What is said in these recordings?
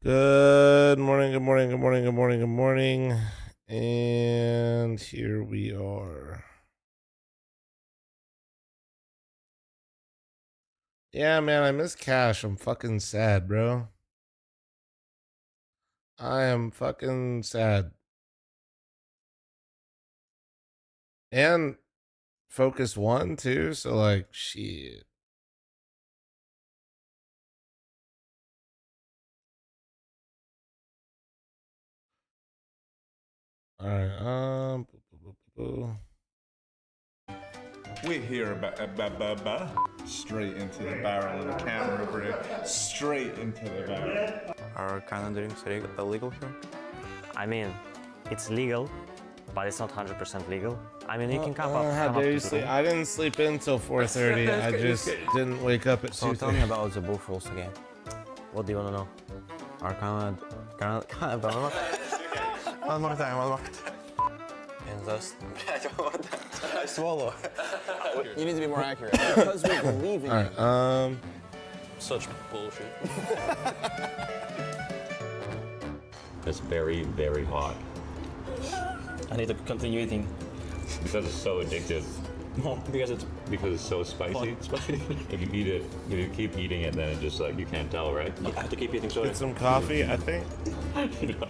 Good morning, good morning, good morning, good morning, good morning. And here we are. Yeah, man, I miss Cash. I'm fucking sad, bro. I am fucking sad. And Focus 1 too, so like shit. All right, We're here about straight into the barrel of the camera, bro. Straight into the barrel. Are Canada drinks illegal here? I mean, it's legal, but it's not 100% legal. I mean, you can come how up dare you to sleep? the I didn't sleep in till 4:30. I just didn't wake up at So 2:30. tell me about the both rules again. What do you want to know? Are Canada one more time. And thus, I swallow. You need to be more accurate. Because we believe in All right, such bullshit. It's very, very hot I need to continue eating. because it's so addictive. No, because it's Because it's so spicy. If you eat it, if you keep eating it, then it just like you can't tell, right? I have to keep eating soda. get some coffee, I think.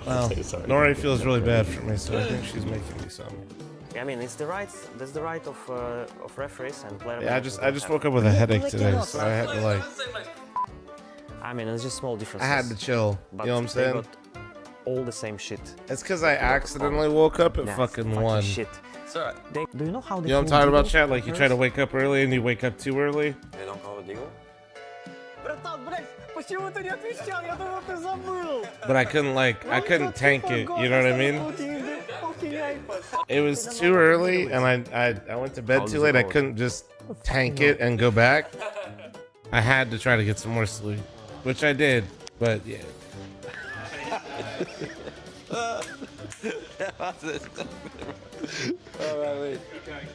Well, Sorry. Nori feels really bad for me, so I think she's making me some. I mean, it's the right. That's the right of referees and players. Yeah, I just woke up with a headache today, so I had to like. I mean, it's just small I differences. had to chill. But You know what I'm they saying? got all the same shit. It's because I accidentally woke up at Nah, fucking 1. shit. Sorry. Do you know how they? You know what I'm talking about, chat? Like you try to wake up early and you wake up too early. They don't call it legal? But I couldn't I couldn't tank it. You know what I mean? It was too early, and I went to bed too late. I couldn't just tank it and go back. I had to try to get some more sleep, which I did. But yeah.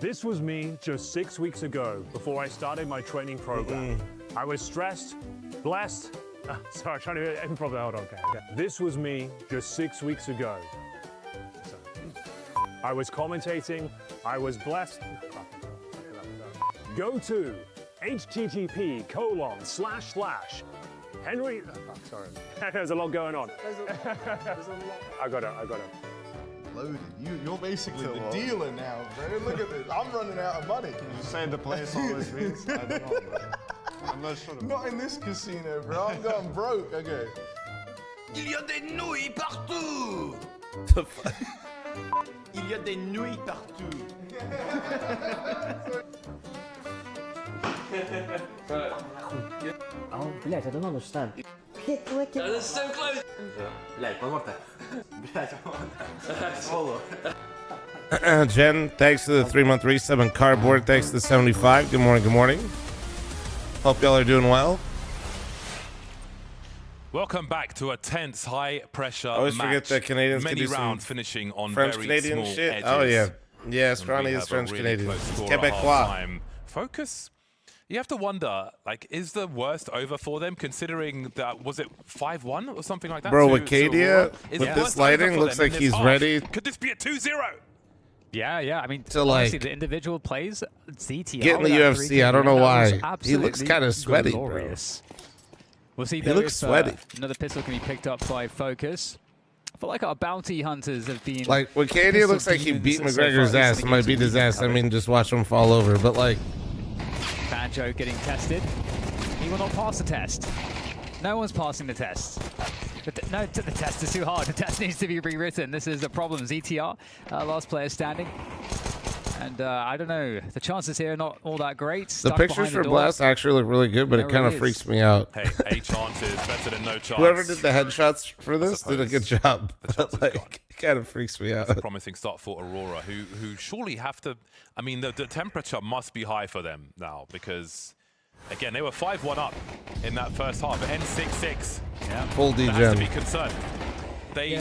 This was me just 6 weeks ago before I started my training program. I was stressed, blessed. Sorry, trying to improv that. Hold on, okay. This was me just 6 weeks ago. I was commentating. I was blessed. Go to http:// Henry. Sorry, there's a lot going on. I got it. Loaded. You're basically the dealer now, bro. Look at this. I'm running out of money. You say the place always means. I don't know, bro. I'm not sure. Not in this casino, bro. I'm going broke. Okay. Il y a des nouilles partout! The fuck? Il y a des nouilles partout! Oh, блядь, I don't understand. That is so close! Блядь, one more time. Блядь, one more time. Jen, thanks to the 3-month resub, and Cardboard, thanks to the 75. Good morning, good morning. Hope y'all are doing well. Welcome back to a tense, high-pressure match. I always forget that Canadians can Many do some rounds finishing on French very Canadian small shit. edges. Oh yeah, yeah. And Scrawny we is have a French really Canadian. close It's score at Quebecois. halftime. Focus. You have to wonder, like, is the worst over for them? Considering that was it 5-1 or something like that? Bro, to Acadia, Aurora? Is with the this worst over lighting, for looks them in like this he's half? ready. Could this be a 2-0? Yeah. I mean, To, honestly, like, the individual plays, CTR. get in the with that UFC, 3K I don't know win, that why. was He looks absolutely kinda sweaty, bro. glorious. We'll see He though looks if, sweaty. Another pistol can be picked up by Focus. I feel like our bounty hunters have been. Like, Acadia pistol looks like he demons beat so far McGregor's this ass. season He might against beat his Weekend ass. I coverage. mean, just watch him fall over. But like, Banjo getting tested. He will not pass the test. No one's passing the test. The test is too hard. The test needs to be rewritten. This is a problem. ZTR, last player standing. And I don't know, the chances here are not all that great. the Stuck pictures behind for the door. Blast actually look really good, but it There kind it of is. freaks me out. Hey, a chance is better than no chance. Whoever did the headshots for this did a good suppose job. the chance is But, gone. like, it kind of freaks me out. It's a promising start for Aurora, who surely have to. I mean, the temperature must be high for them now because, again, they were 5-1 up in that first half. It ends 6-6. Yeah. Full There has to be degen. concern. They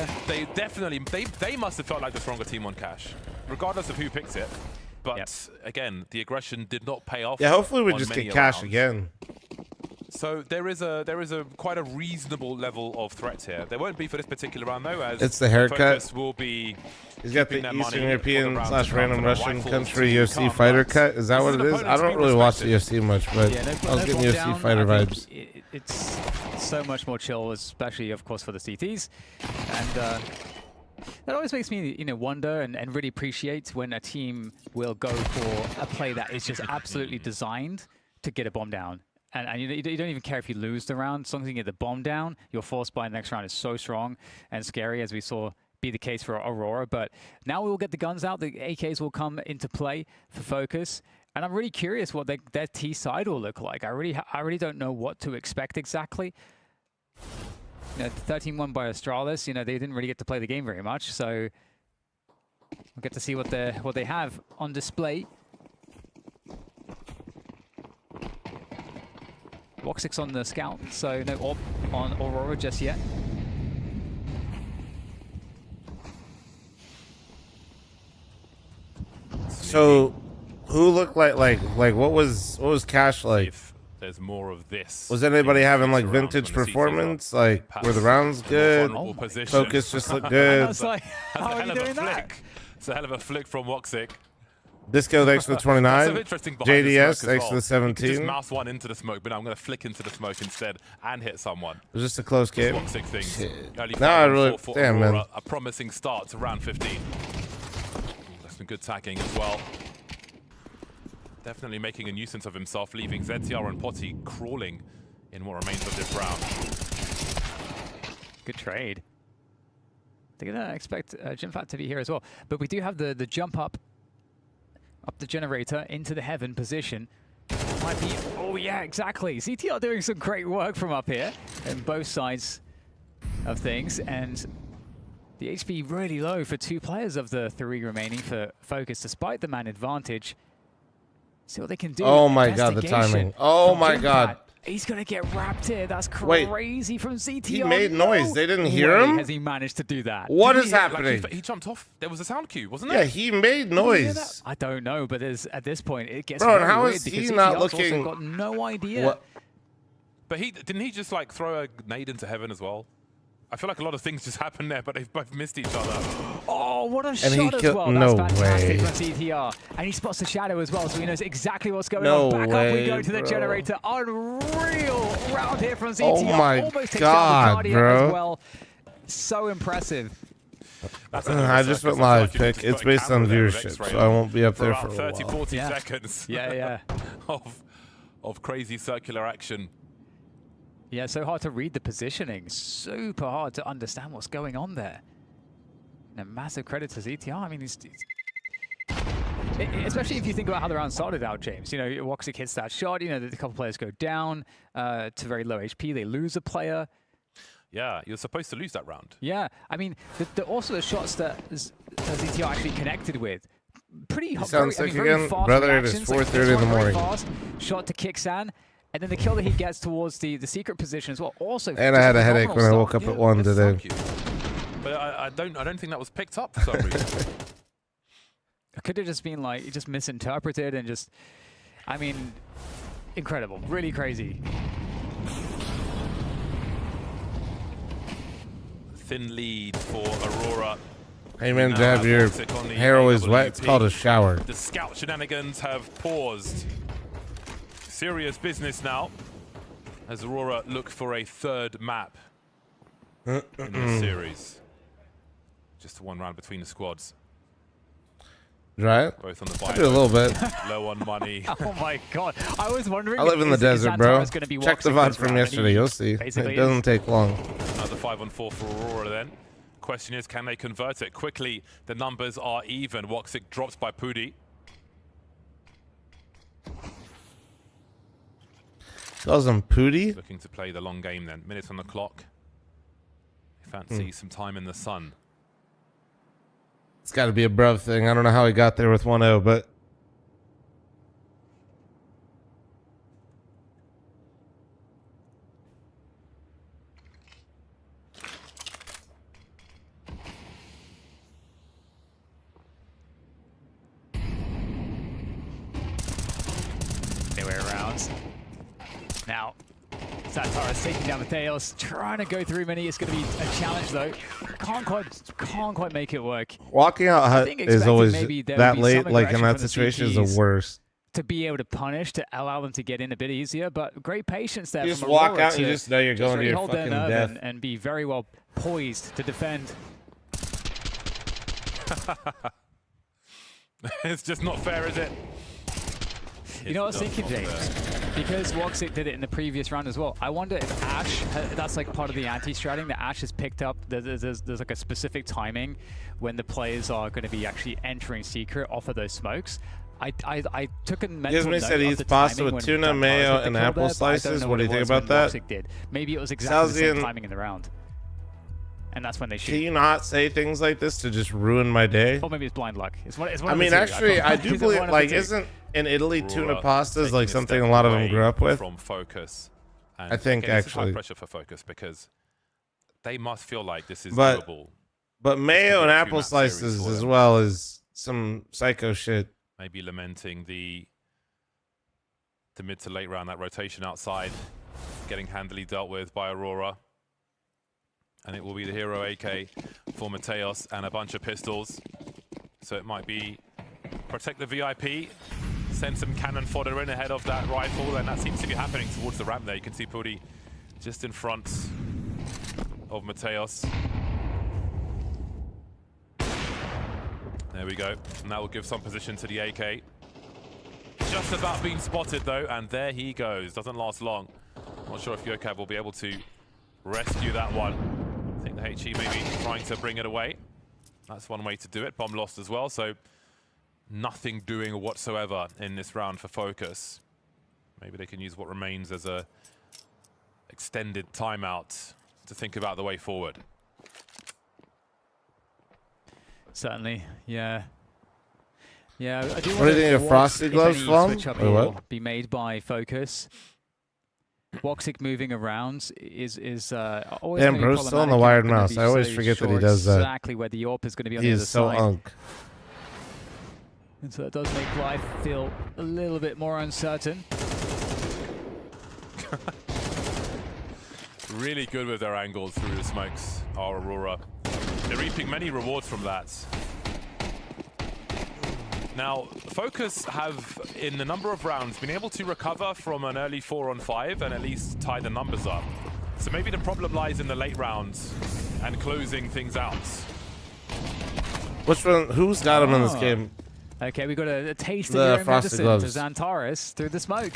definitely they must have felt like the stronger team on Cash, regardless of who picks it. But again, the aggression did not pay off. Yeah, hopefully we on just many get Cash rounds. again. So there is a quite a reasonable level of threat here. There won't be for this particular round though, as It's the haircut. focus will be. He's got the keeping their money Eastern for European the round slash to come random for the Russian rifles country to UFC come fighter next. cut. Is that This what is it an is? I opponent don't to be really watch the respected. UFC much, but Yeah, I was getting UFC down, fighter I think vibes. It's so much more chill, especially of course for the CTs, and that always makes me, wonder and really appreciate when a team will go for a play that is just absolutely designed to get a bomb down. And you don't even care if you lose the round. As long as you get the bomb down, your force buy in the next round is so strong and scary, as we saw be the case for Aurora. But now we will get the guns out. The AKs will come into play for focus. And I'm really curious what their T side will look like. I really don't know what to expect exactly. 13-1 by Astralis, they didn't really get to play the game very much, so we'll get to see what they have on display. Woxic's on the scout, so no AWP on Aurora just yet. So, who looked like what was Cash like? If there's more of this. Was anybody having like future rounds vintage when the CTs performance? are Like were the rounds in a good? vulnerable position. Focus just looked I good. was like, That's how a are hell you of a doing that? flick. It's a hell of a flick from Woxic. Disco thanks for the That's 29. so interesting behind the JDS smoke as thanks for well. the You could just 17. mouse one into the smoke, but no, I'm going to flick into the smoke instead and hit someone. It was just a close game. Woxic things. Early No, I 5-4 really for damn Aurora, man. a promising start to round 15. Ooh, that's some good tagging as well. Definitely making a nuisance of himself, leaving ZTR and Potty crawling in what remains of this round. Good trade. They're going to expect Jimfat to be here as well. But we do have the jump up the generator into the heaven position. Might be, oh yeah, exactly. CTR doing some great work from up here on both sides of things. And the HP really low for 2 players of the 3 remaining for Focus, despite the man advantage. See what they can do. Oh my god, the Investigation timing. Oh from my Jimfat. god. He's going to get wrapped here. That's Wait, crazy from CTR. he made noise. They didn't hear way him? Has he managed to do that? What Didn't is he hit, happening? Like, he jumped off. There was a sound cue, wasn't Yeah, there? he made noise. I don't know, but at this point, it gets Bro, and very how weird is he because not CTR's looking- also got no idea. What? But didn't he just like throw a nade into heaven as well? I feel like a lot of things just happened there, but they've both missed each other. Oh, what a he shot as killed- well. no That's fantastic way. from CTR. And he spots the shadow as well, so he knows exactly what's going No on. Back up way, we go to the bro. generator. Unreal round here from CTR. Oh my Almost takes God, down the Guardian bro. as well. So impressive. That's another I just circus. went I feel live like you need pick. to It's put a based on camera there with viewership, X-ray so I won't be up for there about for a 30, while. 40 Yeah. seconds Yeah. of crazy circular action. Yeah, so hard to read the positioning. Super hard to understand what's going on there. And a massive credit to ZTR. I mean, especially if you think about how the round started out, James. Woxic hits that shot. The couple players go down to very low HP. They lose a player. Yeah, you're supposed to lose that round. Yeah, I mean, also the shots that ZTR actually connected with. Pretty hot. sound sick very again? fast Brother, it is reactions. Like, 4:30 this in the one very morning. Fast, shot to kick San. And then the kill that he gets towards the secret position as well. Also, And I had a headache when I woke up at 1 that's today. so cute. But I don't think that was picked up for some reason. It could have just been like, just misinterpreted and just, I mean, incredible. Really crazy. Thin lead for Aurora. Hey man, Now Jab, have your Woxic on the hair always wet. It's AWP. called a shower. The scout shenanigans have paused. Serious business now, as Aurora look for a 3rd map in this series. Just one round between the squads. Right? Both on the I do a little bit. low on money. Oh my god. I was wondering I live in the is desert, bro. Xantaras gonna be Check the Woxic VOD this from round? And yesterday. he You'll see. It basically doesn't is. take long. Another 5-on-4 for Aurora then. Question is, can they convert it quickly? The numbers are even. Woxic drops by Pudi. Calls him Pooty. Looking to play the long game then. Minutes on the clock. Fancy some time in the sun. It's got to be a bruv thing. I don't know how he got there with 1-0, but Anyway, rounds. Now, Xantares taking down Mateos, trying to go through many. It's going to be a challenge though. Can't quite make it work. Walking out hut is always that late, like in that situation, is the worst. To be able to punish, to allow them to get in a bit easier, but great patience there. You just from walk Aurora out, you just know you're going to your hold their fucking nerve death. and be very well poised to defend. It's just not fair, is it? You know what I was thinking, James? Because Woxic did it in the previous round as well. I wonder if Ash, that's like part of the anti-stratting, that Ash has picked up. There's like a specific timing when the players are going to be actually entering secret off of those smokes. I took a mental note said he's of the pasta timing with when tuna, Xantares mayo, hit the and kill apple there, but I don't slices. know What do you it think was about when that? Woxic did. Maybe it was exactly the same Salzian, timing in the round. And that's when they shoot. can you not say things like this to just ruin my day? Or maybe it's blind luck. It's one I of the mean, two, actually, I thought. do It's believe, one of the like, two. isn't in Italy tuna Aurora pastas taking like a something step a lot of them away grew up with? from Focus. And I think, again, this is high actually. pressure for Focus because they must feel like this is But- doable. But mayo and be a apple two-map series slices for as them. well is some psycho shit. Maybe lamenting the mid to late round, that rotation outside, getting handily dealt with by Aurora. And it will be the hero AK for Mateos and a bunch of pistols. So it might be protect the VIP, send some cannon fodder in ahead of that rifle, and that seems to be happening towards the ramp there. You can see Puri just in front of Mateos. There we go. And that will give some position to the AK. Just about being spotted though, and there he goes. Doesn't last long. Not sure if Yokab will be able to rescue that one. I think the HE may be trying to bring it away. That's one way to do it. Bomb lost as well, so nothing doing whatsoever in this round for Focus. Maybe they can use what remains as a extended timeout to think about the way forward. Certainly, yeah. Yeah, I do What do you think of watch Frosty if Gloves, any fl0m? switch up Or here what? be made by Focus. Woxic moving around is always Damn, gonna be bro's still on the problematic. wired You're gonna mouse. be I always so forget that he sure does that. exactly where the AWP is going to be on He the other is so side. unk. And so it does make life feel a little bit more uncertain. Really good with their angles through the smokes, our Aurora. They're reaping many rewards from that. Now, Focus have, in a number of rounds, been able to recover from an early 4-on-5 and at least tie the numbers up. So maybe the problem lies in the late rounds and closing things out. Which one? Who's got him in this game? Okay, we got a taste of The your own Frosty medicine to Gloves. Xantares through the smoke.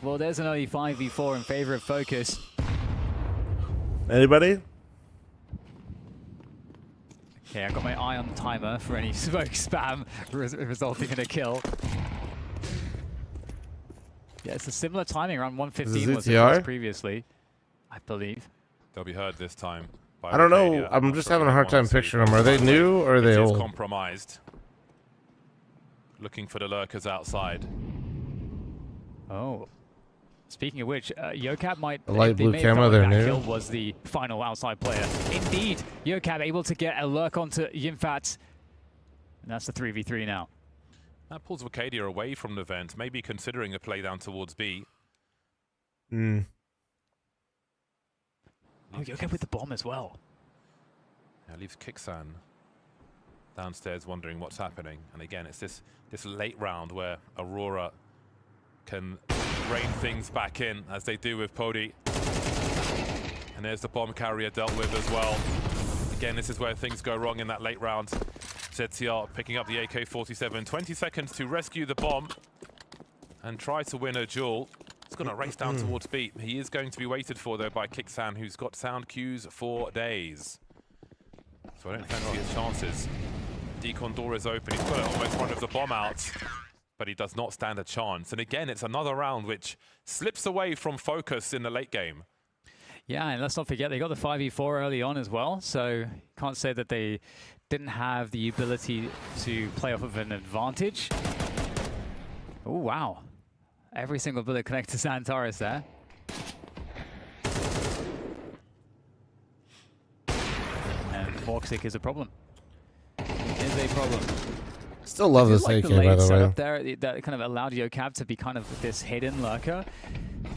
Well, there's an early 5v4 in favor of Focus. Anybody? Okay, I got my eye on the timer for any smoke spam resulting in a kill. Yeah, it's a similar timing, around 1:15 was it ZTR? was previously, I believe. They'll be heard this time. By I don't know. Arcadia. I'm not just sure having if a hard they time want to picturing them. Are they new or are they It is old? compromised. Looking for the lurkers outside. Oh. Speaking of which, Yokab might... The light they blue may have camo, felt they're that new. kill was the final outside player. Indeed, Yokab able to get a lurk onto Yimfat. And that's the 3v3 now. That pulls Arcadia away from the vent, maybe considering a play down towards B. Mm. Oh, Yokab with the bomb as well. Yeah, leaves Kixan downstairs wondering what's happening. And again, it's this late round where Aurora can rein things back in as they do with Pody. And there's the bomb carrier dealt with as well. Again, this is where things go wrong in that late round. ZTR picking up the AK-47. 20 seconds to rescue the bomb and try to win a duel. He's going to race down towards B. He is going to be waited for, though, by Kixan, who's got sound cues for days. So I don't fancy his chances. Decon door is open. He's got almost one of the bomb out, but he does not stand a chance. And again, it's another round which slips away from Focus in the late game. Yeah, and let's not forget, they got the 5v4 early on as well, so can't say that they didn't have the ability to play off of an advantage. Oh, wow. Every single bullet connected to Xantares there. And Woxic is a problem. Is a problem. Still love this like AK, the by late the way. setup there that kind of allowed Yokab to be kind of this hidden lurker.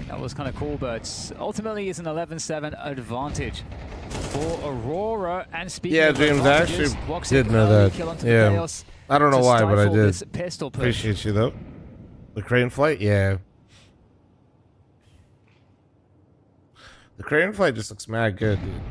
think that was kind of cool, but ultimately it's an 11-7 advantage for Aurora. And speaking Yeah, of James, I advantages, actually Woxic did know early that. kill onto the Yeah. Chaos I don't know to why, but I stifle did. this pistol push. Appreciate you, though. The crane flight? Yeah. The crane flight just looks mad good, dude.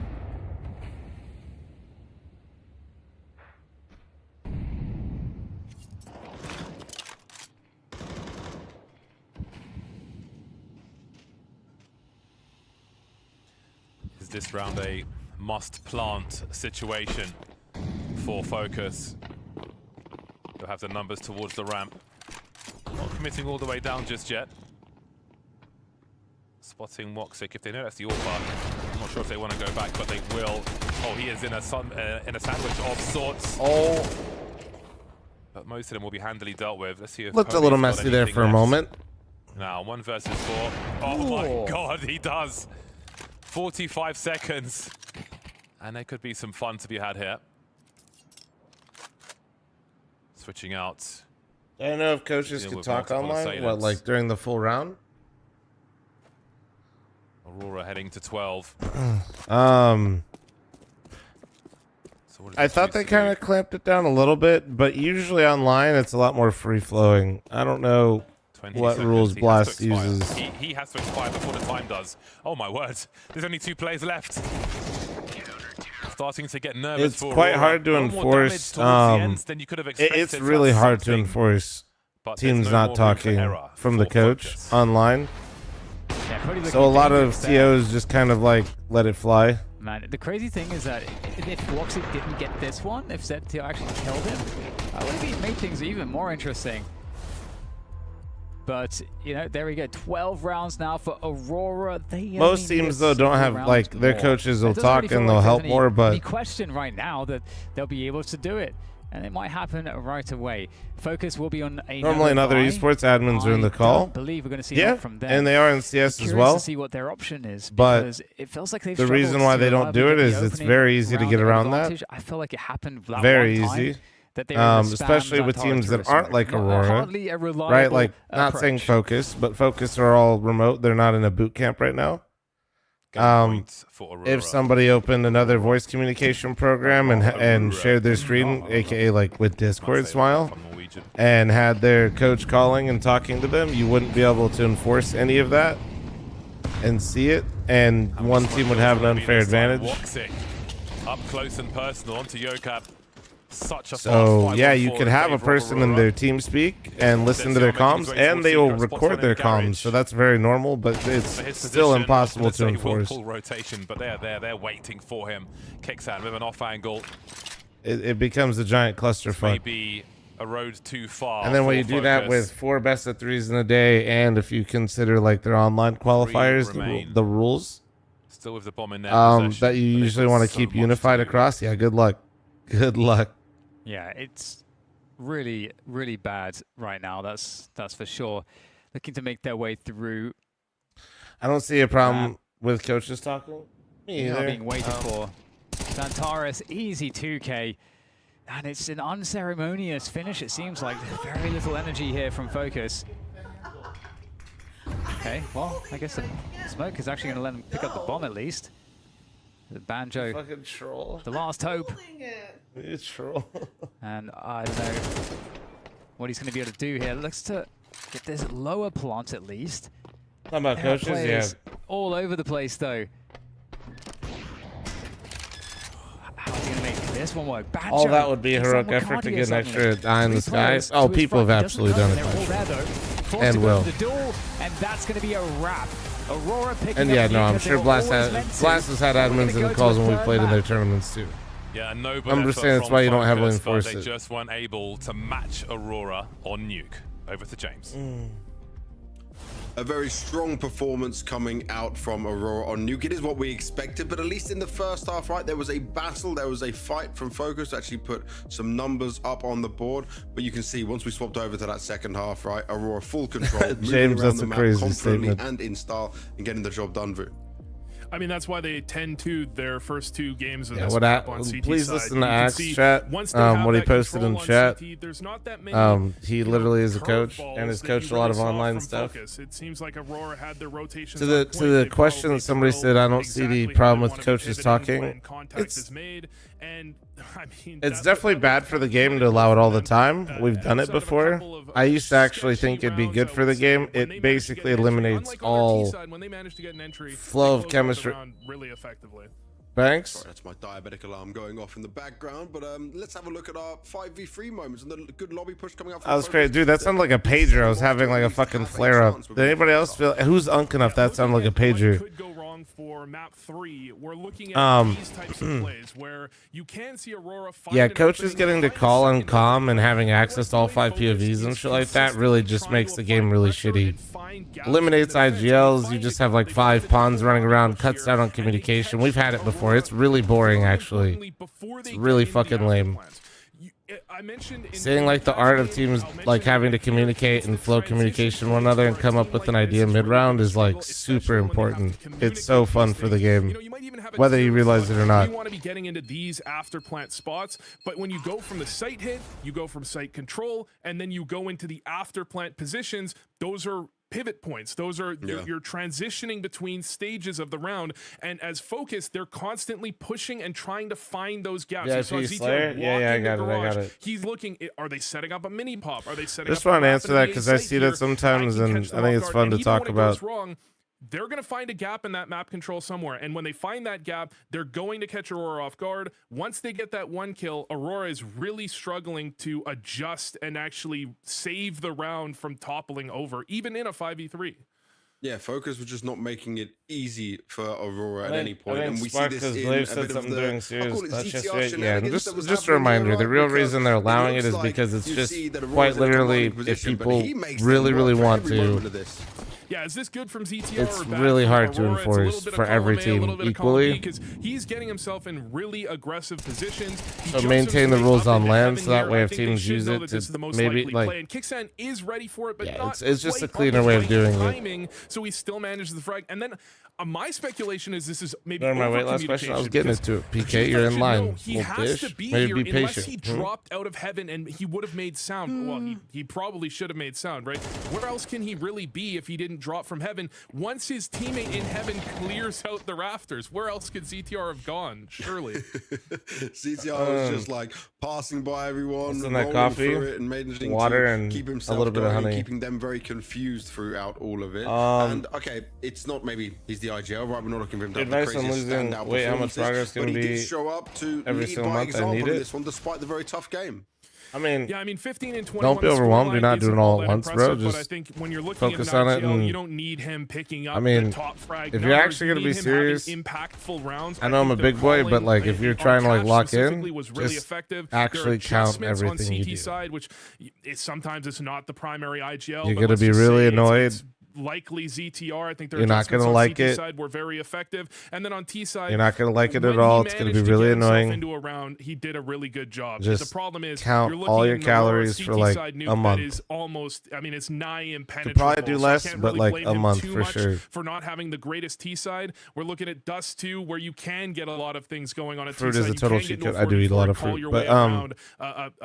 Is this round a must-plant situation for Focus? They'll have the numbers towards the ramp. Not committing all the way down just yet. Spotting Woxic. If they know that's the AWP, I'm not sure if they want to go back, but they will. Oh, he is in a sandwich of sorts. Oh. But most of them will be handily dealt with. Let's see if Looked a Pony's little got messy there anything for a left. moment. Now, 1 versus 4. Oh my God, he does. 45 seconds. And there could be some fun to be had here. Switching out. I don't know if coaches Deal could with talk multiple online. What, assailants. like during the full round? Aurora heading to 12. So what does I this thought choose they to kind do? of clamped it down a little bit, but usually online it's a lot more free flowing. I don't know 20 what seconds. rules He has to Blast expire. uses. He has to expire before the time does. Oh my word. There's only 2 players left. Starting to get nervous It's for quite Aurora. hard to A lot more enforce. damage towards the ends than you could have expected It's from really hard to something, enforce but there's teams no not more room for talking error from the for coach Focus. online. Yeah, pretty looking So a lot of dangerous there. TOs just kind of like let it fly. Man, the crazy thing is that if Woxic didn't get this one, if ZTO actually killed him, that would have made things even more interesting. But, you know, there we go. 12 rounds now for Aurora. Most teams, though, don't have, like, their coaches will talk and they'll help more, but any question right now that they'll be able to do it. And it might happen right away. Focus will be on a normally another esports admins are in the call. I believe we're going to see Yeah, help from them. and they are in CS as Curious well. to see what their option is, But because it feels like they've the struggled reason why to they don't do reliably it get is the it's opening very easy to round get around advantage. that. I feel like it happened that Very one time easy. that they were able to spam Especially with Zantara teams through that a aren't smoke. like Not Aurora, hardly a reliable right? Like, not saying approach. Focus, but Focus are all remote. They're not in a boot camp right now. Point for Aurora. If somebody opened another voice communication program and shared their screen, aka like with Discord Smile, and had their coach calling and talking to them, you wouldn't be able to enforce any of that and see it, and one team would have an unfair advantage. Woxic up close and personal onto Yokap. Such a So fast yeah, 5-1-4 you could have a favor of person in Aurora. their team speak and listen to their comms, and they will record their comms. So that's very normal, but it's For his still position, impossible to I was gonna say he will enforce. pull rotation, but they're waiting for him. Kicks out with an off angle. It becomes a giant clusterfuck. Maybe a road too far. And then when for you do that Focus. with 4 best of 3s in a day, and if you consider like their online qualifiers, remain. the rules, Still with the bomb in their that you possession, but they've usually got want to so keep much unified to do. across. Yeah, good luck. Good luck. Yeah, it's really, really bad right now. That's for sure. Looking to make their way through. I don't see a problem with coaches talking. Me Now either. being waited for. Xantares, easy 2K. And it's an unceremonious finish, it seems like. Very little energy here from Focus. Okay, well, I guess the smoke is actually going to let him pick up the bomb at least. The Banjo, Fucking troll. the last hope. It's troll. And I don't know what he's going to be able to do here. Looks to get this lower plant at least. Talking about There are coaches, yeah. players all over the place though. How's he going to make this one work? Banjo, All that would be a takes heroic on effort to Wacardia get an suddenly. extra eye in the 3 sky. players Oh, to his people have front. He doesn't absolutely done know it. They're all there though. Forced And to go will. to the duel, and that's going to be a wrap. Aurora picking And up yeah, the no, nuke I'm as they sure were Blast always meant to. has had We're admins gonna in go the to calls a when we third played in their map. tournaments too. Yeah, a noble I'm just effort saying that's from why you don't heavily Focus, but enforce they it. just weren't able to match Aurora on Nuke. Over to James. A very strong performance coming out from Aurora on Nuke. It is what we expected, but at least in the first half, right, there was a battle, there was a fight from Focus to actually put some numbers up on the board. But you can see once we swapped over to that second half, right, Aurora full control, moving James, around that's the a map crazy confidently statement. and in style and getting the job done, Vu. I mean, that's why they 10-2'd their first 2 games of Yeah, this what map on CT please side. listen You to can Axe see chat. once they have What he that posted control in on chat. CT, there's not that many, He you literally know, is a coach and has curveballs that coached a you lot really of saw online from stuff. Focus. It seems like Aurora had their rotations To on the point. to the They question probably somebody drilled said, I don't see exactly the how problem they with wanna be coaches pivoting talking. when contact is made. And I mean, It's definitely bad for the game to allow it all the time. We've done it before. I used to actually think it'd be good for the game. It basically eliminates all flow of chemistry. Really effectively. Thanks. Sorry, that's my diabetic alarm going off in the background. But let's have a look at our 5v3 moments and the good lobby push coming up. That was crazy, dude. That sounded like a pager. I was having like a fucking flare up. Did anybody else feel? Who's unk enough? That sounded like a pager. Could go wrong for map 3. We're looking at these types of plays where you can see Aurora. Yeah, coaches getting to call on comm and having access to all 5 POVs and shit like that really just makes the game really shitty. Eliminates IGLs. You just have like 5 pawns running around. Cuts down on communication. We've had it before. It's really boring, actually. It's really fucking lame. Seeing like the art of teams like having to communicate and flow communication one another and come up with an idea mid-round is like super important. It's so fun for the game, whether you realize it or not. You want to be getting into these after plant spots, but when you go from the site hit, you go from site control, and then you go into the after plant positions, those are pivot points. Those are you're transitioning between stages of the round, and as Focus, they're constantly pushing and trying to find those gaps. Yeah, You saw ZTR Slayer? walk Yeah, I in the got it, I got garage. it. He's looking. Are they setting up a mini pop? Are they setting Just up? want to a answer that because I see that sometimes, and I think it's fun to talk about. They're going to find a gap in that map control somewhere. And when they find that gap, they're going to catch Aurora off guard. Once they get that 1 kill, Aurora is really struggling to adjust and actually save the round from toppling over, even in a 5v3. Yeah, Focus was just not making it easy for Aurora at any point. And we see Spark, this because in Blave a said bit of something the, during I'll series. call it That's just ZTR it. Yeah, shenanigans that was just a happening there, reminder. The right? real Because reason they're it allowing it looks is like because it's you just see that Aurora's quite in a literally, commanding if position, but people he makes really, them really work for want every to. moment of this. Yeah, is this good from ZTR It's or bad really from hard to Aurora? It's a little enforce bit of for every column A, a little team bit of column B, equally. because he's getting himself in really aggressive positions. He So jumps maintain the himself rules up on into land heaven so that here. way I if think they teams should use know it that to this is the most maybe, likely like- play. And Kicksan is ready for it, but Yeah, not it's just a quite cleaner on way the of doing it. timing, so he still manages the frag. And then my speculation is this is maybe During my weight loss question, I was getting into it. PK, you're in line. He Little has to bitch. be Maybe here be unless patient. he dropped out of heaven and he would have made sound. Well, he probably should have made sound, right? Where else can he really be if he didn't drop from heaven? Once his teammate in heaven clears out the rafters, where else could ZTR have gone? Surely. ZTR was just like passing by everyone, Some of that rolling coffee, through it and managing water, to and keep a himself little bit of going, honey. keeping them very confused throughout all of it. And okay, it's not maybe he's the IGL, right? We're not looking for him to have the Advice on craziest losing standout weight, how much performances, progress but can he be did show up to every lead single by month. I example need in it. this one, despite the very tough game. I mean, yeah, I mean, 15 and 21. don't be overwhelmed. You're not doing it all at once, bro. But I Just think when you're looking focus at an on it. IGL, And you don't need him picking up I mean, the top frag if you're numbers. actually You gonna be need him having serious, impactful rounds. I know I'm a think big their boy, but calling like if you're on trying to like Cash lock specifically in, was really just effective. actually There are count adjustments everything on you CT do. side, which sometimes it's not the primary IGL. You're but gonna let's be just really say annoyed. It's likely ZTR. I think their You're not adjustments gonna on like CT it. side were very effective. And then on T side, You're not gonna like it when at all. he It's gonna be managed to really get himself annoying. into a round, he did a really good job. Just the problem is count you're looking all your at an Aurora calories CT for like side nuke a month. That is almost, I mean, it's nigh impenetrable. Could probably do so I less, can't but really like blame a him month too for much sure. for not having the greatest T side. We're looking at Dust 2, where you can get a lot of things going on at Fruit T is side. a total you can cheat get into code. I do eat a lot of call fruit, your but way around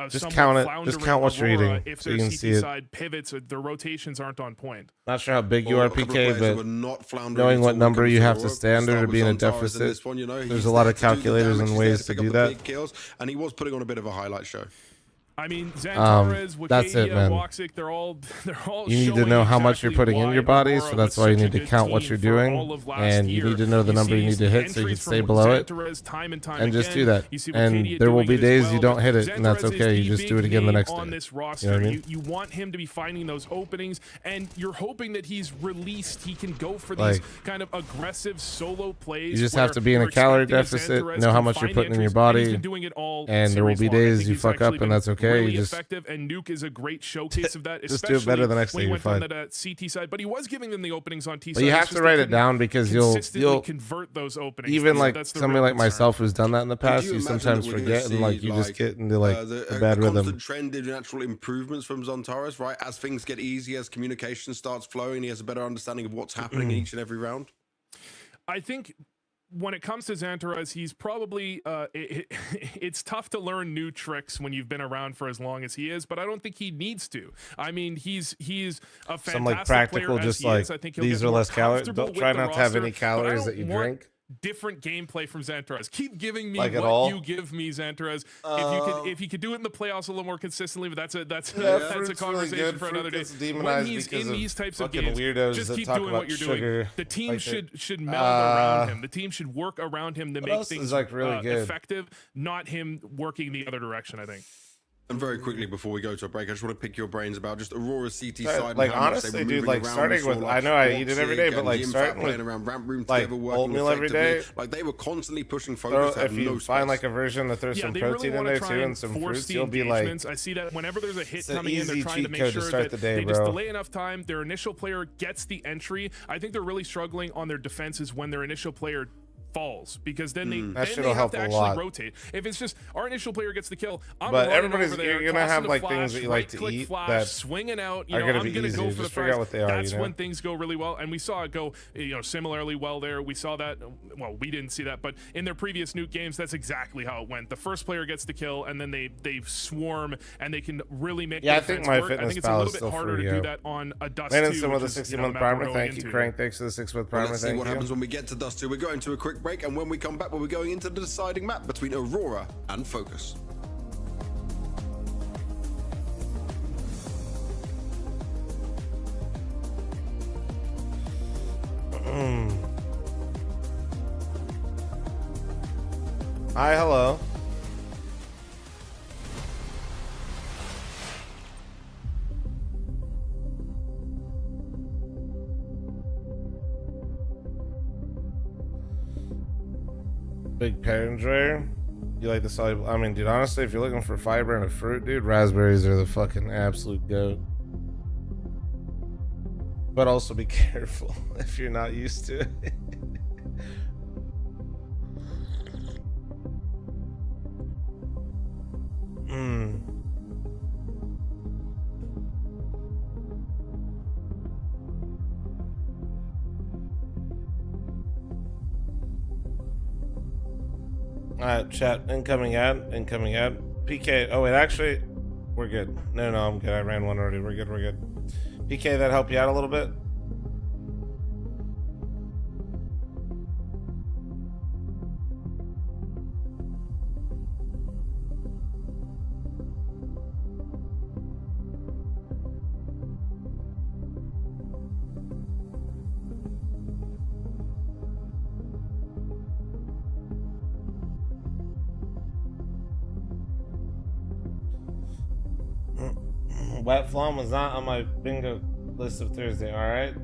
just somewhat count it. Just floundering count what you're Aurora eating, if so their you can CT see it. side pivots, their rotations aren't on point. Not sure how big you are, A couple of PK, players who but were not floundering knowing at what all when number it comes you to have to Aurora. stand Start to with be in a Zontaras in deficit. this one, you know, There's he's a lot there of to do the calculators damage, and he's ways there to pick do up the that. big kills, and he was putting on a bit of a highlight show. I mean, Zantares, that's it, Wicadia, man. Woxic, they're all You need to showing know how much you're exactly putting in why your body, Aurora so that's was why you such a need to good count what team you're for doing, all of last and you year. need to know the number you see need to hit so you can entries stay from below it, Zantares time and time and just again. do that. You see And Wicadia there will doing be it as days well, you don't but hit it, and that's Zantares is okay. You the just do it big again the name next on day. this roster. You know what I mean? You want him to be finding those openings, and you're hoping that he's released. He can go for Like, these kind of aggressive solo plays. You just have where to be in a you're calorie expecting deficit, Zantares know how to much you're find putting in your entries, and he's body, been doing it all and there will series be long. I days think you he's fuck actually up, and been that's okay. Really You just effective, and Nuke is a great showcase of that. just do it better the next when day, he you're went fine. on that CT side, but he was giving them the openings on T side. But you have to write it down because you'll convert those openings. even like That's the somebody real like concern. myself who's done that in the past, you you imagine sometimes that we're gonna forget and like see, you just like, get into like a a bad rhythm. constant trend in natural improvements from Zontaras, right? As things get easier, as communication starts flowing, he has a better understanding of what's happening in each and every round. I think when it comes to Xantares, he's probably it's tough to learn new tricks when you've been around for as long as he is, but I don't think he needs to. I mean, he's a fantastic Some like practical, player just as he like is. I think he'll these get are more less calories. comfortable Don't with try the not to have roster, any but I calories that don't you want drink. different gameplay from Xantares. Keep giving me Like at what all? you give me, Xantares. If you could do it in the playoffs a little more consistently, but that's a Fruit's conversation really good. for Fruit another day. gets When demonized he's because in of these types of fucking games, weirdos just that keep talk doing about what you're sugar doing. The team like that. should meld around him. The team should work around him to make else things is, like, really good? effective, not him working the other direction, I think. And very quickly before we go to a break, I just want to pick your brains about just Aurora CT side. Like, and how much honestly, they were dude, moving like, around. starting We saw, with- like, I know I eat it every day, Squawk, but, like, Jim starting Fat playing with, around ramp room like, together, working oatmeal every effectively. day. Like, they were constantly pushing Throw, Focus. if you find like a version to throw Yeah, some they protein really in want there to too try and and some force fruits, the you'll be like, engagements. I see that whenever there's a hit it's an coming in, they're easy trying to cheat make code to sure start that the day, they just bro. delay enough time. Their initial player gets the entry. I think they're really struggling on their defenses when their initial player falls, because then they That then shit'll they help have to a actually lot. rotate. If it's just our initial player gets the kill, I'm But running everybody's- over there, you're gonna tossing have, the like, flash, things that you like to right-click eat flash, that swinging out. are gonna I'm be gonna easier. go for the Just figure out fries. what they are, That's you know? when things go really well, and we saw it go, similarly well there. We saw that. Well, we didn't see that, but in their previous Nuke games, that's exactly how it went. The first player gets the kill, and then they swarm, and they can really make. Yeah, the I think defense my work. I fitness think it's a pal little is bit still harder free, to do yeah. that on a Dust Landon 2, some of the which is, 60-month the map we're primer. going Thank you, into. Crank. Thanks for the 6-month primer. Let's see Thank what you. happens when we get to Dust 2. We're going to a quick break, and when we come back, we'll be going into the deciding map between Aurora and Focus. Hi, hello. Big parent drayer. You like the soluble? I mean, dude, honestly, if you're looking for fiber and a fruit, dude, raspberries are the fucking absolute goat. But also be careful if you're not used to it. Alright, chat. Incoming ad. Incoming ad. PK. Oh, wait, actually, we're good. No, I'm good. I ran one already. We're good. We're good. PK, that help you out a little bit? Wet fl0m was not on my bingo list of Thursday, alright?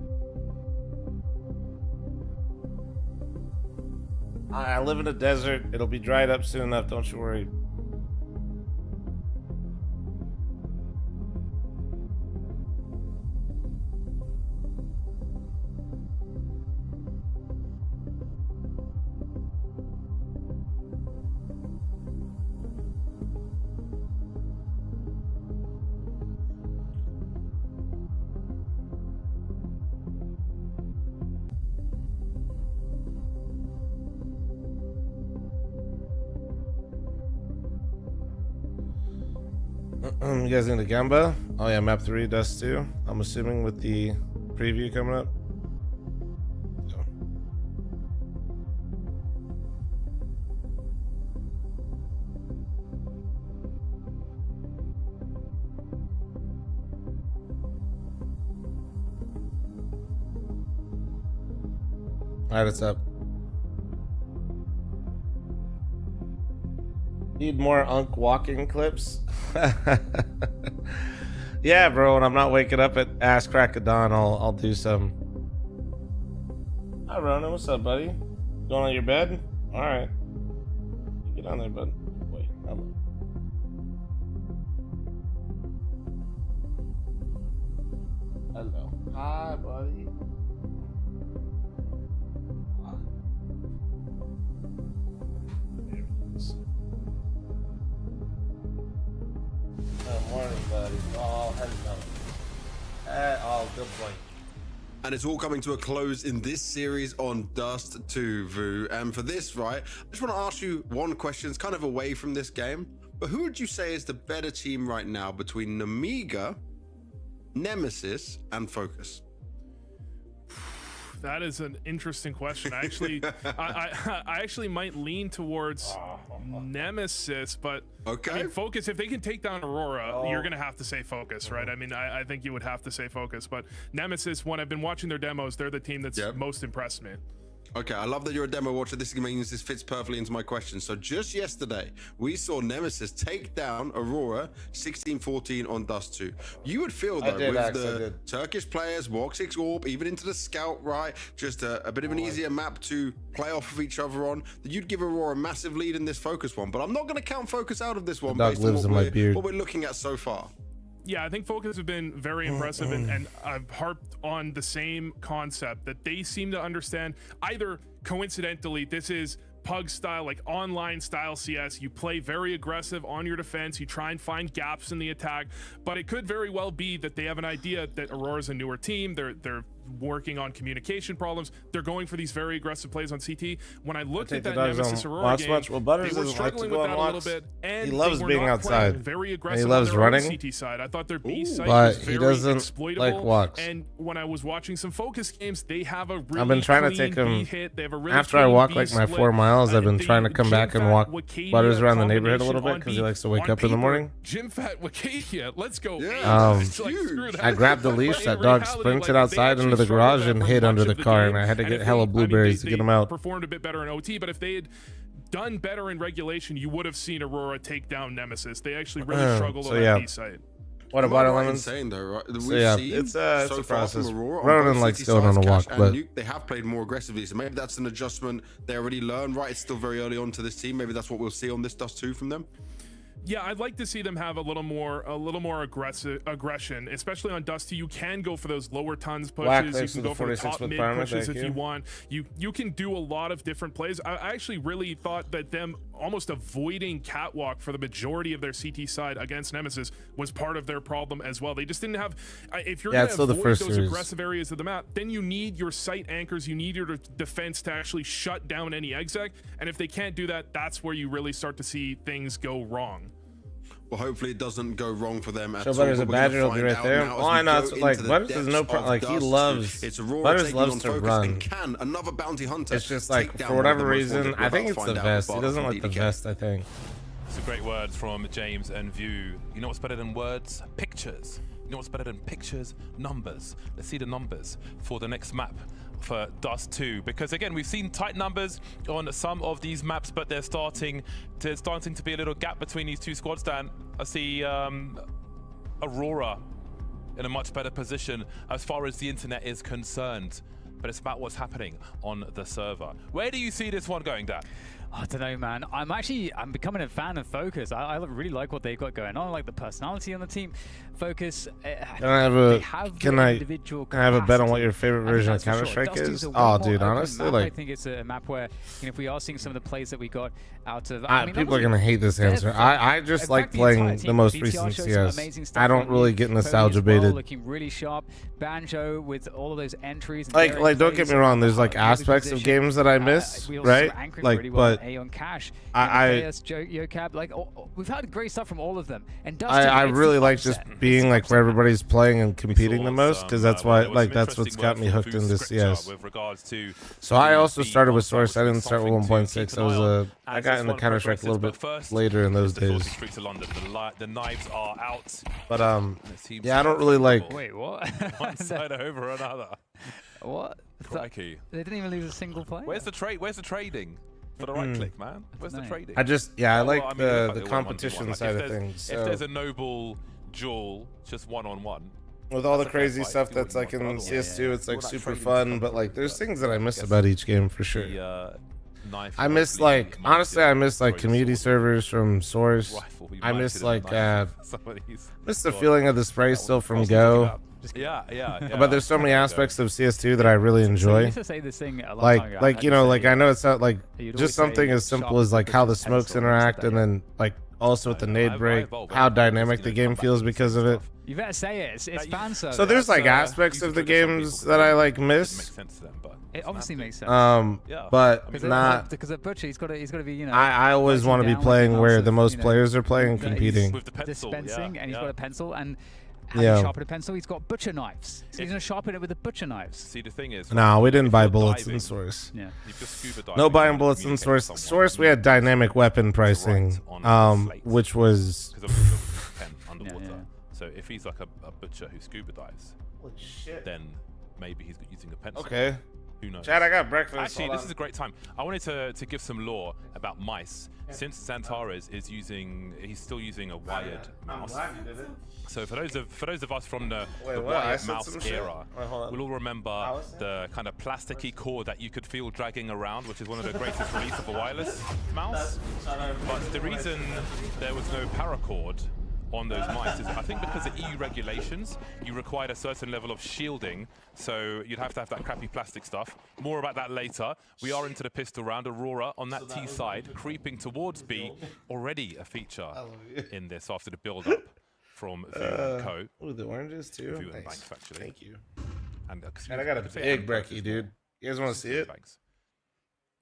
I live in a desert. It'll be dried up soon enough, don't you worry. You guys into Gamba? Oh yeah, map 3, Dust 2. I'm assuming with the preview coming up. So. Alright, it's up. Need more Unk walking clips? Yeah, bro, when I'm not waking up at ass crack of dawn, I'll do some. Hi, Ronan, what's up, buddy? Going on your bed? Alright. Get on there, bud. Wait, hello. Hello. Hi, buddy. There he is. Good morning, buddy. Oh, hello. Oh, good point. and it's all coming to a close in this series on Dust 2, Vu. And for this, right, I just want to ask you one question. It's kind of away from this game, but who would you say is the better team right now between Namiga, Nemesis, and Focus? That is an interesting question. I actually might lean towards Nemesis, but okay. I mean, Focus, if they can take down Aurora, you're going to have to say Focus, right? I mean, I think you would have to say Focus, but Nemesis, when I've been watching their demos, they're the team that's most impressed me. Okay, I love that you're a demo watcher. This means this fits perfectly into my question. So just yesterday, we saw Nemesis take down Aurora 16-14 on Dust 2. You would feel, though, with the Turkish players, Walk 6 Orb, even into the Scout, right? Just a bit of an easier map to play off of each other on, that you'd give Aurora a massive lead in this Focus one. But I'm not going to count Focus out of this one based on what we're looking at so far. Yeah, I think Focus have been very impressive, and I've harped on the same concept that they seem to understand. Either coincidentally, this is Pug style, like online style CS. You play very aggressive on your defense. You try and find gaps in the attack, but it could very well be that they have an idea that Aurora's a newer team. They're working on communication problems. They're going for these very aggressive plays on CT. When I looked at that Nemesis Aurora game, well, Butters they were struggling with that a little bit, and he loves being outside. Very aggressive. He loves on their running. CT side. I thought their B side but was very he doesn't exploitable. like walks. And when I was watching some Focus games, they have a really I've been trying to clean take him B hit. They have a really after I clean walk B like my split. 4 miles. I've been The trying to come back and Jim walk Fat Wacadia Butters around the neighborhood a little bit combination because he likes to wake on up in the paper, morning. Jim Fat Wacadia, let's go. I grabbed the leash. That dog sprinted outside into the garage and hid under the car, and I had to get hella blueberries to get him out. Performed a bit better in OT, but if they had done better in regulation, you would have seen Aurora take down Nemesis. They actually really struggled on that B site. What about Lemons? Insane though, right? It's a process. Aurora, Ronan likes going on a walk, but they have played more aggressively, so maybe that's an adjustment they already learned, right? It's still very early on to this team. Maybe that's what we'll see on this Dust 2 from them. Yeah, I'd like to see them have a little more aggression, especially on Dust 2. You can go for those lower tons pushes. You can go for the top mid pushes if you want. You can do a lot of different plays. I actually really thought that them almost avoiding catwalk for the majority of their CT side against Nemesis was part of their problem as well. They just didn't have. If you're going to avoid those aggressive areas of the map, then you need your site anchors. You need your defense to actually shut down any exec. And if they can't do that, that's where you really start to see things go wrong. Well, hopefully it doesn't go wrong for them at all. Butters a Badger will be right there. Why not? Like Butters is no problem. Like he loves. Butters loves to run. Can another bounty hunter? It's just like for whatever reason, I think it's the vest. He doesn't like the vest. I think. It's a great word from James and View. You know what's better than words? Pictures. You know what's better than pictures? Numbers. Let's see the numbers for the next map for Dust 2, because again we've seen tight numbers on some of these maps, but they're starting to be a little gap between these two squads. Dan, I see Aurora in a much better position as far as the internet is concerned, but it's about what's happening on the server. Where do you see this one going, Dan? I don't know, man. I'm becoming a fan of Focus. I really like what they've got going on. I like the personality on the team. Focus. Can I have a bet on what your favorite version of Counter-Strike is? Oh, dude, honestly, like I think it's a map where, you know, if we are seeing some of the plays that we got out of, people are gonna hate this answer. I just like playing the most recent CS. I don't really get nostalgia baited. Looking really sharp. Banjo with all of those entries. Like don't get me wrong. There's like aspects of games that I miss, right? Like, but Aeon Cash, Yocab, like we've had great stuff from all of them. And I really like just being like where everybody's playing and competing the most, because that's why that's what's got me hooked into CS. So I also started with Source. I didn't start with 1.6. I got into Counter-Strike a little bit later in those days. The knives are out. But yeah, I don't really like. Wait, what? One side over another. What? Crikey. They didn't even lose a single play. Where's the trading? For the right click, man. Where's the trading? I like the competition side of things. If there's a noble duel, just one-on-one. With all the crazy stuff that's like in CS2, it's like super fun, but like there's things that I miss about each game for sure. I miss like, honestly, I miss like community servers from Source. I miss like, miss the feeling of the spray still from Go. Yeah. But there's so many aspects of CS2 that I really enjoy. I used to say this thing a long time ago. Like you know, like I know it's not like just something as simple as like how the smokes interact, and then like also with the nade break, how dynamic the game feels because of it. You better say it. It's fan service. So there's like aspects of the games that I like miss. It obviously makes sense. But not because a butcher, he's got to be, you know. I always want to be playing where the most players are playing and competing. With the pencil, dispensing, and he's got a pencil, and how Yeah. do you sharpen a pencil? He's got butcher knives. So he's gonna sharpen it with the butcher knives. See, the thing is, No, we didn't if buy you're bullets diving, in Source. Yeah. if you're scuba diving, No buying you bullets in communicate Source. with someone, Source, we had dynamic weapon pricing, which was. because of the pen underwater. Yeah. So if he's like a butcher who scuba dives, Holy shit. then maybe he's using a pencil. Okay. Who knows? Chad, I got breakfast. Actually, Hold this on. is a great time. I wanted to give some lore about mice. Since Xantares is using, he's still using a wired mouse. So for those of us from the Wait, what? wired said mouse some shit? era, Wait, hold on. we'll all remember the kind of plasticky cord that you could feel dragging around, which is one of the greatest release of a wireless mouse. But the reason there was no paracord on those mice is, I think, because of EU regulations, you required a certain level of shielding, so you'd have to have that crappy plastic stuff. More about that later. We are into the pistol round. Aurora on that T side, creeping towards B, already a feature in this after the build-up from View & Co. Ooh, the oranges too. View & Nice. Banks, actually. Thank you. And And I got a big brekkie, dude. You guys want to see it? Banks.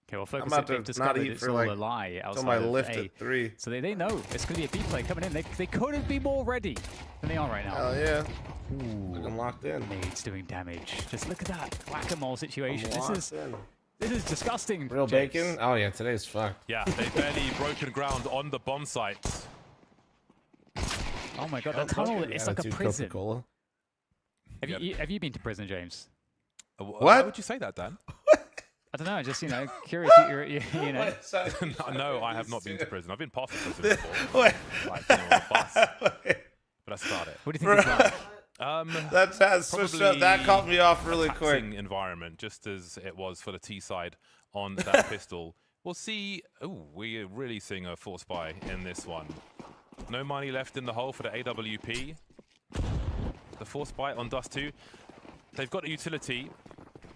Okay, well, I'm focus about they've to discovered not eat it's for all like a lie till outside my of lift A. at 3. So they know it's going to be a B play coming in. They couldn't be more ready than they are right now. Hell yeah. I'm locked in. Nades doing damage. Just look at that whack-a-mole situation. I'm This locked in. is disgusting. Real James. bacon? Oh yeah, today's fucked. Yeah, they've barely broken ground on the bomb site. Oh my god, the tunnel is like a prison. Coca-Cola. Have you been to prison, James? Why would you say that, Dan? I don't know, just, you know, curious. You know. No, I have not been to prison. I've been past the prison before. Wait. Like, you know, on a bus. But that's about it. What do you think it's like? That's switched up. That caught me off really quick. Taxing environment, just as it was for the T side on that pistol. We'll see. Oh, we're really seeing a force buy in this one. No money left in the hole for the AWP. The force buy on Dust 2. They've got a utility.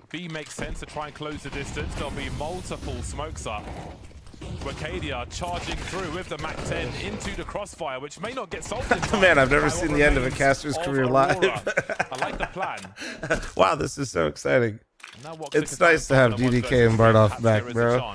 B makes sense to try and close the distance. There'll be multiple smokes up. Wacadia charging through with the MAC-10 into the crossfire, which may not get solved in time. Man, I've never seen the end of a caster's career live. I like the plan. Wow, this is so exciting. Now It's nice to have DDK and Bardoff back, bro.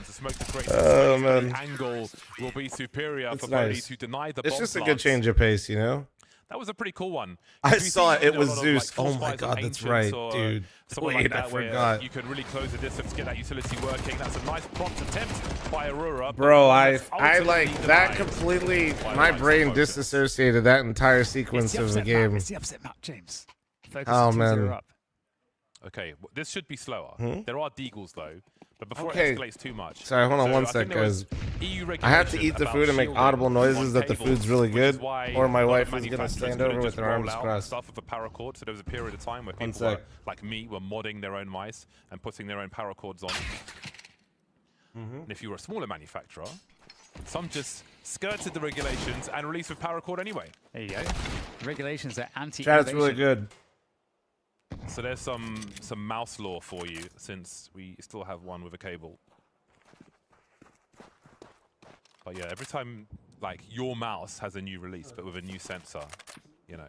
Oh, man. Angle will be superior It's for Bodhi nice. to deny the It's bomb just a good plants. change of pace, you know? That was a pretty cool one. I If you saw see, it. It you know, was a lot of, Zeus. like, Oh full my spies god, of that's Ancients right, or dude. something Wait, like I that, where forgot. you can really close the distance, get that utility working. That's a nice prompt attempt by Aurora. Bro, I ultimately like that denied completely. by My Lights brain Focus. disassociated that entire sequence of the Map. game. It's the upset map, James. Focus Oh, is 2-0 man. up. Okay, this should be slower. Hmm? There are deagles though, but before Okay. it escalates too much. Sorry, hold on So one I sec, think there was guys. EU I have to eat the regulations food and make about audible shielding noises on that the cables, food's really which is good, why or my a lot wife of is gonna manufacturers stand couldn't over with just her roll arms out crossed. Stuff with a paracord, so there was a period of time where One people were, sec. like me, were modding their own mice and putting their own paracords on. And if you were a smaller manufacturer, some just skirted the regulations and released with paracord anyway. There you go. The regulations are anti-innovation. Chad, it's really good. So there's some mouse lore for you, since we still have one with a cable. But yeah, every time like your mouse has a new release, but with a new sensor, you know,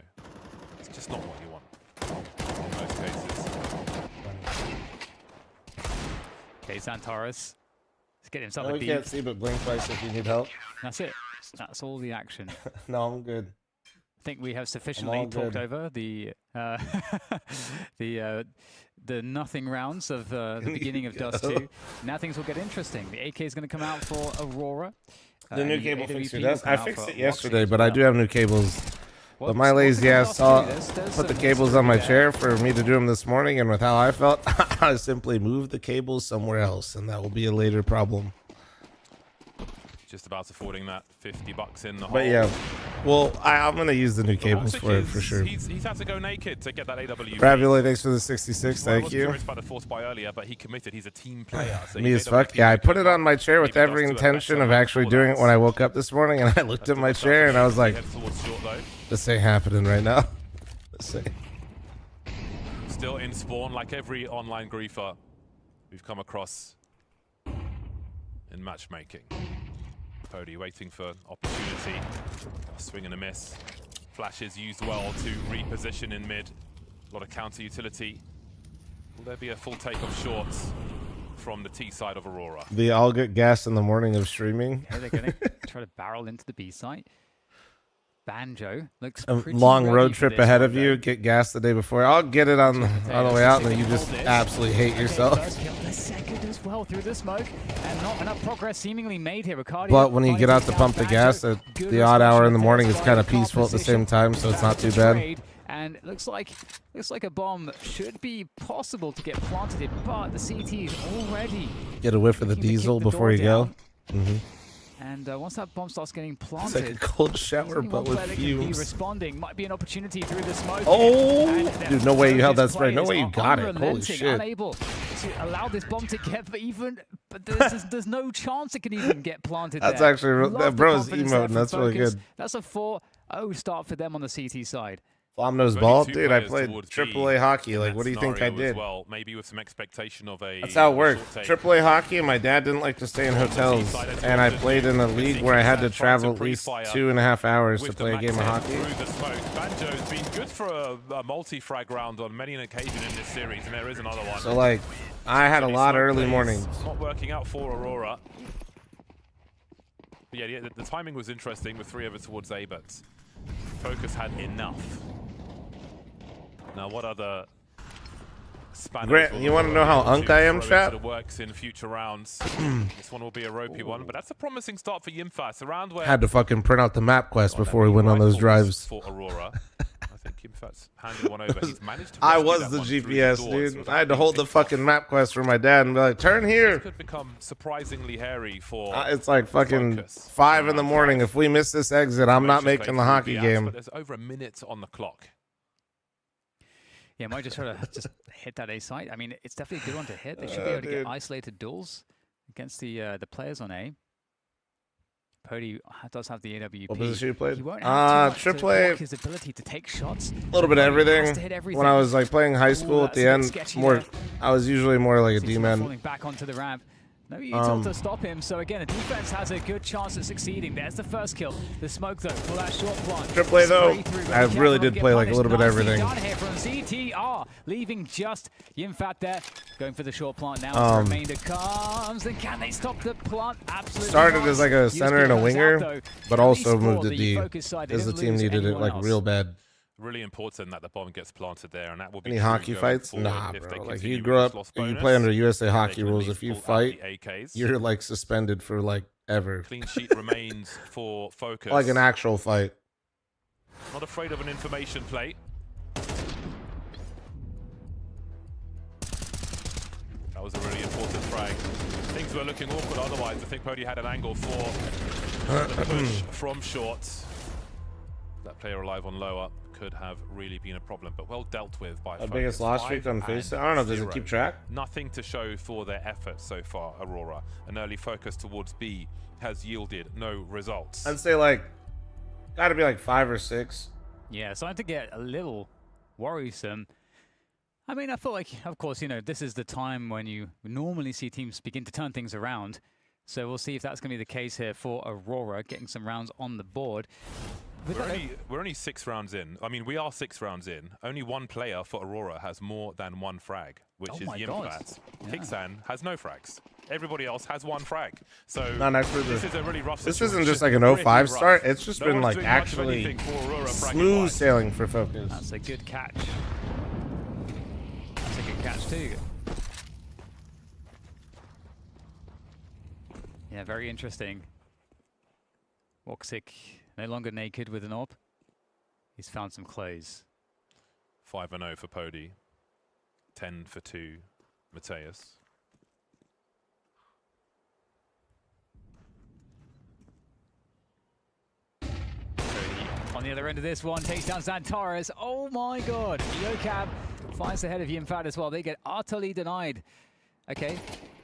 it's just not what you want in most cases. Okay, Xantares. Let's get himself No, a we D. can't see, but blink twice if you need help. That's it. That's all the action. No, I'm good. I think we have sufficiently all talked good. over the the nothing rounds of the beginning of Dust 2. Now things will get interesting. The AK is going to come out for Aurora. The new and cable AWP fixer will does. come I out fixed for it yesterday, Roxy as but I well. do have new cables. But What's- my lazy what's ass the last saw two? There's put the some cables on my history there. chair for me to do them this morning, and with how I felt, I simply moved the cables somewhere else, and that will be a later problem. Just about affording that $50 in the hole. But yeah, well, I'm gonna use the new cables Roxic for it for is- sure. He's had to go naked to get that AWP. Raviolet, thanks for the 66. Well, I Thank was you. curious about the force buy earlier, but he committed. He's a team player. So Me he as made fuck. AWP Yeah, I with put it good on my chair with Maybe every Dust to a intention better of actually before doing that. it when I woke up this morning, and I looked at my chair and I was like, Heads towards short, though. "This ain't happening right now." This ain't. Still in spawn, like every online griefer we've come across in matchmaking. Pody waiting for opportunity. A swing and a miss. Flashes used well to reposition in mid. A lot of counter utility. Will there be a full take of shorts from the T side of Aurora? They all get gas in the morning of streaming. Yeah, they're going to try to barrel into the B site. Banjo looks A pretty long ready road for trip this ahead one, of you, though. get gas the day before. I'll get it on the way out, and then you just absolutely hate yourself. First kill, the second as well through the smoke, and not enough progress seemingly made here. Ricardo But when you get out to pump the gas at the odd hour in the morning, it's kind of peaceful at the same time, so it's not too bad. And it looks like a bomb should be possible to get planted in, but the CT is already Get a whiff of the looking to kick diesel the before door you go. down. And once that bomb starts getting planted, It's like a cold shower, there's only but one with player that can be fumes. responding. Might be an opportunity through the smoke. Oh! And Dude, no way you held that Turkish spray. No way you players got are it. Holy unrelenting, shit. Unable to allow this bomb to get but there's no chance it can even get planted. That's there. actually real- Love that the bro's confidence there emoting. from That's really Focus. good. That's a 4-0 start for them on the CT side. fl0m's ball, dude. I played AAA hockey. Like, what do you think I did? Well, maybe with some expectation of a. That's how it worked. AAA hockey, and my dad didn't like to stay in hotels, and I played in a league where I had to travel at least 2.5 hours to play a game of hockey. Through the smoke. Banjo's been good for a multi-frag round on many an occasion in this series, and there is another one. So, like, I had a lot of early Plays mornings. Not working out for Aurora. But yeah, the timing was interesting with 3 over towards A, but Focus had enough. Now, what other spanners Grant, will you want to know how Aurora unk I am, throw chat? into the works in future rounds? This one will be a ropey one, but that's a promising start for Yimfas. Around where Had to fucking print out the map quest before we went on those drives. for Aurora. I think Yimfas handed one over. He's managed to I rescue was that the one through GPS, doors dude. without I had to being hold the picked off. fucking map quest for my dad and be like, turn here. This could become surprisingly hairy for It's like fucking Focus. 5 in the morning. If we miss this exit, I'm not Motion making play the through hockey the game. But there's over a minute on the clock. Yeah, might just try to just hit that A site. I mean, it's definitely a good one to hit. They should be able to get isolated duels against the players on A. Pody does have the AWP. What position you played? He won't have too much to AAA. block his ability to take shots. A little bit of He has to everything. hit everything. When I was like playing high school Ooh, at the that's a bit end, sketchy more there. I was usually more like a Seems to be D-man. falling back onto the ramp. No util to stop him. So again, the defense has a good chance at succeeding. There's the first kill. The smoke though for that short plant. AAA though, Spray through, but I be really careful did not to play get like a little bit of punished. everything. Nicely done here from CTR, leaving just Yimfat there, going for the short plant now. The remainder comes, and can they stop the plant? Absolutely. Started not. as like a center and a USP goes winger, out, though. but At least also for moved to the D Focus side, they because the didn't team lose needed it anyone like else. real bad. Really important that the bomb gets planted there, and that will be Any true hockey going fights? forward Nah, if they bro. Like continue you with grow this up, lost you bonus. play under USA They hockey can at rules. least If you pull out fight, the AKs. you're like suspended for like ever. Clean sheet remains for Focus. Like an actual fight. Not afraid of an information plate. That was a really important frag. Things were looking awkward otherwise. I think Pody had an angle for the push from short. That player alive on low up could have really been a problem, but well dealt with by The Focus. biggest loss streak on 5 face. and I don't know. Does it 0. keep track? Nothing to show for their efforts so far, Aurora. An early focus towards B has yielded no results. I'd say like, gotta be like 5 or 6. Yeah, starting to get a little worrisome. I mean, I feel like, of course, you know, this is the time when you normally see teams begin to turn things around. So we'll see if that's going to be the case here for Aurora, getting some rounds on the board. We're only 6 rounds in. I mean, we are 6 rounds in. Only one player for Aurora has more than 1 frag, which is Yimfat. Kixan has no frags. Everybody else has 1 frag. So this is a really rough This situation. isn't just like an Pretty 05 rough. start. It's just No been one's like doing much of actually anything for Aurora smooth bragging-wise. sailing for Focus. That's a good catch. That's a good catch too. Yeah, very interesting. Woxic no longer naked with an orb. He's found some clothes. 5-0 for Pody. 10 for 2, Mateus. On the other end of this one, takes down Zantares. Oh my god. Yocab finds the head of Yimfat as well. They get utterly denied. Okay.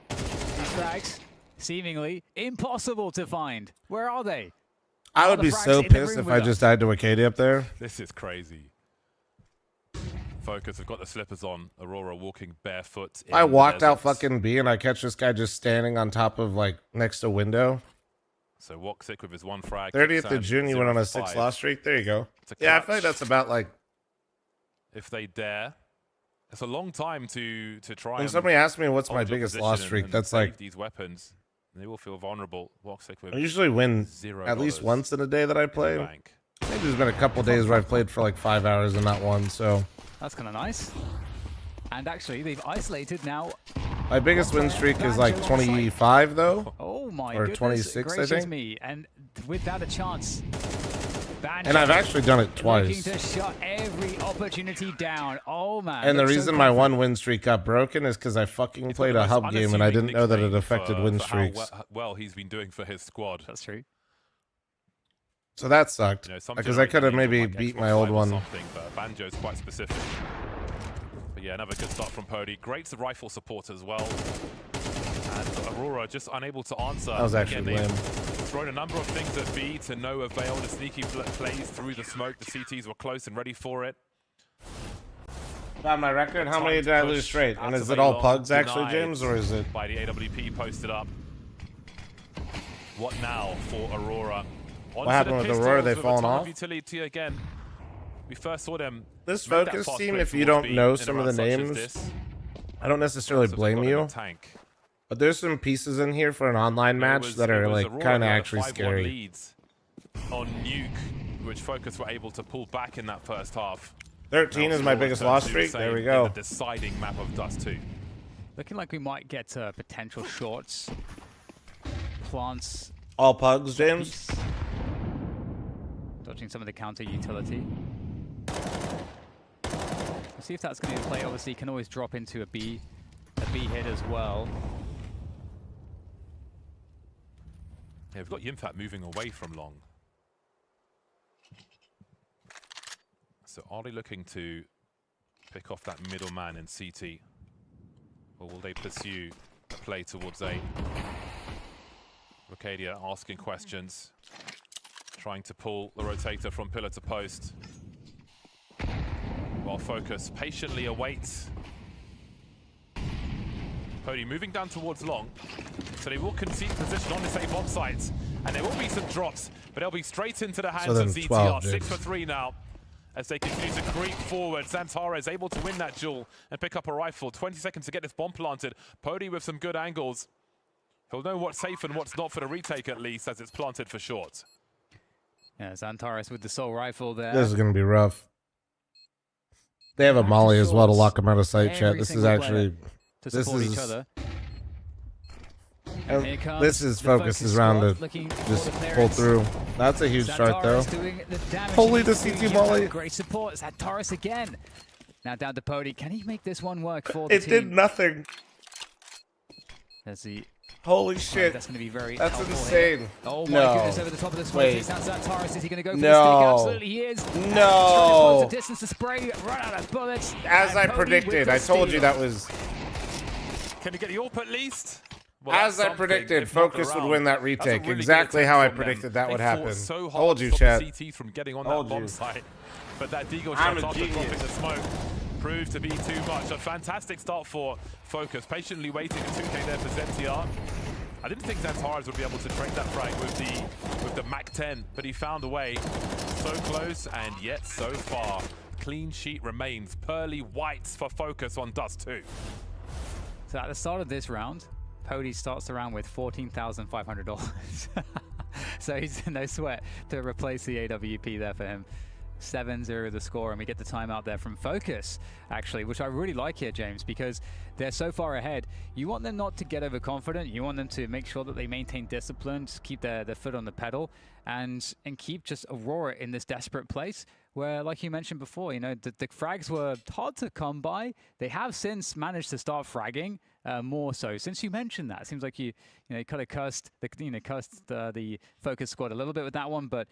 These frags, seemingly impossible to find. Where are they? I would the be frags so in the pissed room if with I us? just died to Acadia up there. This is crazy. Focus have got the slippers on. Aurora walking barefoot. I in the walked out deserts. fucking B and I catch this guy just standing on top of like next to window. So Woxic with his 1 frag. 30th of June, you went on a 0 for 6 5. loss streak. There you go. It's a Yeah, I feel like clutch. that's about like. If they dare. It's a long time to try. When and somebody asks me what's my hold your biggest position loss streak, and that's save like these weapons. They will feel vulnerable. Woxic with I usually win $0 at least once in a day that I play. bank. Maybe there's been a couple days where I've played for like 5 hours and not won. So That's kind of nice. And actually, they've isolated now. my biggest win streak is like 25 though. Oh my Or goodness 26, I gracious think. me. And without a chance. And I've actually done it looking twice. to shut every opportunity down. Oh man. And the looks so reason my confident. 1 win streak got broken is because I fucking He's played got a the most hub game and I didn't know that it unassuming affected nickname win for streaks. how well he's been doing for his squad. That's true. So that sucked. You know, some Because I could have generation maybe angel beat might my get old Xbox one. Live or something, but Banjo's quite specific. But yeah, another good start from Pody. Great rifle support as well. And Aurora just unable to answer. That was actually Again, lame. they've thrown a number of things at B to no avail. The sneaky plays through the smoke. The CTs were close and ready for it. Found my record. How many Timed did I lose push straight? out And of is a it all long pugs actually, denied James, or is it? by the AWP posted up? What now for Aurora? What happened with Aurora? They fallen off? Utility again. We first saw them. This make that focus fast team, break if you towards don't B know in some a of the round such as names, this. I don't necessarily So they've blame got in you. a tank. But there's some pieces in here for an online match that are like kind of actually scary. Leads on Nuke, which Focus were able to pull back in that first half. 13 is my biggest loss streak. There we go. The deciding map of Dust 2. Looking like we might get potential shorts. Plants. All pugs, James. Dodging some of the counter utility. We'll see if that's going to play. Obviously, you can always drop into a B hit as well. Yeah, we've got Yimfat moving away from long. So are they looking to pick off that middleman in CT? Or will they pursue a play towards A? Rocadia asking questions. Trying to pull the rotator from pillar to post. While Focus patiently awaits. Pody moving down towards long. So they will concede position on this A bomb site. And there will be some drops, but they'll be straight into the hands of then ZTR. 12, 6 James. for 3 now. As they continue to creep forward, Xantara is able to win that duel and pick up a rifle. 20 seconds to get this bomb planted. Pody with some good angles. He'll know what's safe and what's not for the retake at least, as it's planted for short. Yeah, Xantaris with the soul rifle there. This is going to be rough. They have a Back to molly as well to shorts. lock him out of sight, chat. Every This is single player actually... to this support is- each other. and Here comes this is the Focus's Focus round squad to looking for just the pull clearance. through. That's a huge start, though. Xantaris doing the damage Holy he the needs to. CT You've volley. got great support. Xantaris again. Now down to Pody. Can he make this one work for the It team? did nothing. There's the Holy shit. that's going to be very That's helpful insane. here. Oh my No. goodness, over the top of the switch. Wait. It sounds like Xantaris. Is he going to go for No. the stick? Absolutely he is. And No. trying to close the distance to spray, run out of bullets. As And I Pody with predicted, the I told you steal. that was... Can he get the AWP at least? Well, As that's I predicted, if not the Focus would round. win that That's a retake. really good Exactly attack how I from them. predicted that They would fought happen. So hard Told to you, stop chat. the CTs from getting on Told that bomb you. site. But that Deagle I'm shot a after dropping genius. the smoke proved to be too much. A fantastic start for Focus, patiently waiting at 2K there for ZTR. I didn't think Xantares would be able to trade that frag with the Mac 10, but he found a way. So close and yet so far. Clean sheet remains. Pearly whites for Focus on Dust 2. So at the start of this round, Pody starts the round with $14,500. So he's no sweat to replace the AWP there for him. 7-0 the score, and we get the timeout there from Focus, actually, which I really like here, James, because they're so far ahead. You want them not to get overconfident. You want them to make sure that they maintain discipline, just keep their foot on the pedal, and keep just Aurora in this desperate place where, like you mentioned before, you know, the frags were hard to come by. They have since managed to start fragging more so. Since you mentioned that, it seems like you kind of cursed the Focus squad a little bit with that one, but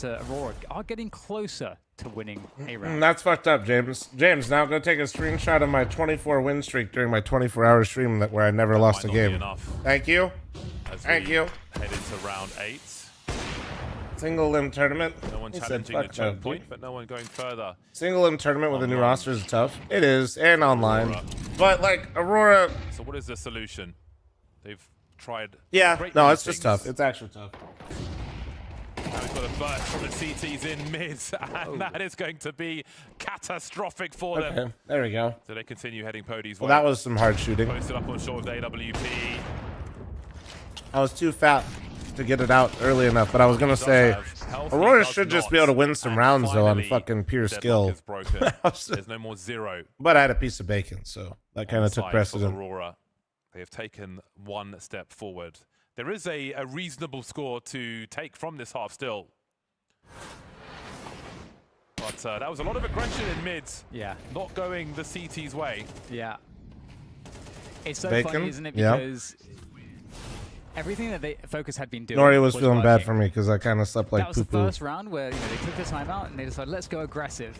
Aurora are getting closer to winning a round. That's fucked up, James. James, now go take a screenshot of my 24 win streak during my 24-hour stream where I never lost a Might not be game. enough Thank you. as Thank we you. Head into round 8. Single limb tournament. No one He said, challenging the "Fuck choke no, point, dude." but no one going further. Single limb tournament with a new Online. roster is tough. It is, and online. Aurora. But like Aurora, So what is the solution? They've tried. Yeah, great no, many it's just things. tough. It's actually tough. Now we've got a burst from the CTs in mid, and that is going to be catastrophic for them. Okay, there we go. So they continue heading Pody's Well, way. that was some hard shooting. Posted up on short with AWP. I was too fat to get it out early enough, but I was gonna say Aurora should just be able to win some rounds though on fucking pure skill. There's no more zero. But I had a piece of bacon, so that kind of took precedent. Aurora, they have taken one step forward. There is a reasonable score to take from this half still. But that was a lot of aggression in mids. Yeah. Not going the CT's way. Yeah. It's so Bacon? funny, isn't it? Yeah. Because everything that Focus had been doing. Nori was feeling bad working. for me because I kind of slept like that was poo the poo. first round where they took the timeout and they decided, let's go aggressive.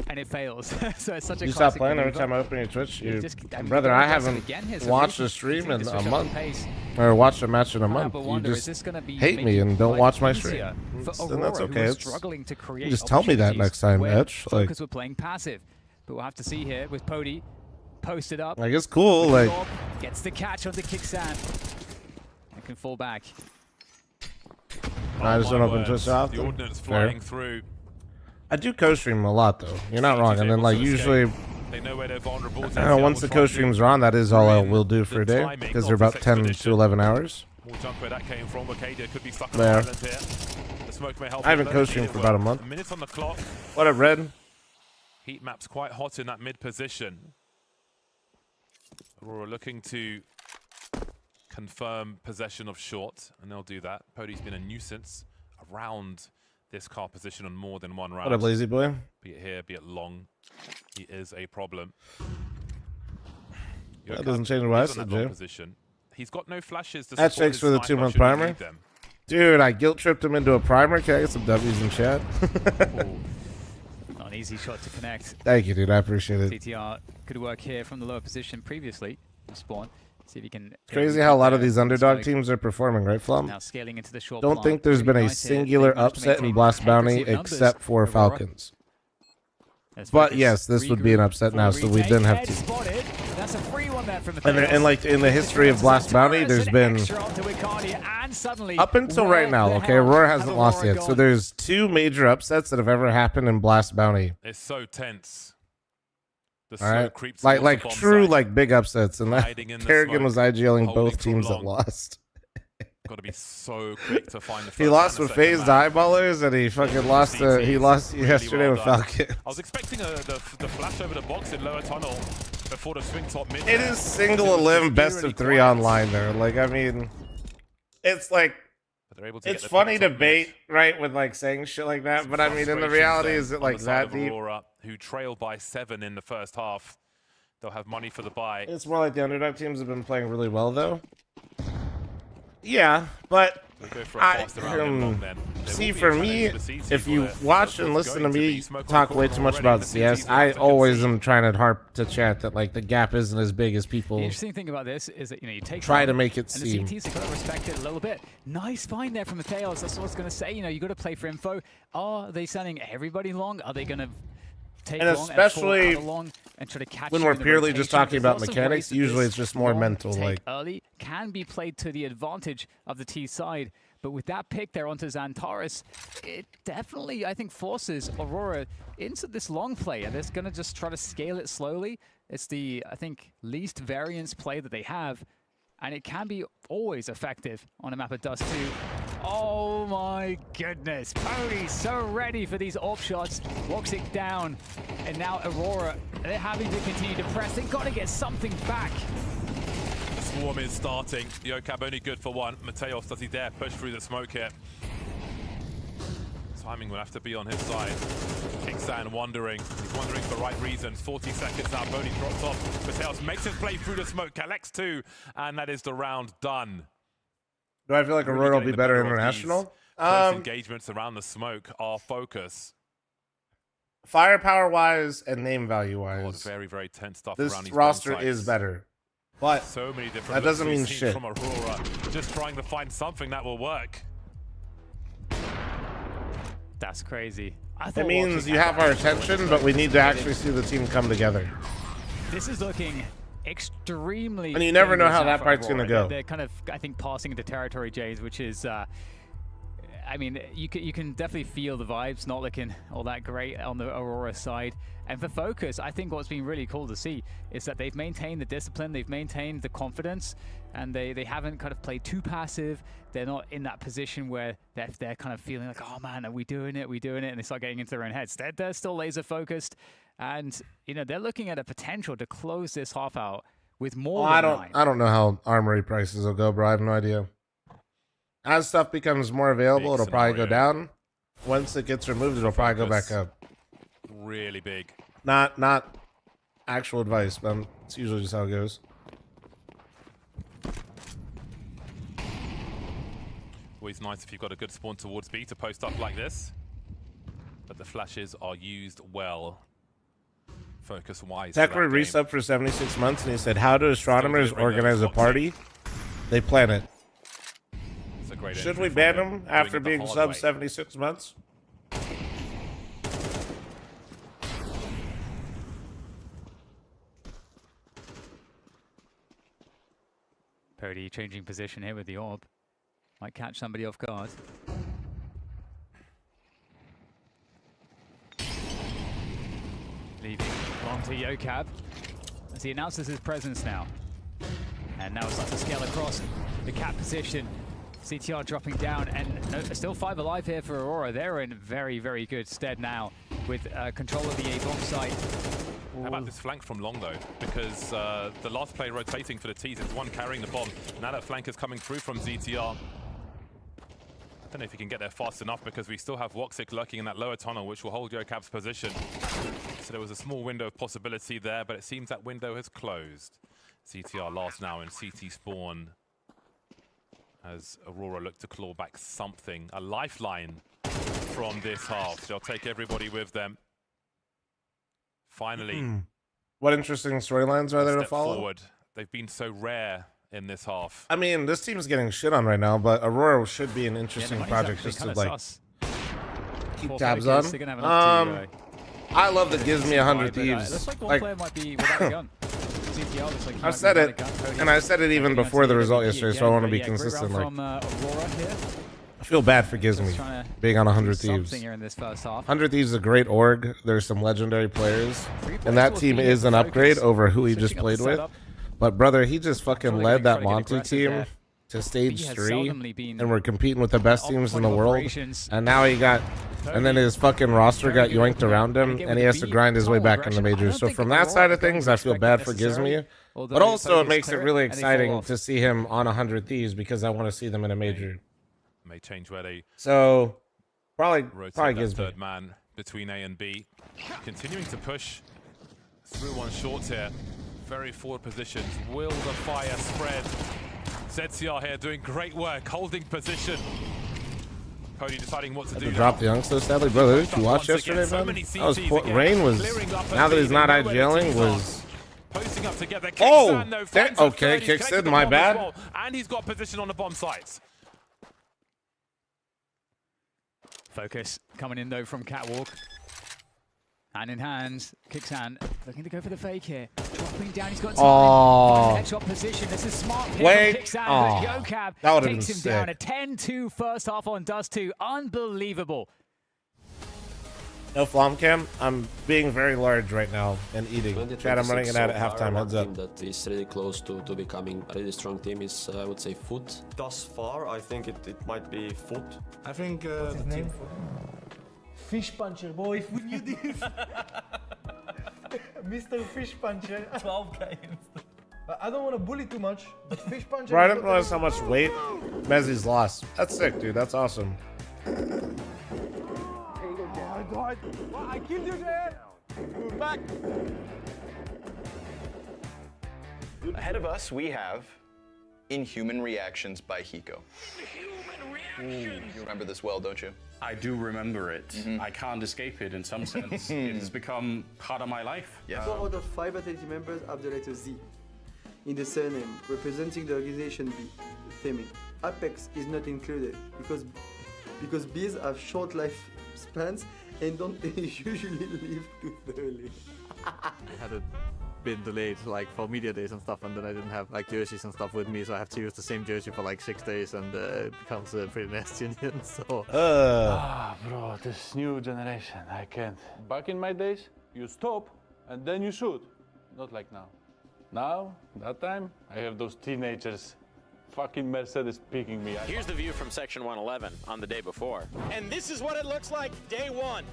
And it fails. So it's such a You stop classic playing every maneuver. time I open your Twitch? You just- I mean, brother, go I aggressive haven't again here, so watched really a stream in continue to a switch up the month. pace. Or watched a match in a month. But You wonder, is just this gonna be hate me making and don't life watch my easier stream. for And that's Aurora, okay. who was It's, struggling to create you just tell me that opportunities next time, where Etch. Like, Focus were playing passive. But we'll have to see here with Pody posted up. like it's cool. Like, Gets the catch on the kickstand. And can fall back. I just don't open Twitch The often. ordnance Fair. flying through. I do co-stream a lot though. You're not wrong. And then like usually, They know where they're vulnerable. I don't know, once the co-streams are on, that is all I will do for a day because they're about 10 to 11 hours. More jump where that came from. Arcadia could be stuck on There. the island here. The smoke may help. I haven't him, co-streamed but for about a month. Minutes on the clock. What up, Red? Heat map's quite hot in that mid position. Aurora looking to confirm possession of short, and they'll do that. Pody's been a nuisance around this car position on more than one round. What up, lazy boy? Be it here, be it long. He is a problem. That doesn't change what I He's on said, that long Jay. position. He's got no flashes to That support checks his for the sniper 2-month should he primer. need them. Dude, I guilt tripped him into a primer. Can I get some W's in chat? Not an easy shot to connect. Thank you, dude. I appreciate it. CTR could work here from the lower position previously. Spawn. See if he can. Crazy how a lot of these underdog teams are performing, right, fl0m? Now scaling into the short Don't plant. think there's been Really a nice here. singular They've managed to upset in maintain Blast Bounty accuracy of numbers. except for Aurora. Falcons. Let's But focus. yes, this would be an Regroup upset for now, a so we retake. didn't have Head to. spotted. That's a free one there from the And like in the history of Blast Bounty, there's been up until right now. Okay, Aurora hasn't lost yet, so there's 2 major upsets that have ever happened in Blast Bounty. It's so tense. The All right, creeps like towards the bomb true site. like big upsets, and that Hiding in the Kerrigan was smoke, IGLing holding both for teams that long. lost. Got to be so quick to find the first He lost and with the second phased man. eyeballers, and he fucking lost. He lost Really yesterday well with done. Falcon. I was expecting the flash over the box in lower tunnel before the swing top mid. It is single limb best of 3 online there. Like, I mean, it's like, They're able to it's get the funny picks to up mid. bait, right, with like saying shit like that. But I mean, in the Frustrations reality, then is it on like the side that of deep? Aurora, who trailed by 7 in the first half. They'll have money for the buy. It's more like the underdog teams have been playing really well, though. Yeah, but We'll go for a faster round in long then. There see, will be for a challenge me, for the CT if you where watch there's and listen to going be me smoke on talk the way corner too much already, about and the CS, CTs I have to always concede. am trying to harp to chat that like the gap isn't as big as people The interesting thing about this is that you take try one, to make it and seem. the CTs have got to respect it a little bit. Nice find there from the tails. That's what I was going to say. You got to play for info. Are they sending everybody long? Are they going to take And long especially and fall out long and try to catch when you we're in the purely just rotation? talking about There's lots of mechanics, ways that usually this it's just more long mental, take like- early can be played to the advantage of the T side. But with that pick there onto Xantares, it definitely, I think, forces Aurora into this long play. And they're going to just try to scale it slowly. It's the, I think, least variance play that they have. And it can be always effective on a map of Dust 2. Oh my goodness. Pody so ready for these AWP shots. Walks it down. And now Aurora, they're having to continue to press. They've got to get something back. The swarm is starting. Yocab only good for 1. Mateos, does he dare push through the smoke here? Timing will have to be on his side. Kicksan wondering. He's wondering for the right reasons. 40 seconds now. Boney drops off. Mateos makes his play through the smoke. Collects 2. And that is the round done. Do I feel like Really Aurora will getting be the better better of international? these close engagements around the smoke are focus. Firepower wise and name value Oh, wise, very, very tense stuff this around these roster bomb is sites. better. But So many different that doesn't looks mean we've seen shit. from Aurora. Just trying to find something that will work. That's crazy. It means you have our attention, but we need to actually see the team come together. This is looking extremely. And you never know dangerous how now that for part's gonna Aurora. go. They're kind of, I think, passing into territory, Jays, which is. I mean, you can definitely feel the vibes not looking all that great on the Aurora side. And for Focus, I think what's been really cool to see is that they've maintained the discipline, they've maintained the confidence, and they haven't kind of played too passive. They're not in that position where they're kind of feeling like, oh man, are we doing it? And they start getting into their own heads. They're still laser focused, and you know they're looking at a potential to close this half out with more. I don't know how armory prices will go, bro. I have no idea. As stuff becomes more available, it'll probably go down. Once it gets removed, it'll probably go back up. Really big. Not actual advice, but it's usually just how it goes. Always nice if you've got a good spawn towards B to post up like this. But the flashes are used well. Focus wise. Techra resubbed for 76 months, and he said, how do astronomers organize a party? They plan it. Should we ban him after being sub 76 months? Purdy changing position here with the orb. Might catch somebody off guard. Leaving long to Yokab as he announces his presence now. And now it's like to scale across the cap position. CTR dropping down, and still 5 alive here for Aurora. They're in very, very good stead now with control of the A bomb site. How about this flank from long though? Because the last player rotating for the T's is the one carrying the bomb. Now that flank is coming through from ZTR. I don't know if he can get there fast enough because we still have Woxic lurking in that lower tunnel, which will hold Yokab's position. So there was a small window of possibility there, but it seems that window has closed. CTR last now in CT spawn. As Aurora look to claw back something, a lifeline from this half. They'll take everybody with them. Finally. What interesting storylines are there to follow? Forward. They've been so rare in this half. I mean, this team's getting shit on right now, but Aurora should be an interesting project just to like keep tabs on. I love that gives me 100 Thieves. Looks like one player might be without a gun. I've said it, and I said it even before the result yesterday, so I want to be consistent. Like, I feel bad for Gizmy being on 100 Thieves. 100 Thieves is a great org. There's some legendary players, and that team is an upgrade over who he just played with. But brother, he just fucking led that Monty team to stage 3, and we're competing with the best teams in the world. And now he got, and then his fucking roster got yoinked around him, and he has to grind his way back in the majors. So from that side of things, I feel bad for Gizmy. But also, it makes it really exciting to see him on 100 Thieves because I want to see them in a major. May change where they probably Gizmy. Third man between A and B, continuing to push through one short here. Very forward positions. Will the fire spread? ZCR here doing great work, holding position. Cody deciding what to do. Drop the youngster, sadly, brother. Did you watch yesterday, man? That was Rain was. Now that he's not IGLing, was. Posting up together. Oh, okay, kicks in. My bad. And he's got position on the bomb sites. Focus coming in though from Catwalk. Hand in hands, kicks hand, looking to go for the fake here. Dropping down, he's got time. Headshot position. This is smart here from Kixan, but Yokab takes him down. A 10-2 first half on Dust 2. Unbelievable. No fl0m cam. I'm being very large right now and eating. Chad, I'm running it out at halftime. Heads up. That is really close to becoming a really strong team is, I would say, Foot. Thus far, I think it might be Foot. I think the team. Fish Puncher, boy. Foot you this. Mr. Fish Puncher. 12 games. I don't want to bully too much, but Fish Puncher. Bro, I didn't realize how much weight Mezzi's lost. That's sick, dude. That's awesome. I killed you there! We're back! Ahead of us, we have Inhuman Reactions by Hiko. You remember this well, don't you? I do remember it. I can't escape it in some sense. It has become part of my life. Yeah. 4 out of 5 fatality members have the letter Z in the surname, representing the organization B, fl0m. Apex is not included because bees have short life spans and don't usually live too early. They had a been delayed like for media days and stuff, and then I didn't have like jerseys and stuff with me, so I have to use the same jersey for like 6 days, and it becomes pretty nasty in the end. So. Bro, this new generation, I can't. Back in my days, you stop and then you shoot. Not like now. Now, that time, I have those teenagers fucking Mercedes picking me. Here's the view from Section 111 on the day before. And this is what it looks like day one.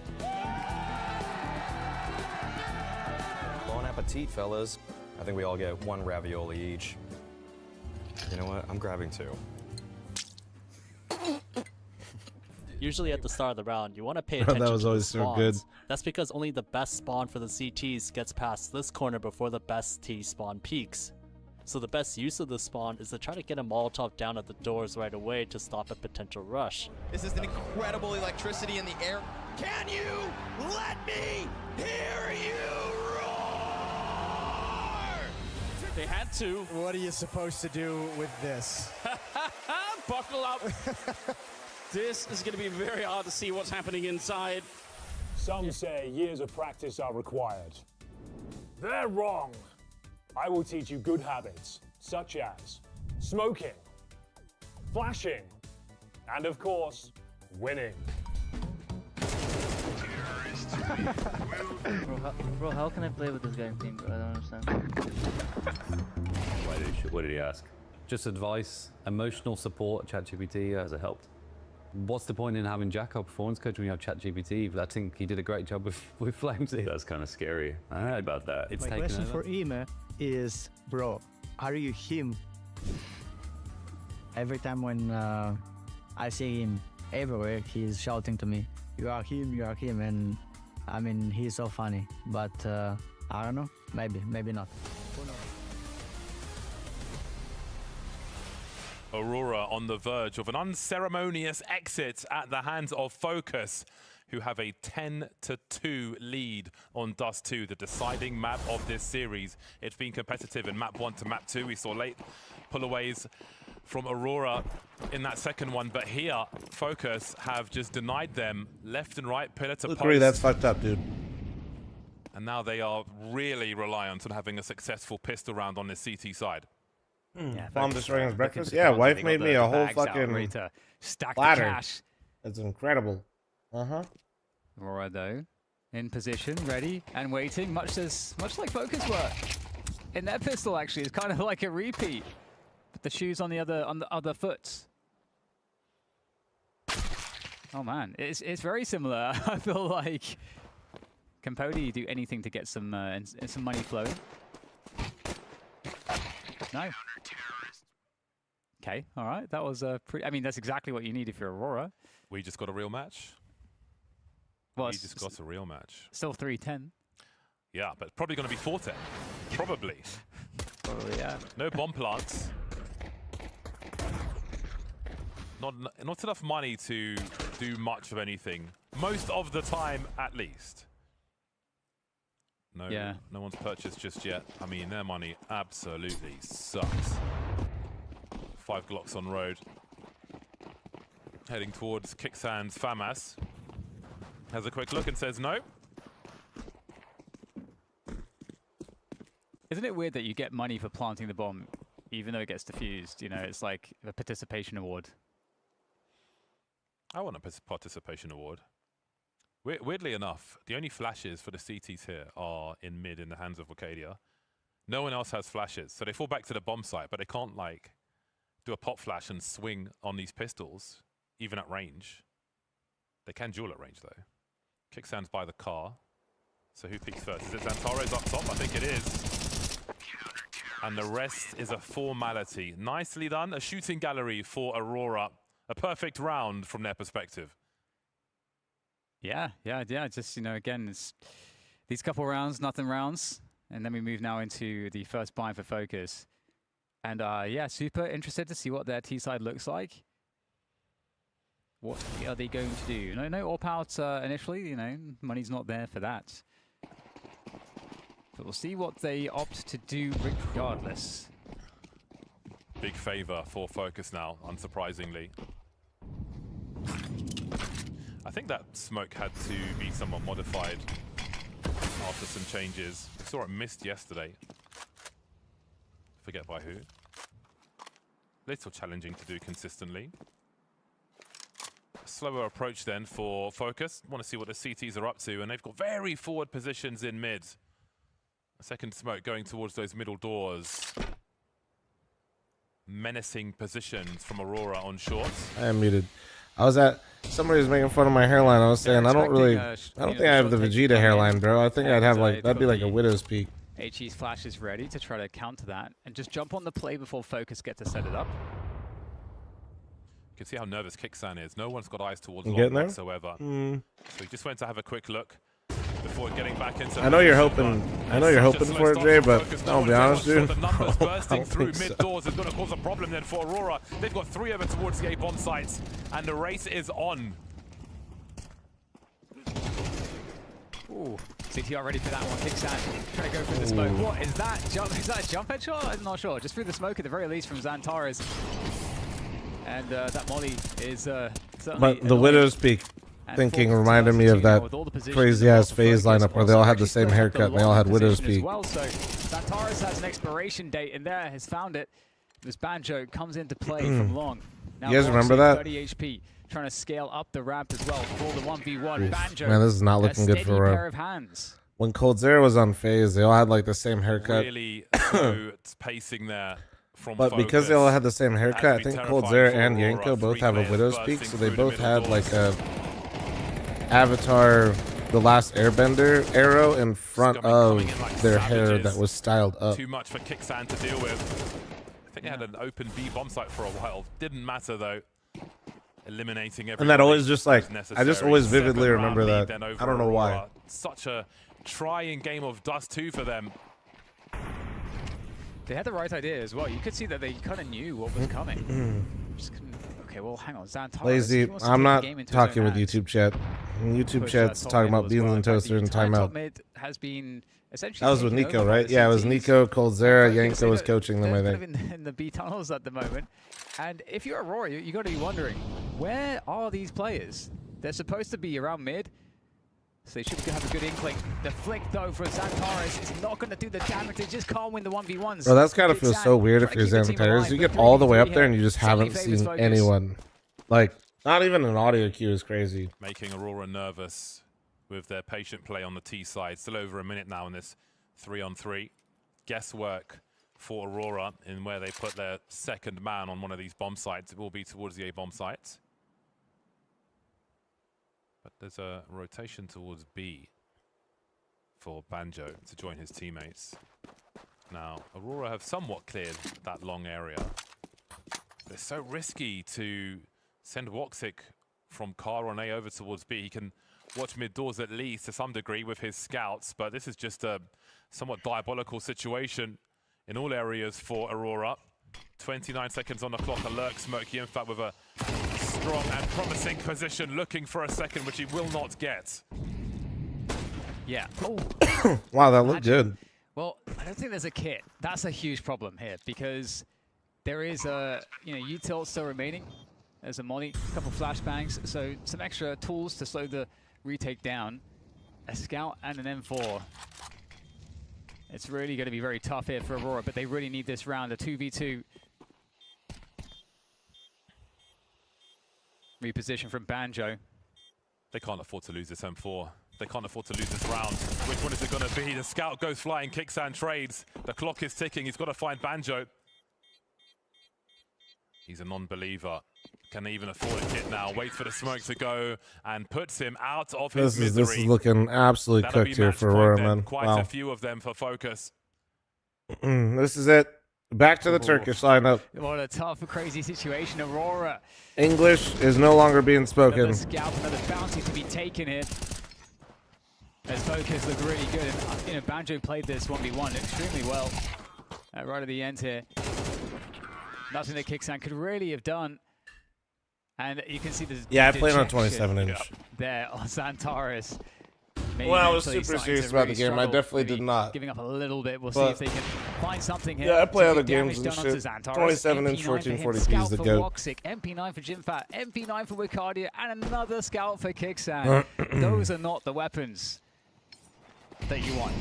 Bon appetit, fellas. I think we all get 1 ravioli each. You know what? I'm grabbing 2. Usually at the start of the round, you want to pay Bro, attention that was to the always so spawns. good. That's because only the best spawn for the CTs gets past this corner before the best T spawn peaks. So the best use of the spawn is to try to get a Molotov down at the doors right away to stop a potential rush. This is an incredible electricity in the air. Can you let me hear you roar? They had to. What are you supposed to do with this? Buckle up. This is going to be very hard to see what's happening inside. Some say years of practice are required. They're wrong. I will teach you good habits, such as smoking, flashing, and of course, winning. Bro, how can I play with this guy in team, bro? I don't understand. What did he ask? Just advice, emotional support, ChatGPT has it helped? What's the point in having Jack, our performance coach, when you have ChatGPT? But I think he did a great job with fl0m. That's kind of scary. I heard about that. It's My taken question over. for him is, bro, are you him? Every time when I see him everywhere, he's shouting to me, you are him, and I mean, he's so funny, but I don't know, maybe not. Who knows? Aurora on the verge of an unceremonious exit at the hands of Focus, who have a 10-2 lead on Dust 2, the deciding map of this series. It's been competitive in map 1 to map 2. We saw late pullaways from Aurora in that second one, but here Focus have just denied them left and right, pillar to post. Agree, that's fucked up, dude. And now they are really reliant on having a successful pistol round on the CT side. Yeah, Mom destroying his breakfast. Yeah, wife made me a whole fucking stack platter. the cash. That's incredible. Aurora though, in position, ready and waiting, much like Focus were in their pistol. Actually, it's kind of like a repeat, but the shoes on the other foot. Oh man, it's very similar. I feel like can Pody do anything to get some money flowing? No. Okay, all right. That was I mean, that's exactly what you need if you're Aurora. We just got a real match. Well, we just got a real match. Still 3-10. Yeah, but probably going to be 4-10. Probably. Probably, yeah. No bomb plants. Not enough money to do much of anything. Most of the time, at least. No, yeah. No one's purchased just yet. I mean, their money absolutely sucks. 5 Glocks on road. Heading towards Kicksands FAMAS. Has a quick look and says no. Isn't it weird that you get money for planting the bomb, even though it gets defused? You know, it's like a participation award. I want a participation award. Weirdly enough, the only flashes for the CTs here are in mid in the hands of Arcadia. No one else has flashes, so they fall back to the bomb site, but they can't like do a pop flash and swing on these pistols, even at range. They can duel at range though. Kicksands by the car. So who peeks first? Is it Zantaro's up top? I think it is. And the rest is a formality. Nicely done. A shooting gallery for Aurora. A perfect round from their perspective. Yeah. Just, you know, again, it's these couple rounds, nothing rounds. And then we move now into the first bind for Focus. And yeah, super interested to see what their T side looks like. What are they going to do? No AWP out initially, you know, money's not there for that. But we'll see what they opt to do regardless. Big favor for Focus now, unsurprisingly. I think that smoke had to be somewhat modified after some changes. We saw it missed yesterday. Forget by who. Little challenging to do consistently. A slower approach then for Focus. Want to see what the CTs are up to, and they've got very forward positions in mid. A second smoke going towards those middle doors. Menacing positions from Aurora on shorts. I am muted. Somebody was making fun of my hairline. I was saying I don't think I have the Vegeta hairline, bro. I think I'd have like, that'd be like a widow's peak. HE's flash is ready to try to counter that and just jump on the play before Focus get to set it up. You can see how nervous Kixan is. No one's got eyes towards Getting long there? whatsoever. So he just went to have a quick look before getting back into. I know you're hoping for it, Jay, but I'll be honest, dude. The numbers bursting through think so. mid doors is going to cause a problem then for Aurora. They've got 3 over towards the A bomb sites, and the race is on. Ooh, CTR ready for that one. Kixan trying to go through the smoke. What is that? Is that a jump headshot? I'm not sure. Just through the smoke at the very least from Xantares. And that molly is certainly. But the widow's peak thinking reminded me of that crazy ass phase lineup where they all had the same haircut and they all had widow's peak. Well, so Xantares has an expiration date in there, has found it. This Banjo comes into play from long. Now You guys remember that? 30 HP, trying to scale up the ramp as well for the 1v1. Banjo, Man, this is not looking good for pair of hands. When Cold Zero was on phase, they all had like the same haircut. Really slow pacing there. But because they all had the same haircut, I think Cold Zero and Yanko both have a widow's peak, so they both had like a Avatar The Last Airbender arrow in front of their hair that was styled up. Too much for Kixan to deal with. I think they had an open B bomb site for a while. Didn't matter though. Eliminating everything. And that always just like, I just always vividly remember that. I don't know why. Such a trying game of Dust 2 for them. They had the right idea as well. You could see that they kind of knew what was coming. Okay, well, hang on. Xantares, Lazy, I'm not talking with YouTube chat. YouTube chat's talking about beans and toaster and timeout. Mid has been essentially That was with Nico, right? Yeah, it was Nico, Cold Zero, Yanko was coaching them, I think. In the B tunnels at the moment. And if you're Aurora, you got to be wondering, where are these players? They're supposed to be around mid. So they should have a good inkling. The flick, though, for Xantares is not going to do the damage. They just can't win the 1v1s. Bro, that's gotta feel so weird if you're Xantares. You get all the way up there and you just haven't seen anyone. Like, not even an audio cue is crazy. Making Aurora nervous with their patient play on the T side. Still over a minute now in this 3-on-3. Guesswork for Aurora in where they put their second man on one of these bomb sites. It will be towards the A bomb site. But there's a rotation towards B for Banjo to join his teammates. Now, Aurora have somewhat cleared that long area. They're so risky to send Woxic from car on A over towards B. He can watch mid doors at least to some degree with his scouts, but this is just a somewhat diabolical situation in all areas for Aurora. 29 seconds on the clock. Alert Smokey, in fact, with a strong and promising position, looking for a second, which he will not get. Yeah. Oh. Wow, that looked good. Well, I don't think there's a kit. That's a huge problem here because there is a, util still remaining. There's a molly, a couple flashbangs, so some extra tools to slow the retake down. A scout and an M4. It's really going to be very tough here for Aurora, but they really need this round. A 2v2. Reposition from Banjo. They can't afford to lose this M4. They can't afford to lose this round. Which one is it going to be? The scout goes flying, Kixan trades. The clock is ticking. He's got to find Banjo. He's a non-believer. Can they even afford a kit now? Waits for the smoke to go and puts him out of his misery. This is looking absolutely cooked here for Aurora, man. Quite a few of them for Focus. This is it. Back to the Turkish lineup. What a tough, crazy situation, Aurora. English is no longer being spoken. Another scalp, another bounty to be taken here. As Focus look really good. And, Banjo played this 1v1 extremely well. Right at the end here. Nothing that Kixan could really have done. And you can see the I played on 27-inch. There on Xantares. Well, I was super serious about the game. I definitely did not. Giving up a little bit. We'll see if they can find something here. Yeah, I play other games and shit. 27-inch, 1440p is the GOAT. MP9 for Jimfat, MP9 for Wicardia, and another scout for Kixan. Those are not the weapons that you want.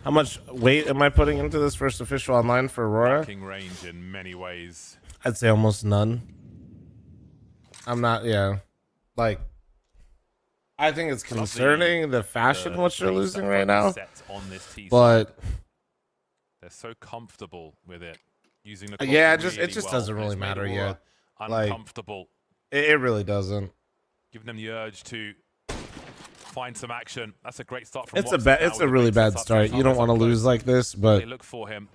How much weight am I putting into this first official online for Aurora? Lacking range in many ways. I'd say almost none. I'm not, yeah. Like, I think it's concerning the fashion which they're losing right now. But they're so comfortable with it. Using the yeah, really it just doesn't really matter yet. Uncomfortable. Like, it really doesn't. Giving them the urge to find some action. That's a great start from It's a really bad start. You don't want to lose like this, but they look for him.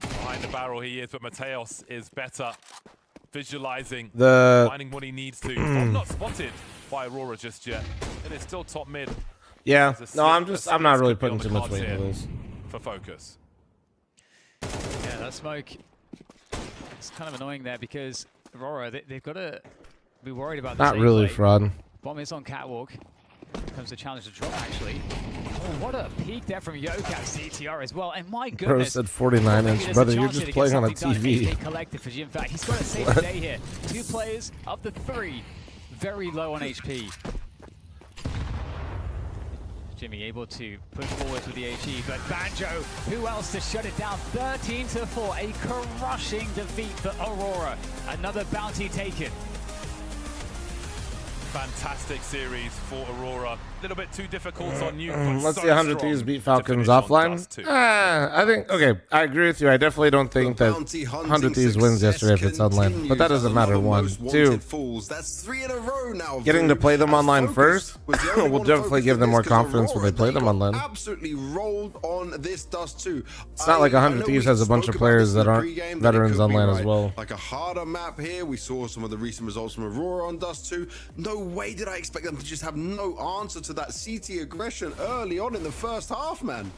Behind the barrel he is, but Mateos is better. Visualizing, finding what he needs to. Not spotted by Aurora just yet. It is still top mid. Yeah. No, I'm not really putting too much weight into this. For focus. Yeah, that smoke. It's kind of annoying there because Aurora, they've got to be worried about the Not really, Fraud. Bomb is on catwalk. Comes the challenge to drop, actually. Oh, what a peek there from Yokav's CTR as well. And my Bro goodness. said 49-inch. Brother, you're just playing on a TV. Collective for in fact, he's got to save the day here. 2 players up to 3. Very low on HP. Jimmy able to push forward with the HE, but Banjo, who else to shut it down? 13-4, a crushing defeat for Aurora. Another bounty taken. Fantastic series for Aurora. A little bit too difficult on you. Let's see 100 Thieves beat Falcons offline. I think, okay, I agree with you. I definitely don't think that 100 Thieves wins yesterday if it's online. But that doesn't matter, 1. 2, that's 3 in a row now. Getting to play them online first will definitely give them more confidence when they play them online. Absolutely rolled on this Dust 2. It's not like 100 Thieves has a bunch of players that aren't veterans online as well. Like a harder map here. We saw some of the recent results from Aurora on Dust 2. No way did I expect them to just have no answer to that CT aggression early on in the first half, man.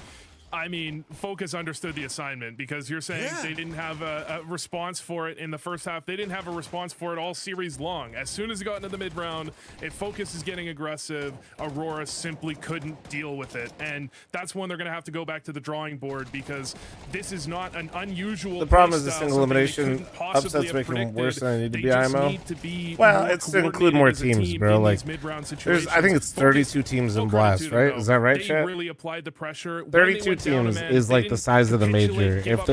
I mean, Focus understood the assignment because you're saying they didn't have a response for it in the first half. They didn't have a response for it all series long. As soon as it got into the mid round, if Focus is getting aggressive, Aurora simply couldn't deal with it. And that's when they're going to have to go back to the drawing board because this is not an unusual. The problem is the single elimination upsets make them worse than they need to be IMO. Well, it's to include more teams, bro. Like, I think it's 32 teams in Blast, right? Is that right, chat? Really applied the pressure. 32 teams is like the size of the major. If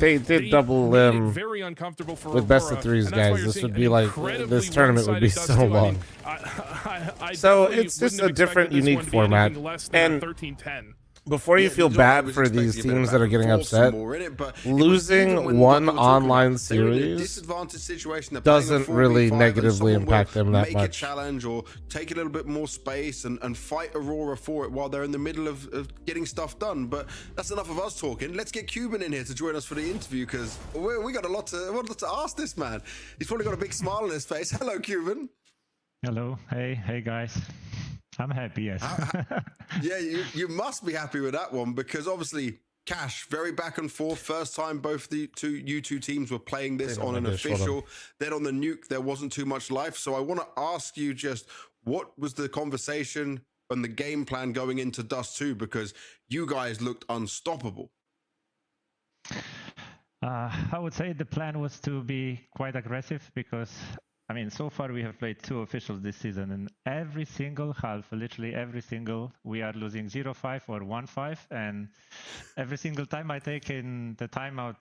they did double limb with best of 3s, guys, this would be like, this tournament would be so long. So it's just a different, unique format. And before you feel bad for these teams that are getting upset, losing one online series doesn't really negatively impact them that much. Challenge or take a little bit more space and fight Aurora for it while they're in the middle of getting stuff done. But that's enough of us talking. Let's get Cuban in here to join us for the interview because we got a lot to ask this man. He's probably got a big smile on his face. Hello, Cuban. Hello. Hey guys. I'm happy, yes. Yeah, you must be happy with that one because obviously Cash, very back and forth. First time both you two teams were playing this on an official. Then on the nuke, there wasn't too much life. So I want to ask you just what was the conversation and the game plan going into Dust 2 because you guys looked unstoppable. I would say the plan was to be quite aggressive because I mean, so far we have played 2 officials this season, and every single half, literally every single, we are losing 0-5 or 1-5, and every single time I take in the timeout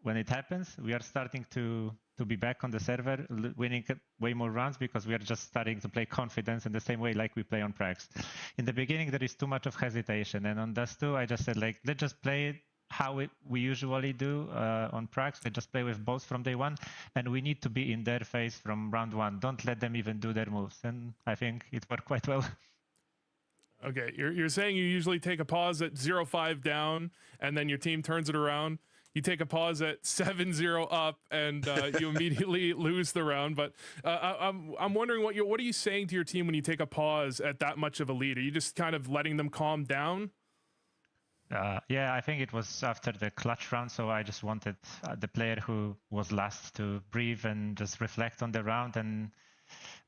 when it happens, we are starting to be back on the server, winning way more rounds because we are just starting to play confidence in the same way like we play on Prax. In the beginning, there is too much of hesitation, and on Dust 2, I just said, like, let's just play it how we usually do on Prax. They just play with both from day one, and we need to be in their face from round 1. Don't let them even do their moves, and I think it worked quite well. Okay, you're saying you usually take a pause at 0-5 down, and then your team turns it around. You take a pause at 7-0 up, and you immediately lose the round. But I'm wondering what are you saying to your team when you take a pause at that much of a lead? Are you just kind of letting them calm down? Yeah, I think it was after the clutch round, so I just wanted the player who was last to breathe and just reflect on the round, and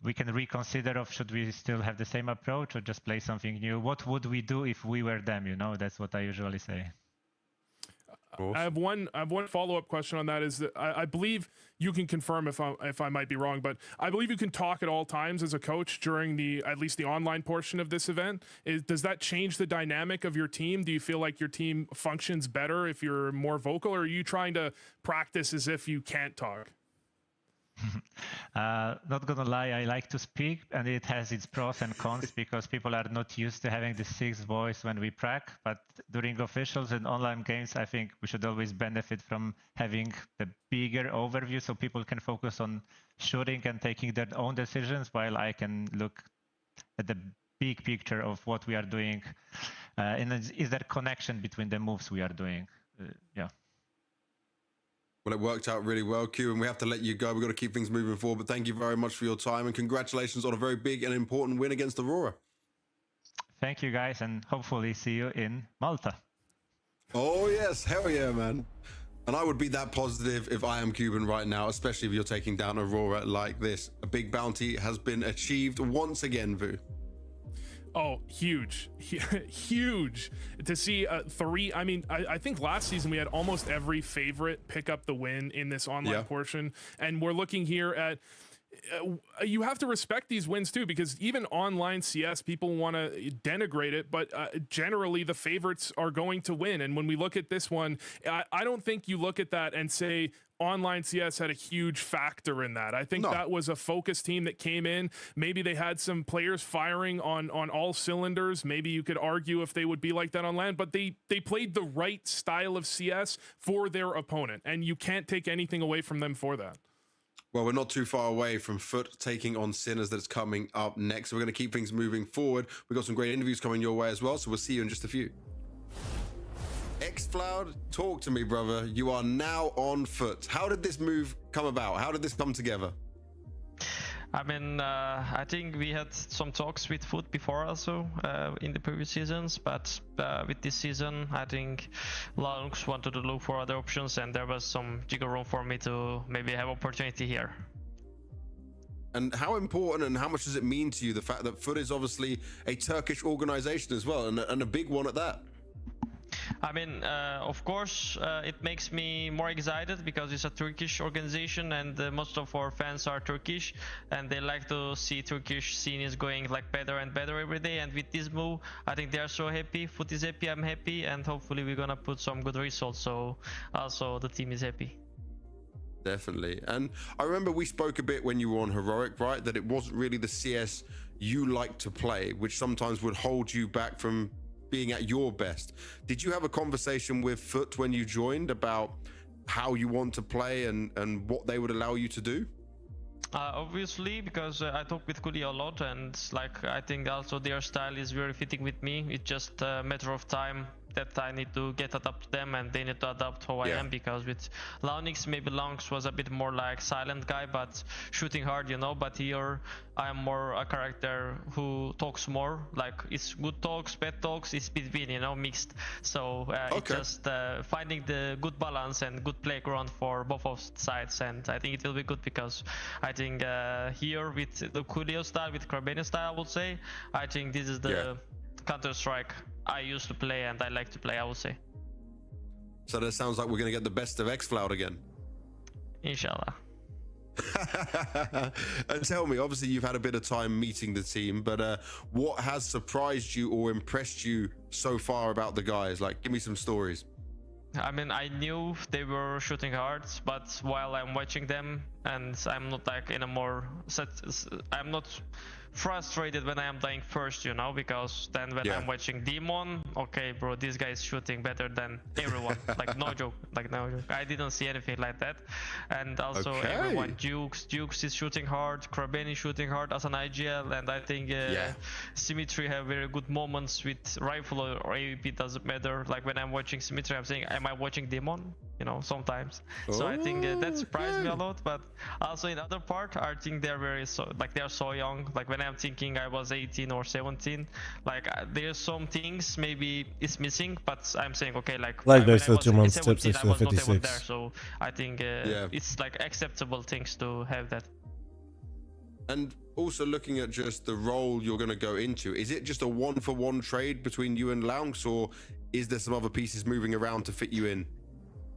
we can reconsider of should we still have the same approach or just play something new. What would we do if we were them? You know, that's what I usually say. I have one follow-up question on that. Is that I believe you can confirm if I might be wrong, but I believe you can talk at all times as a coach during at least the online portion of this event. Does that change the dynamic of your team? Do you feel like your team functions better if you're more vocal, or are you trying to practice as if you can't talk? Not gonna lie, I like to speak, and it has its pros and cons because people are not used to having the sixth voice when we prac. But during officials and online games, I think we should always benefit from having the bigger overview so people can focus on shooting and taking their own decisions, while I can look at the big picture of what we are doing. And is there connection between the moves we are doing? Yeah. Well, it worked out really well, Q, and we have to let you go. We've got to keep things moving forward, but thank you very much for your time, and congratulations on a very big and important win against Aurora. Thank you, guys, and hopefully see you in Malta. Oh, yes. Hell yeah, man. And I would be that positive if I am Cuban right now, especially if you're taking down Aurora like this. A big bounty has been achieved once again, Vu. Oh, huge, huge to see 3. I mean, I think last season we had almost every favorite pick up the win in this online portion. And we're looking here at, you have to respect these wins too, because even online CS, people want to denigrate it, but generally the favorites are going to win. And when we look at this one, I don't think you look at that and say, online CS had a huge factor in that. I think that was a focus team that came in. Maybe they had some players firing on all cylinders. Maybe you could argue if they would be like that on LAN, but they played the right style of CS for their opponent, and you can't take anything away from them for that. Well, we're not too far away from Foot taking on Sinners. That's coming up next. So we're going to keep things moving forward. We've got some great interviews coming your way as well, so we'll see you in just a few. fl0m, talk to me, brother. You are now on Foot. How did this move come about? How did this come together? I mean, I think we had some talks with Foot before also in the previous seasons, but with this season, I think Lunks wanted to look for other options, and there was some jiggle room for me to maybe have opportunity here. And how important and how much does it mean to you, the fact that Foot is obviously a Turkish organization as well, and a big one at that? I mean, of course, it makes me more excited because it's a Turkish organization, and most of our fans are Turkish, and they like to see Turkish scene is going like better and better every day. And with this move, I think they are so happy. Foot is happy, I'm happy, and hopefully we're gonna put some good results. So also the team is happy. Definitely. And I remember we spoke a bit when you were on Heroic, right? That it wasn't really the CS you like to play, which sometimes would hold you back from being at your best. Did you have a conversation with Foot when you joined about how you want to play and what they would allow you to do? Obviously, because I talk with Kuli a lot, and like I think also their style is very fitting with me. It's just a matter of time that I need to get adapt to them, and they need to adapt how I am, because with Launix, maybe Lunks was a bit more like silent guy but shooting hard, you know, but here I am more a character who talks more, like it's good talks, bad talks, it's between, you know, mixed. So it's just finding the good balance and good playground for both of sides, and I think it will be good, because I think here with the Coolio style, with Crabanian style, I would say, I think this is the Counter-Strike I used to play and I like to play, I would say. So that sounds like we're going to get the best of fl0m again. Inshallah. And tell me, obviously you've had a bit of time meeting the team, but what has surprised you or impressed you so far about the guys? Like, give me some stories. I mean, I knew they were shooting hard, but while I'm watching them, and I'm not like in a more I'm not frustrated when I am dying first, you know, because then when I'm watching Demon, okay, bro, this guy is shooting better than everyone. Like no joke, I didn't see anything like that. And also everyone, Jukes is shooting hard, Kraben is shooting hard as an IGL, and I think Symmetry have very good moments with rifle or AWP, doesn't matter. Like when I'm watching Symmetry, I'm saying, am I watching Demon? You know, sometimes. So I think that surprised me a lot. But also in other part, I think they're they're so young. Like when I'm thinking I was 18 or 17, like there's some things maybe it's missing, but I'm saying okay, like there's still 2 months, tips is 56. There, so I think it's like acceptable things to have that. And also looking at just the role you're going to go into, is it just a 1-for-1 trade between you and Launx, or is there some other pieces moving around to fit you in?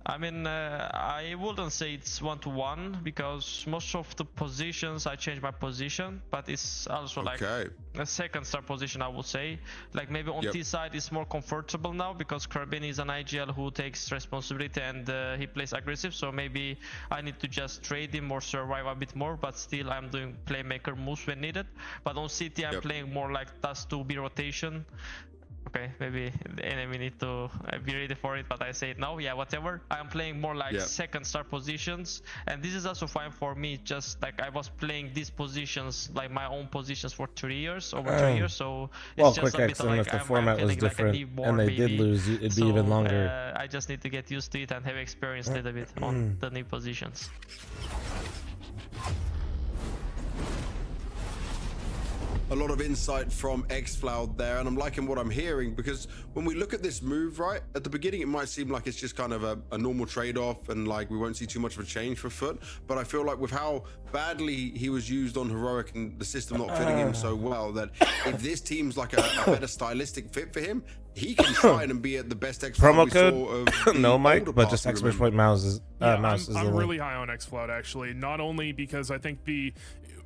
I mean, I wouldn't say it's 1-to-1 because most of the positions I change my position, but it's also like a second star position, I would say. Like maybe on T side it's more comfortable now because Kerbin is an IGL who takes responsibility and he plays aggressive, so maybe I need to just trade him or survive a bit more, but still I'm doing playmaker moves when needed. But on CT I'm playing more like task to be rotation. Okay, maybe the enemy need to be ready for it, but I say no, yeah, whatever. I'm playing more like second star positions, and this is also fine for me, just like I was playing these positions, like my own positions for 3 years, over 3 years, so it's just a bit and like if the format was different and they did lose, it'd be even longer. I just need to get used to it and have experience a little bit on the new positions. A lot of insight from fl0m there, and I'm liking what I'm hearing, because when we look at this move, right, at the beginning it might seem like it's just kind of a normal trade-off and like we won't see too much of a change for Foot, but I feel like with how badly he was used on Heroic and the system not fitting him so well, that if this team's like a better stylistic fit for him, he can try and be at the best fl0m promo we saw code no mic, but just exclamation mouse is mouse is I'm really high on fl0m actually, not only because I think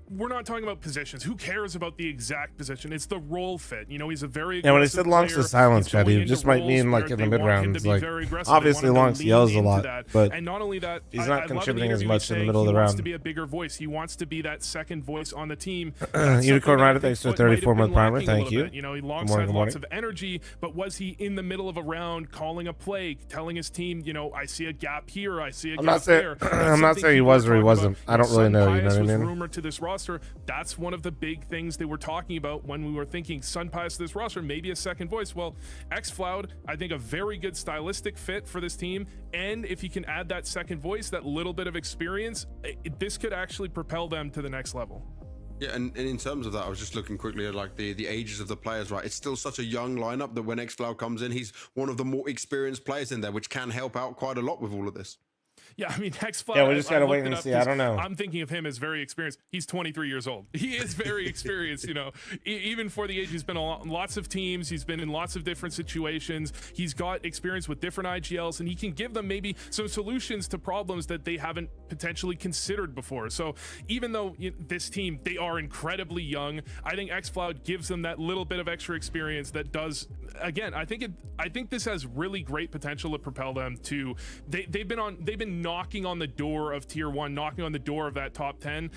we're not talking about positions. Who cares about the exact position? It's the role fit. You know, he's a very when he said Lonks is silence, Chad, he just might mean like in the mid rounds. Like obviously Lonks yells a lot, but and not only that, he's not contributing as much in the middle of the round. He wants to round. be a bigger voice. He wants to be that second voice on the team. Unicorn Rider, thanks for 34-month primer. Thank you. You know, Lonks had lots of energy, but was he in the middle of a round calling a play, telling his team, you know, I see a gap here, I see a gap there? I'm not saying he was or he wasn't. I don't really know. You know what I mean? Rumored to this roster. That's one of the big things they were talking about when we were thinking Sunpies to this roster, maybe a second voice. Well, fl0m, I think a very good stylistic fit for this team, and if you can add that second voice, that little bit of experience, this could actually propel them to the next level. Yeah, and in terms of that, I was just looking quickly at like the ages of the players, right? It's still such a young lineup that when fl0m comes in, he's one of the more experienced players in there, which can help out quite a lot with all of this. Yeah, I mean, fl0m. Yeah, we just gotta wait and see. I don't know. I'm thinking of him as very experienced. He's 23 years old. He is very experienced, you know. Even for the age, he's been on lots of teams. He's been in lots of different situations. He's got experience with different IGLs, and he can give them maybe some solutions to problems that they haven't potentially considered before. So even though this team, they are incredibly young, I think fl0m gives them that little bit of extra experience that does. Again, I think this has really great potential to propel them to. They've been knocking on the door of tier 1, knocking on the door of that top 10.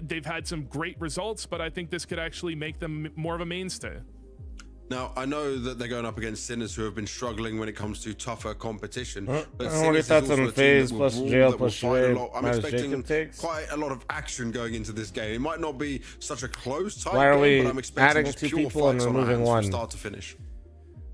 They've had some great results, but I think this could actually make them more of a mainstay. Now, I know that they're going up against Sinners, who have been struggling when it comes to tougher competition. But what are Sinners your is thoughts also on a team FaZe that plus will Jail that plus will fight a Shrade lot. I'm minus expecting Jacob takes? quite a lot of action going into this game. It might not be such a close tight Why are we game, but I'm expecting adding just 2 pure people and fights on our removing hands from 1? start to finish.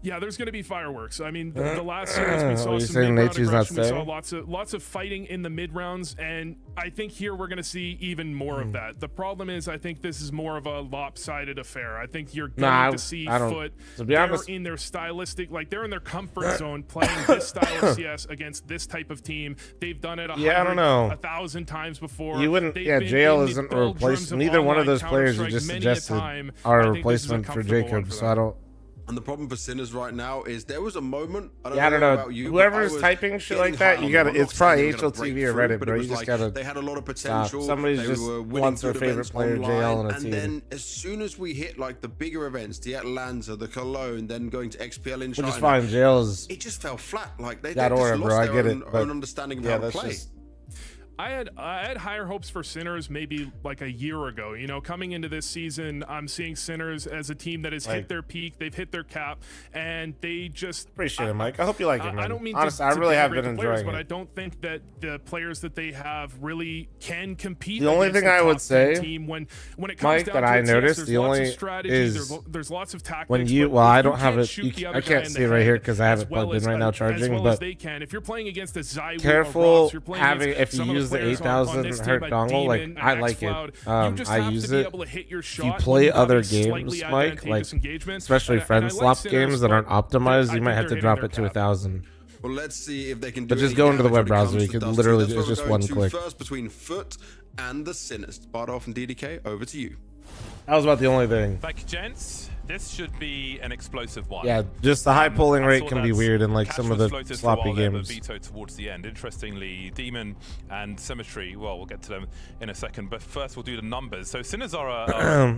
Yeah, there's going to be fireworks. I mean, the last series we saw some saying mid-round Nature's not aggression. We saw saying? lots of fighting in the mid-rounds, and I think here we're going to see even more of that. The problem is I think this is more of a lopsided affair. I think you're going to see Foot. To be honest, in their stylistic, like they're in their comfort zone playing this style of CS against this type of team. They've done it 1,000 times before. You wouldn't. They've Yeah, been Jail in the isn't a replacement. Neither one of those players you just suggested are a replacement for Jacob. So I don't. And the problem for Sinners right now is there was a moment. I don't know know. about you. Whoever's typing shit like that, you gotta. It's probably HLTV or Reddit, bro. You just gotta. They had a lot of potential. Somebody just wants their favorite player, JL, on a team. And then as soon as we hit like the bigger events, the Atlanta, the Cologne, then going to XPL in China, which is fine. JL's. It just fell flat. Like they just lost bro. I their get it. own understanding of how to play. I had higher hopes for Sinners maybe like a year ago. You know, coming into this season, I'm seeing Sinners as a team that has hit their peak, they've hit their cap, and they just appreciate it, Mike. I hope you like it, man. I don't mean honestly, to I really have been the players, enjoying but it. I don't think that the players that they have really can compete. The only thing I would say, team when it comes Mike, down that to I it, noticed, yes, the only there's lots of tactics. when you, well, I don't have it. I can't see it right here because I have it plugged in right now charging. But if you're playing against a Zywoo, careful having if you use the 8,000 hurt dongle. Like I like it. I use it. If you play other games, Mike, like especially friend swap games that aren't optimized, you might have to drop it to 1,000. Well, let's see if they can do but it. Just go into the web browser. You can literally, it's just one click. First between Foot and the Sinners. Bardolph and DDK, over to you. That was about the only thing. Thank you, gents. This should be an explosive one. Yeah, just the high polling I rate saw can be that weird in like Cash some of was the floated for a sloppy while there, but games. vetoed towards the end. Interestingly, Demon and Symmetry, well, we'll get to them in a second, but first we'll do the numbers. So Sinners are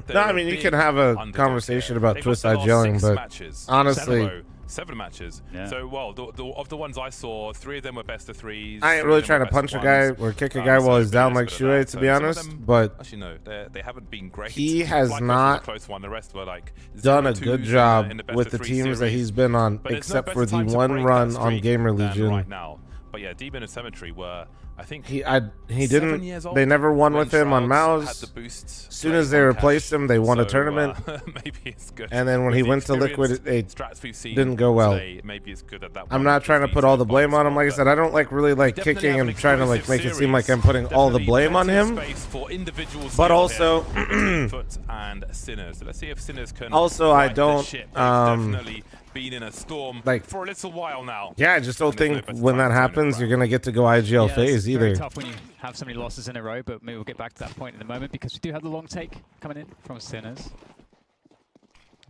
No, I mean, you can have a conversation about Twist-Side gelling, but honestly, 7 matches. Yeah. So, well, of the ones I saw, 3 of them were best of 3s. I ain't really trying to punch a guy or kick a guy while he's down like Shuei, to be honest, but actually no, they haven't been great. he has Black Ops was not a close one. The rest were like done a 0-2s good in job the best with of the 3 teams that series. he's been on, But there's no except better for the time to one break run that on streak Gamer than Legion. right now. But yeah, Demon and Symmetry were, I think, He 7 didn't. years old They never won when with him on Shrouds Mouse. had the boosts, As soon as they played on replaced Cash. him, they won a So, tournament. maybe it's good. And then when With he the went to Liquid, experienced it strats we've seen didn't go well. today, maybe it's good at that I'm one not because trying to put all the blame on him. Like I said, I don't like really like definitely kicking have an and trying to like explosive make it seem like series. I'm putting all the blame on him. Space for individual But skill also, here. Foot and Sinners. So let's see if Sinners can. Also, I right the don't, ship. They've definitely been in a storm like, for a little while now. Yeah, I just don't And there's no think better when time that to turn it happens, around. you're gonna get to go IGL Yeah, phase it's either. very tough when you have so many losses in a row, but maybe we'll get back to that point in a moment because we do have the long take coming in from Sinners.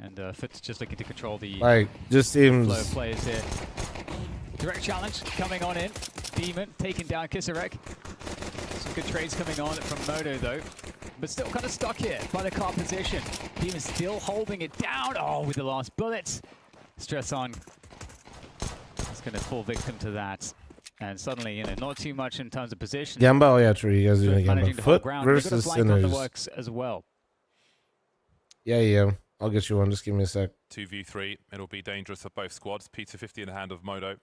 And Foot's just looking to control the Like, just seems flow of players here. Direct challenge coming on in. Demon taking down Kisarek. Some good trades coming on from Moto though. But still kind of stuck here by the car position. Demon still holding it down. Oh, with the last bullets. Stress on. He's going to fall victim to that. And suddenly, you know, not too much in terms of position. Gemba, yeah, true. You guys are doing Managing Gemba. to hold Foot ground. They've got a versus flank on the Sinners. works as well. Yeah. I'll get you one. Just give me a sec. 2v3. It'll be dangerous for both squads. P250 in the hand of Modo.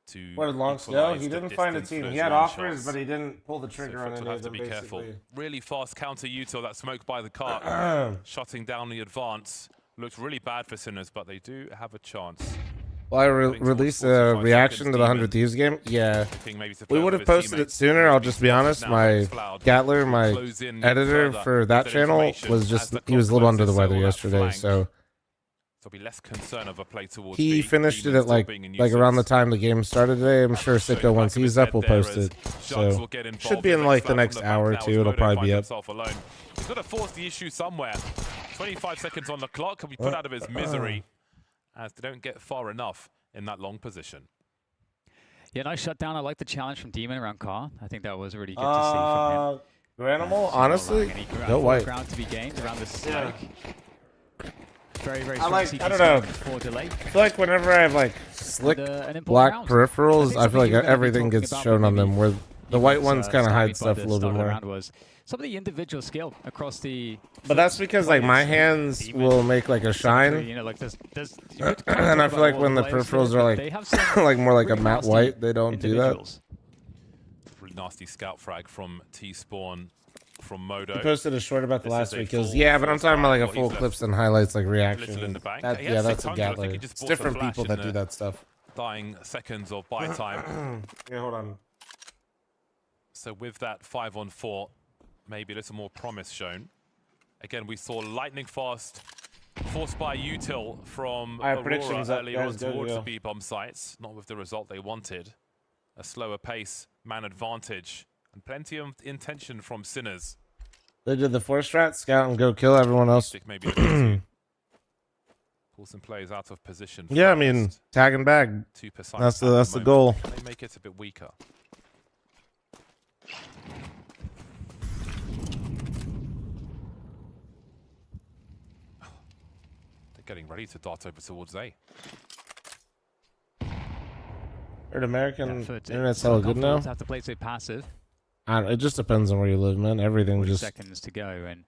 To What did Long go? equalize He the didn't find a distance team. for He those had long offers, shots. but he didn't pull the trigger on Foot any will of have to them, be careful. basically. Really fast counter util. That smoke by the car. Shutting down the advance. Looks really bad for Sinners, but they do have a chance. Well, I released a reaction to the 100 Thieves game. Yeah. We would have posted it sooner. I'll just be honest. My Gatler, my editor for that channel, was just, he was a little under the weather yesterday, so there'll be less concern of a play towards he B. finished it Demon at still like being in around the usage. time the game started today. I'm sure Sicko, once he's up, will post it. So should be in like the next hour or two. It'll probably be up. Alone. He's got to force the issue somewhere. 25 seconds on the clock. Can be put out of his misery as they don't get far enough in that long position. Yeah, nice shutdown. I like the challenge from Demon around car. I think that was really good to see from him. Granimal, honestly, go white. Ground to be gained around the smoke. Very, very I strong like, CT I don't know. before delay. I feel like whenever I have like slick an important black round. peripherals, I feel like something you're gonna be everything talking gets about shown on maybe them, where the white ones kind of hide stymied by stuff a the little start bit of the more. round was some of the individual skill across the. But that's because like my hands will make like a shine, You know, like there's and I feel like when the peripherals are like like more like a matte white, they don't do that. Really nasty scout frag from T-Spawn from Modo. He posted a short about the This last is a week kills. full Yeah, but I'm talking about like a well, full he's left clips and highlights like reaction. little in the bank. That, He yeah, has that's a 600. I think Gatler. he just It's bought the different flash people in that the do that stuff. Dying seconds of buy time. Yeah, hold on. So with that 5-on-4, maybe a little more promise shown. Again, we saw lightning fast forced by util from I have Aurora predictions up, earlier on guys, go, towards go. the B-bomb sites. Not with the result they wanted. A slower pace, man advantage, and plenty of intention from Sinners. They did the 4 strat, scout and go kill everyone else. Maybe pull some players out of position. Yeah, I mean, tag and bag. Too precise That's at the moment. goal. Can they make it a bit weaker? They're getting ready to dart over towards A. Heard American Foot, internet's hella good now. Have to play so passive. I don't, it just depends on where you live, man. Everything 40 just seconds to go, and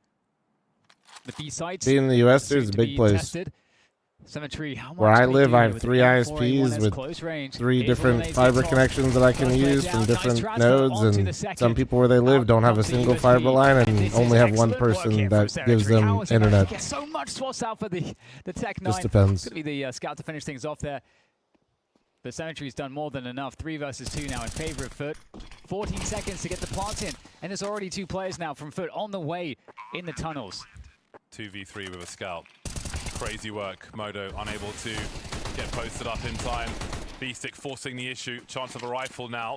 the B sides. being in the US, there's a big place. Symmetry, how Where much I can they live, do I have with 3 the M4A1 ISPs as with close range? 3 Here's different Renee's fiber top. connections that I can First man use down, from nice different transfer nodes, onto the and second. some people where they live don't have a single fiber line and only have one person that gives them internet. Gets so much swaps out for the Tech 9. Just depends. Could be the scout to finish things off there. But Symmetry's done more than enough. 3 versus 2 now in favor of Foot. 14 seconds to get the plant in. And there's already 2 players now from Foot on the way in the tunnels. 2v3 with a scout. Crazy work. Modo unable to get posted up in time. B-Stick forcing the issue. Chance of a rifle now.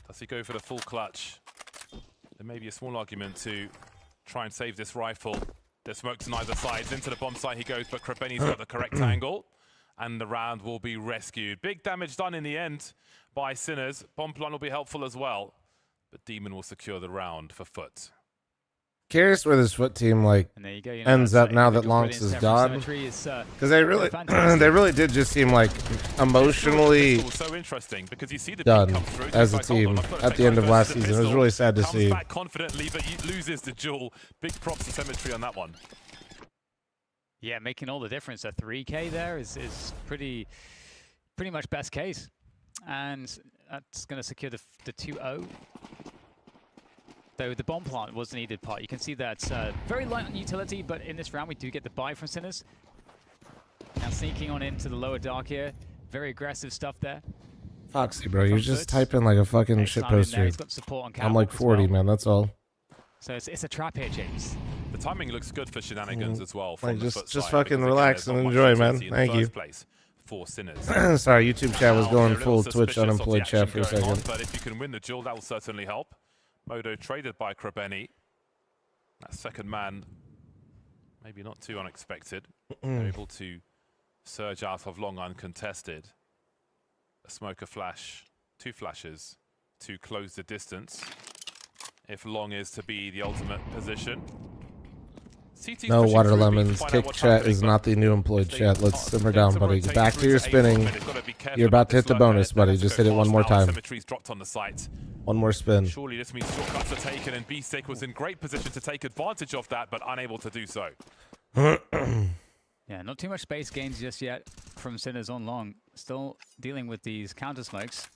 Does he go for the full clutch? There may be a small argument to try and save this rifle. There's smokes on either side. Into the bomb site he goes, but Krebeni's got the correct angle. And the round will be rescued. Big damage done in the end by Sinners. Bomb plant will be helpful as well. But Demon will secure the round for Foot. Curious where this Foot team ends up now that Lonks is gone, because they really they really did just seem like emotionally so interesting because you see the done as a team at the end of last season. It was really sad to see. Comes back confidently, but he loses the duel. Big props to Symmetry on that one. Yeah, making all the difference. A 3K there is pretty much best case, and that's going to secure the 2-0. Though the bomb plant was the needed part. You can see that's very light on utility, but in this round we do get the buy from Sinners. Now sneaking on into the lower dark here. Very aggressive stuff there. Foxy, bro, you're just typing like a fucking shitposter. I'm like 40, man, that's all. So it's a trap here, James. The timing looks good for shenanigans as well. From Like the just side, fucking because, relax again, and there's not enjoy, much man. utility in Thank the you. first place for Sinners. Sorry, YouTube chat was going They're a full little Twitch suspicious of the unemployed chat for a action going on, second. but if you can win the duel, that will certainly help. Modo traded by Krebeni. That second man, maybe not too unexpected. They're able to surge out of long uncontested. A smoker flash, 2 flashes to close the distance. If long is to be the ultimate position. CT's No pushing water through B to lemons. find out Kick what's chat happening, is but not the new employed they chat. Let's simmer down, to buddy. rotate Back through to your A spinning. bomb, they've got to be careful You're about to hit this the lurker. bonus, buddy. They have to Just go hit it one fast more now. time. Symmetry's dropped on the site. One more spin. Surely this means shortcuts are taken, and B-Stick was in great position to take advantage of that, but unable to do so. Yeah, not too much space gains just yet from Sinners on long. Still dealing with these counter smokes.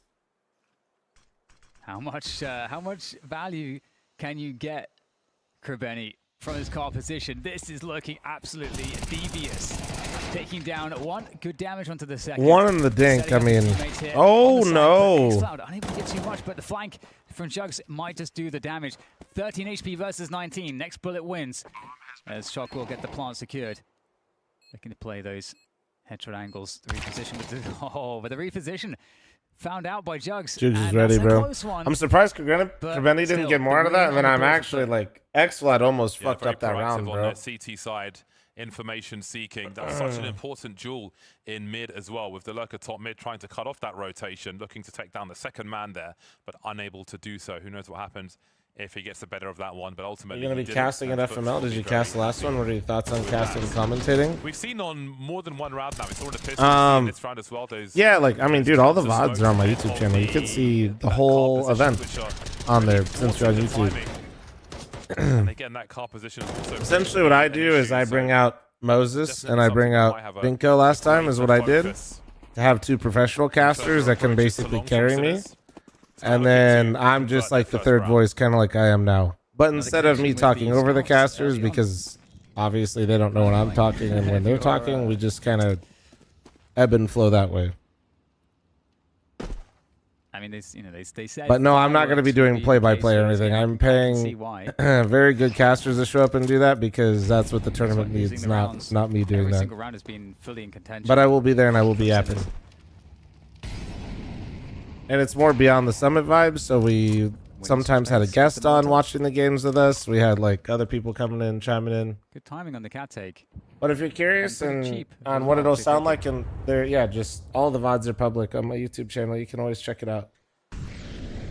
How much value can you get, Krebeni, from his car position? This is looking absolutely devious. Taking down 1, good damage onto the second. One in the dink, I mean. Oh no! Unable to get too much, but the flank from Jugs might just do the damage. 13 HP versus 19. Next bullet wins. As Shock will get the plant secured. Looking to play those headshot angles. The reposition with the reposition found out by Jugs. Jugs is ready, bro. I'm surprised Krebeni didn't still, get more out of that, and then I'm actually like X-Flat almost fucked very up that round, proactive bro. on their CT side, information seeking. That's such an important duel in mid as well, with the lurker top mid trying to cut off that rotation, looking to take down the second man there, but unable to do so. Who knows what happens if he gets the better of that one, but ultimately You're going to he be didn't, casting and at Foot FML? will Did be you very cast the last one? What are your thoughts on casting and commentating? We've seen on more than one round now. We saw in the Pistons in this round as well. Those Yeah, like, I mean, dude, all the VODs are on my YouTube channel. You can see the whole event on there since you're on YouTube. And again, that car position is also Essentially what I do is I bring out Moses and I bring out Binko last time is what I did. To have 2 professional casters that can basically carry me. And then I'm just like the third voice, kind of like I am now. But instead of me talking over the casters, because obviously they don't know when I'm talking and when they're talking, we just kind of ebb and flow that way. I mean, they said. But no, I'm not going to be doing play-by-play or anything. I'm paying very good casters to show up and do that because that's what the tournament needs, not me doing Every that. single round has been fully in contention. But I will be there and I will be yapping. And it's more beyond the summit vibes, so we sometimes had a guest on watching the games with us. We had like other people coming in, chiming in. Good timing on the cat take. But if you're curious And and pretty cheap on as what well, it'll if sound you're like, and there, yeah, just all the VODs are public on my YouTube channel. You can always check it out.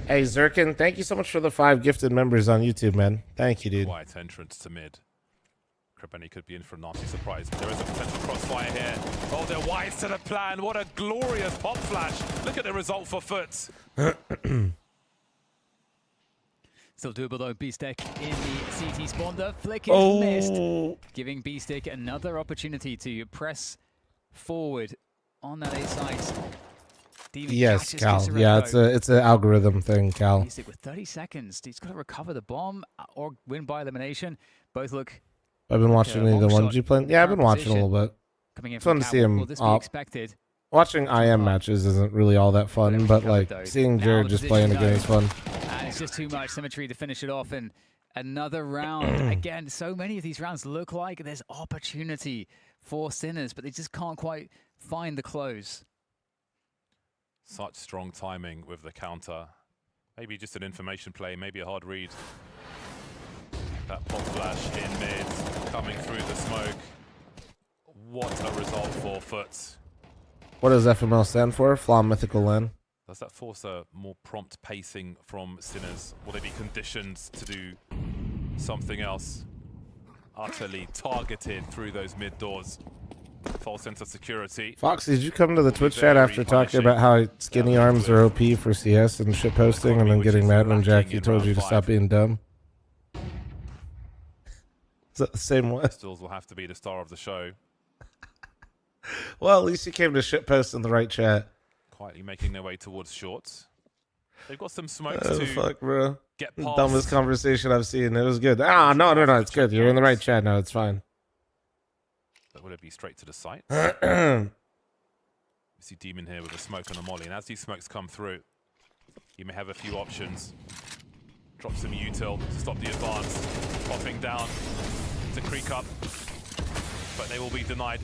Hey, Zirkin, thank you so much for the 5 gifted members on YouTube, man. Thank you, dude. Quiet entrance to mid. Krebeni could be in for a nasty surprise, but there is a potential crossfire here. Oh, they're wise to the plan. What a glorious pop flash. Look at the result for Foot. Still doable though, B-Stick in the CT spawn. The flick is missed, giving B-Stick another opportunity to press forward on that A site. Yes, Cal. Yeah, it's an algorithm thing, Cal. B-Stick with 30 seconds. He's got to recover the bomb or win by elimination. Both look. I've been watching any of the ones you played. Yeah, I've been watching a little bit. Coming in It's fun to see him. Will this be expected? Watching IM matches isn't really all that fun, but like seeing Jared just playing the game is fun. And it's just too much symmetry to finish it off. And another round. Again, so many of these rounds look like there's opportunity for Sinners, but they just can't quite find the close. Such strong timing with the counter. Maybe just an information play, maybe a hard read. That pop flash in mid, coming through the smoke. What a result for fl0m. What does FML stand for? fl0m Mythical Land. Does that force a more prompt pacing from Sinners? Will they be conditioned to do something else? Utterly targeted through those mid doors. False sense of security. Foxy, did you come to the Twitch chat after talking about how skinny arms are OP for CS and shit posting and then getting mad when Jackie told you to stop being dumb? Is that the same one? Stills will have to be the star of the show. Well, at least you came to shit post in the right chat. Quietly making their way towards shorts. They've got some smokes Oh, to fuck, bro. get past. Dumbest conversation I've seen. It was good. Ah, no, it's good. You're in the right chat now. It's fine. But will it be straight to the site? You see Demon here with a smoke on a molly, and as these smokes come through, you may have a few options. Drop some util to stop the advance. Popping down to creek up, but they will be denied.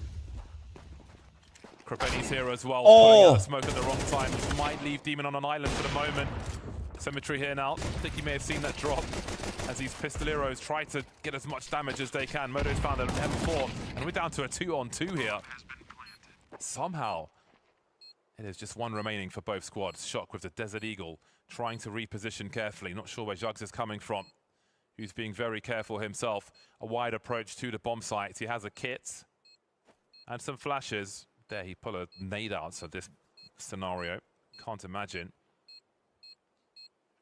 Krabeni's here as well, putting out the smoke at the wrong time, which might leave Demon on an island for the moment. Symmetry here now. I think you may have seen that drop as these Pistoleros try to get as much damage as they can. Moto's found an M4, and we're down to a 2-on-2 here. Somehow, it is just one remaining for both squads. Shock with the Desert Eagle trying to reposition carefully. Not sure where Jugs is coming from. Who's being very careful himself. A wide approach to the bomb site. He has a kit and some flashes. There, he pulled a nade out for this scenario. Can't imagine.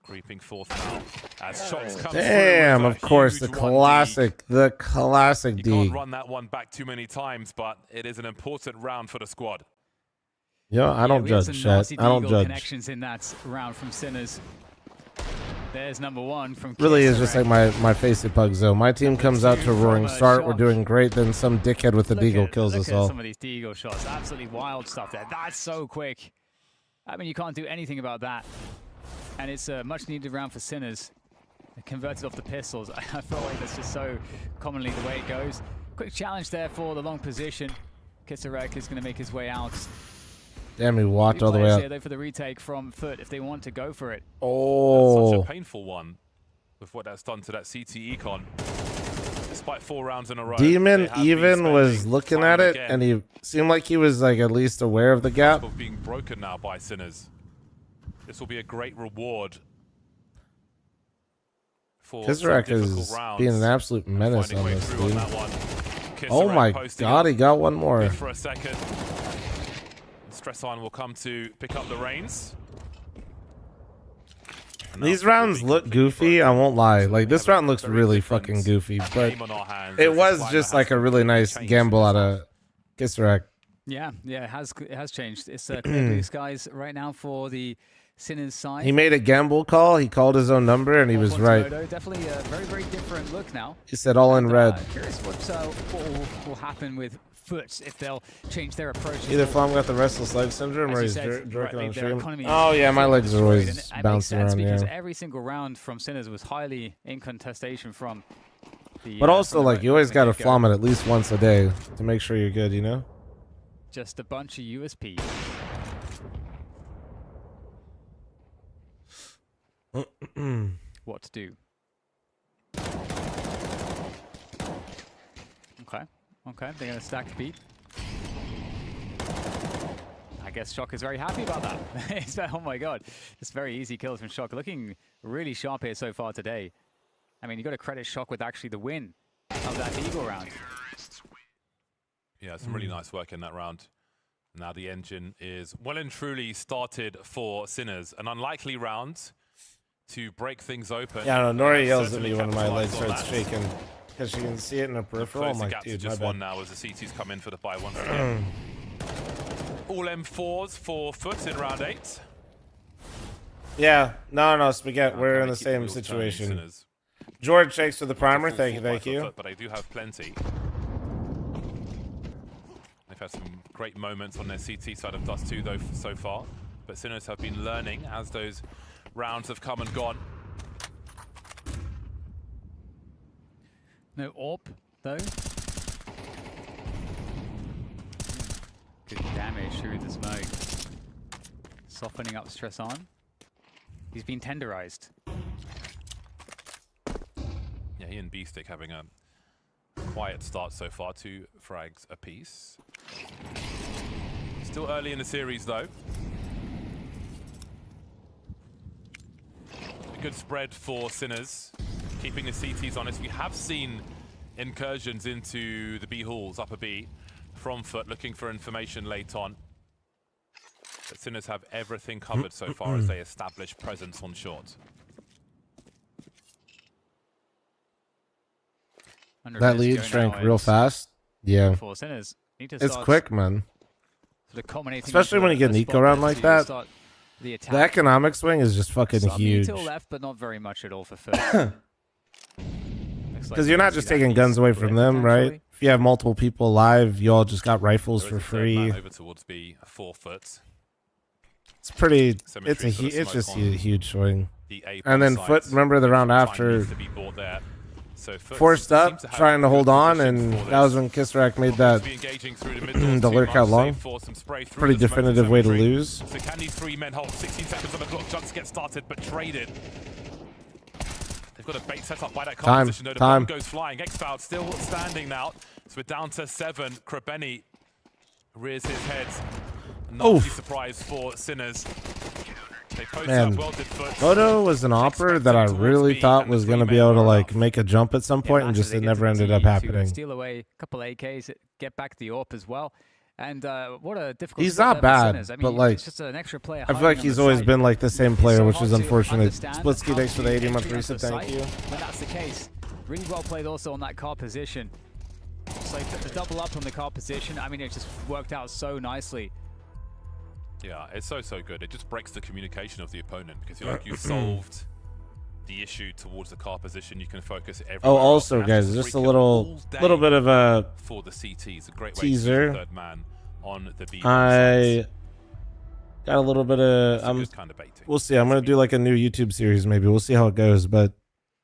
Creeping forth now as shots come through. Damn, of course, the classic You D. can't run that one back too many times, but it is an important round for the squad. Yeah, I don't judge, chat. I don't judge. Connections in that round from Sinners. There's number one from Really is just like my face it pugs though. My team comes out to a roaring start. We're doing great. Then some dickhead with the deagle kills us all. Some of these deagle shots, absolutely wild stuff there. That's so quick. I mean, you can't do anything about that. And it's a much needed round for Sinners. They converted off the pistols. I feel like that's just so commonly the way it goes. Quick challenge there for the long position. Kisarek is going to make his way out. Damn, he walked all the way up. Here, though, for the retake from fl0m if they want to go for it. Oh. That's such a painful one with what that's done to that CT Econ. Despite 4 rounds in a row. Demon even was looking at it, and he seemed like he was like at least aware of the gap. Being broken now by Sinners. This will be a great reward for Kisarek is being an absolute menace on this, dude. Oh my god, he got one more. For a second. Stress on will come to pick up the reins. These rounds look goofy, I won't lie. Like, this round looks really fucking goofy, but it was just like a really nice gamble out of Kisarek. Yeah, it has changed. It's blue skies right now for the Sinners side. He made a gamble call, he called his own number, and he was right. Definitely a very, very different look now. He said all in red. Curious what will happen with fl0m if they'll change their approach. Either fl0m got the restless leg syndrome or he's jerking on stream. Oh yeah, my legs are always bouncing around. Because yeah. every single round from Sinners was highly in contestation from the. But also, like, you always got to fl0m it at least once a day to make sure you're good, you know. Just a bunch of USP. What to do? Okay, they're gonna stack the beat. I guess Shock is very happy about that. Oh my god, it's very easy kills from Shock. Looking really sharp here so far today. I mean, you got to credit Shock with actually the win of that Eagle round. Yeah, some really nice work in that round. Now the engine is well and truly started for Sinners. An unlikely round to break things open. Yeah, I know, Nori yells at me when my leg starts shaking because she can see it in her peripheral. I'm like, dude, just one now as the CTs come in for the buy once again. All M4s for fl0m in round 8. Yeah, no, Spaghetti, we're in the same situation. George shakes for the primer. Thank you. But I do have plenty. They've had some great moments on their CT side of Dust 2 though so far, but Sinners have been learning as those rounds have come and gone. No AWP though. Good damage through the smoke. Softening up stress on. He's been tenderized. Yeah, he and B-Stick having a quiet start so far, 2 frags apiece. Still early in the series though. A good spread for Sinners, keeping the CTs honest. We have seen incursions into the B halls, upper B, from fl0m, looking for information late on. But Sinners have everything covered so far as they establish presence on short. That lead shrank real fast. Yeah. For Sinners. Need to It's start quick, man. sort of culminating Especially into when you get a Nico spot around there like to that. start the attack. The economic swing is just fucking Some huge. util left, but not very much at all for fl0m. Because you're not just taking guns away from them, right? If you have multiple people alive, you all just got rifles for free. Over towards B, 4 foot. It's pretty. Symmetry It's for the it's just smoke a on huge swing. the A And then sides. fl0m, remember the round Time after, needs to be bought there. So fl0m forced seems up, to have trying to good hold on, position and for that was this. when Kisrak made that Be engaging through the middle, the too lurk much, out save long. for some spray through Pretty the smoke definitive way to symmetry. lose. So can these 3 men hold 16 seconds on the clock? Just get started, but traded. They've got a bait set up by that Time, composition. Though the time. bomb goes flying. Xcloud still standing now. So we're down to 7. Krabeni rears his head. Nasty surprise for Sinners. They post Man, up, well did fl0m. Photo was an opera that I really thought was going to be able to like make a jump at some point, and just it never ended up happening. Steal away a couple AKs, get back the AWP as well. And what a difficult He's spot not there for bad, Sinners. I mean, but like it's just an extra player I feel like hiding on he's the always site. been like the same player, So which hard is to unfortunate. understand Splitsky, how thanks for the to 80-month entry reset. onto the Thank site you. When that's the case. Really well played also on that car position. So he put the double up on the car position. I mean, it just worked out so nicely. Yeah, it's so good. It just breaks the communication of the opponent because you're like, you've solved the issue towards the car position. You can focus everywhere. Oh, else. also, And guys, that's just a free little kill all bit of a for the CTs. A great way teaser. to use the 3rd man on the B. I got a little bit of. We'll see. I'm gonna do like a new YouTube series. Maybe we'll see how it goes. But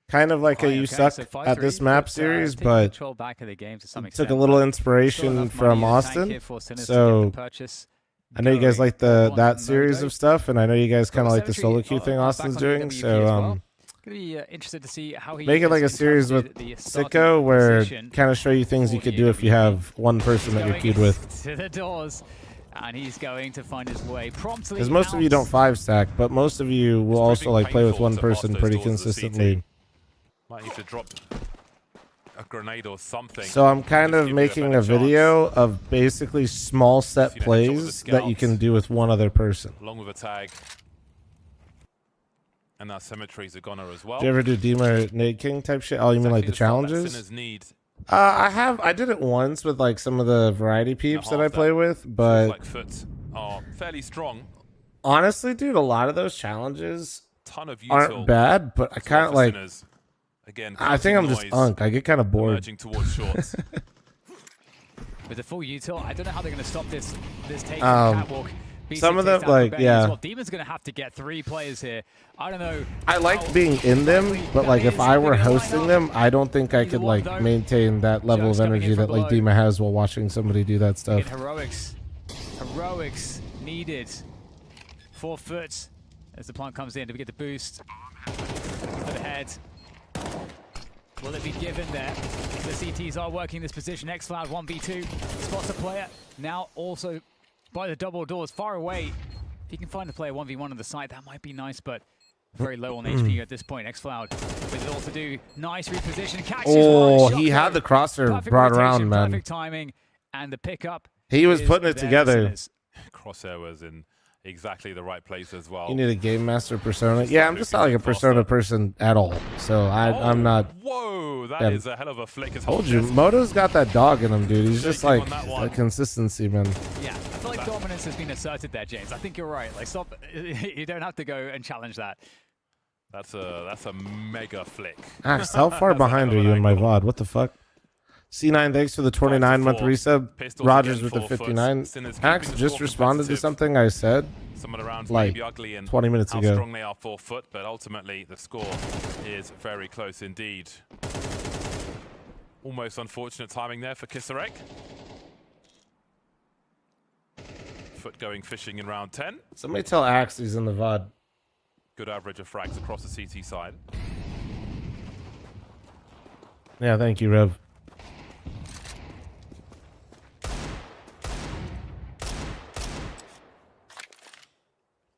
kind of like a you suck so at this 5-3, map series, taking but control back of the game to some took extent, a little but inspiration still enough from money in the tank Austin. here for Sinners to So get the purchase I know you guys going. like Everyone that in series Modo. of stuff, and I know you guys kind of like the Symmetry, solo queue thing back Austin's on doing. WP So as well. Gonna be interested to see how he make it like a is in series terms with of the starting Sicko, where position kind of show you things you for could the do if you AWP. have one person that you're Going queued with. to the doors, and he's going to find his way promptly. Because most of you don't 5-stack, but most of you will also like play with one person pretty consistently. Might need to drop a grenade or something. So I'm kind of making a video of basically small set plays that you can do with one other person. Along with a tag. And that Symmetry's a goner as well. Do you ever do Dima or Nate King type shit? Oh, you mean like the challenges? I did it once with like some of the variety peeps that I play with, but like fl0m are fairly strong. honestly, dude, a lot of those challenges Ton of aren't util bad, but I kind of like. Sinners. Again, I think I'm noise just unk. I get kind of bored. emerging towards shorts. With the full util, I don't know how they're going to stop this take Um, catwalk. some of them, like, yeah. Well. Demon's going to have to get 3 players here. I don't know. I like being in them, but like if I were hosting them, I don't think I could like maintain that level of energy that like Dima has while watching somebody do that stuff. Heroics needed for fl0m as the plant comes in. Do we get the boost for the head? Will it be given there? The CTs are working this position. Xcloud 1v2 spots a player. Now also by the double doors, far away. If you can find a player 1v1 on the side, that might be nice, but very low on HP at this point. Xcloud with it all to do. Nice reposition. Catches one. He had the crosshair Perfect brought rotation, around, man. Perfect timing, and the pickup. He was is putting it there for together. Sinners. Crosshair was in exactly the right place as well. You need a game master persona. Yeah, I'm just not like a persona person at all. So I'm not. Whoa, that is a hell of a flick. Told you, Moto's got that dog in him, dude. He's just like a consistency, man. Yeah, I feel like dominance has been asserted there, James. I think you're right. Like, stop. You don't have to go and challenge that. That's a mega flick. Axe, how far behind are you in my VOD? What the fuck? C9, thanks for the 29-month resub. Rogers with the 59. Axe just responded to something I said Someone around like maybe ugly and 20 minutes how ago. strong they are 4 foot, but ultimately the score is very close indeed. Almost unfortunate timing there for Kisarek. Foot going fishing in round 10. Somebody tell Axe he's in the VOD. Good average of frags across the CT side. Yeah, thank you, Rev.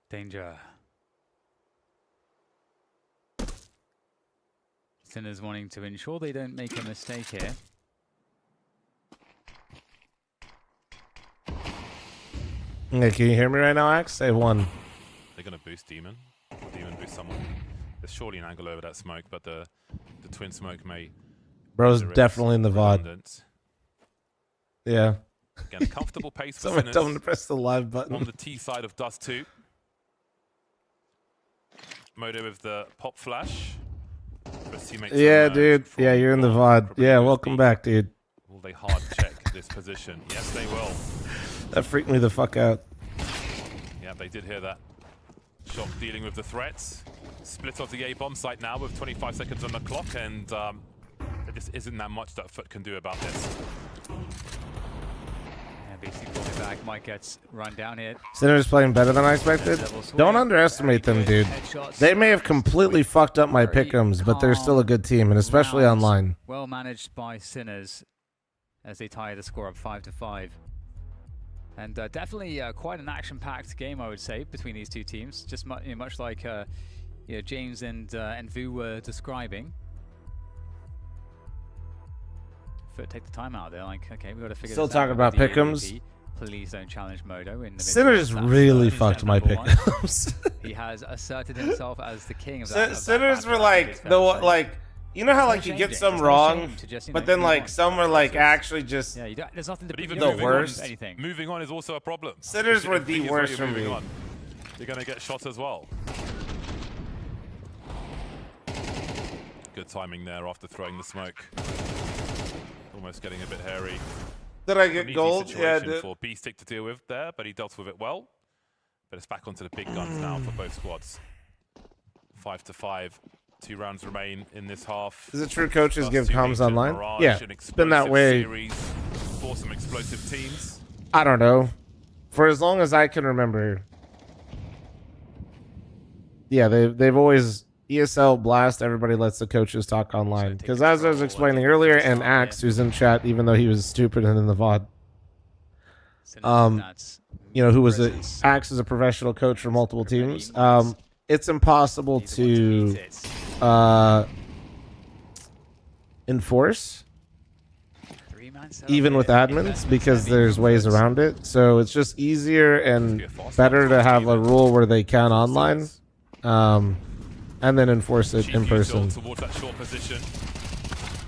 Danger. Sinners wanting to ensure they don't make a mistake here. Okay, can you hear me right now, Axe? Say one. They're going to boost Demon. Demon boost someone. There's surely an angle over that smoke, but the twin smoke may... Bro's definitely in the VOD. redundant. Yeah. Again, comfortable pace for Someone Sinners. tell him to press the live button. On the T side of Dust 2. Modo with the pop flash. Yeah, dude. Yeah, you're in the VOD. Yeah, welcome back, dude. Will they hard check this position? Yes, they will. That freaked me the fuck out. Yeah, they did hear that. Shock dealing with the threats. Split off the A bomb site now with 25 seconds on the clock, and there just isn't that much that Foot can do about this. Basically pulling back. Mike gets run down here. Sinner's playing better than I expected. Don't underestimate them, dude. They may have completely fucked up my pick'ems, but they're still a good team, and especially online. Well managed by Sinners as they tie the score up 5-5. And definitely quite an action-packed game, I would say, between these two teams. Just much like James and Vu were describing. Take the time out there, like, okay, we got to figure Still this out. talking about The pick'ems. AVP. Please don't challenge Modo in the Sinners really fucked my pick'ems. He has asserted himself as the king of that. Sinners were like you know how like you get some wrong, but then like some were like actually just there's nothing to but even the worst. Moving on is also a problem. Sinners were If the is where worst you're for me. moving on, you're going to get shot as well. Good timing there after throwing the smoke. Almost getting a bit hairy. Did I An get easy gold? Yeah, I situation did. for B-Stick to deal with there, but he dealt with it well. But it's back onto the big guns now for both squads. 5-5. 2 rounds remain in this half. Is it true coaches Plus give two comms Nation, online? Mirage, Yeah, an it's been that explosive way. Series for some explosive teams. I don't know. For as long as I can remember. Yeah, they've always ESL Blast. Everybody lets the coaches talk online because, as I was explaining earlier, and Axe, who's in chat, even though he was stupid and in the VOD, you know, who was Axe is a professional coach for multiple teams. It's impossible to enforce, even with admins, because there's ways around it. So it's just easier and better to have a rule where they can online. And then enforce it in person. Towards that short position.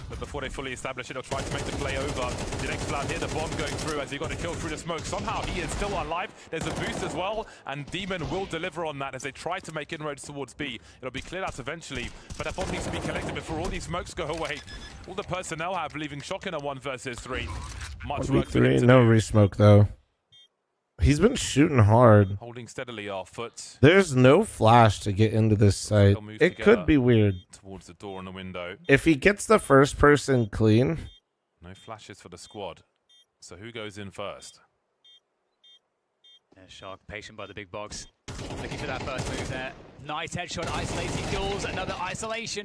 But before they fully establish it, they'll try to make the play over. The next flat here, the bomb going through as he got a kill through the smoke. Somehow he is still alive. There's a boost as well, and Demon will deliver on that as they try to make inroads towards B. It'll be cleared out eventually, but that bomb needs to be collected before all these smokes go away. All the personnel have leaving Shock in a 1 versus 3. Much work for him to No do. resmoke though. He's been shooting hard. Holding steadily our foot. There's no flash to get into this site. They'll move It together could be weird. Towards the door and the window. If he gets the first person clean. No flashes for the squad. So who goes in first? Yeah, Shark patient by the big box. Looking for that first move there. Nice headshot, isolating duels, another isolation.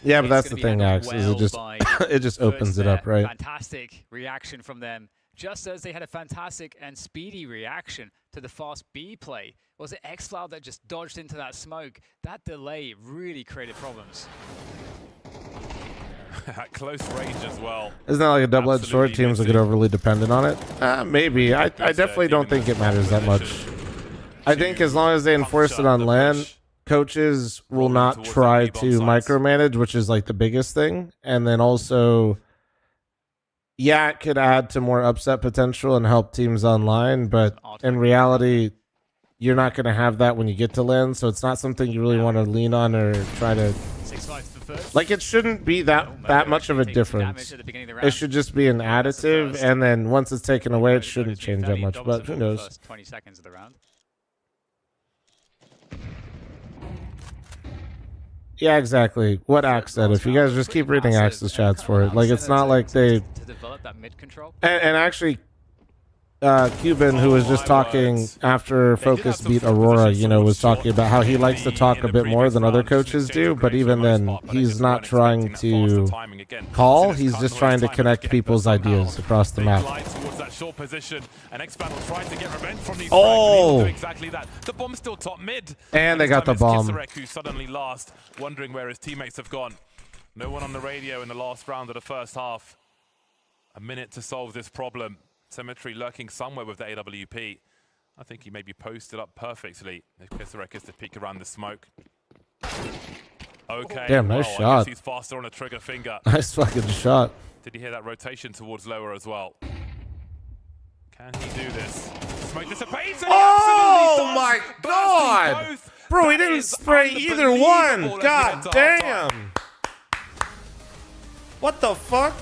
Yeah, but that's It's the gonna thing, be Axe, handled is well it just by opens it Foots up, there. right? Fantastic reaction from them. Just as they had a fantastic and speedy reaction to the fast B play. Was it xfl0m that just dodged into that smoke? That delay really created problems. At close range as well. Isn't that like a double-edged sword? Teams will get overly dependent on it. Maybe. I definitely don't think it matters that much. I think as long as they enforce it on LAN, coaches will not try to micromanage, which is like the biggest thing. And then also, yeah, it could add to more upset potential and help teams online, but in reality, you're not going to have that when you get to LAN, so it's not something you really want to lean on or try to... 6-5 for first. Like, it shouldn't be that much of a difference. It should just be an additive, and then once it's taken away, it shouldn't change that much, but who knows. First 20 seconds of the round. Yeah, exactly. What Axe said. If you guys just keep reading Axe's chats for it. Like, it's not like they... To develop that mid control. And actually, Cuban, who was just talking after Focus beat Aurora, you know, was talking about how he likes to talk a bit more than other coaches do, but even then, he's not trying to call, he's just trying to connect people's ideas across the map. Oh! Exactly that. The bomb's still top mid. And they got the bomb. Who's suddenly last, wondering where his teammates have gone. No one on the radio in the last round of the first half. A minute to solve this problem. Symmetry lurking somewhere with the AWP. I think he maybe posted up perfectly if Kisarek is to peek around the smoke. Okay, damn, nice well, shot. I guess he's faster on a trigger finger. Nice fucking shot. Did you hear that rotation towards lower as well? Can he do this? Smoke dissipates. Oh my god! Bro, he didn't spray either one! God damn! What the fuck?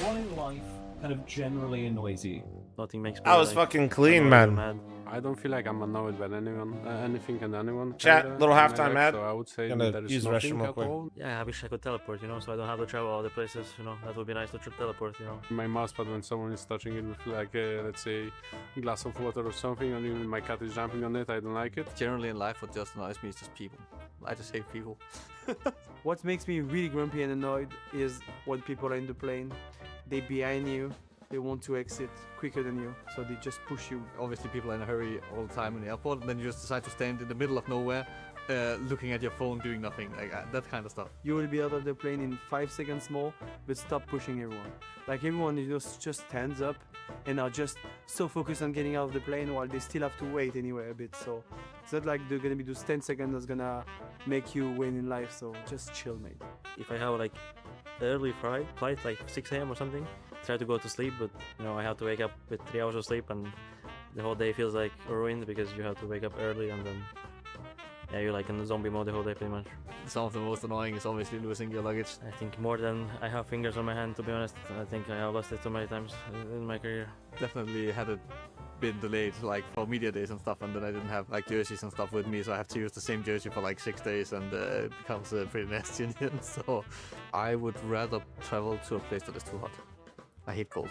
What in life kind of generally annoys you? Nothing makes me I was fucking clean, man. I don't feel like I'm annoyed by anyone, anything and anyone. Chat, little halftime ad. So I would say Gonna there is use the nothing restroom real at quick. all. Yeah, I wish I could teleport, you know, so I don't have to travel all the places, you know. That would be nice to teleport, you know. My mousepad, when someone is touching it with like, let's say, a glass of water or something, and even my cat is jumping on it, I don't like it. Generally in life, what just annoys me is just people. I just hate people. What makes me really grumpy and annoyed is when people are in the plane, they behind you, they want to exit quicker than you, so they just push you. Obviously, people are in a hurry all the time in the airport, and then you just decide to stand in the middle of nowhere, looking at your phone, doing nothing, like that kind of stuff. You will be out of the plane in 5 seconds more, but stop pushing everyone. Like everyone just stands up and are just so focused on getting out of the plane while they still have to wait anyway a bit. So it's not like they're gonna be those 10 seconds that's gonna make you win in life. So just chill, mate. If I have like early flight like 6 a.m. or something, try to go to sleep, but you know I have to wake up with 3 hours of sleep, and the whole day feels like ruined because you have to wake up early, and then yeah, you're like in the zombie mode the whole day pretty much. Some of the most annoying is obviously losing your luggage. I think more than I have fingers on my hand, to be honest. I think I have lost it too many times in my career. Definitely had it been delayed like for media days and stuff, and then I didn't have like jerseys and stuff with me, so I have to use the same jersey for like 6 days, and it becomes pretty nasty in the end. So I would rather travel to a place that is too hot. I hate cold.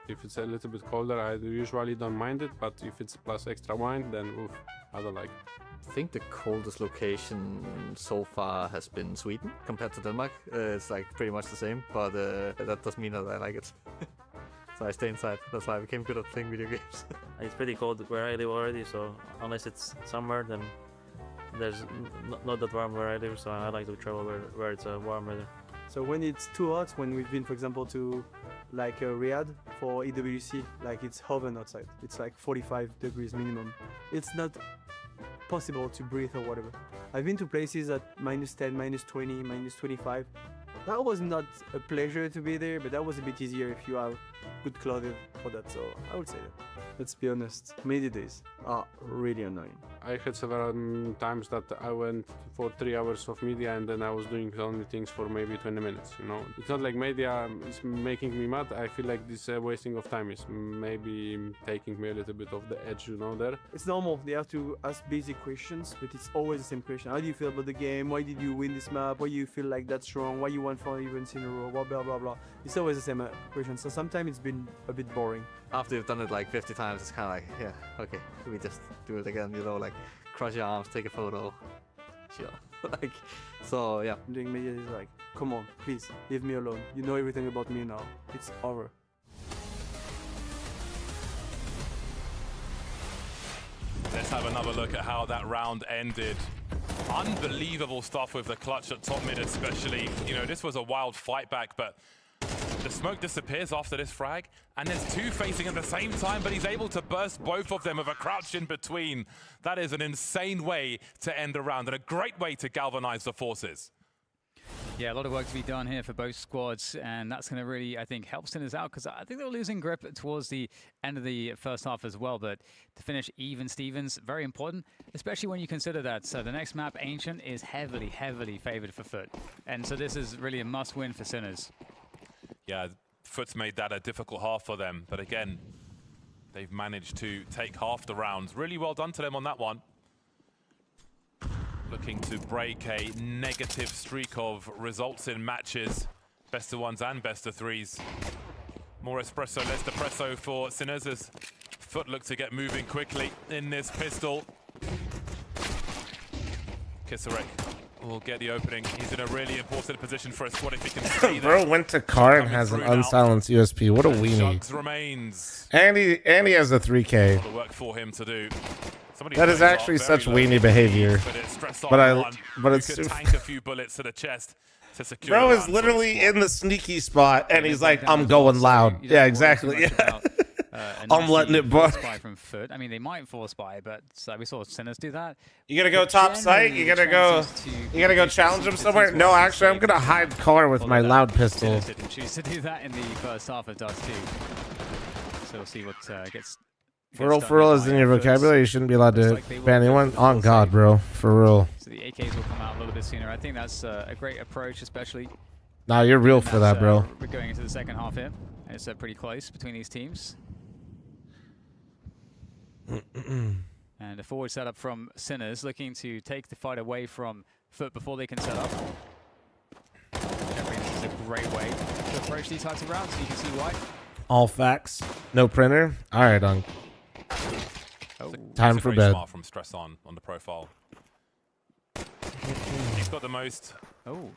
If it's a little bit colder, I usually don't mind it, but if it's plus extra wine, then oof, I don't like it. I think the coldest location so far has been Sweden compared to Denmark. It's like pretty much the same, but that doesn't mean that I like it. So I stay inside. That's why I became good at playing video games. It's pretty cold where I live already, so unless it's summer, then there's not that warm where I live, so I like to travel where it's warm weather. So when it's too hot, when we've been, for example, to like Riyadh for EWC, like it's oven outside. It's like 45 degrees minimum. It's not possible to breathe or whatever. I've been to places at -10, -20, -25. That was not a pleasure to be there, but that was a bit easier if you have good clothing for that, so I would say that. Let's be honest, media days are really annoying. I had several times that I went for 3 hours of media and then I was doing only things for maybe 20 minutes, you know. It's not like media is making me mad. I feel like this wasting of time is maybe taking me a little bit off the edge, you know, there. It's normal, they have to ask basic questions, but it's always the same question. How do you feel about the game? Why did you win this map? Why do you feel like that's wrong? Why you won 4 events in a row? Blah, blah, blah, blah. It's always the same question, so sometimes it's been a bit boring. After you've done it like 50 times, it's kind of like, yeah, okay, we just do it again, you know, like cross your arms, take a photo, sure. Like, so yeah. Doing media is like, come on, please, leave me alone. You know everything about me now. It's over. Let's have another look at how that round ended. Unbelievable stuff with the clutch at top mid especially. You know, this was a wild fight back, but the smoke disappears after this frag, and there's two facing at the same time, but he's able to burst both of them with a crouch in between. That is an insane way to end a round, and a great way to galvanize the forces. Yeah, a lot of work to be done here for both squads, and that's going to really, I think, help Sinners out, because I think they were losing grip towards the end of the first half as well, but to finish even Stevens, very important, especially when you consider that. So the next map, Ancient, is heavily, heavily favored for Foot, and so this is really a must-win for Sinners. Yeah, Foot's made that a difficult half for them, but again, they've managed to take half the rounds. Really well done to them on that one. Looking to break a negative streak of results in matches, best of ones and best of threes. More espresso, less depresso for Sinners as Foot looks to get moving quickly in this pistol. Kisarek will get the opening. He's in a really important position for a squad if he can stay there. Bro went to car and has an unsilenced USP. What a weenie. Remains. And he has a 3K. A lot of work for him to do. That is actually such weenie behavior. But it's could tank a few bullets to the chest to secure. Bro is literally in the sneaky spot, and he's like, "I'm going loud." Yeah, exactly. I'm letting it burn. From Foot. I mean, they might force buy, but we saw Sinners do that. You gonna go top site? You gotta go challenge him somewhere? No, actually, I'm gonna hide car with my loud pistol. Didn't choose to do that in the first half of Dust 2. So we'll see what gets. For real is in your vocabulary. You shouldn't be allowed to ban anyone. On God, bro. For real. So the AKs will come out a little bit sooner. I think that's a great approach, especially. Nah, you're real for that, bro. We're going into the second half here. And it's pretty close between these teams. And a forward setup from Sinners, looking to take the fight away from Foot before they can set up. This is a great way to approach these types of rounds, so you can see why. All facts. No printer. All right, on. Time for bed. Smart from Stress on the profile. He's got the most. Oh,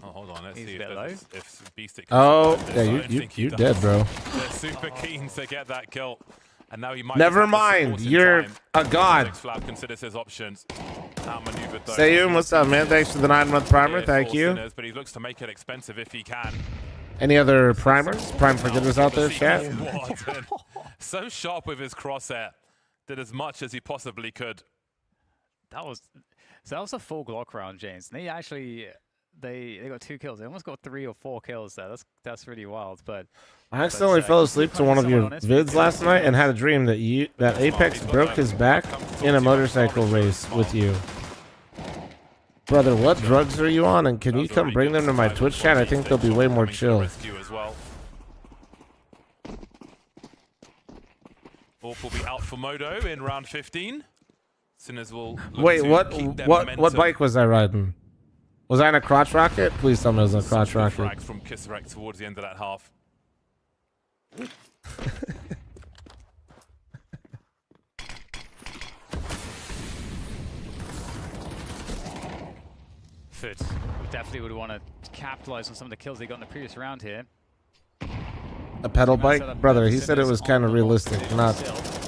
hold on. Let's see if Beastic. Oh, yeah, you dead, bro. They're super keen to get that kill, and now he might. Never mind. You're a god. fl0m considers his options. Outmaneuvered though. Sayum, what's up, man? Thanks for the 9-month primer. Thank you. Sinners, but he looks to make it expensive if he can. Any other primers? Prime forgetters out there, chat? So sharp with his crosshair. Did as much as he possibly could. That was a full Glock round, James. They actually they got 2 kills. They almost got 3 or 4 kills there. That's really wild. But I accidentally fell asleep to one of your vids last night and had a dream that Apex broke his back in a motorcycle race with you. Brother, what drugs are you on? And can you come bring them to my Twitch chat? I think they'll be way more chill. Orc will be out for Modo in round 15. Sinners will. Wait, what bike was I riding? Was I in a crotch rocket? Please tell me it was a crotch rocket. From Kisarek towards the end of that half. Foot definitely would want to capitalize on some of the kills they got in the previous round here. A pedal bike? Brother, he said it was kind of realistic, not,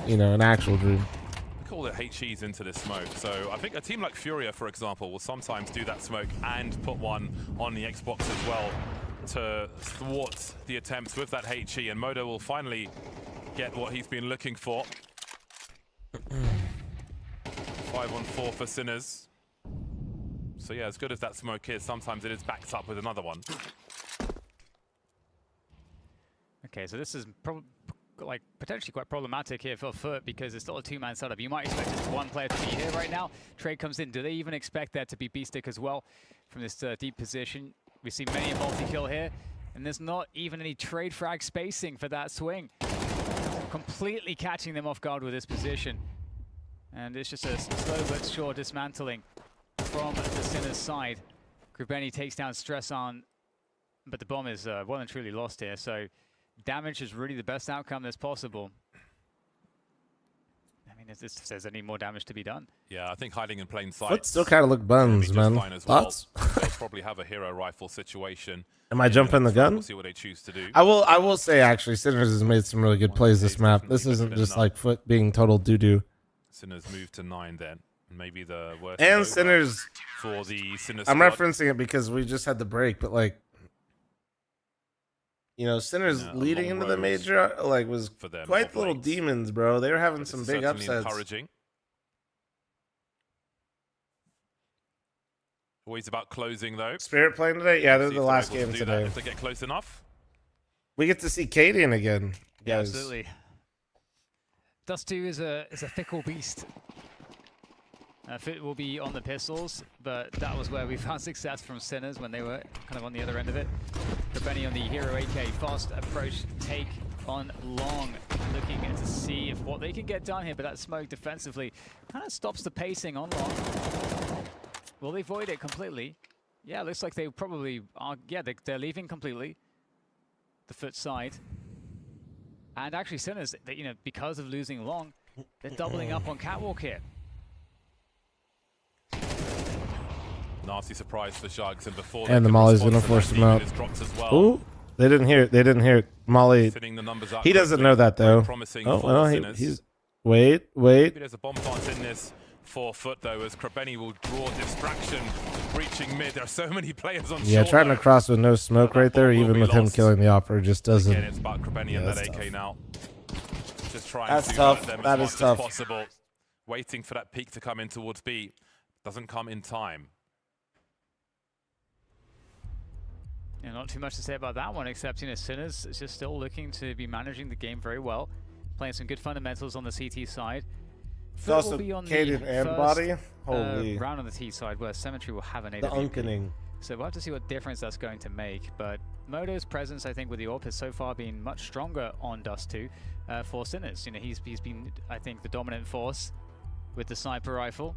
an actual dream. We call it HEs into this smoke. So I think a team like Furia, for example, will sometimes do that smoke and put one on the Xbox as well to thwart the attempts with that HE. And Modo will finally get what he's been looking for. 5-on-4 for Sinners. So yeah, as good as that smoke is, sometimes it is backed up with another one. Okay, so this is potentially quite problematic here for Foot because it's still a 2-man setup. You might expect just one player to be here right now. Trade comes in. Do they even expect there to be Beastic as well from this deep position? We see many a multi-kill here, and there's not even any trade frag spacing for that swing. Completely catching them off guard with this position. And it's just a slow but sure dismantling from the Sinners side. Grubeni takes down Stress on, but the bomb is well and truly lost here. So damage is really the best outcome that's possible. I mean, if there's any more damage to be done. Yeah, I think hiding in plain sight. Foot still kind of look buns, man. Thoughts? They'll probably have a hero rifle situation. Am I jumping the gun? We'll see what they choose to do. I will say, actually, Sinners has made some really good plays this map. This isn't just like Foot being total doo-doo. Sinners move to 9 then. Maybe the worst. And Sinners. For the Sinners I'm squad. referencing it because we just had the break, but Sinners leading into the major was quite the little demons, bro. They were having some big upsets. Encouraging. Always about closing though. Spirit playing today? Yeah, they're the last game today. If they get close enough. We get to see Cadian again. Yeah, absolutely. Dust 2 is a fickle beast. Fit will be on the pistols, but that was where we found success from Sinners when they were kind of on the other end of it. Benny on the Hero AK, fast approach, take on Long, looking to see if what they can get done here, but that smoke defensively kind of stops the pacing on Long. Will they void it completely? Yeah, looks like they probably are. Yeah, they're leaving completely. The Foot side. And actually, Sinners, because of losing Long, they're doubling up on Catwalk here. Nasty surprise for Shugs, and before And the Molly's gonna force him out. Well. Ooh, they didn't hear it. They didn't hear it. Molly. He doesn't know that though. Oh, well, he's. Wait. Maybe there's a bomb plant in this for Foot though, as Krabeni will draw distraction, reaching mid. There are so many players on. Yeah, trying to cross with no smoke right there, even with him killing the Opera, just doesn't. Again, it's about Krabeni and that AK tough. now. Just trying That's to tough. hurt them That as is much tough. as possible. Waiting for that peak to come in towards B. Doesn't come in time. Yeah, not too much to say about that one, except Sinners is just still looking to be managing the game very well, playing some good fundamentals on the CT side. It's also Caden and Body. Holy. Round on the T side, where Cemetery will have an The AWP. Unkening. So we'll have to see what difference that's going to make. But Modo's presence, I think, with the AWP has so far been much stronger on Dust 2 for Sinners. He's been, I think, the dominant force with the sniper rifle.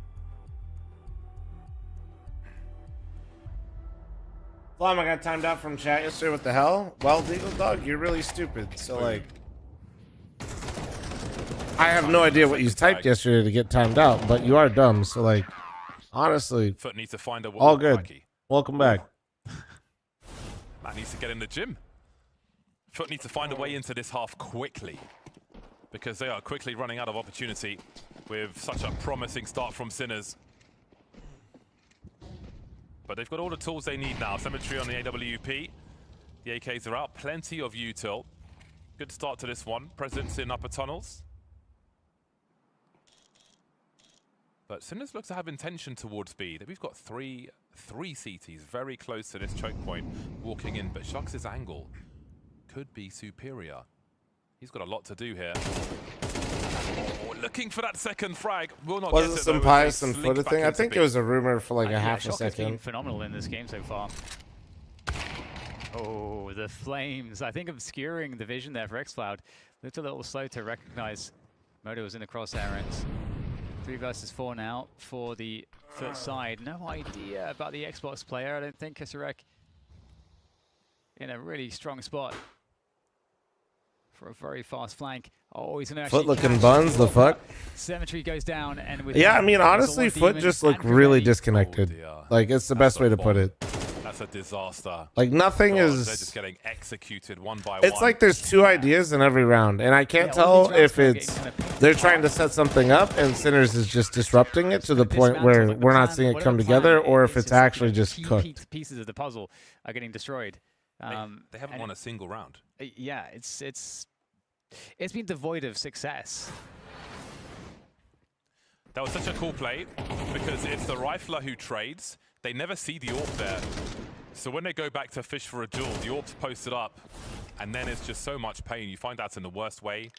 fl0m, I got timed out from chat yesterday. What the hell? Well, Deagle Dog, you're really stupid. So, like, I have no idea what you typed yesterday to get timed out, but you are dumb. So, like, honestly, Foot needs to find a all good. Welcome back. Matt needs to get in the gym. Foot needs to find a way into this half quickly, because they are quickly running out of opportunity with such a promising start from Sinners. But they've got all the tools they need now. Cemetery on the AWP. The AKs are out. Plenty of util. Good start to this one. Presence in upper tunnels. But Sinners look to have intention towards B. We've got three CTs very close to this choke point walking in. But Shugs' angle could be superior. He's got a lot to do here. Oh, looking for that second frag. Will not Was get it it, some though, pious as and they footed slink thing? back I into think B. it was a rumor for like a half a Shock has been second. phenomenal in this game so far. Oh, the flames. I think obscuring the vision there for xCloud. Looked a little slow to recognize Modo was in the crosshair, and 3 versus 4 now for the Foot side. No idea about the Xbox player. I don't think Kisarek in a really strong spot for a very fast flank. Oh, he's gonna Foot actually looking catch buns, the fuck? Cemetery goes down, and with Yeah, I mean, there's honestly, one Foot demon just and looked really Krabeni. disconnected. Like, it's the best way to put it. That's a disaster. Like, nothing God, is... They're just getting executed one by It's one. like there's 2 ideas in every round, and I can't tell if it's they're trying to set something up and Sinners is just disrupting it to the point where we're not seeing it come together, or if it's actually just cooked. Pieces of the puzzle are getting destroyed. They haven't won a single round. Yeah, it's been devoid of success. That was such a cool play because it's the rifler who trades. They never see the AWP there. So when they go back to fish for a duel, the AWP's posted up, and then it's just so much pain. You find out in the worst way.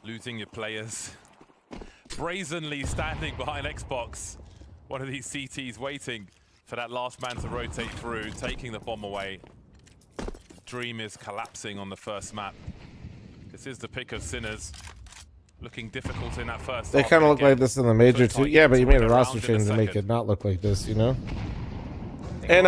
Losing your players. Brazenly standing behind Xbox. One of these CTs waiting for that last man to rotate through, taking the bomb away. Dream is collapsing on the first map. This is the pick of Sinners. Looking difficult in that first They half, kind of but look again, like this in the major looks too. like Yeah, but it's you made a win roster round in change to make second. it not look like this, you know? And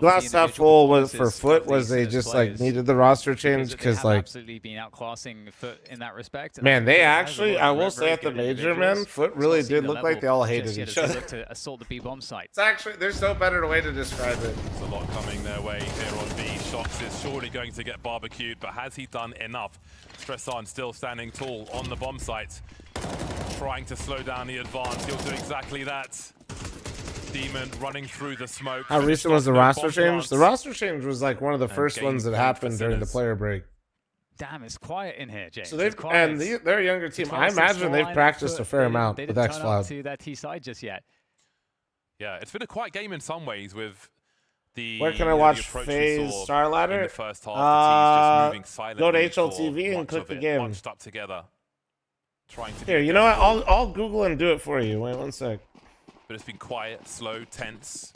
glass half full was for Foot was they just like needed the roster change because like absolutely been outclassing Foot in that respect. man, they actually I will say at the major, man, Foot really did look like they all hated each other. Look to assault the B bomb site. It's actually there's no better way to describe it. There's a lot coming their way here on B. Shox is surely going to get barbecued, but has he done enough? Stressan still standing tall on the bomb site, trying to slow down the advance. He'll do exactly that. Demon running through the smoke. How recent was the No roster bomb change? plants. The roster change was like one of the And first game ones that point for happened during the Sinners. player break. Damn, it's quiet in here, James. So they've It's quiet. and they're a younger team. It's I 26 imagine they've line practiced Foot. a fair They amount didn't with turn up xCloud. to their T side just yet. Yeah, it's been a quiet game in some ways with the. Where can I the watch approach we FaZe saw Star Ladder? In the first half, the teams just moving silently go to for HLTV and much click of the it, game. bunched up together, trying to. Here, get you know their what? I'll Google and do it for you. Wait one sec. But it's been quiet, slow, tense.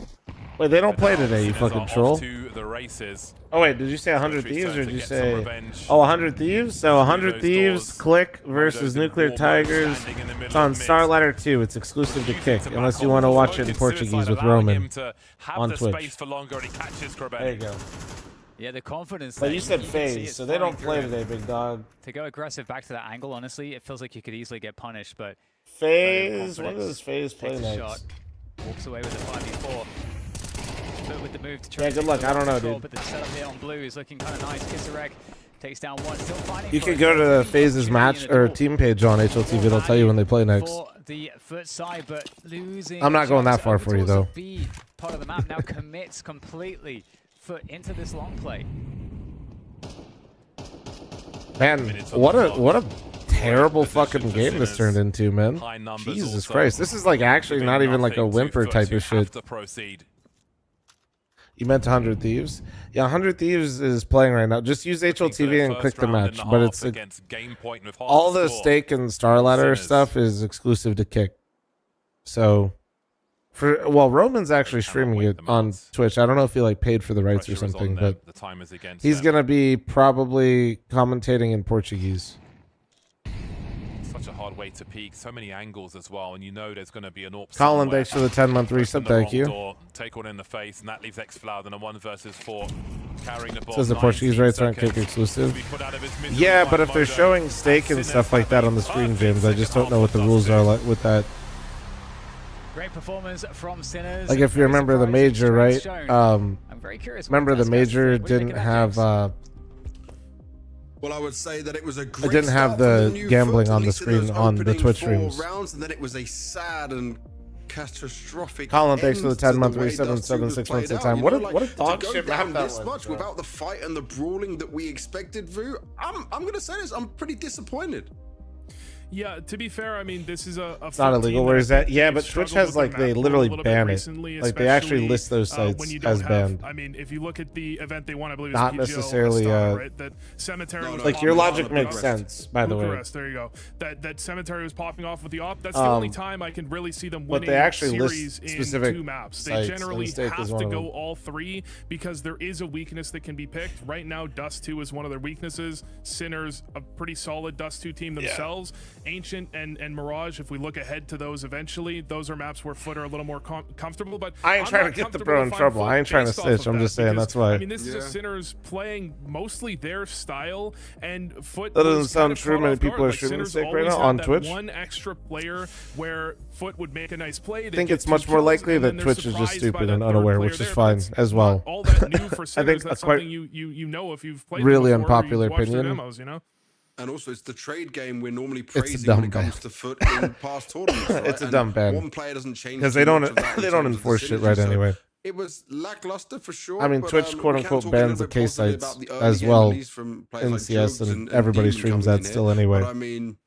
Wait, they don't But play now today, you Sinners fucking are off troll. to the races. Oh wait, did you say 100 Cemetery's Thieves or turn did to you get some say revenge. 100 Thieves? So 100 those Thieves, doors. Click versus Modo's in Nuclear war mode, Tigers. standing in the middle It's on of mid. Star Ladder 2. It's exclusive to Kick, To unless back you on want to the watch it in focus, Portuguese Suicide with allowing Roman him to have on the Twitch. space for longer, and he catches Krabeni. There you go. Yeah, the confidence. But there, you said can see phase, it's so they don't flowing play through today, big dog. To go aggressive back to that angle, honestly, it feels like you could easily get punished, but Phase, when does phase play takes a next? shot, walks away with the 5v4. But with the move to try Yeah, to good take luck. the I don't know, control, dude. But the setup here on blue is looking kind of nice. Kisarek takes down one, still fighting. You for could it. go to the phases match or team page on HLTV. It'll tell you when they play next. For the foot side, but losing I'm not going that shots far over for you, to also though. be part of the map now commits completely foot into this long play. Man, what a terrible fucking game this turned into, man. Jesus Christ, this is like actually not even like a whimper type of shit. You meant 100 Thieves? Yeah, 100 Thieves is playing right now. Just use HLTV and click the match, but it's all the stake and star ladder stuff is exclusive to Kick. So, Roman's actually streaming it on Twitch. I don't know if he like paid for the rights or something, but he's gonna be probably commentating in Portuguese. Such a hard way to peek. So many angles as well, and you know there's going to be an AWP. Colin, thanks for the 10-month resub. Thank you. Door, take one in the face, and that leaves fl0m in a 1 versus 4, carrying the ball. Says the Portuguese rights aren't Kick exclusive. Yeah, but if they're showing stake and stuff like that on the screen, James, I just don't know what the rules are like with that. Great performance from Sinners. Like if you remember the major, right? I'm very curious. Remember the major didn't have. Well, I would say that it was a great It didn't have the gambling on the screen on the Twitch streams. Rounds, and then it was a sad and catastrophic. Colin, thanks for the end to 10-month way resub and Dust 2 7 was 6 months played at a time. out, What you a know, what a like, dog to go shit down map that this was, much bro. without the fight and the brawling that we expected, Vu. I'm gonna say this. I'm pretty disappointed. Yeah, to be fair, I mean, this is a It's not illegal. Where is that? Yeah, but Twitch has like they literally ban it. Like they actually list those sites as banned. I mean, if you look at the event they won, I believe not PGL necessarily. Astana, right? That Cemetery was like your popping logic off makes with sense, by the way. Bucharest, there you go. That Cemetery was popping off with the op. That's the only time I can really see them but winning they actually series list specific in 2 maps. They sites, generally and Stake have is to one of go them. all 3 because there is a weakness that can be picked. Right now, Dust 2 is one of their weaknesses. Sinners, a pretty solid Dust 2 team themselves. Ancient and Mirage, if we look ahead to those eventually, those are maps where Foot are a little more comfortable. But I ain't trying to get the bro in trouble. I ain't trying to snitch. I'm just saying that's why. I mean, this is a Sinners playing mostly their style, and Foot. That doesn't was sound kind of true. caught Many off people guard. are Like, streaming Sinners Stake right always now had on that Twitch. One extra player where Foot would make a nice play. I think it's much more likely that Twitch is just stupid and unaware, which is fine as well. All that new for I Sinners. think That's a quite something you know if you've played really them before, or you've unpopular watched their opinion. demos, you know? And also, it's the trade game we're normally It's a praising dumb when it comes ban. to Foot in past tournaments. Right? It's a And dumb ban. One player doesn't change because they too don't much of that in they don't terms of the enforce shit synergy, right so anyway. It was lackluster for sure. I mean, but, Twitch quote we can unquote talk a little bans the bit K positively sites about the early as game well release from players in like CS, Jugs and everybody Demon streams coming that in still here. anyway. But I mean,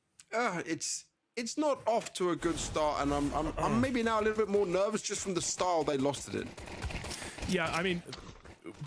it's not off to a good start, and I'm maybe now a little bit more nervous just from the style they lost it in. Yeah, I mean,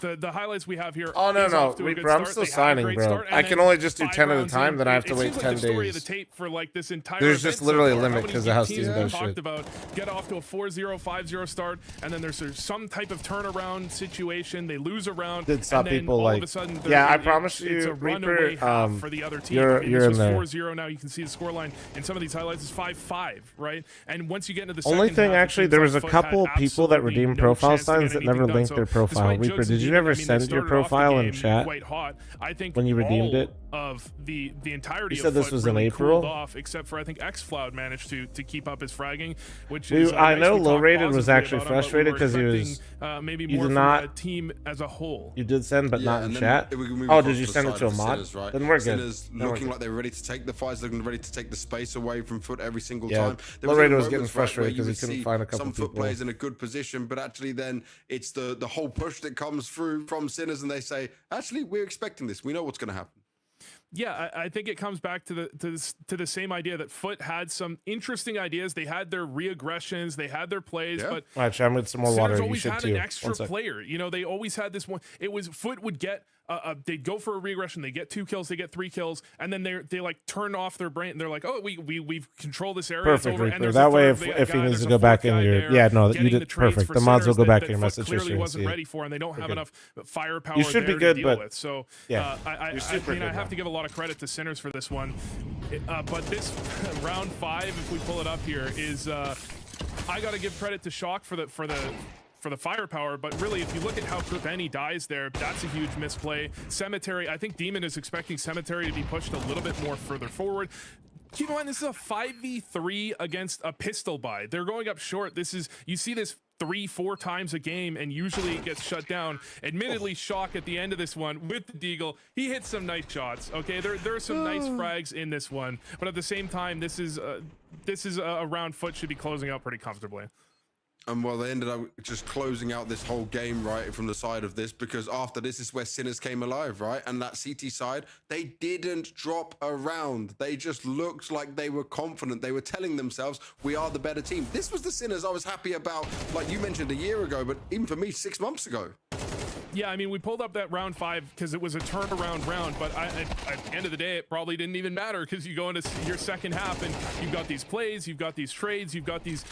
the highlights we have here. Oh no, is no, off to a good bro, I'm start. still They had a signing, great bro. start, and I can then only just do 5 10 at a rounds time, in, then I have to it wait seems 10 like the story days. of the tape for like this entire There's event just so literally a far. limit How many 'cause of how teams Steam we does talked shit. about get off to a 4-0, 5-0 start, and then there's some type of turnaround situation. They lose a round, Did stop and then people all like of a sudden, yeah, I it's promise a you, runaway Reaper. half for the other team. You're I mean, you're this in was there. 4-0. Now you can see the scoreline in some of these highlights is 5-5, right? And once you get into the Only second thing, half, it actually, seems there like was a Foot had couple people that absolutely redeemed no profile chance to get signs that anything never done. linked So their profile. despite Reaper, Jugs did and you Demon, ever I mean, they send your started off the profile in game chat quite hot. I think when you redeemed all it? of the entirety You said of this Foot was in really April? cooled off, except for I think fl0m managed to keep up his fragging, which We- is I nice. know We Low talked Rated was positively actually about him, but we frustrated were 'cause he was- expecting, maybe you more did from not- the team as a whole. You did send, but Yeah, not in and then chat. we can move Oh, across did you the send it side to a of mod? Sinners, right? Then we're good. Sinners Then we're looking good. like they're ready to take the fights, looking ready to take the space away from Foot every single Yeah, time. There Low even Rated was getting moments, right, where frustrated you 'cause he would couldn't see find a couple some Foot people. players in a good position, but actually then it's the whole push that comes through from Sinners, and they say, actually, we're expecting this. We know what's going to happen. Yeah, I think it comes back to the same idea that Foot had some interesting ideas. They had their re-aggressions, they had their plays, but Watch, I'm with some more Sinners water. You always should had too. an extra 1 sec. player. You know, they always had this one. It was Foot would get. They'd go for a regression. They get 2 kills. They get 3 kills, and then they like turn off their brain. They're like, oh, we've controlled this area. Perfect, it's over. Reaper. And there's That a way, third if he guy, needs there's to a go back fourth in guy your there yeah, no, you getting did the trades perfect. for The mods will Sinners go back that in your Foot message clearly history and wasn't see it. ready for, and they don't have We're good. enough firepower. You should be there good, to deal but- with. So yeah, I you're super mean, I good have now. to give a lot of credit to Sinners for this one. But this round 5, if we pull it up here, is I got to give credit to Shock for for the firepower, but really, if you look at how Krupeni dies there, that's a huge misplay. Cemetery, I think Demon is expecting Cemetery to be pushed a little bit more further forward. Keep in mind, this is a 5v3 against a pistol buy. They're going up short. You see this 3-4 times a game, and usually it gets shut down. Admittedly, Shock at the end of this one with the Deagle, he hit some nice shots. Okay, there are some nice frags in this one, but at the same time, this is a round Foot should be closing out pretty comfortably. And well, they ended up just closing out this whole game right from the side of this, because after this is where Sinners came alive, right? And that CT side, they didn't drop a round. They just looked like they were confident. They were telling themselves, we are the better team. This was the Sinners I was happy about, like you mentioned a year ago, but even for me, 6 months ago. Yeah, I mean, we pulled up that round 5 because it was a turnaround round, but at the end of the day, it probably didn't even matter because you go into your second half and you've got these plays, you've got these trades, you've got these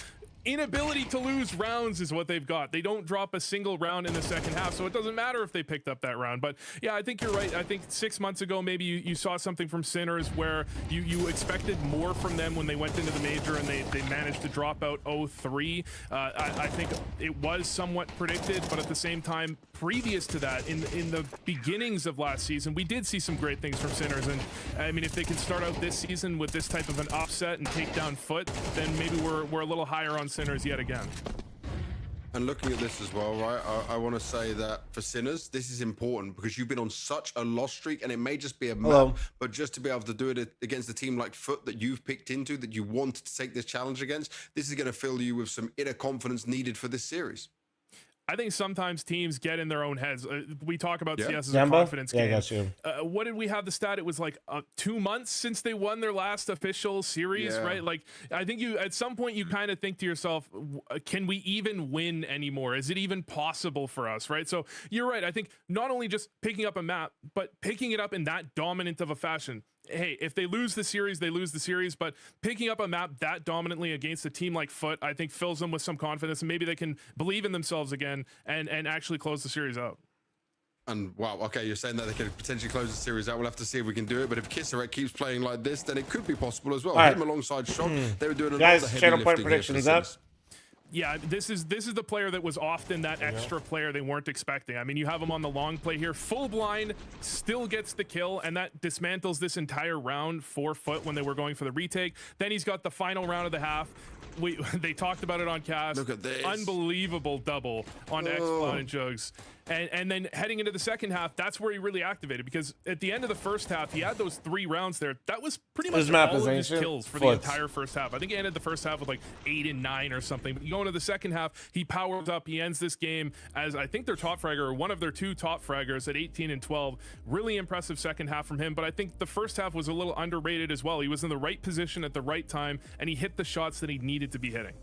inability to lose rounds is what they've got. They don't drop a single round in the second half, so it doesn't matter if they picked up that round. But yeah, I think you're right. I think 6 months ago, maybe you saw something from Sinners where you expected more from them when they went into the major and they managed to drop out 0-3. I think it was somewhat predicted, but at the same time, previous to that, in the beginnings of last season, we did see some great things from Sinners. And I mean, if they can start out this season with this type of an upset and take down Foot, then maybe we're a little higher on Sinners yet again. And looking at this as well, right, I want to say that for Sinners, this is important because you've been on such a loss streak, and it may just be a map, but just to be able to do it against a team like Foot that you've picked into, that you wanted to take this challenge against, this is going to fill you with some inner confidence needed for this series. I think sometimes teams get in their own heads. We talk about CS as a confidence game. I got you. What did we have the stat? It was like 2 months since they won their last official series, right? Like, I think at some point you kind of think to yourself, can we even win anymore? Is it even possible for us, right? So you're right. I think not only just picking up a map, but picking it up in that dominant of a fashion. Hey, if they lose the series, they lose the series, but picking up a map that dominantly against a team like Foot, I think fills them with some confidence, and maybe they can believe in themselves again and actually close the series out. And wow, okay, you're saying that they could potentially close the series out. We'll have to see if we can do it, but if Kisserek keeps playing like this, then it could be possible as well. Him alongside Shock, they were doing a lot of the heavy channel point lifting predictions up. Yeah, this is the player that was often that extra player they weren't expecting. I mean, you have him on the long play here, full blind, still gets the kill, and that dismantles this entire round for Foot when they were going for the retake. Then he's got the final round of the half. They talked about it on cast. Look at this. Unbelievable double on Xplot and Jugs. And then heading into the second half, that's where he really activated, because at the end of the first half, he had those 3 rounds there. That was pretty much all of his kills for the entire first half. I think he ended the first half with like 8 and 9 or something. But you go into the second half, he powers up. He ends this game as, I think, their top fragger, or one of their 2 top fraggers at 18 and 12. Really impressive second half from him. But I think the first half was a little underrated as well. He was in the right position at the right time, and he hit the shots that he needed to be hitting.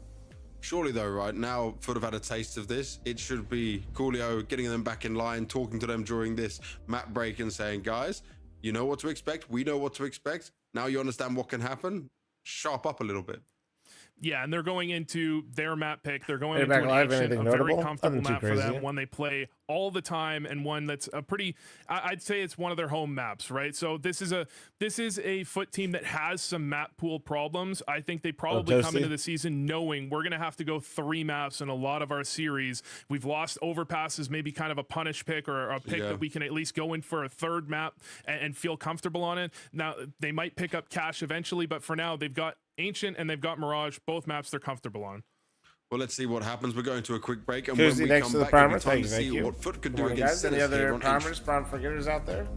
Surely though, right now, Foot have had a taste of this. It should be Coolio getting them back in line, talking to them during this map break and saying, guys, you know what to expect. We know what to expect. Now you understand what can happen. Sharp up a little bit. Yeah, and they're going into their map pick. They're going into live, a anything very notable? comfortable Nothing too map for crazy. them, one they play all the time, and one that's a pretty, I'd say it's one of their home maps, right? So this is a Foot team that has some map pool problems. I think they probably come into the season knowing we're going to have to go 3 maps in a lot of our series. We've lost overpasses, maybe kind of a punish pick or a pick that we can at least go in for a 3rd map and feel comfortable on it. Now, they might pick up Cash eventually, but for now, they've got Ancient and they've got Mirage, both maps they're comfortable on. Well, let's see what happens. We're going to a quick break, and Tuesday when we next come to the back, primer. it'll be time to Thank see you. what Foot could do Morning, against guys. Any Sinners here other on primers, spawn forgetters out there?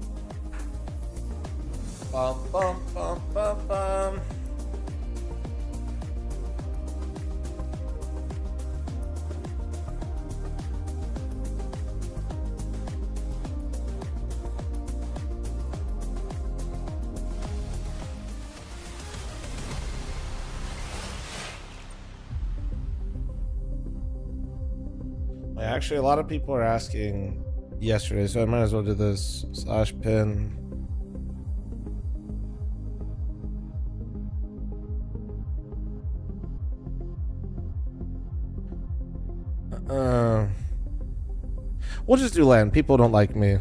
Bum, bum, bum, bum, bum. Actually, a lot of people are asking yesterday, so I might as well do this /pin. We'll just do land. People don't like me.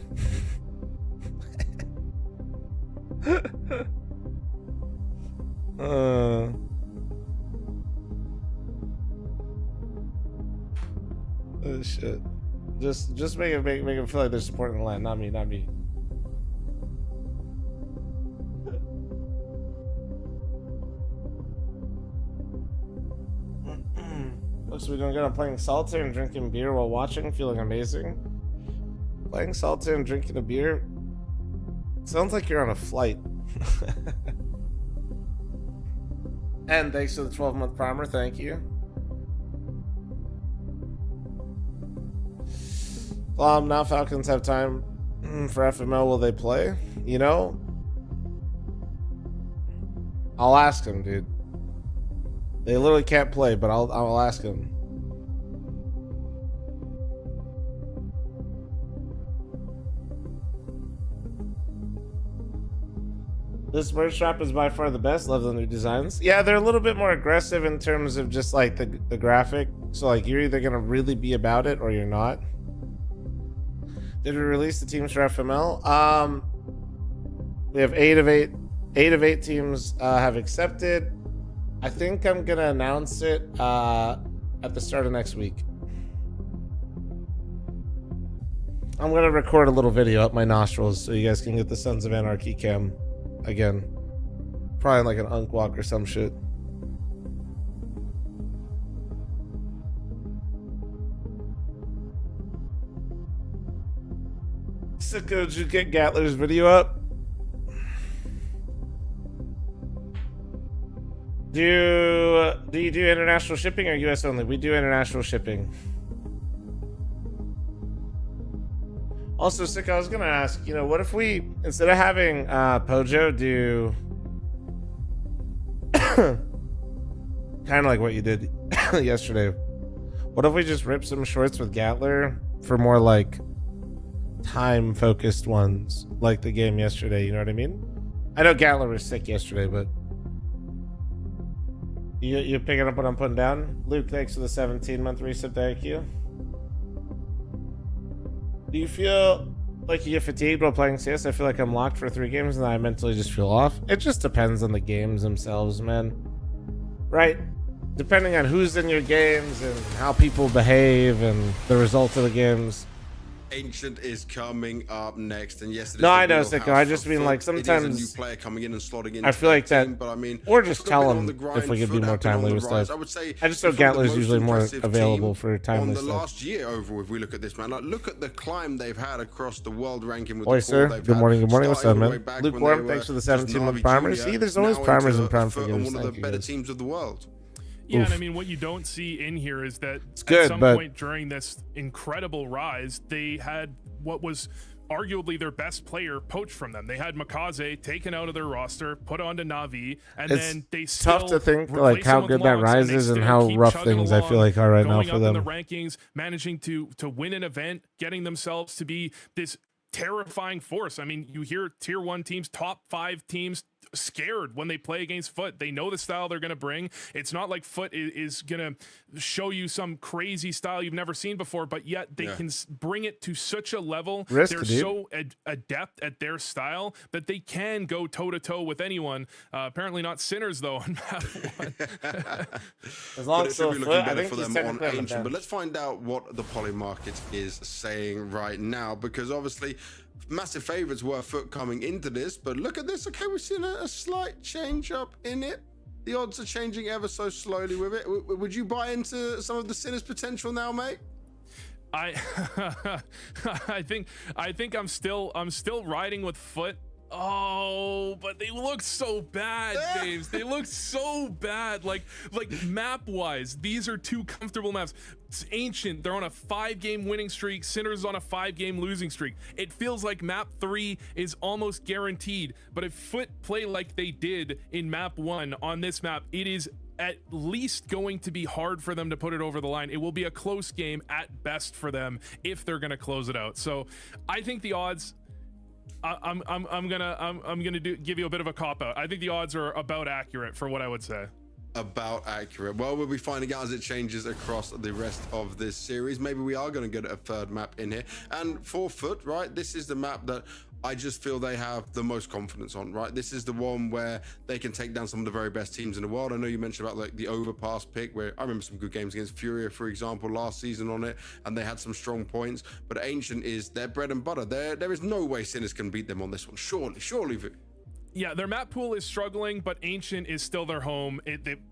Oh shit. Just make it feel like they're supporting the land, not me. What's we doing good? I'm playing solitaire and drinking beer while watching, feeling amazing. Playing solitaire and drinking a beer sounds like you're on a flight. And thanks for the 12-month primer, thank you. Now Falcons have time for FML. Will they play? You know, I'll ask them, dude. They literally can't play, but I'll ask them. This merch shop is by far the best. Love the new designs. Yeah, they're a little bit more aggressive in terms of just like the graphic. So like you're either gonna really be about it or you're not. Did we release the teams for FML? We have 8 of 8 teams have accepted. I think I'm gonna announce it at the start of next week. I'm gonna record a little video up my nostrils so you guys can get the Sons of Anarchy cam again. Probably like an unk walk or some shit. Sicko, did you get Gatler's video up? Do you do international shipping or US only? We do international shipping. Also, Sicko, I was gonna ask, you know, what if we, instead of having Pojo do kind of like what you did yesterday, what if we just rip some shorts with Gatler for more like time focused ones, like the game yesterday? You know what I mean? I know Gatler was sick yesterday, but you picking up what I'm putting down? Luke, thanks for the 17-month resub. Thank you. Do you feel like you get fatigued while playing CS? I feel like I'm locked for 3 games and then I mentally just feel off. It just depends on the games themselves, man. Right? Depending on who's in your games and how people behave and the results of the games. Ancient is coming up next, and yes, it is no, I know, Sicko. I just mean like sometimes it is a new player coming in and slotting in. I feel like that, team, but I mean, or just tell them if we could be more timely with stuff. I would say I just know Gatler's usually more available for timely stuff. On the stuff. last year over, if we look at this, man, like look at the climb they've had across the world ranking with Oi, the sir. Good morning. Good morning. What's up, man? Luke Lukewarm, thanks for the 17-month primers. See, there's always primers and prime for games. One of the better teams of the world. Yeah, and I mean, what you don't see in here is that good, at some point during this incredible rise, they had what was arguably their best player poached from them. They had Makaze taken out of their roster, put onto Navi, and then they still tough to think like how good that rise is and how rough things I feel like are right now for them. Going up in the rankings, managing to win an event, getting themselves to be this terrifying force. I mean, you hear tier 1 teams, top 5 teams scared when they play against Foot. They know the style they're going to bring. It's not like Foot is going to show you some crazy style you've never seen before, but yet they can bring it to such a level. They're so adept at their style that they can go toe-to-toe with anyone. Apparently not Sinners, though, on map 1. As long as it should be looking better for them on Ancient. But let's find out what the poly market is saying right now, because obviously massive favorites were Foot coming into this, but look at this. Okay, we've seen a slight change up in it. The odds are changing ever so slowly with it. Would you buy into some of the Sinners' potential now, mate? I think I'm still riding with Foot. Oh, but they look so bad, James. They look so bad. Like map-wise, these are 2 comfortable maps. It's Ancient, they're on a 5-game winning streak. Sinners on a 5-game losing streak. It feels like map 3 is almost guaranteed. But if Foot play like they did in map 1 on this map, it is at least going to be hard for them to put it over the line. It will be a close game at best for them if they're gonna close it out. So I think the odds, I'm gonna give you a bit of a cop out. I think the odds are about accurate for what I would say. About accurate. Well, we'll be finding out as it changes across the rest of this series. Maybe we are going to get a 3rd map in here. And for Foot, right, this is the map that I just feel they have the most confidence on, right? This is the one where they can take down some of the very best teams in the world. I know you mentioned about like the overpass pick, where I remember some good games against Furia, for example, last season on it, and they had some strong points. But Ancient is their bread and butter. There is no way Sinners can beat them on this one. Surely. Yeah, their map pool is struggling, but Ancient is still their home.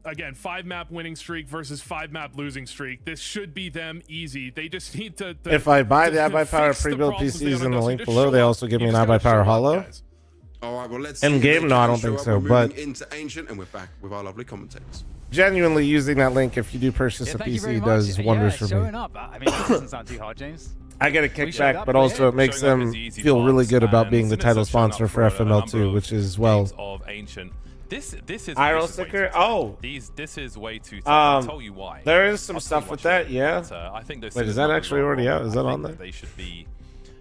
Again, 5-map winning streak versus 5-map losing streak. This should be them easy. They just need to if I buy the iBuyPower pre-built PCs in the link below, they also give me an iBuyPower Hollow. All right, well, let's in game. No, I don't think so. But into Ancient, and we're back with our lovely commentators. Genuinely using that link if you do purchase a PC does wonders for me. Up. I mean, that doesn't sound too hard, James. I get a kickback, but also it makes them feel really good about being the title sponsor for FML2, which is well. Of Ancient. This is Iral sticker. Oh, this is way too tough. I'll tell you why. There is some stuff with that, yeah. But, I think wait, is that actually already out? Is that on there? They should be,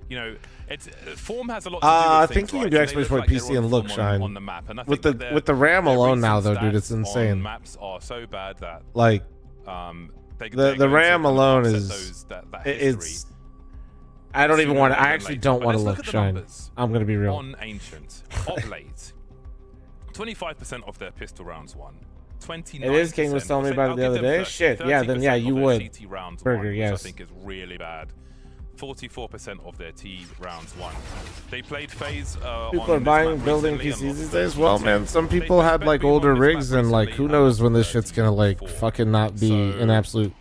you know, it's form has a lot to do I with think things, you right? can do So exploits look for like PC and look shine on the map, and I with think the RAM alone now though, dude. It's on insane. Maps are so bad that like the RAM alone is it's. I don't even want to. I actually don't want to look shine. I'm gonna be real. On Ancient of late, 25% of their pistol rounds won. 29%. It is. King was telling me about it the other day. Shit. Yeah. Then yeah, you would. Burger. Won, yes. Which I think is really bad. 44% of their T rounds won. They played phase. People are buying building PCs these days. Well, man, some people had like older rigs, and like who knows when this shit's gonna like fucking not be an absolute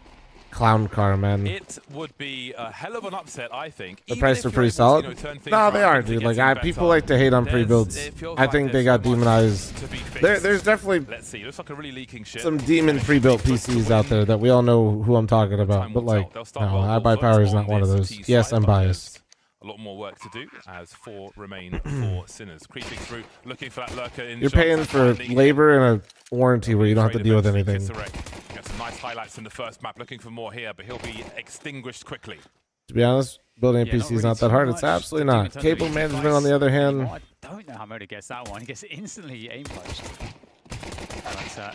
clown car, man. It would be a hell of an upset, I think. The price are pretty solid. No, they aren't, dude. Like people like to hate on pre-builds. I think they got demonized. There's definitely Let's see. It looks like a really leaking ship. some demon pre-built PCs out there that we all know who I'm talking about. But like, no, iBuyPower is not one of those. Yes, I'm biased. A lot more work to do as 4 remain for Sinners. Creeping through, looking for that lurker in. You're paying for labor and a warranty where you don't have to deal with anything. Got some nice highlights in the first map. Looking for more here, but he'll be extinguished quickly. To be honest, building a PC is not that hard. It's absolutely not. Cable management, on the other hand. I don't know how Moda gets that one. He gets instantly aim poached.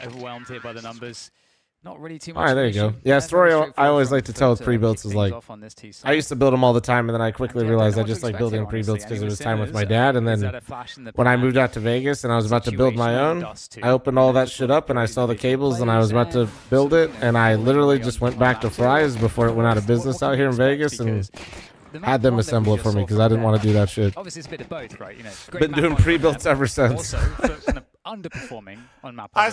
Overwhelmed here by the numbers. Not really too much. All right, there you go. Yeah, story I always like to tell with pre-builds is like, I used to build them all the time, and then I quickly realized I just like building pre-builds because it was time with my dad. And then when I moved out to Vegas and I was about to build my own, I opened all that shit up and I saw the cables and I was about to build it, and I literally just went back to Fry's before it went out of business out here in Vegas and had them assemble it for me because I didn't want to do that shit. Obviously, it's a bit of both, right? You know, been doing pre-builds ever since. Also, kind of underperforming on map. I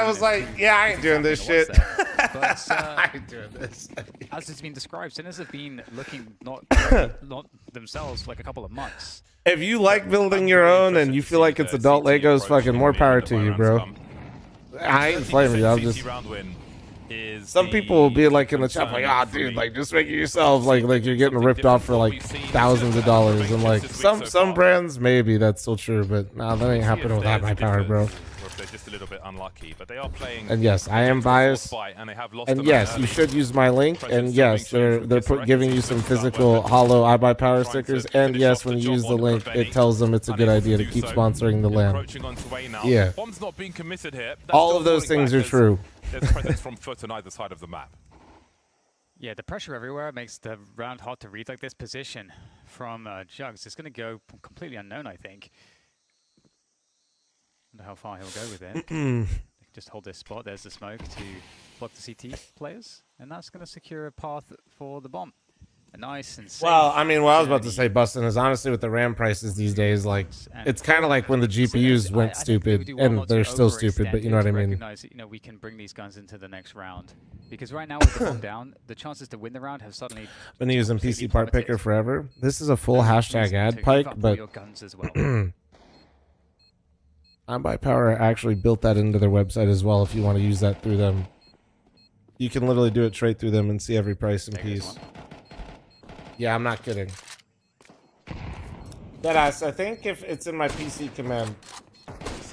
was like, yeah, I ain't doing this shit. But, I ain't doing this. As it's been described, Sinners have been looking not themselves like a couple of months. If you like building your own and you feel like it's adult Legos, fucking more power to you, bro. I ain't flaming you. I'm just. Some people will be like in the chat, like, ah, dude, like just make it yourself, like you're getting ripped off for like thousands of dollars, and like some brands maybe that's still true, but nah, that ain't happening with iBuyPower, bro. They're just a little bit unlucky, but they are playing. And yes, I am biased. And yes, you should use my link. And yes, they're giving you some physical hollow iBuyPower stickers. And yes, when you use the link, it tells them it's a good idea to keep sponsoring the LAN. Yeah. Bomb's not being committed here. All of those things are true. There's presence from foot on either side of the map. Yeah, the pressure everywhere makes the round hard to read. Like this position from Jugs, it's going to go completely unknown, I think. How far he'll go with it. They can just hold this spot. There's the smoke to block the CT players, and that's going to secure a path for the bomb. A nice and safe. Well, I mean, what I was about to say, Bustin, is honestly with the RAM prices these days, like it's kind of like when the GPUs went stupid, and they're still stupid, but you know what I mean. Recognize that, you know, we can bring these guns into the next round because right now with the bomb down, the chances to win the round have suddenly. Been using PC Part Picker forever. This is a full hashtag ad, Pike, but. Your guns as well. iBuyPower actually built that into their website as well. If you want to use that through them, you can literally do it straight through them and see every price and piece. Yeah, I'm not kidding. Deadass, I think if it's in my PC command,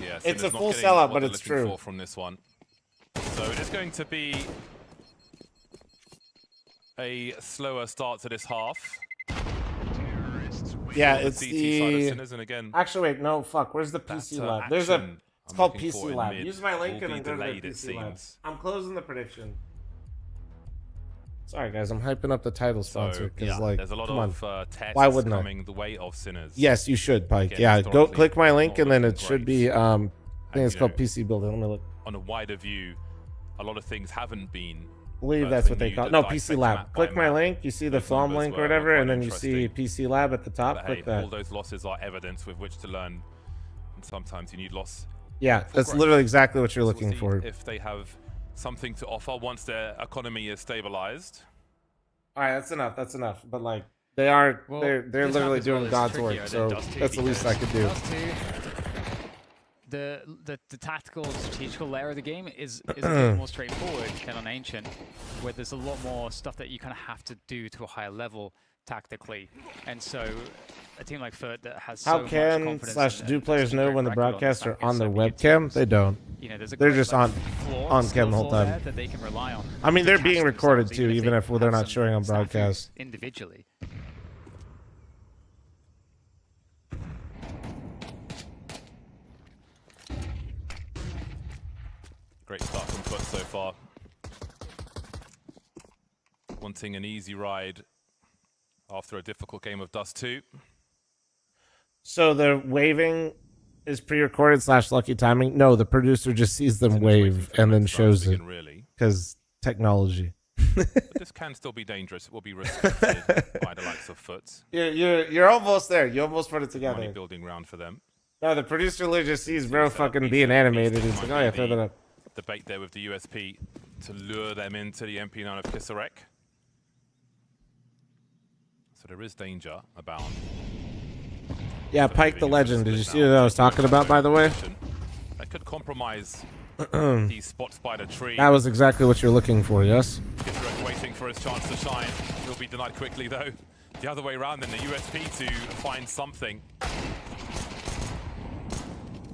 Yeah, it's a full sellout, but it's true. From this one, so it's going to be a slower start to this half. Yeah, it's the. And again, actually, wait, no, fuck. Where's the PC lab? There's a. It's called PC lab. Use my link and then go to the PC lab. I'm closing the prediction. Sorry, guys, I'm hyping up the title sponsor because, like, there's a lot come of on. tests Why wouldn't coming the way of Sinners. Yes, you should, Pike. Again, Yeah, go historically, click my link, not and then it looking should great. be. I think it's you called know, PC Builder. Let me look. On a wider view, a lot of things haven't been. I believe that's what they call it. No, PC Lab. Click my link. You see the fl0m link or whatever, and then you see PC Lab at the top. But Click hey, that. all those losses are evidence with which to learn. And sometimes you need loss. Yeah, for that's growth. literally exactly what you're So looking we'll see for. If they have something to offer once their economy is stabilized. All right, that's enough. That's enough. But like, they're this literally map as well doing is God's trickier work. than So Dust 2 that's the least I could do. Dust 2, the tactical, strategical layer of the game is a bit more straightforward than on Ancient, where there's a lot more stuff that you kind of have to do to a higher level tactically, and so a team like fl0m that has How so much can confidence / do and players such a know great when the record broadcasts this are on their back webcam? They don't. You know, there's a They're great, just like, on skill cam the whole floor time. there that they can rely on. I mean, they're to being catch recorded themselves, too, even they if they're have not some showing on snafus broadcast. individually. Great start from fl0m so far. Wanting an easy ride after a difficult game of Dust 2. So the waving is pre-recorded / lucky timing. No, the producer just sees them wave and then shows it. Because technology. But this can still be dangerous. It will be restricted by the likes of fl0m. You're almost there. You almost put it together. Money building round for them. No, the producer literally just sees bro fucking being animated. He's like, oh yeah, throw that up. Debate there with the USP to lure them into the MP9 of Kisarek. So there is danger abound. Yeah, Pike the Legend. Did you see what I was talking about, by the way? That could compromise these spots by the tree. That was exactly what you're looking for, yes? Kisarek waiting for his chance to shine. He'll be denied quickly, though. The other way around, then the USP to find something.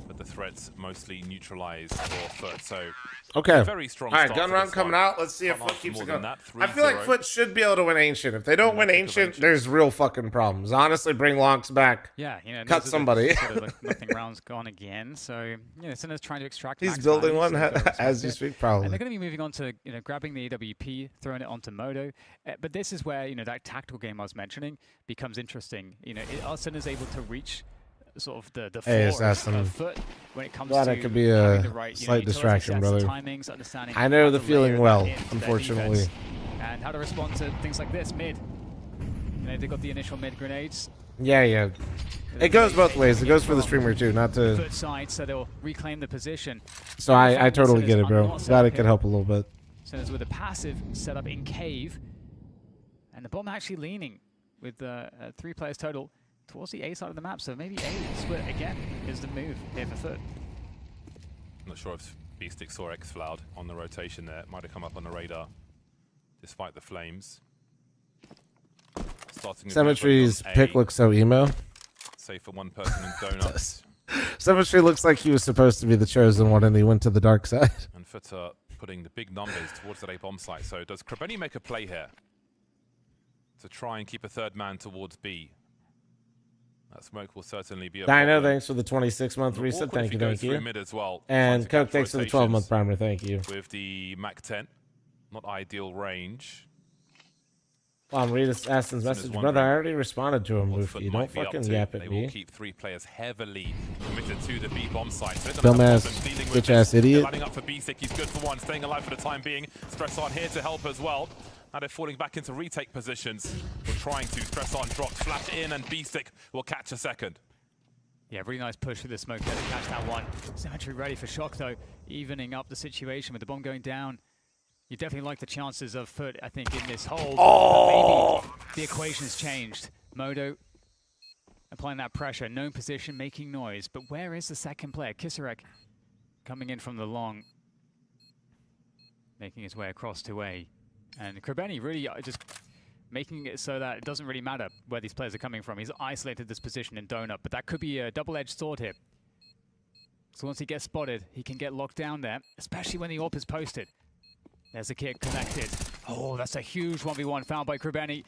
But the threats mostly neutralized for fl0m. So Okay. very strong. All right, start gun to round this coming one. out. Let's see if Can't fl0m ask keeps more it than going. that. I feel like 3-0. fl0m should be able to win Ancient. If they don't win Ancient, there's real fucking problems. Honestly, bring Lonks back. Yeah, you know, cut somebody. Sort of like nothing rounds gone again. So you know, Sinner's trying to extract. He's max building value, one so they'll as you respect it. speak, probably. And they're going to be moving on to grabbing the AWP, throwing it onto Modo. But this is where that tactical game I was mentioning becomes interesting. Are Sinners able to reach sort of the floor Assassin. of fl0m when it comes Glad to that could be having a the right, slight utility distraction, sets, brother. timings, understanding I know how the to feeling layer well, that into their unfortunately. defense, and how to respond to things like this mid. They got the initial mid grenades. Yeah. It goes both ways. It goes for the streamer too, not to. Foot side, so they'll reclaim the position. So I totally get it, bro. Glad it could help a little bit. Sinners with a passive setup in cave, and the bomb actually leaning with 3 players total towards the A side of the map. So maybe A split again is the move here for fl0m. I'm not sure if B-Stick saw X-Floud on the rotation there. It might have come up on the radar, despite the flames. Starting Symmetry's pick looks so emo. Save for one person in Donuts. Symmetry looks like he was supposed to be the chosen one and he went to the dark side. And fl0m putting the big numbers towards that A bomb site. So does fl0m make a play here to try and keep a third man towards B? That smoke will certainly be a Dino, problem. thanks for the 26-month reset. Thank you, thank you. Mid as well, And trying to Coke, thanks catch for the 12-month rotations primer. Thank you. With the Mac-10, not ideal range. Well, I'm reading Aston's message. Brother, I already responded to him, Luffy. Don't fucking yap at They me. will keep 3 players heavily committed to the B bomb site. So Dumbass, bitch-ass idiot. Lining up for B-Stick, he's good for one, staying alive for the time being. Stress on here to help as well. Now they're falling back into retake positions. We're trying to. Stress on drops, flash in, and B-Stick will catch a second. Yeah, really nice push with the smoke there to catch that one. Symmetry ready for shock though, evening up the situation with the bomb going down. You definitely like the chances of fl0m, I think, in this hold. Oh! Maybe the equation's changed. Modo applying that pressure, known position, making noise. But where is the second player? Kisarek coming in from the long, making his way across to A. And fl0m really just making it so that it doesn't really matter where these players are coming from. He's isolated this position in Donut, but that could be a double-edged sword here. So once he gets spotted, he can get locked down there, especially when the AWP is posted. There's a kick connected. Oh, that's a huge 1v1 found by fl0m.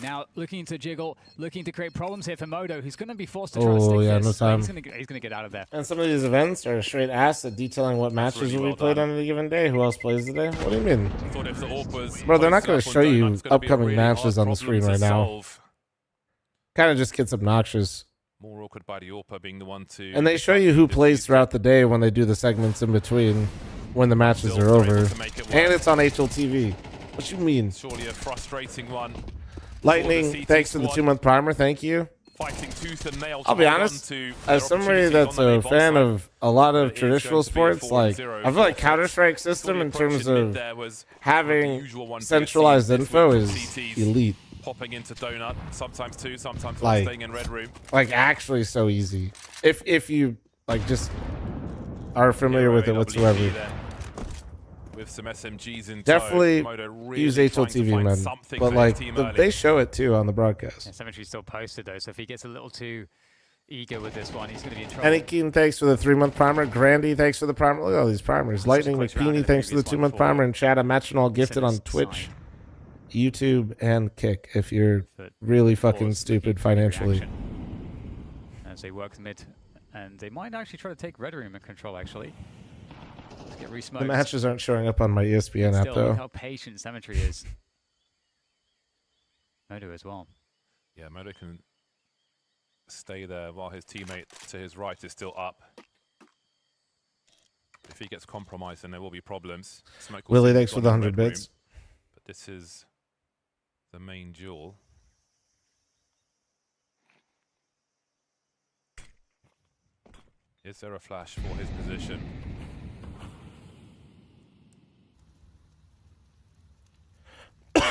Now looking to jiggle, looking to create problems here for Modo, who's going to be forced to try to stick yeah, this. no time. He's going to get out of there. And some of these events are straight ass at detailing what matches really will well be played done. on any given day. Who else plays today? What do you mean? I thought if the AWP was Bro, they're not going to posted show up on you Donut, it's gonna be a upcoming really matches hard on the screen problem right to now. solve. Kind of just gets obnoxious. More awkward by the AWP being the one to... And they show you who plays throughout the day when they do the segments in between when the matches Still are able over. to make it work. And it's on HLTV. What you mean? Surely a frustrating one. Lightning, for the CT thanks for the squad. 2-month primer. Thank you. Fighting tooth and nail to I'll be hold on honest, to as their somebody opportunities that's on the a main boss fan side. of a lot of It is traditional going to be sports, like 4-0 I feel like for Counter-Strike Fritz. system in The terms approach in mid of there was having the usual one centralized this info week is from CTs. elite. Popping into Donut, sometimes two, sometimes one, Like, staying in red room. like actually so easy. If you like just are familiar with it AWP whatsoever. there. With some SMGs in Definitely tow. Modo really use trying to HLTV, find man. something But for like his team early. they show it too on the broadcast. Yeah, Cemetery's still posted though, so if he gets a little too eager with this one, he's going to be in trouble. Annie Keen, thanks for the 3-month primer. Grandy, thanks for the primer. Look at all these primers. Lightning close round in McPeeny, the thanks for the previous 2-month one primer. for And Chad, I'm matching all gifted on Simmons' Twitch, side. YouTube, and Kick if you're But really fucking pause, stupid looking for the financially. reaction as they work mid, and they might actually try to take red room in control actually. Let's get re-smoked. The matches aren't showing up on my ESPN app Still, though. look how patient Cemetery is. Modo as well. Yeah, Modo can stay there while his teammate to his right is still up. If he gets compromised, then there will be problems. Smoke will Willie, see thanks he's for got the a 100 red room, bits. But this is the main duel. Is there a flash for his position?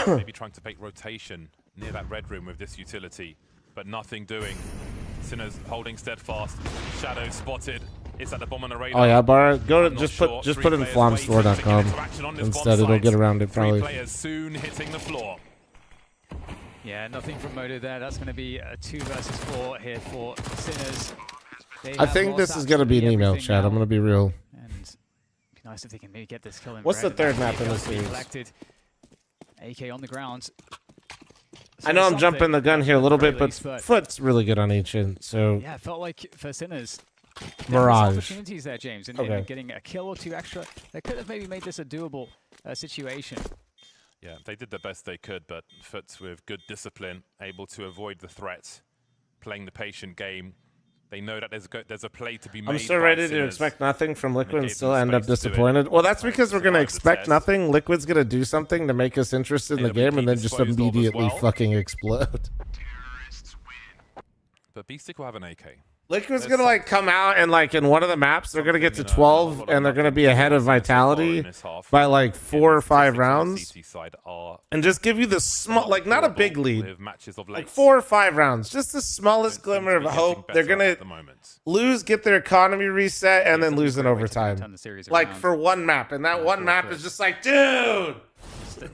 Maybe trying to make rotation near that red room with this utility, but nothing doing. Sinners holding steadfast. Shadow spotted. Is that the bomb on the radar? Oh yeah, Bar, go to I'm not just sure. put Three in players waiting to get fl0m.com into action on this bomb instead. It'll site. get around it Three probably. players soon hitting the floor. Yeah, nothing from Modo there. That's going to be a 2 versus 4 here for Sinners. They I have think lost this is gonna be an absolutely email everything chat. now. I'm gonna be real. And it'd be nice if they can maybe get this kill in. What's the Brad. third map in Goes this to be series? collected. AK on the ground. I know I'm jumping the gun here a little bit, but Very least, Foot's really good on each end. So yeah, it felt like for Sinners. Mirage. There was opportunities there, James, in Okay. getting a kill or 2 extra. They could have maybe made this a doable situation. Yeah, they did the best they could, but Foots with good discipline, able to avoid the threat, playing the patient game. They know that there's a play to be made. I'm still by ready to Sinners. expect nothing from Liquid and gave still them end up space to do it. disappointed. Well, that's because we're gonna Survive the expect test. nothing. Liquid's gonna do something to make us interested in the game, and then just disposed of as immediately well. fucking explode. But B-Stick will have an AK. Liquid's There's gonna like come out and like in one of the maps they're gonna get to 12 and they're gonna be ahead of Vitality by like 4 or 5 rounds CT side are and just give you the small, like not a big lead, with matches of like late. 4 or 5 rounds, just the smallest glimmer of hope. They're gonna at the moment. lose, get their economy reset, and then lose in overtime. Like around. for one map, and that one map is just like, dude.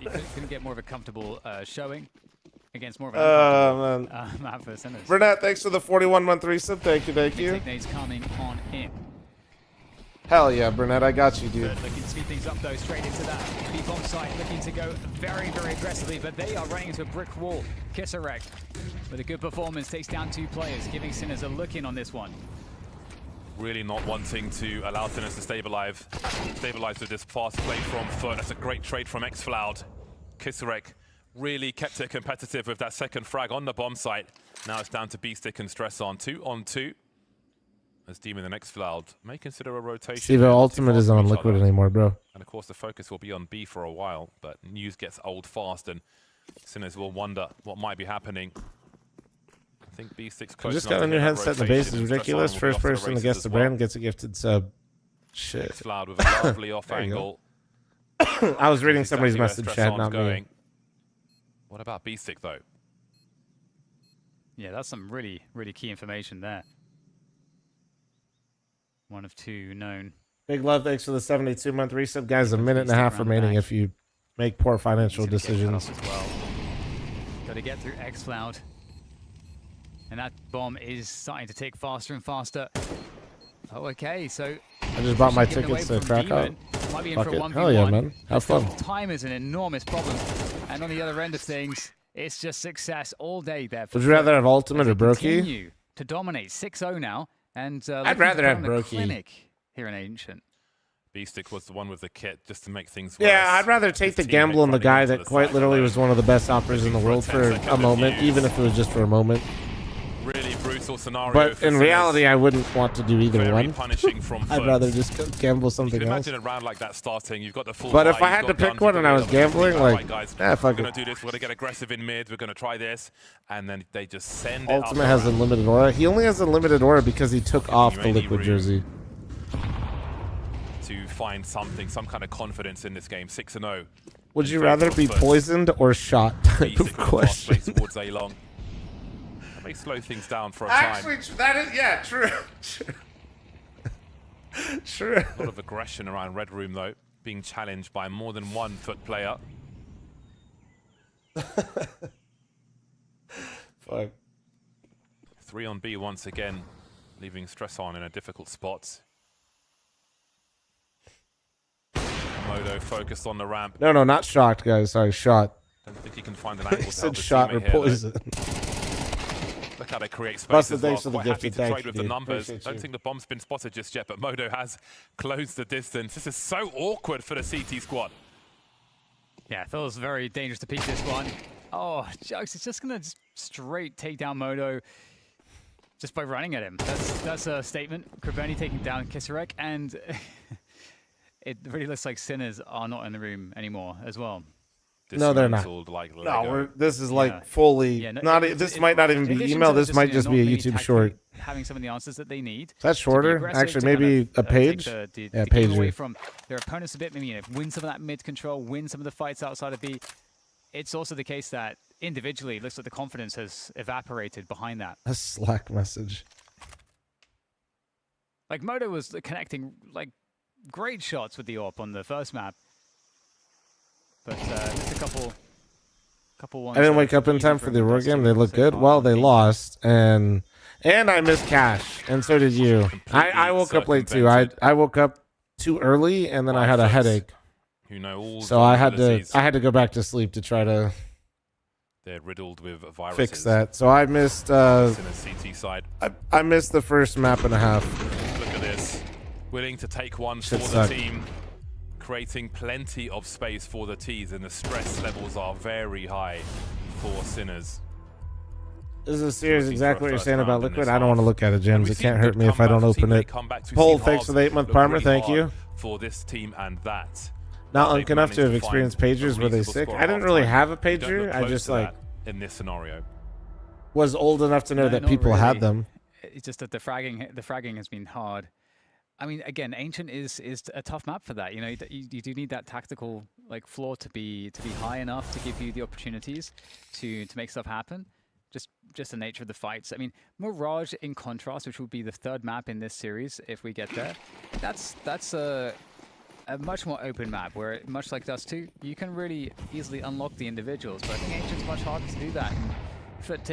You couldn't get more of a comfortable showing against more of an uncomfortable map for Sinners. Burnett, thanks for the 41-month resub. Thank you, thank you. Take nades coming on in. Hell yeah, Burnett, I got you, dude. Looking to speed things up though, straight into that B-bomb site, looking to go very, very aggressively, but they are running into a brick wall. Kisarek, with a good performance, takes down 2 players, giving Sinners a look in on this one. Really not wanting to allow Sinners to stabilize with this fast play from Foot. That's a great trade from fl0m. Kisarek really kept it competitive with that second frag on the bomb site. Now it's down to B-Stick and Stress on 2-on-2. As Demon and fl0m may consider a rotation. Steve, Ultimate isn't on Liquid anymore, bro. And of course the focus will be on B for a while, but news gets old fast and Sinners will wonder what might be happening. I think B-Stick's I close just enough got a to new get that headset. The rotation, base is and ridiculous. Stress on will be First off to the person to races guess as the well. brand gets a gifted sub. Shit. fl0m with a lovely off There you go. angle. I was reading This is somebody's exactly message, where Chad, Stress not On's me. going. What about B-Stick though? Yeah, that's some really, really key information there. 1 of 2 known. Big love, thanks for the 72-month resub. Guys, a minute and a half remaining if you make poor financial decisions. Got to get through fl0m. And that bomb is starting to tick faster and faster. Oh, okay, so... I just bought my Given away tickets to from Krakow. Demon. Might be in Fuck for a it. 1v1. Hell yeah, man. Have Still, fun. time is an enormous problem. And on the other end of things, It's just success all day there. Would you rather have Ultimate or Brokey? Continue to dominate 6-0 now. And I'd rather have Brokey. Clinic here in Ancient. Beastick was the one with the kit just to make things worse. Yeah, I'd rather take the gamble on the guy that quite literally was one of the best operators in the world for a moment, even if it was just for a moment. Really brutal scenario. But in reality, I wouldn't want to do either one. Punishing from I'd rather just gamble something you can else. imagine a round like that starting. You've got the full. But if I had to pick one and I was gambling, like, guys, fuck we're it. gonna do this. We're gonna get aggressive in mid. We're gonna try this, and then they just send it. Ultimate has unlimited aura. He only has unlimited aura because he took off the liquid jersey. To find something, some kind of confidence in this game. 6-0. Would you rather be poisoned or shot? Type of question. Towards A-Long. That may slow things down for a time. Actually, that is, yeah, true. True. A lot of aggression around Red Room, though, being challenged by more than 1 foot player. Fuck. 3 on B once again, leaving Stress on in a difficult spot. Modo focused on the ramp. No, not shocked, guys. Sorry, shot. Don't think he can find an angle. He said shot or poison. Look how they create space Busted, as well. thanks for the Quite gift. happy to Thank trade you, with the dude. numbers. Appreciate Don't you. think the bomb's been spotted just yet, but Modo has closed the distance. This is so awkward for the CT squad. Yeah, feels very dangerous to peek this one. Oh, Jugs is just gonna straight take down Modo just by running at him. That's a statement. Krabeni taking down Kisarek, and it really looks like Sinners are not in the room anymore as well. No, they're not. Like No, this is like fully. This might not even be email. This might just be a YouTube short. Having some of the answers that they need. Is that shorter? Actually, maybe a page. Yeah, Take page. away from their opponents a bit. Maybe win some of that mid control, win some of the fights outside of B. It's also the case that individually, it looks like the confidence has evaporated behind that. A Slack message. Like Modo was connecting like great shots with the AWP on the first map, but just a couple ones. I didn't wake up in time for the Aurora game. They look good. Well, they lost, and I missed cash, and so did you. I woke up late too. I woke up too early, and then I had a headache. Who know all so I had to go back to sleep to try to. They're riddled with viruses. Fix that. So I missed. In the CT side. I missed the first map and a half. Look at this. Willing to take one Shit for the sucked. team. Creating plenty of space for the T's, and the stress levels are very high for Sinners. This is serious. Looking Exactly for a what you're first saying about round in Liquid. this I don't want to look at it, James. We've It can't seen hurt good me if I don't comebacks. We've seen open they it. come back. We've Pole, seen thanks for the halves 8-month look Parmer. really Thank hard you. for this team and that. Not They've enough to have managed experienced find pagers a where they reasonable sick. score I at didn't really halftime. have a You don't pager. look I close just to like that in this scenario. was old enough to know that not people really. had them. It's just that the fragging has been hard. I mean, again, Ancient is a tough map for that. You know, you do need that tactical like floor to be high enough to give you the opportunities to make stuff happen. Just the nature of the fights. I mean, Mirage in contrast, which will be the third map in this series if we get there. That's a much more open map where, much like Dust 2, you can really easily unlock the individuals. But I think Ancient's much harder to do that.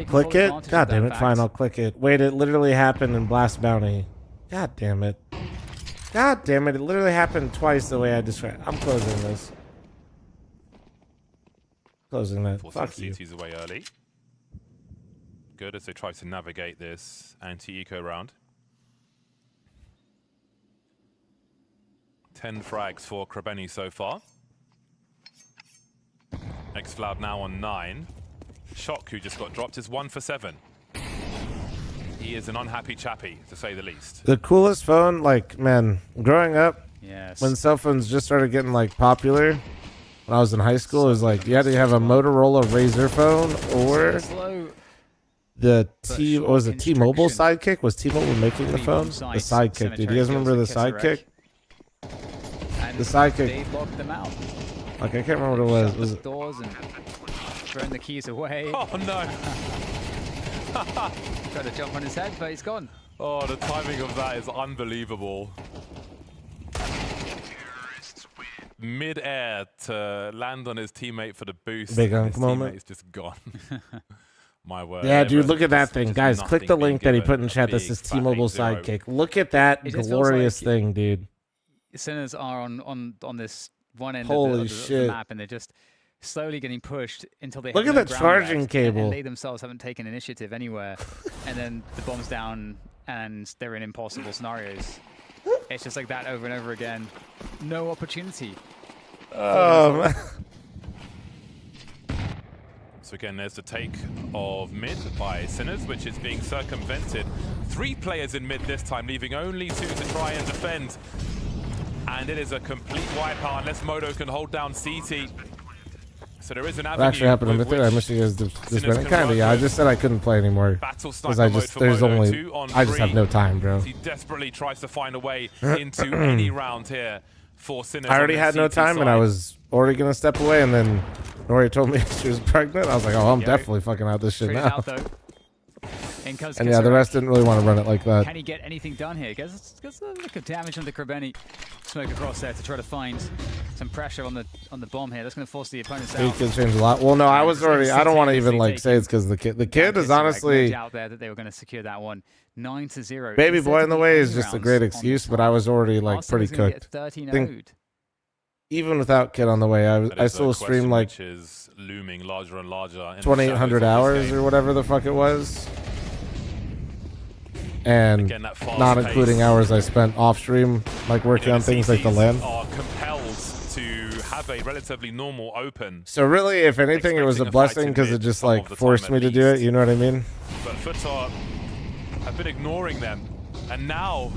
Click it? God damn it. Fine, I'll click it. Wait, it literally happened in Blast Bounty. God damn it. God damn it. It literally happened twice the way I described. I'm closing this. Closing that. Fuck you. CT's away early. Good as they try to navigate this anti-eco round. 10 frags for Krabeni so far. xFloud now on 9. Shock, who just got dropped, is 1 for 7. He is an unhappy chappy, to say the least. The coolest phone, like, man, growing up, yes, when cell phones just started getting, like, popular, when I was in high school, it was like, you had to have a Motorola Razr phone or the what was it, T-Mobile Sidekick? Was T-Mobile making the phone? The Sidekick, dude. You guys remember the Sidekick? The Sidekick. They locked them out. Like, I can't remember what it was. Was it? Doors and throwing the keys away. Oh, no. Tried to jump on his head, but he's gone. Oh, the timing of that is unbelievable. Mid-air to land on his teammate for the boost. Big and unk his moment. teammate is just gone. My word. Yeah, dude, but look at that just thing. Guys, click the nothing being link that he given. put in chat that Big says fat T-Mobile 8-0. Sidekick. Look at that It just feels glorious like thing, dude. Sinners are on this one end Holy of the shit. map, and they're just slowly getting pushed until they Look have at no the ground charging left, cable. and they themselves haven't taken initiative anywhere, and then the bomb's down and they're in impossible scenarios. It's just like that over and over again. No opportunity. Man. So again, there's the take of mid by Sinners, which is being circumvented. 3 players in mid this time, leaving only 2 to try and defend. And it is a complete wipeout unless Modo can hold down CT. So there is an avenue. What actually happened in with Mythic? I which missed you guys this Sinners minute. can Kinda, work yeah. I with. just said I couldn't play anymore. Battle Because I sniper just, mode for there's Modo, only, 2 on I just 3. have no time, bro. He desperately tries to find a way into any round here for Sinners. I already on the had no CT time, and I side. was already gonna step away, and then Nori told me she was pregnant. I was like, oh, I'm definitely fucking out this shit Straight now. out, though. And Yeah, the rest didn't really want to run it like that. Can he get anything done here? Gets a look of damage on the Krebeni. Smoke across there to try to find some pressure on the bomb here. That's going to force the opponents He out. could change a lot. Well, no, I was already. I don't want to even like say it's because the kid is honestly. out there that they were going to secure that one. 9-0. Baby Instead boy of in the way is only just a rounds great on excuse, this but I was already like Arsenal pretty is gonna get cooked. 13 Think- owed. even without kid on the way, That I is a still streamed question like which is looming larger and larger in the 2,800 shadows of hours this game. or whatever the fuck it was. And Again, that fast not pace. including hours I spent off stream, like working on things like the LAN. Are compelled to have a relatively normal open. So really, if anything, it was a Expecting a fight blessing in because mid it just some like of the forced time me at to do it. least. You know what I mean? But Futsal have been ignoring them, and now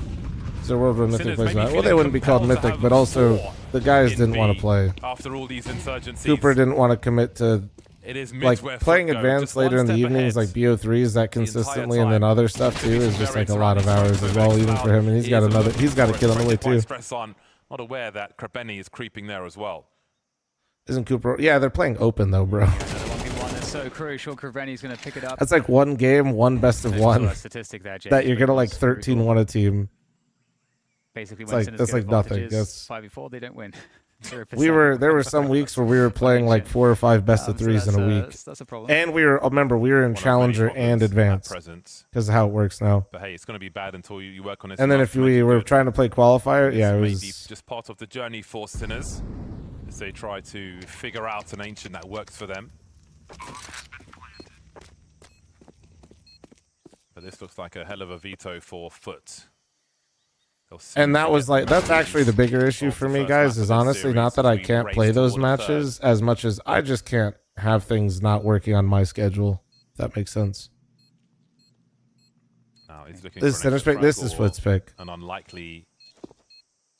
So World War Mythic Sinners plays may be that. Well, they feeling wouldn't be called compelled to Mythic, have but also 4 the guys in didn't want B to play. after all these insurgencies. Cooper didn't want to commit to It is mid like where playing Foot go, advanced just one later in the step evenings, ahead like BO3s that consistently, and then time. other stuff too is just Very like a lot of hours as well, even for him. And he's got another, he's got a kid on the way too. Stress on, not aware that Krebeni is creeping there as well. Isn't Cooper? Yeah, they're playing open though, bro. Another 1v1 that's so crucial. Krebeni's going to pick it up. That's like one game, one best of There's one. also a statistic there, Jake, That you're but gonna like it's pretty 13-1 a team. Basically, It's when like Sinners that's get like nothing. advantages, That's 5v4, they don't win. 0%. there were some weeks where we were playing like 4 or 5 best of So 3s in a week. that's a problem. And we were, remember, we were in Challenger and Advanced presence. because of how it works now. But hey, it's going to be bad until you work on it. And then if we were trying to play qualifier, yeah, it Maybe was. just part of the journey for Sinners as they try to figure out an ancient that works for them. But this looks like a hell of a veto for Foot. And that was like, that's actually the bigger issue for me, guys, is honestly not that I can't play those matches as much as I just can't have things not working on my schedule. If that makes sense. Now he's looking This is for an Sinner's extra pick. This frag is or Foot's pick. An unlikely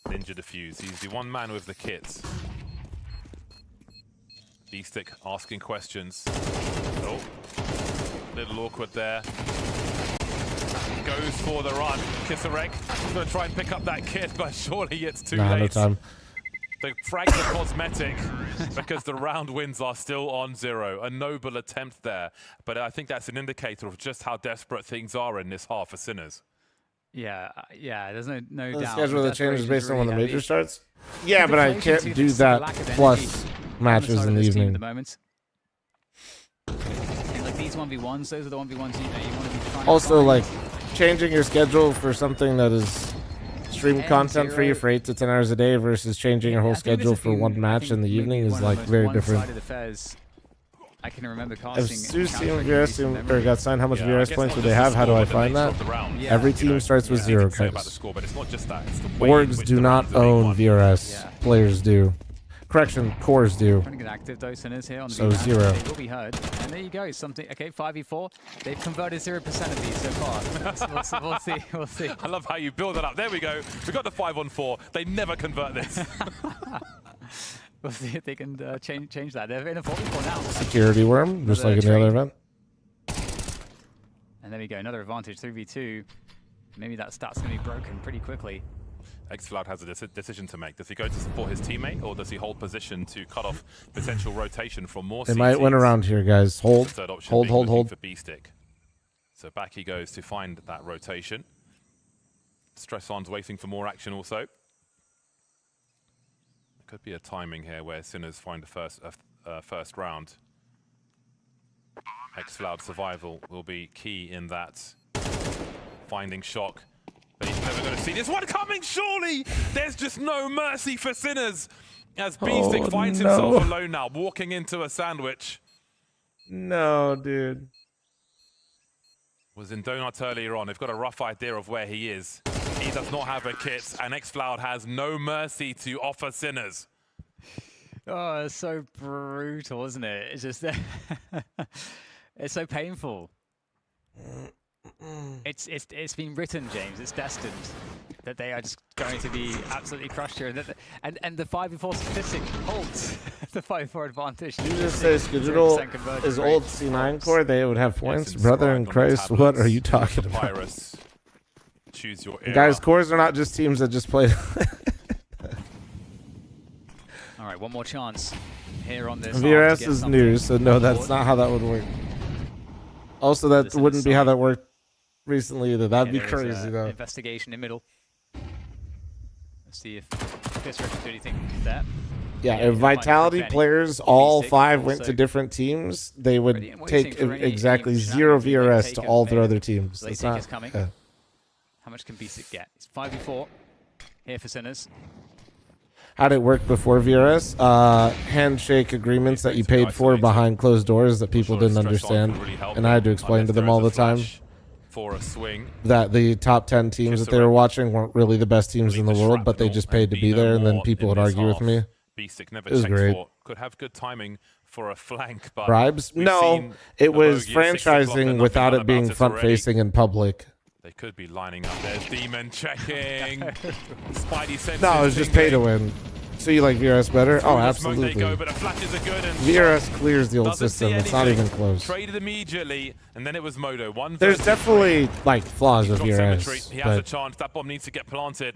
ninja defuse. He's the one man with the kits. B-Stick asking questions. Oh, little awkward there. Goes for the run. Kisarek is going to try and pick up that kit, but surely it's too Nah, late. no time. The frags are cosmetic because the round wins are still on 0. A noble attempt there, but I think that's an indicator of just how desperate things are in this half for Sinners. Yeah, there's no The doubt. schedule that changes based on when the major major starts. Yeah, but I can't do that plus matches in the At evening. the moment. And like these 1v1s, those are the 1v1s you want to be trying Also, to like find. changing your schedule for something that is stream content for you for 8 to 10 hours a day versus changing your whole schedule for one match in the evening is like very different. I can remember If casting. Zeus team VRS team or got signed, how much VRS points would they have? How do I find that? Every team starts with 0 points. Orgs do not own VRS. Players do. Correction, cores do. Trying to get active though, Sinners here on the So V-Ram. 0. They will be heard. And there you go, something. Okay, 5v4. They've converted 0% of these so far. We'll see. We'll see. I love how you build it up. There we go. We got the 5-on-4. They never convert this. We'll see if they can change that. They're in a 44 now. Security worm, just like in the other event. And there we go, another advantage, 3v2. Maybe that stat's going to be broken pretty quickly. xfl0m has a decision to make. Does he go to support his teammate, or does he hold position to cut off potential rotation from more They might win around here, guys. Hold, The third option hold, being hold, looking hold. for B-Stick. So back he goes to find that rotation. Stress-on's waiting for more action also. Could be a timing here where Sinners find a first round. xfl0m survival will be key in that. Finding Shock. But he's never going to see this one coming, surely! There's just no mercy for Sinners. As Beefstick finds himself alone now, walking into a sandwich. No, dude. Was in Donuts earlier on. They've got a rough idea of where he is. He does not have a kit, and xfl0m has no mercy to offer sinners. Oh, it's so brutal, isn't it? It's just it's so painful. It's been written, James. It's destined that they are just going to be absolutely crushed here, and the 5v4 statistic holds the 5v4 advantage. You just say schedule is old C9 core, they would have points. Brother in Christ, what are you talking about? Choose your era. Guys, cores are not just teams that just play. All right, one more chance here on this. VRS is new, so no, that's not how that would work. Also, that wouldn't be how that worked recently either. That'd be crazy, though. Investigation in middle. Let's see if Fisker can do anything with that. Yeah, if Vitality players, all 5 went to different teams, they would take exactly 0 VRS to all their other teams. That's not, coming. How much can Basic get? It's 5v4 here for Sinners. How'd it work before VRS? Handshake agreements that you paid for behind closed doors that people didn't understand. And I had to explain to them all the time for a swing that the top 10 teams that they were watching weren't really the best teams in the world, but they just paid to be there, and then people would argue with me. It was great. Could have good timing for a flank, but bribes? No, it was franchising without it being front-facing in public. They could be lining up. There's Demon checking. Spidey senses. No, it was just pay to win. So you like VRS better? Oh, absolutely. Go, but flashes are good and VRS clears the old system. It's not even close. Traded immediately, and then it was Modo. There's definitely like flaws with VRS. He has a chance. That bomb needs to get planted.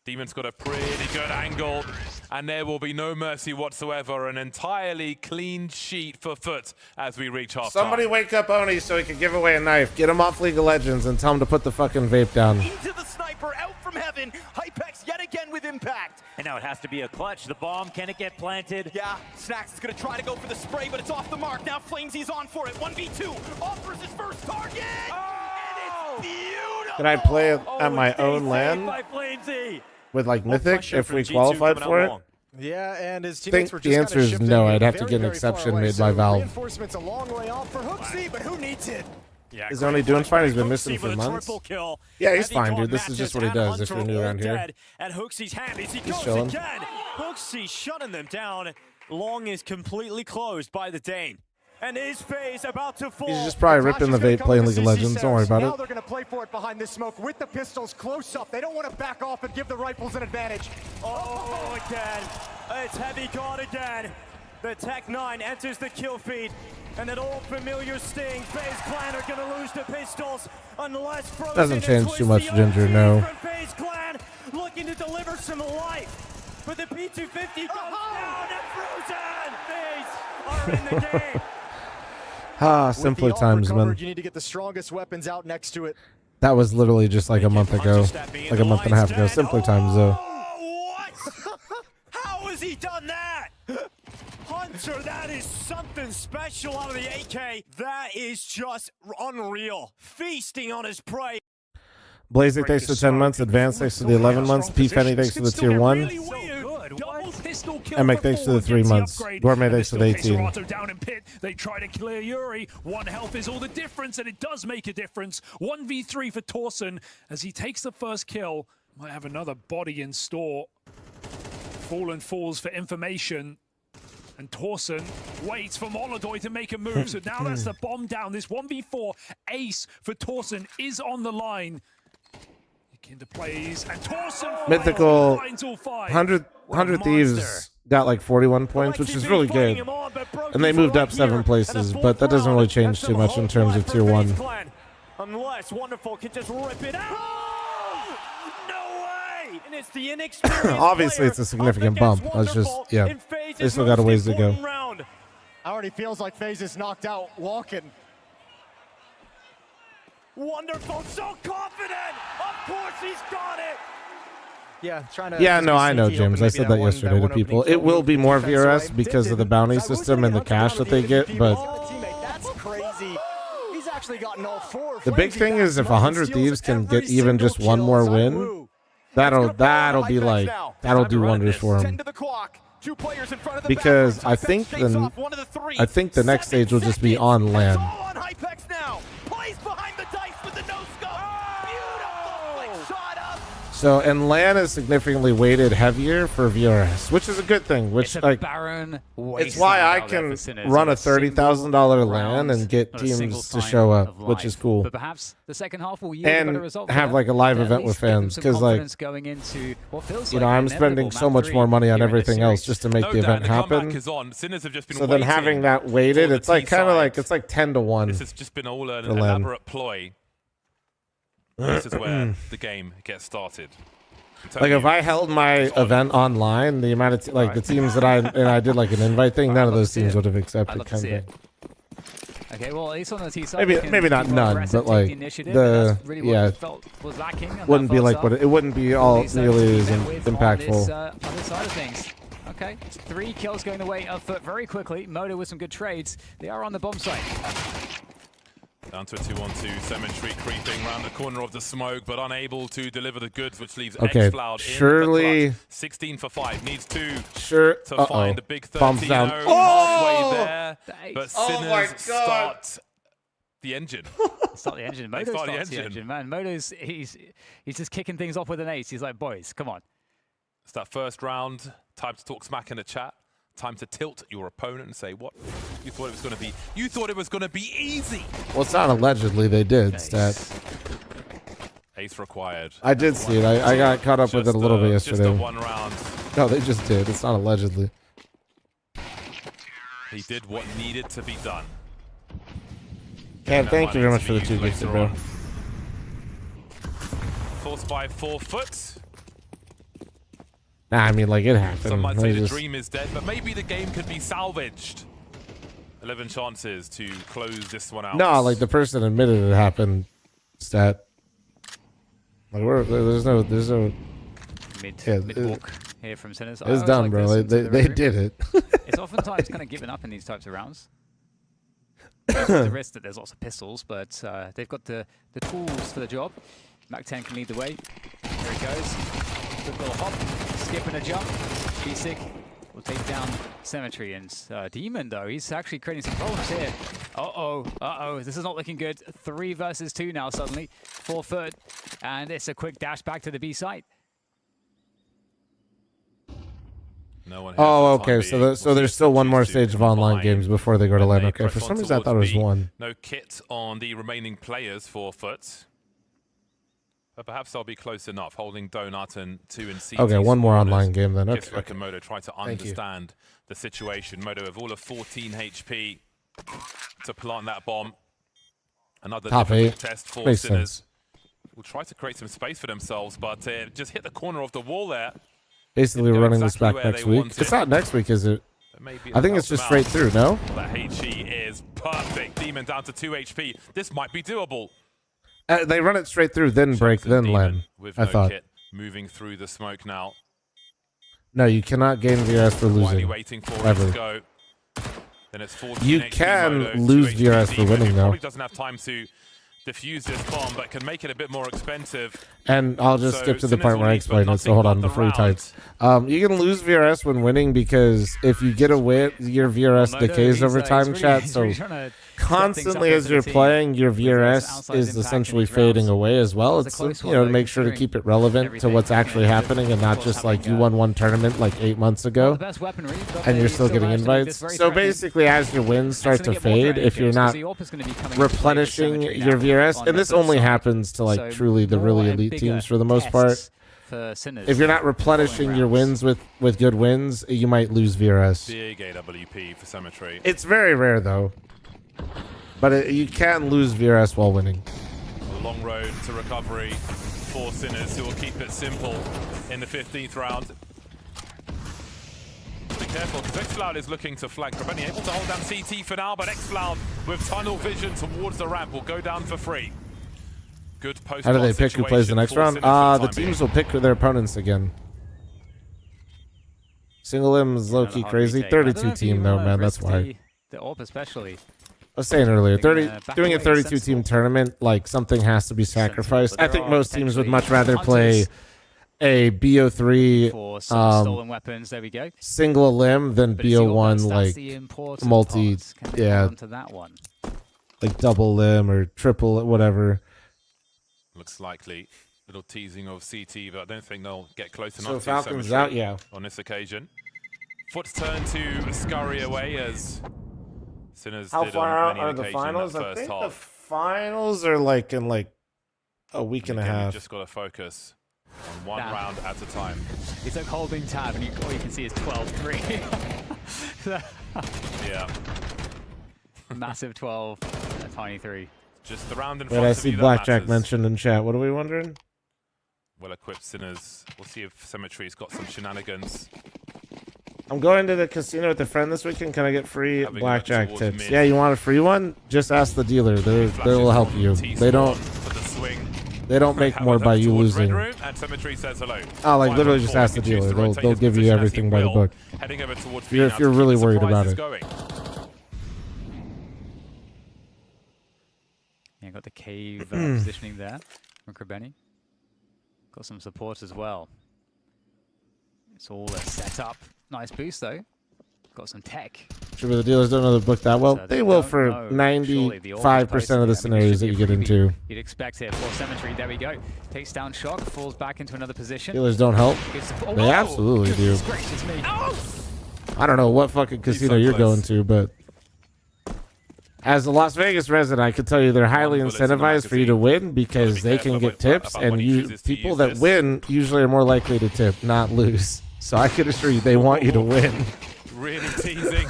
Demon's got a pretty good angle, and there will be no mercy whatsoever. An entirely clean sheet for Foot as we reach half. Somebody wake up Oni so he can give away a knife. Get him off League of Legends and tell him to put the fucking vape down. Into the sniper, out from heaven. Hypex yet again with impact. And now it has to be a clutch. The bomb, can it get planted? Yeah, Snacks is going to try to go for the spray, but it's off the mark. Now fl0m's on for it. 1v2, offers his first target. Oh! And it's beautiful. Can I play it at my own LAN? With like Mythic, if we qualified for it? Yeah, and his I teammates think were the just answer is no. I'd have to get an exception made by Valve. Reinforcements a long way off for Hooksy, but who needs it? Yeah, he's only doing fine. He's been missing for months. Yeah, he's fine, dude. This is just what he does if you're new around here. At Hooksy's hand, he he's goes chilling. again. Hooksy shutting them down. Long is completely closed by the Dane. And his phase about to fall. He's just probably ripping the vape playing League of Legends. Don't worry about now it. They're going to play for it behind this smoke with the pistols close up. They don't want to back off and give the rifles an advantage. Oh, again. It's heavy gone again. The Tech-9 enters the kill feed. And that old familiar sting. FaZe Clan are going to lose the pistols unless Frozen Doesn't change too much, Ginger, no. FaZe Clan looking to deliver some life. But the P250 goes down and Frozen. FaZe are in the game. Simpler times, man. You need to get the strongest weapons out next to it. That was literally just like a month ago. Like a month and a half ago. Simpler times, though. What? How has he done that? Hunter, that is something special out of the AK. That is just unreal. Feasting on his prey. Blazing thanks for the 10 months. Advanced thanks for the 11 months. P-Fenny thanks for the tier 1. Emek thanks for the 3 months. Gourmet thanks for the 18. Down in pit, they try to clear Yuri. 1 health is all the difference, and it does make a difference. 1v3 for Torsen as he takes the first kill. Might have another body in store. Fallen falls for information. And Torsen waits for Molodoy to make a move. So now that's the bomb down. This 1v4 ace for Torsen is on the line. Into plays and Torsen Mythical 100 Thieves got like 41 points, which is really good. And they moved up 7 places, but that doesn't really change too much in terms of tier 1. Unless Wonderful can just rip it out. No way! And it's the inexperienced Obviously, it's a significant bump. It's just, yeah, they still got a ways to go. Already feels like FaZe is knocked out walking. Wonderful, so confident! Of course he's got it! Yeah, trying to. Yeah, no, I know, James. I said that yesterday to people. It will be more VRS because of the bounty system and the cash that they get, but That's crazy. He's actually gotten all 4. the big thing is if 100 Thieves can get even just one more win, that'll be like, that'll do wonders for him. 10 to the clock. 2 players in front of the because back I room. think Hypex shakes the off one of the 3. I think the next stage will just be on LAN. All on Hypex now. Plays behind the dice with the no-scope. Beautiful flick shot up. So, and LAN is significantly weighted heavier for VRS, which is a good thing. Which, like, it's why I can run a $30,000 LAN and get teams to show up, which is cool. But perhaps the second half will yield a better And result have like a live event with fans, because like, going into what feels you know, like I'm spending so much more money on everything else just to make the event happen. So then having that weighted, it's like kind of like it's like 10 to 1. This has just been all an elaborate ploy. This is where the game gets started. Like if I held my event online, the amount of like the teams that I did like an invite thing, none of those teams would have accepted kind of thing. Okay, well, at least on the T side, Maybe not none, but like wouldn't be like what it wouldn't be all nearly as impactful. Other side of things. Okay, 3 kills going the way of Foot very quickly. Moto with some good trades. They are on the bomb site. Down to a 2-1-2, Cemetery creeping around the corner of the smoke, but unable to deliver the goods, which leaves Okay, xfl0m surely in the clutch. 16 for 5, needs 2 to find the big 13. Bombs down. Halfway there, but Oh my Sinners God. start the engine. Start the engine. Moto Start the starts the engine. engine, man. Moto's he's just kicking things off with an ace. He's like, boys, come on. It's that first round. Time to talk smack in the chat. Time to tilt your opponent and say, what? You thought it was going to be? You thought it was going to be easy. Well, it's not allegedly they did. Stat. Ace required. I did see it. I got caught up with it a little bit yesterday. Just a 1 round. No, they just did. It's not allegedly. He did what needed to be done. Ken, thank you very much for the 2 gifted, bro. Forced by 4 foot. Nah, I mean, like, it happened. Some might say the Just- dream is dead, but maybe the game could be salvaged. 11 chances to close this one out. No, like, the person admitted it happened. Stat. Like, there's no... Mid walk here from Sinners. It's done, bro. Like, they did it. It's oftentimes kind of given up in these types of rounds. There's the risk that there's lots of pistols, but they've got the tools for the job. Mac 10 can lead the way. Here he goes. Good little hop, skip and a jump. B-Sick will take down Cemetery. And Demon, though, he's actually creating some problems here. Uh-oh. This is not looking good. 3 versus 2 now suddenly. 4 foot. And it's a quick dash back to the B site. No one Oh, okay. So there's still one more stage of online games before they go to LAN. Okay, for some reason I thought it was 1. No kit on the remaining players, 4 foot. But perhaps I'll be close enough, holding Donut and 2 in CT. Okay, one more online game then. Okay. Kisrick and Moto try to Thank you. understand the situation. Moto with all of 14 HP to plant that bomb. Another Top difficult 8. test for Makes Sinners. sense. Will try to create some space for themselves, but just hit the corner of the wall there. Basically, we're running this back next week. It's not next week, is it? I think it's just straight through, no? That HE is perfect. Demon down to 2 HP. This might be doable. They run it straight through, then break, then LAN. With I no thought. kit, moving through the smoke now. No, you cannot gain VRS for Quietly losing. waiting for it Ever. to go. Then it's 14 You HP can Moto, lose 2 VRS HP for Demon, winning, who though. Probably doesn't have time to defuse this bomb, but can make it a bit more expensive. And I'll just So skip to the Sinners part where I leads, but explain it, so hold on nothing before you but the type. You can lose VRS when winning because if you get a win, your VRS Moto, decays he's, over he's time, really- chat. he's So really trying to constantly set things up as for you're the team. playing, your With his VRS outside is impact essentially in these fading rounds. away as well. It was a It's close you one, know to though, make sure to considering keep it relevant to everything. what's actually happening and not Of just course, like you having, won one tournament like 8 months ago, the best weaponry, but and they you're still still getting managed to make invites. this very So threatening. basically, as your wins start It's to gonna get more fade, threatening if you're because not the AWP is gonna be coming into play with replenishing Cemetery your now VRS, on and the this flip only side. happens to like So truly the more really and elite bigger teams for the most part. tests for Sinners If you're not replenishing your wins with good wins, you might lose VRS. Big AWP for Cemetery. It's very rare though, but you can lose VRS while winning. A long road to recovery for Sinners, who will keep it simple in the 15th round. Be careful, because xfl0m is looking to flank. Rebellion able to hold down CT for now, but xfl0m with tunnel vision towards the ramp will go down for free. Good post. How do they pick who plays the next round? The teams will pick their opponents again. Single M is low key crazy. 32 team though, man. That's why. The AWP especially. I was saying earlier, Doing a doing a back away 32 team tournament, like something has to be sacrificed. but I there think are most teams would much potentially rather play hunters a BO3 For some stolen weapons, there we go. single limb, then But as you all know, BO1 that's like the important multi, part. Can they yeah, hold on to that one? like double limb or triple, whatever. Looks likely. Little teasing of CT, but I don't think they'll get close So enough to Falcon's Cemetery out, yeah. on this occasion. Foot's turn to scurry away as Sinners How did far on out many are the occasions finals? that I first think the half. finals are like in like a week and a Again, half. You've just got to focus on one round at a time. It's like holding tab, and all you can see is 12-3. Yeah. Massive 12, a tiny 3. Just the round in Wait, front I of see you that Blackjack matters. mentioned in chat. What are we wondering? Well-equipped Sinners. We'll see if Cemetery's got some shenanigans. I'm going to the casino with a friend this weekend. Can I get free Having blackjack towards tips? mid. Yeah, you want a free one? Just ask the dealer. They'll help you. They don't. For the swing. They don't make Have more a by look you towards losing. Red Room, and Cemetery says hello. Oh, like literally just 5-on-4, ask the he can choose dealer. to rotate They'll his give you position as everything he by the will. book. Heading over towards If you're, B if now you're to really keep the worried about surprises it. going. Yeah, got the cave positioning there from Krabeni. Got some support as well. It's all a setup. Nice boost though. Got some tech. Sure, but the dealers don't know the book that well. So they will don't for know. Surely the 95% of the scenarios that you get into. You'd expect here for Cemetery. There we go. Takes down Shock, falls back into another position. Dealers don't help. Oh, They absolutely do. goodness gracious me. I don't know what fucking casino you're going to, but as a Las Vegas resident, I can tell you they're highly incentivized for you to win because they can get tips, and people that win usually are more likely to tip, not lose. So I can assure you, they want you to win. Really teasing.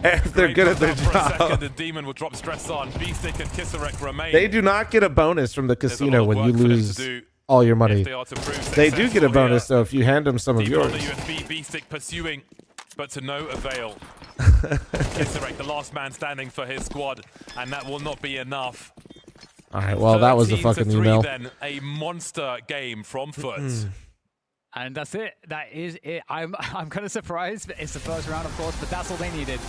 If they're good at their For a second, job. the demon will drop stress on. B-Stick and Kisarek remain. They do not get a bonus from the casino when you work for them to lose do all your money. if they are to prove They do get a successful bonus here. though if you hand them some of Deeper on yours. the USB, B-Stick pursuing, but to no avail. Kisarek, the last man standing for his squad, and that will not be enough. All right, well that was a 13 to fucking 3 email. Then a monster game from Foot. And that's it. That is it. I'm kind of surprised. It's the first round, of course, but that's all they needed.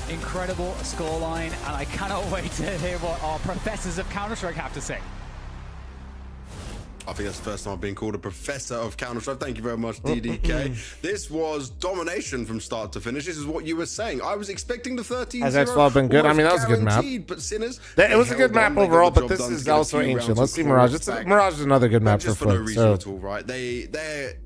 Incredible scoreline, and I cannot wait to hear what our professors of Counter-Strike have to say. I think that's the first time I've been called a professor of Counter-Strike. Thank you very much, DDK. This was domination from start to finish. This is what you were saying. I was expecting the 13-0. Has X-Fl been good? I mean, that was a good map. But Sinners, It was a good map overall, but this is is also ancient. Let's see Mirage. Mirage is another good map for just for no Foot. reason So at all, right? They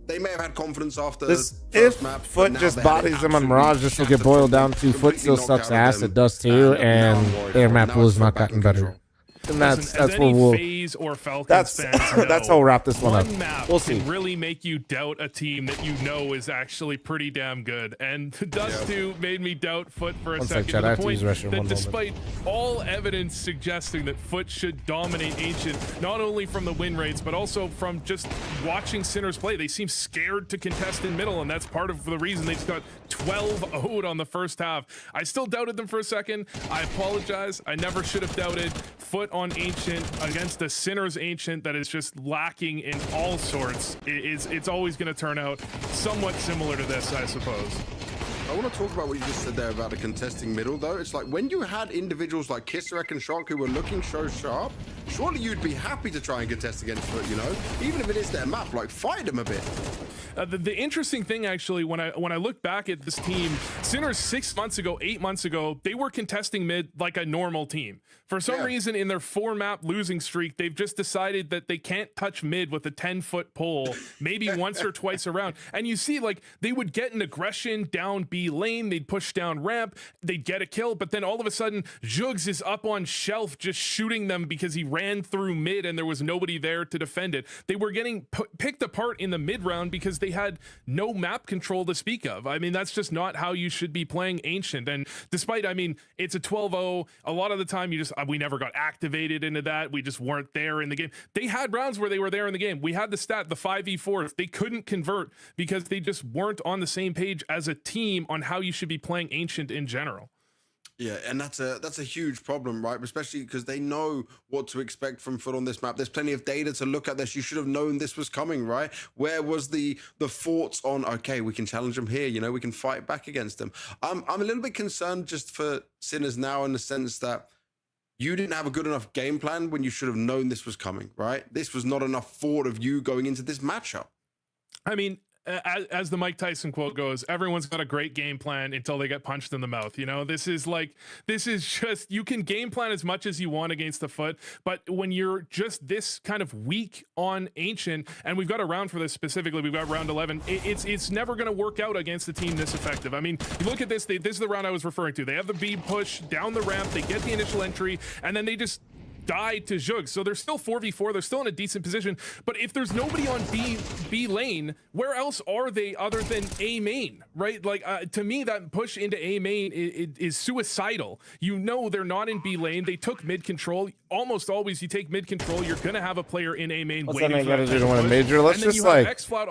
may have had confidence after this, the if first map. but Foot now just they had it bodies them on absolutely Mirage, this will get shattered boiled from down to Foot completely still knocked sucks out of ass. them. It does too, now and I'm worried their for map them. pool Now is it's not back in gotten better. control. And Listen, that's as where any we'll. FaZe or Falcons fans know, That's how we'll wrap this one up. One map We'll see. can really make you doubt a team that you know is actually pretty damn good. And Dust 2 made me doubt Foot for a One sec, second chat, to I the have to point use restroom, that one moment. despite all evidence suggesting that Foot should dominate Ancient, not only from the win rates, but also from just watching Sinners play, they seem scared to contest in middle, and that's part of the reason they just got 12-0'd on the first half. I still doubted them for a second. I apologize. I never should have doubted Foot on Ancient against a Sinners Ancient that is just lacking in all sorts. It's always going to turn out somewhat similar to this, I suppose. I want to talk about what you just said there about the contesting middle, though. It's like when you had individuals like Kisarek and Shock who were looking so sharp, surely you'd be happy to try and contest against Foot, you know? Even if it is their map, like, fight them a bit. The interesting thing, actually, when I look back at this team, Sinners 6 months ago, 8 months ago, they were contesting mid like a normal team. For some reason, in their 4-map losing streak, they've just decided that they can't touch mid with a 10-foot pole, maybe once or twice around. And you see, like, they would get an aggression down B lane, they'd push down ramp, they'd get a kill, but then all of a sudden, Jugs is up on shelf just shooting them because he ran through mid and there was nobody there to defend it. They were getting picked apart in the mid round because they had no map control to speak of. I mean, that's just not how you should be playing Ancient. And despite, I mean, it's a 12-0, a lot of the time we never got activated into that. We just weren't there in the game. They had rounds where they were there in the game. We had the stat, the 5v4. They couldn't convert because they just weren't on the same page as a team on how you should be playing Ancient in general. Yeah, and that's a huge problem, right? Especially because they know what to expect from Foot on this map. There's plenty of data to look at this. You should have known this was coming, right? Where was the thoughts on, okay, we can challenge them here, you know, we can fight back against them. I'm a little bit concerned just for Sinners now in the sense that you didn't have a good enough game plan when you should have known this was coming, right? This was not enough thought of you going into this matchup. I mean, as the Mike Tyson quote goes, everyone's got a great game plan until they get punched in the mouth. You know, this is just, you can game plan as much as you want against the foot, but when you're just this kind of weak on Ancient, and we've got a round for this specifically, we've got round 11, it's never going to work out against a team this effective. I mean, you look at this, this is the round I was referring to. They have the B push down the ramp, they get the initial entry, and then they just died to Zhugs. So they're still 4v4, they're still in a decent position, but if there's nobody on B lane, where else are they other than A main, right? Like, to me, that push into A main is suicidal. You know they're not in B lane, they took mid control. Almost always you take mid control, you're gonna have a player in A main. What's that man gotta do to win a major? Let's just like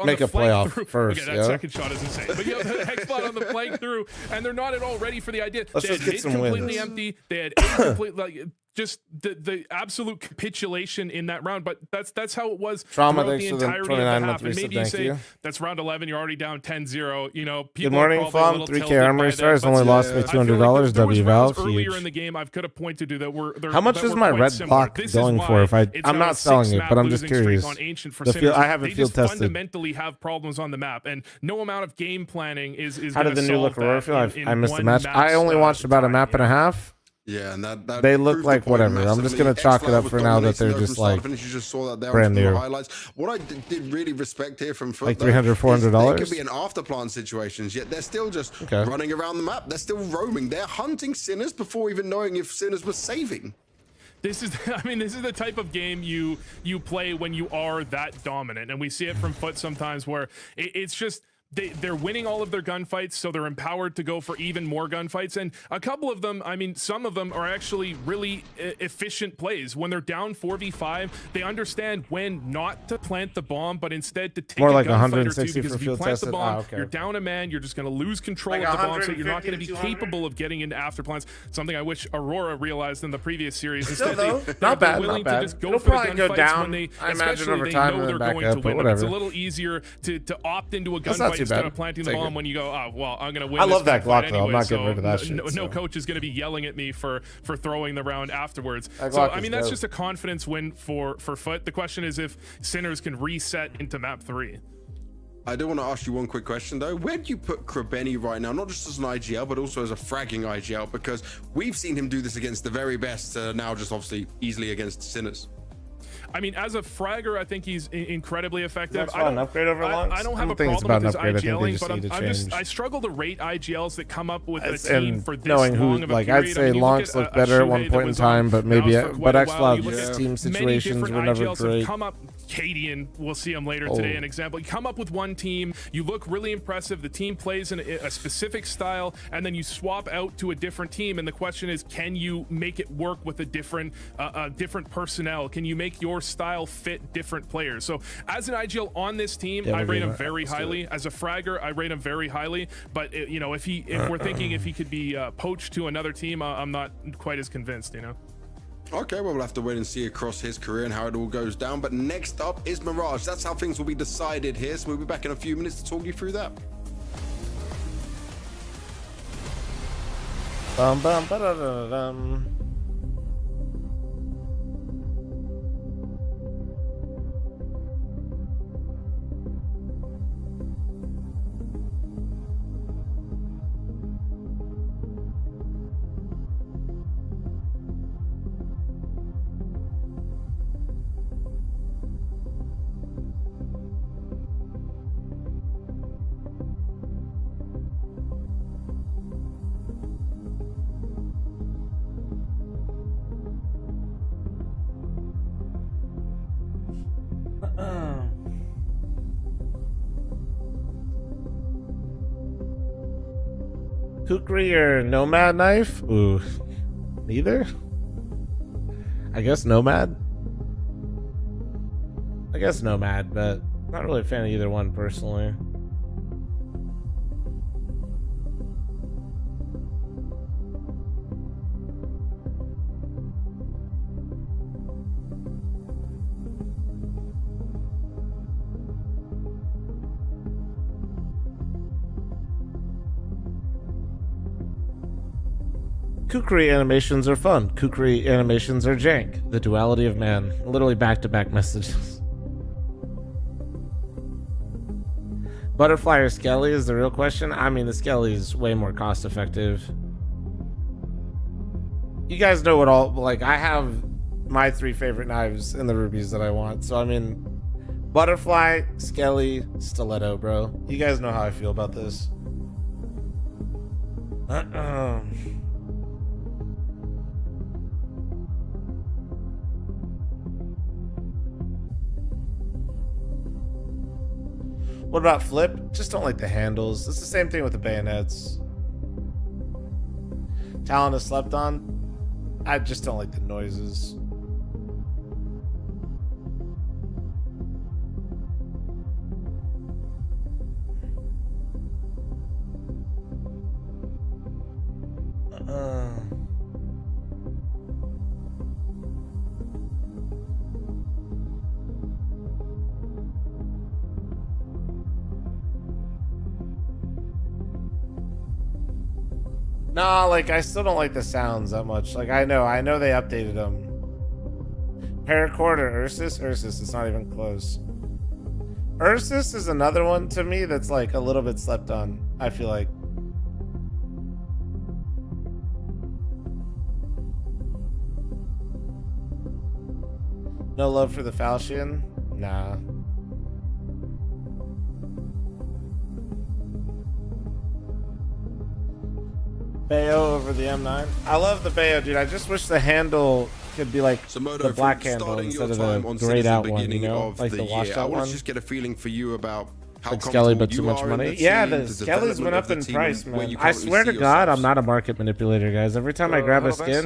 make a playoff first. Okay, that second shot is insane. But you have Hexflout on the flank through, and they're not at all ready for the idea. Let's they just had get some completely wins. empty, they had A completely, like, just the absolute capitulation in that round. But that's how it was Trauma, throughout thanks the for the entirety 29 of the month half. And reset, maybe you thank say you. that's round 11, you're already down 10-0. You know, people Good morning, are probably a fl0m. little 3K tilted armory by stars that, only but lost me I feel like $200. there was W rounds Valve, earlier huge. in the game I could have pointed to that were How much that is were my quite red similar. block This is going why for? If I'm it's not a selling it, six-map but I'm just losing streak curious. on Ancient for The Sinners. I haven't They field just tested. fundamentally have problems on the map, and no amount of game planning is How did gonna the new look solve Aurora that feel? in I missed the one match. map's, I only watched about a map and a half. Yeah, and that They look proves like the point whatever. I'm just massively. gonna chalk it Xcloud up was for now that dominating they're though from just start to like finish. You just saw that there brand from the new. highlights. What I did really respect here from Foot, Like though, $300, is $400? They could be in afterplant situations, yet they're still just Okay. running around the map. They're still roaming. They're hunting Sinners before even knowing if Sinners was saving. This is, I mean, this is the type of game you play when you are that dominant, and we see it from Foot sometimes where it's just they're winning all of their gunfights, so they're empowered to go for even more gunfights. And a couple of them, I mean, some of them are actually really efficient plays. When they're down 4v5, they understand when not to plant the bomb, but instead to take More a like gunfight or 160 two, because for if you field plant the tested. bomb, Okay. you're down a man, you're just going to lose control Like of the bomb, so you're not going to be 150 to 200? capable of getting into afterplants. Something I wish Aurora realized in the previous series. Still, Instead, though, they're not bad, willing not bad. to just go It'll for the probably go gunfights down, when they, I imagine, especially over they time know and they're then back going up, to but win them. It's a whatever. little easier to opt into a That's not gunfight too instead bad. of planting the Take bomb it. when you go, oh, well, I'm going to win I this love that gunfight Glock, though. I'm anyway, not getting so rid of that shit, no so. coach is going to be yelling at me for throwing the round afterwards. That So, Glock I is mean, that's dope. just a confidence win for Foot. The question is if Sinners can reset into map 3. I do want to ask you one quick question though. Where do you put Krabeni right now? Not just as an IGL, but also as a fragging IGL, because we've seen him do this against the very best, now just obviously easily against Sinners. I mean, as a fragger, I think he's incredibly effective. That's not an upgrade over Lungs? I don't I have don't a think it's problem with about his an upgrade. I think they IGLing, just but need to I'm just, change. I struggle to rate IGLs that come up with a It's- team and for this knowing who, long of a like, period. I'd say I mean, you look Lonks at looked a better at Shuhei one that point in was time, on but maybe Valve for but quite a while. You look Xcloud's at team many situations different were never IGLs have great. come up. Cadian, we'll see him later Oh. today. An example. You come up with one team, you look really impressive. The team plays in a specific style, and then you swap out to a different team. And the question is, can you make it work with a different personnel? Can you make your style fit different players? So as an IGL on this team, Yeah, I we're rate good. him very Let's do highly. As a fragger, I rate him very highly. But you know, if we're thinking if he could be poached to another team, I'm not quite as convinced. You know. Okay, well, we'll have to wait and see across his career and how it all goes down. But next up is Mirage. That's how things will be decided here. So we'll be back in a few minutes to talk you through that. Bum, bum, ba-da-da-da-dum. Kukri or Nomad knife? Ooh, neither. I guess Nomad. I guess Nomad, but not really a fan of either one personally. Kukri animations are fun. Kukri animations are jank. The duality of man. Literally back-to-back messages. Butterfly or Skelly is the real question. I mean, the Skelly is way more cost effective. You guys know what all, like, I have my 3 favorite knives in the rubies that I want. So, I mean, Butterfly, Skelly, Stiletto, bro. You guys know how I feel about this. What about flip? Just don't like the handles. It's the same thing with the bayonets. Talon is slept on. I just don't like the noises. Nah, like, I still don't like the sounds that much. Like, I know they updated them. Paracord or Ursus? Ursus, it's not even close. Ursus is another one to me that's like a little bit slept on, I feel like. No love for the Falchion? Nah. Bayo over the M9. I love the Bayo, dude. I just wish the handle could be like the black handle instead of the grayed out one, you know? Like the washed out one. I want to just get a feeling for you about how like Skelly, but too much money. Yeah, the Skelly's went up in price, man. I swear to God, I'm not a market manipulator, guys. Every time I grab a skin,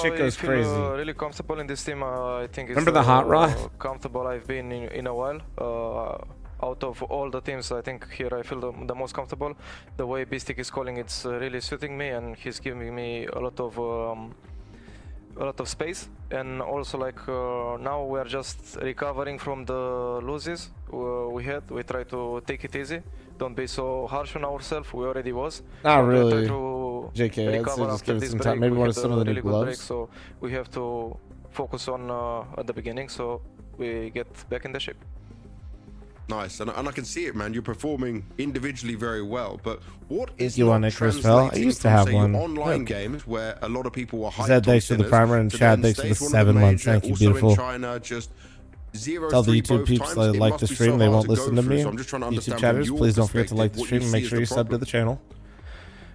shit goes crazy. Really comfortable in this team. I think it's remember the hot rod? Comfortable I've been in a while. Out of all the teams, I think here I feel the most comfortable. The way Beastic is calling, it's really suiting me, and he's giving me a lot of space. And also, like now we are just recovering from the losses we had. We try to take it easy. Don't be so harsh on ourselves. We already was. Not really. JK, I'd say just give it some time. Maybe one of some of the new gloves. Break, so we have to focus on at the beginning, so we get back in the shape. Nice, and I can see it, man. You're performing individually very well, but what is you want Chris Fell? I used to have one. Online games where a lot of people are hyped. Zed, thanks for the primer, and Chad, thanks for the 7 months. Thank you, beautiful. China, just tell the YouTube peeps they like the stream. They won't listen to me. So YouTube chatters, please don't forget to like the stream and make sure you sub to the channel.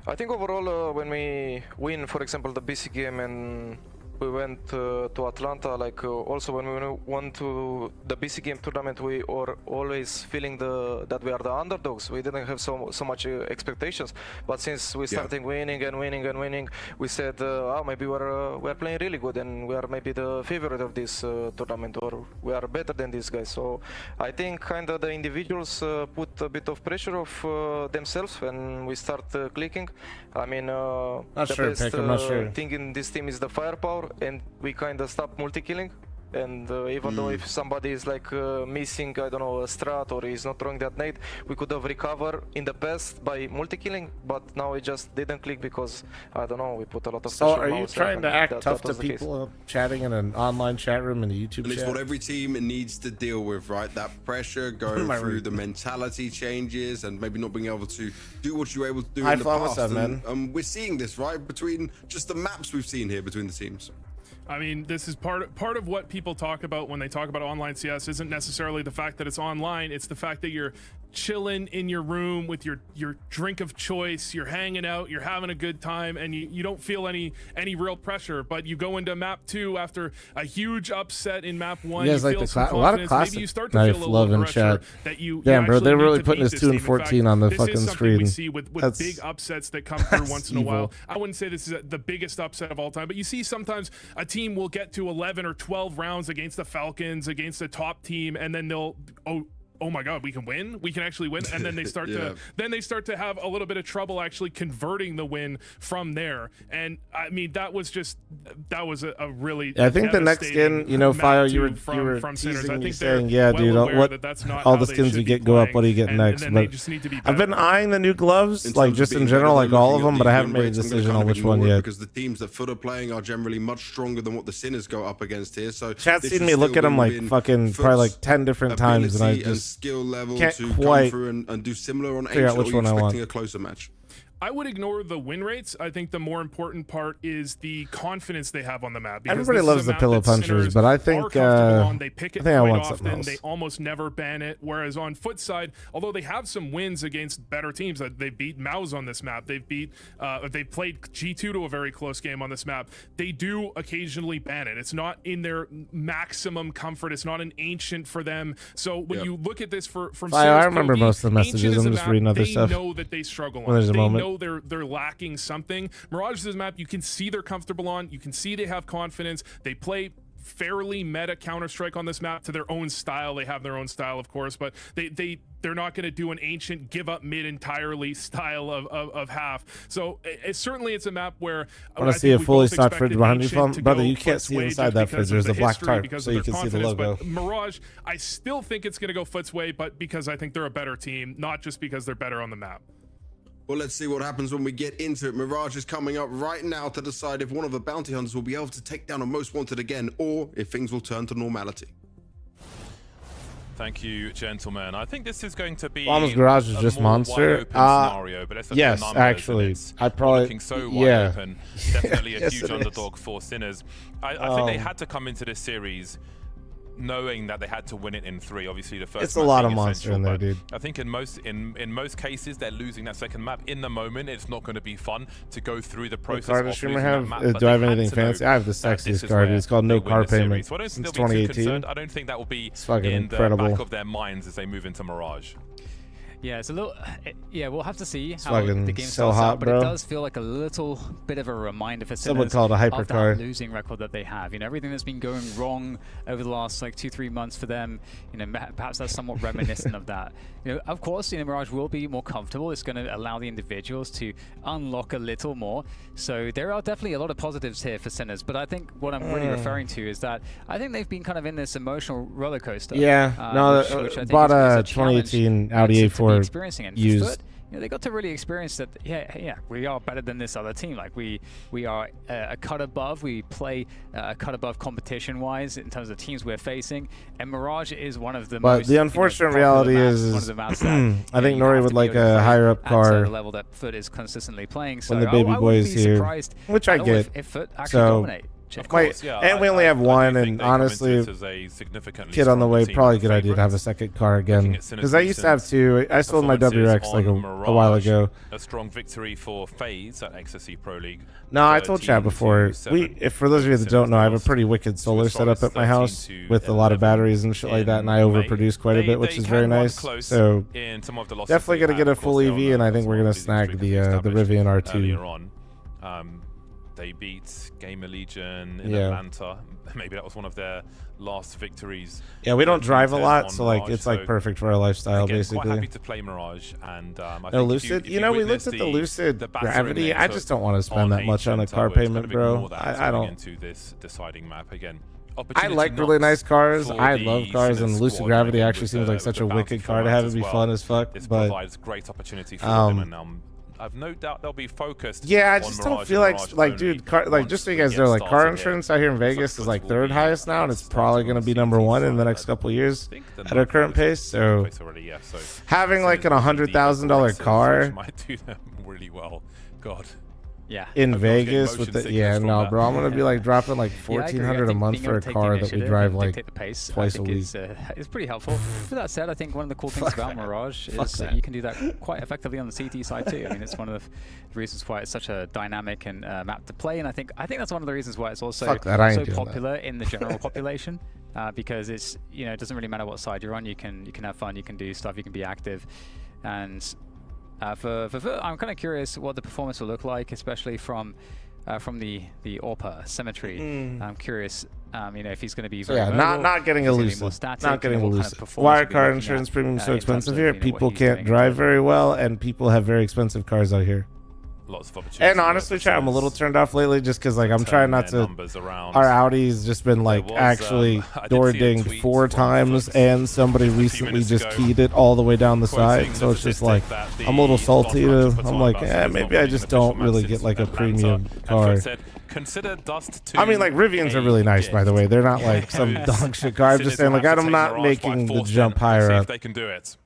I think overall, when we win, for example, the BC game and we went to Atlanta, like also when we went to the BC game tournament, we are always feeling that we are the underdogs. We didn't have so much expectations, but since we started winning and winning and winning, we said, oh, maybe we're playing really good and we are maybe the favorite of this tournament, or we are better than these guys. So I think kind of the individuals put a bit of pressure of themselves when we start clicking. I mean, the best thing in this team is the firepower, and we kind of stop multi-killing. And even though if somebody is like missing, I don't know, a strat, or he's not throwing that nade, we could have recovered in the past by multi-killing, but now it just didn't click because, I don't know, we put a lot of pressure on ourselves. So are you trying to act tough to people chatting in an online chat room in a YouTube chat? It's what every team needs to deal with, right? That pressure going through the mentality changes and maybe not being able to do what you were able to do in the past. What's up, man? And we're seeing this, right? Between just the maps we've seen here between the teams. I mean, this is part of what people talk about when they talk about online CS isn't necessarily the fact that it's online. It's the fact that you're chilling in your room with your drink of choice, you're hanging out, you're having a good time, and you don't feel any real pressure. But you go into map 2 after a huge upset in map 1, you guys you like feel some a lot of confidence. Maybe you start to feel a little pressure that you damn, bro, they're really need to putting beat this 2 and 14 on the fucking screen. We see with big upsets that come through once in a while. I wouldn't say this is the biggest upset of all time, but you see sometimes a team will get to 11 or 12 rounds against the Falcons, against a top team, and then they'll oh my god, we can win, we can actually win, and then they start to have a little bit of trouble actually converting the win from there. And I mean, that was a really I think the next skin, you know, Fire, you were teasing me saying, yeah, dude, all the skins you get go up, what do you get next? But I've been eyeing the new gloves, like just in general, like all of them, but I haven't made a decision on which one yet. Because the teams that Fl0m are playing are generally much stronger than what the Sinners go up against here. So Chat's seen me look at them like fucking probably like 10 different times, and I just skill level Can't to quite come through and do similar on figure out Ancient, which or are you one I want. expecting a closer match? I would ignore the win rates. I think the more important part is the confidence they have on the map. Because Everybody this is loves a the map pillow that punchers, Sinners but I are think comfortable on. They pick it I think I quite want something often. else. They almost never ban it. Whereas on foot side, although they have some wins against better teams, they beat Maus on this map. They've played G2 to a very close game on this map. They do occasionally ban it. It's not in their maximum comfort. It's not an Ancient for them. So when you look at this from I remember POV, most of the messages. Ancient is I'm a just map reading other they stuff. know that they struggle When on. there's a They moment. know they're lacking something. Mirage is a map you can see they're comfortable on. You can see they have confidence. They play fairly meta Counter-Strike on this map to their own style. They have their own style, of course, but they're not going to do an Ancient give up mid entirely style of half. So certainly it's a map where I want to see a fully stocked fridge behind you, brother. You can't see inside that fridge. There's a black tarp, so you can see the logo. But Mirage, I still think it's going to go Foot's way, but because I think they're a better team, not just because they're better on the map. Well, let's see what happens when we get into it. Mirage is coming up right now to decide if one of the bounty hunters will be able to take down a Most Wanted again, or if things will turn to normality. Thank you, gentlemen. I think this is going to be Bomb's Garage is a just more monster. wide-open scenario, but let's look at Yes, the numbers, actually, and it's I'd probably looking so wide open. Definitely a Yes, huge it is. underdog for Sinners. I think they had to come into this series knowing that they had to win it in 3. Obviously, the first It's a map lot being of monster essential, in there, but dude. I think in most cases they're losing that second map. In the moment, it's not going to be fun to go through the What process card of does streamer losing have? that map. Do but I have they had anything to know fancy? I have the that this sexiest is card. where It's called they No win Car the series. Payment So I don't since still be too 2018. concerned. I don't think that will be It's fucking in incredible. the back of their minds as they move into Mirage. Yeah, it's a little. Yeah, we'll have to see It's how fucking the game so starts hot, out, but bro. it does feel like a little bit of a reminder for Someone Sinners called a of hypercar. that losing record that they have. You know, everything that's been going wrong over the last like 2-3 months for them. You know, perhaps that's somewhat reminiscent of that. You know, of course, you know, Mirage will be more comfortable. It's going to allow the individuals to unlock a little more. So there are definitely a lot of positives here for Sinners. But I think what I'm really referring to is that I think they've been kind of in this emotional roller coaster. Yeah, no, which I think bought is a a challenge, 2018 Audi to be A4 experiencing it. used. Foot, you know, they got to really experience that. Yeah, we are better than this other team. Like we are a cut above. We play a cut above competition-wise in terms of teams we're facing. And Mirage is one of the But most. the unfortunate reality is one of the maps that, I think you Nori have would to be like able to a play higher up at car the level that Foot is consistently playing. So when the baby I boy wouldn't is be here, surprised which I at all get. if Foot actually So, dominate. Of Might- course, yeah, and we only have I one, do think and they come into honestly, this as a significantly kid on the stronger way, team probably a than good idea to have a favourites. second car again. Looking at Sinner's Because I used to have recent two. I sold my performances WRX like on a while Mirage, ago. A strong victory for FaZe at XSC Pro League. No, I told Chad before. If for those of you that don't know, I have a pretty wicked solar setup at my house with a lot of batteries and shit like that, and I overproduce quite a bit, which is very nice. So definitely gonna get a full EV, and I think we're gonna snag the Rivian R2. Earlier on, they beat Gamer Legion in Atlanta. Maybe that was one of their last victories. Yeah, we don't drive a lot, so like Mirage, it's like perfect for our lifestyle, again, basically. Quite happy to play Mirage, and I No, think Lucid. if You know, we witness looked at the Lucid batter in Gravity. they I took just don't want to spend that much on a Ancient, car I would kind payment, of bro. ignore that I going don't. into this deciding map again. I Opportunity like really knocks nice cars. for I the love cars, and Sinners Lucid squad, Gravity again, actually with seems the- like such a with the wicked bounty car to have. formats It'd be as fun well. as fuck. This But provides great opportunity for them, and I've no doubt they'll be focused. yeah, I on just Mirage don't feel and like Mirage dude, only car, like just so you guys get know, like car started here. insurance out here in Vegas is like third highest now, and it's probably going to be number one in the next couple of years at our current pace. So having like an $100,000 car might do them really well. God. Yeah. in I've got to get Vegas with motion the sickness from no, that. bro, I'm gonna be like dropping like Yeah, I agree. I $1,400 a think month being for able a to take car the that we initiative drive and like dictate the pace, twice a I think week. is pretty helpful. With that said, I think one of the cool things about Mirage is that you can do that quite effectively on the CT side too. I mean, it's one of the reasons why it's such a dynamic and map to play, and I think that's one of the reasons why it's also Fuck that, I ain't so doing popular in the general population. Because it's it doesn't really matter what side you're on. You can have fun. You can do stuff. You can be active, and for I'm kind of curious what the performance will look like, especially from the AWPA Symmetry. I'm curious, if he's going to be So very yeah, mobile, not getting a he's gonna be Lucid, more static, not getting a what kind of Lucid. performance Why we'll are be car looking insurance at, premiums so in terms expensive of, here? what People he's can't doing. drive very well, and people have very expensive cars out here. Lots of opportunities. And honestly, Chad, I'm a little turned off lately just because like I'm trying not their to. numbers around. Our Audi's just been like was, actually I did door see a dinged tweet 4 from times, Flux and somebody a few recently minutes just ago, keyed it all the way down the side. quoting So the it's just statistic like that the I'm a little salty. sponsor put I'm on like, buses yeah, is not maybe I winning just official don't really matches get like in a premium Atlanta. And car. Fred said consider Dust 2. I mean, like, Rivians are really nice, by the way. They're not like some dog shit car. I'm just saying, like, I'm not making the jump higher up. They can do it.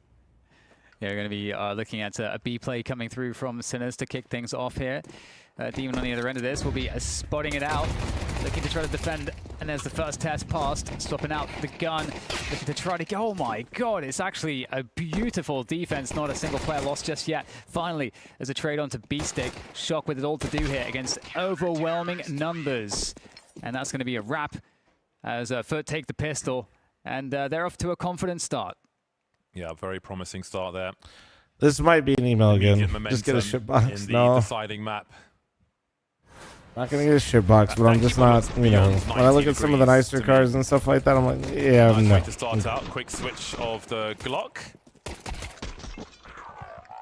Yeah, we're going to be looking at a B play coming through from Sinners to kick things off here. Demon on the other end of this will be spotting it out, looking to try to defend, and there's the first test passed, swapping out the gun, looking to try to go. Oh my god, it's actually a beautiful defense, not a single player lost just yet. Finally, there's a trade on to B-Stick. Shock with it all to do here against overwhelming numbers. And that's going to be a wrap as fl0m take the pistol, and they're off to a confident start. Yeah, very promising start there. This might be an email again. Just get a shitbox. In the No. deciding map. Not gonna get a shitbox, but I'm just not, you know, when I look at some of the nicer cars and stuff like that, I'm like, yeah, Nice no. way to start out. Quick switch of the Glock.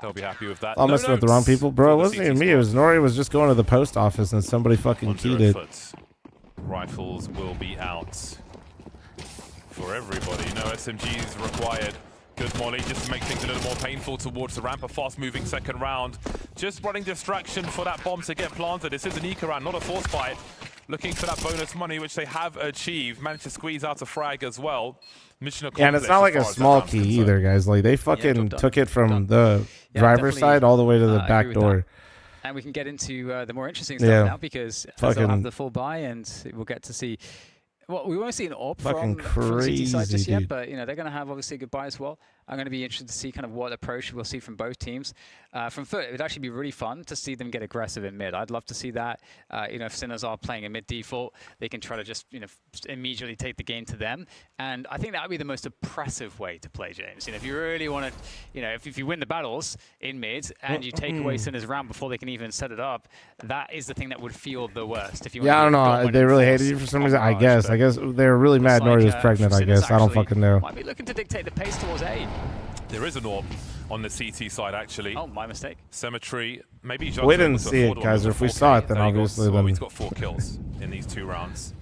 They'll be happy with that. I'm messing with the wrong people. Bro, it wasn't even me. It was Nori was just going to the post office and somebody fucking keyed it. Rifles will be out for everybody. No SMGs required. Good molly, just to make things a little more painful towards the ramp. A fast-moving second round. Just running distraction for that bomb to get planted. This is an eco round, not a force fight. Looking for that bonus money, which they have achieved. Managed to squeeze out a frag as well. Mission accomplished. Yeah, and it's not like a small key either, guys. Like, they fucking took it from the driver's side all the way to the back door. And we can get into the more interesting stuff now, because they'll have the full buy, and we'll get to see. Well, we won't see an AWP from CT side just yet, but you know they're going to have obviously a good buy as well. I'm going to be interested to see kind of what approach we'll see from both teams. From fl0m, it would actually be really fun to see them get aggressive in mid. I'd love to see that. You know, if Sinners are playing a mid default, they can try to just immediately take the game to them. And I think that would be the most oppressive way to play, James. You know, if you really want to, if you win the battles in mid and you take away Sinners round before they can even set it up, that is the thing that would feel the worst. If you I don't know. They really hated you for some reason. I guess they were really mad Nori was pregnant. I guess I don't fucking know. Might be looking to dictate the pace towards A. There is an AWP on the CT side, actually. Oh, my mistake. Cemetery. Maybe we didn't see it, guys. If we saw it, then obviously then... He's got 4 kills in these 2 rounds,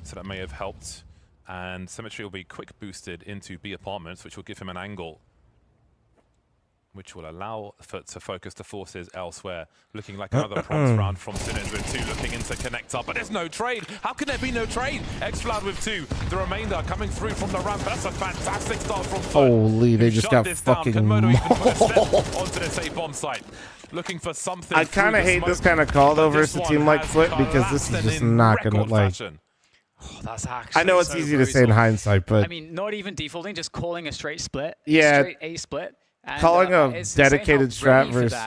so that may have helped. And Cemetery will be quick boosted into B apartments, which will give him an angle, which will allow fl0m to focus the forces elsewhere. Looking like another prompts round from Sinners with 2 looking into connector, but there's no trade. How can there be no trade? Xfloud with 2. The remainder coming through from the ramp. That's a fantastic start from fl0m. Holy, they just got fucking mauled. Onto this A bomb site. Looking for something. I kind of hate this kind of call though versus a team like fl0m because this is just not gonna like. Oh, that's actually I know it's easy to say in hindsight, but I mean, not even defaulting, just calling a straight split. Yeah. Straight A split. And, calling a dedicated strat versus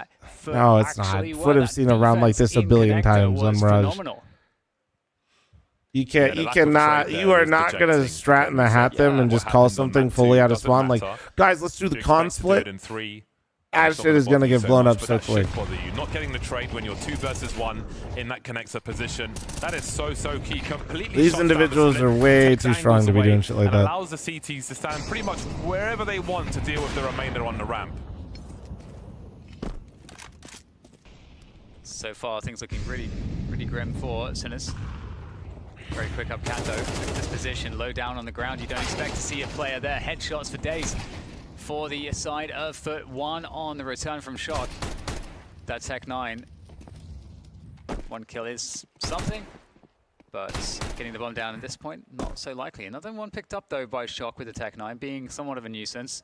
no, it's not. Would have seen a round like this a billion times on Mirage. You can't. You cannot. You are not gonna strat in the hat them and just call something fully out of spawn. Like, guys, let's do the con split. That shit is gonna get blown up so quick. Not getting the trade when you're 2 versus 1 in that connector position. That is so key. Completely. These individuals are way too strong to be doing shit like that. Allows the CTs to stand pretty much wherever they want to deal with the remainder on the ramp. So far, things looking really grim for Sinners. Very quick up Kato. Look at this position, low down on the ground. You don't expect to see a player there. Headshots for days for the side of fl0m. 1 on the return from Shock. That's Tech 9. 1 kill is something, but getting the bomb down at this point, not so likely. Another one picked up though by Shock with the Tech 9, being somewhat of a nuisance.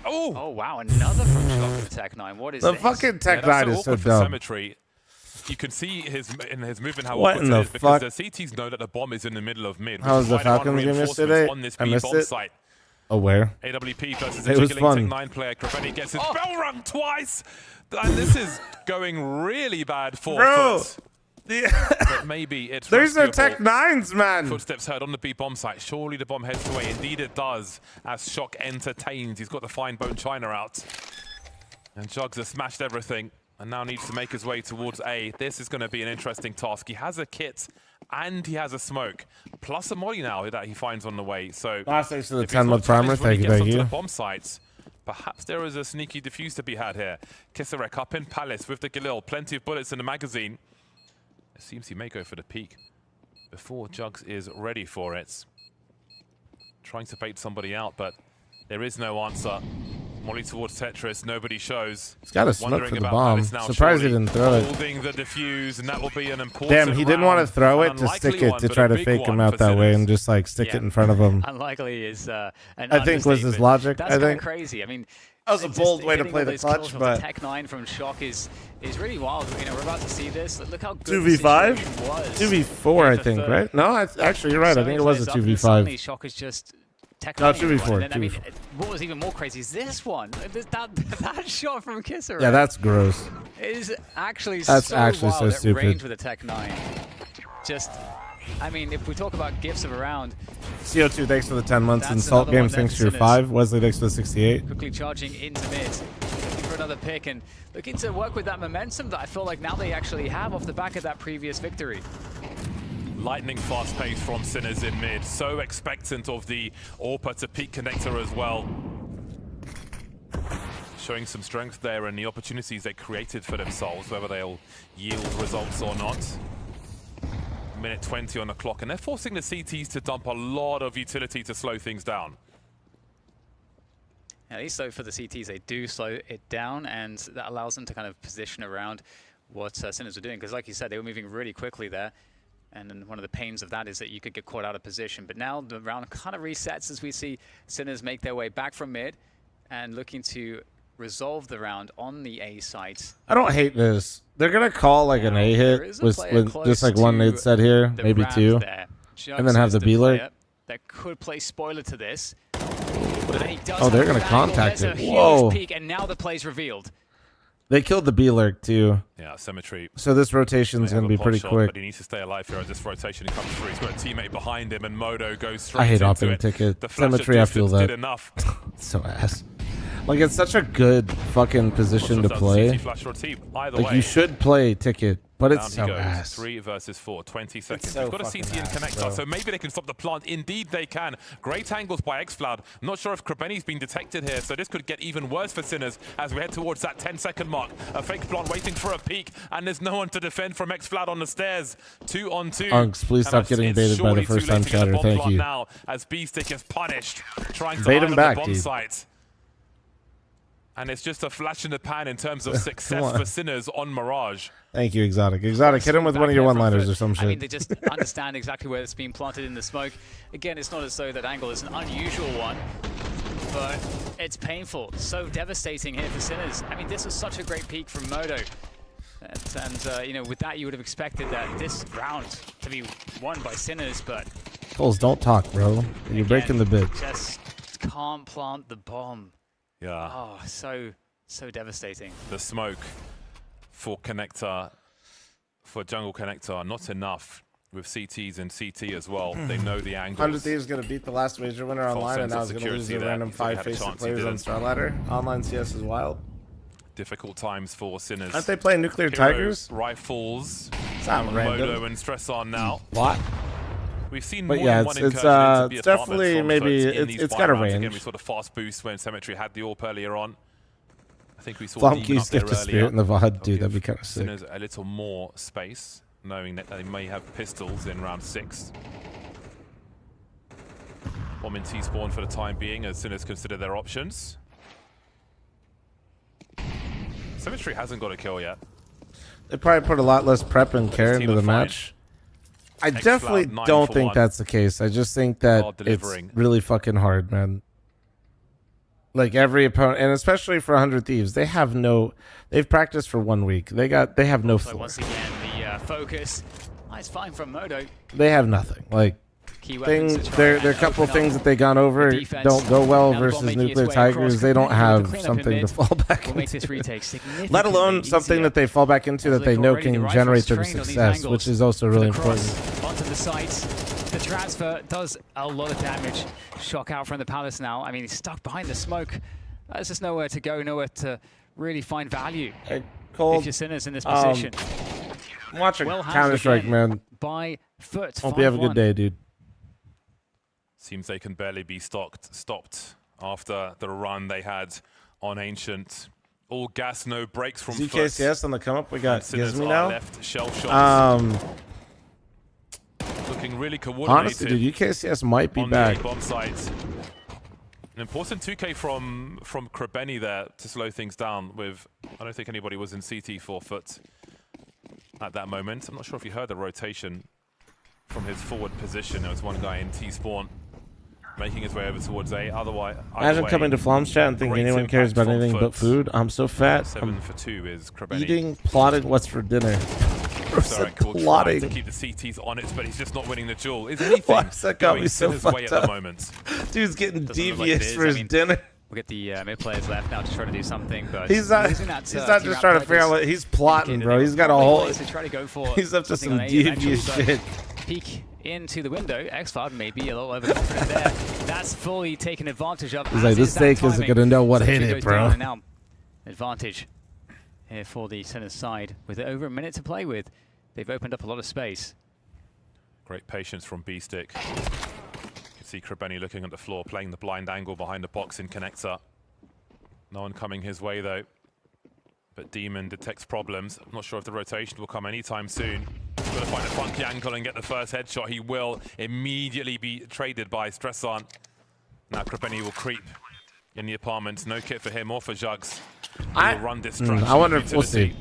Oh wow, another from Shock with the Tech 9. What is the this? fucking Tech 9 is so dumb. Cemetery. You can see in his movement how what awkward in the it is fuck? because the CTs know that the bomb is in the middle of mid. How was the Falcons game yesterday? I missed it. Site. Oh, where? AWP versus it a was jiggling fun. Tech 9 player. Krafeni gets his bell rung twice. And this is going really bad for fl0m. But maybe it's there's no Tech 9s, man. Footsteps heard on the B bomb site. Surely the bomb heads away. Indeed it does. As Shock entertains. He's got the fine bone China out. And Jugs has smashed everything and now needs to make his way towards A. This is going to be an interesting task. He has a kit and he has a smoke, plus a molly now that he finds on the way. So last thanks to the 10-month primer. Thank you. The bomb sites. Perhaps there is a sneaky defuse to be had here. Kisarek up in Palace with the Galil. Plenty of bullets in the magazine. It seems he may go for the peak before Jugs is ready for it. Trying to bait somebody out, but there is no answer. Molly towards Tetris, nobody shows. He's got a smoke Wondering for the about bomb. Malice now, Surprised he surely didn't throw it. Holding the defuse, and that will be an important Damn, he didn't want to round. throw An it to stick unlikely it one, to but try a to big fake him one out for that way Sinners. and just like stick it in front of him. Unlikely is an I think was his understatement. logic. That's I kind of think crazy. I mean, that was a just bold way to hitting play all the those clutch, kills with but the Tech 9 from Shock is really wild. You know, we're about to see this. Look how good 2v5, the situation was 2v4, I think, right? No, actually, you're right. I think it was a 2v5. Shock is just Tech No, 9 2v4. and then, I mean, what was even more crazy is this one. That shot from Kisser. Yeah, that's gross. Is actually That's so actually wild so at stupid. range with a Tech 9. Just, I mean, if we talk about gifts of a round, CO2, thanks for the 10 months. That's Insult another one Games, there thanks for for your Sinners. 5. Wesley, thanks for the 68. quickly charging into mid, looking for another pick and looking to work with that momentum that I feel like now they actually have off the back of that previous victory. Lightning fast pace from Sinners in mid. So expectant of the AWPer to peak connector as well. Showing some strength there and the opportunities they created for themselves, whether they'll yield results or not. Minute 20 on the clock, and they're forcing the CTs to dump a lot of utility to slow things down. At least though for the CTs, they do slow it down, and that allows them to kind of position around what Sinners were doing. Because like you said, they were moving really quickly there. And then one of the pains of that is that you could get caught out of position. But now the round kind of resets as we see Sinners make their way back from mid and looking to resolve the round on the A site. I don't hate this. They're going to call like an A hit with just like one nade set here, maybe two. And then have the B lurk. That could play spoiler to this. And he does Oh, they're have going a to good angle. contact There's it. a Whoa. huge peak, and now the play's revealed. They killed the B lurk too. Yeah, Symmetry. So this rotation's They have going to a be pot pretty shot, quick. But he needs to stay alive here as this rotation comes through. He's got a teammate behind him, and Modo goes straight I hate into opening it. ticket. The flash of Symmetry, I feel distance that. did enough. So ass. Like, it's such a good fucking position to play. CT flash or T. Either Like, way. you should play ticket, but Down it's he so goes. ass. 3 versus 4, 20 seconds. so They've got a fucking CT and ass, connector, bro. so maybe they can stop the plant. Indeed, they can. Great angles by xfl0m. Not sure if Krebeni's been detected here, so this could get even worse for Sinners as we head towards that 10-second mark. A fake plant waiting for a peek, and there's no one to defend from xfl0m on the stairs. 2 on 2. Unks, please stop getting it's baited by the surely too first late time to get a chatter. bomb Thank plant you. now as B-Stick is punished, trying to Bait hide him on back, the bomb dude. site. And it's just a flash in the pan in terms of Come success on. for Sinners on Mirage. Thank you, Exotic. Exotic, hit him with one of your one-liners or some shit. I mean, they just understand exactly where it's being planted in the smoke. Again, it's not as though that angle is an unusual one, but it's painful. So devastating here for Sinners. I mean, this was such a great peak from Modo. And you know, with that, you would have expected that this round to be won by Sinners, but Coles, don't talk, bro. You're breaking the bit. just can't plant the bomb. Yeah. Oh, so devastating. The smoke for connector, for jungle connector, not enough with CTs and CT as well. They know the angles. 100 Thieves going to beat the last major winner False online, and sense now of is going to lose security the there. random He thought he 5 had a face chance, he players on didn't. Star Ladder. Online CS is wild. Difficult times for Sinners. Aren't they playing Nuclear Hero Tigers? Rifles. It's not on random. Modo and Stress on now. What? We've seen But more yeah, than one it's incursion into the it's apartments definitely from maybe folks in these it's got a buy rounds. Again, range. we saw the fast boost when Symmetry had the AWP earlier on. I think we saw Flom Deegan Keys up there gift a earlier. spirit in the VOD, That'll dude. That'd be give kind of sick. Sinners a little more space, knowing that they may have pistols in round 6. Bomb in T-spawn for the time being as Sinners consider their options. Symmetry hasn't got a kill yet. They probably put a lot less prep and care team into the are fine. match. I xfl0m definitely 9 don't for think 1. that's the case. I just think that Hard it's delivering. really fucking hard, man. Like every opponent, and especially for 100 Thieves, they've practiced for 1 week. They have no So floor. once again, the focus. Nice find from Modo. They have nothing. Like Key weapons things, to try there and are a couple open things up that they gone over the defense. don't go well Now the ball versus making its Nuclear way across. Tigers. They don't Completely have with the cleanup something in to mid fall back will make this into. retake significantly Let alone something easier. that they fall back into As that they they've know already the can rifles generate their trained on these success, angles which is also for really the cross important. onto the sights. The transfer does a lot of damage. Shock out from the Palace now. I mean, he's stuck behind the smoke. There's just nowhere to go, nowhere to really find value. Cold, if you're Sinners in this position. Watch a Well handled Counter-Strike, again man. by Foot. Hope you have a 5-1. good day, dude. Seems they can barely be stopped after the run they had on Ancient. All gas, no brakes from Foot. ZKCS on the come up. We got Sinners Gizmy are now. left shell shots. Looking really coordinated. Honestly, dude, UKCS might be on back. the bomb site. An important 2K from Krebeni there to slow things down with, I don't think anybody was in CT 4-foot at that moment. I'm not sure if you heard the rotation from his forward position. There was one guy in T-spawn making his way over towards A. Otherwise, Imagine coming to fl0m's chat and thinking anyone cares about anything but food. I'm so fat. 7 for 2 is Krebeni. Eating, plotting what's for dinner. Sorry, Plotting. to keep the CTs on it, but he's just not winning the duel. Is anything Why does that got me so Sinner's way fucked at the up? moment? Dude's getting Doesn't look like devious it is. for his dinner. We'll get the mid players left now to try to do something, but He's not. losing that, He's not just trying to figure out what he's plotting, bro. He's got a Probably whole. wants to try to go for He's up to something some on A eventually, devious but shit. Peek into the window. X-Cloud maybe a little overconfident there. That's fully taken advantage of. He's like, this steak isn't gonna know what hit it, bro. Now, advantage here for the Sinners side with over a minute to play with. They've opened up a lot of space. Great patience from B-Stick. You can see Krebeni looking at the floor, playing the blind angle behind the box in connector. No one coming his way though. But Demon detects problems. I'm not sure if the rotation will come anytime soon. He's got to find a funky angle and get the first headshot. He will immediately be traded by Stressan. Now Krebeni will creep in the apartment. No kit for him or for Jugs. He will run distraction. I wonder if we'll see.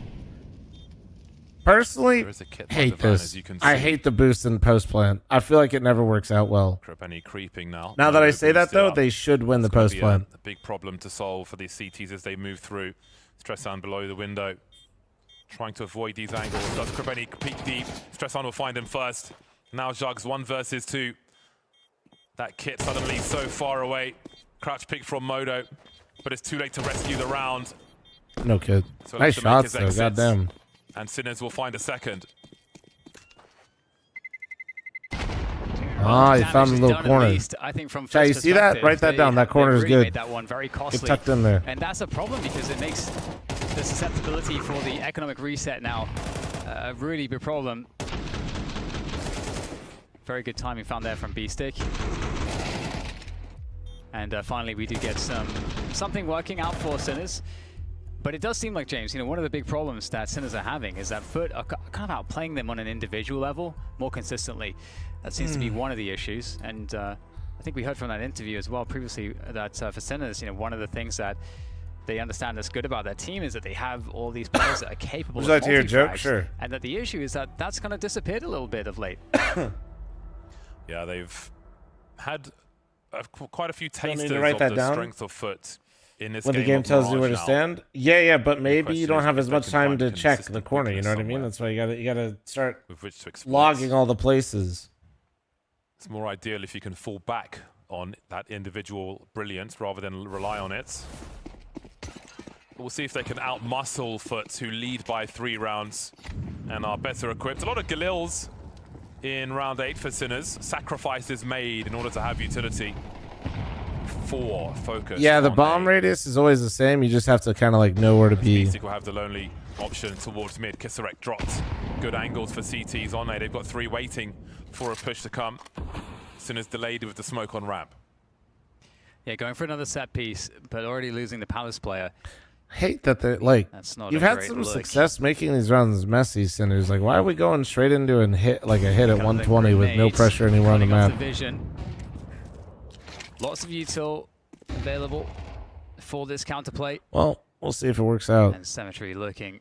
Personally, There is a kit by hate the van, this. as you can I see. hate the boost in post plant. I feel like it never works out well. Krebeni creeping now. Now that No I say that boost it though, up. they should win the It's gonna post be plant. a big problem to solve for these CTs as they move through. Stressan below the window, trying to avoid these angles. Does Krebeni peek deep? Stressan will find him first. Now Jugs 1 versus 2. That kit suddenly so far away. Crouch pick from Modo, but it's too late to rescue the round. No kid. So Nice looks to make shots his though. exits. Goddamn. And Sinners will find a second. Ah, he found the little corner. I think from Chad, you first see that? perspective, Write that down. That corner is really good. made that one very costly. Get tucked in there. And that's a problem because it makes the susceptibility for the economic reset now a really big problem. Very good timing found there from B-Stick. And finally we do get something working out for Sinners. But it does seem like, James, one of the big problems that Sinners are having is that Foot are kind of outplaying them on an individual level more consistently. That seems to be one of the issues. And I think we heard from that interview as well previously that for Sinners, one of the things that they understand that's good about their team is that they have all these players that are capable Would of you like to hear a joke? multi-frags. Sure. And that the issue is that that's kind of disappeared a little bit of late. Yeah, they've had quite a few Don't need to tasters write of that the down. strength of Foot in this When the game game of tells you where to Mirage now. stand. Yeah, but maybe question you don't is have if as they much can time find to check the consistent corner. You know what I weakness mean? That's why you gotta start with which to exploit. logging all the places. It's more ideal if you can fall back on that individual brilliance rather than rely on it. We'll see if they can out-muscle Foot, who lead by 3 rounds and are better equipped. A lot of Galils in round 8 for Sinners. Sacrifices made in order to have utility. 4 focus. Yeah, the on bomb radius is always the same. You just have to kind of like know where to be. Mystic will have the lonely option towards mid. Kisarek dropped. Good angles for CTs on A. They've got 3 waiting for a push to come. Sinners delayed with the smoke on ramp. Yeah, going for another set piece, but already losing the Palace player. Hate that they're like. That's not You've a had great some look. success making these rounds messy, Sinners. Like, why are we going straight into a hit at 120 with no Grenades pressure anywhere on the cutting off map? the vision. Lots of util available for this counterplay. Well, we'll see if it works out. And Cemetery looking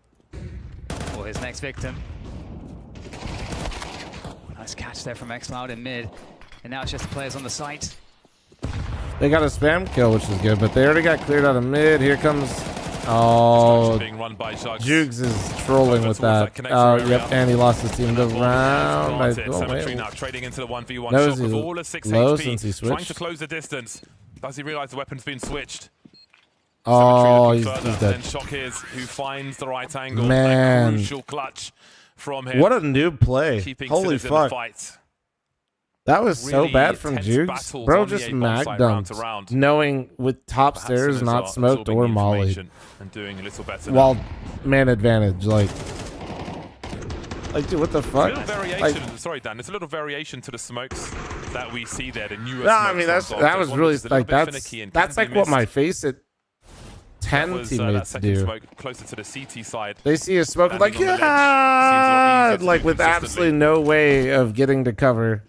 for his next victim. Nice catch there from X-Cloud in mid. And now it's just the players on the site. They got a spam kill, which is good, but they already got cleared out of mid. Here comes... Oh, being run by Jugs. Jugs is trolling with that. Oh, yep, and he lost his team the round. Oh, Cemetery wait. now trading into the 1v1 Knows shot with he's all of 6 low HP. since he Trying switched. to close the distance. Does he realize the weapon's been switched? Oh, Cemetery he's looking further. dead. Then Shock is who finds the right angle. Man. A crucial clutch from him. What a noob play. Keeping Holy Sinners in the fuck. fight. That was so Really bad from tense Jugs. battles Bro on the just A bomb mag site round to dumped, round. knowing with top Perhaps stairs Sinners not are smoked absorbing or the mollied. information and doing a little better While now. man advantage, like, dude, what the It's a fuck? little variation. Like, Sorry, Dan. There's a little variation to the smokes that we see there. The newer. no, I smokes mean on that's Dom. that There's was one really which is a little like bit that's finicky and that's can like be what my missed. face at 10 That was, teammates that second do. smoke closer to the CT side. They see a smoke like Landing on the ledge. yeah, Seems a lot easier to like do with consistently. absolutely no way of getting to cover.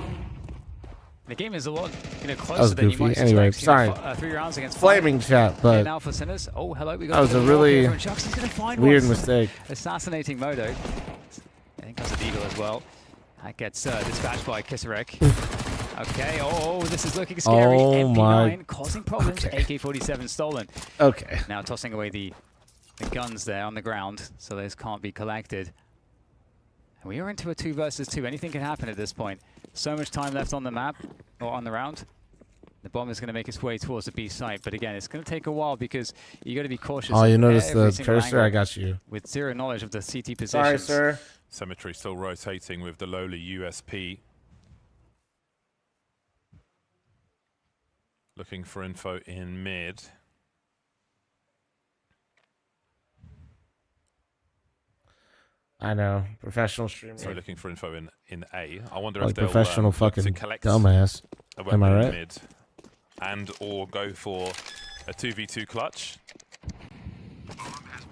The game is a lot, That closer was than you goofy. might Anyway, expect. sorry. 3 rounds against Flaming chat, but okay, now for Sinners. Oh, hello. We got that was a little walk here really from Chucks. He's gonna find weird one. mistake. Assassinating Modo. I think that's a Deagle as well. That gets dispatched by Kisarek. Okay, this is looking scary. Oh MP9 my. causing problems. Okay. AK-47 stolen. Okay. Now tossing away the guns there on the ground, so those can't be collected. And we are into a 2 versus 2. Anything can happen at this point. So much time left on the map, or on the round. The bomb is going to make its way towards the B site, but again, it's going to take a while because you got to be cautious. Oh, you noticed every the single cursor? angle I got you. with zero knowledge of the CT positions. Sorry, sir. Cemetery still rotating with the lowly USP. Looking for info in mid. I know. Professional streamer. So looking for info in A. I wonder Like if they'll professional look fucking to collect dumbass. a Am I weapon in right? mid and or go for a 2v2 clutch.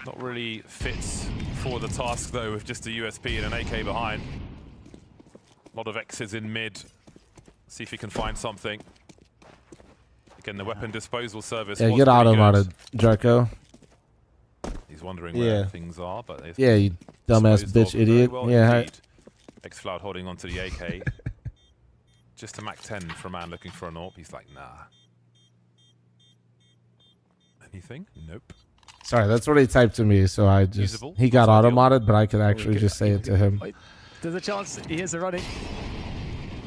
Not really fits for the task though with just a USP and an AK behind. A lot of X's in mid. See if he can find something. Again, the weapon disposal service. Yeah, was get pretty auto-modded, good. Jarko. He's wondering where things are, but they've yeah, you dumbass disposed bitch of very idiot. well Yeah. indeed. Xfloud holding onto the AK. Just a Mac 10 for a man looking for an AWP. He's like, nah. Anything? Nope. Sorry, that's what he typed to me, so I just... Usable? He got auto-modded, but I could actually just say it to him. Wait, there's a chance he hears the running.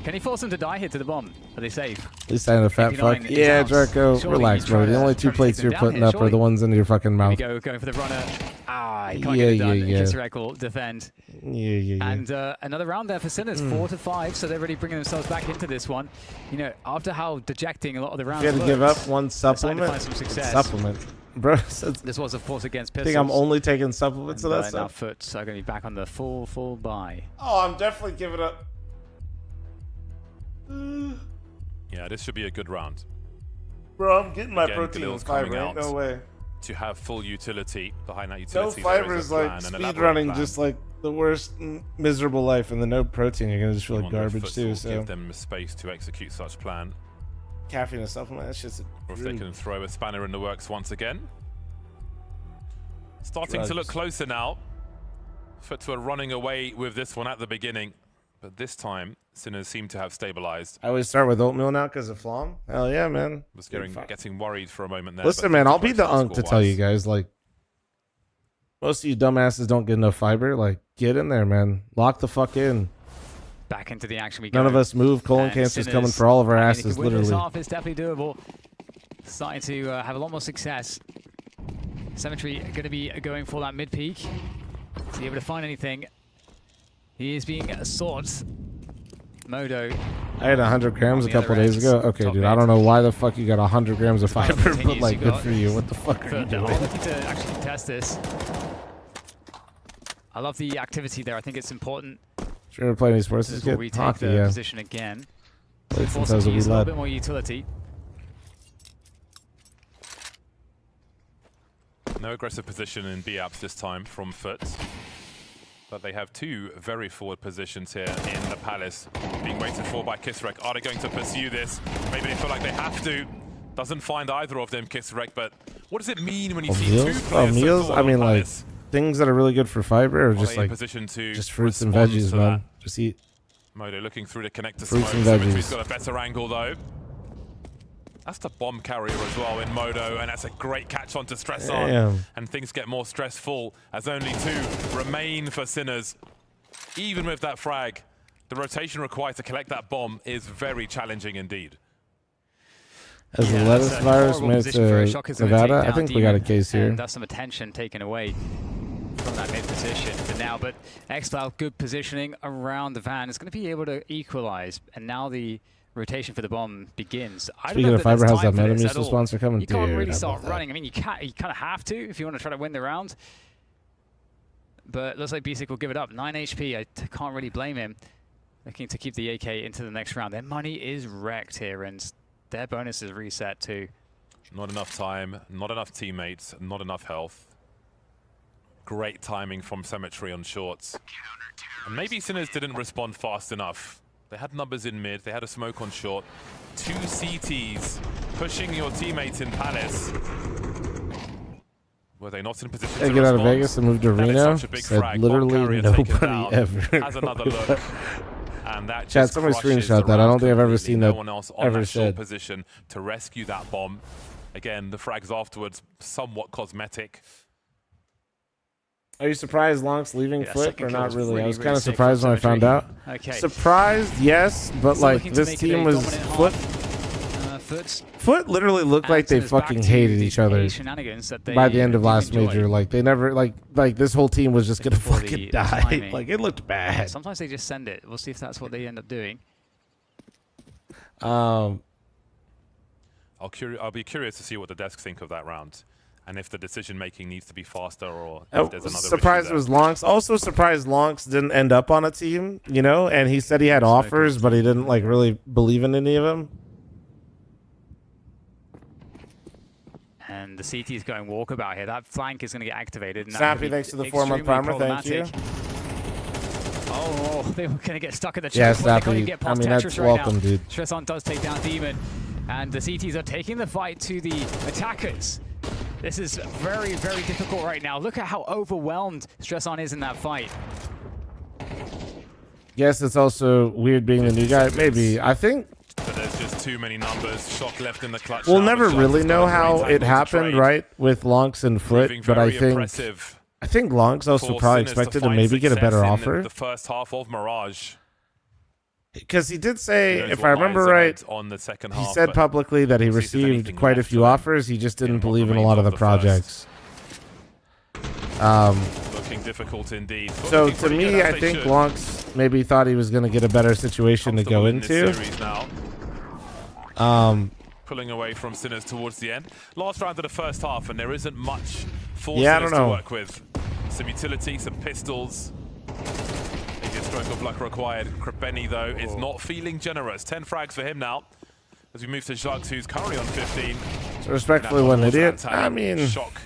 Can he force him to die here to the bomb? Are they safe? He's saying a fat fuck. 89 is Yeah, out. Jarko, Surely relax, he's bro. trying The to- only two trying to plates take you're him down putting here, up are the surely. ones into your fucking Here we mouth. go, going for the runner. He can't Yeah, get it done. yeah, yeah. Kisarek will defend. Yeah. And another round there for Sinners, 4-5, so they're really bringing themselves back into this one. You know, after how dejecting a lot of the rounds If you had to give looked, up one they're starting supplement, to find some success. supplement. Bro, This was, of course, against I Pistols. think I'm only taking supplements of that Now stuff. Foots are going to be back on the full buy. Oh, I'm definitely giving up. Yeah, this should be a good round. Bro, I'm getting my Again, protein Galil's and fiber. coming Ain't out no way. to have full utility, behind that No utility. fiber is like speed running, plan. just like the worst miserable life, and the no protein, you're gonna just feel I like wonder if garbage Foots too. will So give them space to execute such plan, caffeine and supplement, that's just or if they can throw a spanner in the works once again. Starting to look Drugs. closer now. Foots were running away with this one at the beginning, but this time Sinners seem to have stabilized. I always start with oatmeal now because of fl0m. Hell yeah, man. Was getting worried for a moment there. Listen, but man, things I'll be the close unk to tell you guys, like, most of you dumbasses don't get enough fiber. Like, get in there, man. Lock the fuck in. Back into the action we go. None of us move. Colon And cancer's Sinners, coming for all of our I mean, if asses, you win this literally. half, it's definitely doable. Starting to have a lot more success. Cemetery going to be going for that mid peak. To be able to find anything. He is being sought. Modo. I had 100 grams On a the couple other days end, ago. Okay, top dude, eight. I don't know why the fuck you got 100 grams of fiber, but Continues, like, you good got for you. What the fuck are you I'm doing? looking to actually test this. I love the activity there. I think it's important. Sure, to play any sports This is is where good. we take Hockey, the yeah. position again. Played Force since I him was to a wee use a little lad. bit more utility. No aggressive position in B-apps this time from Foots. But they have two very forward positions here in the Palace, being waited for by Kisarek. Are they going to pursue this? Maybe they feel like they have to. Doesn't find either of them, Kisarek, but what does it mean when you see two Meals? players Oh, so meals? forward I mean, on like, Palace? things that are really good for fiber, or Are just they in like, position to just fruits and respond veggies, to man. that? Just eat. Modo looking through the connector Fruits smoke. and Symmetry's veggies. got a better angle though. That's the bomb carrier as well in Modo, and that's a great catch onto Stress on. Damn. And things get more stressful as only two remain for Sinners. Even with that frag, the rotation required to collect that bomb is very challenging indeed. As the Yeah, lettuce that's a virus horrible made position for a to Shockers gonna take Nevada, I down think we got a Demon, case here. And that's some attention taken away from that mid position for now. But Xfloud, good positioning around the van. Is going to be able to equalize. And now the rotation for the bomb begins. I don't Speaking know of that there's fiber, how's time that for this Metamucil at all. sponsor coming? You can't Dude, really I start love that. running. I mean, you kind of have to if you want to try to win the round. But looks like Basic will give it up. 9 HP. I can't really blame him. Looking to keep the AK into the next round. Their money is wrecked here, and their bonus is reset too. Not enough time, not enough teammates, not enough health. Great timing from Cemetery on shorts. And maybe Sinners didn't respond fast enough. They had numbers in mid. They had a smoke on short. 2 CTs pushing your teammates in Palace. Were they not in position to I get out of respond? Vegas and moved to That is Reno. such a big Said frag. Bomb literally carrier taken nobody down. ever. Has another look. And that Chat, just somebody crushes screenshot the that. I don't round think I've ever completely. seen no that one else on ever that short said. position to rescue that bomb. Again, the frags afterwards, somewhat cosmetic. Are you surprised Lonk's leaving Yeah, Foot second or kill not was really? I really, was really kind of sick surprised from when I found Surgery. out. Okay. Surprised, yes, but Still like looking to this make it team a was dominant Foot. Foot. Foot literally looked like they Anton is back fucking to hated the each other petty shenanigans that by the they end of do last enjoy. major. Like they never like this whole team was just gonna Before fucking the die. timing. Like it looked bad. Sometimes they just send it. We'll see if that's what they end up doing. I'll be curious to see what the desks think of that round, and if the decision making needs to be faster or if there's another surprised issue was Lonks. Also surprised Lonks didn't end up on a team, you know, and he said he had offers, but he didn't like really believe in any of them. And the CT is going walkabout here. That flank is going to get activated. And Snappy, thanks to the 4-month primer. Thank you. Oh, they were going to get stuck in the Yeah, choke. They can't Snappy. even get past I mean, Tetris that's right welcome, now. dude. Stresson does take down Demon. And the CTs are taking the fight to the attackers. This is very, very difficult right now. Look at how overwhelmed Stresson is in that fight. Yes, it's also weird being the new guy. Maybe. I think But there's just too many numbers. Shock left in the clutch. we'll now, never but really Shock's know got a how great it angle to happened, trade. right, with Lonks and Foot, Proving but I very think impressive Lonks also for probably Sinners expected to find maybe get a success better in offer. the first half of Mirage. Because he did say, Who knows if what I remember lies right, ahead on the second he half, said but publicly that he we'll see if there's received anything quite a left few offers. He just didn't believe in a lot of the projects. Looking difficult indeed. But So looking to pretty good, me, as I they think should. Lonks maybe thought he was going to get a better situation to go In this into. series now. Pulling away from Sinners towards the end. Last round of the first half, and there isn't much for Yeah, I Sinners don't to know. work with. Some utility, some pistols. Maybe a stroke of luck required. Krepeni, though, is not feeling generous. 10 frags for him now. As we move to Jacques, who's currently on 15. So respectfully, Now, one also idiot. Anton. I mean, Shock.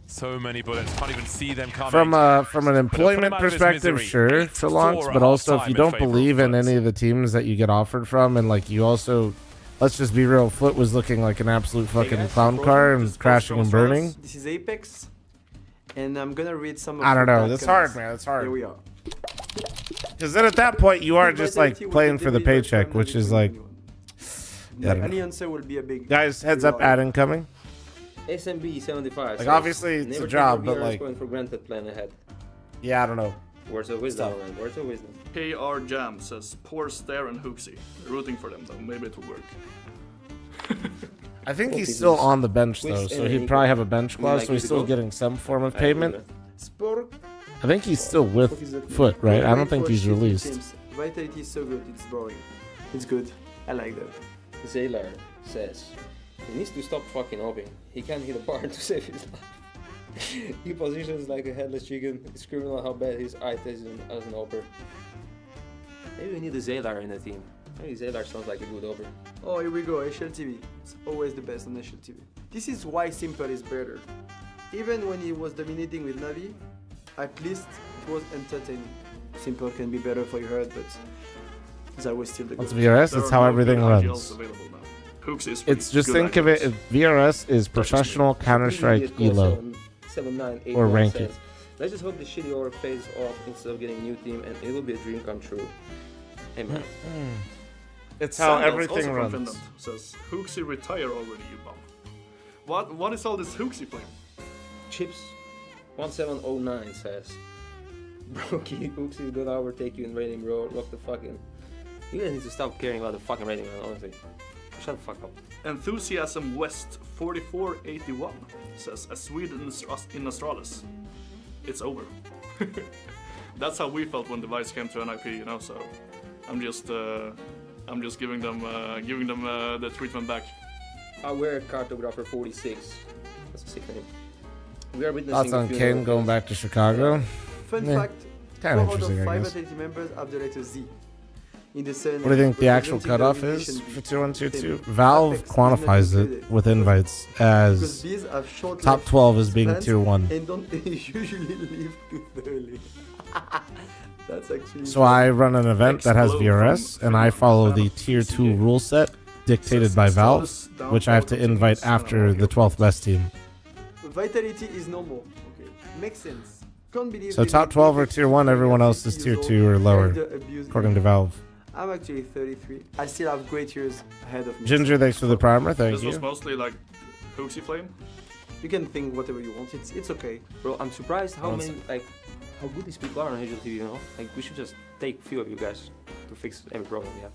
So many bullets, can't even see them coming. from an employment out of his perspective, misery. sure, for 8-4 Lonks, at but also if halftime you in don't favor of believe in Foot. any of the teams that you get offered from, and like you also, let's just be real, Foot was looking like an absolute fucking clown car and crashing and burning. This is Apex, and I'm gonna read some of I don't the know. bad That's comments. hard, man. That's hard. Here we are. Because then at that point, you are Good just like vitality will playing be for the delivered paycheck, from which the is like. Yeah, I don't Any know. answer will be a big. Guys, heads up, reward. ad incoming. SMB 75. Like, obviously, it's a never job, take but, RBRs like- going for granted plan ahead. Yeah, I don't know. Words of wisdom, man. Words of wisdom. KR Jam says, poor Stare and Hooksy. Rooting for them though, maybe it will work. I think Hope he's he still does. on the bench Which though, so enemy he'd probably have a bench would you clause, like so me he's to still go? getting some form of I agree with payment. Sport. I think he's still with Foot, right? I don't think he's released. Teams. Vitality is so good, it's boring. It's good. I like that. Zaylar says, he needs to stop fucking hoping. He can't hit a bar to save his life. He positions like a headless chicken, screaming on how bad his eye is as an oper. Maybe we need a Zaylar in the team. Maybe Zaylar sounds like a good oper. Oh, here we go, HLTV. It's always the best on HLTV. This is why Simple is better. Even when he was dominating with Navi, at least it was entertaining. Simple can be better for your head, but that was still the What's goal. VRS? That's how everything runs. It's just think of it. VRS is professional Counter Strike Elo 7981 or ranking. says, let's just hope the shitty org pays off instead of getting a new team, and it will be a dream come true. Amen. It's how Sandals, everything also from runs. Finland, says, Hooksy retire already, you bum. What is all this Hooksy flame? Chips 1709 says, bro, Oopsie's gonna overtake you in rating, bro. Lock the fucking. You guys need to stop caring about the fucking rating, man, honestly. Shut the fuck up. Enthusiasm West 4481 says, a Sweden in Astralis. It's over. That's how we felt when Device came to NIP, you know, so I'm just giving them the treatment back. I wear Cartographer 46. That's a sick name. We are witnessing Thoughts on the funeral Kane going of- back to Chicago? Fun Yeah, fact, kind of 4 out interesting, of I 5 guess. Vitality members have the letter Z. In the same What do you think the actual cutoff is for 2122? Valve quantifies it with invites as top 12 as being tier 1. And don't usually leave too early. That's actually. So I run an event that has VRS, and I follow the tier 2 rule set dictated by Valve, which I have to invite after the 12th best team. Vitality is normal. Okay, makes sense. Can't believe. So top 12 are tier 1, everyone else is tier 2 or lower, according to Valve. I'm actually 33. I still have great years ahead of me. Ginger, thanks for the primer, thank This was you. mostly like Hoaxy Flame. You can think whatever you want. It's okay. Bro, I'm surprised how good these people are on HLTV, you know? Like, we should just take a few of you guys to fix every problem we have.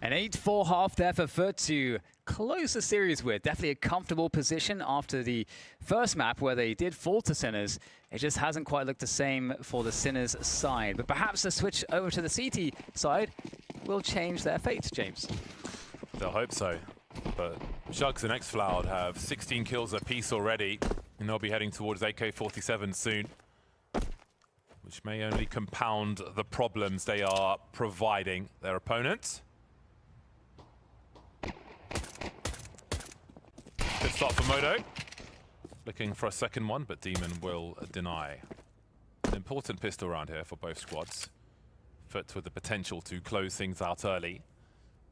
An 8-4 half there for FUT to close the series with. Definitely a comfortable position after the first map where they did fall to Sinners. It just hasn't quite looked the same for the Sinners side. But perhaps the switch over to the CT side will change their fate, James. They'll hope so. But Shugs and xfl0m have 16 kills apiece already, and they'll be heading towards AK-47 soon, which may only compound the problems they are providing their opponents. Good start for Modo. Looking for a second one, but Demon will deny. An important pistol round here for both squads. FUT with the potential to close things out early.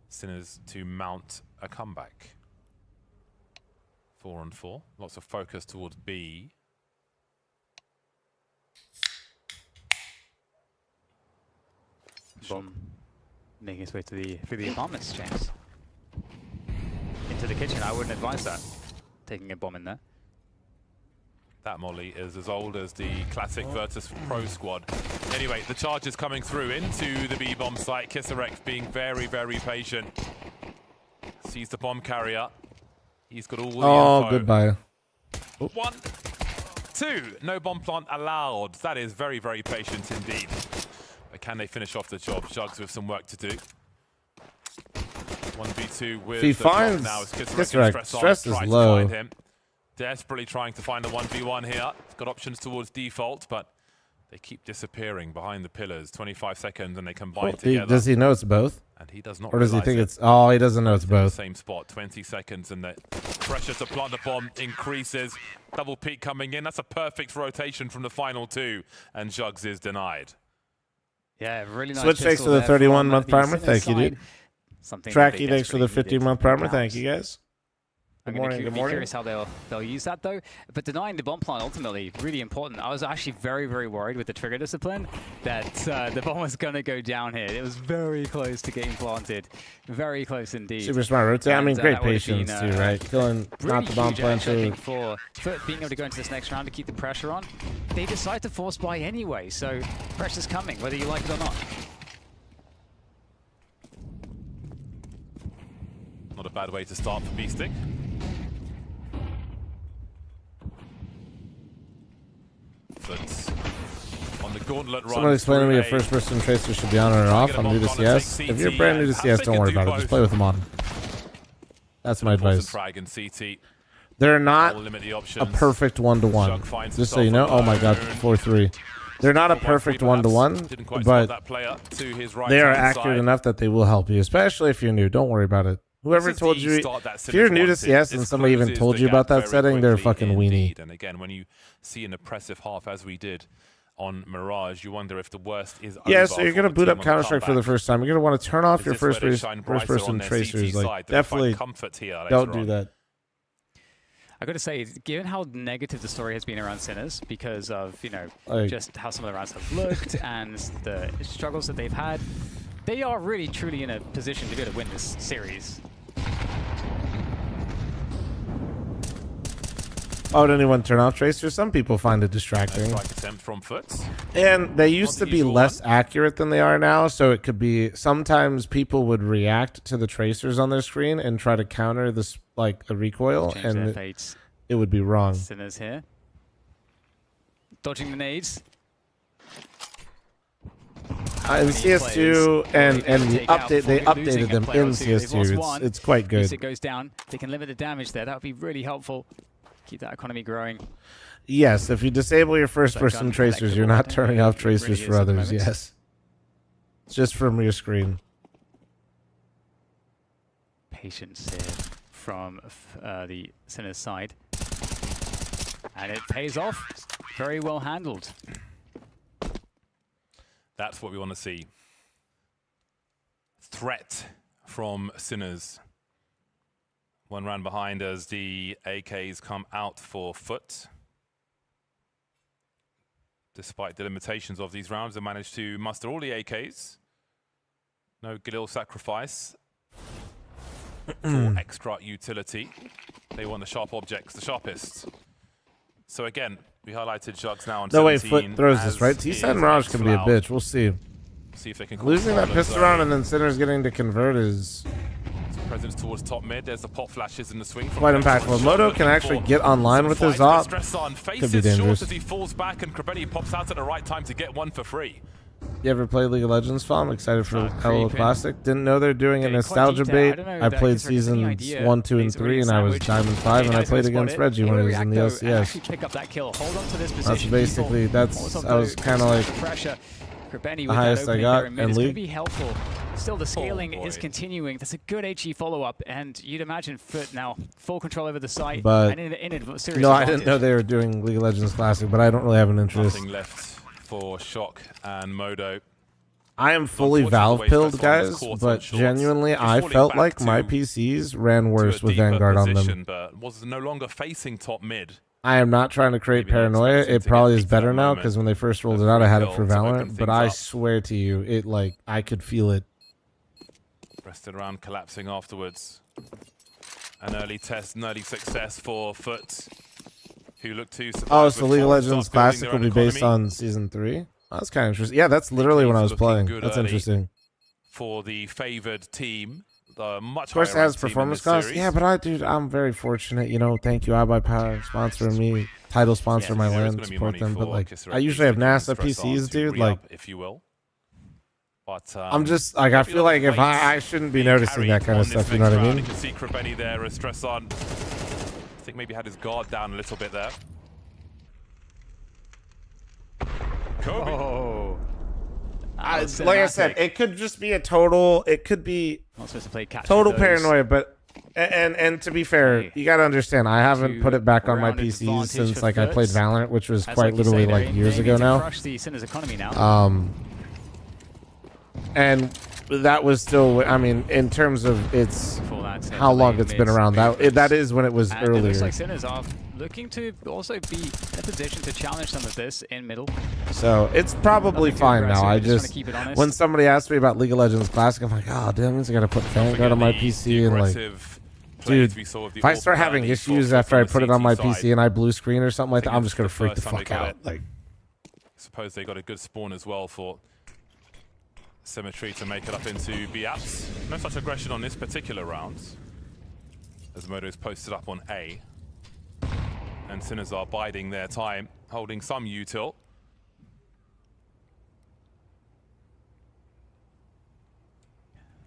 Sinners to mount a comeback. 4-on-4. Lots of focus towards B. Bomb making its way to the apartments, James. Into the kitchen. I wouldn't advise that. Taking a bomb in there. That molly is as old as the classic Virtus Pro squad. Anyway, the charge is coming through into the B-bomb site. Kisarek being very, very patient. Sees the bomb carrier. He's got all the info. Goodbye. 1, 2. No bomb plant allowed. That is very, very patient indeed. But can they finish off the job? Shugs with some work to do. 1v2 with he the finds now. Kisarek. Stress is low. Desperately trying to find the 1v1 here. It's got options towards default, but they keep disappearing behind the pillars. 25 seconds and they combine together. Does he know it's both? And he does not. Or does he think it's... Oh, he doesn't know it's both. Same spot. 20 seconds and the pressure to plant the bomb increases. Double peak coming in. That's a perfect rotation from the final two. And Jugs is denied. Yeah, really nice. Switch thanks for the 31-month primer. Thank you, dude. Something Tracky, thanks for the 15-month primer. Thank you, guys. I'm going to be curious how they'll use that, though. But denying the bomb plant, ultimately, really important. I was actually very, very worried with the trigger discipline that the bomb was going to go down here. It was very close to getting planted. Very close indeed. Super smart rotate. I mean, great patience, too, right? Killing not the bomb plant, too. For FUT being able to go into this next round to keep the pressure on. They decide to force buy anyway, so pressure's coming, whether you like it or not. Not a bad way to start for B-Stick. But on the gauntlet run. Someone explain to me if first-person tracer should be on or off. I'm new to CS. If you're brand new to CS, don't worry about it. Just play with them on. That's my advice. They're not a perfect one-to-one. Just so you know. Oh my god, 4-3. They're not a perfect one-to-one, but they are accurate enough that they will help you, especially if you're new. Don't worry about it. Whoever told you, if you're new to CS and somebody even told you about that setting, they're a fucking weenie. And again, when you see an oppressive half as we did on Mirage, you wonder if the worst is over. Yeah, so you're going to boot up Counter-Strike for the first time. You're going to want to turn off your first-person tracers. Like, definitely don't do that. I got to say, given how negative the story has been around Sinners because of, you know, just how some of the rounds have looked and the struggles that they've had, they are really, truly in a position to be able to win this series. Oh, did anyone turn off tracers? Some people find it distracting. Attempt from FUT. And they used to be less accurate than they are now, so it could be sometimes people would react to the tracers on their screen and try to counter this, like the recoil, and it would be wrong. Sinners here. Dodging the nades. In CS2 and the update, they updated them in CS2. It's quite good. As it goes down, they can limit the damage there. That would be really helpful. Keep that economy growing. Yes, if you disable your first-person tracers, you're not turning off tracers for others. Yes, it's just from your screen. patience here from the Sinners side. And it pays off. Very well handled. That's what we want to see. Threat from Sinners. One round behind as the AKs come out for Foot. Despite the limitations of these rounds, they managed to muster all the AKs. No Galil sacrifice for extra utility. They want the sharp objects, the sharpest. So again, we highlighted Jugs now on 17. No way, Foot throws this, right? T-Side Mirage can be a bitch. We'll see. See if they can losing that pistol round and then Sinners getting to convert is presence towards top mid. There's the pop flashes in the swing. Quite impactful. Moto can actually get online with his op. Could be dangerous. As he falls back and Krabetti pops out at the right time to get one for free. You ever played League of Legends, fl0m? Excited for Hello Classic. Didn't know they're doing a nostalgia bait. I played seasons 1, 2, and 3, and I was Diamond 5, and I played against Reggie when he was in the LCS. Pick up that kill. Hold on to this That's basically, I was kind of like the highest I got in League. League. Be helpful. Still, the scaling is continuing. That's a good HE follow-up, and you'd imagine Foot now full control over the site. But and in a serious no, I advantage. didn't know they were doing League of Legends Classic, but I don't really have an interest. Nothing left for Shock and Modo. I am fully Valve pilled, guys, but genuinely, I felt like my PCs ran worse with Vanguard on them. But was no longer facing top mid. I am not trying to create paranoia. It probably is better now because when they first rolled it out, I had it for Valorant. But I swear to you, it I could feel it. Rested around, collapsing afterwards. An early test, an early success for Foot, who looked to survive. Oh, so League of Legends Classic will be based on Season 3? Oh, that's kind of interesting. Yeah, that's literally when I was playing. That's interesting. For the favored team, the much of course, it has performance costs. Yeah, but I'm very fortunate. You know, thank you, iBuyPower, sponsoring me, title sponsor my land, support them. But like, I usually have NASA PCs, dude. Like, if you will. But I'm just like, I feel like if I shouldn't be noticing that kind of stuff. You know what I mean? You can see Krabetti there as Stresson. I think maybe had his guard down a little bit there. Kobe. Oh. Like I said, it could just be a total. It could be total paranoia. But and to be fair, you got to understand, I haven't put it back on my PCs since like I played Valorant, which was quite literally like years ago now. And that was still, I mean, in terms of its how long it's been around. That is when it was earlier. It looks like Sinners are looking to also be in a position to challenge some of this in middle. So it's probably fine now. I just when somebody asked me about League of Legends Classic, I'm like, oh damn, means I gotta put Vanguard on my PC and like, dude, if I start having issues after I put it on my PC and I blue screen or something like that, I'm just gonna freak the fuck out. Like, suppose they got a good spawn as well for Symmetry to make it up into B-apps. No such aggression on this particular round, as Modo is posted up on A. And Sinners are biding their time, holding some util.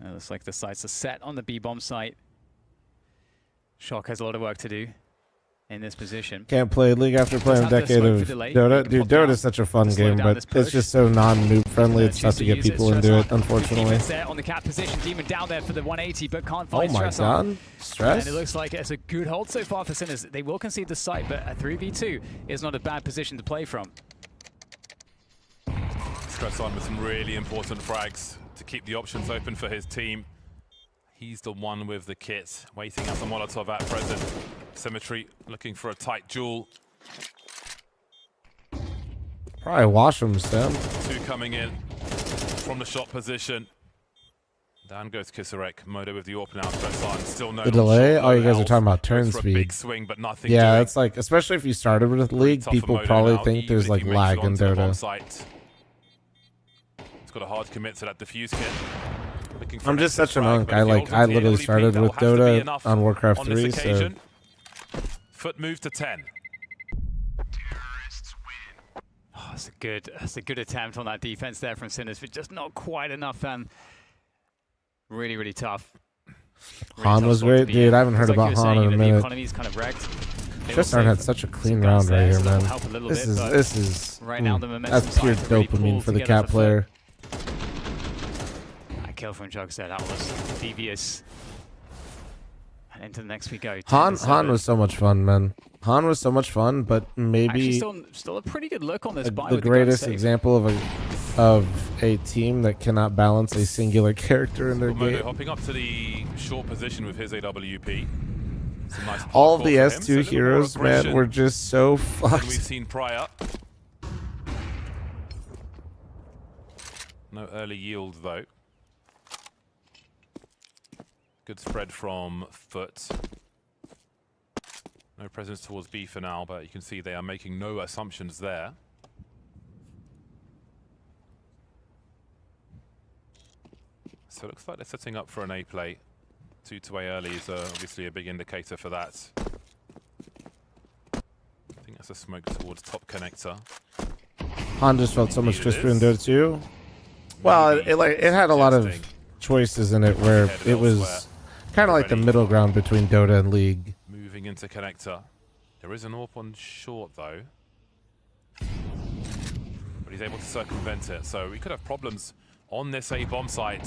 It looks like the sights are set on the B-bomb site. Shock has a lot of work to do in this position. Can't play League after playing a decade of Dota. Dude, Dota is such a fun game, but it's just so non-noob friendly. It's tough to get people into it, unfortunately. There on the cap position, Demon down there for the 180, but can't find Stress. Oh my god, Stress? And it looks like it's a good hold so far for Sinners. They will concede the site, but a 3v2 is not a bad position to play from. Stress on with some really important frags to keep the options open for his team. He's the one with the kit, waiting as a Molotov at present. Symmetry looking for a tight duel. Probably wash him, Sam. Two coming in from the shot position. Down goes Kisarek. Modo with the AWP now. Stresson still no. The delay? Oh, you guys are talking about turn speed. Big swing, but nothing yeah, doing. it's like, especially if you started with League, people probably think there's like lag in Dota. He's got a hard commit to that diffuse kit. I'm just such an unk. I literally started with Dota on Warcraft 3, so... Foot move to 10. Oh, that's a good attempt on that defense there from Sinners, but just not quite enough. Really, really tough. Really Han was great, dude. I haven't heard about Han in a minute. The economy's kind of wrecked. Tristan had such a clean round right here, man. This is right now, the that's pure dopamine for the cat player. That kill from Jugs there, that was devious. into the next we go. Han was so much fun, man. Han was so much fun, but maybe still a pretty good look on this buy the with greatest the gun example of a team that cannot balance a singular character in their Modo game. hopping up to the short position with his AWP. Some nice All of parkour the for him, S2 so a little more heroes, man, aggression were just so than fucked. we've seen prior. No early yield though. Good spread from Foot. No presence towards B for now, but you can see they are making no assumptions there. So it looks like they're setting up for an A play. 2-to-A early is obviously a big indicator for that. I think that's a smoke towards top connector. Han just felt so much crisper in Dota 2. Well, it had a lot of choices in it where it was kind of like the middle ground between Dota and League. Moving into connector. There is an AWP on short though. But he's able to circumvent it. So we could have problems on this A bomb site.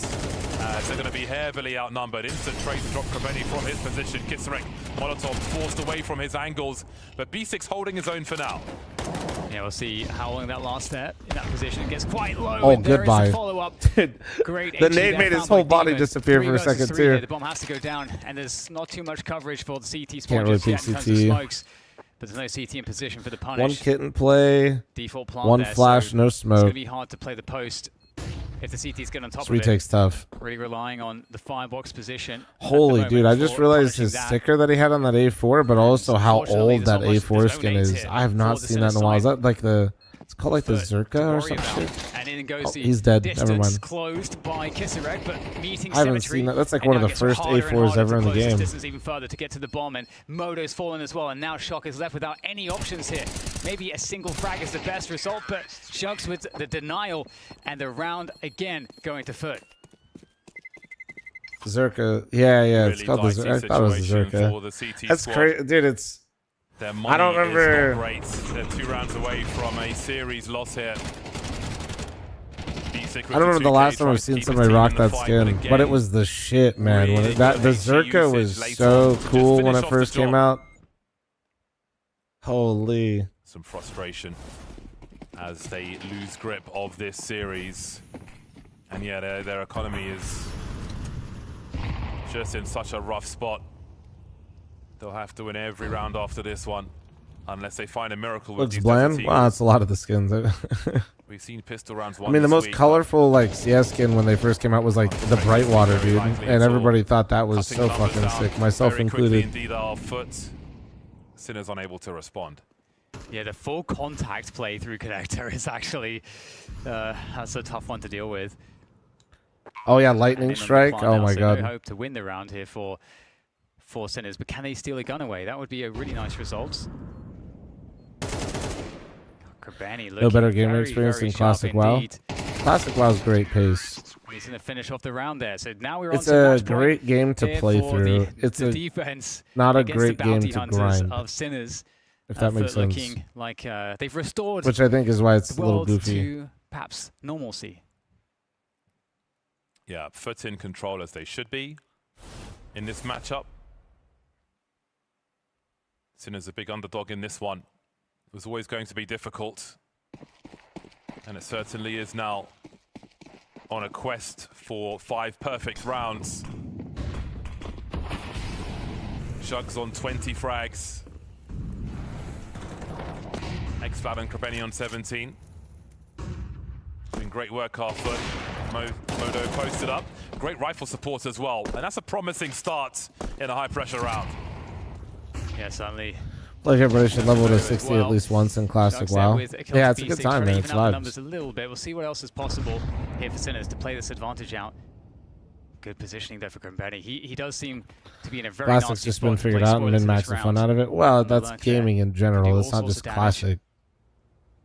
As they're going to be heavily outnumbered. Instant trade to drop Kraveni from his position. Kisarek, Molotov forced away from his angles. But B6 holding his own for now. Yeah, we'll see how long that lasts there in that position. It gets quite low. Oh, and there goodbye. is a follow-up. Great. The nade made his whole body disappear for a second, too. The bomb has to go down, and there's not too much coverage for the CT spawn Can't really just yet peek in terms of CT. smokes. But there's no CT in position for the punish. One kitten play, Default plant one there, flash, so no It's going smoke. to be hard to play the post if the CT's get on top This of it. retake's tough. Really relying on the firebox position. at the Holy moment dude, I just for realized punishing his that. sticker that he had on that A4, but also how Unfortunately, old there's that not much- A4 there's no skin names is. here I have not for the seen that in a while. Is Sinner that like the... It's called like the Zerka or some shit? And in goes Oh, the he's dead. Never distance mind. closed by Kisarek, but meeting I haven't symmetry. seen that. That's like And one of now the gets first harder and A4s harder ever to in the close this game. distance even further to get to the bomb, and Modo's fallen as well, and now Shock is left without any options here. Maybe a single frag is the best result, but Shugs with the denial, and the round again going to Foot. Zerka. Yeah, it's Really called the dicey Zerka. I thought it was the situation Zerka. for the CT That's squad. crazy. Dude, it's... Their I money don't remember... is not great. They're 2 rounds away from a series loss here. I don't remember the last time I've seen somebody rock that skin, but it was the shit, man. When it, the Zerka was so cool when it first came out. Holy. Some frustration as they lose grip of this series. And yeah, their economy is just in such a rough spot. They'll have to win every round after this one, unless they find a miracle with Looks these bland. teams. Wow, that's a lot of the skins. We've seen pistol rounds I one mean, the this most week, colorful like CS skin when they first came out was like the Brightwater, dude, and everybody thought that was so fucking sick, myself very quickly included. indeed our Foot. Sinner's unable to respond. Yeah, the full contact play through connector is actually that's a tough one to deal with. Oh yeah, lightning strike. Oh my god. No hope to win the round here for Sinners, but can they steal a gun away? That would be a really nice result. Kraveni No better looking gaming very, experience very than Classic sharp WoW. indeed. Classic WoW's great pace. He's going to finish off the round there. So now we're It's on to a match point great game to here play for through. It's the a defense not a against great the game bounty to hunters grind. of Sinners. If that makes sense. Looking like they've restored Which I think is why it's the a little world goofy. to perhaps normalcy. Yeah, Foot in control as they should be in this matchup. Sinner's a big underdog in this one. It was always going to be difficult. And it certainly is now, on a quest for 5 perfect rounds. Shugs on 20 frags. X-Fab and Kraveni on 17. Doing great work, our Foot. Modo posted up. Great rifle support as well. And that's a promising start in a high-pressure round. Yeah, certainly. Like everybody should level to 60 well. at least once in Classic Shugs there WoW. with a kill Yeah, to it's a good B6, time, trying to man. even It's out the vibes. numbers a little bit. We'll see what else is possible here for Sinners to play this advantage out. Good positioning there for Kraveni. He does seem to be in a very Classic's nasty just spot been to figured play out and spoilers in min-max this the fun round. out of it. Well, On the that's lurk there. gaming in Can general. do It's all not sorts just of damage. Classic.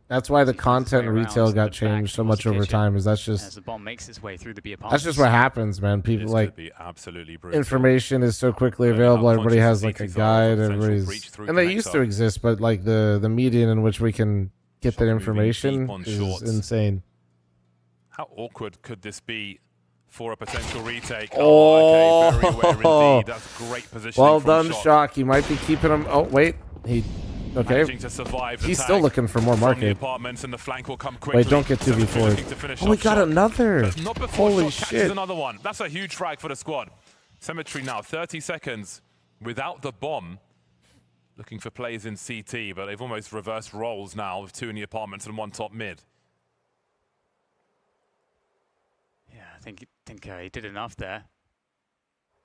That's why the content and retail got changed so much over time. Is that's As just the bomb makes its way through the B apartments. that's just what happens, man. People This like could be absolutely brutal. information is so quickly available. Everybody has like a guide. Everybody's breach and they used to connector. exist, but like the median in which we can get that moving information deep on is shorts. insane. How awkward could this be for a potential retake. Oh, okay, very aware indeed. That's great positioning. Well from done, Shock. Shock. You might be keeping him. Oh, wait. Okay. Managing to survive the He's tag still looking for more from the market. apartments, and the flank will come quickly. Wait, don't get 2v4. Looking to finish Oh, we off got Shock. another. But not before Holy Shock catches shit. another one. That's a huge frag for the squad. Cemetery now, 30 seconds without the bomb. Looking for plays in CT, but they've almost reversed roles now with 2 in the apartments and 1 top mid. Yeah, I think he did enough there.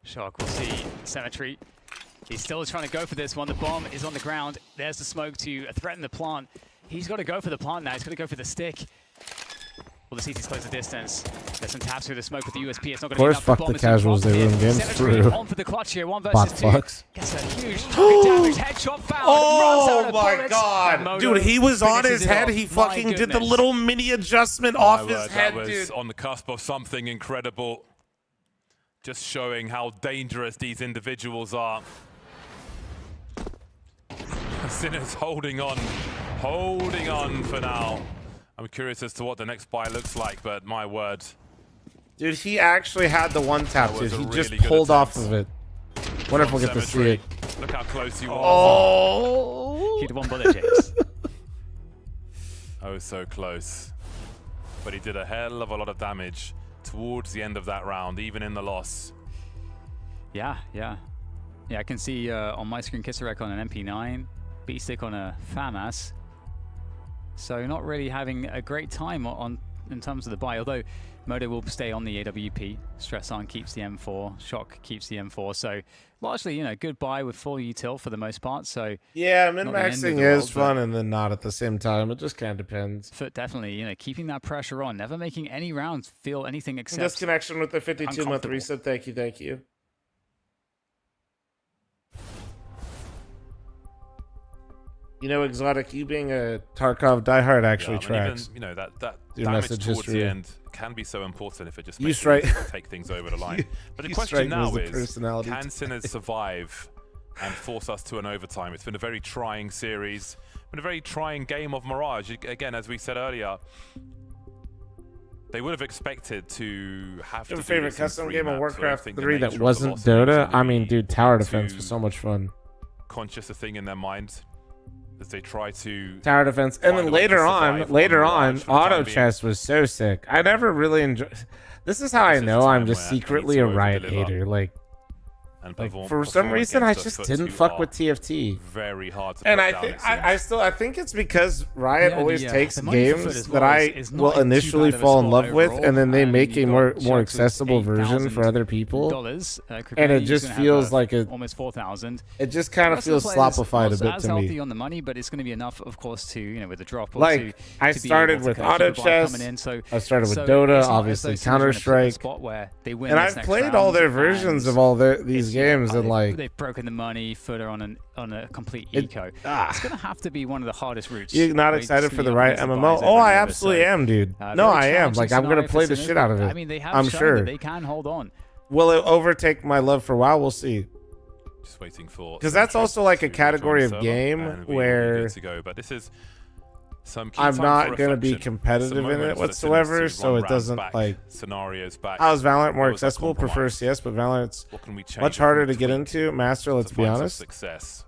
Shock, we'll see. Cemetery. He's still trying to go for this one. The bomb is on the ground. There's the smoke to threaten the plant. He's got to go for the plant now. He's got to go for the stick. Well, the CT's close the distance. There's some taps through the smoke with the USP. It's not going to be enough. Fuck the casuals, they ruin games through. On for the clutch here. 1 Bot versus 2. fucks. Gets a huge damage. Headshot found. Oh my god. Dude, he was on his head. He fucking did the little mini adjustment off his head, that was dude. on the cusp of something incredible. Just showing how dangerous these individuals are. Sinner's holding on for now. I'm curious as to what the next buy looks like, but my word. Dude, he actually had the one tap, dude. He really just good pulled off attempt of it. Wonder if we'll get to see Cemetery. it. Look how close you are. Oh! He did 1 bullet, James. Oh, so close. But he did a hell of a lot of damage towards the end of that round, even in the loss. Yeah, I can see on my screen Kisarek on an MP9, B-Stick on a FAMAS. So not really having a great time in terms of the buy, although Modo will stay on the AWP. Stresson keeps the M4, Shock keeps the M4. So largely, good buy with full util for the most part. So yeah, not the end of min-maxing the is world, fun and then not at the same time. It just kind of depends. But definitely, keeping that pressure on, never making any rounds feel anything except Disconnection with the 52-month uncomfortable. reset. Thank you. Exotic, you being a Tarkov diehard actually tracks. Even, that Your damage message towards history. the end can be so important if it just You makes strike- it easy to take things over the line. But the you question strike me now as the is, personality can type. Sinners survive and force us to an overtime? It's been a very trying series, been a very trying game of Mirage. Again, as we said earlier, they would have expected to have to Your do favorite this in custom 3 game of maps, so I Warcraft think the 3 that nature of the wasn't loss leaves Dota? them I mean, dude, tower too defense was so much fun. conscious a thing in their mind as they try to Tower defense, and then find a way to later survive on, Mirage for the auto time being. chess was so sick. I never really enjoyed. This is how I This is know a I'm time just where I need secretly to a Riot over-deliver hater. Like and for some reason, I against just us, but didn't you fuck are with TFT. very hard to And put I down, think it seems. I think it's because Riot Yeah, always takes the money for foot games as that well I is not will too initially bad of a fall in spot love with, overall. and then they I mean, make a you've more got Sharks with accessible version for other people. $8,000, And it Kripke, just he's gonna feels have, like a almost 4,000. It just kind of The rest feels the players sloppified a not bit as to healthy me. on the money, but it's going to be enough, of course, to with the drop. Or Like to I be started able to with kind of auto keep the ball chess. coming in. So I started with so Dota, it's not as obviously though Sinners are in a Counter Strike, spot where they win and this I've next played all their round, versions and of all these games, and like they've broken the money footer on a complete It- eco. ah. It's going to have to be one of the hardest routes. you're not Where excited just for the up right against the MMO. buys Oh, over I and over. absolutely So, am, dude. No, very I am. challenging Like I'm gonna scenario play for the Sinners, shit out but, of it. I mean, they have I'm shown sure. that they can hold on. Will it overtake my love for WoW? We'll see. Just waiting for Because that's also like a to category join of the server, game and we will be where good to go. But this is some key I'm time not for going to be reflection. competitive Some in it moments for Sinners whatsoever, to so run it rounds doesn't back, like. scenarios back. How's Valorant more Where was that accessible? Prefer compromise? CS, but Valorant's What can we change? much What can harder we to get tweak into. Master, let's to be find some honest. success?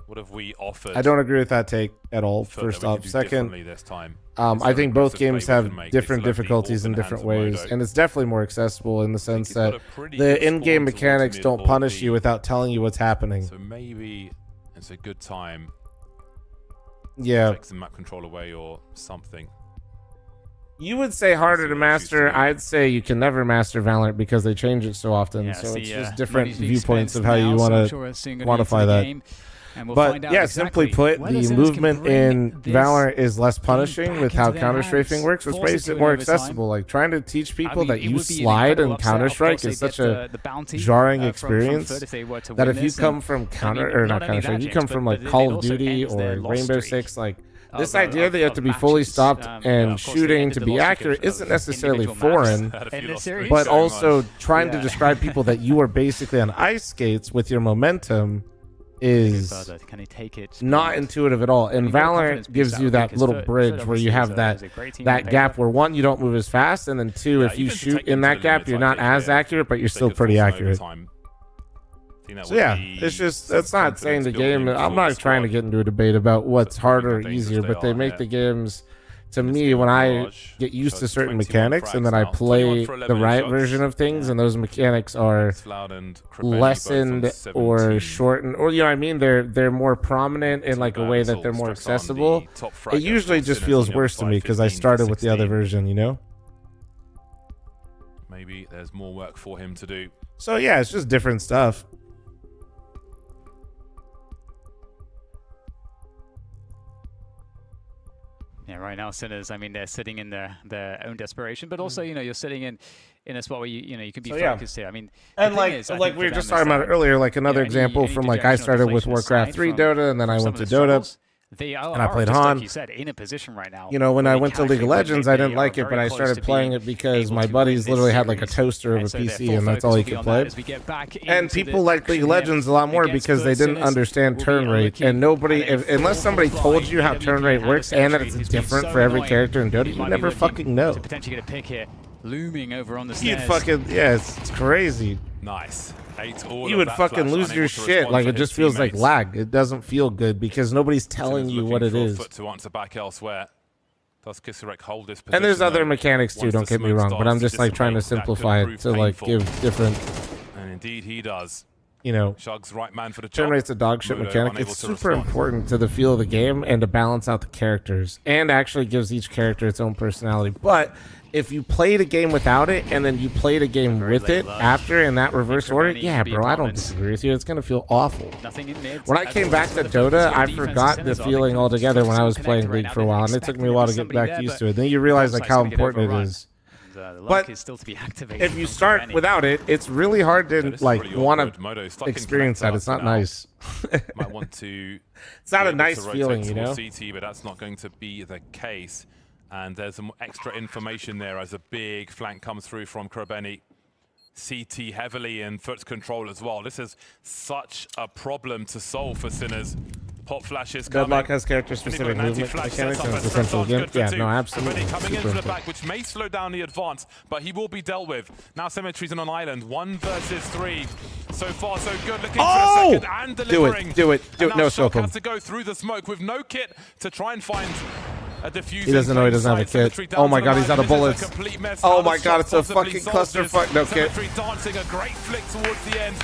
What have we offered? I don't agree with that take at all. That First we can off, do second, differently this time? Is I there think both aggressive play games we have can make? different Is it left the difficulties ball in in the different hands of ways, Modo? and it's definitely more accessible in the sense he's got that a pretty the good in-game spawn towards mechanics mid don't or punish B. you without telling you what's happening. So maybe it's a good time. Yeah. Take some map control away or something. You would say harder to master. I'd say you can never master Valorant because they change it so often. Yeah, so see, it's just different money's being viewpoints spent of how now, you so want I'm to sure we're seeing good into quantify the that. game, and we'll But find out yeah, exactly simply put, whether the Sinners can movement bring in this Valorant is less back punishing with how into their counter strafing hands, works, which force makes it it to more an overtime. accessible. Like trying to teach people I mean, that it you would be an slide incredible in upset. Counter Of Strike course, is they such get a the bounty, jarring from experience Foot if they were to that win if you this, come and, from I Counter mean, or not not only Counter Strike, that, you come James, from but like it Call of also Duty ends their or loss Rainbow streak Six, like this of, idea that you have to be matches. fully stopped Yeah, and of course, they shooting ended to the be loss streak accurate of isn't necessarily individual maps foreign, in this series. but Going also on. trying to Yeah. describe people that you are basically on ice skates with your momentum is Can he take it? not intuitive at all. And Valorant gives you that little bridge where you have that gap where, one, you don't move as fast, and then two, if you shoot in that gap, you're not as accurate, but you're still pretty accurate. So yeah, it's just, that's not saying the game, I'm not trying to get into a debate about what's harder or easier, but they make the games, to me, when I get used to certain mechanics and then I play the right version of things, and those mechanics are lessened or shortened, or, you know what I mean, they're more prominent in like a way that they're more accessible, it usually just feels worse to me because I started with the other version, you know? Maybe there's more work for him to do. So yeah, it's just different stuff. Yeah, right now, Sinners, I mean, they're sitting in their own desperation, but also, you know, you're sitting in a spot where you can be focused here. I mean, and like we were just talking about it earlier, like another example from like I started with Warcraft 3 Dota, and then I went to Dota. And I played Han. Like you said, in a position right now. You know, when I went to League of Legends, I didn't like it, but I started playing it because my buddies literally had like a toaster of a PC, and that's all he could play. And people like League of Legends a lot more because they didn't understand turn rate. And nobody, unless somebody told you how turn rate works and that it's different for every character in Dota, you never fucking know. Potentially get a pick here, looming over on the You'd fucking, yeah, it's crazy. Nice. You would fucking lose your shit. Like, it just feels like lag. It doesn't feel good because nobody's telling you what it is. To answer back elsewhere. Does Kisarek hold this position? And there's other mechanics too, don't get me wrong, but I'm just like trying to simplify it to like give different. And indeed he does. You know, Shug's right man for the turn rate's a dog shit mechanic. It's super important to the feel of the game and to balance out the characters, and actually gives each character its own personality. But if you played a game without it and then you played a game with it after in that reverse order, yeah, bro, I don't disagree with you. It's gonna feel awful. When I came back to Dota, I forgot the feeling altogether when I was playing League for a while, and it took me a while to get back used to it. Then you realize like how important it is. But if you start without it, it's really hard to like want to experience that. It's not nice. Might want to. It's not a nice feeling, you know. CT, but that's not going to be the case. And there's some extra information there as a big flank comes through from Krabeni. CT heavily in foot control as well. This is such a problem to solve for Sinners. Pop flashes coming. Deadlock has character-specific movement mechanics and it's essential again. Yeah, no, absolutely. Coming into the back, which may slow down the advance, but he will be dealt with. Now Symmetry's on an island. 1 versus 3. So far, so good. Looking for a second and delivering. Do it. No scope him. Has to go through the smoke with no kit to try and find a diffuser. He doesn't know he doesn't have a kit. Oh my god, he's out of bullets. Oh my god, it's a fucking clusterfuck. No kit. Dancing a great flick towards the end.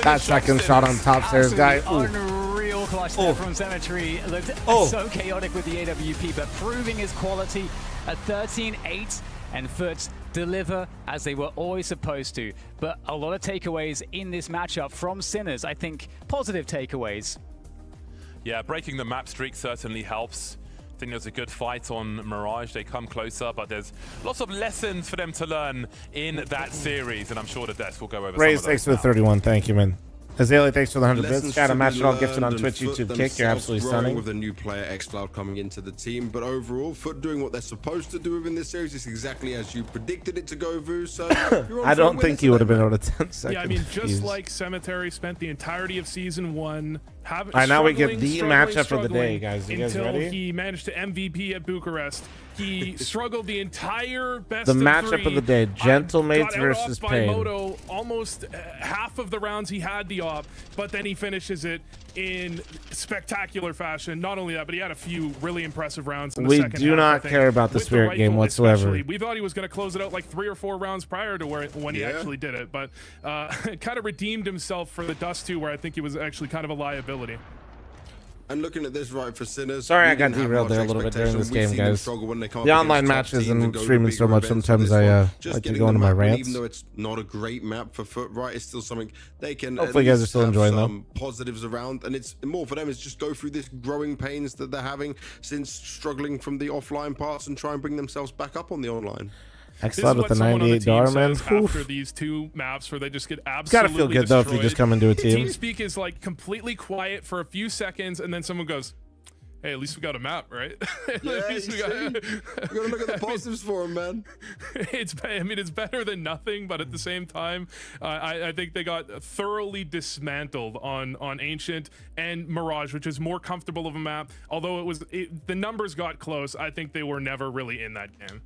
That second shot on top stairs guy. Unreal clutch there from Cemetery. Looked so chaotic with the AWP, but proving his quality at 13-8, and Foots deliver as they were always supposed to. But a lot of takeaways in this matchup from Sinners. I think positive takeaways. Yeah, breaking the map streak certainly helps. I think there's a good fight on Mirage. They come closer, but there's lots of lessons for them to learn in that series, and I'm sure the desk will go over Raise, some of those thanks for the 31. Thank you, man. Azalea, thanks for the 100 bits. Chat and match it all gifted on Twitch, YouTube, Kick. You're absolutely stunning. With a new player, xCloud, coming into the team, but overall, Foot doing what they're supposed to do within this series is exactly as you predicted it to go, Vu. So I don't think he would have been able to 10 seconds. Yeah, I mean, just like Cemetery spent the entirety of season 1. All right, now we get the matchup of the day, guys. You guys ready? Until he managed to MVP at Bucharest. He struggled the entire best The matchup of the day, Gentle Mates versus Pain. Moto, almost half of the rounds he had the op, but then he finishes it in spectacular fashion. Not only that, but he had a few really impressive rounds in the second half. We do not care about the Spirit game whatsoever. We thought he was going to close it out like 3 or 4 rounds prior to when he actually did it, but kind of redeemed himself for the Dust 2, where I think he was actually kind of a liability. And looking at this right for Sinners. Sorry, I got derailed there a little bit during this game, guys. The online matches and streaming so much, sometimes I like to go into my rants. Even though it's not a great map for Foot, right, it's still something they can. Hopefully, you guys are still enjoying them. Positives around, and it's more for them is just go through this growing pains that they're having since struggling from the offline parts and try and bring themselves back up on the online. xCloud with the 98 Darman. After these 2 maps where they just get absolutely gotta feel good though if you just come into a team. TeamSpeak is like completely quiet for a few seconds, and then someone goes, Hey, at least we got a map, right? Yeah, At least we you gotta look at the positives for him, man. It's better than nothing, but at the same time, I think they got thoroughly dismantled on Ancient and Mirage, which is more comfortable of a map. Although the numbers got close, I think they were never really in that game.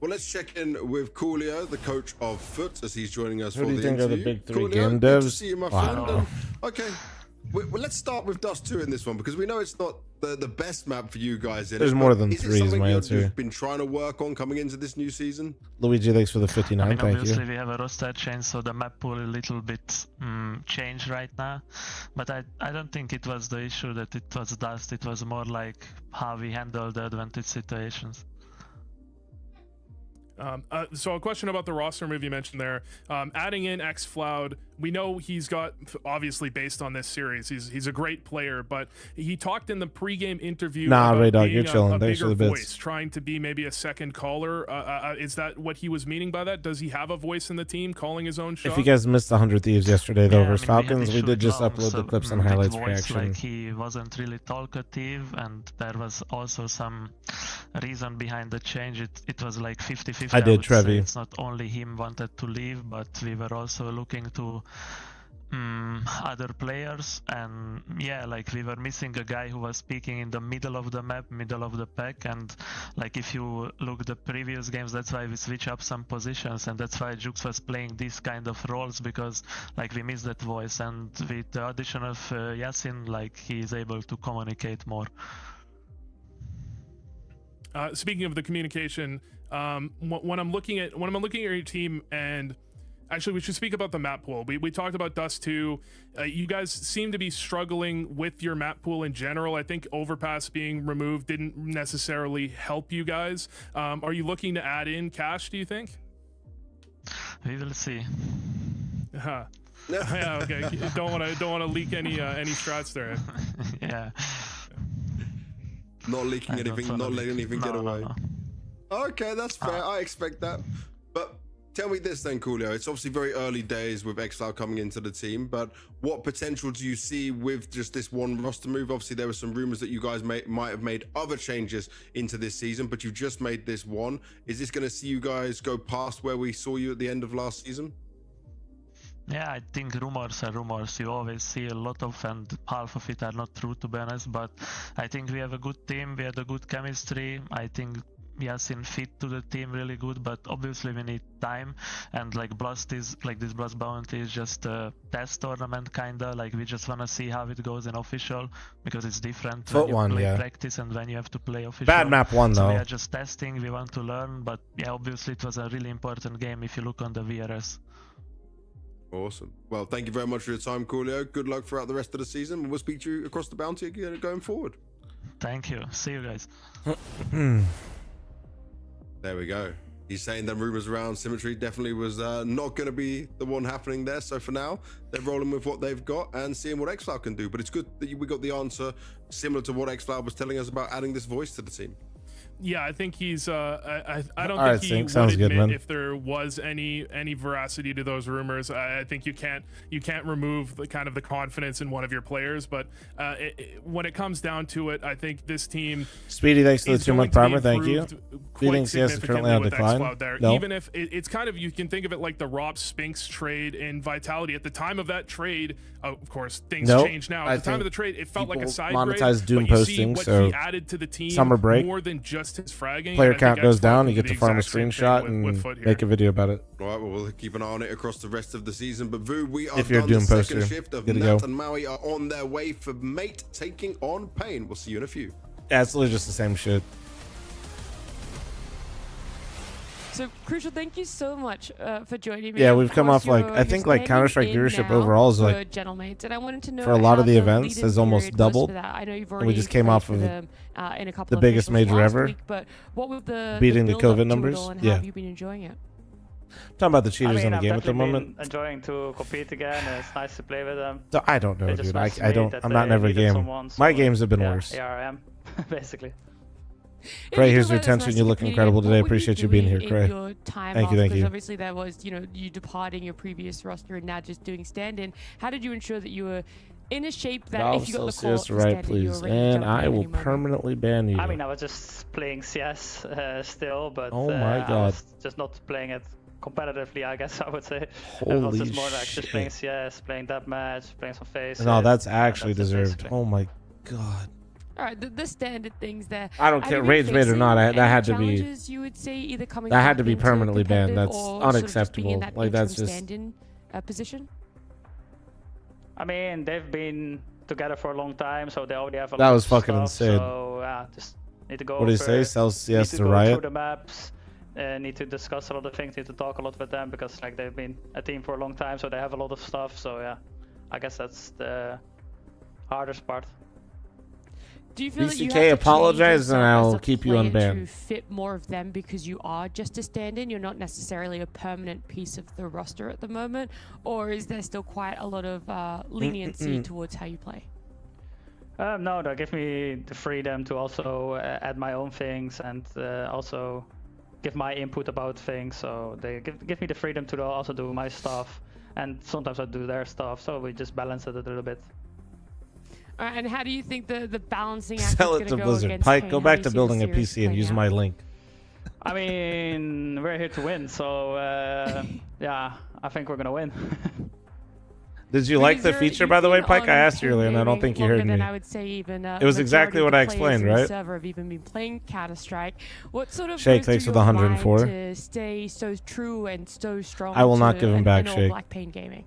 Well, let's check in with Coolio, the coach of fl0m, as he's joining us Who for do you the think are interview. the big three Coolio, game good to devs? see you, my Wow. friend. Okay, well, let's start with Dust 2 in this one, because we know it's not the best map for you guys. There's more than is it three is something my you've answer. been trying to work on coming into this new season? Luigi, thanks for the 59. I mean, Thank obviously you. we have a roster change, so the map pool a little bit changed right now. But I don't think it was the issue that it was Dust. It was more like how we handle the advantage situations. So a question about the roster move you mentioned there. Adding in xfl0m, we know he's got, obviously based on this series, he's a great player, but he talked in the pregame interview Nah, about Ray Dog, being you're chilling. a Thanks for bigger the bits. voice, trying to be maybe a second caller. Is that what he was meaning by that? Does he have a voice in the team calling his own shot? If you guys missed 100 Thieves yesterday, though, versus I mean, Falcons, we did just upload the clips and highlights voice, reaction. like he wasn't really talkative, and there was also some reason behind the change. It was like 50-50. I did, would say. Trevi. It's not only him wanted to leave, but we were also looking to other players, and yeah, like we were missing a guy who was speaking in the middle of the map, middle of the pack. And like if you look the previous games, that's why we switch up some positions, and that's why Jux was playing these kind of roles, because like we missed that voice. And with the addition of Yasin, like he is able to communicate more. Speaking of the communication, when I'm looking at your team, and actually we should speak about the map pool. We talked about Dust 2. You guys seem to be struggling with your map pool in general. I think Overpass being removed didn't necessarily help you guys. Are you looking to add in Cash, do you think? We will see. Yeah, okay. Don't want to leak any strats there. Yeah. Not leaking anything, not letting anything get away. Okay, that's fair. I expect that. But tell me this then, Coolio. It's obviously very early days with xfl0m coming into the team, but what potential do you see with just this one roster move? Obviously, there were some rumors that you guys might have made other changes into this season, but you've just made this one. Is this going to see you guys go past where we saw you at the end of last season? Yeah, I think rumors are rumors. You always see a lot of, and half of it are not true, to be honest. But I think we have a good team. We had a good chemistry. I think Yasin fit to the team really good, but obviously we need time. And like Blast is like this Blast Bounty is just a test tournament kinda. Like we just wanna see how it goes in official, because it's different when you play practice and when you have to play official. Bad map one So though. we are just testing. We want to learn, but yeah, obviously it was a really important game if you look on the VRS. Awesome. Well, thank you very much for your time, Coolio. Good luck throughout the rest of the season. We'll speak to you across the bounty again going forward. Thank you. See you guys. There we go. He's saying the rumors around Symmetry definitely was not going to be the one happening there. So for now, they're rolling with what they've got and seeing what xfl0m can do. But it's good that we got the answer similar to what xfl0m was telling us about adding this voice to the team. Yeah, I think he's. I don't All right, think he Sync. would Sounds admit good, man. if there was any veracity to those rumors. I think you can't remove the kind of the confidence in one of your players. But when it comes down to it, I think this team. Speedy, thanks for the is 2 month going to be primer. Thank you. improved Do you quite think CS is currently significantly on with decline? xfl0m there. No. Even if it's kind of, you can think of it like the Rob Spinks trade in Vitality. At the time of that trade, of course things change now. At the time of the trade, it felt like a people side monetize grade, Doom but you see posting, what so he added to the team summer break, more than just his fragging. player and I count think goes xfl0m down, will you do get the to farm a exact same thing screenshot with Foot and here. make a video about it. All right, well, we'll keep an eye on it across the rest of the season. But Vu, we are If you're a done. Doom The second poster, shift of good to Nat go. and Maui are on their way for Mate taking on Pain. We'll see you in a few. Yeah, it's literally just the same shit. So, Crucial, thank you so much for joining me. Yeah, Of we've come course, off like, I you're think like standing Counter-Strike in viewership now overall is for like, Gentlemates, and I wanted to know for a lot how of the the events lead-in has almost period was for doubled. that. I know you've And we already just came played off for of them, in a couple the of biggest officials major last ever. week, but what was the Beating the build-up COVID to it numbers. all, and Yeah. how have you been enjoying it? Talking about the cheaters in the I've game at the definitely moment. been enjoying to compete again. It's nice to play with them. So I don't know, They just dude. messaged I me don't. that I'm not in they every needed game. someone, My so, games have been yeah, worse. Here I am, basically. Cray, here's your attention. You look incredible today. Appreciate you being here, Cray. Your time Thank off, you, thank because you. obviously there was, you departing your previous roster and now just doing stand-in. How did you ensure that you were in a shape that if you got the call up for right, standard, please, you're ready to and jump in I at will any moment. permanently ban you. I mean, I was just playing CS still, but Oh my I God. was just not playing it competitively, I guess I would say. It Holy was just more like just playing shit. CS, playing deathmatch, playing some face. No, that's actually that's it, deserved. basically. Oh my God. All right, the standard things there. I don't Have care, you been rage bait or not, facing that any had to be- challenges, you would say, either coming That had back to be into permanently banned. competitive That's or sort of just being unacceptable. in that Like, that's interim just- stand-in position? I mean, they've been together for a long time, so they already have a That lot was of fucking stuff, insane. So yeah, just need to go. What do you say? over, Sell CS need to go Riot? through the maps. Need to discuss a lot of things. Need to talk a lot with them because like they've been a team for a long time, so they have a lot of stuff. So yeah, I guess that's the hardest part. Do you feel that you BCK, have to apologize change and yourself as I'll a keep you player unbanned. to fit more of them because you are just a stand-in? You're not necessarily a permanent piece of the roster at the moment, or is there still quite a lot of leniency towards how you play? No, they give me the freedom to also add my own things and also give my input about things. So they give me the freedom to also do my stuff, and sometimes I do their stuff. So we just balance it a little bit. And how do you think the balancing act Sell is it going to go Blizzard. against Pike, Kane? go How back do to you see the building a series PC and playing use out? my link. I mean, we're here to win, so yeah, I think we're gonna win. Did you like the feature, by the way, Pike? I asked you earlier, and I don't think you heard me. Than I would say even, It was exactly majority of what the I players explained, in the right? server have even been playing Counter-Strike. What sort of Shake, goes thanks through for the your 104. mind to stay so true and so strong? I will not to give him an back, all Shake. Black Pain Gaming.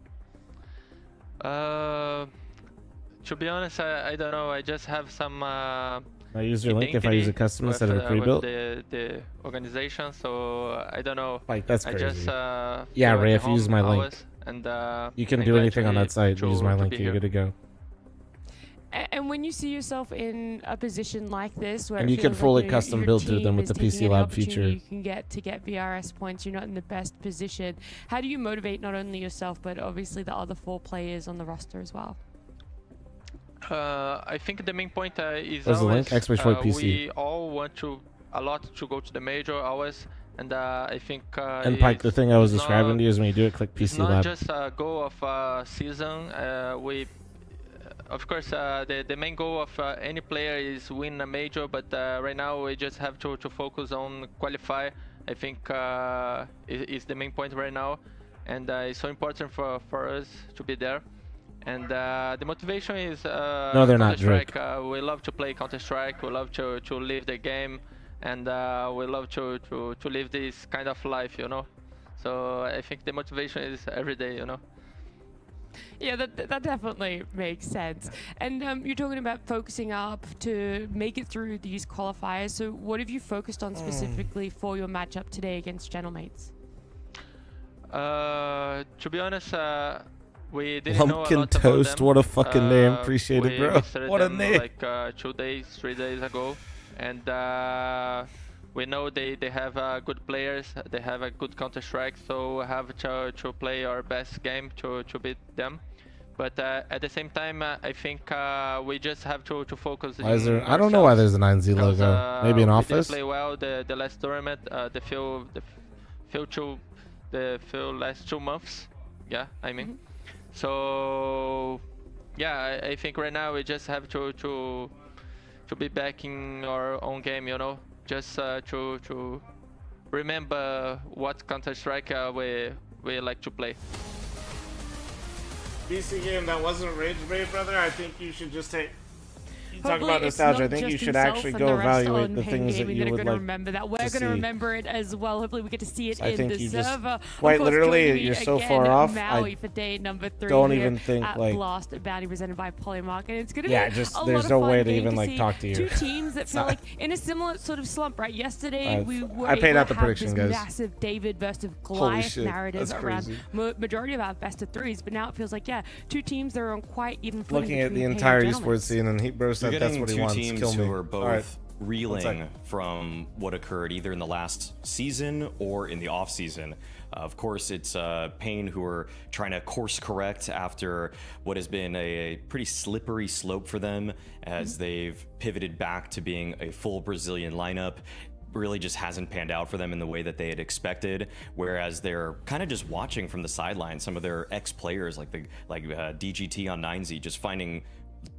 To be honest, I don't know. I just have some. I use your link if I use a custom with, instead of a pre-built. With the organization, so I don't know. Like, that's I crazy. just, Yeah, feel Ray, at if you use home my link, hours, and you can I'm do glad anything on that site. Use my link, be you're here. good to go. And when you see yourself in a position like this, where And it you can feels fully like your custom build through them team with the is PC taking any Lab opportunity feature. you can get VRS points, you're not in the best position. How do you motivate not only yourself but obviously the other 4 players on the roster as well? I think the main point is Where's the always link? Xbox PC. we all want a lot to go to the major always, and I think. And Pike, the thing I was it's describing not- to you is when you do it, click It's PC not Lab. just a goal of a season. Of course, the main goal of any player is win a major, but right now we just have to focus on qualify. I think is the main point right now, and it's so important for us to be there. And the motivation is No, they're not, Counter-Strike. We love to play Counter-Strike. We love to live the game, and we love to live this kind of life, you know. So I think the motivation is every day, you know. Yeah, that definitely makes sense. And you're talking about focusing up to make it through these qualifiers. So what have you focused on specifically for your matchup today against Gentlemates? To be honest, we didn't know a Lumpkin lot about Toast, them. what a fucking name. Appreciate it, We bro. visited What a them, name. Like 2 days, 3 days ago, and we know they have good players. They have a good Counter-Strike, so we have to play our best game to beat them. But at the same time, I think we just have to focus. Why is in there? I don't know why there's a ourselves, 9Z because, logo. Maybe an we office. didn't play well the last tournament. The last 2 months. Yeah, I mean. So yeah, I think right now we just have to be back in our own game, you know, just to remember what Counter-Strike we like to play. PC game that wasn't Rage Bait, brother. I think you should just take. You talk Hopefully about it's nostalgia. I not think you just should himself actually and go the rest evaluate on the Pain things that Gaming you that are would going to like. remember that. We're to going to see. remember it as well. Hopefully we get to see it I in think the you just- server. quite Of course, literally, joining me you're so again, far off, Maui I for day number 3 don't here even think, at like- Blast at Bounty presented by Polymark, and it's going to Yeah, be just- a there's lot no of fun way to getting even, like, see talk to you. Two teams that It's feel not- like in a similar sort of slump, right? Yesterday we were I paid able out to the have prediction, this guys. massive David versus Holy Goliath shit, narrative that's around crazy. majority of our best of 3s, but now it feels like, yeah, 2 teams that are on quite even footing. Looking at the between Pain and entire Gentlemen. esports scene, and Heat Bro You're said that's getting what he two wants. teams Kill me. who are both All right. reeling from what occurred either in the last season or in the off season. Of course, it's Pain who are trying to course correct after what has been a pretty slippery slope for them as they've pivoted back to being a full Brazilian lineup. really just hasn't panned out for them in the way that they had expected, whereas they're kind of just watching from the sidelines some of their ex-players like DGT on 9Z just finding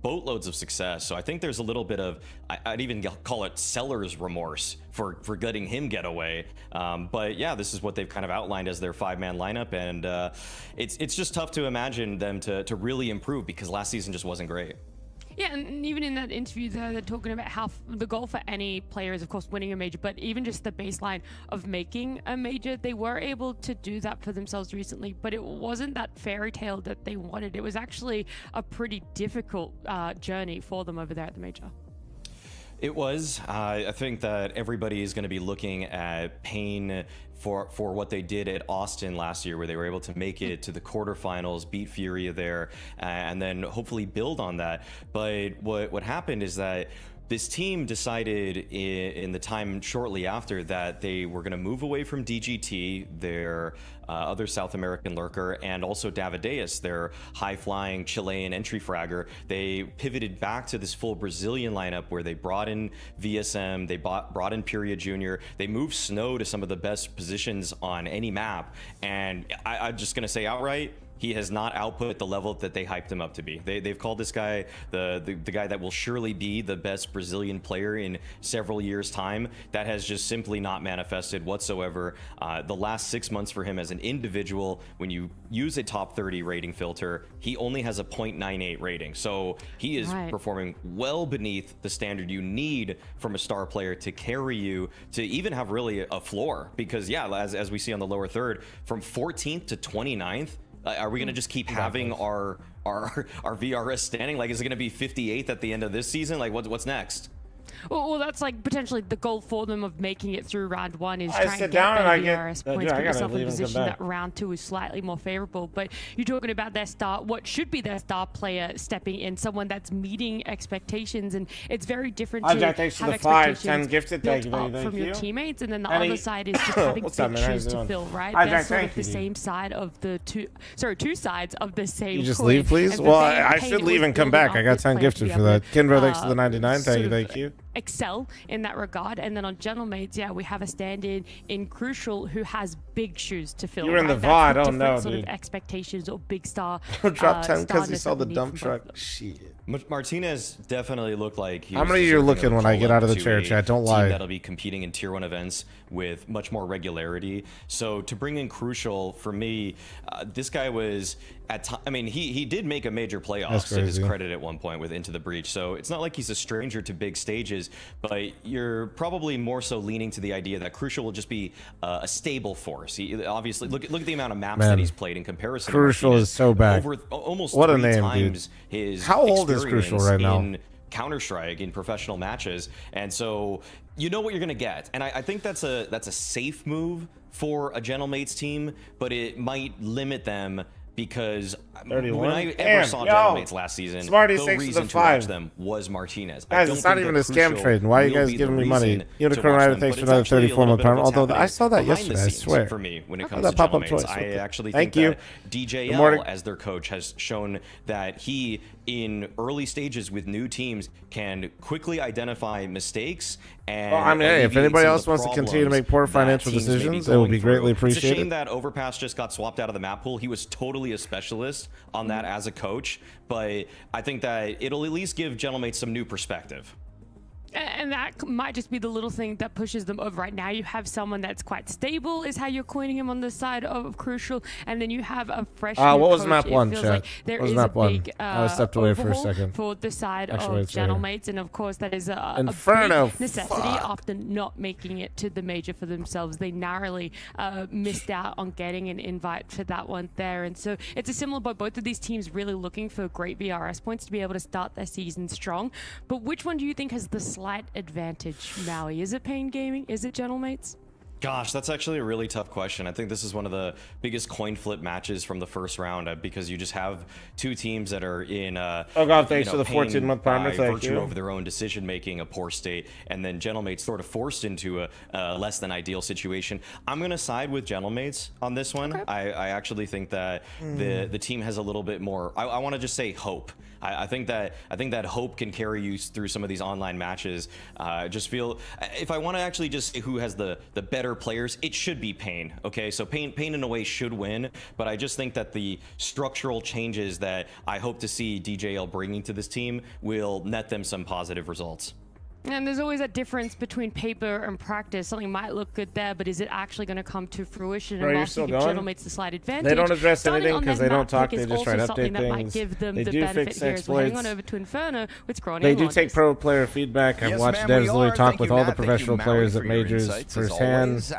boatloads of success. So I think there's a little bit of, I'd even call it seller's remorse for letting him get away. But yeah, this is what they've kind of outlined as their 5-man lineup, and it's just tough to imagine them to really improve because last season just wasn't great. Yeah, and even in that interview there, they're talking about how the goal for any player is, of course, winning a major, but even just the baseline of making a major, they were able to do that for themselves recently, but it wasn't that fairy tale that they wanted. It was actually a pretty difficult journey for them over there at the major. It was. I think that everybody is going to be looking at Pain for what they did at Austin last year, where they were able to make it to the quarterfinals, beat Furia there, and then hopefully build on that. But what happened is that this team decided in the time shortly after that they were going to move away from DGT, their other South American lurker, and also Davideus, their high-flying Chilean entry fragger. They pivoted back to this full Brazilian lineup where they brought in VSM, they brought in Pyria Jr., they moved Snow to some of the best positions on any map, and I'm just going to say outright, he has not output the level that they hyped him up to be. They've called this guy the guy that will surely be the best Brazilian player in several years' time. That has just simply not manifested whatsoever. The last 6 months for him as an individual, when you use a top 30 rating filter, he only has a 0.98 rating. So he is performing well beneath the standard you need from a star player to carry you to even have really a floor. Because yeah, as we see on the lower third, from 14th to 29th, are we going to just keep having our VRS standing? Like, is it going to be 58th at the end of this season? Like, what's next? Well, that's like potentially the goal for them of making it through round one is I trying to sit get down and better I get- VRS dude, points, I put gotta yourself in a leave and come position back. that round two is slightly more favorable. But you're talking about their star, what should be their star player stepping in, someone that's meeting expectations, and it's very different Hi, to Jack, thanks for have the 5, expectations 10 gifted. built Thank you, up thank from your you. teammates, and then the Any- other side is just having What's big up, man? How you shoes to doing? fill, right? Hi, They're Jack, sort thank of the you. same side of the two sides of the same You just coin. leave, please? And for Well, Pain, I Pain should leave was and come building back. I up got this 10 player to gifted be for able that. to, Kinro, thanks for the 99. sort Thank you, of thank you. excel in that regard. And then on General Mates, yeah, we have a stand-in in Crucial who has big shoes to fill. You were in the right? VOD. That's Oh, the no, different sort dude. of expectations or big star. Drop 10 because he starness saw that the we need dump from both truck. Shit. Martinez definitely looked like he How was many of you are deserving looking of a when I get call out of up the to chair, a chat? Don't team lie. That'll be competing in Tier 1 events with much more regularity. So to bring in Crucial, for me, this guy was I mean, he did make a major playoffs to his crazy. credit at one point with Into the Breach. So it's not like he's a stranger to big stages, but you're probably more so leaning to the idea that Crucial will just be a stable force. He obviously look at the amount of maps Man, that he's played in comparison. to Crucial Martinez. is so back. Over almost What a 3 name, dude. times his How old is Crucial experience right now? in Counter-Strike in professional matches, and so you know what you're gonna get. And I think that's a safe move for a Gentle Mates team, but it might limit them because 31? when I ever Damn, saw yo. Gentle Mates last season, Smarty, the thanks for reason the to watch 5. them was Martinez. Guys, it's not even a scam trade. Why are you guys giving me money? Unicorn Rider, thanks for another 34-month prime. Although I saw that yesterday, I swear. For me, when it How comes that to pop Gentle up Mates, twice? I Okay. actually Thank think you. that Good morning. DJL, as their coach, has shown that he, in early stages with new teams, can quickly identify mistakes. And Well, I mean, hey, if alleviate anybody some of else the wants to continue to make problems poor that financial teams may be decisions, it will going be greatly through. It's a appreciated. shame that Overpass just got swapped out of the map pool. He was totally a specialist on that as a coach, but I think that it'll at least give Gentle Mates some new perspective. And that might just be the little thing that pushes them over. Right now, you have someone that's quite stable, is how you're coining him on the side of Crucial, and then you have a fresh. What new was coach. map It 1, feels chat? like there What was is map a 1? big, I stepped away for a overhaul second. for the side Actually, of it's right Gentle here. Mates, and of course that is a Inferno, big necessity fuck. after not making it to the major for themselves. They narrowly missed out on getting an invite for that one there, and so it's a similar boat. Both of these teams really looking for great VRS points to be able to start their season strong. But which one do you think has the slight advantage, Maui? Is it Pain Gaming? Is it Gentle Mates? Gosh, that's actually a really tough question. I think this is one of the biggest coin flip matches from the first round because you just have two teams that are in Oh God, thanks for the Pain 14-month primer, by thank virtue you. over their own decision making, a poor state, and then Gentle Mates sort of forced into a less than ideal situation. I'm gonna side with Gentle Mates on this one. I actually think that the team has a little bit more. I want to just say hope. I think that hope can carry you through some of these online matches. Just feel, if I want to actually just say who has the better players, it should be Pain. Okay, so Pain in a way should win, but I just think that the structural changes that I hope to see DJL bringing to this team will net them some positive results. And there's always a difference between paper and practice. Something might look good there, but is it actually going to come to fruition? Bro, and you're whilst still you give going? Gentleman's the slight advantage. They don't address starting anything on because their they don't map talk. pick They is just try to also something update that might things. give them They the do benefit fix here as well. Hang on exploits. over to Inferno with Scrawny. They do take pro player feedback. I've watched devs literally talk with all the professional players at majors firsthand.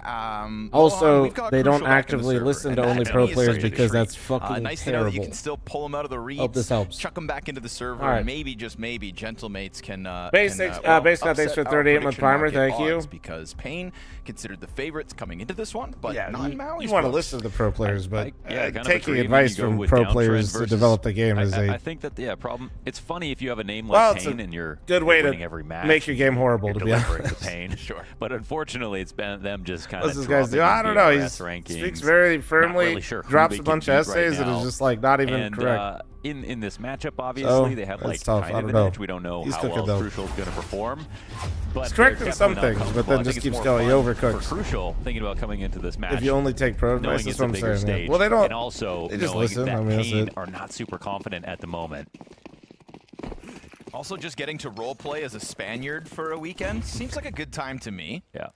Also, they don't actively listen to only pro players because that's fucking nice to know that you terrible. can still pull them out of the reads. Hope this helps. Chuck them back into the server. All right. And maybe, just maybe, Gentlemates can. Basics, thanks for 38-month primer. Thank you. Because Pain considered the favorites coming into this one, but Yeah, not you Maui's want to books. listen to the pro players, but kind of taking agree. advice You go from with pro downtrend players to versus- develop the game is I a think that problem. It's funny if you have a name Well, like it's a Pain and you're good way to winning every match. make your game horrible, you're to be delivering honest. the Pain, sure. But unfortunately, it's been them just kind What's of. this guy's do? I don't know. He speaks very firmly, drops a bunch of essays that is just like not even correct. In this matchup, obviously, they have like that's tough. kind I of don't an know. edge. We don't know He's how cooking, well though. Crucial is going to perform. But He's correct they're in some definitely not things, but comfortable. then I just think it's keeps more going. He fun overcooks. For Crucial, thinking about coming into this match. If you only take pro knowing advice, it's that's what a I'm bigger saying. stage, Well, they don't. And also They just knowing listen. that I mean, that's Pain it. are not super confident at the moment. Also, just getting to roleplay as a Spaniard for a weekend seems like a good time to me. Yeah.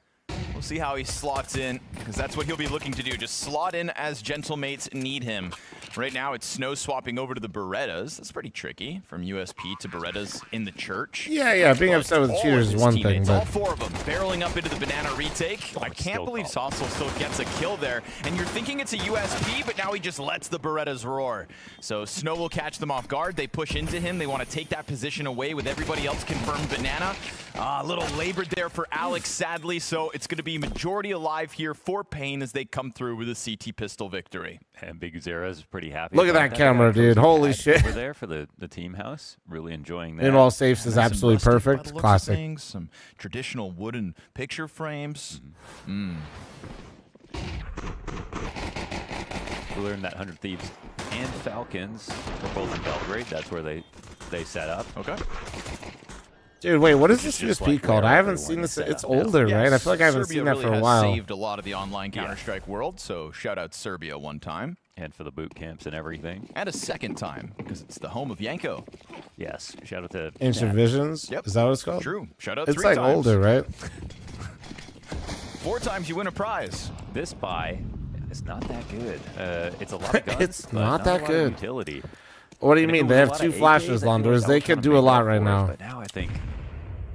We'll see how he slots in, because that's what he'll be looking to do. Just slot in as Gentlemates need him. Right now, it's Snow swapping over to the Berettas. That's pretty tricky, from USP to Berettas in the church. Yeah, being upset with cheaters is one thing, Teammates, all but four of them, barreling up into the banana retake. I can't believe Saucel still gets a kill there. And you're thinking it's a USP, but now he just lets the Berettas roar. So Snow will catch them off guard. They push into him. They want to take that position away with everybody else confirmed banana. A little labored there for Alex, sadly. So it's going to be majority alive here for Pain as they come through with a CT pistol victory. And Big Zera is pretty happy. Look at about that camera, dude. Holy shit. Over there for the team house. Really enjoying that. In all safes is Nice and absolutely rustic by perfect. the looks of Classic. things. Some traditional wooden picture frames. We learned that 100 Thieves and Falcons were both in Belgrade. That's where they set up. Okay. Dude, wait, what is Which this is just USP like called? where I haven't everyone seen is this. set It's up now. older, right? I feel like I haven't Serbia seen that really for a has while. saved a lot of the online Counter-Strike world, so shout out Serbia one time. And for the boot camps and everything. And a second time, because it's the home of Yanko. Yes, shout out to Ancient Visions? Yep. Is that what it's called? True. Shout out It's 3 like times. older, right? 4 times you win a prize. This buy is not that good. It's a lot of guns. It's but not that a lot of good. utility. What do you And if mean? it They was a have lot 2 of flashes, AKs, I feel like Londres. that They was could gonna do a make lot up right for it, now. But now I think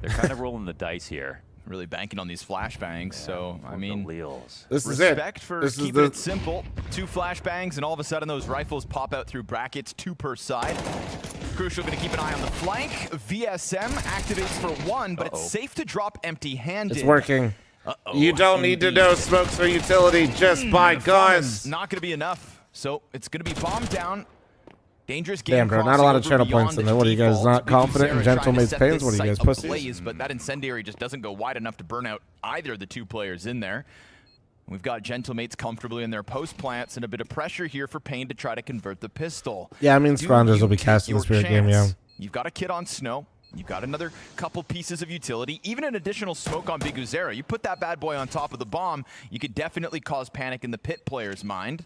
they're kind of rolling the dice here. Really banking on these flashbangs, so I mean, This is it. respect for This is keeping the- it simple. 2 flashbangs, and all of a sudden those rifles pop out through brackets, 2 per side. Crucial going to keep an eye on the flank. VSM activates for 1, but it's safe to drop empty-handed. It's working. You don't need to know smokes or utility. Just buy guns. Not going to be enough, so it's going to be bombed down. Dangerous game. Damn, bro, not a lot of crossing channel over points in beyond there. What are you guys, default. not Big confident in Sarah trying to Gentlemate's set Pains? this What are you guys, site pussies? ablaze, but that incendiary just doesn't go wide enough to burn out either of the 2 players in there. We've got Gentlemates comfortably in their post plants and a bit of pressure here for Pain to try to convert the pistol. Yeah, I mean, Do Scroungers you will be take casting the your Spirit game, yeah. chance? You've got a kit on Snow. You've got another couple pieces of utility, even an additional smoke on Big Uzera. You put that bad boy on top of the bomb, you could definitely cause panic in the pit player's mind.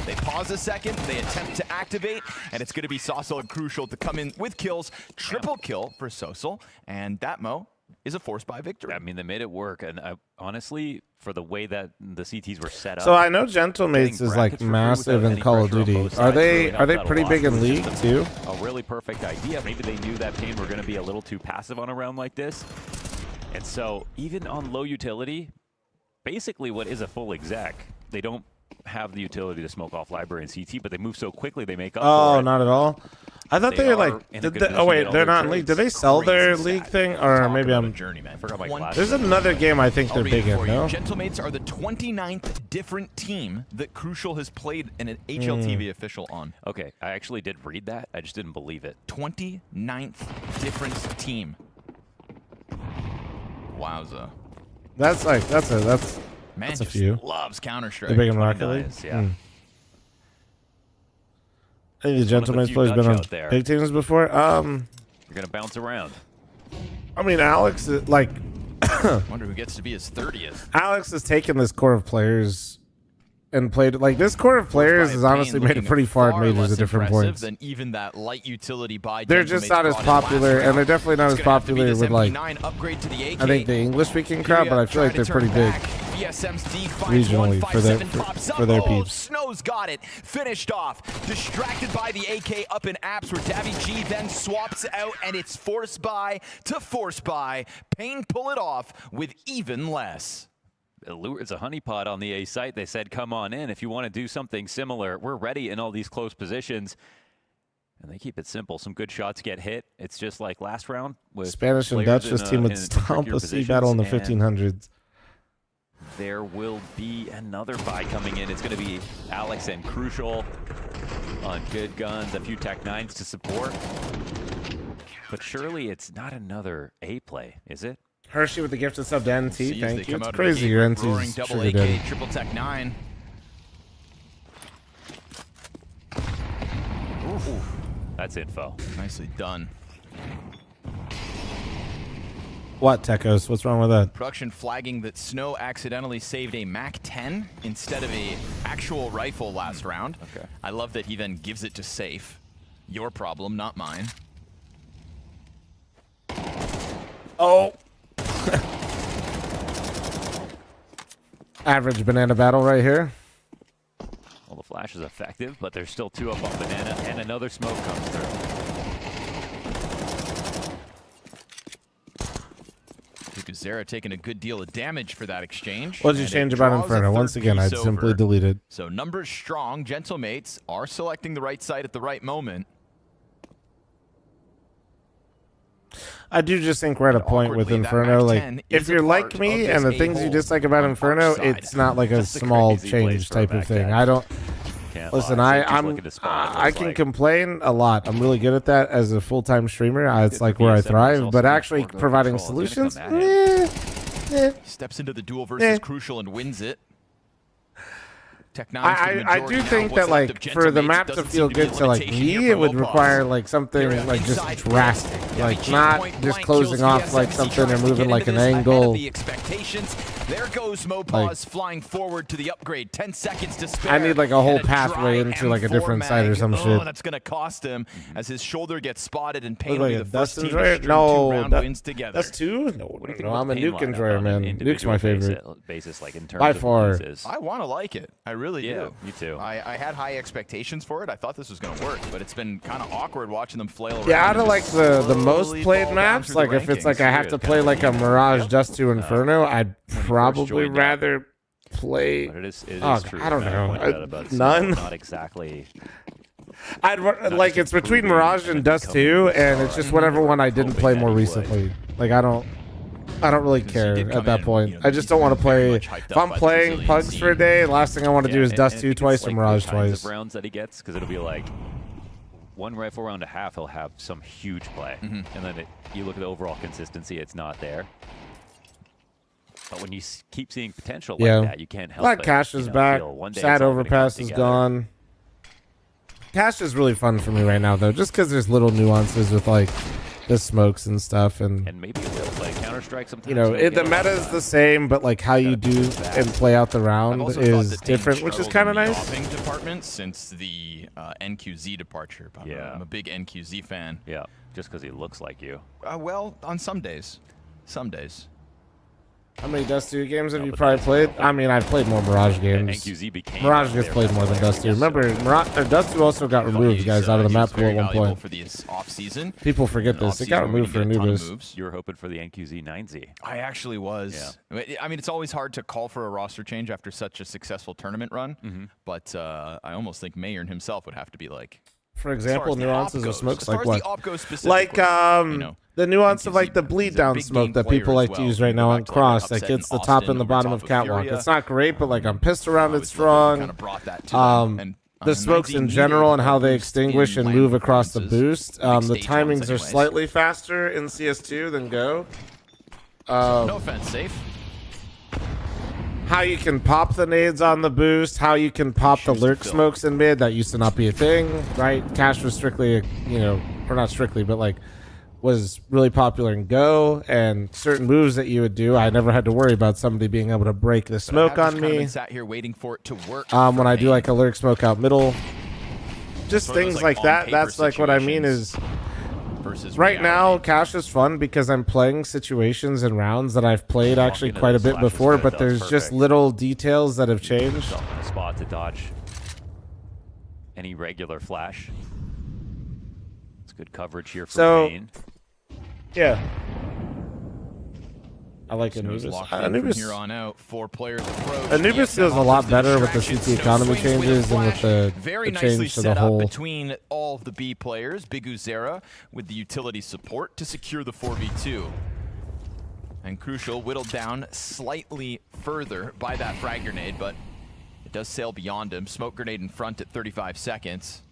They pause a second, they attempt to activate, and it's going to be Saucel and Crucial to come in with kills. Triple kill for Saucel, and that Mo is a force buy victory. I mean, they made it work, and honestly, for the way that the CTs were set up. So I know Gentlemates getting is brackets like for free massive without in any Call of pressure on Duty. both Are sides they really helped out a pretty lot. big in It was League just too? A really perfect idea. Maybe they knew that Pain were going to be a little too passive on a round like this. And so even on low utility, basically what is a full exec, they don't have the utility to smoke off library and CT, but they move so quickly they make up for Oh, it. not at all. I thought they were like. Oh wait, they're not in League. Did they sell their League thing, or maybe I'm? Journeyman. There's another game I think they're big in. No. Gentlemates are the 29th different team that Crucial has played in an HLTV official on. Okay, I actually did read that. I just didn't believe it. 29th different team. Wowza. That's like that's Man that's a just few. loves Counter-Strike. They're big in Rocket League. Yeah. I think the Gentleman's play's been on big teams before. You're gonna bounce around. I mean, Alex, like, Wonder who gets to be his 30th. Alex has taken this core of players and played like this core of players has honestly made it pretty far at majors at different points. Than even that light utility by They're just not as popular, and they're definitely not as popular with like upgrade to the AK. I think the English-speaking crowd, but I feel like they're pretty big regionally for their peeps. Snow's got it. Finished off. Distracted by the AK up in apps where Davy G then swaps out, and it's force buy to force buy. Payne pull it off with even less. It's a honeypot on the A site. They said, come on in. If you want to do something similar, we're ready in all these close positions. And they keep it simple. Some good shots get hit. It's just like last round. With Spanish and Dutch, this team would stomp a sea battle in the 1500s. There will be another buy coming in. It's going to be Alex and Crucial on good guns. A few Tech 9s to support. But surely it's not another A play, is it? Hershey with the gifted sub to NT. Thank you. It's crazy your NT's double sugar AK, daddy. triple Tech 9. Ooh, that's info. Nicely done. What, Techos? What's wrong with that? Production flagging that Snow accidentally saved a MAC-10 instead of a actual rifle last round. Okay. I love that he then gives it to Safe. Your problem, not mine. Oh. Average banana battle right here. Well, the flash is effective, but there's still two up on banana, and another smoke comes through. Zera taking a good deal of damage for that exchange. What did you change about Inferno? Once again, I'd simply delete it. So numbers strong. Gentlemates are selecting the right side at the right moment. I do just think we're at a point with Inferno, like, if you're like me and the things you dislike about Inferno, it's not like a small change type of thing. I don't... Listen, I can complain a lot. I'm really good at that as a full-time streamer. It's like where I thrive, but actually providing solutions, Steps into the duel versus Crucial and wins it. I do think that, like, for the map to feel good to, like, me, it would require, like, something, like, just drastic. Like, not just closing off, like, something or moving, like, an angle. There goes Mopaz flying forward to the upgrade. 10 seconds to spare. I need, like, a whole pathway into, like, a different side or some shit. That's going to cost him as his shoulder gets spotted, and Payne will Like be a the first Dust team to Enjoyer? string No, 2-round wins together. that's two? No, I'm a Nuke Enjoyer, man. Nuke's my favorite. Basis, like in terms By of far. releases. I want to like it. I really Yeah, do. me too. I had high expectations for it. I thought this was going to work, but it's been kind of awkward watching them flail around. Yeah, out of, and like, just the most slowly played fall down maps, through the like, if it's, like, rankings. I have to play, like, a Mirage Dust 2 Inferno, I'd probably rather play... But it is Oh, true. I don't Matt know. pointed out about None? Not exactly. Like, it's between Mirage and Dust 2, and it's just whatever one I didn't play more recently. Like, I don't really care at that point. I just don't want to play. If I'm playing Pugs for a day, the last thing I want to do is Dust 2 twice or Mirage twice. Rounds that he gets, because it'll be like one rifle round a half, he'll have some huge play, and then you look at the overall consistency, it's not there. But when you keep seeing potential like that, you can't help Black it. Cash is back. Feel one day Sad it's all gonna come Overpass is together. gone. Cash is really fun for me right now, though, just because there's little nuances with, like, the smokes and stuff, and maybe they'll play Counter-Strike sometimes. you know, the meta is the same, but, like, how you do and play out the round is different, which is kind of nice. Offing department since the NQZ departure. I'm a big NQZ fan. Yeah, just because he looks like you. Well, on some days. Some days. How many Dust 2 games have you probably played? I mean, I've played more Mirage games. NQZ became Mirage gets played more than Dust 2. Remember, Dust 2 also got removed, guys, out of the map pool at one point. For this off-season. People forget this. It got removed for Anubis. You were hoping for the NQZ 9Z. I actually was. Yeah. I mean, it's always hard to call for a roster change after such a successful tournament run, but I almost think Mayern himself would have to be like... For example, nuances of smokes, like what? Like, the nuance of, like, the bleed down smoke that people like to use right now on Cross that gets the top and the bottom of Catwalk. It's not great, but, like, I'm pissed around it strong. The smokes in general and how they extinguish and move across the boost. The timings are slightly faster in CS2 than Go. No offense, Safe. how you can pop the nades on the boost, how you can pop the lurk smokes in mid. That used to not be a thing, right? Cash was strictly, you know, or not strictly, but like was really popular in Go, and certain moves that you would do, I never had to worry about somebody being able to break the smoke on me. Sat here waiting for it to work. When I do like a lurk smoke out middle, just things like that. That's like what I mean is. Right now, Cash is fun because I'm playing situations and rounds that I've played actually quite a bit before, but there's just little details that have changed. Spot to dodge any regular flash. It's good coverage here from Payne. Yeah. I like Anubis. Anubis here on out, 4 players approach. Anubis feels a lot better with the CT economy changes and with the change to the whole. Between all of the B players, Big Uzera with the utility support to secure the 4v2. And Crucial whittled down slightly further by that frag grenade, but it does sail beyond him. Smoke grenade in front at 35 seconds.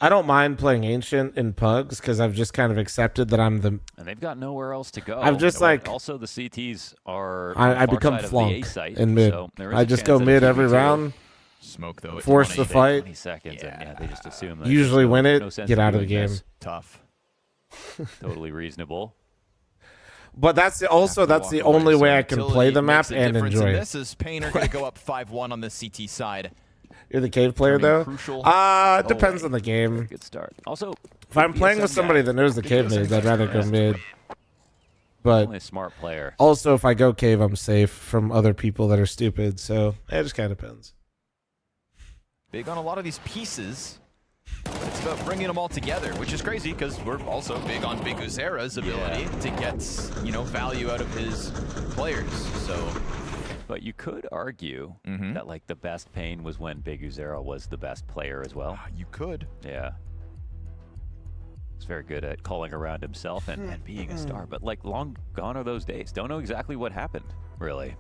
I don't mind playing Ancient in Pugs because I've just kind of accepted that I'm the. And they've got nowhere else to go. I've just like. Also, the CTs are. I become flunk in mid. So I just go mid every round. Smoke though. Force the fight. 20 seconds, and yeah, they just assume. That Usually win it. No sense get out of the doing game. this. Tough. Totally reasonable. But that's the only way I can play the map and enjoy it. This is Payne are going to go up 5-1 on the CT side. You're the cave player though. It depends on the game. Good start. Also, if I'm playing with somebody that knows the cave nades, I'd rather go mid. But only a smart player. Also, if I go cave, I'm safe from other people that are stupid. So it just kind of depends. Big on a lot of these pieces. But it's about bringing them all together, which is crazy because we're also big on Big Uzera's ability to get, you know, value out of his players. So. But you could argue that like the best Payne was when Big Uzera was the best player as well. You could. Yeah. He's very good at calling around himself and being a star. But like long gone are those days. Don't know exactly what happened, really.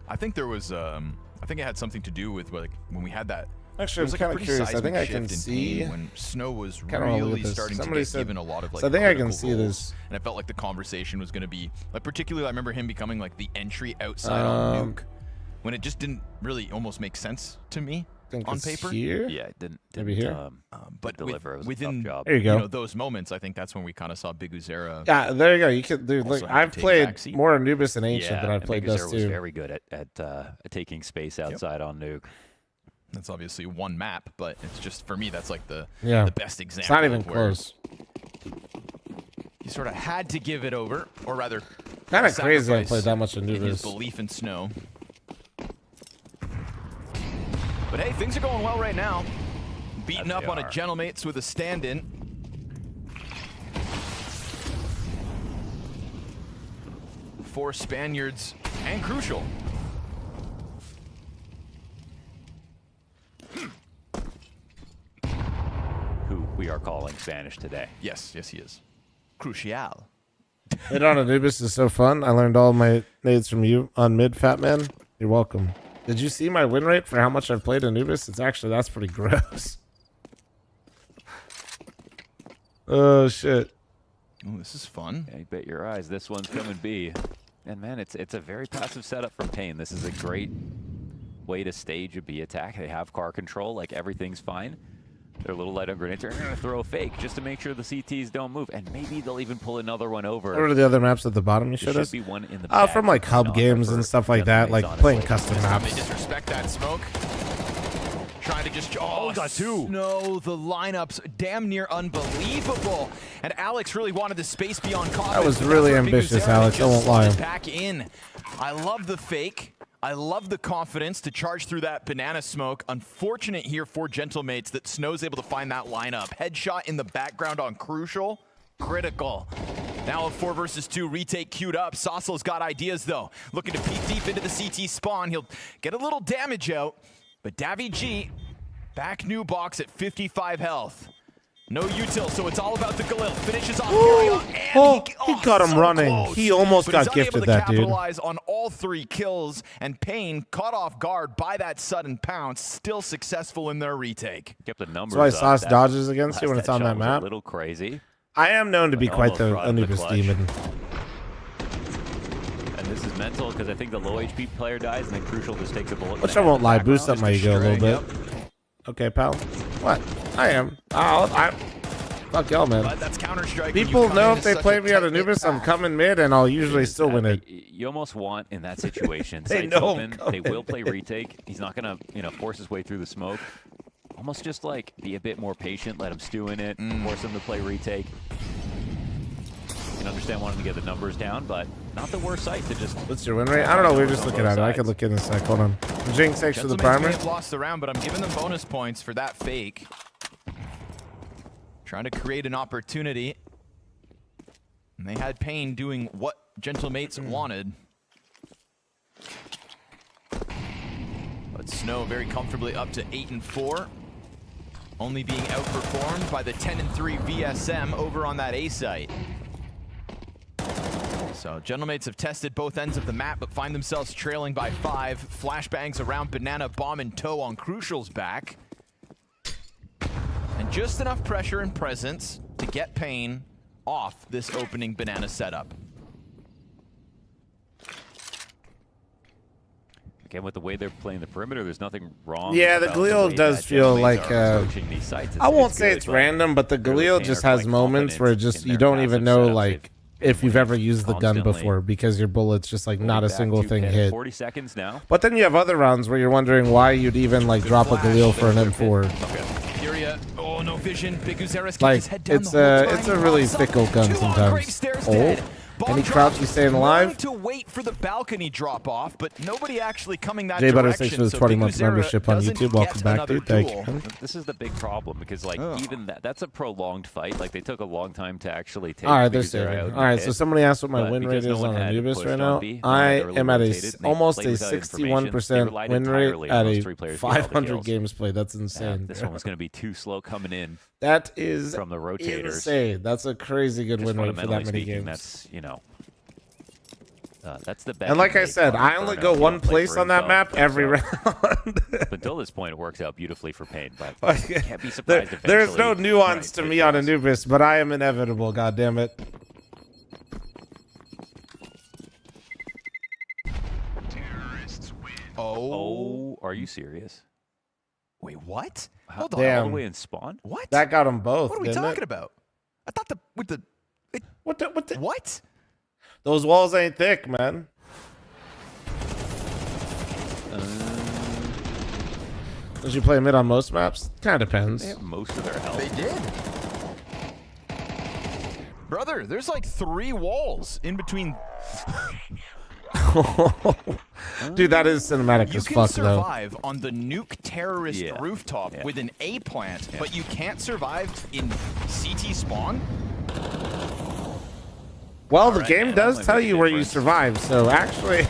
I think there was, I think it had something to do with like when we had that. Actually, I'm kind of curious. I think I can see when Snow was really starting to get given a lot of like. So I think I can see this. And I felt like the conversation was going to be like, particularly I remember him becoming like the entry outside on Nuke, when it just didn't really almost make sense to me on paper. Here? Yeah, it didn't Maybe here. But deliver within job. There you go. know, those moments, I think that's when we kind of saw Big Uzera. Yeah, there you go. You could. Dude, look, I've played more Anubis and Ancient than I've played Big Dust Uzera was 2. very good at taking space outside on Nuke. That's obviously one map, but it's just for me that's like the best example. It's not even close. He sort of had to give it over, or rather, kind of crazy I played that much in his Anubis. belief in Snow. But hey, things are going well right now. Beating up on a Gentlemates with a stand-in. For Spaniards and Crucial. Who we are calling Spanish today. Yes, yes he is. Crucial. Mid on Anubis is so fun. I learned all my nades from you on mid, Fat Man. You're welcome. Did you see my win rate for how much I've played Anubis? It's actually, that's pretty gross. Oh, shit. Oh, this is fun. Yeah, you bet your eyes this one's coming B. And man, it's a very passive setup from Payne. This is a great way to stage a B attack. They have car control, like everything's fine. They're a little light on grenades. They're going to throw a fake just to make sure the CTs don't move. And maybe they'll even pull another one over. What are the other maps at the bottom you showed us? Be one in the from like hub games and stuff like that, like playing custom maps. They disrespect that smoke. Trying to just got two. No, the lineups damn near unbelievable. And Alex really wanted the space beyond confidence. That was really ambitious, Alex. I won't lie. Back in. I love the fake. I love the confidence to charge through that banana smoke. Unfortunate here for Gentlemates that Snow's able to find that lineup. Headshot in the background on Crucial. Critical. Now a 4 versus 2 retake queued up. Saucel's got ideas though. Looking to peek deep into the CT spawn. He'll get a little damage out. But Davy G, back new box at 55 health. No util, so it's all about the Galil. Finishes off Furia, and he got him so running. close. He almost But got he's gifted unable to that, dude. capitalize on all 3 kills, and Payne, caught off guard by that sudden pounce, still successful in their retake. Kept the numbers. That's why Sauce dodges against you when it's on that map. A little crazy. I am known to be quite the Anubis demon. this is mental because I think the low HP player dies and then Crucial just takes a bullet. Which I won't lie, boost up my ego a little bit. Okay, pal. What? I am. Fuck y'all, man. But that's Counter-Strike. People know if they play me on Anubis, I'm coming mid, and I'll usually still win it. You almost want in that situation. They Sights know open. They will play retake. He's not gonna, force his way through the smoke. Almost just like be a bit more patient. Let him stew in it. Force him to play retake. You can understand wanting to get the numbers down, but not the worst site to just. What's your win rate? I don't know. We were just looking at it. I could look in a sec. Hold on. Jinx, thanks for the Gentlemen primer. may have lost the round, but I'm giving them bonus points for that fake. Trying to create an opportunity. And they had Pain doing what Gentlemates wanted. But Snow very comfortably up to 8-4. Only being outperformed by the 10-3 VSM over on that A site. So Gentlemates have tested both ends of the map, but find themselves trailing by 5. Flashbangs around Banana, bomb in tow on Crucial's back. And just enough pressure and presence to get Pain off this opening Banana setup. Again, with the way they're playing the perimeter, there's nothing wrong. Yeah, the Galil does feel like I won't say it's random, but the Galil just has moments where just you don't even know like if you've ever used the gun before because your bullets just like not a single thing hit. 40 seconds now. But then you have other rounds where you're wondering why you'd even like drop a Galil for an M4. Furia, oh no vision. Big Uzeris Like his head down it's the whole time. a really fickle gun sometimes. Oh, any crouch you staying alive? To wait for the balcony drop off, but nobody actually coming that Jay Butter, direction. thanks for the So 20-month Big Uzera membership on doesn't YouTube. Welcome get back, another dude. Thank duel. you. This is the big problem because like even that's a prolonged fight. Like they took a long time to actually take. All right, they're Big Uzera saving. out All right, and so hit. somebody asked what my But win rate because no is one on had Anubis pushed right on now. B, I early am at rotated, and they almost played a without 61% They relied win rate entirely on at those a three players to get all the 500 kills. games played. That's insane. This one was going to be too slow coming in. That is from the rotators. insane. That's a crazy good Just win rate for that many fundamentally speaking, games. That's that's the best. And like I said, I only go one place on that map every round. Until this point, it works out beautifully for Pain. But can't be surprised. There's no eventually. nuance to me on Anubis, but I am inevitable. God damn it. Oh, are you serious? Wait, what? Hold on. All Damn. the way in spawn? What? That got them both. What are we didn't talking it? about? I thought what? Those walls ain't thick, man. Did you play mid on most maps? Kind of depends. They have most of their health. They did. Brother, there's like 3 walls in between. Dude, that is cinematic You as can fuck, though. survive on the nuke terrorist rooftop with an A plant, but you can't survive in CT spawn? Well, the game does tell you where you survive, so actually,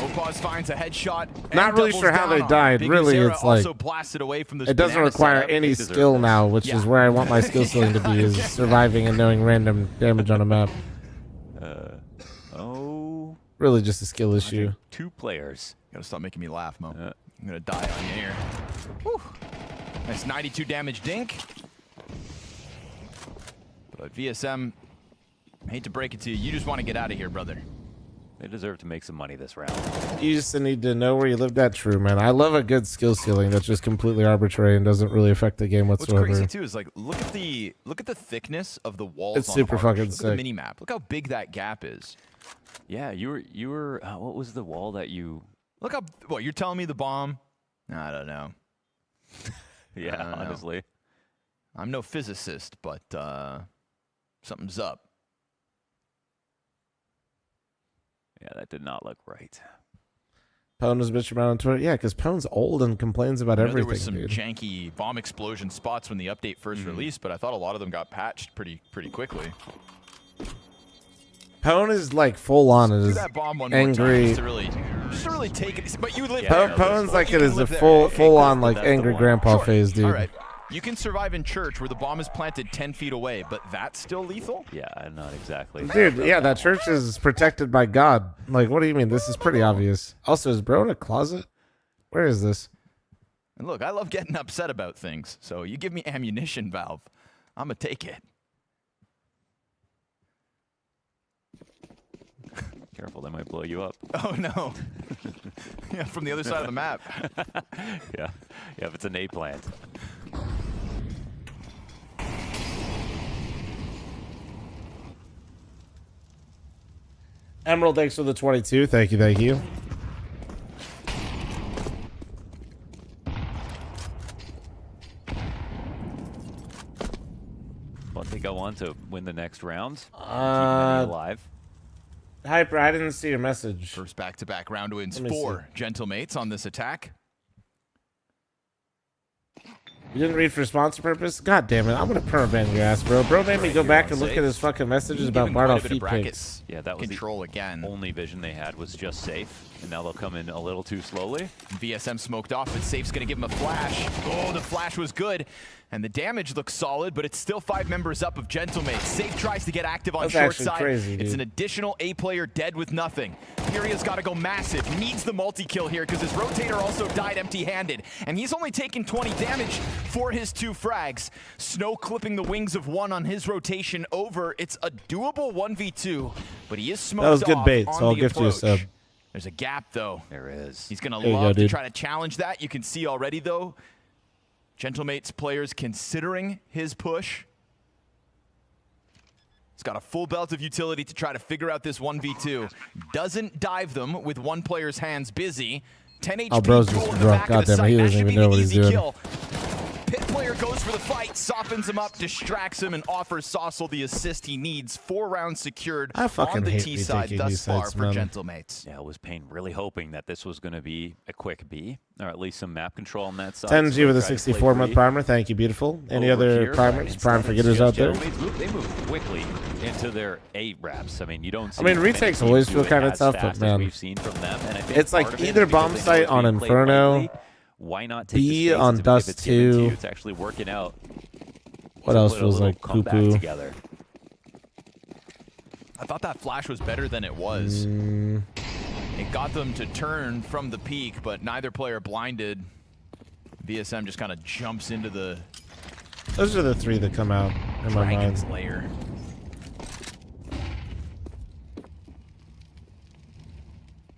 Opaz finds a headshot. not really sure how they died. Really, it's like it doesn't require any skill now, which is where I want my skill ceiling to be, is surviving and knowing random damage on a map. Really just a skill issue. 2 players. Gotta stop making me laugh, Mo. I'm gonna die on you here. Whew. Nice 92 damage dink. But VSM, I hate to break it to you, you just want to get out of here, brother. They deserve to make some money this round. You just need to know where you live. That true, man. I love a good skill ceiling that's just completely arbitrary and doesn't really affect the game whatsoever. What's crazy too is like look at the thickness of the walls. It's on super Harsh. fucking Look sick. at the mini map. Look how big that gap is. Yeah, you were. What was the wall that you? Look how. What you're telling me the bomb? I don't know. Yeah, I don't know. honestly. I'm no physicist, but something's up. Yeah, that did not look right. Pwn was bitching about on Twitter. Yeah, because Pwn's old and complains about I know everything, there was some dude. janky bomb explosion spots when the update first released, but I thought a lot of them got patched pretty quickly. Pwn is like full on. It Do is that bomb one more time angry. just to really take it. But you live Pwn's like it is a full on like angry grandpa phase, dude. All right. You can survive in church where the bomb is planted 10 feet away, but that's still lethal? Yeah, not exactly. Dude, yeah, that church is protected by God. Like, what do you mean? This is pretty obvious. Also, is bro in a closet? Where is this? And look, I love getting upset about things, so you give me ammunition, Valve, I'm going to take it. Careful, they might blow you up. Oh no. Yeah, from the other side of the map. Yeah, if it's an A plant. Emerald, thanks for the 22. Thank you, thank you. But they go on to win the next round. Keep many alive. Hyper, I didn't see your message. First back-to-back round wins for Gentlemates on this attack. You didn't read for sponsor purpose? God damn it. I'm going to permaban your ass, bro. Bro made me go back and look at his fucking messages about Bardoff feet picks. Yeah, that was Control again. Only vision they had was just safe, and now they'll come in a little too slowly. VSM smoked off, but Safe's going to give him a flash. Oh, the flash was good. And the damage looks solid, but it's still 5 members up of Gentlemates. Safe tries to get active on short side. Crazy, it's an additional A player dead with nothing. Furia's got to go massive. Needs the multi-kill here because his rotator also died empty-handed. And he's only taken 20 damage for his 2 frags. Snow clipping the wings of 1 on his rotation over. It's a doable 1v2, but he is smoked off. That was good bait, so I'll gift you a sub. There's a gap, though. There is. He's going to love to try to challenge that. You can see already, though, Gentlemates players considering his push. He's got a full belt of utility to try to figure out this 1v2. Doesn't dive them with one player's hands busy. 10 HP. Oh, bro's just drunk. God damn it, he doesn't even know what he's doing. Kill. Pit player goes for the fight, softens him up, distracts him, and offers Saucel the assist he needs. 4 rounds secured I fucking on the hate T side thus far for Gentlemates. Yeah, was Payne really hoping that this was going to be a quick B, or at least some map control on that side. 10G with a 64-month primer. Thank you, beautiful. Any other primers, prime forgetters out there? They move quickly into their A wraps. I mean, you don't see. I mean, retakes always feel kind of tough, but man, we've seen from them. And I think it's like either bomb site on Inferno, why not take B on Dust 2. It's actually working out. What else feels like poo-poo? Together. I thought that flash was better than it was. It got them to turn from the peak, but neither player blinded. VSM just kind of jumps into the... Those are the 3 that come out in my mind. Layer.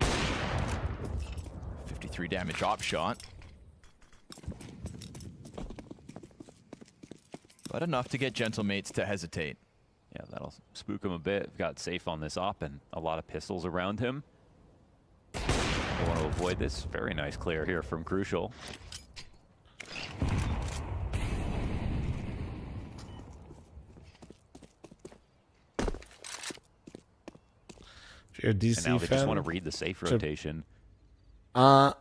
.53 damage op shot. But enough to get Gentlemates to hesitate. Yeah, that'll spook him a bit. Got safe on this op and a lot of pistols around him. They want to avoid this. Very nice clear here from Crucial. If you're a DC and now they fan, just want to read the safe rotation. No,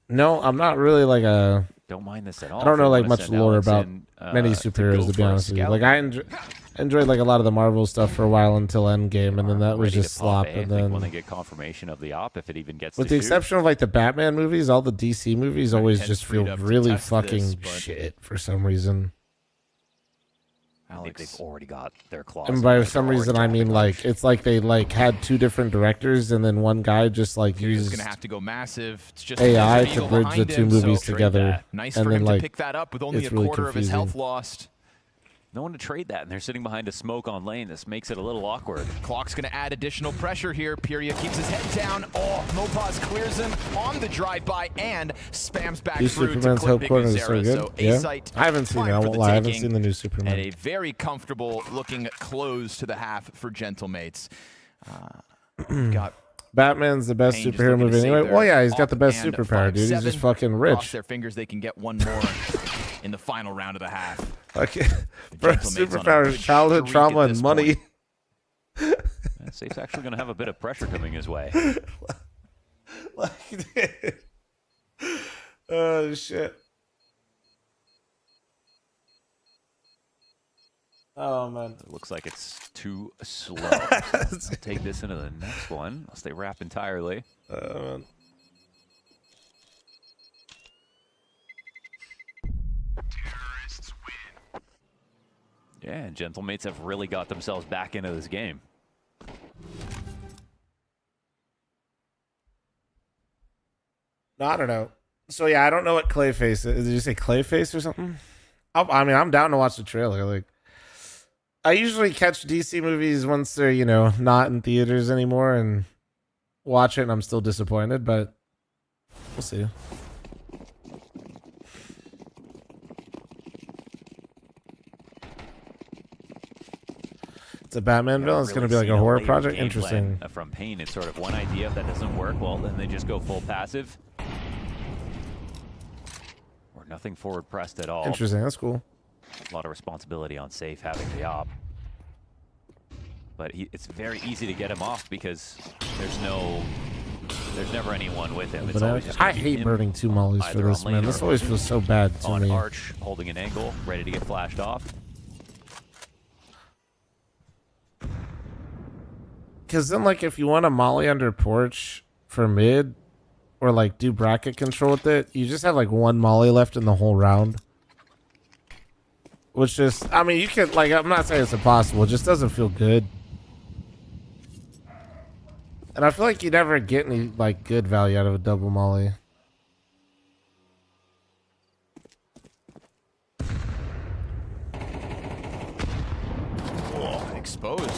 I'm not really like a... Don't mind this at all. I don't know like much lore about many superheroes, to be honest with you. Like I enjoyed like a lot of the Marvel stuff for a while until Endgame, and then that was just slop. And then when they get confirmation of the op, if it even gets with the exception of like the Batman movies, all the DC movies always just feel really fucking shit for some reason. I think they've already got their claws. And by some reason, I mean like it's like they like had 2 different directors, and then one guy just like used gonna have to go massive. It's just AI to bridge the 2 movies together. Nice and for then him like to pick that up with only a really quarter of his health lost. No one to trade that, and they're sitting behind a smoke on lane. This makes it a little awkward. Clock's going to add additional pressure here. Pyria keeps his head down. Oh, Mopaz clears him on the drive-by and spams back through Superman's to clip Hope Corner is so Big good. So Yeah. A-site I haven't seen it. I won't lie. I haven't seen the new Superman. And a very comfortable looking close to the half for Gentlemates. Got Batman's the best Payne just superhero looking to movie save anyway. their Well, yeah, he's got the op best and superpower, dude. He's 5-7. just fucking Cross rich. their fingers they can get one more in the final round of the half. Okay. Bro, superpower is childhood trauma and money. Safe's actually going to have a bit of pressure coming his way. Oh, shit. Oh, man. It looks like it's too slow. So I'll take this into the next one, unless they wrap entirely. Man. Yeah, and Gentlemates have really got themselves back into this game. No, I don't know. So, yeah, I don't know what Clayface is. Did you say Clayface or something? I mean, I'm down to watch the trailer. Like, I usually catch DC movies once they're, you know, not in theaters anymore, and watch it and I'm still disappointed, but we'll see. It's a Batman villain. It's going to be like a horror project. Interesting. From Pain, it's sort of one idea. If that doesn't work, well, then they just go full passive. Or nothing forward pressed at all. Interesting. That's cool. A lot of responsibility on Safe having the op. But it's very easy to get him off because there's never anyone with him. It's always just I hate burning 2 mollies for this, man. This always feels so bad to me. On Arch, holding an angle, ready to get flashed off. Because then, like, if you want a molly under porch for mid, or like do bracket control with it, you just have like 1 molly left in the whole round. Which just, I mean, you can, like, I'm not saying it's impossible, it just doesn't feel good. And I feel like you never get any, like, good value out of a double molly. Oh, exposed.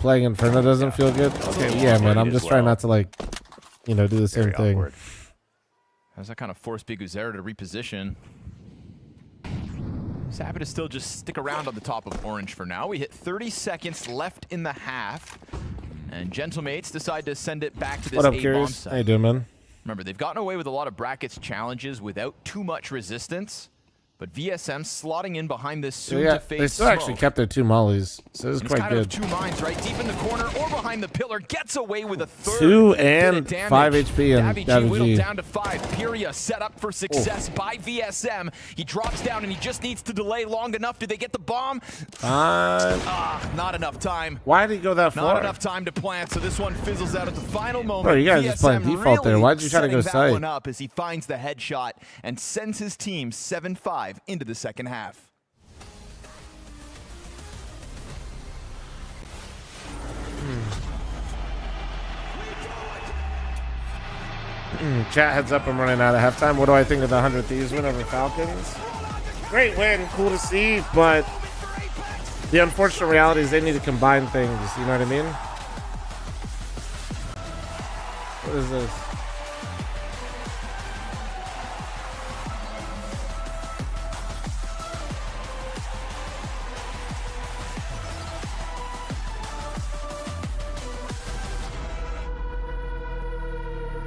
Playing Inferno doesn't feel good? Okay, yeah, man, I'm just trying not to, like, you know, do the same thing. Awkward. How's that kind of force Big Uzera to reposition? He's happy to still just stick around on the top of orange for now. We hit 30 seconds left in the half. And Gentlemates decide to send it back to this What up, A-bomb Curious? site. How you doing, man? Remember, they've gotten away with a lot of brackets challenges without too much resistance. But VSM slotting in behind this So, soon yeah, to face they still actually kept their 2 mollies, so it was and quite kind of good. of 2 minds, right? Deep in the corner or behind the pillar. Gets away with a third. 2 Bit and of damage. 5 HP and Davy whittled Davy G. down to 5. Pyria set up for success by VSM. He drops down and he just needs to delay long enough. Do they get the bomb? Not enough time. Why did he go that far? Not enough time to plant, so this one fizzles out at the final moment. Bro, you guys just playing VSM default there. really Why'd you try to go setting that side? one up as he finds the headshot and sends his team 7-5 into the second half. Chat, heads up, I'm running out of halftime. What do I think of the 100 Thieves win over Falcons? Great win, cool to see, but the unfortunate reality is they need to combine things, you know what I mean? What is this?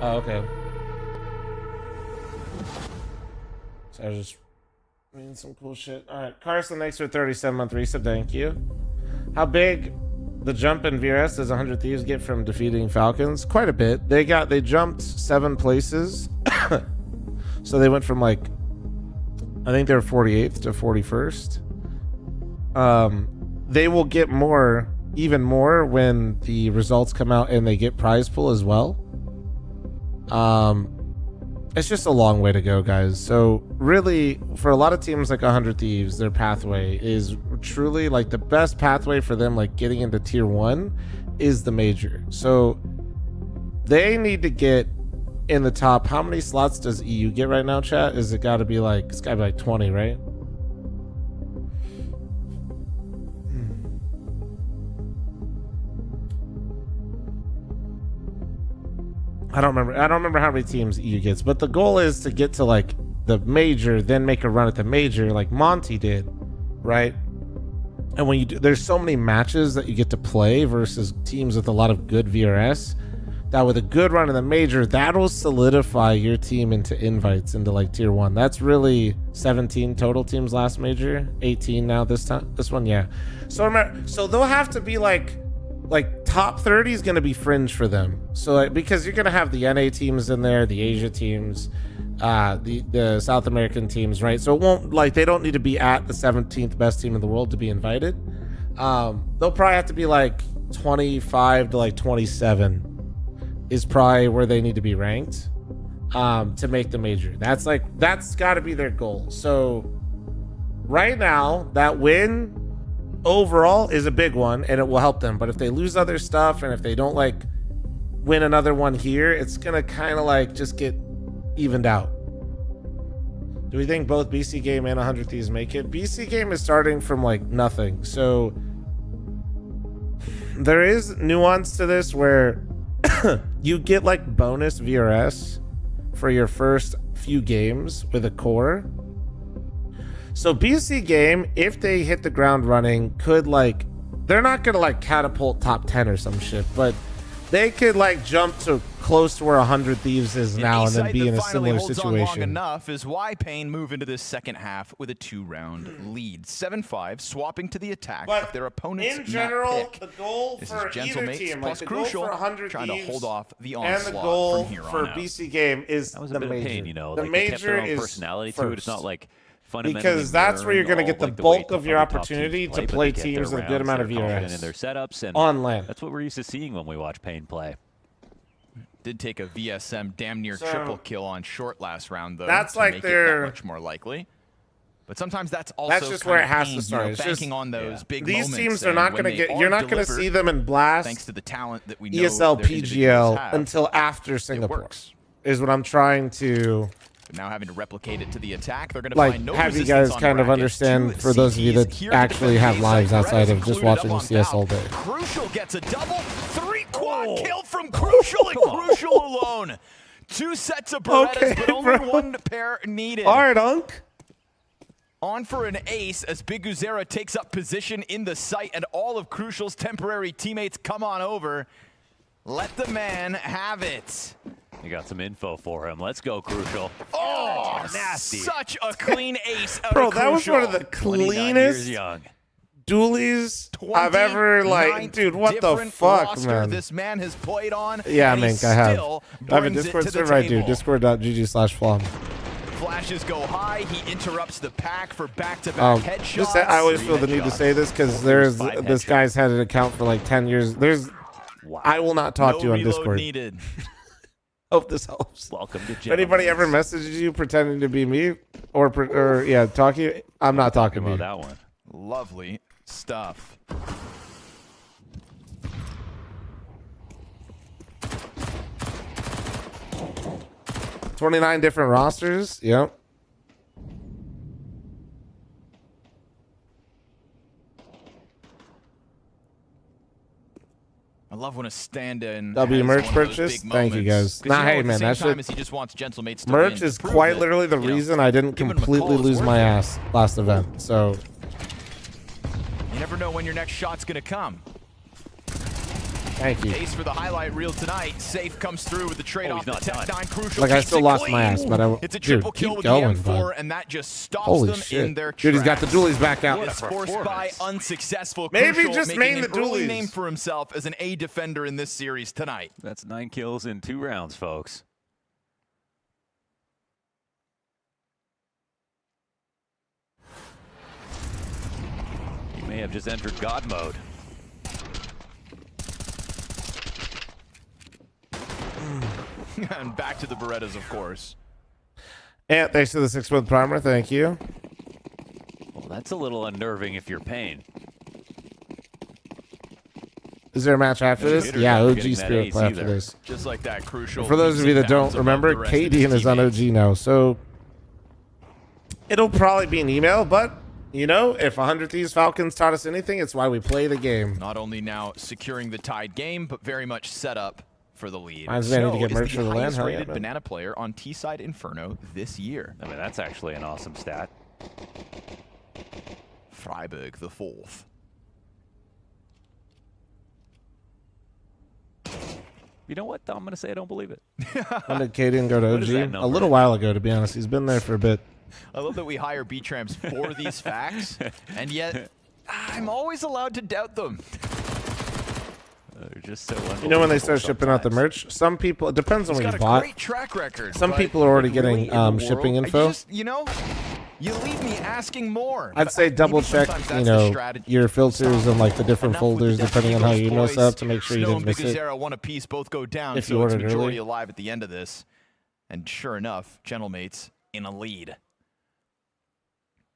Oh, okay. So I was just reading some cool shit. Alright, Carson, thanks for 37-month resub, thank you. How big the jump in VRS does 100 Thieves get from defeating Falcons? Quite a bit. They jumped 7 places. So they went from, like, I think they were 48th to 41st. They will get more, even more, when the results come out and they get prize pool as well. It's just a long way to go, guys. So really, for a lot of teams like 100 Thieves, their pathway is truly like the best pathway for them, like getting into tier 1 is the major. So they need to get in the top. How many slots does EU get right now, chat? Is it got to be like, it's got to be like 20, right? I don't remember how many teams EU gets, but the goal is to get to like the major, then make a run at the major like Monty did, right? And when you do, there's so many matches that you get to play versus teams with a lot of good VRS, that with a good run in the major, that'll solidify your team into invites into like tier 1. That's really 17 total teams last major, 18 now this one, yeah. So remember, so they'll have to be like top 30 is going to be fringe for them. So like, because you're going to have the NA teams in there, the Asia teams, the South American teams, right? So it won't, like, they don't need to be at the 17th best team in the world to be invited. They'll probably have to be like 25 to like 27 is probably where they need to be ranked to make the major. That's got to be their goal. So right now, that win overall is a big one and it will help them, but if they lose other stuff and if they don't like win another one here, it's gonna kind of like just get evened out. Do we think both BC Game and 100 Thieves make it? BC Game is starting from like nothing, so there is nuance to this where you get like bonus VRS for your first few games with a core. So BC game, if they hit the ground running, could like, they're not gonna like catapult top 10 or some shit, but they could like jump to close to where 100 Thieves is now and then be in a similar situation. Long enough is why Pain move into this second half with a 2-round lead. 7-5 swapping to the attack of their opponent's in general, pick. the goal This for is either Gentlemates team, plus like the goal Crucial, for 100 trying to Thieves hold off the and onslaught the goal from here for on out. BC game is That was a the bit major. of pain, you know. The Like, they kept their major own is personality first. to it. It's not like fundamentally Because that's where you're going to get the like, bulk way of your other top opportunity teams to but play they get their teams with a good rounds, amount of they're confident in VRS their setups and on land. That's what we're used to seeing when we watch Pain play. Did take a VSM damn near So, triple kill on short last round, though. that's to like make their- it that much more likely. But sometimes that's also That's just kind where of it has Pain, to start. You know, It's banking just on those big these moments, teams are and not when going to they get. You're are not going to delivered, see them in Blast, thanks to the talent that we know ESL, their individuals PGL have. until after Singapore. works. Is what I'm trying to. But now having to replicate it to the attack, they're going to Like, find no have you resistance guys on kind of brackets. understand, Two for those of you CTs that here to actually defend have the lives side. outside of Perez just included watching up on CS Val. all day. Crucial gets a double, 3 quad kill from Crucial and Crucial alone. 2 sets of Berettas, Okay, but only bro. 1 pair needed. All right, Unk. On for an ace as Big Uzera takes up position in the site, and all of Crucial's temporary teammates come on over. Let the man have it. You got some info for him. Let's go, Crucial. Oh, nasty. Such a clean ace out Bro, of that was Crucial. one of the 29 years cleanest young. dualies I've ever, like, dude, what the different fuck, roster man? this man has played on. Yeah, and he Mink, I have. still I have a brings it Discord to the server, I do. table. Discord.gg/fl0m. Flashes go high. He interrupts the pack for back-to-back headshots. Just I always feel the need to say this because there's 5 this guy's had an account for like 10 years. I will not talk to you on reload Discord. needed. Hope this helps. Welcome to If anybody ever messages you pretending to be me or talking, I'm not talking to you. That one. Lovely stuff. – 29 different rosters. Yep. I love when a stand-in W has merch one of those purchase. big Thank you moments. guys. 'Cause Nah, you know, hey at man, the that same time shit. as he just wants Gentlemates to Merch win, is prove quite it, literally the you know, reason I didn't give him a call, completely it's lose worth my it. ass last event. So You never know when your next shot's gonna come. thank you. Ace for the highlight reel tonight. Safe comes through with the trade off the not Tech done. 9 Crucial. Like I keeps still it lost my clean. ass, but I It's a dude, triple kill keep with going, the M4, bud. and that just stops Holy them shit. in their tracks. Dude, he's got the dualies back out. It's forced by unsuccessful. Maybe Crucial just making main an the early dualies. name for himself as an A defender in this series tonight. That's 9 kills in 2 rounds, folks. You may have just entered God mode. And back to the Berettas, of course. And thanks to the 6-month primer. Thank you. Well, that's a little unnerving if you're Pain. Is there a match after this? Gator Yeah, not OG getting that Spirit ace play after either. this. Just like that, Crucial. For those of you that don't remember, Kadian is on OG now, so it'll probably be an email, but you know, if 100 Thieves Falcons taught us anything, it's why we play the game. Not only now securing the tied game, but very much set up for the lead. Reminds me I need to get Snow merch is for the land. highest Hell yeah, rated man. banana player on T-Side Inferno this year. I mean, that's actually an awesome stat. Freiburg the 4th. You know what? I'm going to say I don't believe it. When did Kadian go to What is that OG? A number? little while ago, to be honest. He's been there for a bit. I love that we hire B-Tramps for these facts, and yet I'm always allowed to doubt them. They're just so You know when they start unbelievable shipping out the merch? Some people, it depends on He's what got you a bought. great track record. Some but people are already really, getting in the shipping world, info. You leave me asking more. I'd say double check, sometimes you that's the know, strategy. your filters and like the different Enough with folders the depending on how you Eagles email set up boys. to make sure you Snow didn't and miss it. Big Azera one apiece, both go down, If so you it's ordered majority early. alive at the end of this. And sure enough, Gentlemates in a lead.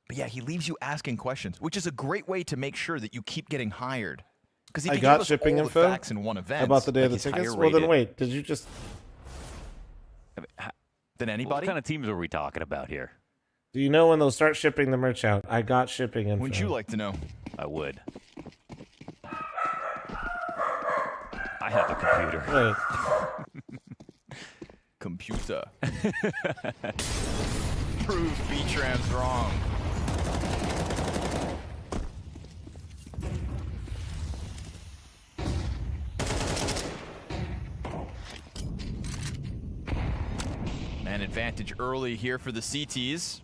But yeah, he leaves you asking questions, which is a great way to make sure that you keep getting hired. Because he I can got give us shipping all info the facts in one event. about the day of like the he's tickets. higher Well, then rated wait. Did you just? than anybody? What kind of teams are we talking about here? Do you know when they'll start shipping the merch out? I got shipping info. Wouldn't you like to know? I would. I have a computer. Wait. computer. Prove B-Trans wrong. Man advantage early here for the CTs.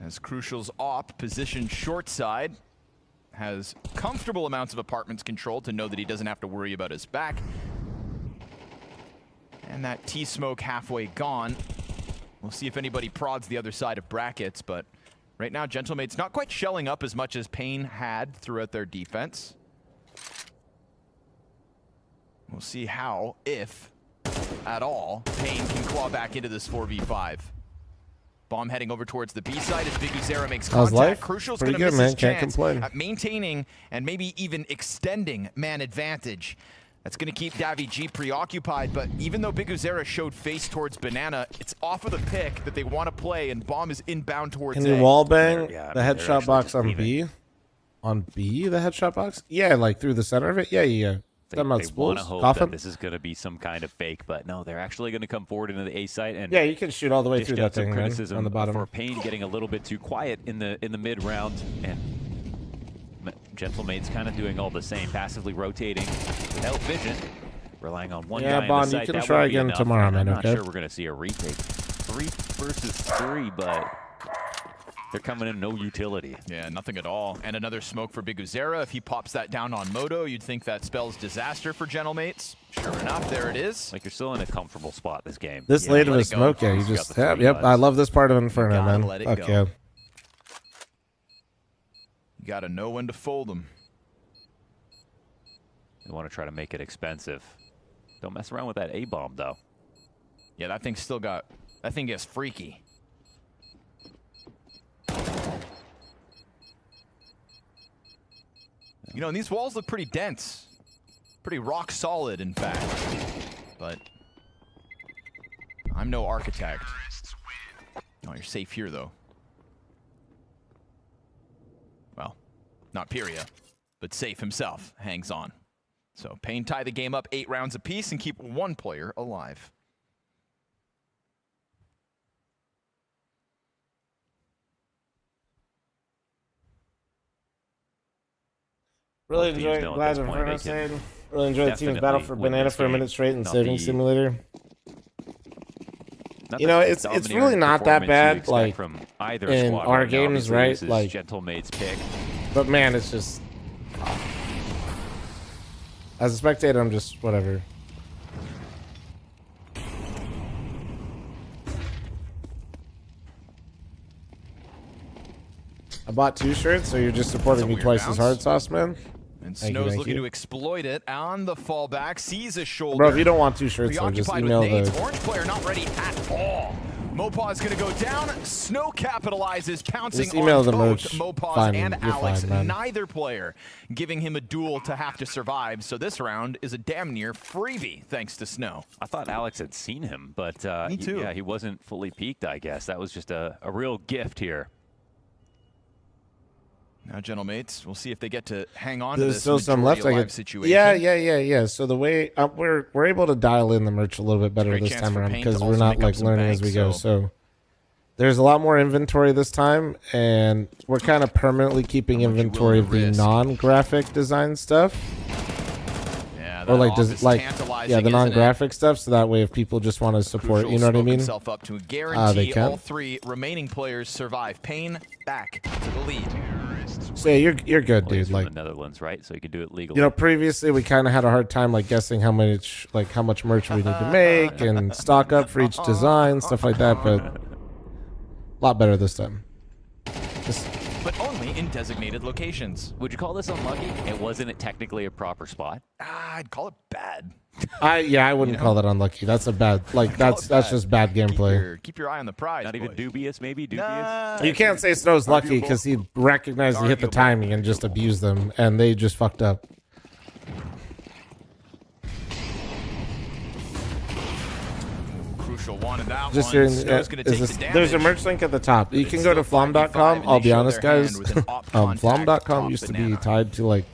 As Crucial's op positioned short side, has comfortable amounts of apartments control to know that he doesn't have to worry about his back. And that T-smoke halfway gone. We'll see if anybody prods the other side of brackets, but right now Gentlemate's not quite shelling up as much as Pain had throughout their defense. We'll see how, if at all, Pain can claw back into this 4v5. Bomb heading over towards the B side as Big Uzera makes contact. Crucial's going to miss his chance at maintaining and maybe even extending man advantage. That's going to keep Davy G preoccupied, but even though Big Uzera showed face towards Banana, it's off of the pick that they want to play, and Bomb is inbound towards Can you wallbang the headshot box on B? On B, the headshot box? Yeah, like through the center of it? Yeah. They want to hope that this is going to be some kind of fake, but no, they're actually going to come forward into the A site. And yeah, you can shoot all the way through that thing, criticism on the bottom. For Pain getting a little bit too quiet in the mid round, and Gentlemate's kind of doing all the same, passively rotating without vision, relying on one guy Yeah, in Bond, the site. you can That try would be again enough, tomorrow, and man, I'm not okay? sure we're going to see a retake. 3 versus 3, but they're coming in no utility. Yeah, nothing at all. And another smoke for Big Uzera. If he pops that down on Moto, you'd think that spells disaster for Gentlemates. Sure enough, there it is. Like, you're still in a comfortable spot this game. This late of a smoke, yeah, you just... Yep, I love this part of Inferno, man. Let it Fuck go. yeah. You gotta know when to fold them. They want to try to make it expensive. Don't mess around with that A-bomb, though. Yeah, that thing's still got... That thing gets freaky. You know, and these walls look pretty dense. Pretty rock solid, in fact. But I'm no architect. Oh, you're safe here, though. Well, not Pyria, but Safe himself hangs on. So Pain tie the game up 8 rounds apiece and keep one player alive. Really enjoyed Glad Inferno saying. Really enjoyed the team's battle for Banana for a minute straight in Saving Simulator. You know, it's really not that bad, like, from either in squad our right now. games, Obviously, right? this is Like, Gentlemate's pick. but man, it's just... As a spectator, I'm just whatever. I bought 2 shirts, so you're just supporting me twice as hard, Sauce Man. And Thank Snow's you, looking to exploit it on the fallback. Sees a shoulder. Bro, if you don't want 2 shirts, though, just Preoccupied email with nades. the... Orange player not ready at all. Mopaz is going to go down. Snow capitalizes, pouncing Just email on the both merch. Mopaz Fine, and you're Alex. fine, man. Neither player giving him a duel to have to survive. So this round is a damn near freebie, thanks to Snow. I thought Alex had seen him, but Me too. yeah, he wasn't fully peaked, I guess. That was just a real gift here. Now, gentlemates, we'll see if they get to hang on There's to this still some left. majority I alive get, situation. yeah. So the way we're able to dial in the merch a little bit better Great this chance time for around Pain to because we're also not make up like some learning bank, as we go. so- So there's a lot more inventory this time, and we're kind of permanently keeping inventory of the non-graphic design stuff. Yeah, Or like that off is the tantalizing, isn't it? non-graphic stuff. So that way, if people just want to support, Crucial you know what I spoke mean? himself up to They guarantee can. all 3 remaining players survive. Pain back to the lead. So yeah, you're good, Well, he's dude. from Like, the Netherlands, right? So you can do it legally. you know, previously we kind of had a hard time like guessing how much merch we need to make and stock up for each design, stuff like that. But a lot better this time. But only in designated locations. Would you call this unlucky? It wasn't technically a proper spot. I'd call it bad. I wouldn't call that unlucky. That's a bad that's just bad gameplay. Keep your eye on the prize. Not even dubious, maybe? Dubious? You can't say Snow's lucky because he recognized he hit the timing and just abused them, and they just fucked up. Crucial wanted that Just one. hearing, Snow's gonna take the damage. there's a merch link at the top. You can go to fl0m.com. and I'll they be show honest, their hand guys. with an op contact fl0m.com on used to be Banana. tied to like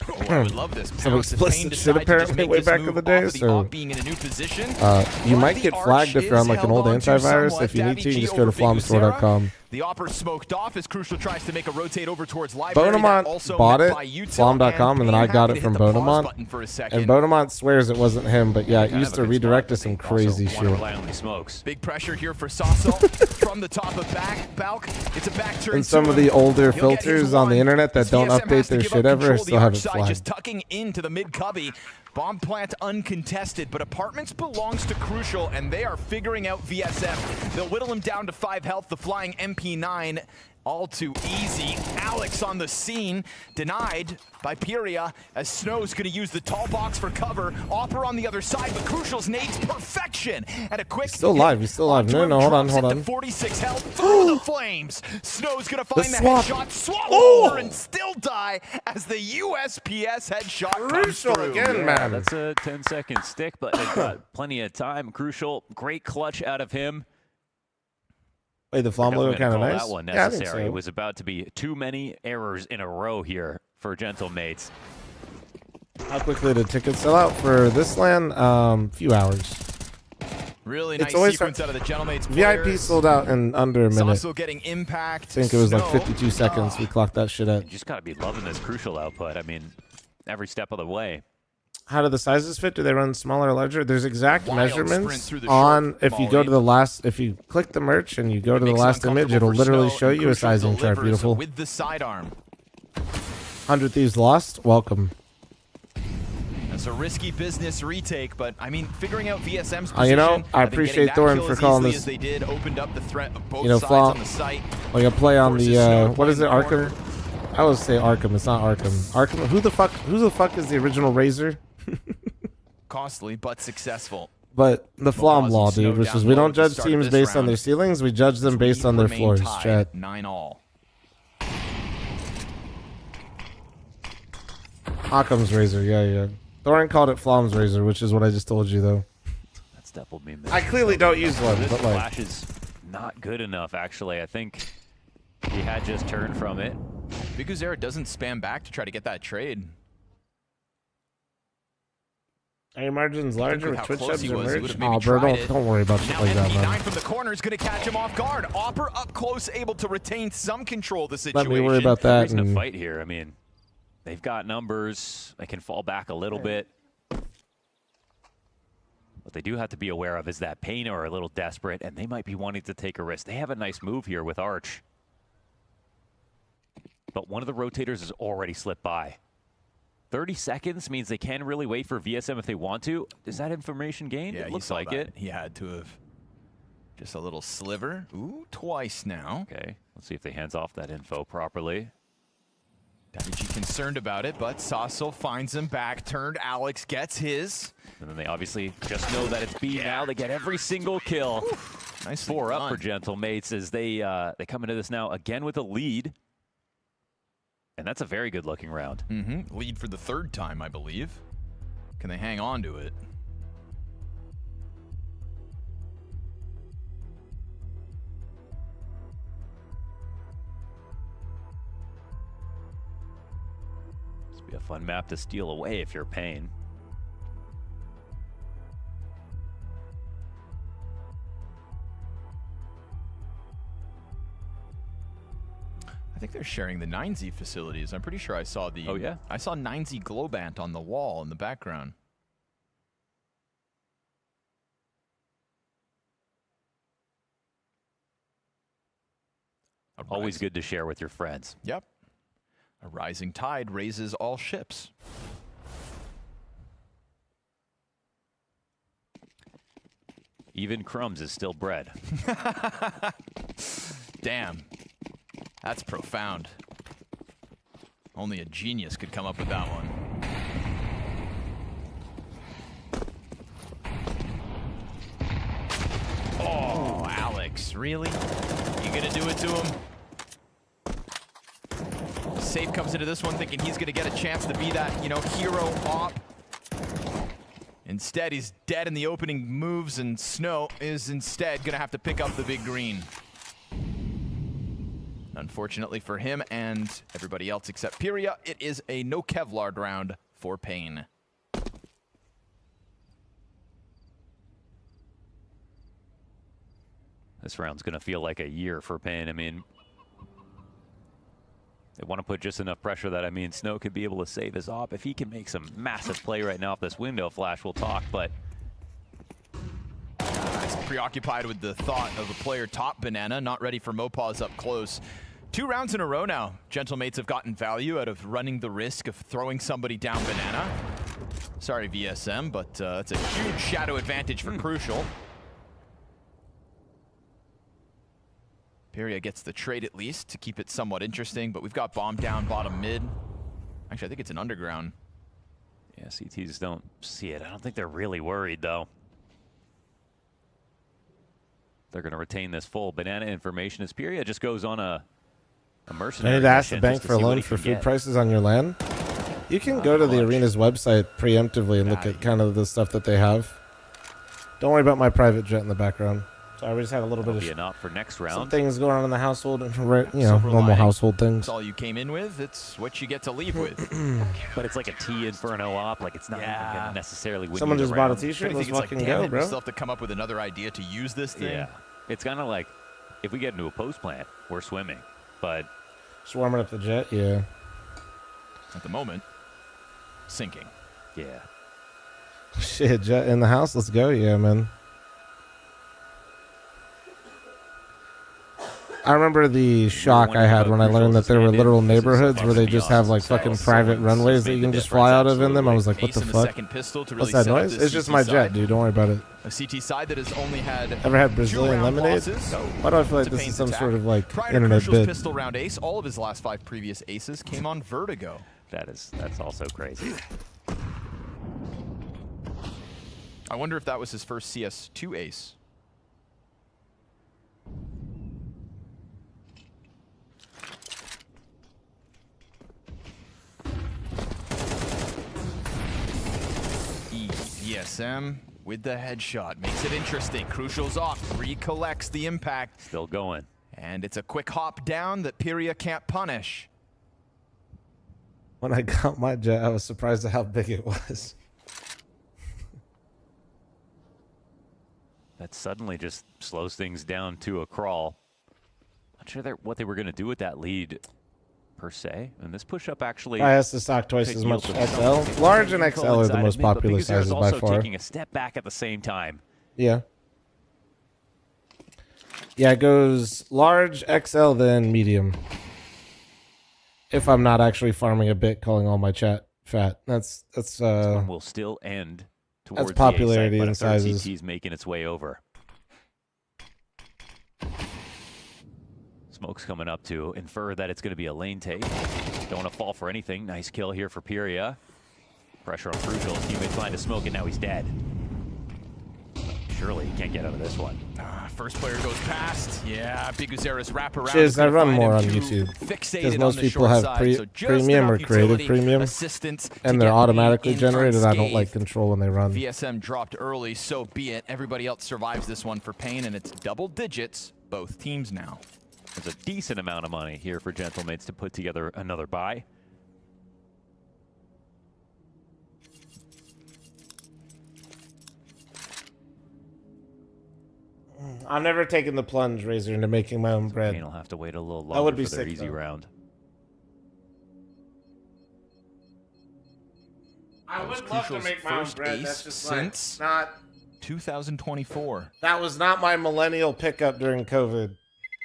Oh, I would love this. Some Pounce if Pain explicit shit decides to just apparently make way this back in move the day. off of the So op being in a new position. you One might of the get flagged Arch if you're on is like an held old onto antivirus. somewhat. If you need to, you Davy just G go to over fl0m.com. The Opper smoked off as Crucial tries to make a rotate over towards Library. That Bonamont also bought met it, by util, fl0m.com, and then I Pain got happy it to from hit the pause Bonamont. button for a second. And Bonamont swears it wasn't him, but yeah, it Kind used of to a good redirect spot, to some I think. crazy Also, wanna shit. rely on these smokes. Big pressure here for Sasso from the top of Balk. It's a back turn. And some to of him. the older He'll get his filters on the one. internet that As don't VSM update has to their give shit up ever control of the still have arch it side, flagged. just tucking into the mid cubby. Bomb plant uncontested, but Apartments belongs to Crucial, and they are figuring out VSM. They'll whittle him down to 5 health. The flying MP9, all too easy. Alex on the scene, denied by Pyria, as Snow's gonna use the tall box for cover. Opper on the other side, but Crucial's nades perfection. And a quick He's still alive. He's still alive. No, hold on, hold on. 46 health through the flames. Snow's gonna find the swap. headshot, swallow Oh! over and still die as the USPS headshot comes Crucial through. again, Yeah, man. that's a 10-second stick, but they've got plenty of time. Crucial, great clutch out of him. Wait, the fl0m logo kind of nice. That one Yeah, I think necessary. so. It was about to be too many errors in a row here for Gentle Mates. How quickly did tickets sell out for this LAN? Few hours. Really It's nice always sequence out of the Gentlemates VIP players. sold out in under a minute. Sasso getting impact. I think it was like Snow. 52 seconds. We clocked that shit at. You just got to be loving this Crucial output. I mean, every step of the way. How do the sizes fit? Do they run smaller or larger? There's exact Wild sprint measurements through the on. short If you go to volley. the last, if you click the merch and you go to the Makes it last image, uncomfortable it'll for literally Snow, show and you a Crucial sizing chart. delivers Beautiful. with the sidearm. 100 Thieves lost. Welcome. That's a risky business retake, but I mean, figuring out VSM's position. You know, I and then getting appreciate that Thorin kill for as calling easily this. as they did, opened up the threat of both You know, sides Flaw, on the site. like a play on Forces the Snow to what play is in it? the corner. Arkham. I always say Arkham. It's not Arkham. Arkham. Who the fuck is the original Razor? Costly but successful. But the fl0m law, Snow dude, which down is we low don't at the judge start of teams this based on round. their ceilings. We judge them based on their Remain floors. tied Chat. at 9-all. Occam's Razor. Yeah. Thorin called it fl0m's Razor, which is what I just told you, though. That's definitely me. I clearly don't use one, This but like. flash is not good enough, actually. I think he had just turned from it. Big Uzera doesn't spam back to try to get that trade. Are your margins larger with how Twitch close subs he or was, he merch? would've maybe Oh, bro, tried it. don't worry about shit Now like that, MP9 man. from the corner is going to catch him off guard. Opper up close, able to retain some control of the Let situation. me worry about No that. reason to And fight here. I mean, they've got numbers. They can fall back a little bit. What they do have to be aware of is that Pain are a little desperate, and they might be wanting to take a risk. They have a nice move here with Arch. But one of the rotators has already slipped by. 30 seconds means they can really wait for VSM if they want to. Is that information gained? Yeah, It he looks saw like that. it. He had to have. Just a little sliver. Ooh, twice now. Okay, let's see if they hands off that info properly. Davy concerned about it, but Sasso finds him back. Turned. Alex gets his. And then they obviously just know that it's B now. They get every single kill. Nice 4 up for Gentle Mates as they come into this now again with a lead. And that's a very good looking round. Lead for the third time, I believe. Can they hang on to it? This would be a fun map to steal away if you're Pain. I think they're sharing the 9Z facilities. I'm pretty sure I saw the. Oh, yeah? I saw 9Z Globant on the wall in the background. Always good to share with your friends. Yep. A rising tide raises all ships. Even crumbs is still bread. Damn. That's profound. Only a genius could come up with that one. Oh, Alex, really? You gonna do it to him? Safe comes into this one thinking he's gonna get a chance to be that, hero op. Instead, he's dead in the opening moves, and Snow is instead gonna have to pick up the big green. Unfortunately for him and everybody else except Pyria, it is a no Kevlar round for Pain. This round's going to feel like a year for Pain. I mean, they want to put just enough pressure that, I mean, Snow could be able to save his op. If he can make some massive play right now off this window flash, we'll talk, but... He's preoccupied with the thought of a player top Banana, not ready for Mopaz up close. 2 rounds in a row now. Gentlemates have gotten value out of running the risk of throwing somebody down Banana. Sorry, VSM, but it's a huge shadow advantage for Crucial. Pyria gets the trade at least to keep it somewhat interesting, but we've got bomb down bottom mid. Actually, I think it's an underground. Yeah, CTs don't see it. I don't think they're really worried, though. They're going to retain this full Banana information as Pyria just goes on a mercenary I need to ask the mission bank just to for a see what loan he for can food get. prices on your LAN. You can go to the arena's website preemptively and look at kind of the stuff that they have. Don't worry about my private jet in the background. Sorry, we just had a little That'll bit be of enough for next some round. things going on in the household, and you know, Silver normal lining. household things. It's all you came in with. It's what you get to leave with. But it's like a T Inferno op. Like, it's not even going to necessarily win Someone you the just bought a round. t-shirt. I Let's think it's fucking like, damn go, it, bro. we still have to come up with another idea to use this thing. Yeah. It's kind of like, if we get into a post plant, we're swimming. But Just warming up the jet, yeah. At the moment, sinking. Yeah. Shit, jet in the house. Let's go, yeah, man. I remember the shock I had when I learned that there were literal neighborhoods where they just have like fucking private runways that you can just fly out of in them. I was like, what the fuck? What's that noise? It's just my jet, dude. Don't worry about it. A CT side that has only had Ever had Brazilian 2 round lemonade? losses. Why do I feel like to this is Pain's some attack. sort of like Prior to internet Crucial's bit? pistol round ace, all of his last 5 previous aces came on Vertigo. that's also crazy. I wonder if that was his first CS2 ace. ESM with the headshot makes it interesting. Crucial's off, recollects the impact. Still going. And it's a quick hop down that Pyria can't punish. When I got my jet, I was surprised at how big it was. That suddenly just slows things down to a crawl. Not sure what they were going to do with that lead, per se. And this push-up actually... I has to stock twice as much XL. Large and XL are the most popular sizes by also far. taking a step back at the same time. Yeah. Yeah, it goes large, XL, then medium. If I'm not actually farming a bit, calling all my chat fat. That's This one will still end towards that's popularity the A and site, but a third sizes. CT is making its way over. Smoke's coming up to infer that it's going to be a lane take. Don't want to fall for anything. Nice kill here for Pyria. Pressure on Crucial. Teammate trying to smoke it. Now he's dead. Surely he can't get out of this one. First player goes past. Yeah, Biguzera's wraparound. Shiz, I run more on YouTube because most people have premium or creative premium, and they're automatically generated. I don't like control when they run. VSM dropped early, so be it. Everybody else survives this one for Pain, and it's double digits, both teams now. There's a decent amount of money here for Gentlemates to put together another buy. I've never taken the plunge, Razor, into making my own bread. Pain will have to wait a little That would longer be for their sick, easy though. round. I would love to Crucial's make my own first bread. ace That's just since like not 2024. That was not my millennial pickup during COVID.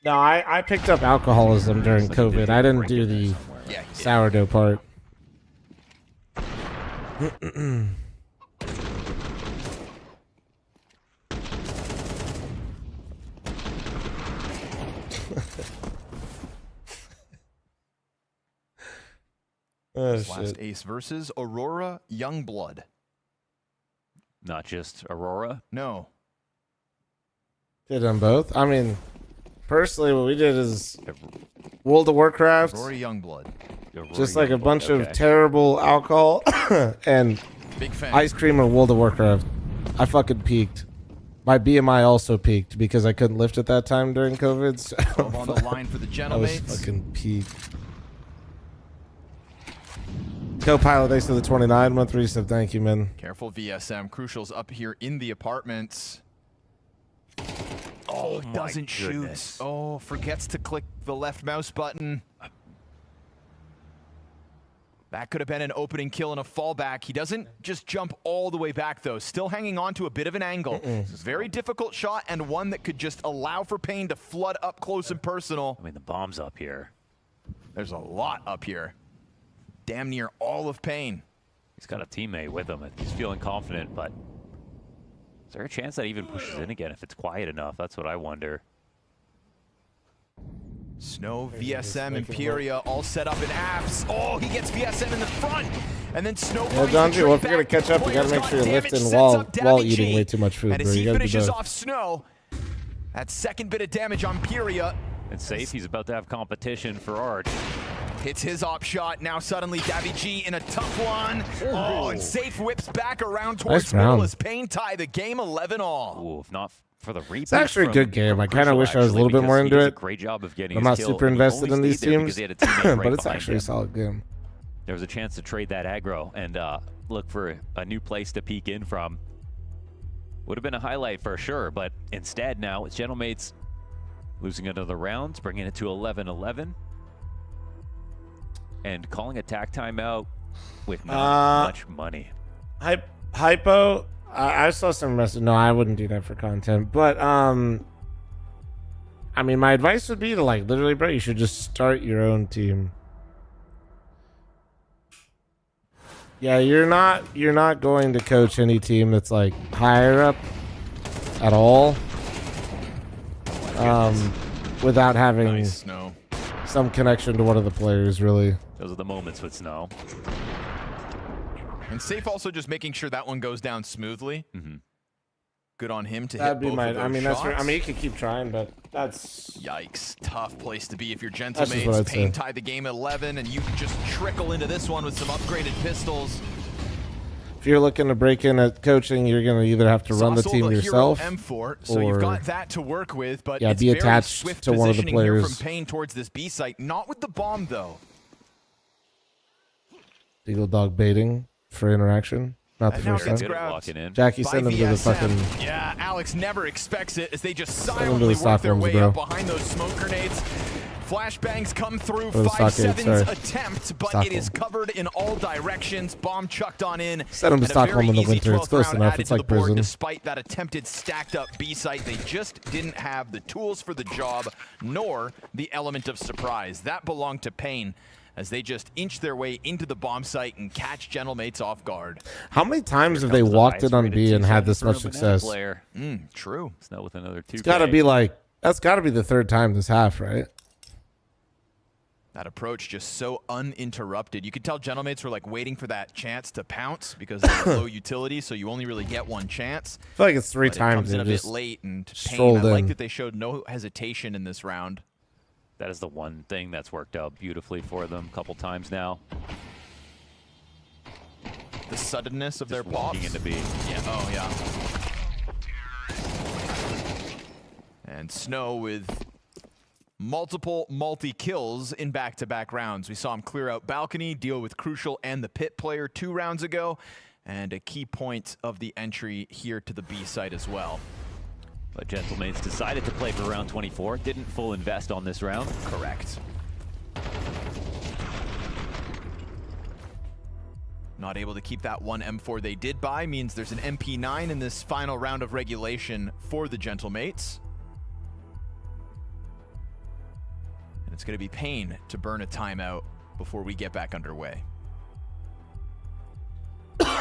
No, I picked up alcoholism during COVID. I didn't do the sourdough part. Oh, His last shit. ace versus Aurora Youngblood. Not just Aurora? No. Did them both. I mean, personally, what we did is World of Warcraft. Aurora Youngblood. Just like a bunch of terrible alcohol and Big fan. ice cream or World of Warcraft. I fucking peaked. My BMI also peaked because I couldn't lift at that time during COVID. So on the line for the I was Gentlemates. fucking peaked. Co-pilot, thanks for the 29-month resub. Thank you, man. Careful, VSM. Crucial's up here in the apartments. Oh, doesn't shoot. Oh, forgets to click the left mouse button. That could have been an opening kill and a fallback. He doesn't just jump all the way back, though. Still hanging on to a bit of an angle. This is a very difficult shot and one that could just allow for Pain to flood up close and personal. I mean, the bomb's up here. There's a lot up here. Damn near all of Pain. He's got a teammate with him. He's feeling confident, but is there a chance that he even pushes in again if it's quiet enough? That's what I wonder. Snow, VSM, Imperia all set up in apps. Oh, he gets VSM in the front. And then Snow. Yeah, John G, well, if you're going to catch up, you got to make sure you're lifting while eating way too much food, and bro. as he You got to do finishes both. off Snow, that second bit of damage on Imperia. And safe, he's about to have competition for Arch. Hits his op shot. Now suddenly Davy G in a tough one. Oh, and Safe whips back around towards round. middle as Pain tie the game 11-all. Ooh, if not for the reboot. It's actually a good game. I kind of wish I was a little bit more into it. Great job of getting I'm his not kill. super He invested only in these stayed there teams, because he had a teammate right but it's behind actually him. a solid game. There was a chance to trade that aggro and look for a new place to peek in from. Would have been a highlight for sure, but instead now it's Gentlemates losing another round, bringing it to 11-11. And calling attack timeout with not much money. Hypo, I saw some message. No, I wouldn't do that for content. But I mean, my advice would be to like literally, bro, you should just start your own team. Yeah, you're not going to coach any team that's like higher up at all. Without having some connection to one of the players, really. Those are the moments with Snow. And Safe also just making sure that one goes down smoothly. Good on him to hit That'd be both my. of those I mean, shots. that's. I mean, you could keep trying, but that's. Yikes! Tough place to be if you're That's just what Gentlemates. I'd Pain say. tied the game at 11, and you just trickle into this one with some upgraded pistols. If you're looking to break in at coaching, you're gonna either have to run the Sassel, team the yourself, hero M4, so you've got that to work with, but yeah, it's be very attached swift to one of the positioning here players. from Pain towards this B site. Not with the bomb though. Eagle dog baiting for interaction. Not the And now first gets time. grabbed Jackie, by send him to the VSM. fucking. Yeah, Alex never expects it as they just him to the silently work their Stockholms, way bro. up behind those smoke grenades. Flashbangs come through. Or the 5-7's Stockade, sorry. attempt, but Stockholm. it is covered in all directions. Bomb chucked on in. Send him to and a Stockholm very in the easy winter. It's 12th close round enough. added It's to like the board prison. Despite that attempted stacked up B site, they just didn't have the tools for the job, nor the element of surprise. That belonged to Pain, as they just inch their way into the bomb site and catch Gentlemates off guard. How many times have they walked in on B and had this much success? True. Snow with another 2K. It's got to be like that's got to be the third time this half, right? That approach just so uninterrupted. You could tell Gentlemates were like waiting for that chance to pounce because they're low utility, so you only really get one chance. I feel like it's three But times It comes in they a bit just late, and Pain, strolled I like in. that they showed no hesitation in this round. That is the one thing that's worked out beautifully for them a couple times now. The suddenness of their walking pops. into B. Yeah. Oh yeah. And Snow with multiple multi-kills in back-to-back rounds. We saw him clear out Balcony, deal with Crucial and the Pit player 2 rounds ago, and a key point of the entry here to the B site as well. But Gentlemates decided to play for round 24. Didn't full invest on this round. Correct. Not able to keep that one M4 they did buy means there's an MP9 in this final round of regulation for the Gentlemates. And it's going to be Pain to burn a timeout before we get back underway.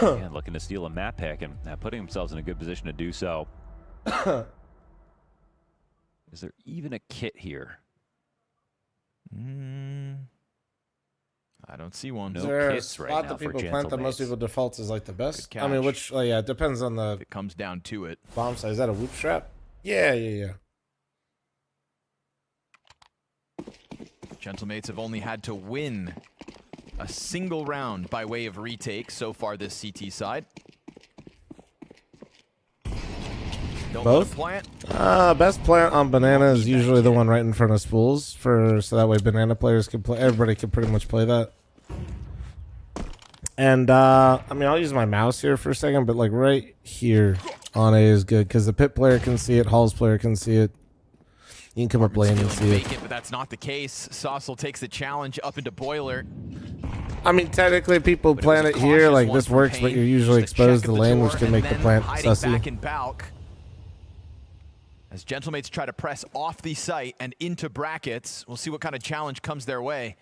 And looking to steal a map pick and putting themselves in a good position to do so. Is there even a kit here? I don't see one. Is there a spot that people plant that most people defaults is like the best? Good I mean, catch. which yeah, it depends on the. If it comes down to it. Bomb site. Is that a whoop strap? Yeah. Gentlemates have only had to win a single round by way of retake so far this CT side. Both? Best plant on banana is usually the one right in front of spools, so that way banana players can play. Everybody can pretty much play that. And I mean, I'll use my mouse here for a second, but like right here on A is good because the pit player can see it, Hall's player can see it. You can come up lane and see it. But that's not the case. Saucel takes the challenge up into Boiler. I mean, technically, people plant it here, like this works, but you're usually exposed to lane, which can make the plant sussy. Back in Balk. As Gentlemates try to press off the site and into brackets, we'll see what kind of challenge comes their way.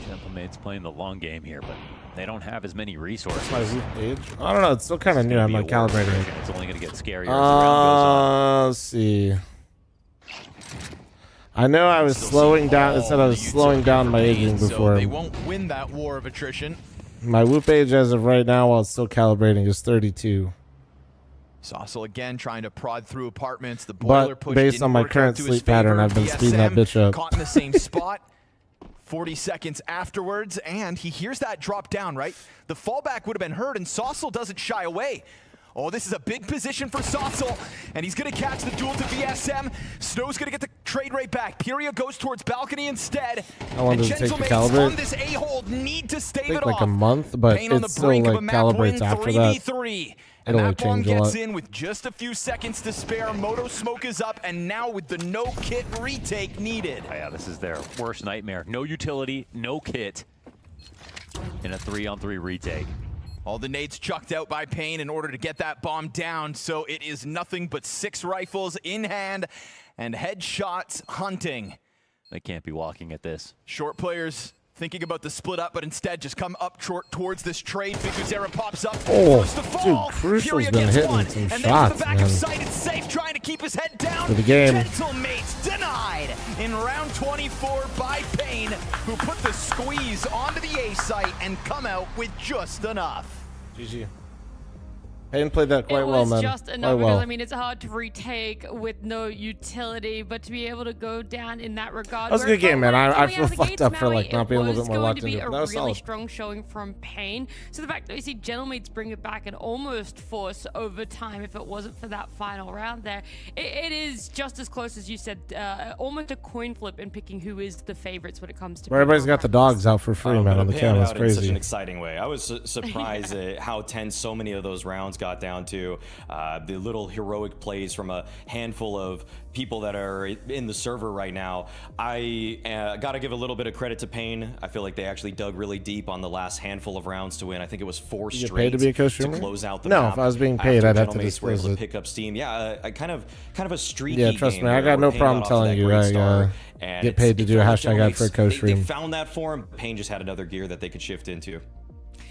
Gentlemates playing the long game here, but they don't have as many resources. My root page? I don't know. It's still kind of new. I'm not calibrating it. It's only going to get scarier as the round goes on. Let's see. I know I was slowing down. It said I was slowing down my aging before. So they won't win that war of attrition. My whoop age as of right now, while it's still calibrating, is 32. Saucel again trying to prod through apartments. The Boiler But push based didn't on my work out current to his sleep pattern, favor. I've been speeding that bitch up. Caught in the same spot. 40 seconds afterwards, and he hears that drop down, right? The fallback would have been heard, and Saucel doesn't shy away. Oh, this is a big position for Saucel, and he's going to catch the duel to VSM. Snow's going to get the trade rate back. Pyria goes towards balcony instead. How long does it take to calibrate? On this A-hold need to stave I it think like off. a month, but Pain on it the still brink of like a map calibrates win, after 3v3. that. And It'll that like bomb change a gets lot. in with just a few seconds to spare. Moto Smoke is up, and now with the no kit retake needed. Oh, yeah, this is their worst nightmare. No utility, no kit in a 3-on-3 retake. All the nades chucked out by Payne in order to get that bomb down, so it is nothing but 6 rifles in hand and headshots hunting. They can't be walking at this. Short players thinking about the split up, but instead just come up short towards this trade. Big Guzera pops up. Oh, First to fall. dude, Crucial's Pyria been gets hitting one. some And there's shots, the back man. of sight. It's safe, trying to keep his head down. For the game. Gentlemates denied in round 24 by Payne, who put the squeeze onto the A site and come out with just enough. GG. Payne played that quite it well, was man. just Quite enough well. because I mean it's hard to retake with no utility, but to be able to go down in that regard. That was a where good game, man. coming I out feel of the fucked gates, up for Maui, like not being a little bit more locked into it. into it. That That was was going to be a really solid. strong showing from Payne. So the fact that we see Gentlemates bring it back and almost force overtime if it wasn't for that final round there, it is just as close as you said, almost a coin flip in picking who is the favorites when it comes to. Where everybody's got the dogs out for free, man, on the camera. It's out in such crazy. an exciting way. I was surprised at how tense so many of those rounds got down to. The little heroic plays from a handful of people that are in the server right now. I got to give a little bit of credit to Payne. I feel like they actually dug really deep on the last handful of rounds to win. I think it was 4 You get straight paid to be a co-streamer? close out the No, map. if I was being paid, I'd have to Gentlemates were able disclose to it. pick up steam. Yeah, I kind of a streaky Yeah, trust game me, I where got no Payne problem got off to telling that you. great I start, and get paid to it do a felt like hashtag ad for a Gentlemates, co-stream. They found that for him. Payne just had another gear that they could shift into.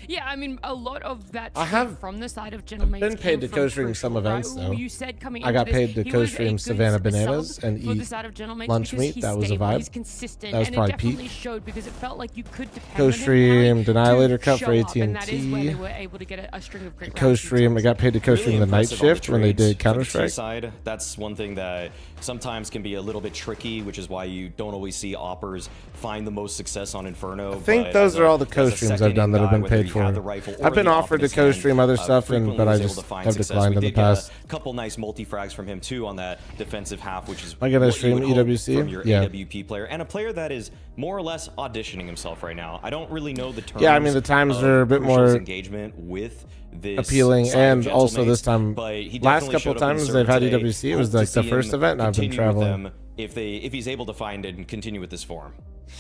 Yeah, I mean, a lot of that I have from the side of Gentlemates been paid came to from co-stream some Crucial, events, right? though. You said coming I got into this, paid to he was a co-stream good Savannah sub Bananas and for the eat side of Gentlemates lunch because meat. he's That was a stable, vibe. He's consistent, That was and probably it definitely peak. showed because it felt like you could depend Co-stream on him, right, Annihilator to Cup show for up, and that is where AT&T. they were able to get a string of great rounds. Co-stream. I got paid to co-stream the night impressive on the shift when they trades did for the Counter-Strike. T-side. That's one thing that sometimes can be a little bit tricky, which is why you don't always see oppers find the most success on Inferno. I think those are all the co-streams I've done that have been paid for. I've been offered to co-stream other stuff, but I just have declined in the past. A couple nice multi-frags from him too on that defensive half, which is Am I gonna what you stream would hope EWC? from your Yeah. AWP player, and a player that is more or less auditioning himself right now. I don't really know the terms. Yeah, I mean, the times of are a bit Crucial's more engagement with this appealing, side of and also Gentlemates, this time, but he last definitely couple showed up in times the they've had server EWC, today. it was Hope to like the see first him event, and I've been continue with traveling. them if he's able to find it and continue with this form.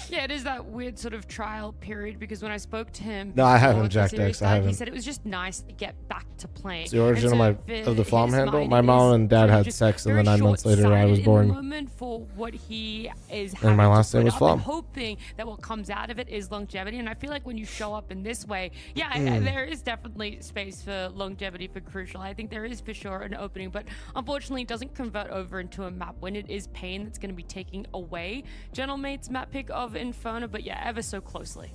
Yeah, it is that weird sort of trial period because when I spoke to him, No, I before haven't the Jack series Dex, I started, haven't. He said it was just nice to get back to playing. It's the origin And of so the for fl0m his handle. mind, My it mom is and dad sort of had just sex, and very then 9 months later, I was short-sighted born. in the moment for what he is And my having to last name put was up and fl0m. hoping that what comes out of it is longevity. And I feel like when you show up in this way, yeah, there is definitely space for longevity for Crucial. I think there is for sure an opening, but unfortunately, it doesn't convert over into a map when it is Payne that's going to be taking away Gentlemate's map pick of Inferno. But yeah, ever so closely.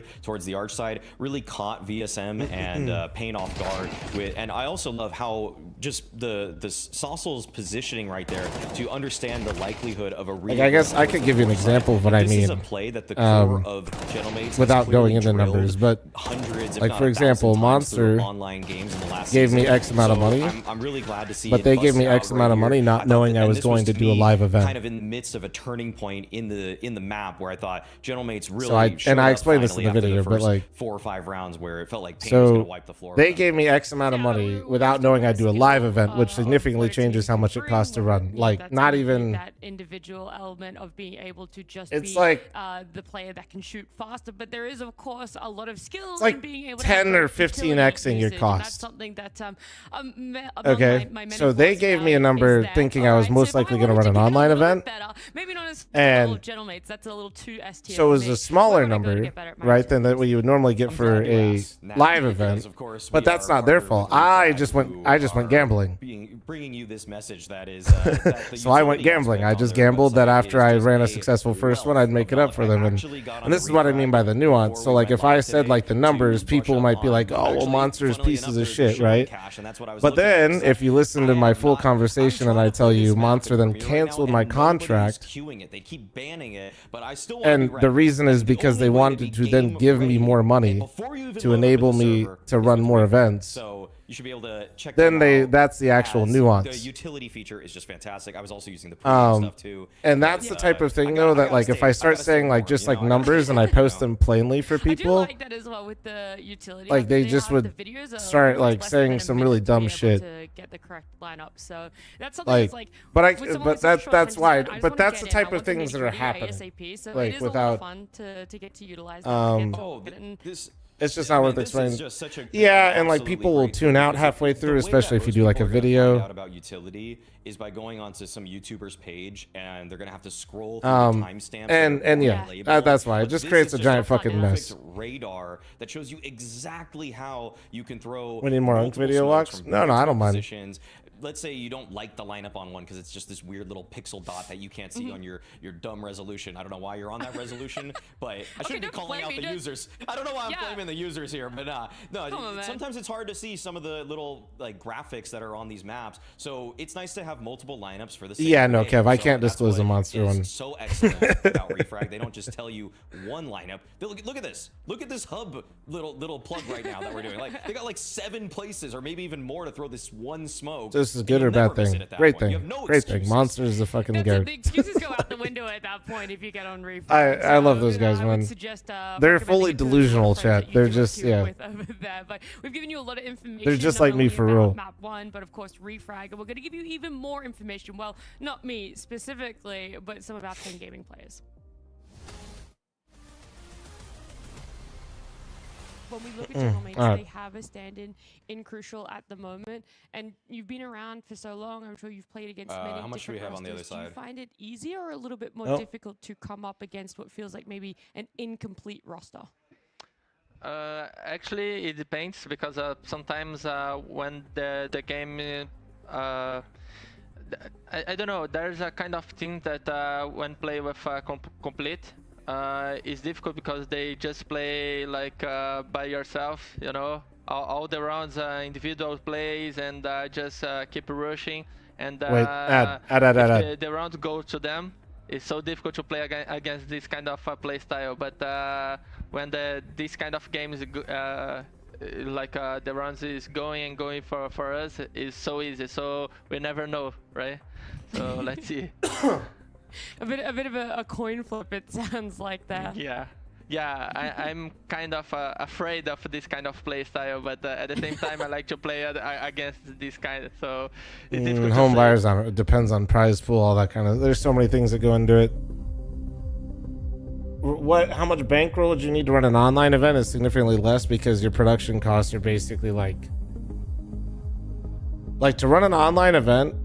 carry towards the arch side really caught VSM and Pain off guard. And I also love how just the Saucel's positioning right there to understand the likelihood of a real. I guess I could give you an example of what I mean. This is a play that the core of Gentlemaids without going into numbers, but 100 hundreds, if Like not for example, 1,000 times through Monster online games in the last gave me season. X amount of So money, I'm really glad to see but it they gave bust me out X right amount of here. money, not thought knowing that- I and was this going to to do a me live event. kind of in the midst of a turning point in the map where I thought Gentleman's really So I showed up explained this in finally the after video, but first like 4 or 5 rounds where it felt like Pain was so going to wipe the floor. they gave me X amount of money without knowing I'd do a live event, which significantly changes how much it costs to run. Like not even that individual element of being able to just It's be like- the player that can shoot faster, but there is of course a lot of skill It's like in being able 10 to or 15xing your that's cost. something that among Okay, my so they gave me a number thinking I was most likely going to run an online event, maybe not as and Gentlemates, that's a little too S tier. so it was a smaller number, right, than that what you would normally get for a live event. But that's not their fault. I just went gambling. Bringing you this message that is So I went gambling. I just gambled that after I ran a successful first one, I'd make it up for them. And this is what I mean by the nuance. So like if I said like the numbers, people might be like, oh, well, Monster's pieces of shit, right? But then if you listen to my full conversation and I tell you Monster then canceled my contract, They keep banning it, but I still want and the reason is because they wanted to then give me more money to enable me to run more events. So you should be able to check Then them out that's the actual as nuance. The utility feature is just fantastic. I was also using the premium stuff too. And that's the type of thing though that like if I start saying like just like numbers and I post them plainly for people, like that as well with the utility. like they just would start like saying some really dumb shit. To get the correct lineup, so that's something that's like. But that's why. But that's the type of things that are happening. ASAP, so like it is without. a lot of fun to get to utilize. That, It's just not worth explaining. Yeah, and like people will tune out halfway through, especially if you do like a video. Out about utility is by going onto some YouTuber's page and they're gonna have to scroll through the timestamps. And yeah, that's why it just creates a giant fucking mess. Radar that shows you exactly how you can throw. We need more Unk video walks. No, I don't mind. Positions. Let's say you don't like the lineup on one because it's just this weird little pixel dot that you can't see on your dumb resolution. I don't know why you're on that resolution, but I shouldn't be calling out the users. I don't know why I'm blaming the users here, but no. Sometimes it's hard to see some of the little like graphics that are on these maps. So it's nice to have multiple lineups for the same. Yeah, no, game. Kev, I So can't that's disclose the what Monster is one. So excellent about Refrag. They don't just tell you one lineup. Look at this. Look at this hub little plug right now that we're doing. Like they got like 7 places or maybe even more to throw this one smoke. So this is good or bad thing? Great thing. Great thing. Monster is the fucking goat. The excuses go out the window at that point if you get on Refrag. I love those guys, man. They're fully delusional, chat. They're just But we've given you a lot of information. They're just like me for real. Map 1, but of course Refrag, and we're going to give you even more information. Well, not me specifically, but some of our 10 gaming players. When we look at Gentlemen, they have a stand-in in Crucial at the moment, and you've been around for so long. I'm sure you've played against many how much do we different have on the other rosters. Do you side? find it easier or a little bit more difficult to come up against what feels like maybe an incomplete roster? Actually, it depends because sometimes when the game, I don't know, there's a kind of thing that when play with complete, it's difficult because they just play like by yourself, you know, all the rounds individual plays and just keep rushing and if the round go to them. It's so difficult to play against this kind of play style, but when this kind of games like the runs is going for us, is so easy. So we never know, right? So let's see. A bit of a coin flip. It sounds like that. Yeah, I'm kind of afraid of this kind of play style, but at the same time, I like to play against this kind. So it's difficult. Home buyers on it depends on prize pool, all that kind of. There's so many things that go into it. How much bankroll would you need to run an online event? Is significantly less because your production costs are basically like to run an online event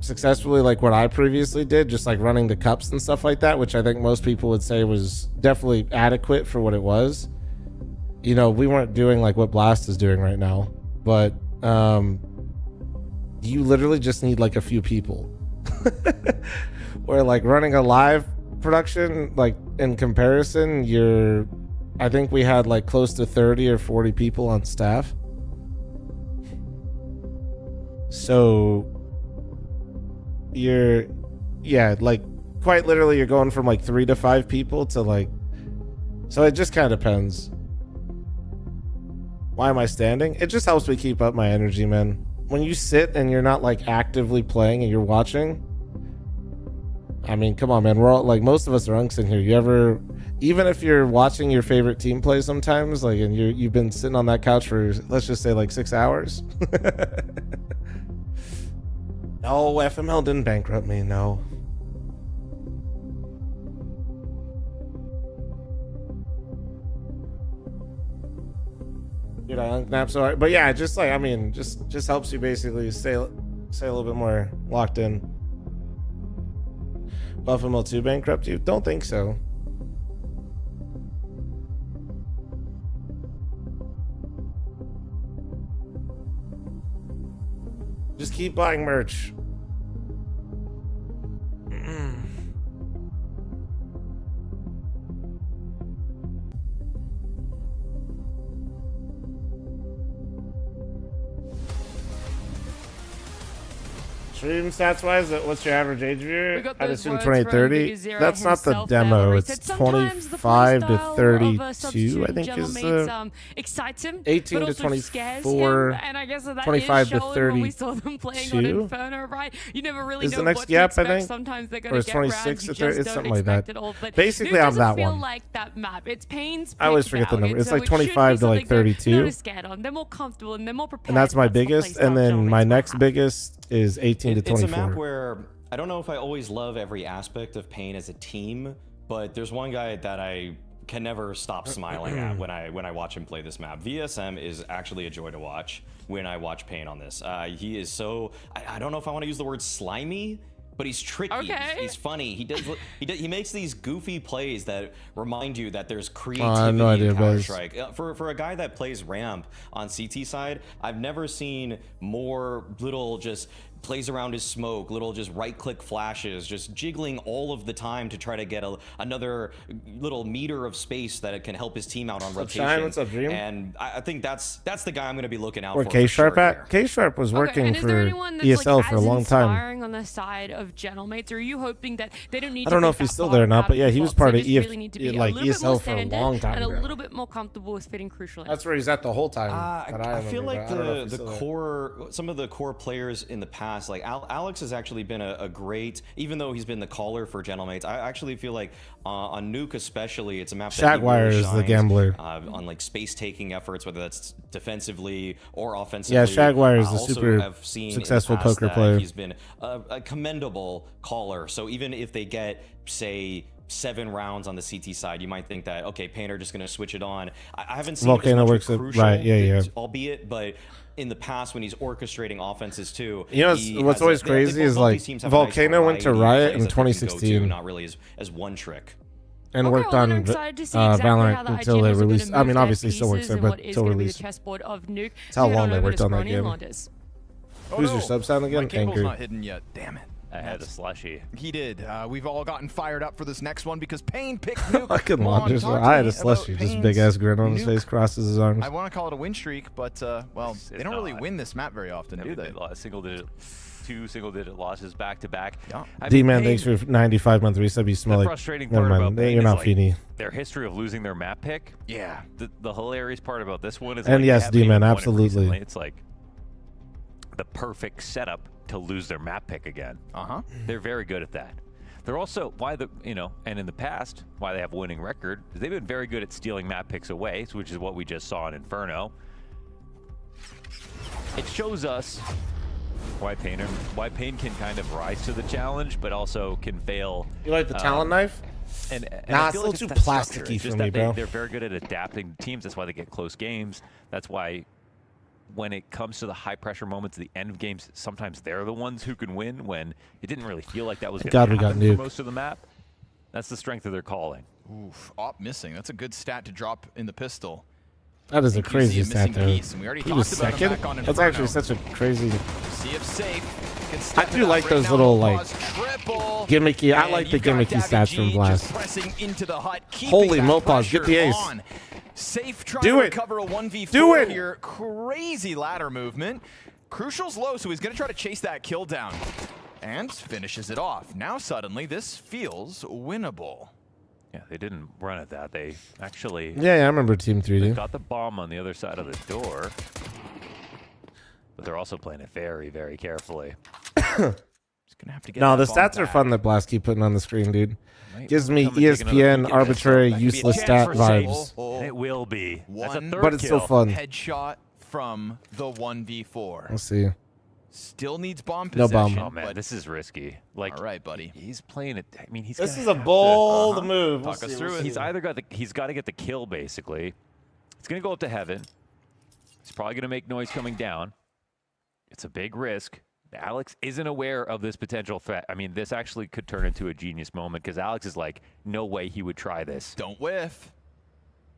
successfully, like what I previously did, just like running the cups and stuff like that, which I think most people would say was definitely adequate for what it was. You know, we weren't doing like what Blast is doing right now, but you literally just need like a few people. Or like running a live production, like in comparison, I think we had like close to 30 or 40 people on staff. So like quite literally you're going from like 3 to 5 people to like, so it just kind of depends. Why am I standing? It just helps me keep up my energy, man. When you sit and you're not like actively playing and you're watching, I mean, come on, man. We're all like, most of us are unks in here. You ever, even if you're watching your favorite team play sometimes, like, and you've been sitting on that couch for, let's just say, like 6 hours. No, FML didn't bankrupt me. No. Dude, I unknapped so hard. But yeah, just like, I mean, just helps you basically stay a little bit more locked in. FML 2 bankrupt you? Don't think so. Just keep buying merch. Stream stats wise, what's your average age viewer? I'd assume 20-30. That's not the demo. It's 25 to 32, I think is the excites him, 18 but to also 24, and I guess that 25 to 32. When we saw them playing on 32. Inferno, right? You never really Is know the next what gap, to expect. I think? Sometimes they're Or gonna it's get 26 rounds to you 30, just it's don't something like expect that. at all. But Basically, Nuke I'm that doesn't feel one. like that map. It's Pain's I always pick forget the number. value, It's so like it should be 25 to like something they're 32. not scared on. They're more comfortable and they're more prepared. And that's my the biggest. playstyle And then John my Wade's next biggest is 18 to It's 24. a map where I don't know if I always love every aspect of Pain as a team, but there's one guy that I can never stop smiling at when I watch him play this map. VSM is actually a joy to watch when I watch Pain on this. He is so, I don't know if I want to use the word slimy, but he's tricky. Okay. He's funny. He makes these goofy plays that remind you that there's I creativity have no idea, in Bez. Counter-Strike. For a guy that plays ramp on CT side, I've never seen more little just plays around his smoke, little just right-click flashes, just jiggling all of the time to try to get another little meter of space that it can help his team out on rotation. Shine, what's up, Dream? And I think that's the guy I'm going to be looking out Where for. K-Sharp sure at? here. K-Sharp was working and is for there anyone that's ESL like for a as long time. inspiring on the side of Gentlemates? Or are you hoping that they don't need I don't to know think if he's that still far there or not, out but yeah, the he was box? part They of just really need to be like a little bit more ESL for a standard long time and a ago. little bit more comfortable with fitting crucial. That's where he's at the whole time. I feel remember, like but I don't know if he's the still there. core, some of the core players in the past, like Alex has actually been a great, even though he's been the caller for Gentlemates, I actually feel like on Nuke especially, it's a map that he Shagwire really is the shines, gambler. on like space taking efforts, whether that's defensively or offensively. Yeah, Shagwire is a Also super have seen in the successful past poker that player. He's been a commendable caller. So even if they get, say, 7 rounds on the CT side, you might think that, okay, Painter just going to switch it on. I haven't seen Volcano it as much works with at- Crucial, right, yeah. albeit, but in the past when he's orchestrating offenses too, You know, he what's has always both crazy is these like teams have a nice Volcano went to variety of Riot plays in that they can go to, 2016, not really as one trick. and Okay, worked well, on I'm excited to see exactly how Valorant the until IGN they are gonna released. I move mean, their obviously still works pieces there, and but what is till gonna be the release. chessboard of Nuke. That's how Head long they over worked to on that Scrawny game. Landers. Who's your sub sound again? My cable's Angry. not hidden yet. Damn it. I had a slushy. He did. We've all gotten fired up for this next one because Pain picked Nuke. Fucking Come on, launches. talk to I had me a slushy, about just Pain's big ass grin on his Nuke. face, crosses his arms. I want to call it a win streak, but well, they don't really not. win this map very often, do they? Two single-digit losses back to back. D-Man, thanks for 95-month resub. You smell The like. frustrating Never part mind. about Pain You're is, not like, Feeny. their history of losing their map pick. Yeah. The hilarious part about this one is, And like, yes, they haven't D-Man, even won it absolutely. recently. It's like the perfect setup to lose their map pick again. They're very good at that. They're also and in the past, why they have a winning record is they've been very good at stealing map picks away, which is what we just saw in Inferno. It shows us why Pain can kind of rise to the challenge, but also can fail. You like the talent knife? And Nah, I it's feel a like little that too structure. plasticky It's just for me, that bro. They're very good at adapting teams. That's why they get close games. That's why when it comes to the high pressure moments at the end of games, sometimes they're the ones who can win when it didn't really feel like that was Thank going to God we got happen for nuked. most of the map. That's the strength of their calling. Oof, op missing. That's a good stat to drop in the pistol. That is a think you see crazy a stat missing there. piece, and we already He was talked about him second? back on That's Inferno. actually such a crazy. See if safe. Can I step do it up like right those now. little like Pause, triple. gimmicky. I And like the you've got gimmicky Davy stats G from just Blast. pressing into the hut, keeping Holy that Mopaz, get the pressure ace. on. Safe trying Do to it. recover a 1v4 Do it. here. Crazy ladder movement. Crucial's low, so he's going to try to chase that kill down. And finishes it off. Now suddenly this feels winnable. Yeah, they didn't run at that. They actually... Yeah, I remember Team 3D. They got the bomb on the other side of the door. But they're also playing it very, very carefully. Just gonna have to get No, the that bomb stats are back. fun that Blast keep putting on the screen, dude. Might Gives me come and take another ESPN peek at this. arbitrary That could be a useless chance stat for saves. vibes. And it will be. That's a One third But it's still kill. fun. Headshot from the 1v4. Let's see. Still needs bomb No possession. bomb. Oh, man, but this is risky. Like, all right, buddy. He's playing it. I mean, he's This gonna is a have to- bold move. We'll Talk us see, through we'll it. see. He's either got he's got to get the kill, basically. It's going to go up to heaven. He's probably going to make noise coming down. It's a big risk. Alex isn't aware of this potential threat. I mean, this actually could turn into a genius moment because Alex is like, no way he would try this. Don't whiff.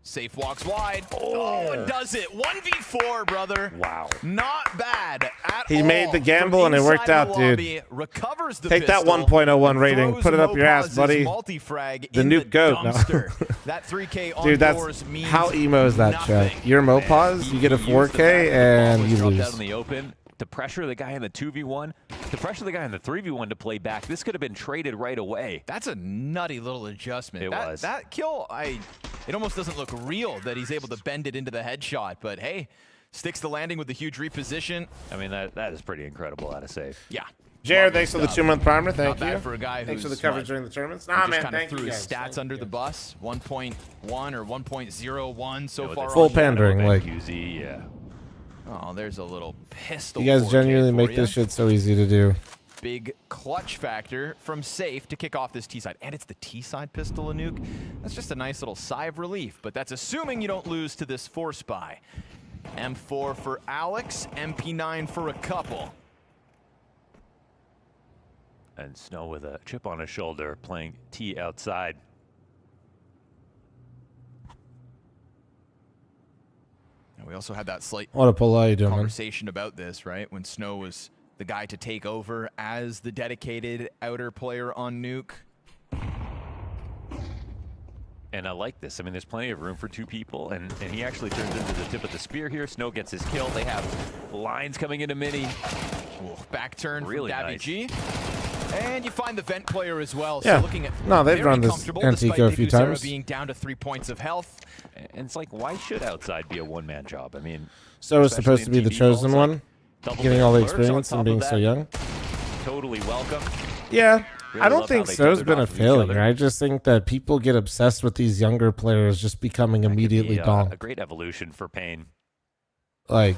Safe walks wide. Oh, and does it. 1v4, brother. Wow. Not bad at He all. made the gamble From and it worked inside out, the dude. lobby, recovers the Take that pistol, 1.01 rating, throws put it up your ass, Mopaz's buddy. multi-frag The in nuke goat. No. dumpster. That 3K on Dude, that's doors means how emo is that, nothing. Chuck? Your Mopaz, you get a He used the 4K fact that the ball and was you dropped lose. out in the open to pressure the guy in the 2v1, to pressure the guy in the 3v1 to play back. This could have been traded right away. That's a nutty little adjustment. It that, was. That kill, it almost doesn't look real that he's able to bend it into the headshot. But hey, sticks the landing with the huge reposition. I mean, that is pretty incredible out of safe. Yeah. Jared, thanks for the Stuff. 2-month primer. Not Thank bad you. for a guy Thanks for who's the coverage what, during the tournaments. who Nah, just man, kinda thank threw you his guys. stats Thank under you. the bus. 1.1 or 1.01 so far. Full on the pandering, like. QZ, yeah. Oh, there's a little pistol. You guys 4K genuinely for make ya. this shit so easy to do. Big clutch factor from Safe to kick off this T-side. And it's the T-side pistol, a nuke. That's just a nice little sigh of relief, but that's assuming you don't lose to this force buy. M4 for Alex, MP9 for a couple. And Snow with a chip on his shoulder playing T outside. And we also had that slight What a pull you doing, man? conversation about this, right? When Snow was the guy to take over as the dedicated outer player on Nuke. And I like this. I mean, there's plenty of room for two people, and he actually turns into the tip of the spear here. Snow gets his kill. They have lines coming into Mini. Ooh, back turn Really from Davy nice. G. And you find the vent player as well. Yeah. So looking at No, they've very run this comfortable Antico despite a the few Fusera times. being down to 3 points of health. And it's like, why should outside be a one-man job? I mean, So it's especially supposed to in be the TV chosen calls, like, one, double getting all the lurks on experience top and of being so that. young. Totally welcome. Yeah, Really I don't love think how they So's tethered been a off of each failure. other. I just think that people get obsessed with these younger players just becoming immediately Yeah, donk. a great evolution for Payne. Like,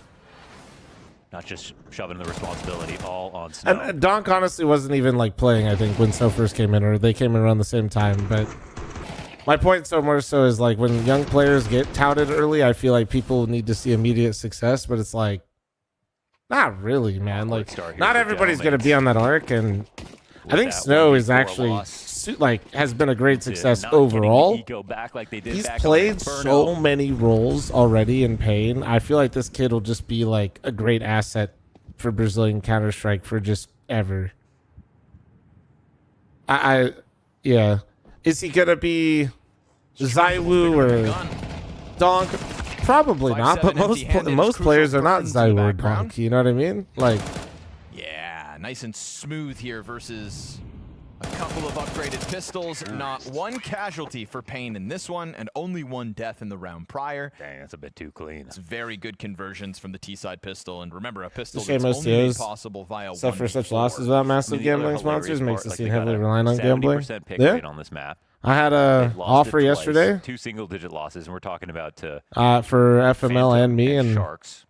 Not just shoving the responsibility all on Snow. and Donk honestly wasn't even like playing, I think, when So first came in, or they came in around the same time. But my point so more so is like when young players get touted early, I feel like people need to see immediate success, but it's like, not really, man. Like, star here not for everybody's going to Gentleman's. be on that arc, and I think that Snow is 1v4 actually loss. like has been a great To success not getting overall. the eco back like they did He's back played on Inferno. so many roles already in Pain. I feel like this kid will just be like a great asset for Brazilian Counter-Strike for just ever. Yeah. Is he gonna be Zaiwu or Donk? Probably not, but 5-7 empty-handed is most Crucial players are not Burns in the Zaiwu or background. Donk. You know what I mean? Like, Yeah, nice and smooth here versus a couple of upgraded pistols. Not one casualty for Payne in this one, and only one death in the round prior. Dang, that's a bit too clean. It's very good conversions from the T-side pistol, and remember, a pistol it's a shame that's most only made TOs possible via suffer such 1v4. losses without massive I mean, the other gambling hilarious sponsors. Makes part, the like, scene they got heavily a reliant on gambling. 70% pick Yeah. rate on this map. I had They've a lost offer it twice, yesterday 2 single-digit losses, and we're talking about for FML Phantom and me, and Sharks.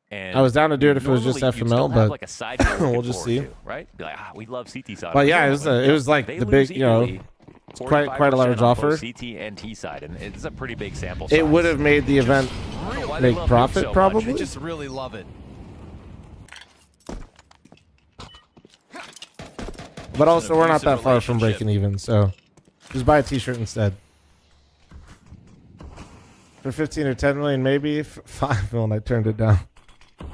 And I was down to do it if it was just normally you'd FML, still have, but like a side you're we'll looking just forward see. to, right? Be like, we love CT side. But yeah, it was like They the lose big, you know, equally, it's quite a 45% large on offer. both CT and T side, and it's a pretty big sample size. It would have made the event I don't know why they make love Nuke profit, so much. probably. They just really love it. But also, we're not abusive that far from relationship. breaking even, so just buy a T-shirt instead. For 15 or 10 million, maybe. For 5 million, I turned it down.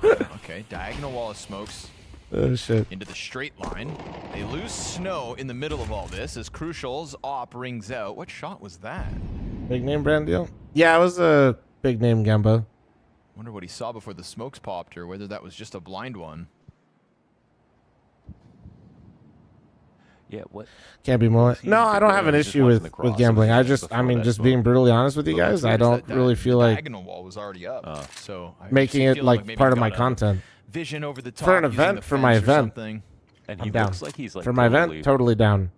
Okay, diagonal wall of smokes. Oh shit! Into the straight line. They lose Snow in the middle of all this as Crucial's op rings out. What shot was that? Big name brand deal. Yeah, it was a big name Gamba. Wonder what he saw before the smokes popped, or whether that was just a blind one. Yeah, what? Can't be more. No, I don't have an issue with gambling. I mean, just being brutally honest with you guys, I don't really feel like diagonal wall was already up, so I making it feel like maybe part of you've my got a content. Vision over the top For an using event, the for my fence or event, something. And I'm he down. looks like he's like For my event, totally down.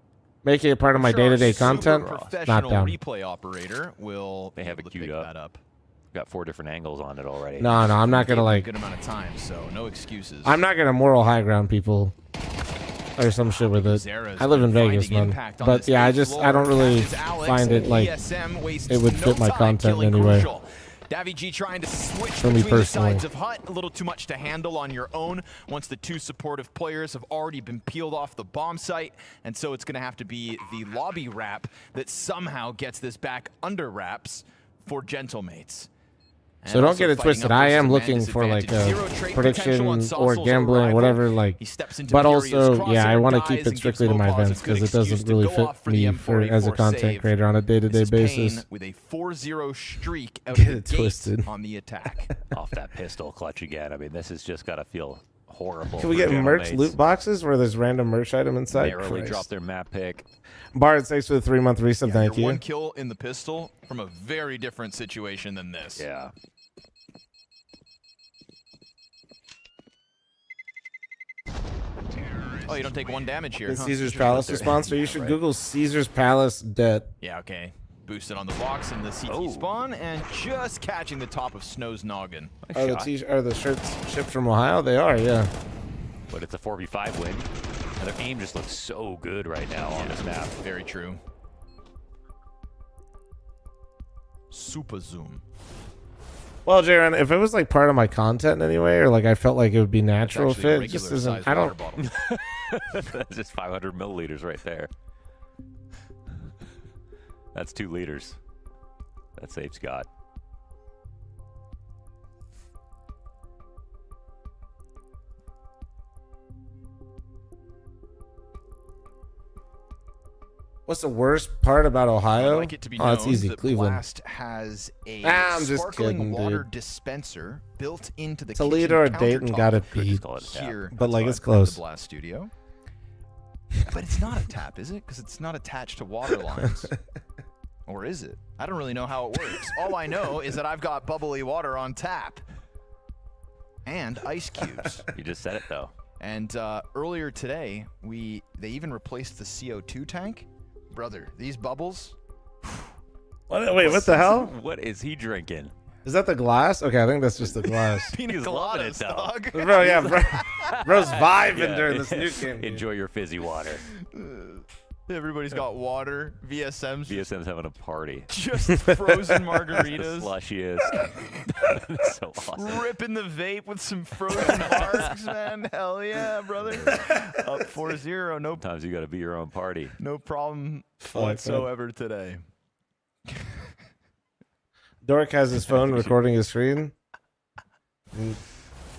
Making it part of my I'm sure our day-to-day super content, professional not down. replay operator will They have it be able to queued pick up. that up. Got 4 different angles on it already. No, I'm not Gave gonna him like. a good amount of time, so no excuses. I'm not gonna moral high ground people or some shit with it. I live in Vegas, man. But yeah, I don't really find it like it would fit my content in any way. Davy G trying to switch For me between the personally. sides of Hut, a little too much to handle on your own once the 2 supportive players have already been peeled off the bomb site, and so it's going to have to be the lobby wrap that somehow gets this back under wraps for Gentlemates. So don't get it twisted. I am looking for like a prediction or gambling, whatever. Like, but also, yeah, I want to keep it strictly to my events because it doesn't really fit me for as a content creator on a day-to-day basis. With a 4-0 streak out Get of it the gate twisted. on the attack. Off that pistol clutch again. I mean, this has just got to feel horrible. Can we get merch loot boxes where there's random merch item inside? Narrowly Christ. drop their map pick. Bard, thanks for the 3-month resub. Thank you. One kill in the pistol from a very different situation than this. Yeah. Oh, you don't take 1 damage here. The huh? Caesar's Palace is sponsor. You should Google Caesar's Palace debt. Yeah, okay. Boosted on the box in the CT spawn and just catching the top of Snow's noggin. Are the shirts shipped from Ohio? They are, yeah. But it's a 4v5 win. And their aim just looks so good right now on this map. Very true. Super zoom. Well, Jaron, if it was like part of my content anyway, or like I felt like it would be natural actually a fit, it just regular isn't. sized I don't. water bottle. That's just 500 milliliters right there. That's 2 liters. That saves Scott. What's the worst part about Ohio? I'd like it to be Oh, it's known easy. that Cleveland. Blast has a I'm just sparkling kidding, water dude. dispenser built into the Toledo or kitchen Dayton countertop gotta be, here, but like it's at close. the Blast studio. But it's not a tap, is it? Because it's not attached to water lines. Or is it? I don't really know how it works. All I know is that I've got bubbly water on tap. And ice cubes. You just said it, though. And earlier today, they even replaced the CO2 tank. Brother, these bubbles. Wait, what the hell? What is he drinking? Is that the glass? Okay, I think that's just the glass. Pina coladas, dog. Bro, yeah, bro's vibing during this new game. Dude. Enjoy your fizzy water. Everybody's got water. VSM's having a party. Just frozen margaritas. Slushy is. So awesome. Ripping the vape with some frozen marks, man. Hell yeah, brother. Up 4-0. No. Sometimes you got to be your own party. No problem Fuck, whatsoever today. Dork has his phone recording his screen.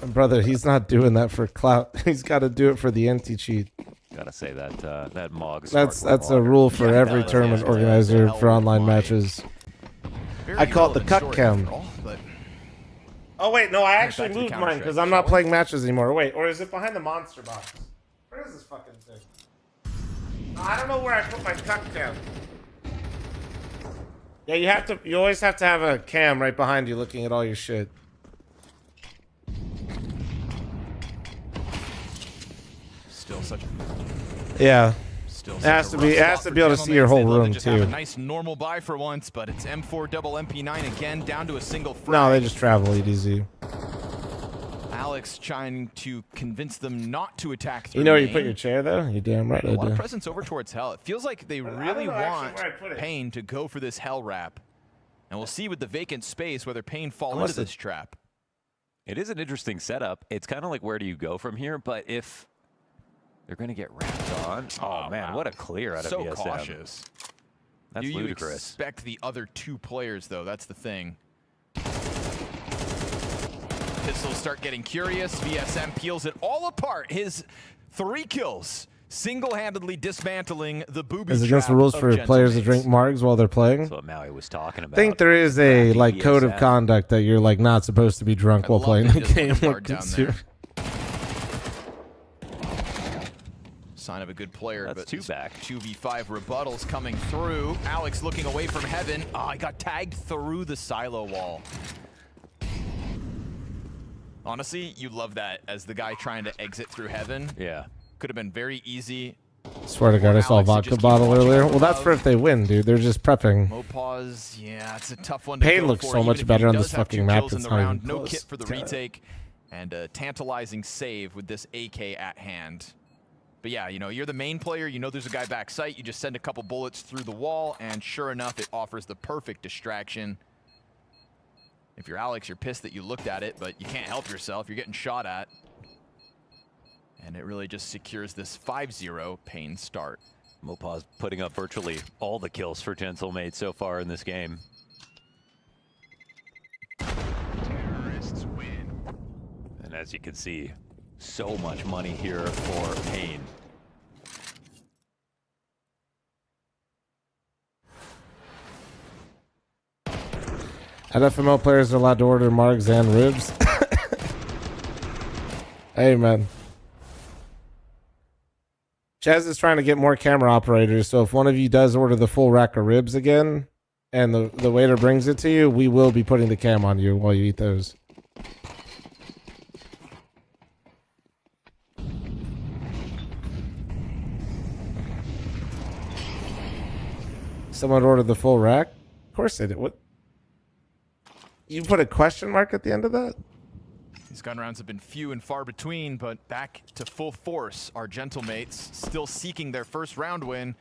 Brother, he's not doing that for clout. He's got to do it for the anti-cheat. Gotta say that that Mog's. That's a rule for every tournament organizer for online matches. I call it the cuck cam. Oh wait, no, I actually moved mine because I'm not playing matches anymore. Wait, or is it behind the monster box? Where is this fucking thing? No, I don't know where I put my cuck cam. Yeah, you always have to have a cam right behind you looking at all your shit. Still such a Yeah. Still it has to be able to see your whole room just have too. a nice normal buy for once, but it's M4 double MP9 again, down to a single frag. No, they just travel EDZ. Alex trying to convince them not to attack through You know where you main. put your chair though? You're damn right A I lot of do. presence over towards Hell. It feels like they really know actually want where I put it. Pain to go for this Hell wrap. And we'll see with the vacant space whether Pain fall Unless into this trap. It is an interesting setup. It's kind of like, where do you go from here? But if they're going to get wrapped on, oh man, what a clear out of So VSM. cautious. That's Do you ludicrous. expect the other 2 players, though? That's the thing. Pistols start getting curious. VSM peels it all apart. His 3 kills, single-handedly dismantling the booby Is it against the trap rules of for players to Gentlemates. drink margs while they're playing? That's what Maui was talking about. I think there is a like code of VSM. conduct that you're like not supposed to be drunk while playing the game. guard down there. sign of a good player. That's but 2 back. 2v5 rebuttals coming through. Alex looking away from Heaven. Oh, he got tagged through the silo wall. Honestly, you love that as the guy trying to exit through Heaven. Yeah. Could have been very easy. Swear to God, I saw a vodka bottle earlier. Well, that's for if they win, dude. They're just prepping. Mopaz, yeah, it's a tough one to Pain go looks for, so even much if he better on does this have fucking 2 map. kills in It's the not even round. No close. kit for the retake, and a tantalizing save with this AK at hand. But yeah, you know, you're the main player. You know there's a guy back sight. You just send a couple bullets through the wall, and sure enough, it offers the perfect distraction. If you're Alex, you're pissed that you looked at it, but you can't help yourself. You're getting shot at. And it really just secures this 5-0 Pain start. Mopaz putting up virtually all the kills for Gentlemate so far in this game. Terrorists win. And as you can see, so much money here for Pain. At FML, players are allowed to order margs and ribs. Hey, man. Chaz is trying to get more camera operators, so if one of you does order the full rack of ribs again, and the waiter brings it to you, we will be putting the cam on you while you eat those. Someone ordered the full rack? Of course they did. What? You put a question mark at the end of that? These gun rounds have been few and far between, but back to full force. Our Gentlemates still seeking their first round win.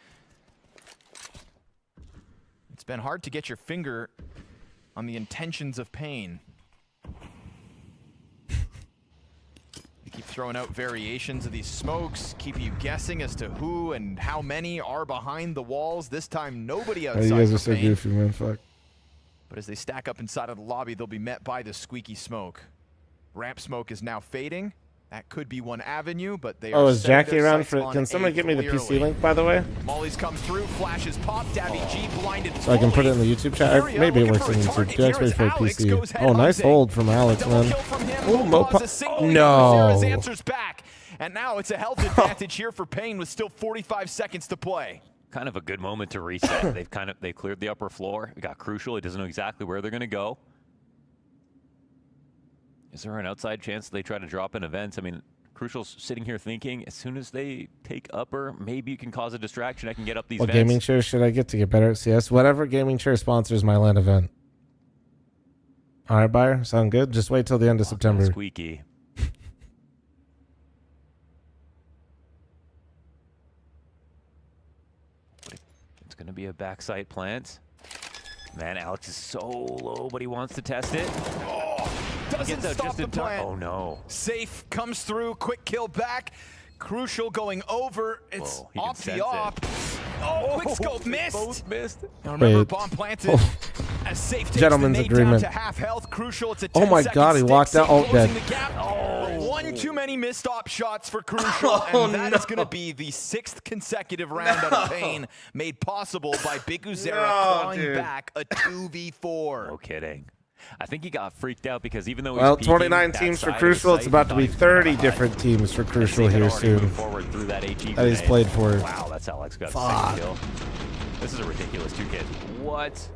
It's been hard to get your finger on the intentions of Pain. They keep throwing out variations of these smokes, keep you guessing as to who and how many are behind the walls. This time, nobody outside. You guys are so Pain. goofy, man. Fuck. But as they stack up inside of the lobby, they'll be met by the squeaky smoke. Ramp smoke is now fading. That could be one avenue, but they are. Oh, is setting Jackie their around sights for? on Can someone A get me the PC clearly. link, by the way? Molly's come through, flashes pop, Davy G blinded. So I can put it in the YouTube chat. Maybe it works on YouTube. Do actually for PC. Oh, nice hold from Alex, man. Oh, no. Answers back, and now it's a health advantage here for Pain with still 45 seconds to play. Kind of a good moment to reset. They've cleared the upper floor. It got Crucial. He doesn't know exactly where they're going to go. Is there an outside chance they try to drop in events? I mean, Crucial's sitting here thinking, as soon as they take upper, maybe you can cause a distraction. I can get up these What vents. gaming chair should I get to get better at CS? Whatever gaming chair sponsors my LAN event. All right, buyer. Sound good? Just wait till the end of September. Squeaky. It's going to be a backside plant. Man, Alex is so low, but he wants to test it. Doesn't stop the plant. Oh, no. Safe comes through, quick kill back. Crucial going over. It's Whoa, he can off the sense op. Oh, quick scope missed. Both missed. Now remember, Wait. bomb planted. As Safe takes Gentleman's the nade agreement. down to half health. Crucial, it's a Oh my 10-second God, he stick. walked out. Safe Oh, closing dead. the gap. One too many missed op shots for Crucial, and that is going to be the 6th consecutive round out of Pain, made possible by Big Uzera clawing back a 2v4. No kidding. I think he got freaked out because even though he's Well, peeking 29 that teams for side of Crucial. the It's site, about to he be thought he was gonna 30 hide. different teams for Crucial They had here already soon. moved forward through that HE That he's grenade. played for. Wow, that's Alex got Fuck. 6 kill. This is a ridiculous 2 kills. What?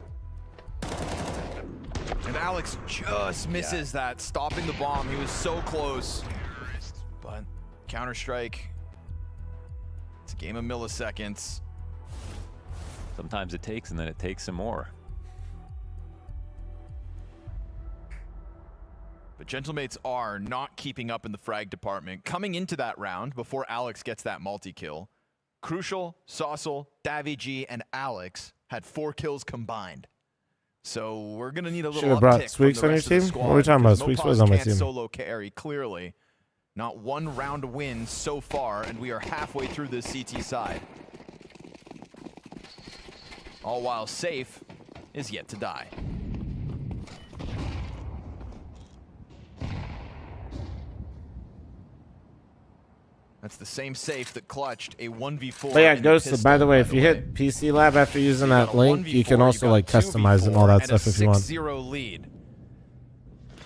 And Alex just misses that, stopping the bomb. He was so close. But Counter-Strike, it's a game of milliseconds. Sometimes it takes, and then it takes some more. But Gentlemates are not keeping up in the frag department. Coming into that round, before Alex gets that multi-kill, Crucial, Saucel, Davy G, and Alex had 4 kills combined. So we're going to need a little Should've brought uptick from Squeaks the on your rest of the team? squad, What are we talking about? because Squeaks Mopaz was on my can't team. solo carry, clearly. Not one round win so far, and we are halfway through this CT side. All while Safe is yet to die. That's the same Safe that clutched a 1v4. But yeah, in Ghost, pistol, by the way, by if you hit PC Lab after using that got a link, you can 1v4, also you like got customize 2v4 and all that and a stuff if you want. 6-0 lead.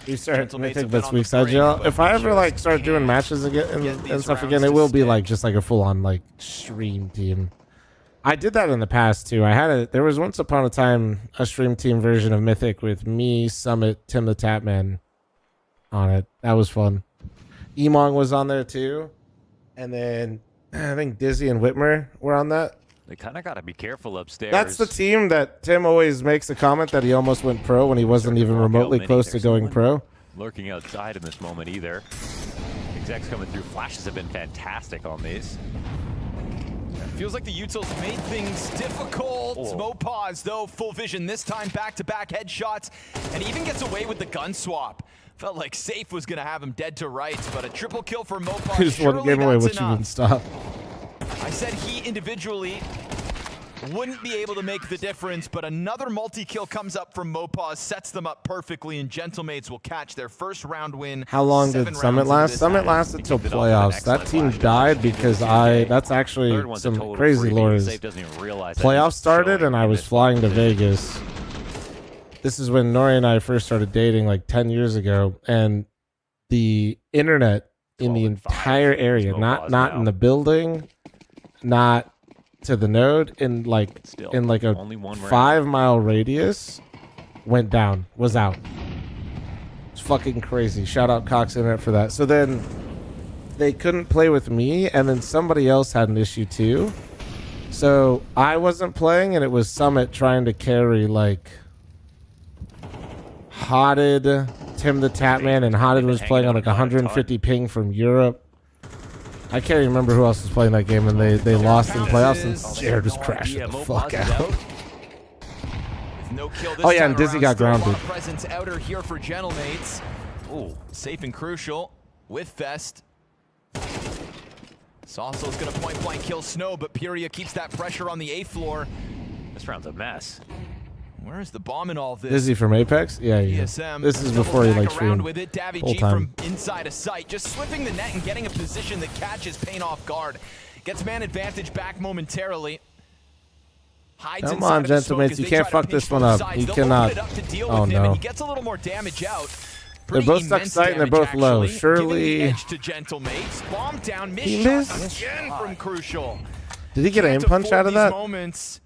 Restart Mythic Blitz week side. If I ever like start doing matches again and stuff again, it will be like just like a full on like stream team. I did that in the past too. There was once upon a time a stream team version of Mythic with me, Summit, Tim the Tapman on it. That was fun. Emong was on there too. And then I think Dizzy and Whitmer were on that. They kind of got to be careful upstairs. That's the team that Tim always makes a comment that he almost went pro when he wasn't even remotely close to going pro. Lurking outside in this moment either. Execs coming through. Flashes have been fantastic on these. Feels like the Utils made things difficult. Mopaz, though, full vision this time, back-to-back headshots, and even gets away with the gun swap. Felt like Safe was going to have him dead to rights, but a triple kill for Mopaz. Just one game away, which you didn't stop. I said he individually wouldn't be able to make the difference, but another multi-kill comes up from Mopaz, sets them up perfectly, and Gentlemates will catch their first round win. How long did Summit last? Summit lasted till playoffs. That team died because that's actually some crazy lore. Playoffs started and I was flying to Vegas. This is when Nori and I first started dating like 10 years ago, and the internet in the entire area, not in the building, not to the node, in like a 5 mile radius, went down, was out. It's fucking crazy. Shout out Cox Internet for that. So then they couldn't play with me, and then somebody else had an issue too. So I wasn't playing, and it was Summit trying to carry like Hotted, Tim the Tapman, and Hotted was playing on like 150 ping from Europe. I can't even remember who else was playing that game, and they lost in playoffs, and Jared was crashing the fuck out. Oh yeah, and Dizzy got grounded. Presence outer here for Gentlemates. Ooh, Safe and Crucial with Fest. Saucel's gonna point blank kill Snow, but Puria keeps that pressure on the A floor. This round's a mess. Where's the bomb in all this? Dizzy from Apex? Yeah. This is before he like streamed with it. Davy full G time. from inside of sight, just slipping the net and getting a position that catches Pain off guard. Gets man advantage back momentarily. Hides Come on, Gentlemates, you can't fuck this one up. You cannot. Oh no. He gets a little more damage out. They're both stuck sight and they're both low. Surely. Edge to Gentlemates. Bomb down. He Missed missed. again from Crucial. Did he get aim punch out of that? Moments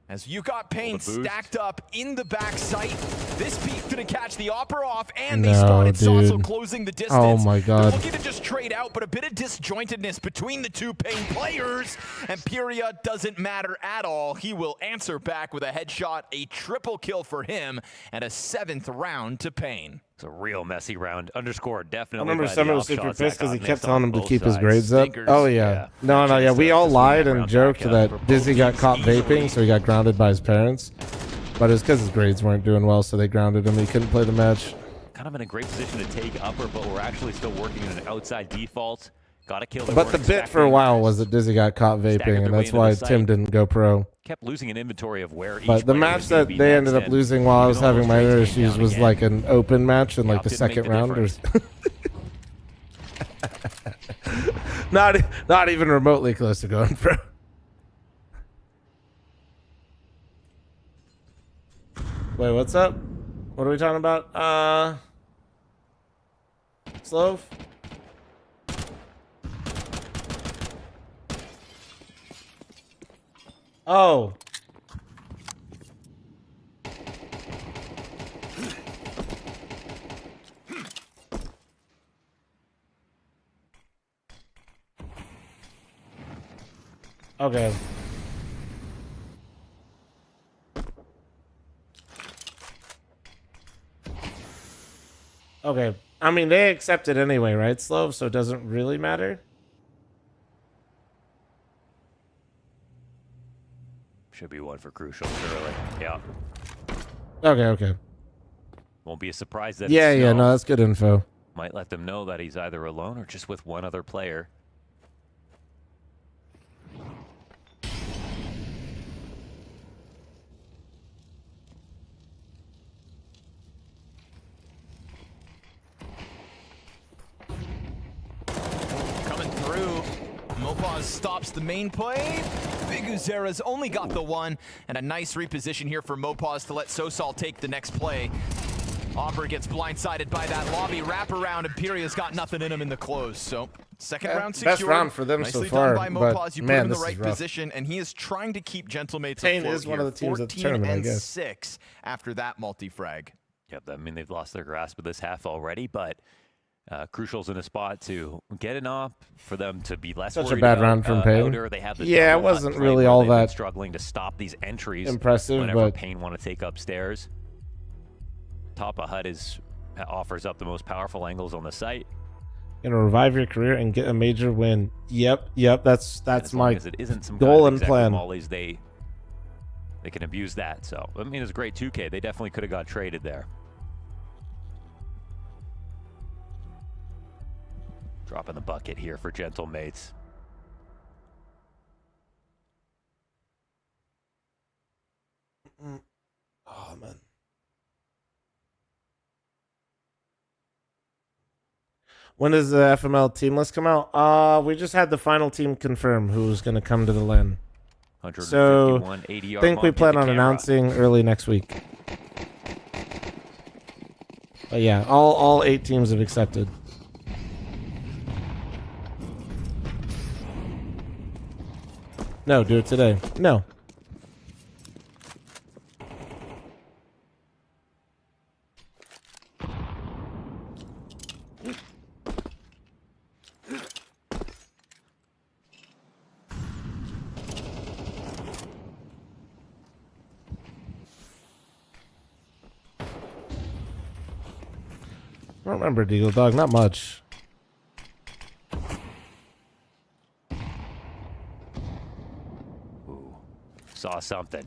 as you got Pain stacked up in the back sight. This peak gonna catch the Opera off, and they spotted Saucel closing the distance. Oh my god. They're looking to just trade out, but a bit of disjointedness between the two Pain players, and Puria doesn't matter at all. He will answer back with a headshot, a triple kill for him, and a 7th round to Pain. It's a real messy round. Underscore definitely. I remember Summit was super pissed because he kept telling him to keep his grades up. Oh yeah. No. We all lied and joked that Dizzy got caught vaping, so he got grounded by his parents. But it's because his grades weren't doing well, so they grounded him. He couldn't play the match. Kind of in a great position to take upper, but we're actually still working in an outside default. Got to kill. But the bit for a while was that Dizzy got caught vaping, and that's why Tim didn't go pro. Kept losing an inventory of where each But the match that they ended up losing while I was having my other issues was like an open match in like the second round. Not even remotely close to going pro. Wait, what's up? What are we talking about? Slove? Oh. Okay. Okay. I mean, they accept it anyway, right, Slove? So it doesn't really matter? Should be one for Crucial, surely. Yeah. Okay. Won't be a surprise that Yeah, no, that's good info. Might let them know that he's either alone or just with one other player. Coming through. Mopaz stops the main play. Big Uzera's only got the one, and a nice reposition here for Mopaz to let Sosal take the next play. Aubrey gets blindsided by that lobby wraparound. Imperia's got nothing in him in the close. So second round secured. Best round for them Nicely so far. done by But Mopaz. You put man, him in the this right is rough. position, and he is trying to keep Gentlemates Pain afloat is one of the here. teams at the tournament, I 14 and guess. 6 after that multi-frag. Yep, I mean, they've lost their grasp of this half already, but Crucial's in a spot to get enough for them to be less Such a worried bad about, round from Pain. Outer. They have this Yeah, it double hut wasn't play really where all they've been that struggling to stop these entries impressive, whenever but Pain want to take upstairs. Top of hut offers up the most powerful angles on the site. Gonna revive your career and get a major win. Yep, that's As my long as it isn't some goal kind and of plan. mollies, they can abuse that. So I mean, it's a great 2K. They definitely could have got traded there. Dropping the bucket here for Gentlemates. Oh man. When does the FML team list come out? We just had the final team confirm who's going to come to the LAN. So, 151 ADR I think we monk plan in the on camera. announcing early next week. But yeah, all 8 teams have accepted. No, do it today. No. I don't remember Deagle Dog, not much. Saw something.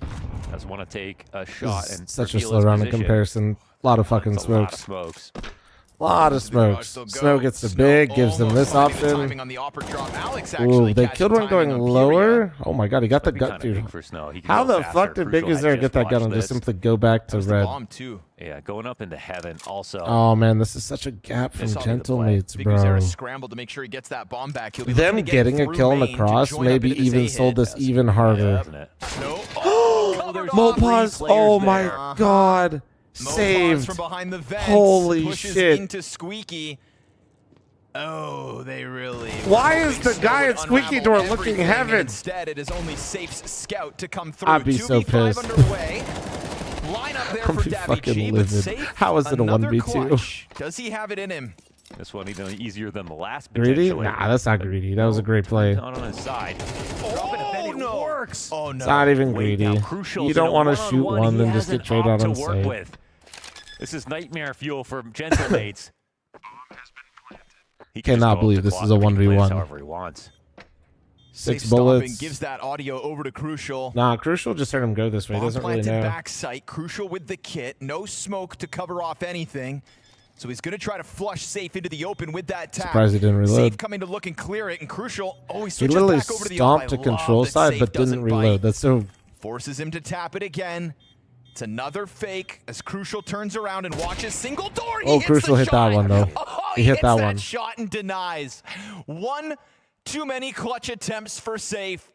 Does want to take a shot and Such a reveal slow his round in position. comparison. A lot of fucking It's a lot of smokes. smokes. Lot of smokes. Snow gets the big, gives them this option. Ooh, they killed one going lower. Oh my god, he got the gut kinda dude. big for Snow. He can How go the faster. fuck did Big Crucial is there had get that just gun and watched just this. simply go back to red? Yeah, going up into heaven also. Oh man, this is such a gap from Gentlemates, bro. Scramble to make sure he gets that bomb back. He'll be Them looking to get getting a through kill on the main to cross join up maybe into this even A sold hit. this even harder. Mopaz, oh my god. Saved. From behind the vents, Holy pushes shit. into Squeaky. Oh, they really. Why is the guy at Squeaky Door looking heaven? Instead, it is only Safe's scout to come through. I'd be so 2v5 pissed. underway. Line up there I'd for be Davy fucking G, but livid. Safe, How is it a another 1v2? clutch. Does he have it in him? This one even easier than the last. Greedy? potentially. Nah, that's not greedy. That was a great play. Not on his side. Oh, no. Works. Oh, no. It's not even Wait, greedy. now Crucial's You in don't a want to shoot one-on-one. one He and just has get traded an out op on to work site. with. This is nightmare fuel for Gentlemates. He can just Cannot go up believe the this clock is a and he can play this 1v1. However he wants. 6 Safe bullets. stopping, gives that audio over to Crucial. Nah, Crucial just heard him go this way. He Bomb doesn't really planted know. back sight. Crucial with the kit. No smoke to cover off anything. So he's going to try to flush Safe into the open with that tap. Surprised he didn't reload. Safe coming to look and clear it, and Crucial, oh, he He switches literally back over to the op. stomped to I control love that side Safe but didn't doesn't reload. bite. That's so... Forces him to tap it again. It's another fake as Crucial turns around and watches single door. He Oh, hits Crucial the hit shot. that one, though. Oh, He hit hits that one. shot and denies. One too many clutch attempts for Safe.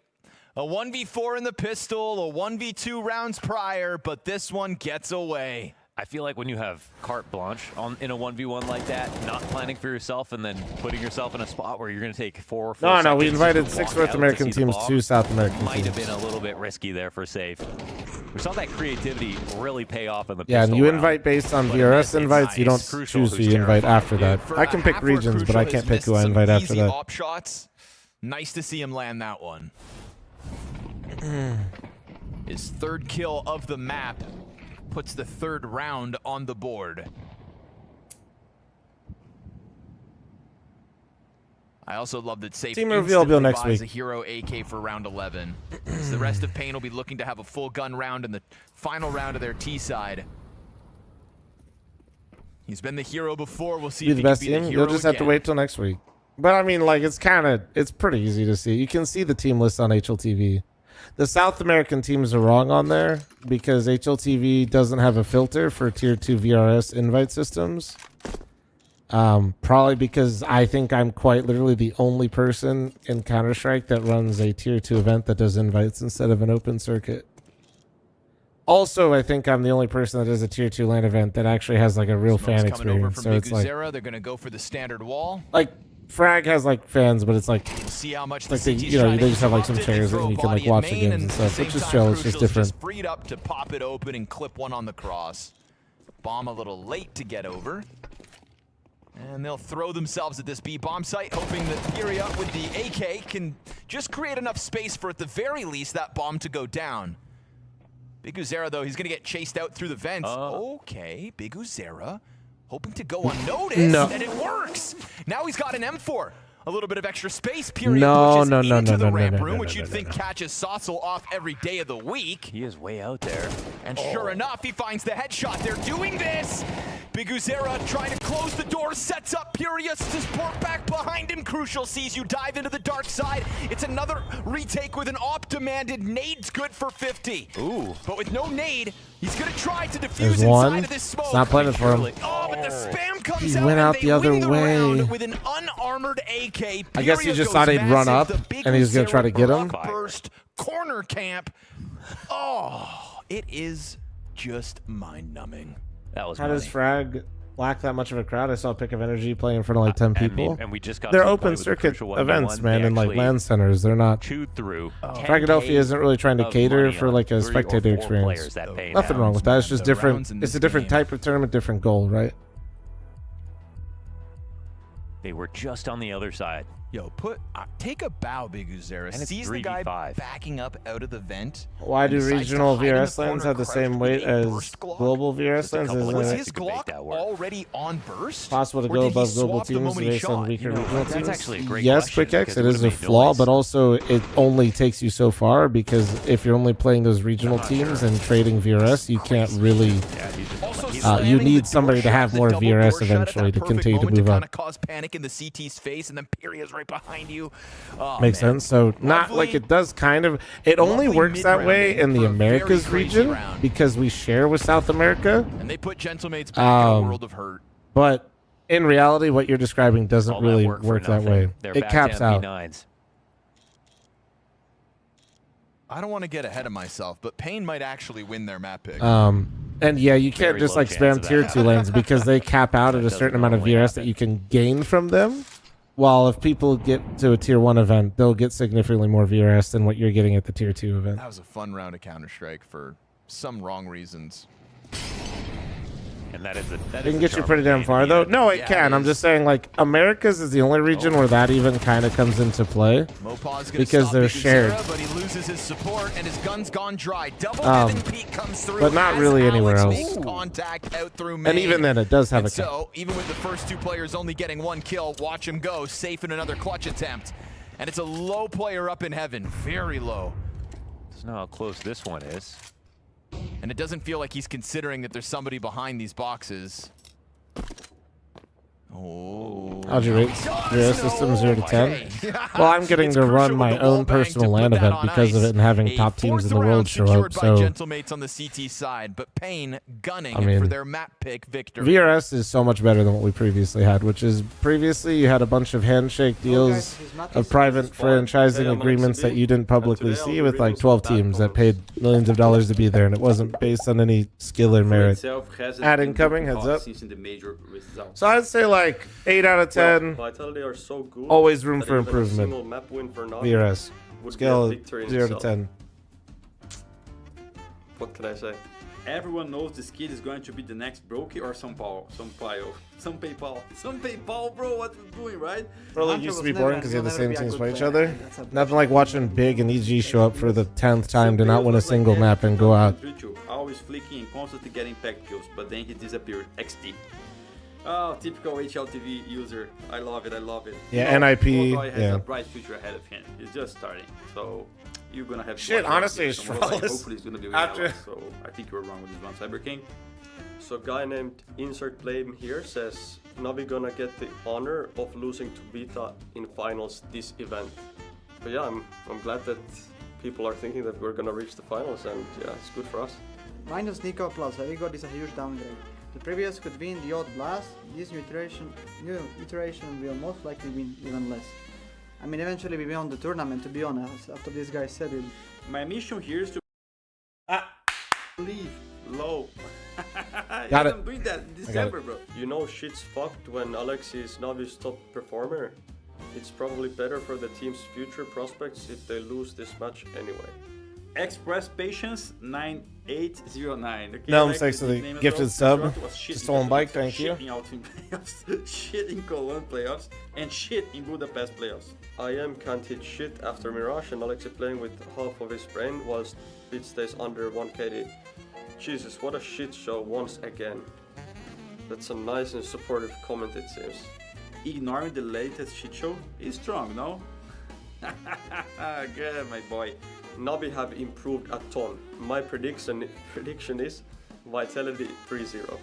A 1v4 in the pistol, a 1v2 rounds prior, but this one gets away. I feel like when you have carte blanche in a 1v1 like that, not planning for yourself and then putting yourself in a spot where you're going to take 4 or 4 No, seconds we to invited walk 6 out North to American see the teams, bomb, 2 South American might have teams. been a little bit risky there for Safe. We saw that creativity really pay off in the Yeah, and pistol you round. invite based on But VRS it's invites. You nice. don't Crucial, choose who who's you invite terrifying. after that. For I can pick half where regions, but I Crucial can't has pick who I missed invite some after easy that. op shots. Nice to see him land that one. His third kill of the map puts the third round on the board. I also love that Safe Team reveal will be instantly next buys week. a hero AK for round 11. So the rest of Pain will be looking to have a full gun round in the final round of their T side. He's been the hero before. We'll see Be if the he can best be the team. hero You'll just have to again. wait till next week. But I mean, like, it's pretty easy to see. You can see the team list on HLTV. The South American teams are wrong on there because HLTV doesn't have a filter for tier 2 VRS invite systems. Probably because I think I'm quite literally the only person in Counter-Strike that runs a tier 2 event that does invites instead of an open circuit. Also, I think I'm the only person that does a tier 2 LAN event that actually has like a real fan experience. So it's like they're going to go for the standard wall. Like Frag has like fans, but it's like see how much like they, you know, they just have like some chairs and you can like watch the games and stuff, which is chill. It's just different. Freed up to pop it open and clip one on the cross. Bomb a little late to get over. And they'll throw themselves at this B bomb site, hoping that Furia with the AK can just create enough space for at the very least that bomb to go down. Big Uzera, though, he's going to get chased out through the vents. Okay, Big Uzera hoping to go unnoticed, and it works. Now he's got an M4. A little bit of extra space. Furia pushes into the ramp room, which you'd think catches Sossel off every day of the week. He is way out there. And sure enough, he finds the headshot. They're doing this. Big Uzera trying to close the door, sets up Furious to support back behind him. Crucial sees you dive into the dark side. It's another retake with an op-demanded. Nade's good for 50. Ooh. But with no nade, he's going to try to defuse There's inside one. of this smoke. It's not planning for him. Oh, but the spam comes He out went out and they the other win the way. round with an unarmored AK. I guess he Furia just goes thought he'd run up massive. The and he was going to try to get him. Burst corner camp. Oh, it is just mind-numbing. That was How does Frag lack that much of a crowd? I saw Pick of Energy play in front of like 10 people. And we just got They're to open play with the circuit crucial 1v1. events, man, They in like actually LAN centers. They're not. chewed through. Philadelphia isn't really trying to of cater money for on like a 3 or spectator 4 experience. players that pay Nothing now. wrong with that. It's just The different. rounds in It's this a different game. type of tournament, different goal, right? They were just on the other side. Yo, take a bow, Big Uzera. And it's Sees the guy 3v5. backing up out of the vent. Why do and decides to regional hide in the VRS lanes corner, have the crouched same with weight a as burst Glock. global VRS lanes? Was Isn't his it Glock already on burst? possible to Or go did he above global swap the teams moment he based on shot? weaker You know, regional that's teams? actually a great Yes, question, Quick X, it because is it a would've made flaw, noise. but also it only takes you so far because if you're only playing those regional teams and trading VRS, you can't really. You need somebody to have more VRS eventually to continue to move kind up. of cause panic in the CT's face, and then Piria's right behind you. Oh, Makes man. sense. So not like it does kind of. It only Lovely works that way mid-rounding in the for a very Americas crazy region round. because we share with South America. And they put Gentlemates back in a world of hurt. But in reality, what you're describing doesn't All that really work for work that nothing. way. They're It back caps to out. MP9s. I don't want to get ahead of myself, but Payne might actually win their map pick. And yeah, you can't Very just low like chance spam of tier that 2 lanes because they cap out at a doesn't certain amount of normally VRS happen. that you can gain from them. While if people get to a tier 1 event, they'll get significantly more VRS than what you're getting at the tier 2 event. That was a fun round of Counter-Strike for some wrong reasons. And that is a, that It is can a get you charm pretty of damn Payne far, at the though. end. No, it Yeah, can. it I'm is. just saying, like, Americas is the only region where that even kind of comes into play. Mopaw's gonna Because stop they're Big shared. Uzera, but he loses his support and his gun's gone dry. Double Heaven Peak comes through, but not as really anywhere Alex else. makes contact out through And main. even then, it does have And a cap. so, even with the first two players only getting one kill, watch him go, safe in another clutch attempt. And it's a low player up in heaven, very low. Doesn't know how close this one is. And it doesn't feel like he's considering that there's somebody behind these boxes. Oh. How'd you rate VRS system 0 to 10? Well, I'm getting to run my own personal LAN event because of it and having top teams in the world show up. So Gentlemates on the CT side, but Payne gunning I mean, for their map pick victory. VRS is so much better than what we previously had, which is previously you had a bunch of handshake deals of private franchising agreements that you didn't publicly see with like 12 teams that paid millions of dollars to be there, and it wasn't based on any skill or merit. Ad incoming, heads up. So I'd say like 8 out of 10. Vitality are so good Always room that for even a improvement. single map win for now VRS. would be Scale a victory in 0 to itself. 10. What can I say? Everyone knows this kid is going to be the next Brokey or Sampaio. Sampaio, bro, what you doing, right? Bro, it used to be boring because you had the same teams play each other. Nothing like watching Big and EG show up for the 10th time to not win a single map and go out. Always flicking and constantly getting pack kills, but then he disappeared. XD. Oh, typical HLTV user. I love it. Yeah, NIP, Has yeah. a bright future ahead of him. He's just starting, so you're gonna have. Shit, honestly, it's flawless. Hopefully, it's gonna be After- after. So I think you were wrong with this one, Cyber King. So guy named Insert Blame here says Navi gonna get the honor of losing to Vita in finals this event. But yeah, I'm glad that people are thinking that we're gonna reach the finals, and yeah, it's good for us. Minus Nico plus Arigot is a huge downgrade. The previous could win the odd blast, this new iteration will most likely win even less. I mean, eventually we won the tournament, to be honest, after this guy said it. My mission here is to leave Got I'm it. doing that in I got December, it. bro. You know shit's fucked when Alex is Navi's top performer. It's probably better for the team's future prospects if they lose this match anyway. Express Patience 9809. Okay, No, Alex, thanks for his the name as gifted well. sub. Toronto was shit Just in stolen Katowice, bike, thank you. shit in Alton playoffs, shit in Cologne playoffs, and shit in Budapest playoffs. I am can't hit shit after Mirage and Alex is playing with half of his brain whilst it stays under 1 KD. Jesus, what a shit show once again. That's a nice and supportive comment it seems. Ignoring the latest shit show is strong, no? Good, my boy. Navi have improved a ton. My prediction is Vitality 3-0.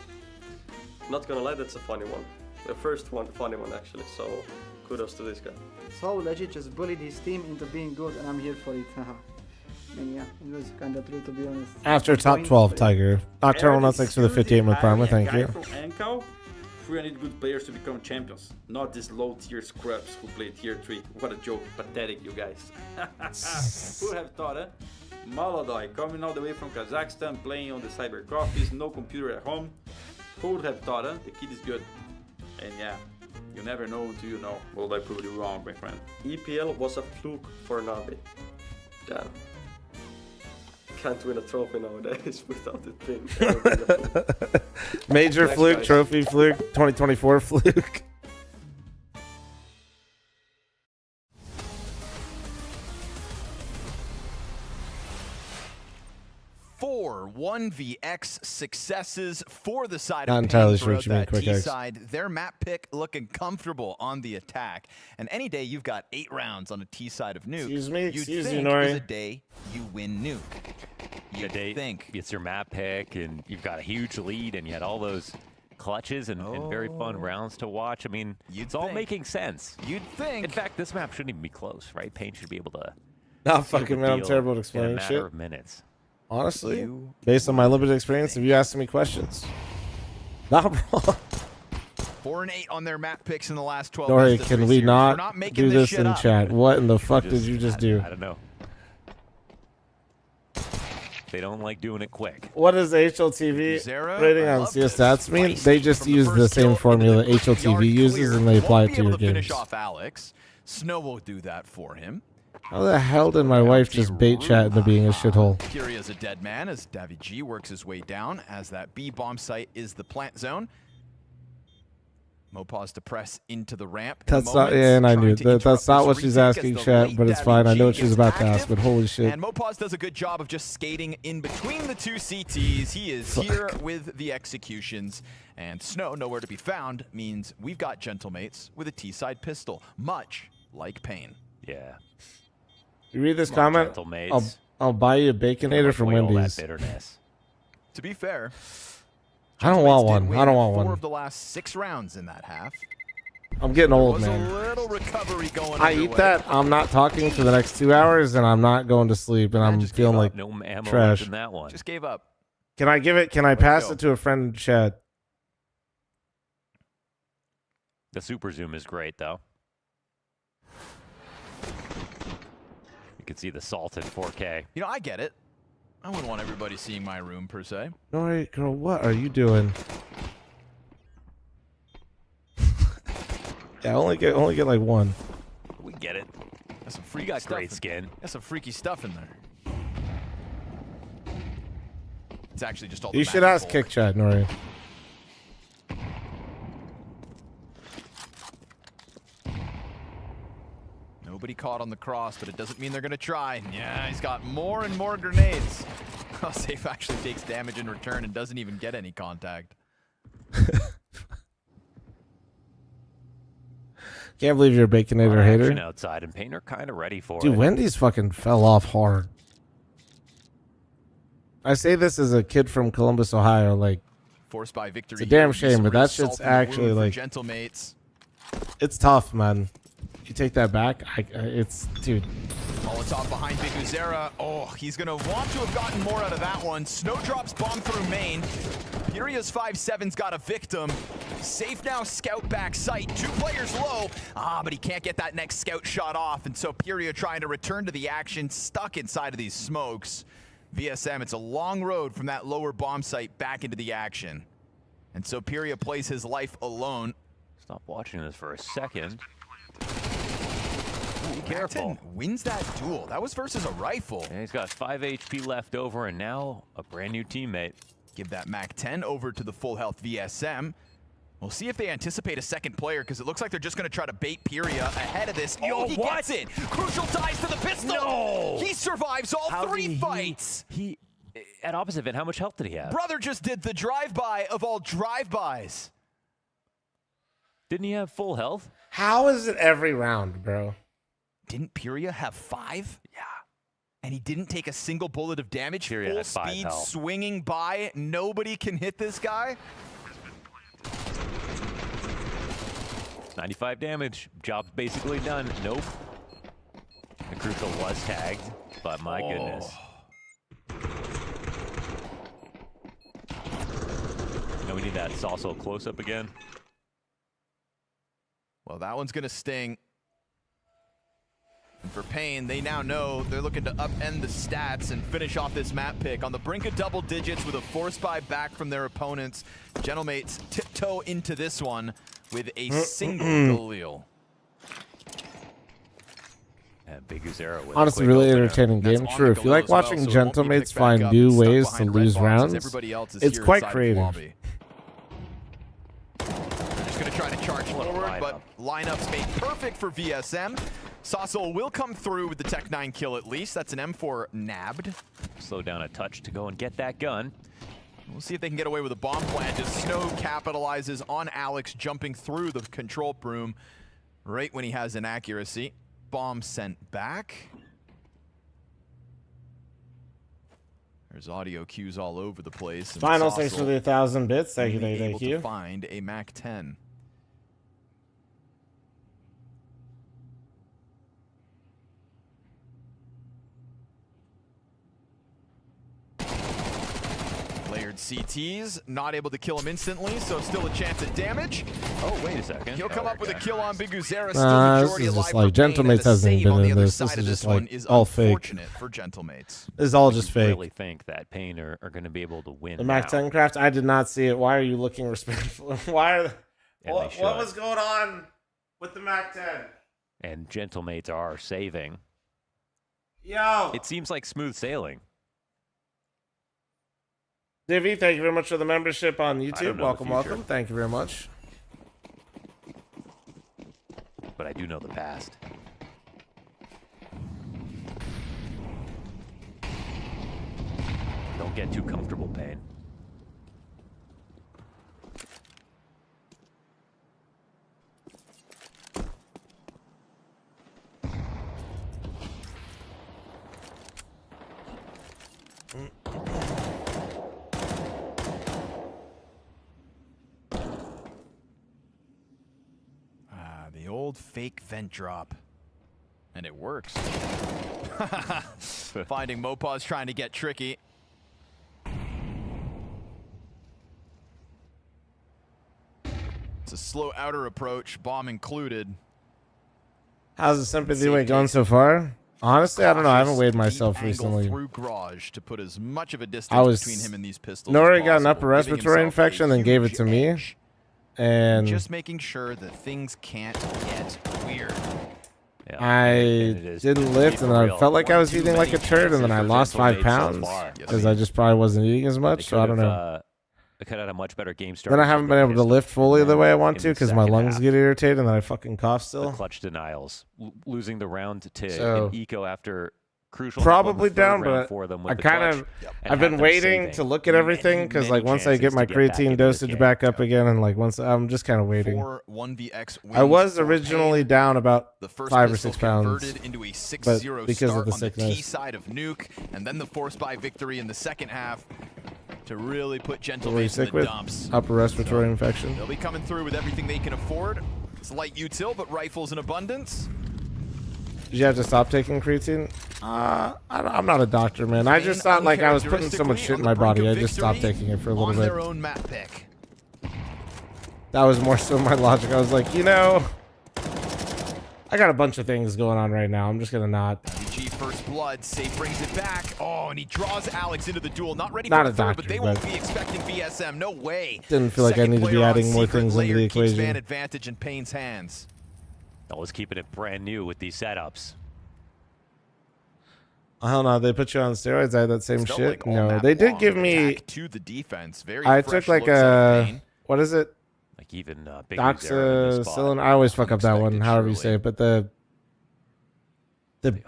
Not gonna lie, that's a funny one. The first one, funny one actually, so kudos to this guy. So legit just bullied his team into being good, and I'm here for it. Haha. I mean, yeah, it was kinda true to be honest. After top 12, Tiger. Nocturnal, no thanks for the 58-month primer. Thank you. From Anko, 300 good players to become champions, not these low-tier scrubs who play tier 3. What a joke, pathetic, you guys. Who would have thought, eh? Maladoy, coming all the way from Kazakhstan, playing on the cyber coffees, no computer at home. Who would have thought, eh? The kid is good. And yeah, you never know until you know. Well, I proved you wrong, my friend. EPL was a fluke for Navi. Damn. Can't win a trophy nowadays without it being a fluke. Major Thanks, fluke, guys. trophy fluke, 2024 fluke. Four 1vx successes for the side Not of entirely Pain sure what throughout you mean, that quick T X. side. Their map pick looking comfortable on the attack. And any day you've got 8 rounds on a T side of Nuke, Excuse me, you'd excuse you, think Nori. is a day you win Nuke. You'd think. It's your map pick, and you've got a huge lead, and you had all those clutches and very fun rounds to watch. I mean, it's all making sense. You'd think. In fact, this map shouldn't even be close, right? Pain should be able to. Nah, seal the fucking man, I'm deal terrible at in explaining a matter shit. of minutes. Honestly, based on my limited experience, if you asked me questions, not wrong. 4 and 8 on their map picks in the last 12 Nori, best of can 3 we series. We're not making do this shit in up. chat? What in the fuck did you just do? I don't know. They don't like doing it quick. What does HLTV Zara, rating I on love CS this. stats mean? They just use the same formula HLTV uses and they apply it to your games. Finish off Alex. Snow will do that for him. How the hell did my wife just bait chat into being a shithole? Furia's a dead man as Davi G works his way down as that B bomb site is the plant zone. Mopaz to press into the ramp. in a That's not, moment, yeah, and I trying knew to that. That's interrupt not this what she's retake asking, as the chat, late but it's Davi fine. I know what G she's is about to active. ask, but holy shit. And Mopaz does a good job of just skating in between the two CTs. He is here with the executions. And Snow, nowhere to be found, means we've got gentlemates with a T-side pistol, much like Pain. Yeah. You read this Come on, comment? gentlemates. I'll buy you a Baconator from Avoid all that Wendy's. bitterness. To be fair, I don't want Gentlemates did one. win I don't want 4 one. of the last 6 rounds in that half. I'm getting There old, was man. a little recovery going I eat underway. that. I'm not talking for the next 2 hours, and I'm not going to sleep, and I'm feeling like No ammo trash. left in that one. Just gave up. Can I give it? Can I pass it to a friend in chat? The super zoom is great, though. You can see the salt in 4K. You know, I get it. I wouldn't want everybody seeing my room, per se. Nori, girl, what are you doing? Yeah, only get like one. We get it. Got some You freaky got stuff great in- skin. Got some freaky stuff in there. It's actually just all You the should magic ask bulk. Kick Chat, Nori. Nobody caught on the cross, but it doesn't mean they're going to try. Yeah, he's got more and more grenades. Safe actually takes damage in return and doesn't even get any contact. Can't believe you're a Baconator Action hater. outside, and Painter kind of ready for Dude, it. Wendy's fucking fell off hard. I say this as a kid from Columbus, Ohio. Like, Forced by victory. it's a damn here. shame, but Real that shit's salt in the wound actually for like, Gentlemates. it's tough, man. You take that back, it's, dude. Molotov behind Big Uzera. Oh, he's going to want to have gotten more out of that one. Snowdrop's bomb through main. Furia's 5-7's got a victim. Safe now, scout back sight. 2 players low. But he can't get that next scout shot off. And so Furia trying to return to the action, stuck inside of these smokes. VSM, it's a long road from that lower bomb site back into the action. And so Pyria plays his life alone. Stop watching this for a second. Be careful. Macten wins that duel. That was versus a rifle. And he's got 5 HP left over, and now a brand new teammate. Give that Mac-10 over to the full health VSM. We'll see if they anticipate a second player, because it looks like they're just going to try to bait Pyria ahead of this. Yo, he gets it! Crucial ties to the pistol! No! He survives all 3 fights! He, at opposite event, how much health did he have? Brother just did the drive-by of all drive-bys. Didn't he have full health? How is it every round, bro? Didn't Pyria have 5? Yeah. And he didn't take a single bullet of damage. Pyria Full had 5 speed health. swinging by. Nobody can hit this guy. 95 damage. Job's basically done. Nope. The Crucial was tagged, but my goodness. Now we need that Saucil close-up again. Well, that one's going to sting. And for Pain, they now know they're looking to upend the stats and finish off this map pick. On the brink of double digits with a force buy back from their opponents, Gentlemates tiptoe into this one with a single Galil. Big Uzera with Honestly, really entertaining game. True. If you like watching Gentlemates find new ways to lose rounds, it's quite creative. They're just going to try to charge forward, but lineup's made perfect for VSM. Saucil will come through with the Tech 9 kill at least. That's an M4 nabbed. Slow down a touch to go and get that gun. We'll see if they can get away with a bomb plant as Snow capitalizes on Alex jumping through the control room right when he has an accuracy. Bomb sent back. There's audio cues all over the place. Finals, thanks for the 1,000 bits. Thank you, thank you. To find a Mac-10. Layered CTs, not able to kill him instantly, so still a chance at damage. Oh, wait a second. He'll come up with a kill on Big Uzera. This is just like Gentlemates hasn't been in this. This is just like all fake. For Gentlemates. This is all just I fake. really think that Pain are going to be able to win. The Mac-10 craft, I did not see it. Why are you looking respectful? Why are what was going on with the Mac-10? And Gentlemates are saving. Yo! It seems like smooth sailing. Divvy, thank you very much for the membership on YouTube. Welcome, welcome. Thank you very much. But I do know the past. Don't get too comfortable, Pain. The old fake vent drop. And it works. Finding Mopaz trying to get tricky. It's a slow outer approach, bomb included. How's the sympathy weight going so far? Honestly, I don't know. I haven't weighed myself recently. Through garage to put as much of a I distance was between him and these pistols. Nori as got an possible, upper giving respiratory himself a infection, then gave it to me. And just making sure that things can't get weird. I didn't lift, and I felt like I was eating like a turd, and then I lost 5 pounds because I just probably wasn't eating as much. So I don't know. I could have had a much better game start. Then I haven't been able to lift fully the way I want to because my lungs get irritated and then I fucking cough still. The clutch denials, losing the round to So, an eco after crucial. probably down, but for them I with the kind clutch of and I've have been them waiting saving to look at everything because like once I get my creatine dosage back up again and like once I'm just kind of waiting. 1vx I was originally down about The first 5 or pistol 6 pounds, converted into a 6-0 but because start of the on the T sickness. side of Nuke, and then the force buy victory in the second half to really put What were you Gentlemates in sick the with? dumps. Upper respiratory infection. They'll be coming through with everything they can afford. It's light util, but rifles in abundance. Did you have to stop taking creatine? I'm not a doctor, man. I just thought like I was putting so much shit in my body. I just stopped taking it for a little on their bit. own map pick. That was more so my logic. I was like, you know, I got a bunch of things going on right now. I'm just gonna not. WG first blood. Safe brings it back. Oh, and he draws Alex into the duel. Not ready Not for a third, doctor, but they won't be expecting VSM. No way. Didn't feel like I need to be adding more things into the equation. Man advantage in Payne's hands. Always keeping it brand new with these setups. Oh, hell no, they put you on steroids. I had that same Felt shit. like all No, map they did long give me. attack to the defense. Very I fresh took like looks out of a. Payne. What is it? Like even Big Uzera in this spot. Doxycycline. I always fuck up that one, however you say it. But the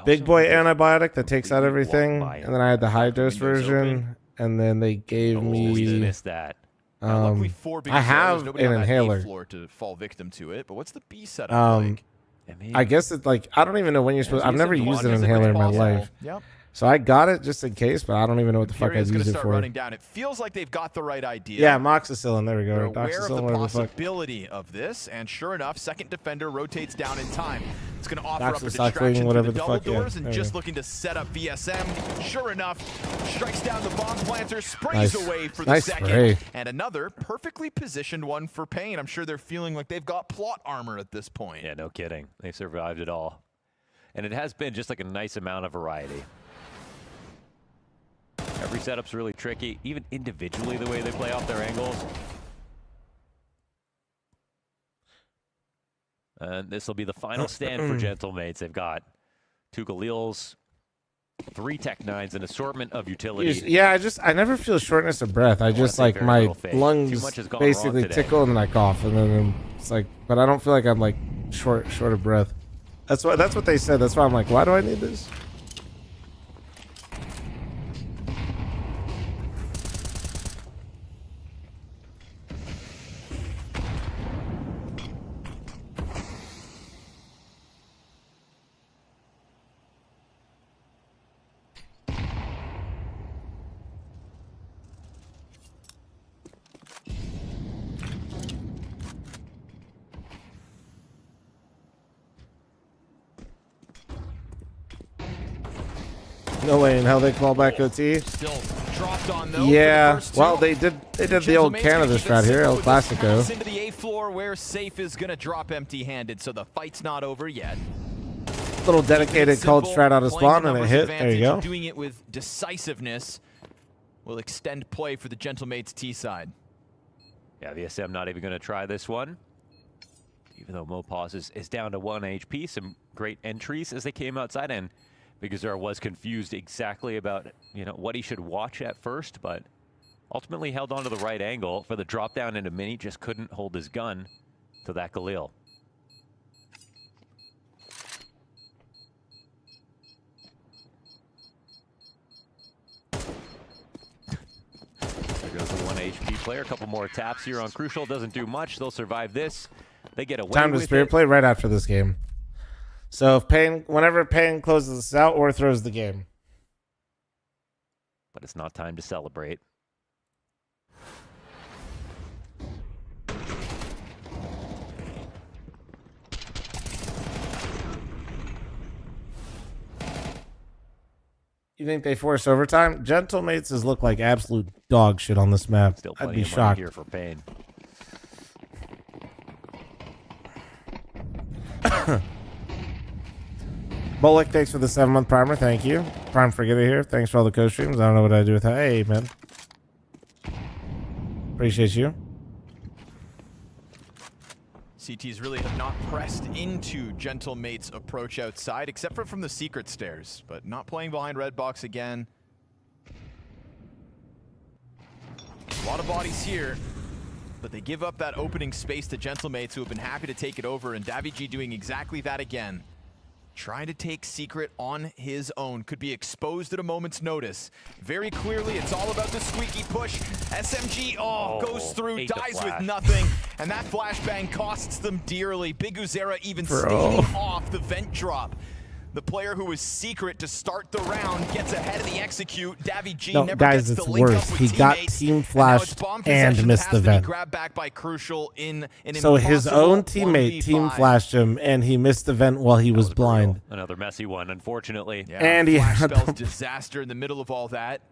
big boy antibiotic that takes out everything, and then I had the high dose version, and then they gave me. Missed that. Luckily for Big I Uzera, have there's nobody an on that A inhaler. floor to fall victim to it. But what's the B setup like? I guess it's like I don't even know when you're supposed. I've never used an as inhaler in my possible. life. Yep. So I got it just in case, but I don't even know what the fuck I'd Furio's going use to it start for. running down. It feels like they've got the right idea. Yeah, moxicillin. There we They're go. aware of Doxycycline, the whatever the fuck. possibility of this, and sure enough, second defender rotates down in time. It's going to offer up a Doxycycline, distraction through whatever the the double fuck, yeah. doors, and There you just go. looking to set up VSM. Sure enough, strikes down the bomb planter, sprays Nice. away for the Nice second, spray. and another perfectly positioned one for Payne. I'm sure they're feeling like they've got plot armor at this point. Yeah, no kidding. They survived it all. And it has been just like a nice amount of variety. Every setup's really tricky, even individually the way they play off their angles. And this will be the final stand for Gentlemates. They've got 2 Galils, 3 Tech 9s, an assortment of utility. Yeah, I never feel shortness of breath. I just like very my little faith. Too lungs much has gone wrong basically today. tickle and then I cough, and then it's like, but I don't feel like I'm like short of breath. That's what they said. That's why I'm like, why do I need this? No way in hell they call back OT. Still dropped on though. Yeah, for the first two. well they did the old Canada strat here, El Clasico. Into the A floor where Safe is gonna drop empty-handed, so the fight's not over yet. Little dedicated cold strat out of spawn and it hit. There you go. Doing it with decisiveness will extend play for the Gentlemates T side. Yeah, VSM not even going to try this one. Even though Mopause is down to 1 HP, some great entries as they came outside, and Big Uzera was confused exactly about what he should watch at first, but ultimately held on to the right angle for the drop down into mini, just couldn't hold his gun to that Galil. There goes the 1 HP player. A couple more taps here on Crucial. Doesn't do much. They'll survive this. They get away Time to with spirit it. play right after this game. So if whenever Payne closes this out or throws the game. But it's not time to celebrate. You think they force overtime? Gentlemates has looked like absolute dog shit on this map. Still I'd plenty be of money shocked. here for Payne. Bullock, thanks for the 7-month primer. Thank you. Prime Forgetter here. Thanks for all the co-streams. I don't know what I do with that. Hey, man. Appreciate you. CTs really have not pressed into Gentlemate's approach outside, except for from the secret stairs, but not playing behind red box again. A lot of bodies here, but they give up that opening space to Gentlemates, who have been happy to take it over, and Davy doing exactly that again. Trying to take Secret on his own. Could be exposed at a moment's notice. Very clearly, it's all about the squeaky push. SMG, goes through, ate the dies with flash. nothing, and that flashbang costs them dearly. Big Uzera even Bro. staving off the vent drop. The player who was Secret to start the round gets ahead of the execute. Davy G No, never guys, gets it's to link worse. up with He got teammates, team and now flashed it's bomb and possession missed the has to be vent. grabbed back by Crucial in an So his own impossible teammate 1v5. team flashed him, and he missed the vent while he was blind. Another messy one, unfortunately. Yeah, And he flash had spells the- disaster in the middle of all that.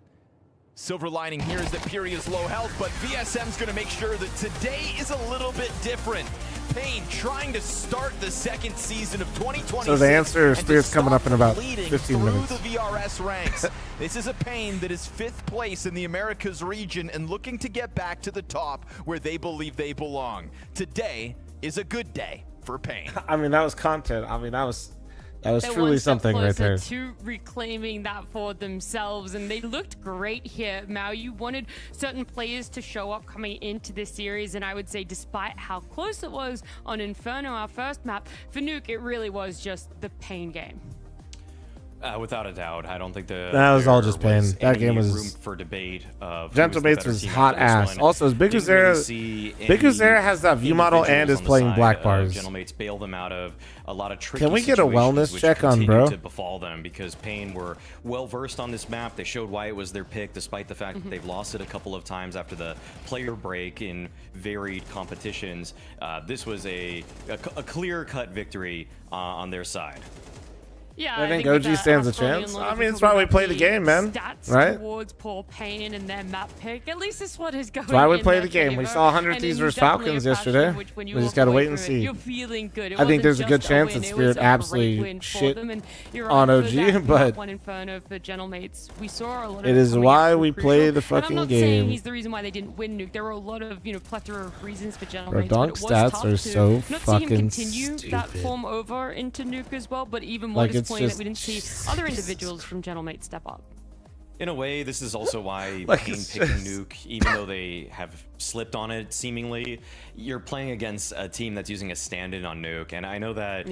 Silver lining here is that Puri is low health, but VSM's going to make sure that today is a little bit different. Pain trying to start the second season of 2026. So the answer is and Spear's to coming stop up in about bleeding 15 through minutes. the VRS ranks. This is a Pain that is 5th place in the Americas region and looking to get back to the top where they believe they belong. Today is a good day for Pain. I mean, that was content. I mean, that was They're truly one step something right closer there. to reclaiming that for themselves, and they looked great here. Mao, you wanted certain players to show up coming into this series, and I would say despite how close it was on Inferno, our first map, for Nuke, it really was just the Pain game. Without a doubt, I don't think That was all just Pain. That game was room for debate. Of Gentlemates was hot ass. Also, as Big Zera has that view model and is playing black bars. Gentlemates bail them out of a lot of tricky Can we get a wellness situations check on which bro? continue to befall them because Pain were well versed on this map. They showed why it was their pick, despite the fact that they've lost it a couple of times after the player break in varied competitions. This was a clear-cut victory on their side. Yeah, I think OG stands a chance. I mean, it's why we play the game, man. Stats Right? towards poor Pain and their map pick. At least this one is going. That's why we in play their the game. We favor. saw 100 And Thieves then versus definitely Falcons a passion yesterday. which when you We just walk gotta away wait and from it, see. You're feeling good. It I think wasn't there's a good just chance win, that it Spirit was a great absolutely win for shit them, and you're on right, OG, for that but one Inferno for Gentlemates, we saw a lot of it is coming why out from we Crucial. play the And fucking I'm not saying game. he's the reason why they didn't win Nuke. There were a lot of plethora of reasons for Gentlemates. Bro, but donk it was stats tough are to so not see him fucking continue that stupid. form over into Nuke as well. But even more Like, it's disappointing that just- we didn't see other individuals from Gentlemates step up. In a way, this is also why Like, Pain it's picking just- Nuke, even though they have slipped on it seemingly, you're playing against a team that's using a stand-in on Nuke, and I know that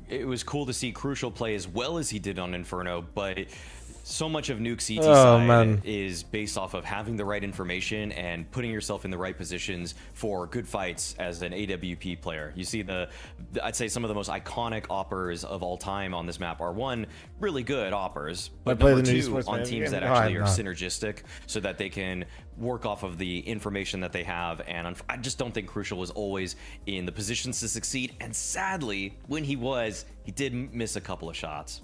it was cool to see Crucial play as well as he did on Inferno, but so much of Nuke's CT side man. is based off of having the right information and putting yourself in the right positions for good fights as an AWP player. You see I'd say some of the most iconic oppers of all time on this map are one, really good oppers, but play number the new two, sports on man teams game? that No, actually I'm are not. synergistic so that they can work off of the information that they have. And I just don't think Crucial was always in the positions to succeed. And sadly, when he did miss a couple of shots.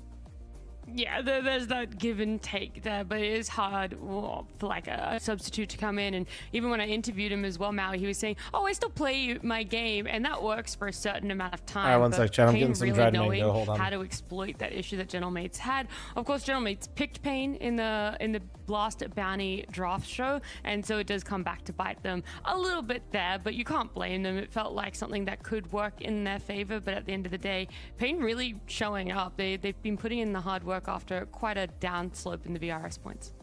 Yeah, there's that give and take there, but it is hard for like a substitute to come in. And even when I interviewed him as well, Maui, he was saying, "Oh, I still play my game," and that works for a certain amount of time. All right, one but sec, chat. I'm Pain getting some really dried knowing mango. Hold on. how to exploit that issue that Gentlemates had. Of course, Gentlemates picked Pain in the last bounty draft show, and so it does come back to bite them a little bit there. But you can't blame them. It felt like something that could work in their favor, but at the end of the day, Pain really showing up. They've been putting in the hard work after quite a down slope in the VRS points.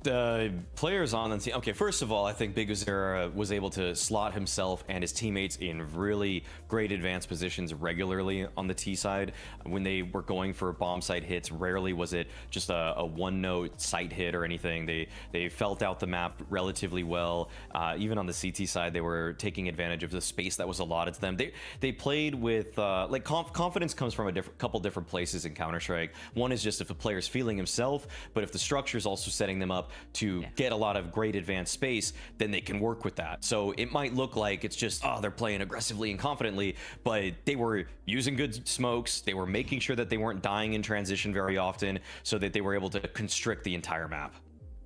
The players on the team. Okay, first of all, I think Big Zera was able to slot himself and his teammates in really great advanced positions regularly on the T side. When they were going for bomb site hits, rarely was it just a one-note site hit or anything. They felt out the map relatively well. Even on the CT side, they were taking advantage of the space that was allotted to them. They played with like confidence comes from a couple different places in Counter-Strike. One is just if the player's feeling himself, but if the structure is also setting them up to get a lot of great advanced space, then they can work with that. So it might look like it's just, oh, they're playing aggressively and confidently, but they were using good smokes. They were making sure that they weren't dying in transition very often so that they were able to constrict the entire map.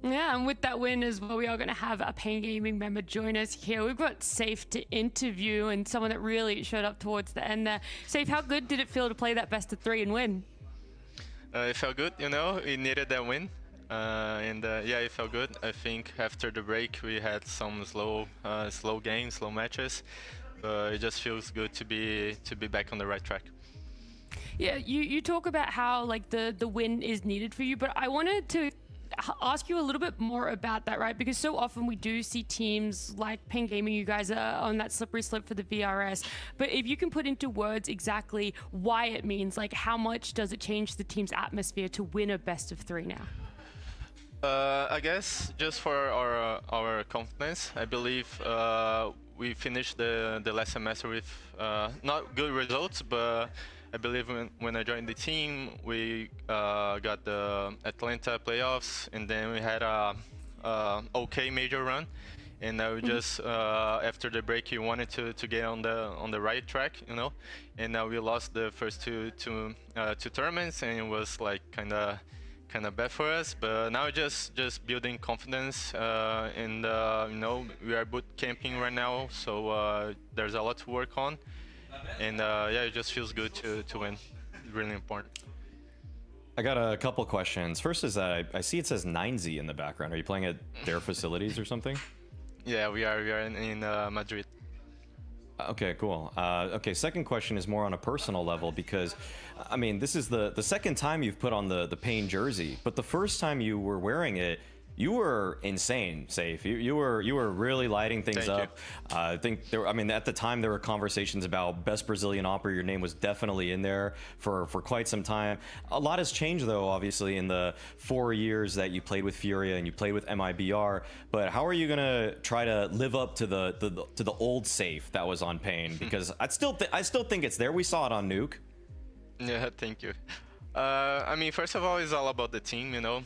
Yeah, and with that win as well, we are going to have a Pain Gaming member join us here. We've got Safe to interview and someone that really showed up towards the end there. Safe, how good did it feel to play that best of 3 and win? It felt good, we needed that win. Yeah, it felt good. I think after the break we had some slow games, slow matches, but it just feels good to be back on the right track. Yeah, you talk about how like the win is needed for you, but I wanted to ask you a little bit more about that, right? Because so often we do see teams like Pain Gaming, you guys are on that slippery slope for the VRS, but if you can put into words exactly why it means, like how much does it change the team's atmosphere to win a best of 3 now? I guess just for our confidence, I believe we finished the last semester with not good results, but I believe when I joined the team, we got the Atlanta playoffs, and then we had a okay major run, and now we just after the break, we wanted to get on the right track, and now we lost the first two tournaments, and it was like kind of bad for us, but now just building confidence, and we are boot camping right now, so there's a lot to work on, and yeah, it just feels good to win. Really important. I got a couple questions. First is that I see it says 9Z in the background. Are you playing at their facilities or something? Yeah, we are in Madrid. Okay, cool. Okay, second question is more on a personal level because, I mean, this is the second time you've put on the Pain jersey, but the first time you were wearing it, you were insane, Safe. You were really lighting things up. I think I mean, at the time there were conversations about best Brazilian opera. Your name was definitely in there for quite some time. A lot has changed though, obviously, in the 4 years that you played with Furia and you played with MIBR. But how are you gonna try to live up to the old Safe that was on Pain? Because I still think it's there. We saw it on Nuke. Yeah, thank you. I mean, first of all, it's all about the team, you know.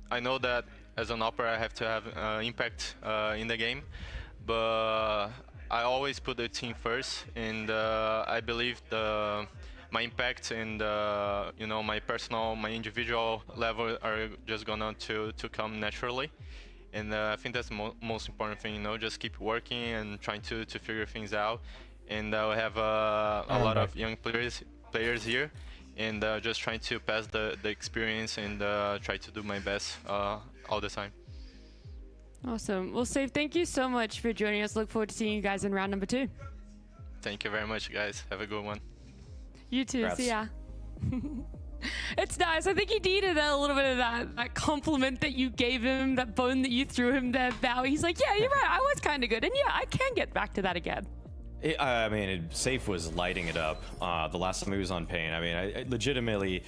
I know that as an opera, I have to have impact in the game, but I always put the team first, and I believe my impact and you know, my personal, my individual level are just gonna to come naturally. And I think that's the most important thing, you know, just keep working and trying to figure things out. And I have a lot of young players here, and just trying to pass the experience and try to do my best all the time. Awesome. Well, Safe, thank you so much for joining us. Look forward to seeing you guys in round number 2. Thank you very much, guys. Have a good one. You too. Congrats. See ya. It's nice. I think he needed a little bit of that compliment that you gave him, that bone that you threw him, that bow. He's like, yeah, you're right. I was kind of good. And yeah, I can get back to that again. I mean, Safe was lighting it up the last time he was on Pain. I mean, I legitimately,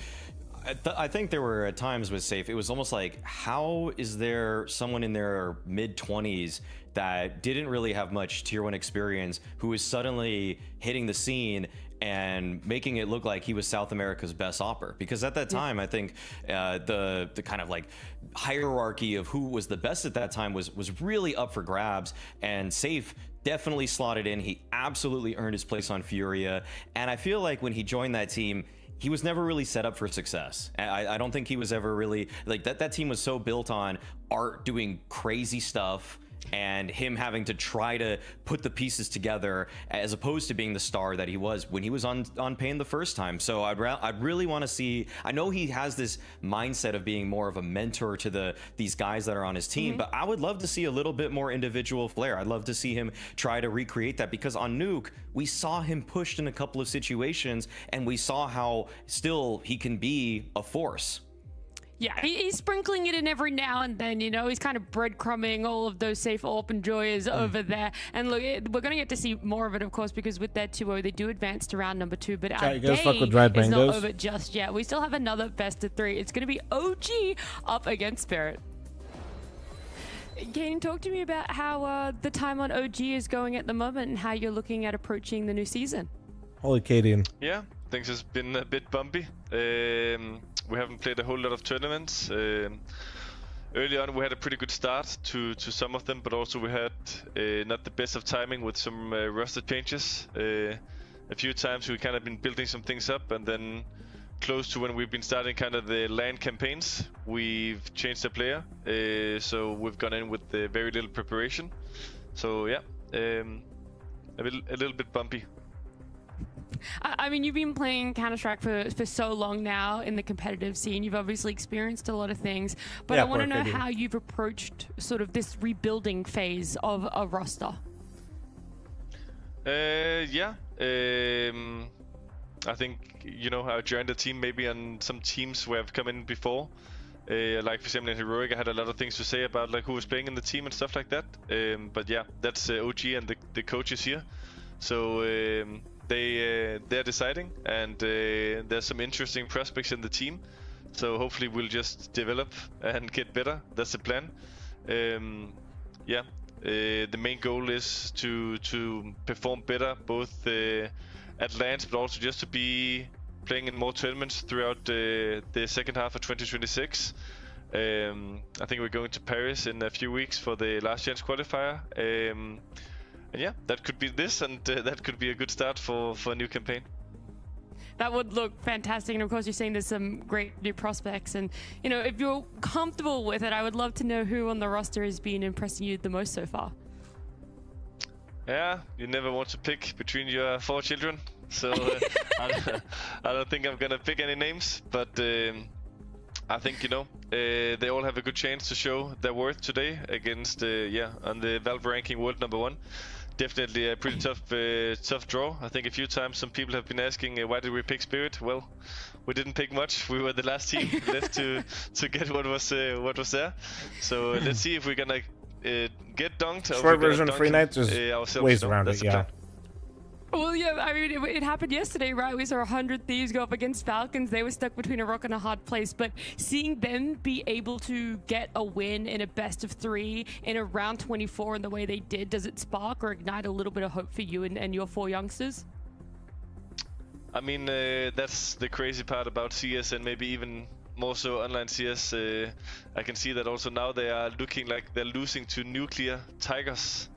I think there were at times with Safe, it was almost like, how is there someone in their mid-20s that didn't really have much Tier 1 experience who is suddenly hitting the scene and making it look like he was South America's best opera? Because at that time, I think the kind of like hierarchy of who was the best at that time was really up for grabs, and Safe definitely slotted in. He absolutely earned his place on Furia, and I feel like when he joined that team, he was never really set up for success. I don't think he was ever really, like, that team was so built on Art doing crazy stuff and him having to try to put the pieces together as opposed to being the star that he was when he was on Pain the first time. So I'd really want to see, I know he has this mindset of being more of a mentor to these guys that are on his team, but I would love to see a little bit more individual flair. I'd love to see him try to recreate that, because on Nuke, we saw him pushed in a couple of situations and we saw how still he can be a force. Yeah, he's sprinkling it in every now and then, you know. He's kind of breadcrumbing all of those Safe AWP enjoyers over there. And look, we're going to get to see more of it, of course, because with their 2-0, they do advance to round number 2. But our day is not over just yet. We still have another best of 3. It's going to be OG up against Spirit. Can you talk to me about how the time on OG is going at the moment and how you're looking at approaching the new season? Holy Cadian. Yeah, things has been a bit bumpy. We haven't played a whole lot of tournaments. Early on, we had a pretty good start to some of them, but also we had not the best of timing with some roster changes. A few times we kind of been building some things up, and then close to when we've been starting kind of the LAN campaigns, we've changed the player. So we've gone in with very little preparation. So yeah, a little bit bumpy. I mean, you've been playing Counter-Strike for so long now in the competitive scene. You've obviously experienced a lot of things, but yeah, I want to know how you've approached sort of this rebuilding phase of a roster. Yeah, I think, you know, I joined the team maybe on some teams where I've come in before. Like for example in Heroic, I had a lot of things to say about like who was playing in the team and stuff like that. But yeah, that's OG and the coaches here. So they're deciding, and there's some interesting prospects in the team. So hopefully we'll just develop and get better. That's the plan. Yeah, the main goal is to perform better, both at LANs, but also just to be playing in more tournaments throughout the second half of 2026. I think we're going to Paris in a few weeks for the last chance qualifier. And yeah, that could be this, and that could be a good start for a new campaign. That would look fantastic, and of course you're saying there's some great new prospects, and you know, if you're comfortable with it, I would love to know who on the roster has been impressing you the most so far. Yeah, you never want to pick between your 4 children, so I don't think I'm gonna pick any names, but I think, you know, they all have a good chance to show their worth today against, on the Valve ranking world #1. Definitely a pretty tough draw. I think a few times some people have been asking, why did we pick Spirit? Well, we didn't pick much. We were the last team left to get what was there. So let's see if we're gonna get dunked. Short version, free nights, there's ways around it, yeah. Well, yeah, I mean, it happened yesterday, right? We saw 100 Thieves go up against Falcons. They were stuck between a rock and a hard place, but seeing them be able to get a win in a best of 3 in a round 24 in the way they did, does it spark or ignite a little bit of hope for you and your 4 youngsters? I mean, that's the crazy part about CS, and maybe even more so online CS. I can see that also now they are looking like they're losing to Nuclear Tigers.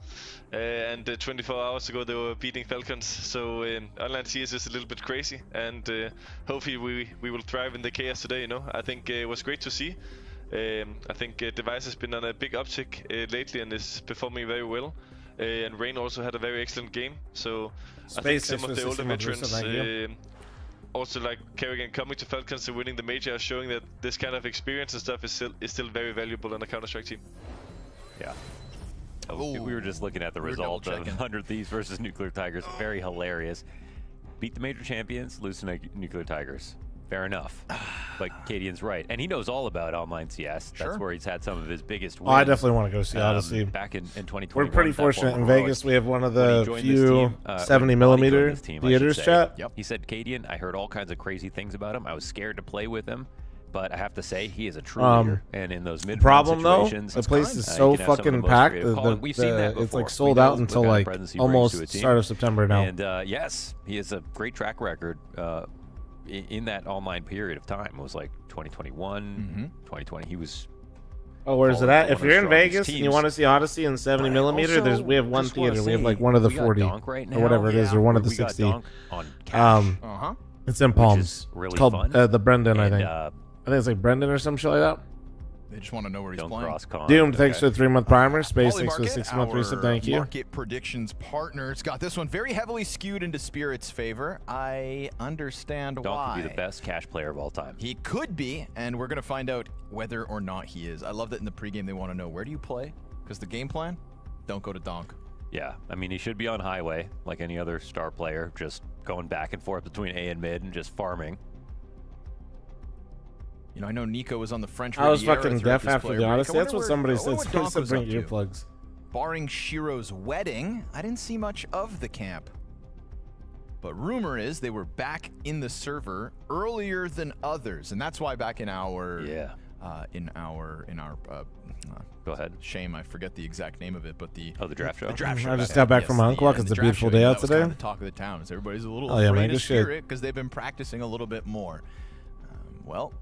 And 24 hours ago they were beating Falcons, so online CS is a little bit crazy, and hopefully we will thrive in the chaos today, you know. I think it was great to see. I think Device has been on a big uptick lately and is performing very well. And Rain also had a very excellent game, so I think some of the older veterans also like Kerrigan coming to Falcons and winning the major, showing that this kind of experience and stuff is still very valuable on a Counter-Strike team. Yeah. We were just looking at the result of 100 Thieves versus Nuclear Tigers. Very hilarious. Beat the major champions, lose to Nuclear Tigers. Fair enough. But Cadian's right. And he knows all about online CS. That's where he's had some of his biggest wins. Oh, I definitely want to go see Odyssey. Back in 2021. We're pretty fortunate in Vegas. We have one of the few 70mm theaters, chat. Yep. He said, Cadian, I heard all kinds of crazy things about him. I was scared to play with him. But I have to say, he is a true leader. And in those mid-round problem situations, though, the place is so fucking packed. We've seen that before. It's like sold out until like almost start of September now. And yes, he has a great track record in that online period of time. It was like 2021, 2020. He was. Oh, where's it at? If you're in Vegas and you want to see Odyssey in 70mm, we have one theater. We have like one of the 40 or whatever it is, or one of the 60. It's in Palms. Really it's called fun. The Brendan, I think. I think it's like Brendan or some shit like that. They just want to know where he's playing. Doomed, thanks for the 3-month primer. Space, thanks for the 6-month reset. Thank you. Market predictions partners got this one very heavily skewed into Spirit's favor. I understand why. Donk could be the best cash player of all time. He could be, and we're going to find out whether or not he is. I love that in the pregame they want to know, where do you play? Because the game plan, don't go to Donk. Yeah, I mean, he should be on highway like any other star player, just going back and forth between A and mid and just farming. You know, I know Nico was on the French. I was fucking deaf after the Odyssey. That's what somebody said. Somebody said bring earplugs. Barring Shiro's wedding, I didn't see much of the camp. But rumor is they were back in the server earlier than others, and that's why back in our go ahead. Shame, I forget the exact name of it, but the draft show. The draft show. I just got back from my uncle. It's a beautiful day out today. The talk of the town is everybody's a little afraid afraid of of Spirit because they've been practicing a little bit more. Well,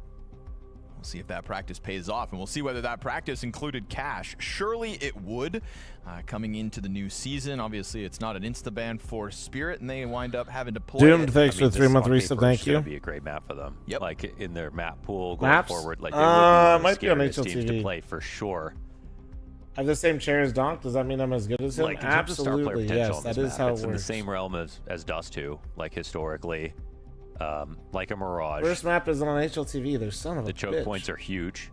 we'll see if that practice pays off, and we'll see whether that practice included cash. Surely it would. Coming into the new season, obviously it's not an insta-ban for Spirit, and they wind up having to play Doomed, thanks for the 3-month reset. Thank you. It's be a great map for them. Yep. Like in their map pool going Maps? forward. Like they would be might be on scariest teams to HLTV. play for sure. I have the same chair as Donk. Does that mean I'm as good as him? Like, in terms of star player Absolutely, potential yes. on That this is map, how it it's in the works. same realm as Dust 2, like historically, like a Mirage. First map is on HLTV. There's son of a The choke bitch. points are huge.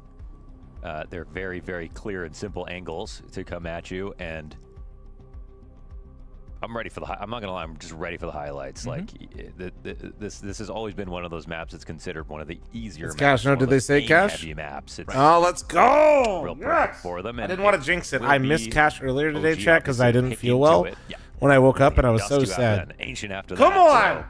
They're very, very clear and simple angles to come at you, and I'm ready for the. I'm not gonna lie. I'm just ready for the highlights. Like this has always been one of those maps that's considered one of the easier. It's maps. Cash. No, one of did they those say Cash? aim-heavy maps. It's Oh, let's go! Real perfect Yes! for them. I and didn't want to it jinx it. will I missed be Cash earlier today, OG, chat, because I obviously, didn't hit feel into well. it. When I woke up and I was Dust so you out sad. then, Ancient after Come that. on! So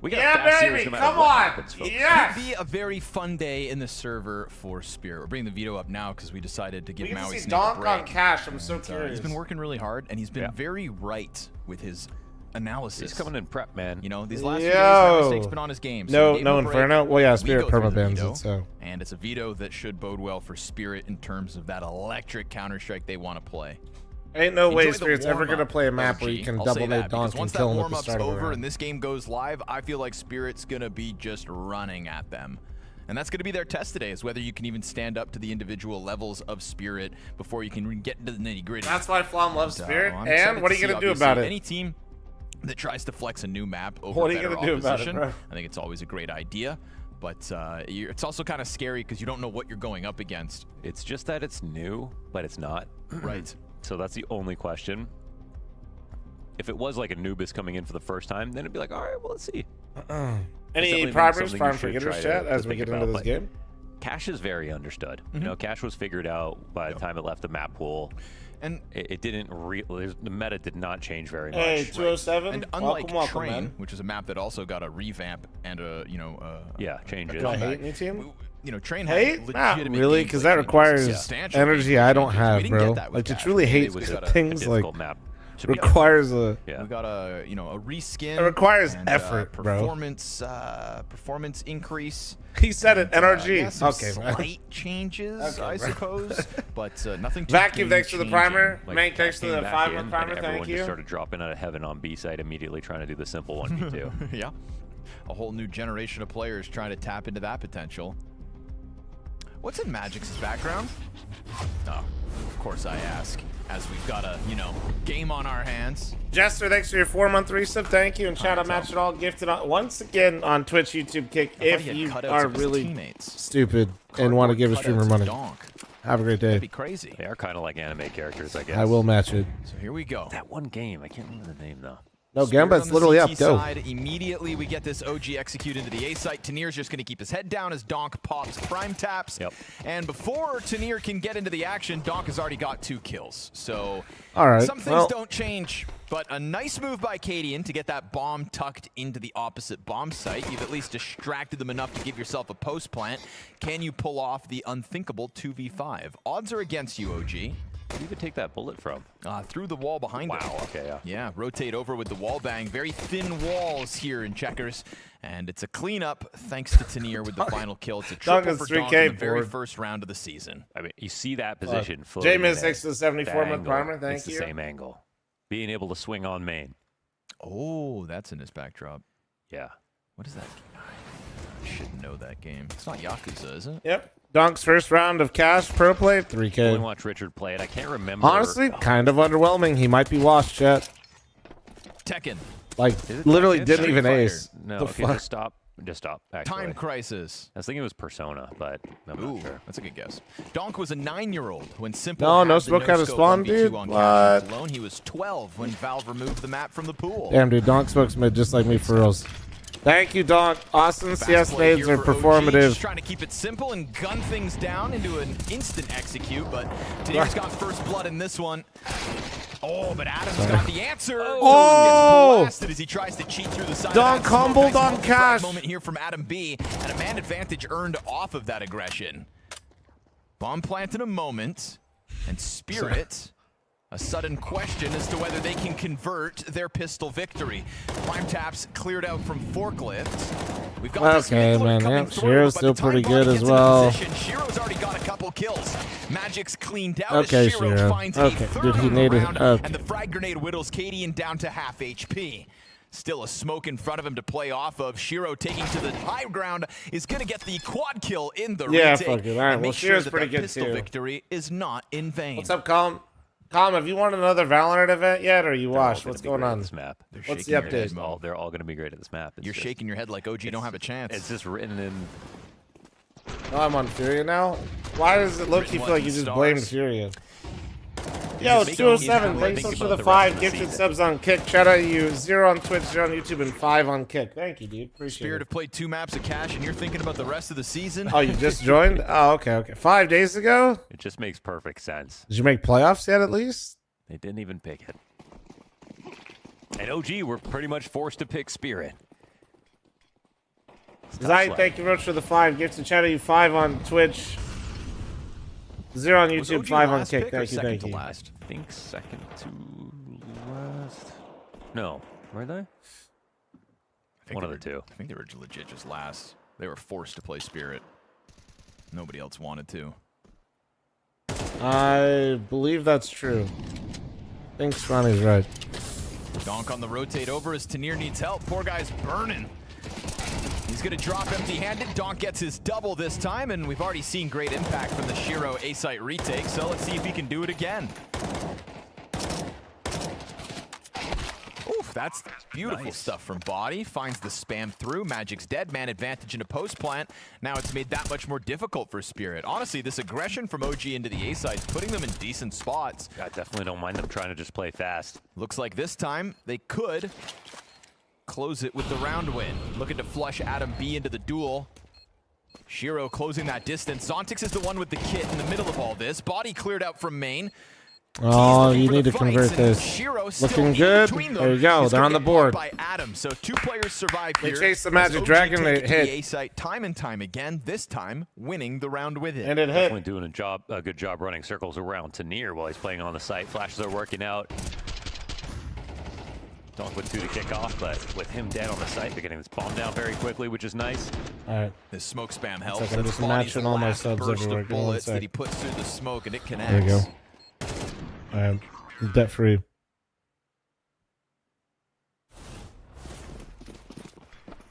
we got Yeah, a fast series baby, no matter come what on! happens, folks. Yes! Could be a very fun day in the server for Spirit. We're bringing the veto up now because we decided to give We get to Maui see Snake Donk a break. on Cash. I'm so And, curious. he's been working really hard, and he's been very right with his analysis. He's coming in prep, man. You know, these last few days, Maui Snake's been on his game. So we gave him a break. Inferno. Well, yeah, We Spirit go through the permabans veto, it, so. And it's a veto that should bode well for Spirit in terms of that electric Counter-Strike they want to play. Ain't no way Enjoy the Spirit's ever warm-up, going to play a map where OG. you can I'll say double that, nade Donk because and once kill that him at the warm-up's start of the over round. and this game goes live, I feel like Spirit's going to be just running at them. And that's going to be their test today, is whether you can even stand up to the individual levels of Spirit before you can get into the nitty-gritty. That's why fl0m loves Spirit. I'm And excited what are to you see, going to do obviously, about it? Any team that tries to flex a new map over What are you better gonna do about it, opposition, bro? I think it's always a great idea. But it's also kind of scary because you don't know what you're going up against. It's just that it's new, but it's not. Right. So that's the only question. If it was like a Anubis coming in for the first time, then it'd be like, all right, well, let's see. Any progress farm forgetters chat as we get into this game? Cash is very understood. You know, Cash was figured out by the time it left the map pool. And it didn't the meta did not change very much. Hey, 207. And unlike welcome, Train, man. which is a map that also got a revamp and changes. Do I hate any team? Train hate? had Not legitimate really, gameplay because that changes, requires substantial energy gameplay I don't changes. We have, didn't bro. get that with Like to Cash. truly hate It was things like map. requires a. We got a a reskin. It requires and, effort, bro. Performance increase. He said it. NRG. Yeah, some Okay, man. slight changes, Okay, I bro. suppose, but nothing. Too Vacuum, thanks for the game-changing. primer. Like, Mank, thanks that for the came back 5-month in, primer. and Thank everyone you. just started dropping out of heaven on B side immediately, trying to do the simple 1v2. Yeah, a whole new generation of players trying to tap into that potential. What's in Magic's background? Oh, of course I ask, as we've got a game on our hands. Jester, thanks for your 4-month resub. Thank you. And shout out Match It All gifted once again on Twitch, YouTube Kick. If you are really stupid and want to give a streamer money, have a great day. That'd be crazy. They are kind of like anime characters, I guess. I will match it. So here we go. That one game, I can't remember the name though. No, Spirit Gamba, on it's the literally up. CT Go. side. Immediately we get this OG execute into the A site. Tanir's just going to keep his head down as Donk pops prime taps. Yep. And before Tanir can get into the action, Donk has already got 2 kills. So all right, some things don't change, but a nice move by Cadian to get that bomb tucked into the opposite bomb site. You've at least distracted them enough to give yourself a post plant. Can you pull off the unthinkable 2v5? Odds are against you, OG. Where did you even take that bullet from? Through the wall behind him. Wow, okay, yeah. Yeah, rotate over with the wall bang. Very thin walls here in Checkers. And it's a cleanup thanks to Tanir with the final kill. It's a triple for Donk in the very first round of the season. I mean, you see that position. J-Miss thanks to the 74-month primer. Thank it's you. the same angle. Being able to swing on main. Oh, that's in his backdrop. Yeah. What is that? I should know that game. It's not Yakuza, is it? Yep. Donk's first round of Cash Pro Play, 3K. Only watch Richard play it. I can't remember. Honestly, kind of underwhelming. He might be washed, chat. Tekken. Like, Is it literally Tekken? didn't even Street ace. Fighter? No, The okay, fuck? just stop. Just stop, actually. Time Crisis. I was thinking it was Persona, but I'm not sure. That's a good guess. Donk was a 9-year-old when Simple No, had no the smoke out of no-scope spawn, 1v2 dude. on What? Cash alone. He was 12 when Valve removed the map from the pool. Damn, dude. Donk smokes mid just like me for reals. Thank you, Donk. Austin CS Play nades here are for OG, performative. just trying to keep it simple and gun things down into an instant execute, but Tanir's got first blood in this one. Oh, but Adam's got the answer. Oh! Gets blasted as he tries to cheat through the side. Donk of that smoke. humbled Nice on multi-frag Cash. moment here from Adam B, and a man advantage earned off of that aggression. Bomb plant in a moment, and Spirit. A sudden question as to whether they can convert their pistol victory. Prime taps cleared out from forklift. We've got this Okay, Midler man. coming Yep, through, Shiro's but still the time pretty bomb good gets as into well. position. Shiro's already got a couple kills. Magic's cleaned out Okay, as Shiro Shiro. finds Okay, a third dude, he on the needed- round, okay. and the frag grenade whittles Cadian down to half HP. Still a smoke in front of him to play off of. Shiro taking to the high ground is going to get the quad kill in the Yeah, retake. fuck it. All right, And well, make sure Shiro's that pretty that good, pistol too. victory is not in vain. What's up, Colm? Colm, have you won another Valorant event yet, or are you washed? What's going on? This map. What's the shaking their update? head. They're all going to be great at this map. It's You're just- shaking your head like OG don't have a chance. It's just written in. Oh, I'm on Furia now? Why does it look you feel like you just blamed Furia? Yo, it's 207. Thanks so much for the 5 gifted subs on Kick. Shout out to you. 0 on Twitch, 0 on YouTube, and 5 on Kick. Thank you, dude. Appreciate Spirit it. have played 2 maps of Cash, and you're thinking about the rest of the season? Oh, you just joined? Oh, okay, okay. 5 days ago? It just makes perfect sense. Did you make playoffs yet, at least? They didn't even pick it. And OG were pretty much forced to pick Spirit. Zai, thank you very much for the 5 gifted. Shout out to you. 5 on Twitch. 0 on Was YouTube, OG 5 on last Kick. pick or Thank you, second thank to you. last? I think second to last. No, were they? One of the two. I think they were legit just last. They were forced to play Spirit. Nobody else wanted to. I believe that's true. I think Ronnie's right. Donk on the rotate over as Tanir needs help. Poor guy's burning. He's going to drop empty-handed. Donk gets his double this time, and we've already seen great impact from the Shiro A-site retake, so let's see if he can do it again. Oof, that's beautiful stuff from Body. Finds the spam through. Magic's dead. Man advantage into post plant. Now it's made that much more difficult for Spirit. Honestly, this aggression from OG into the A-site is putting them in decent spots. I definitely don't mind them trying to just play fast. Looks like this time they could close it with the round win. Looking to flush Adam B into the duel. Shiro closing that distance. Zontix is the one with the kit in the middle of all this. Body cleared out from main. Oh, you need to convert this. Looking good. There you go. They're on the board. By Adam. So 2 players survive They here. chased the Magic Dragon. They hit. The A-site time and time again. This time winning the round with it. And it hit. Definitely doing a good job running circles around Tanir while he's playing on the site. Flashes are working out. Donk with 2 to kick off, but with him dead on the site, they're getting this bomb down very quickly, which is nice. All right. This smoke spam helps. It's like I'm just matching all my subs everywhere. Give me 1 Bullets sec. that he puts through the smoke and it connects. There you go. All right. Debt free.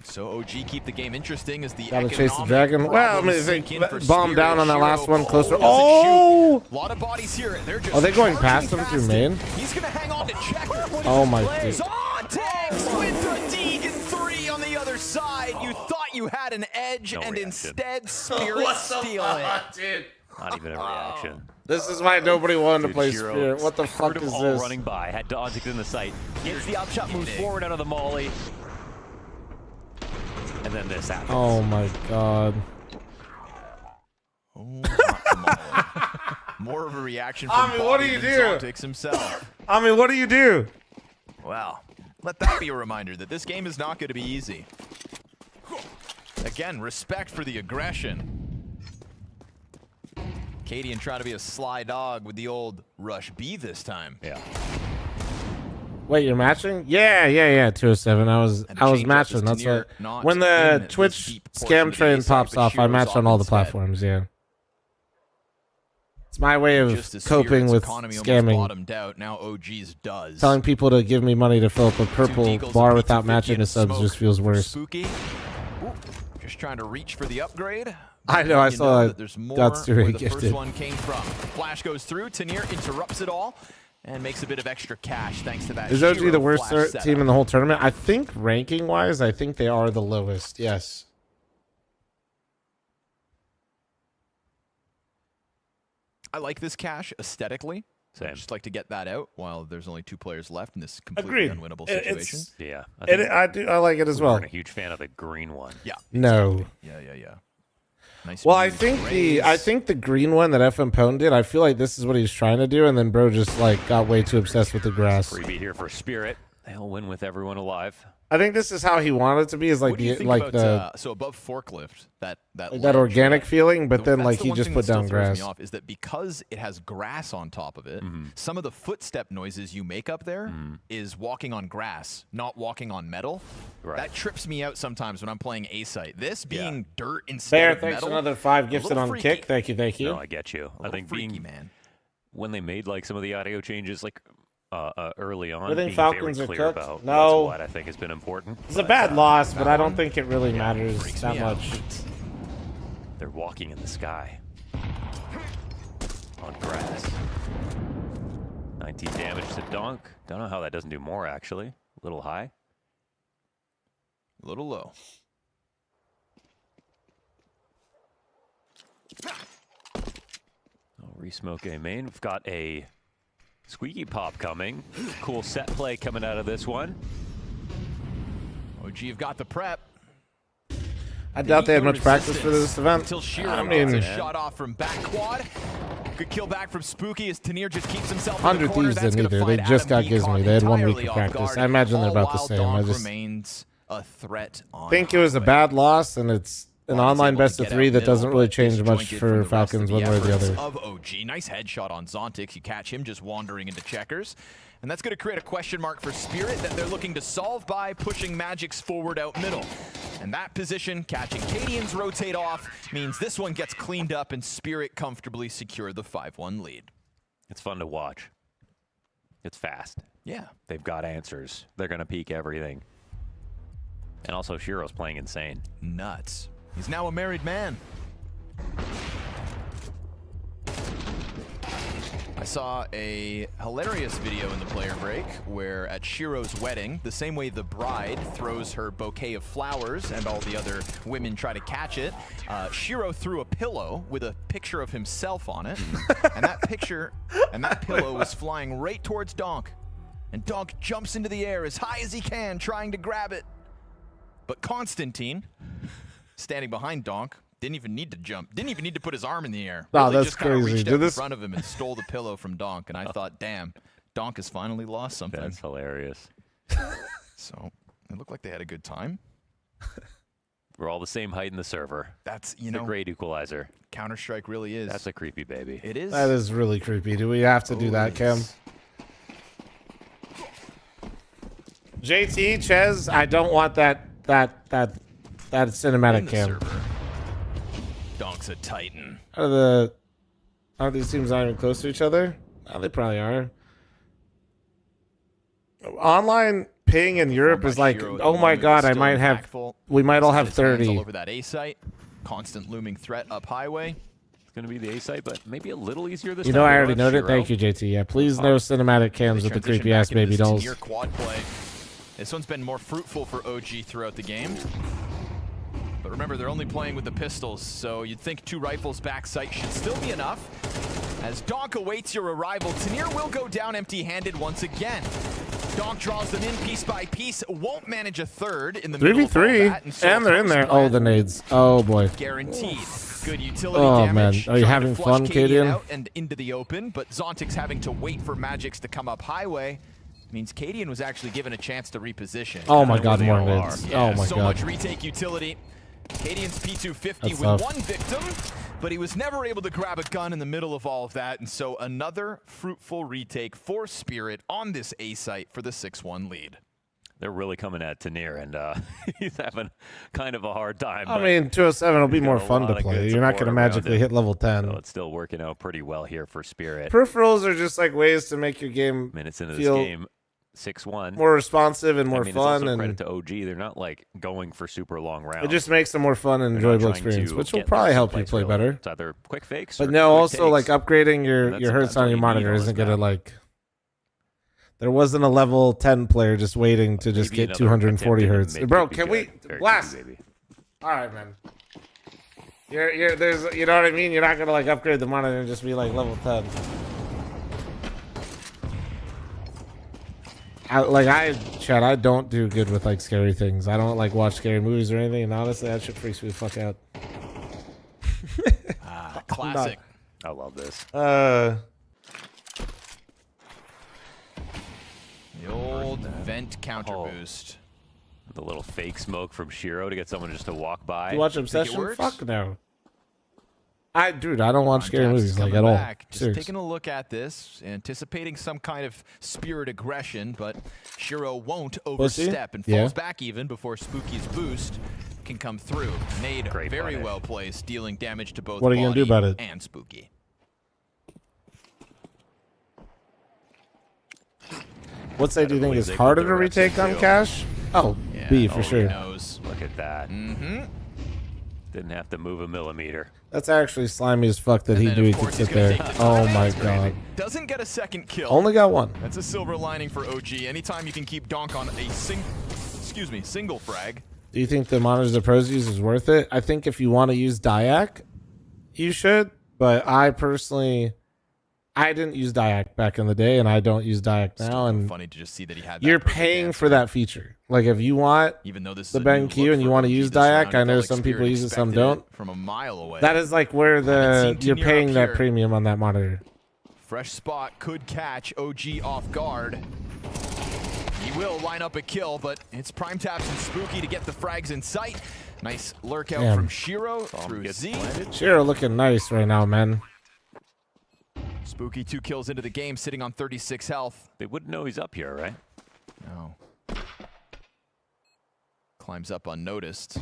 So OG keep the game interesting as the Gotta chase the dragon. economic Well, I mean, problems they sink in for bomb Spirit. down on that Shiro last one closer. doesn't Oh! shoot. A lot of bodies here. They're just Are they going charging past him through past main? it. He's gonna hang on to Checker. Oh my God. God. Zontix with the Deegan 3 on the other side. You thought you had an edge, No and reaction. instead Spirit What the steal fuck, it. dude? Not even a reaction. This is why nobody wanted to play Shiro Spirit. What the fuck heard them is all this? running by. Had Dontic in the sight. Gets the upshot, moves forward out of the molly. And then this happens. Oh my god. More of a reaction from Ami, what do Bobby you than do? Zontix himself. I mean, what do you do? Well, let that be a reminder that this game is not going to be easy. Again, respect for the aggression. Cadian trying to be a sly dog with the old rush B this time. Yeah. Wait, you're matching? Yeah, 207. I was matching. That's what. When the Twitch scam train pops off, I match on all the platforms. Yeah. It's my way of Just as coping Spirit's with economy almost scamming. bottomed out, now OG's does. Telling people to give me money to fill up a purple bar without matching the subs just feels worse. Spooky. Ooh, just trying to reach for the upgrade. I know, I You saw that there's more God's where Fury the first gifted. one came from. Flash goes through. Tanir interrupts it all and makes a bit of extra cash thanks to that. Is OG Shiro the worst flash team setup. in the whole tournament? I think ranking-wise, I think they are the lowest. Yes. I like this cash aesthetically. Same. I'd just like to get that out while there's only 2 players left in this completely Agreed. unwinnable It's- situation. Yeah. I like it as well. I'm a huge fan of the green one. Yeah. No. Yeah. Nice. Well, I smooth think grays. the green one that FM Pone did, I feel like this is what he's trying to do, and then bro just like got way too obsessed with the grass. Freebie here for Spirit. They'll win with everyone alive. I think this is how he wanted it to be, is like What do you the think like about, the so above forklift that like that organic feeling, but then that's like the he one just thing put that still down throws grass. me off is that because it has grass on top of it, Mm-hmm. some of the footstep noises you make up there is walking on grass, not walking on metal. Right. That trips me out sometimes when I'm playing A-site. This being dirt instead Bear, of thanks metal. for another 5 a gifted little on freaky. kick. Thank you. No, I get you. I think freaky, being man. when they made like some of the audio changes, like early on, You think being Falcons very are clear cooked? about No. what's what I think has been important. It's a But, bad loss, but that I don't one, think it really matters freaks that me out. much. They're walking in the sky on grass. 19 damage to Donk. Don't know how that doesn't do more actually. A little high. A little low. Resmoke A main. We've got a squeaky pop coming. Cool set play coming out of this one. OG have got the prep. I doubt they had much practice for this event. Until Shiro I gets mean, a shot off from back quad. Good kill back from Spooky as Tanir just keeps himself in 100 the corner. Thieves That's didn't gonna either. They find just got Adam B caught Gizmy. They had 1 week entirely of off practice. guard, I imagine they're all about the while same. Donk I just remains a threat on think it was a bad loss, and it's an online best of 3 that doesn't really change much for Falcons one way or the other. Of OG. Nice headshot on Zontix. You catch him just wandering into checkers. And that's going to create a question mark for Spirit that they're looking to solve by pushing Magic's forward out middle. And that position, catching Cadian's rotate off, means this one gets cleaned up and Spirit comfortably secure the 5-1 lead. It's fun to watch. It's fast. Yeah. They've got answers. They're going to peek everything. And also Shiro's playing insane. Nuts. He's now a married man. I saw a hilarious video in the player break where at Shiro's wedding, the same way the bride throws her bouquet of flowers and all the other women try to catch it, Shiro threw a pillow with a picture of himself on it, and that pillow was flying right towards Donk. And Donk jumps into the air as high as he can, trying to grab it. But Constantine, standing behind Donk, didn't even need to jump. Didn't even need to put his arm in the air. Wow, Really that's just kind of crazy. reached Did out this- in front of him and stole the pillow from Donk. And I thought, damn, Donk has finally lost something. That's hilarious. So it looked like they had a good time. We're all the same height in the server. That's, the great equalizer. Counter-Strike really is. That's a creepy baby. It is. That is really creepy. Do we have to do that, Cam? JT, Ches, I don't want that cinematic cam. Donk's a titan. Are these teams not even close to each other? Oh, they probably are. Online ping in Europe is like, oh my god, I might have. We might all have 30. All over that A site. Constant looming threat up highway. It's going to be the A site, but maybe a little easier this You time. know, I already noted. Thank you, JT. Yeah, please no cinematic cams with the Transition creepy ass back into baby this dolls. near quad play. This one's been more fruitful for OG throughout the game. But remember, they're only playing with the pistols, so you'd think 2 rifles back sight should still be enough. As Donk awaits your arrival, Tanir will go down empty-handed once again. Donk draws them in piece by piece, won't manage a third in the middle of all 3v3, that, so and they're in there. Oh, the nades. Oh boy. guaranteed. Good utility Oh man, damage. are you trying to having flush fun, Cadian Cadian? out and into the open, but Zontic's having to wait for Magix to come up highway. Means Cadian was actually given a chance to reposition. Oh my god, more nades. Yeah, Oh my so god. much retake utility. Cadian's P250 That's with tough. 1 victim, but he was never able to grab a gun in the middle of all of that, and so another fruitful retake for Spirit on this A site for the 6-1 lead. They're really coming at Tanir, and he's having kind of a hard time. I but mean, 207 will be he's got more a fun lot to of play. good You're not support going to around magically him. hit level 10. So it's still working out pretty well here for Spirit. Peripherals are just like ways to make your game Minutes into this feel game, 6-1. more responsive and more I mean, fun, it's also and credit to OG. They're not like going for super long rounds. it just makes a more fun and They're not enjoyable trying experience, to which will get probably their help you place play really. better. It's either quick fakes, But or no, quick also like takes. upgrading your That's hertz all on you your need monitor on isn't this going to map. like. There wasn't a level 10 player just waiting to just Maybe get another 240 attempt in hertz. the mid Bro, would be can we good. Very blast? creepy, baby. All right, man. There's, you know what I mean? You're not gonna like upgrade the monitor and just be like level 10. Chad, I don't do good with like scary things. I don't like watch scary movies or anything, and honestly, that shit freaks me the fuck out. Classic. I love this. The old vent counter boost. The little fake smoke from Shiro to get someone just to walk by. You watch Think it Obsession? works? Fuck no. Dude, I don't watch scary Taps movies is like coming at all. back. Just Serious. taking a look at this, anticipating some kind of spirit aggression, but Shiro won't Pussy? overstep and Yeah. falls back even before Spooky's boost can come through. Nade very well placed, dealing damage to both What are you gonna do Body about it? and Spooky. What side do you think believe is they put harder the to reps in retake on too. cash? Oh, Yeah, B for oh, sure. he knows. Look at that. Mm-hmm. Didn't have to move a millimeter. That's actually slimy as fuck that And he then, knew he of could course, he's sit gonna there. take the Oh time. my That's crazy. god. Doesn't get a second kill. Only got one. That's a silver lining for OG. Anytime you can keep Donk on a single frag. Do you think the monitors the pros use is worth it? I think if you want to use Diac, you should. But I personally, I didn't use Diac back in the day, and I don't use Diac now. And Funny to just see that he had. you're that perfect paying answer. for that feature. Like if you want Even though this is the a Ben new Q look and you for want to OG use this round, Diac, it I know felt like some people Spirit use it, some expected don't. From a mile away. That is like where Haven't seen you're Tanir paying up that here. premium on that monitor. Fresh spot could catch OG off guard. He will line up a kill, but it's Prime Taps and Spooky to get the frags in sight. Nice lurk out Damn. from Shiro through Z. Shiro looking nice right now, man. Spooky 2 kills into the game, sitting on 36 health. They wouldn't know he's up here, right? No. Climbs up unnoticed.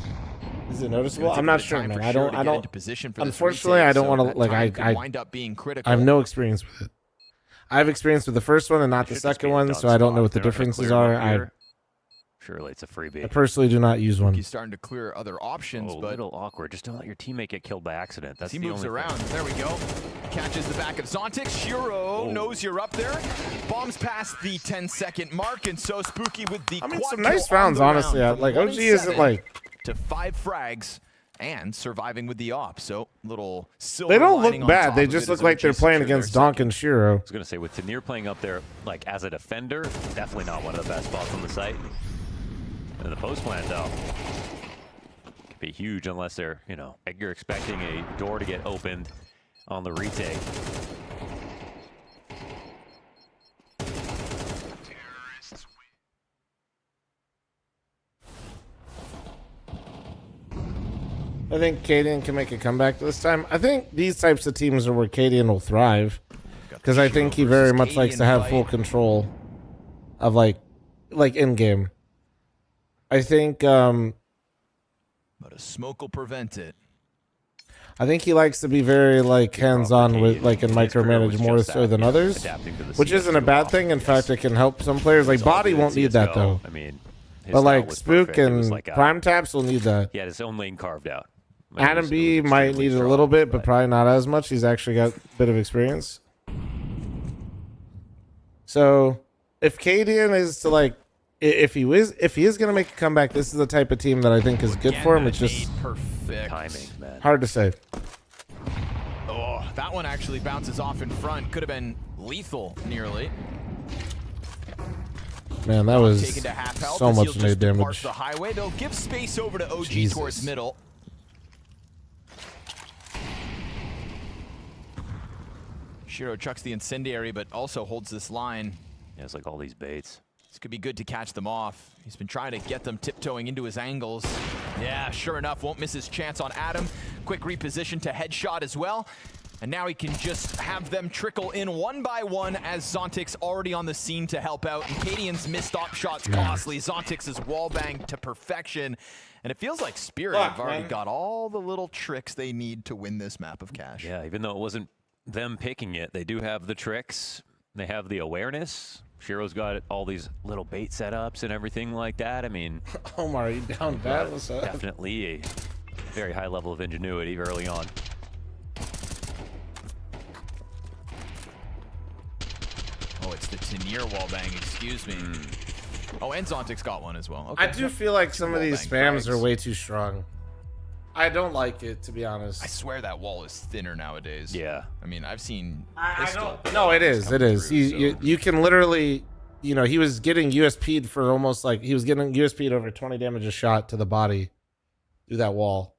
Is it noticeable? It's gonna I'm take not a bit of sure, time man. for I Shiro don't. to I get don't. into position for this Unfortunately, retake, I don't so want to that like. time could I wind up being I critical. have no experience with it. I have experience with the first one and not the Should just be second a one, done so I don't know spot. what the They don't have to differences clear him are. up I here. Surely it's a freebie. I personally do not use one. He's starting to clear other options, Oh, a but little awkward. Just don't let your teammate get killed by accident. That's he the moves only around. thing. There we go. Catches the back of Zontix. Shiro knows you're up there. Bombs past the 10-second mark, and so Spooky with the quad some nice kill on rounds, the honestly. round Like, from OG isn't 1-7 like... to 5 frags and surviving with the op. So little silver They don't lining look on bad. top They of just it look as like they're OG playing secure against their Donk and Shiro. I was going to say, with Tanir playing up there, like, as a defender, definitely not one of the best spots on the site. And the post plant, though, could be huge unless they're, you know, you're expecting a door to get opened on the retake. I think Cadian can make a comeback this time. I think these types of teams are where Cadian will thrive. Because I think he very much likes to have full control of, like in-game. I think... But a smoke will prevent it. I think he likes to be very, like, hands-on with, like, and micromanage more so than others. Which isn't a bad thing. In fact, it can help some players. Like, Body won't need that, though. I mean, but, like, Spook and Prime Taps will need that. He had his own lane carved out. Adam B might need it a little bit, but probably not as much. He's actually got a bit of experience. So, if Cadian is to, like, if he is going to make a comeback, this is the type of team that I think is good for him. It's just perfect timing, man. Hard to say. Oh, that one actually bounces off in front. Could have been lethal, nearly. Man, that was Taken to half health so as much he'll nade just depart damage. the highway. They'll give space over to OG Jesus. towards middle. Shiro chucks the incendiary, but also holds this line. Yeah, it's like all these baits. This could be good to catch them off. He's been trying to get them tiptoeing into his angles. Yeah, sure enough, won't miss his chance on Adam. Quick reposition to headshot as well. And now he can just have them trickle in one by one as Zontix already on the scene to help out. And Cadian's missed op shots costly. Zontix is wallbanged to perfection. And it feels like Spirit have already got all the little tricks they need to win this map of Cash. Yeah, even though it wasn't them picking it, they do have the tricks. They have the awareness. Shiro's got all these little bait setups and everything like that. I mean, Omar, you down bad? What's up? Definitely a very high level of ingenuity early on. Oh, it's the Tanir wallbang, excuse me. Oh, and Zontix got one as well. Okay. I do feel like some of these spams frags. are way too strong. I don't like it, to be honest. I swear that wall is thinner nowadays. Yeah. I mean, I've seen No, it is. It is. You can literally, you know, he was getting USP'd for almost like he was getting USP'd over 20 damage a shot to the body through that wall.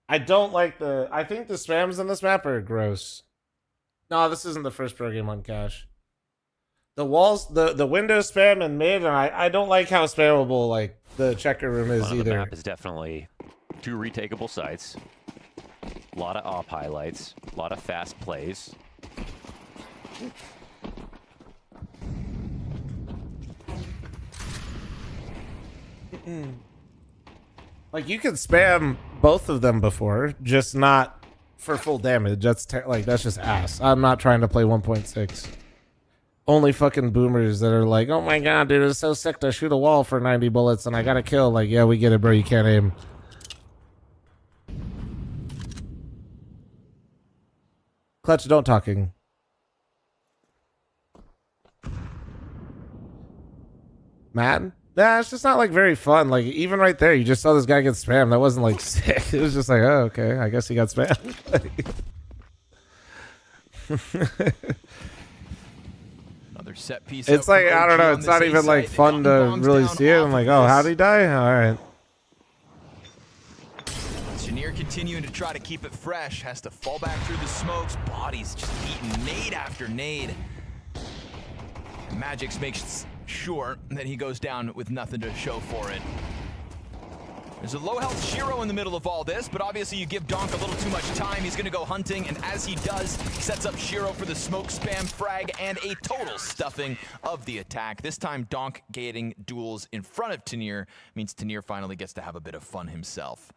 I don't like I think the spams in this map are gross. No, this isn't the first pro game on Cash. The walls, the window spam and mid, and I don't like how spammable like the checker room is One of either. the map is definitely 2 retakeable sites. A lot of op highlights. A lot of fast plays. Like you could spam both of them before, just not for full damage. That's that's just ass. I'm not trying to play 1.6. Only fucking boomers that are like, oh my god, dude, it's so sick to shoot a wall for 90 bullets and I got to kill. Like, yeah, we get it, bro. You can't aim. Clutch, don't talking. Matt? Nah, it's just not like very fun. Like even right there, you just saw this guy get spammed. That wasn't like sick. It was just like, oh, okay, I guess he got spammed. Another set piece. It's like, I don't know, it's not even like fun to really see it. I'm like, oh, how'd he die? All right. Tanir continuing to try to keep it fresh. Has to fall back through the smokes. Body's just eating nade after nade. And Magix makes sure that he goes down with nothing to show for it. There's a low health Shiro in the middle of all this, but obviously you give Donk a little too much time. He's going to go hunting, and as he does, sets up Shiro for the smoke spam frag and a total stuffing of the attack. This time, Donk getting duels in front of Tanir means Tanir finally gets to have a bit of fun himself.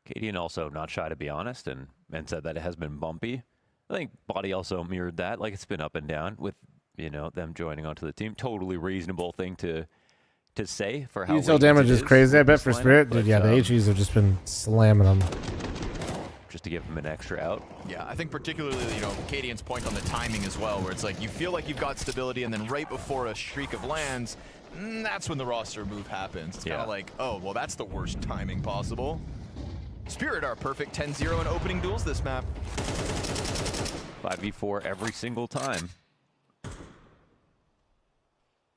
Cadian also not shy to be honest and said that it has been bumpy. I think Body also mirrored that. Like it's been up and down with, you know, them joining onto the team. Totally reasonable thing to to say for how Util late damage it is crazy. I bet with for this lineup, Spirit, dude. but, Yeah, the HEs have just been slamming them. just to give him an extra out. Yeah, I think particularly, you know, Cadian's point on the timing as well, where it's like you feel like you've got stability, and then right before a streak of lands, that's when the roster move happens. It's kind of like, oh, well, that's the worst timing possible. Spirit are perfect 10-0 in opening duels this map. 5v4 every single time.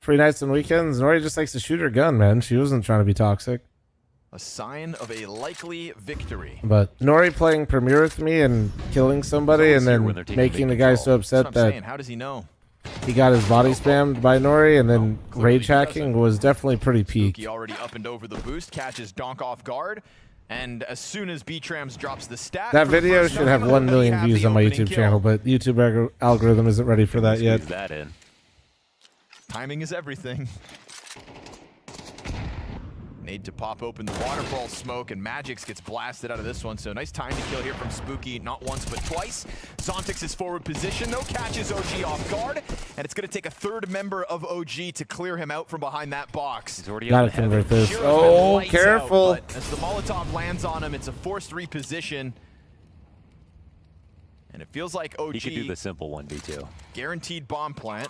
Free nights and weekends. Nori just likes to shoot her gun, man. She wasn't trying to be toxic. A sign of a likely victory. But Nori playing Premier with me and killing somebody and then making the guy so upset that How does he know? he got his body spammed by Nori and then rage hacking was definitely pretty peak. He already up and over the boost, catches Donk off guard, and as soon as B-Trams drops the stat... That video should have 1 million views on my YouTube channel, but YouTube algorithm isn't ready for that yet. That in. Timing is everything. Need to pop open the waterfall smoke, and Magix gets blasted out of this one. So nice time to kill here from Spooky, not once but twice. Zontix' forward position, though, catches OG off guard, and it's going to take a third member of OG to clear him out from behind that box. He's already Gotta convert this. Oh, careful. But as the Molotov lands on him, it's a forced reposition. And it feels like OG... He could do the simple 1v2. Guaranteed bomb plant.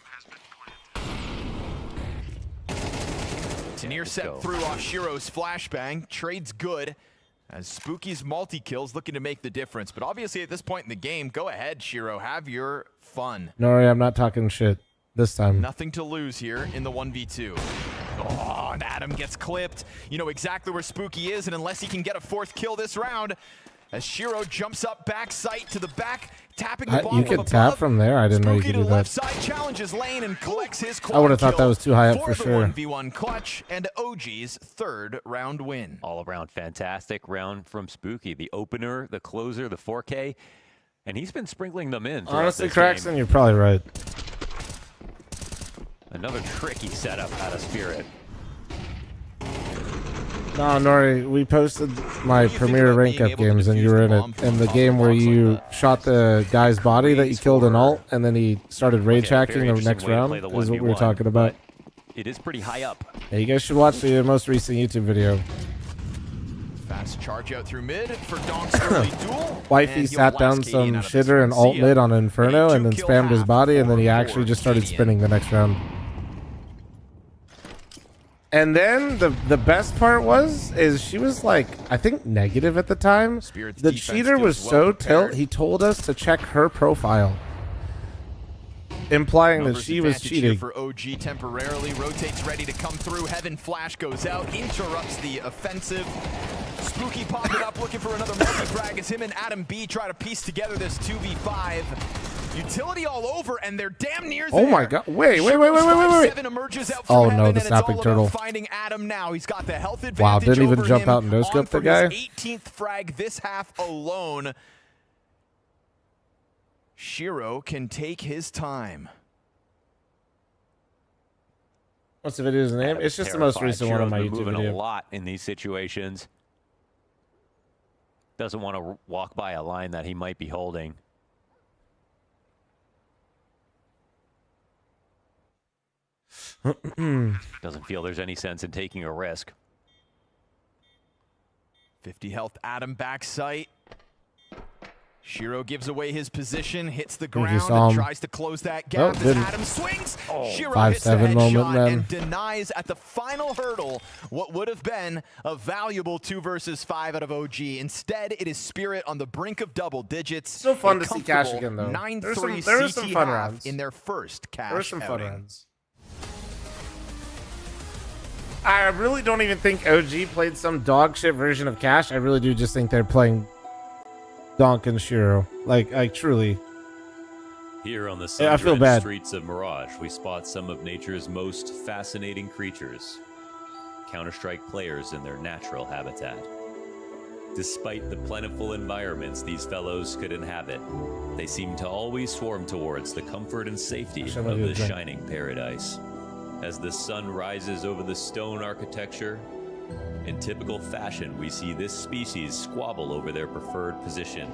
Near set through off Shiro's flashbang. Trade's good. As Spooky's multi-kills looking to make the difference. But obviously at this point in the game, go ahead, Shiro. Have your fun. Nori, I'm not talking shit this time. Nothing to lose here in the 1v2. Oh, and Adam gets clipped. You know exactly where Spooky is, and unless he can get a 4th kill this round, as Shiro jumps up back sight to the back, tapping the bomb You could tap from there? I didn't know you could do that. side challenges lane and collects his I would have thought that was too high up for the sure. 1v1 clutch and OG's 3rd round win. All around fantastic round from Spooky. The opener, the closer, the 4K, and he's been sprinkling them in. Honestly, Craxton, you're probably right. Another tricky setup out of Spirit. No, Nori, we posted my Premier rank up games and you were in it. And the game where you shot the guy's body that you killed an ult and then he started rage hacking the next round is what we were talking about. It is pretty high up. Yeah, you guys should watch the most recent YouTube video. Fast charge out through mid for Donk's early duel. Wifey sat down some shitter and alt mid on Inferno and then spammed his body and then he actually just started spinning the next round. And then the best part is she was like, I think negative at the time. The cheater was so tilt, he told us to check her profile, implying that she was cheating. For OG temporarily, rotates ready to come through. Heaven Flash goes out, interrupts the offensive. Spooky popping up, looking for another multi-frag as him and Adam B try to piece together this 2v5. Utility all over, and they're damn near there. Oh my god! Wait! Emerges out Oh heaven, no, the and it's snapping all turtle! about finding Adam now. He's got the health advantage. Wow! Didn't even over jump him, out and no scope the guy. 18th frag this half alone. Shiro can take his time. What's the video's name? It's just the most recent one on my YouTube moving video. A lot in these situations. Doesn't want to walk by a line that he might be holding. Doesn't feel there's any sense in taking a risk. 50 health, Adam back sight. Shiro gives away his position, hits the ground, and tries to close that gap as Adam swings. Shiro hits the headshot and denies at the final hurdle what would have been a valuable 2 versus 5 out of OG. Instead, it is Spirit on the brink of double digits. Still fun to see Cash again, though. 9-3 There were some fun rounds in their first Cash There were some fun outing. rounds. I really don't even think OG played some dog shit version of Cash. I really do just think they're playing Donk and Shiro. Like truly. Here on the I feel bad. streets of Mirage, we spot some of nature's most fascinating creatures. Counter-Strike players in their natural habitat. Despite the plentiful environments these fellows could inhabit, they seem to always swarm towards the comfort and safety of the shining paradise. As the sun rises over the stone architecture, in typical fashion, we see this species squabble over their preferred position.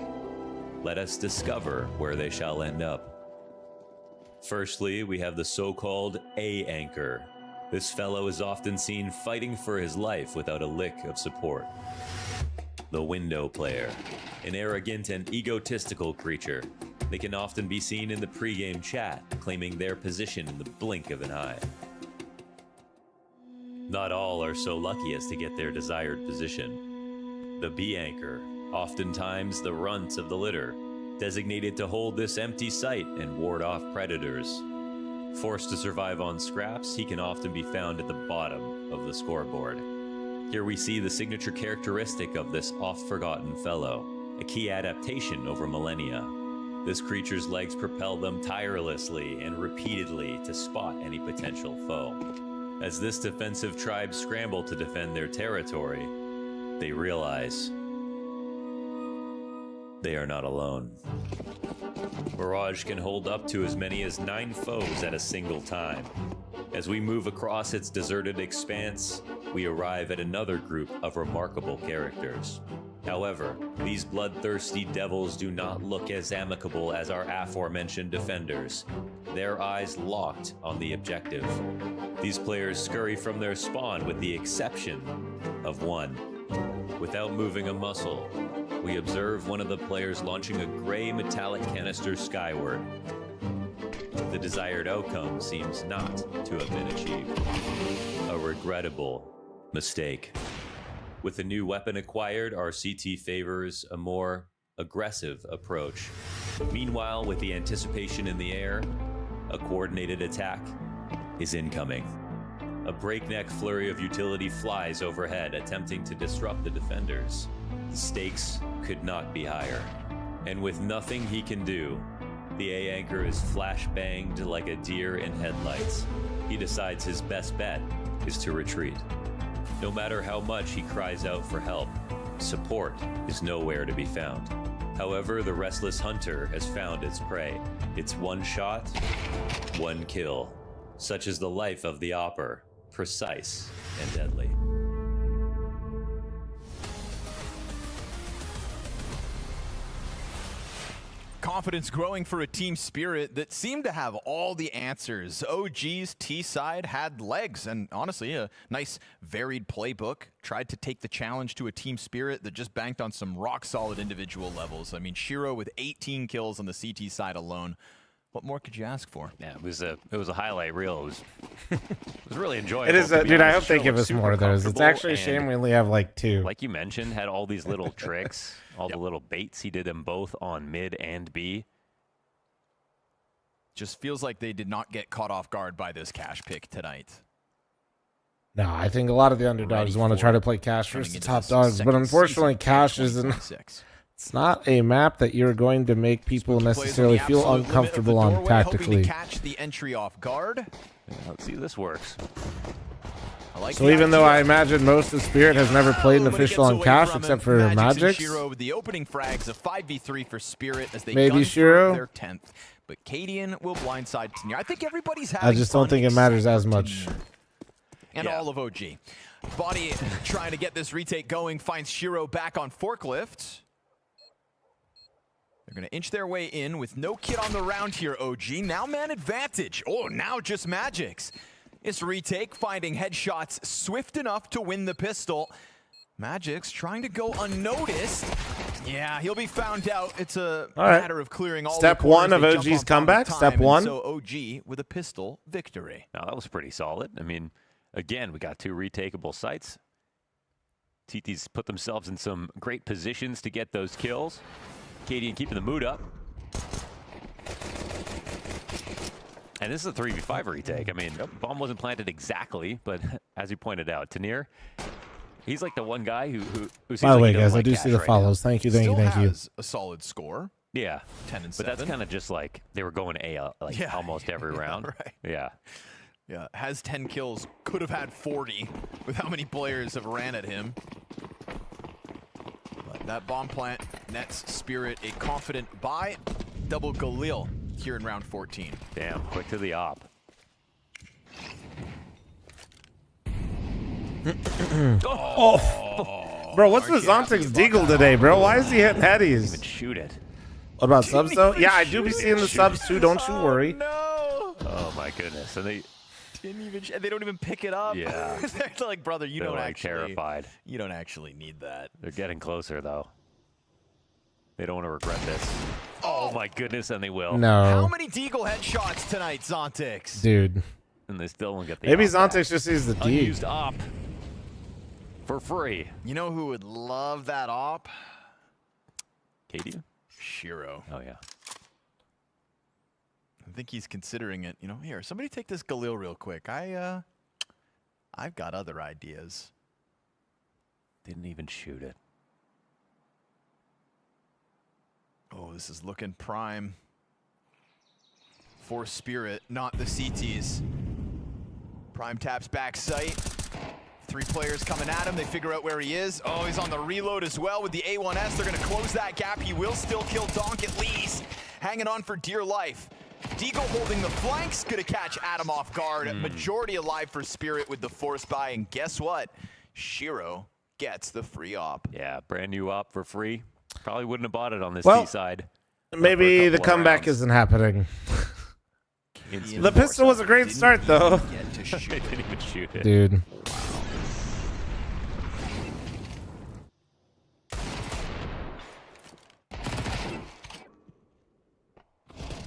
Let us discover where they shall end up. Firstly, we have the so-called A anchor. This fellow is often seen fighting for his life without a lick of support. The window player, an arrogant and egotistical creature. They can often be seen in the pregame chat, claiming their position in the blink of an eye. Not all are so lucky as to get their desired position. The B anchor, oftentimes the runt of the litter, designated to hold this empty site and ward off predators. Forced to survive on scraps, he can often be found at the bottom of the scoreboard. Here we see the signature characteristic of this oft-forgotten fellow, a key adaptation over millennia. This creature's legs propel them tirelessly and repeatedly to spot any potential foe. As this defensive tribe scramble to defend their territory, they realize they are not alone. Mirage can hold up to as many as 9 foes at a single time. As we move across its deserted expanse, we arrive at another group of remarkable characters. However, these bloodthirsty devils do not look as amicable as our aforementioned defenders, their eyes locked on the objective. These players scurry from their spawn with the exception of one. Without moving a muscle, we observe one of the players launching a gray metallic canister skyward. The desired outcome seems not to have been achieved. A regrettable mistake. With the new weapon acquired, our CT favors a more aggressive approach. Meanwhile, with the anticipation in the air, a coordinated attack is incoming. A breakneck flurry of utility flies overhead, attempting to disrupt the defenders. The stakes could not be higher. And with nothing he can do, the A-anchor is flash-banged like a deer in headlights. He decides his best bet is to retreat. No matter how much he cries out for help, support is nowhere to be found. However, the restless hunter has found its prey. It's one shot, one kill. Such is the life of the Opper, precise and deadly. Confidence growing for a team spirit that seemed to have all the answers. OG's T-side had legs and honestly a nice varied playbook. Tried to take the challenge to a team spirit that just banked on some rock solid individual levels. I mean, Shiro with 18 kills on the CT side alone. What more could you ask for? Yeah, it was a highlight reel. It was really enjoyable. It is, dude. I hope they give us more of those. It's actually a shame we only have like 2. Like you mentioned, had all these little tricks, all the little baits. He did them both on mid and B. Just feels like they did not get caught off guard by this cash pick tonight. No, I think a lot of the underdogs want to try to play cash versus the top dogs, but unfortunately, cash isn't. It's not a map that you're going to make people necessarily feel uncomfortable on tactically. Catch the entry off guard. Yeah, let's see if this works. So even though I imagine most of Spirit has never played an official on cash except for Magix, Shiro with the opening frags of 5v3 for Spirit as they maybe Shiro their 10th. But Cadian will blindside Tenier. I think everybody's having I just don't think it matters as much. And all of OG. Body trying to get this retake going, finds Shiro back on forklift. They're going to inch their way in with no kit on the round here, OG. Now man advantage. Oh, now just Magix. This retake finding headshots swift enough to win the pistol. Magix trying to go unnoticed. Yeah, he'll be found out. It's a matter of clearing all Step the one of OG's comeback. Step one. So OG with a pistol victory. Now that was pretty solid. I mean, again, we got 2 retakeable sites. TT's put themselves in some great positions to get those kills. Cadian keeping the mood up. And this is a 3v5 retake. I mean, bomb wasn't planted exactly, but as you pointed out, Tenier, he's like the one guy who seems By the way, like guys, like I do see the follows. Thank you, thank you, thank you. A solid score. Yeah. 10 and 7. But that's kind of just like they were going A like almost every round. Right. Yeah. Yeah, has 10 kills, could have had 40 with how many players have ran at him. But that bomb plant nets Spirit a confident buy. Double Galil here in round 14. Damn, quick to the op. Bro, what's with Zontic's deagle today, bro? Why is he hitting headies? Even shoot it. What about subs though? Yeah, I do be seeing the subs too. Don't you worry. Oh my goodness. And Didn't even. They don't even pick it up. Yeah. They're like, brother, you They're don't like actually. terrified. You don't actually need that. They're getting closer though. They don't want to regret this. Oh my goodness, and they will. No. How many Deagle headshots tonight, Zontix? Dude. And they still don't get the Maybe op back. Zontix just sees the D. Unused op for free. You know who would love that op? Katie? Shiro. Oh yeah. I think he's considering it. You know, here, somebody take this Galil real quick. I've got other ideas. Didn't even shoot it. Oh, this is looking prime for Spirit, not the CTs. Prime taps back sight. 3 players coming at him. They figure out where he is. Oh, he's on the reload as well with the A1S. They're going to close that gap. He will still kill Donk at least. Hanging on for dear life. Deagle holding the flanks. Going to catch Adam off guard. Majority alive for Spirit with the force buy. And guess what? Shiro gets the free op. Yeah, brand new op for free. Probably wouldn't have bought it on this Well, T side. Maybe the comeback isn't happening. The pistol was a great start, though. They didn't even shoot it. Dude.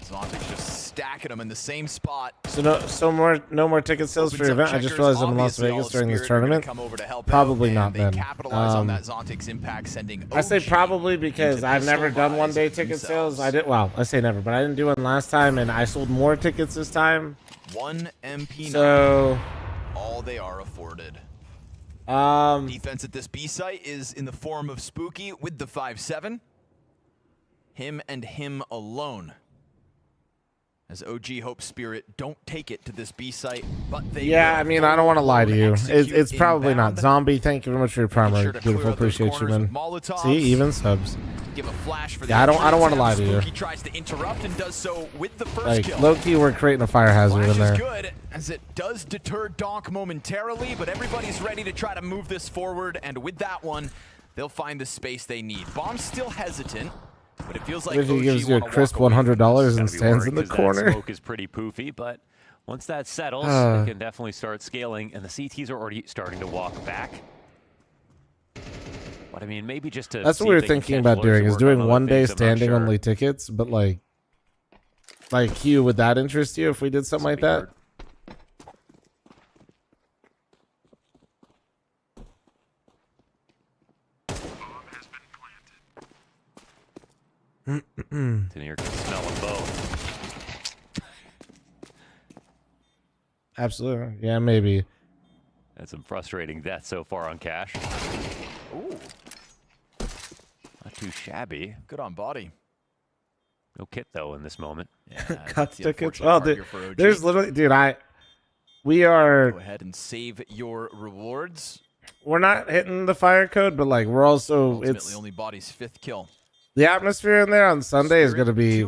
Zontix just stacking them in the same spot. So no more ticket sales for your event. I just realized I'm in Las Vegas during this tournament. Probably not then. Zontix impact, sending I say probably because I've never done one-day ticket sales. I say never, but I didn't do one last time, and I sold more tickets this time. 1 MP9. So all they are afforded. Defense at this B site is in the form of Spooky with the 5-7. Him and him alone. As OG hopes Spirit don't take it to this B site, but they yeah, I mean, I don't want to lie to you. It's probably not. Zombie, thank you very much for your primary. Beautiful, appreciate you, man. See, even subs. Give a flash for the yeah, I don't want to lie to you. Spooky tries to interrupt and does so with the first like kill. low key, we're creating a fire hazard in there. Is good as it does deter Donk momentarily, but everybody's ready to try to move this forward, and with that one, they'll find the space they need. Bomb's still hesitant. But it feels like if he gives you a crisp $100 and stands in the corner. That smoke is pretty poofy, but once that settles, they can definitely start scaling, and the CTs are already starting to walk back. But I mean, maybe just to that's what we were thinking about doing, is doing one-day standing only tickets, but like Hugh, would that interest you if we did something like that? Tenier can smell them both. Absolutely. Yeah, maybe. That's some frustrating death so far on Cash. Ooh. Not too shabby. Good on body. No kit, though, in this moment. Yeah, cut tickets. Oh, there's literally... Dude, we are... Go ahead and save your rewards. We're not hitting the fire code, but like we're also... Ultimately, only body's 5th kill. The atmosphere in there on Sunday is going to be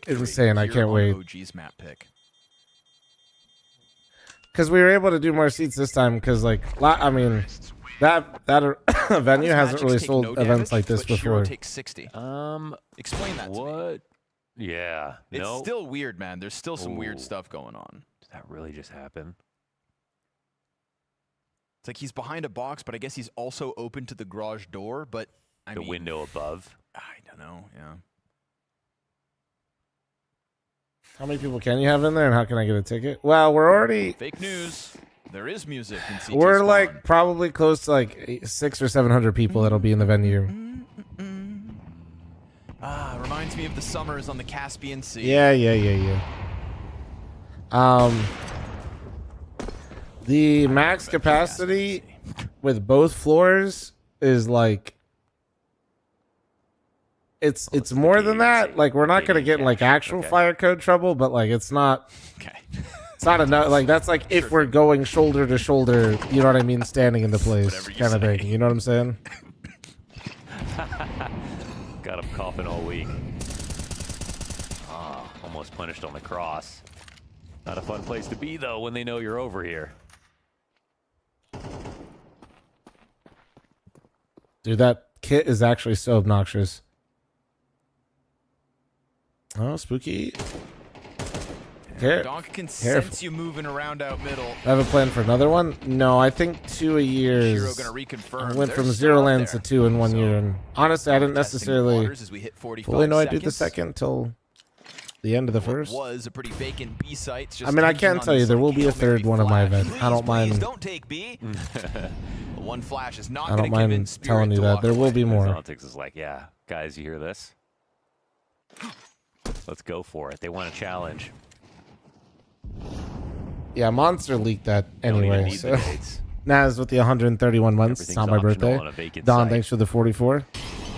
insane. I can't wait. OG's map pick. Because we were able to do more seats this time. Because like, I mean, that venue hasn't really sold events like this before. Takes 60. Explain that to me. Yeah. It's still weird, man. There's still some weird stuff going on. Did that really just happen? It's like he's behind a box, but I guess he's also open to the garage door. But I mean, window above. I don't know. Yeah. How many people can you have in there, and how can I get a ticket? Well, we're already... Fake news. There is music in CT We're Spawn. like probably close to like 600 or 700 people that'll be in the venue. Reminds me of the summers on the Caspian Sea. Yeah. The max capacity with both floors is like... It's more than that. Like, we're not gonna get in like actual fire code trouble, but like it's not. Okay. It's not enough. Like that's like if we're going shoulder to shoulder, you know what I mean, standing in the place, kind of thing. You know what I'm saying? Got him coughing all week. Almost punished on the cross. Not a fun place to be though when they know you're over here. Dude, that kit is actually so obnoxious. Oh, spooky. Donk can sense you moving around out middle. I have a plan for another one. No, I think 2 a year. Shiro gonna reconfirm. I went from They're 0 still up lands to there. 2 in 1 year, and honestly, I didn't Testing the necessarily waters as we hit 45 fully know I did the seconds. second till the end of the first. Was a pretty vacant B site. I mean, I can tell you there will be a third one of my event. I don't mind. Don't take B. One flash is not I don't going to mind convince Spirit telling you to that walk there will away. be more. Zontics is like, yeah, guys, you hear this? Let's go for it. They want a challenge. Yeah, Monster leaked that Don't even anyway. need So. the dates. Naz with the 131 months. It's not my Everything's birthday. optional on a vacant Don, site. thanks for the 44.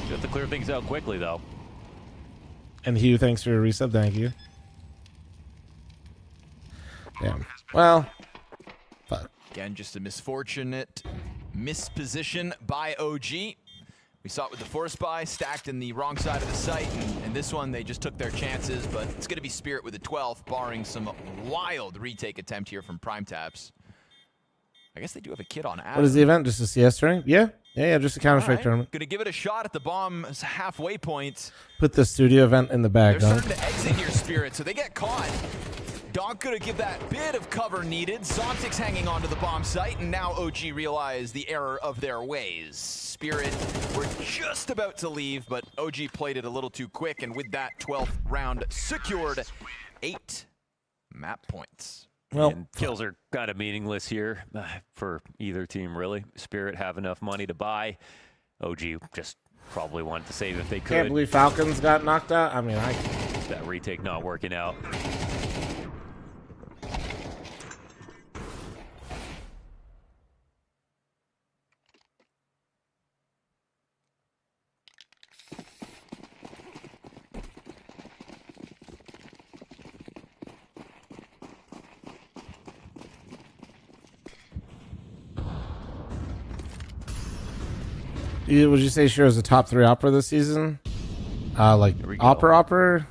You have to clear things out quickly, though. And Hugh, thanks for your resub. Thank you. Damn. Well, fuck. Again, just a misfortunate misposition by OG. We saw it with the force buy, stacked in the wrong side of the site, and this one they just took their chances, but it's going to be Spirit with the 12th, barring some wild retake attempt here from Prime Taps. I guess they do have a kit on Adam. What is the event? Just a CS tournament? Yeah. Yeah, just a Counter-Strike tournament. Gonna give it a shot at the bomb's halfway point. Put the studio event in the bag, They're Don. starting to exit here, Spirit, so they get caught. Donk gonna give that bit of cover needed. Zontics hanging onto the bomb site, and now OG realize the error of their ways. Spirit were just about to leave, but OG played it a little too quick, and with that 12th round secured, 8 map points. Well, and kills are kind of meaningless here for either team, really. Spirit have enough money to buy. OG just probably wanted to save if they could. Can't believe Falcons got knocked out. I mean, that retake not working out. Would you say Shiro's a top 3 opera this season? Like opera?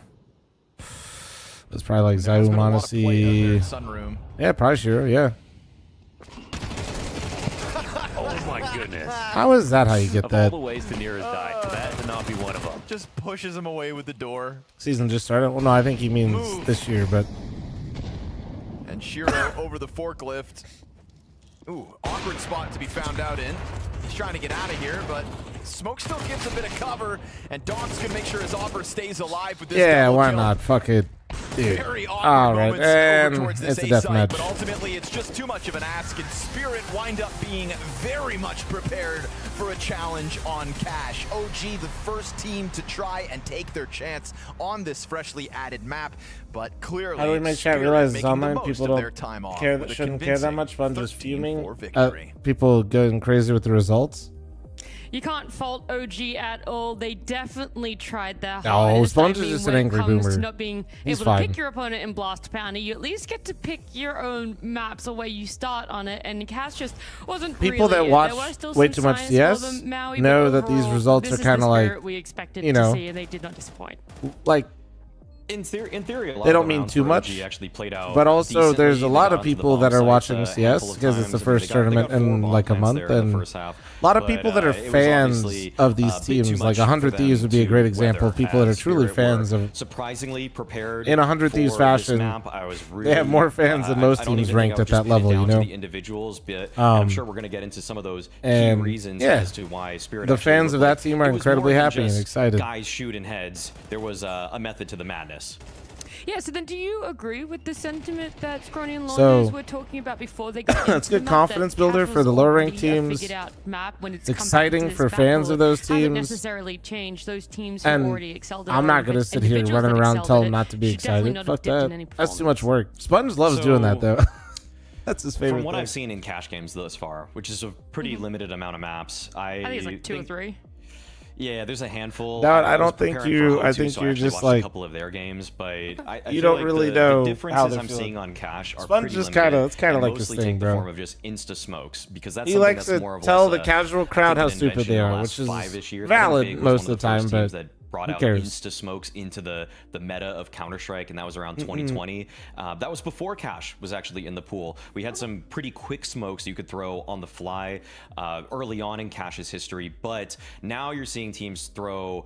It's probably like Zayu Monesi. Yeah, probably Shiro, yeah. Oh my goodness. How is that how you get of that? all the ways to near his die, for that to not be one of them. Just pushes him away with the door. Season just started? Well, no, I think he means this year, but... And Shiro over the forklift. Ooh, awkward spot to be found out in. He's trying to get out of here, but Smoke still gives a bit of cover, and Donk's gonna make sure his offer stays alive with this Yeah, double why kill. not? Fuck it. Dude. Very awkward All right, moments over and towards this it's a A death site, match. but ultimately it's just too much of an ask, and Spirit wind up being very much prepared for a challenge on Cash. OG, the first team to try and take their chance on this freshly added map, but clearly How do we make chat Spirit realize it's making the online? most People of their don't time off care, with a shouldn't care that convincing much, but I'm just 13-4 fuming. victory. People going crazy with the results. You can't fault OG at all. They definitely tried their No, hardest. Sponge I is mean, just an when it angry comes boomer. to not being He's able to fine. pick your opponent in Blast Pounder, you at least get to pick your own maps or where you start on it. And Cass just wasn't People really that it. watch There were still way some too much signs CS for them, Maui, know but that these overall, results this are is the kind of like, spirit we expected you to know, see, and they did not disappoint. like, In theory, a lot they of don't the mean rounds too for much, OG actually played out but also decently. there's a They lot got of onto the people bomb that are sites watching a CS handful of because it's times. the I mean, first they got tournament 4 in bomb like a plants month, there in the and first half. a lot of But, people that are it was fans obviously of these a bit too teams, much like for 100 them Thieves would be a to great example. weather, People that are as truly Spirit fans were of surprisingly prepared in 100 Thieves for this fashion. map. I was They have really, more fans than most I don't teams even think ranked I at would that just pin it level, down you to know. the individuals, but and I'm sure we're going to get into some of those key reasons as to why Spirit. The actually fans of looked that like team are it was incredibly more than happy and just excited. Guys shooting heads. There was a method to the madness. Yeah, so then do you agree with the sentiment that Scrawny and So- Launders were talking about before they got It's into good the map, confidence that builder Cash for the was lower ranked already a teams. figured out map when it's It's come back exciting to this for fans battle. of those Hasn't teams. necessarily changed. Those teams who And already excelled at I'm it, not or going to sit here individuals running that around excelled telling at them not to be should definitely excited. not have Fuck dipped in that. any That's too much work. Sponge loves doing that, though. That's his favorite From what thing. I've seen in cash games thus far, which is a pretty limited amount of maps, I think it's like 2 or 3. Yeah, there's a handful. No, I was don't think preparing you- for I How To, think so you're actually just watched like- a couple of their games, but I You feel don't like really the know how differences they're I'm feeling. seeing on cash are Sponge pretty is limited, kinda- it's kinda and like his mostly thing, take bro. the form of just insta smokes because that's He something likes that's to more of tell less the casual crowd how stupid they are, which is valid most of the time, but brought who out cares? insta smokes into the meta of Counter-Strike, and that was around Mm-mm. 2020. That was before Cash was actually in the pool. We had some pretty quick smokes you could throw on the fly early on in Cash's history, but now you're seeing teams throw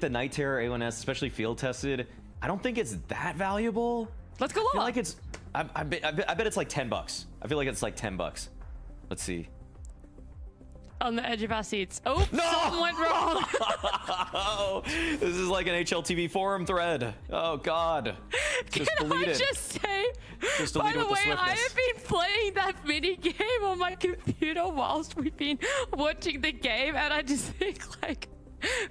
like the Night Terror A1S, especially field tested, I don't think it's that valuable. Let's go I feel lower. like it's. I bet it's like $10. I feel like it's like $10. Let's see. On the edge of our seats. Oh, No! something went wrong. Oh, this is like an HLTV forum thread. Oh God. Just Can delete I it. just say, Just by delete the it with way, the I swiftness. have been playing that mini game on my computer whilst we've been watching the game, and I just think like,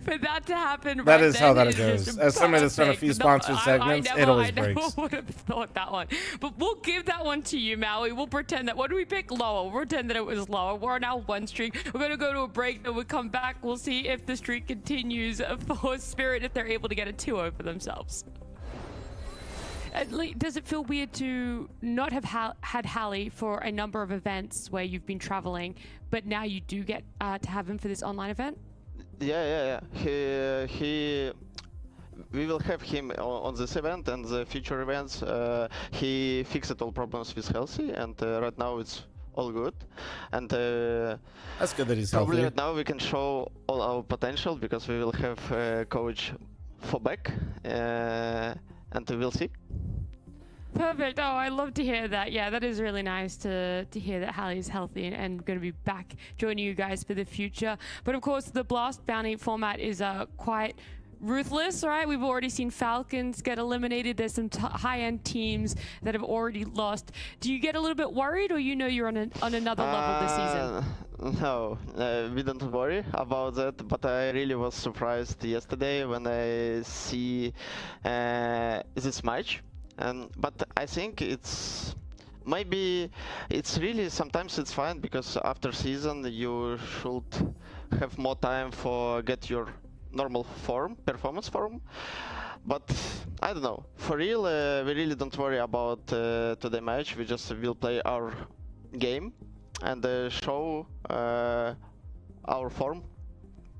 for that to happen That right is then how that is goes. just As somebody that's done a few perfect. sponsored I segments, never, it always I never breaks. would have thought that one. But we'll give that one to you, Maui. We'll pretend that. What do we pick? Lower. We'll pretend that it was lower. We're on our 1 streak. We're going to go to a break. Then we'll come back. We'll see if the streak continues for Spirit, if they're able to get a 2-0 for themselves. Does it feel weird to not have had Hallie for a number of events where you've been traveling, but now you do get to have him for this online event? Yeah. We will have him on this event and the future events. He fixed all problems with healthy, and right now it's all good. And that's good that he's probably healthy. right now we can show all our potential because we will have a coach for back, and we will see. Perfect. Oh, I love to hear that. Yeah, that is really nice to hear that Hallie's healthy and going to be back joining you guys for the future. But of course, the Blast Bounty format is quite ruthless, right? We've already seen Falcons get eliminated. There's some high-end teams that have already lost. Do you get a little bit worried, or you know you're on another level this season? No, we don't worry about that, but I really was surprised yesterday when I see this match. But I think it's maybe it's really sometimes it's fine because after season you should have more time for get your normal performance form. But I don't know. For real, we really don't worry about today match. We just will play our game and show our form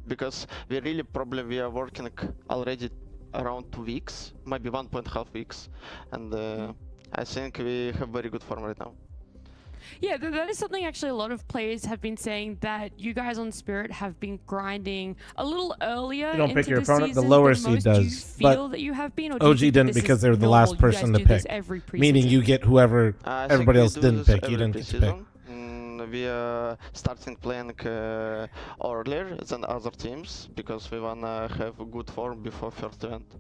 because we really probably we are working already around 2 weeks, maybe 1.5 weeks, and I think we have very good form right now. Yeah, that is something actually a lot of players have been saying, that you guys on Spirit have been grinding a little earlier. You don't pick into your the opponent. The season lower than seed most. Do you does, feel but that you have been, or do you OG think didn't this because is they were the normal? last You person guys to do this pick. every Meaning preseason? you get whoever I think everybody we else do didn't this pick. You every didn't get to pick. preseason. We are starting playing earlier than other teams because we wanna have a good form before first event.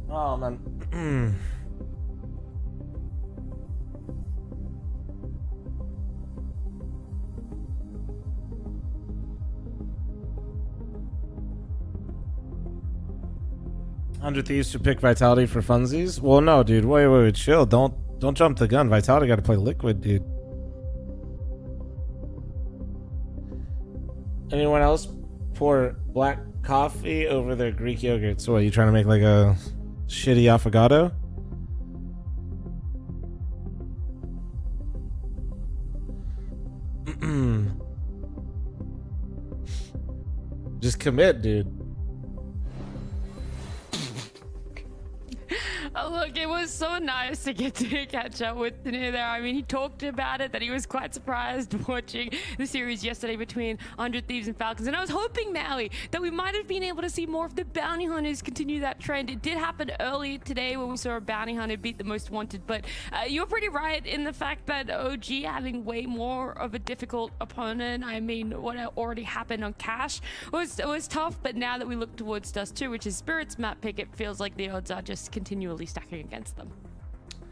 Oh man. Hundred Thieves should pick Vitality for funsies. Well, no, dude. Wait, chill. Don't jump the gun. Vitality got to play Liquid, dude. Anyone else pour black coffee over their Greek yogurt? So what, you trying to make like a shitty affogato? Just commit, dude. Look, it was so nice to get to catch up with Tanu there. I mean, he talked about it, that he was quite surprised watching the series yesterday between 100 Thieves and Falcons. And I was hoping, Maui, that we might have been able to see more of the bounty hunters continue that trend. It did happen earlier today when we saw a bounty hunter beat the most wanted. But you're pretty right in the fact that OG having way more of a difficult opponent. I mean, what already happened on Cash was tough. But now that we look towards Dust 2, which is Spirit's map pick, it feels like the odds are just continually stacking against them.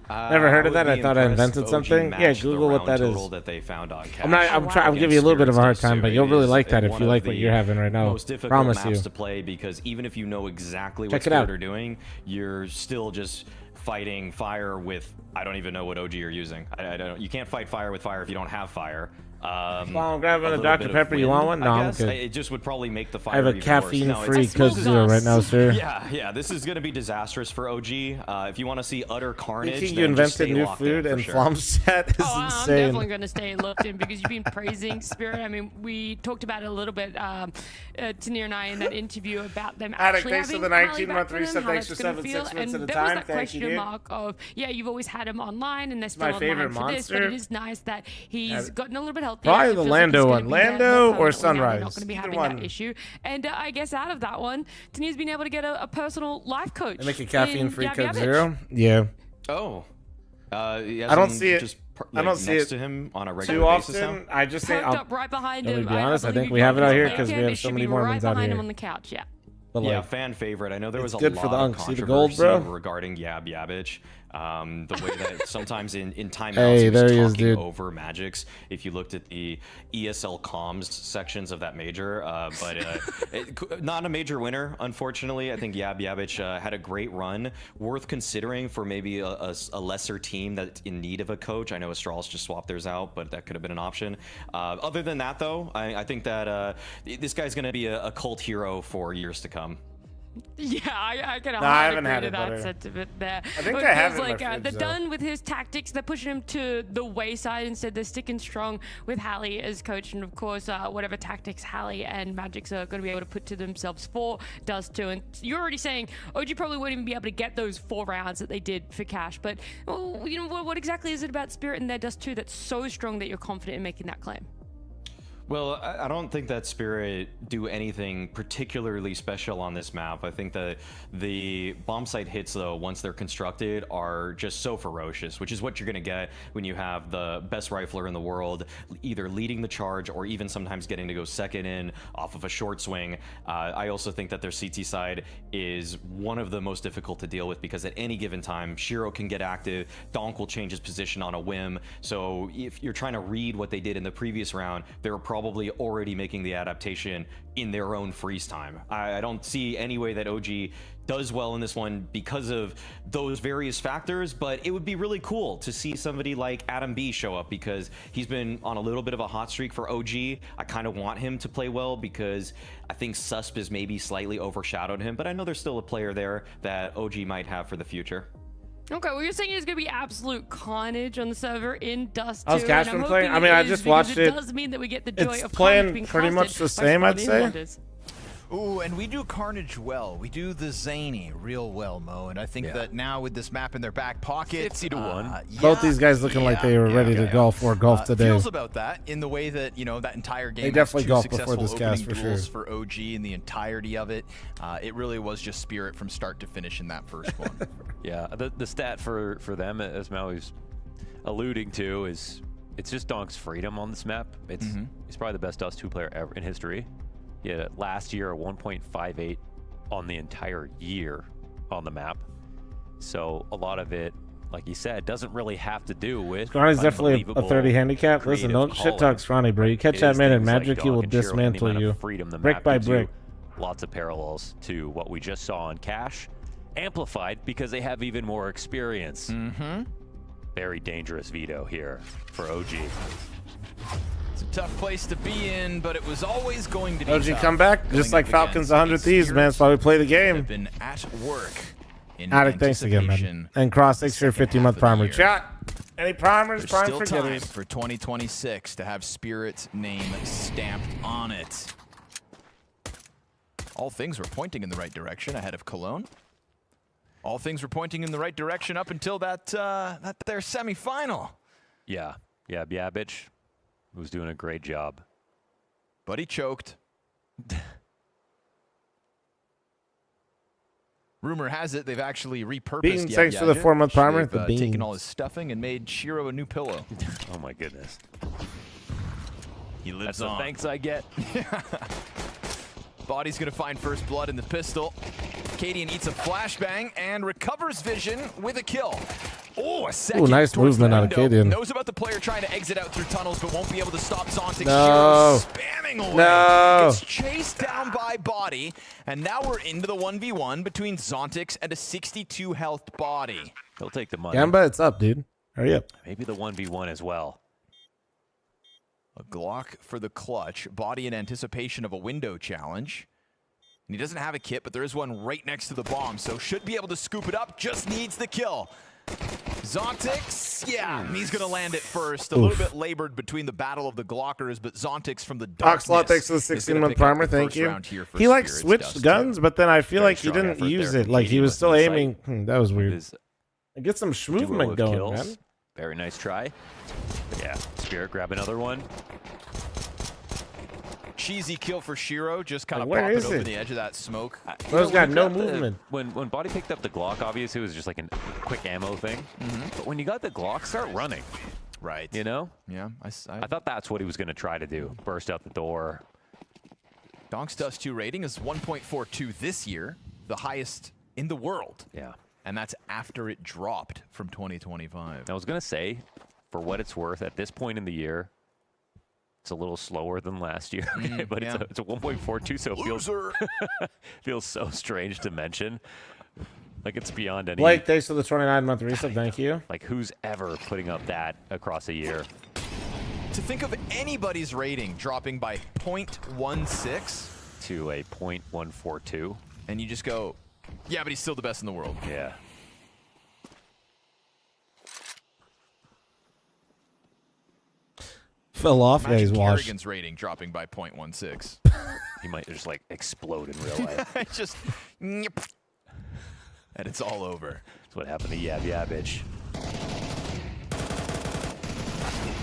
Never heard of that. I thought I invented something. Yeah, Google what that is. That they found on I'm not. I'm giving you a little bit of a hard time, but you'll really like that if you like what you're having right now. Most difficult Promise you. maps to play because even if you know exactly what Check it out. Spirit are doing, you're still just fighting fire with. I don't even know what OG you're using. I don't. You can't fight fire with fire if you don't have fire. I'm grabbing a Dr. Pepper. You want one? No, I'm good. It just would probably make the fire. I have a even caffeine-free worse. Coke Zero right now, sir. Yeah. This is gonna be disastrous for OG. If you want to see utter carnage, You then just invented stay new locked food, in, for and sure. fl0m's chat is I'm insane. definitely going to stay locked in because you've been praising Spirit. I mean, we talked about it a little bit, Tanir and I, in that interview about them Attic, actually thanks for having the Harley 19-month back for them, reset. how Thanks that's for gonna 7 feel. 6 months And at a there was time. that Thank you, question dude. mark of, yeah, you've always had him online and they're still My online favorite for this, but monster. it is nice that he's gotten a little bit healthier. Probably It the feels like he's Lando gonna one. be there Lando more or permanently now. We're Sunrise. not going to be Either having one. that issue. And I guess out of that one, Tanir's been able to get a personal life coach. I make a caffeine-free in Coke Yabyabich. Zero. Yeah. Oh. I don't see it. I don't see next it to him on a regular too basis now? often. I just say, Perked up right behind let me him. be honest, I believe think you we have it can out here click because him. we It have so should many be Mormons right out behind here. him on the couch. Yeah. But Yeah, like, fan favorite. I know there was a good lot for the of unks. See the gold, controversy bro? regarding Yabyabich. The way that sometimes in timeouts Hey, he was there he is, talking dude. over Magic's. If you looked at the ESL comms sections of that major, not a major winner, unfortunately. I think Yabyabich had a great run, worth considering for maybe a lesser team that's in need of a coach. I know Astralis just swapped theirs out, but that could have been an option. Other than that, though, I think that this guy's going to be a cult hero for years to come. Yeah, I can I hard haven't agree had to it, that butter. sentiment there. I think But I it have feels it in my like fridge, they're though. done with his tactics. They're pushing him to the wayside instead. They're sticking strong with Hallie as coach, and of course, whatever tactics Hallie and Magic's are going to be able to put to themselves for Dust 2. And you're already saying OG probably wouldn't even be able to get those 4 rounds that they did for Cash. But you know, what exactly is it about Spirit and their Dust 2 that's so strong that you're confident in making that claim? Well, I don't think that Spirit do anything particularly special on this map. I think that the bomb site hits, though, once they're constructed, are just so ferocious, which is what you're going to get when you have the best rifler in the world either leading the charge or even sometimes getting to go second in off of a short swing. I also think that their CT side is one of the most difficult to deal with because at any given time, Shiro can get active, Donk will change his position on a whim. So if you're trying to read what they did in the previous round, they were probably already making the adaptation in their own freeze time. I don't see any way that OG does well in this one because of those various factors, but it would be really cool to see somebody like Adam B show up because he's been on a little bit of a hot streak for OG. I kind of want him to play well because I think Susp has maybe slightly overshadowed him, but I know there's still a player there that OG might have for the future. Okay, well, you're saying there's going to be absolute carnage on the server in Dust 2. I was Cash and I'm been playing. hoping I mean, it I is just because watched it it. does mean that we get the joy It's of playing carnage being pretty much casted the by same, I'd Spawny say. Wonders. Ooh, and we do Carnage well. We do the Zany real well, Mo. And I think that now with this map in their back pocket, 50-1. Both these guys looking like they were ready to golf or golf today. Feels about that in the way that, you know, that entire game They definitely has 2 golfed before successful this cast, opening for duels sure. for OG and the entirety of it. It really was just Spirit from start to finish in that first one. Yeah, the stat for them, as Maui's alluding to, is it's just Donk's freedom on this map. It's he's probably the best Dust 2 player ever in history. He had last year a 1.58 on the entire year on the map. So a lot of it, like you said, doesn't really have to do with Scrawny's definitely a unbelievable 30 handicap. Listen, don't shit talk Scrawny, bro. You catch It that is man in things like Magic, he will Donk and Shiro and the dismantle amount you. of freedom the Brick map by gives you. brick. Lots of parallels to what we just saw on Cash, amplified because they have even more experience. Very dangerous veto here for OG. It's a tough place to be in, but it was always going to be OG tough. come back, just like Falcons 100 Thieves, man. That's why we play the game. Been at work in Attic, thanks again, man. anticipation And Cross, thanks for your 50-month the primer. year. Chat. Any primers? There's Prime still time forgetters. for 2026 to have Spirit's name stamped on it. All things were pointing in the right direction ahead of Cologne. All things were pointing in the right direction up until that their semifinal. Yeah, Yabyabich was doing a great job. But he choked. Rumor has it they've actually repurposed Beans, thanks for the Yabyabich. 4-month primer. They've, The beans. taken all his stuffing and made Shiro a new pillow. Oh my goodness. He lives That's the on. thanks I get. Body's gonna find first blood in the pistol. Cadian eats a flashbang and recovers vision with a kill. Oh, a second. Ooh, nice towards movement out of window. Cadian. Knows about the player trying to exit out through tunnels, but won't be able to stop Zontic. No. Shiro spamming away. No. Gets chased down by Body, and now we're into the 1v1 between Zontix and a 62 health Body. He'll take the money. Gamba, it's up, dude. Hurry up. Maybe the 1v1 as well. A Glock for the clutch. Body in anticipation of a window challenge. And he doesn't have a kit, but there is one right next to the bomb, so should be able to scoop it up. Just needs the kill. Zontix, yeah, he's going to land it first. A little bit labored between the battle of the Glockers, but Zontix from the darkness. Oxlot, thanks for the 16-month primer. Thank you. He like switched guns, but then I feel like he didn't use it. Like he was still aiming. That was weird. Get some movement going, man. Very nice try. But yeah, Spirit grab another one. Cheesy kill for Shiro, just kind of Where popping is over it? the edge of that smoke. Bro's got no movement. When Body picked up the Glock, obviously it was just like a quick ammo thing. But when you got the Glock, start running. Right. You know? Yeah. I thought that's what he was going to try to do. Burst out the door. Donk's Dust 2 rating is 1.42 this year, the highest in the world. Yeah. And that's after it dropped from 2025. I was going to say, for what it's worth, at this point in the year, it's a little slower than last year, but yeah. it's a 1.42, so it feels, feels so strange to mention. Like it's beyond any. Blake, thanks for the 29-month reset. Thank you. Like who's ever putting up that across a year? To think of anybody's rating dropping by 0.16 to a 0.142, and you just go, yeah, but he's still the best in the world. Yeah. Fell off. Yeah, he's washed. Kerrigan's rating dropping by 0.16. He might just like explode in real life. Just, and it's all over. That's what happened to Yabbage.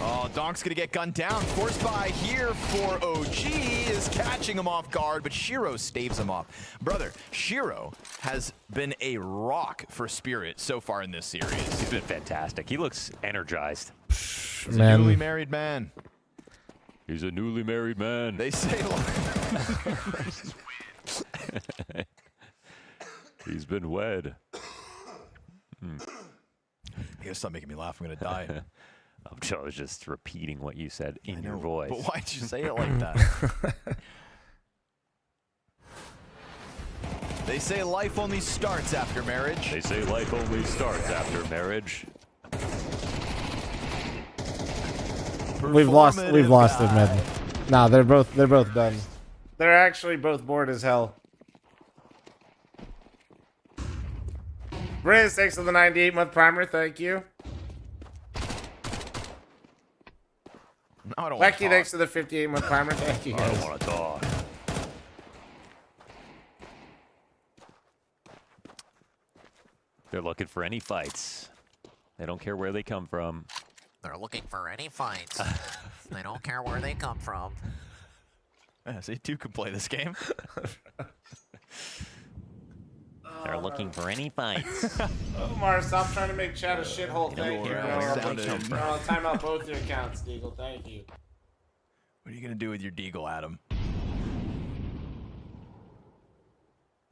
Oh, Donk's gonna get gunned down. Force by here for OG is catching him off guard, but Shiro staves him off. Brother, Shiro has been a rock for Spirit so far in this series. He's been fantastic. He looks energized. He's a newly married man. He's a newly married man. They say he's been wed. You gotta stop making me laugh. I'm gonna die. I'm sure I was just repeating what you said in your voice. But why'd you say it like that? They say life only starts after marriage. They say life only starts after marriage. We've lost it, man. Nah, they're both done. They're actually both bored as hell. Briz, thanks for the 98-month primer. Thank you. I don't Becky, thanks for the 58-month primer. Thank you, guys. I don't want to talk. They're looking for any fights. They don't care where they come from. They're looking for any fights. They don't care where they come from. Yeah, so you two can play this game. They're looking for any fights. Omar, stop trying to make chat a shithole. Thank you. Sounded- I'll time out both your accounts, Deagle. Thank you. What are you gonna do with your Deagle, Adam?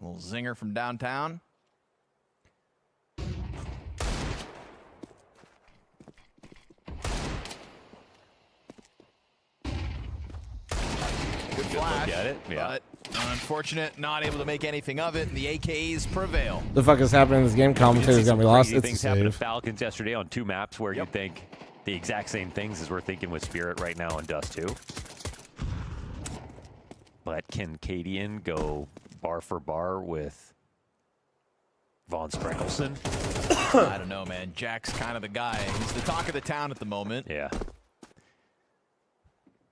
A little zinger from downtown. Good flash, look at it, yeah. but unfortunate, not able to make anything of it, and the AKs prevail. The fuck is happening in this game? Commentators got me lost. Crazy It's a things happened to save. Falcons yesterday on 2 maps where you think the exact same things as we're thinking with Spirit right now on Dust 2. But can Cadian go bar for bar with Von Sprenkelson? I don't know, man. Jack's kind of the guy. He's the talk of the town at the moment. Yeah.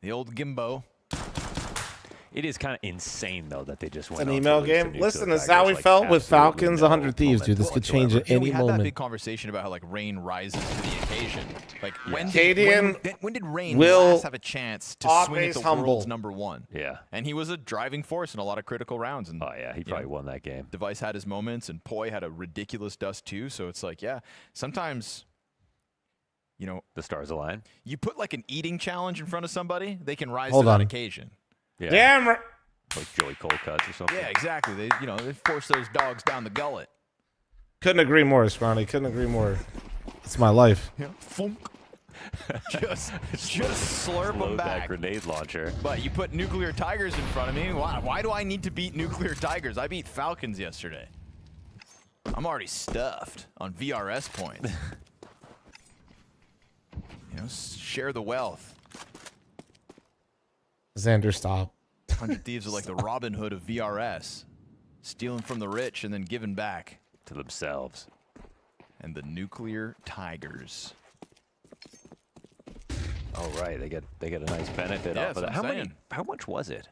The old Gimbo. It is kind of insane, though, that they just went An on to email release game. a new Listen, Killer this is how we Tigers, felt like, with absolutely Falcons, no 100 Thieves, dude. This could change at any we had that moment. big conversation about how like Rain rises to the occasion. Like when Cadian did Rain will last have a chance to swing at the humble. world's #1? Yeah. And he was a driving force in a lot of critical rounds. And oh yeah, he probably won that game. Device had his moments, and Poi had a ridiculous Dust too. So it's like, yeah, sometimes, you know, the stars align. You put like an eating challenge in front of somebody, they can rise Hold to that on. occasion. Yeah. Damn. Like Joey Cold Cuts or something. Yeah, exactly. They, you know, they force those dogs down the gullet. Couldn't agree more, Scrawny. Couldn't agree more. It's my life. Yeah. Funk. just slurp Load them that back. grenade launcher. But you put Nuclear Tigers in front of me. Why do I need to beat Nuclear Tigers? I beat Falcons yesterday. I'm already stuffed on VRS points. You know, share the wealth. Xander, stop. 100 Thieves are like the Robin Hood of VRS, stealing from the rich and then giving back to themselves. And the Nuclear Tigers. Oh right, they get a nice benefit off of that. How much was it?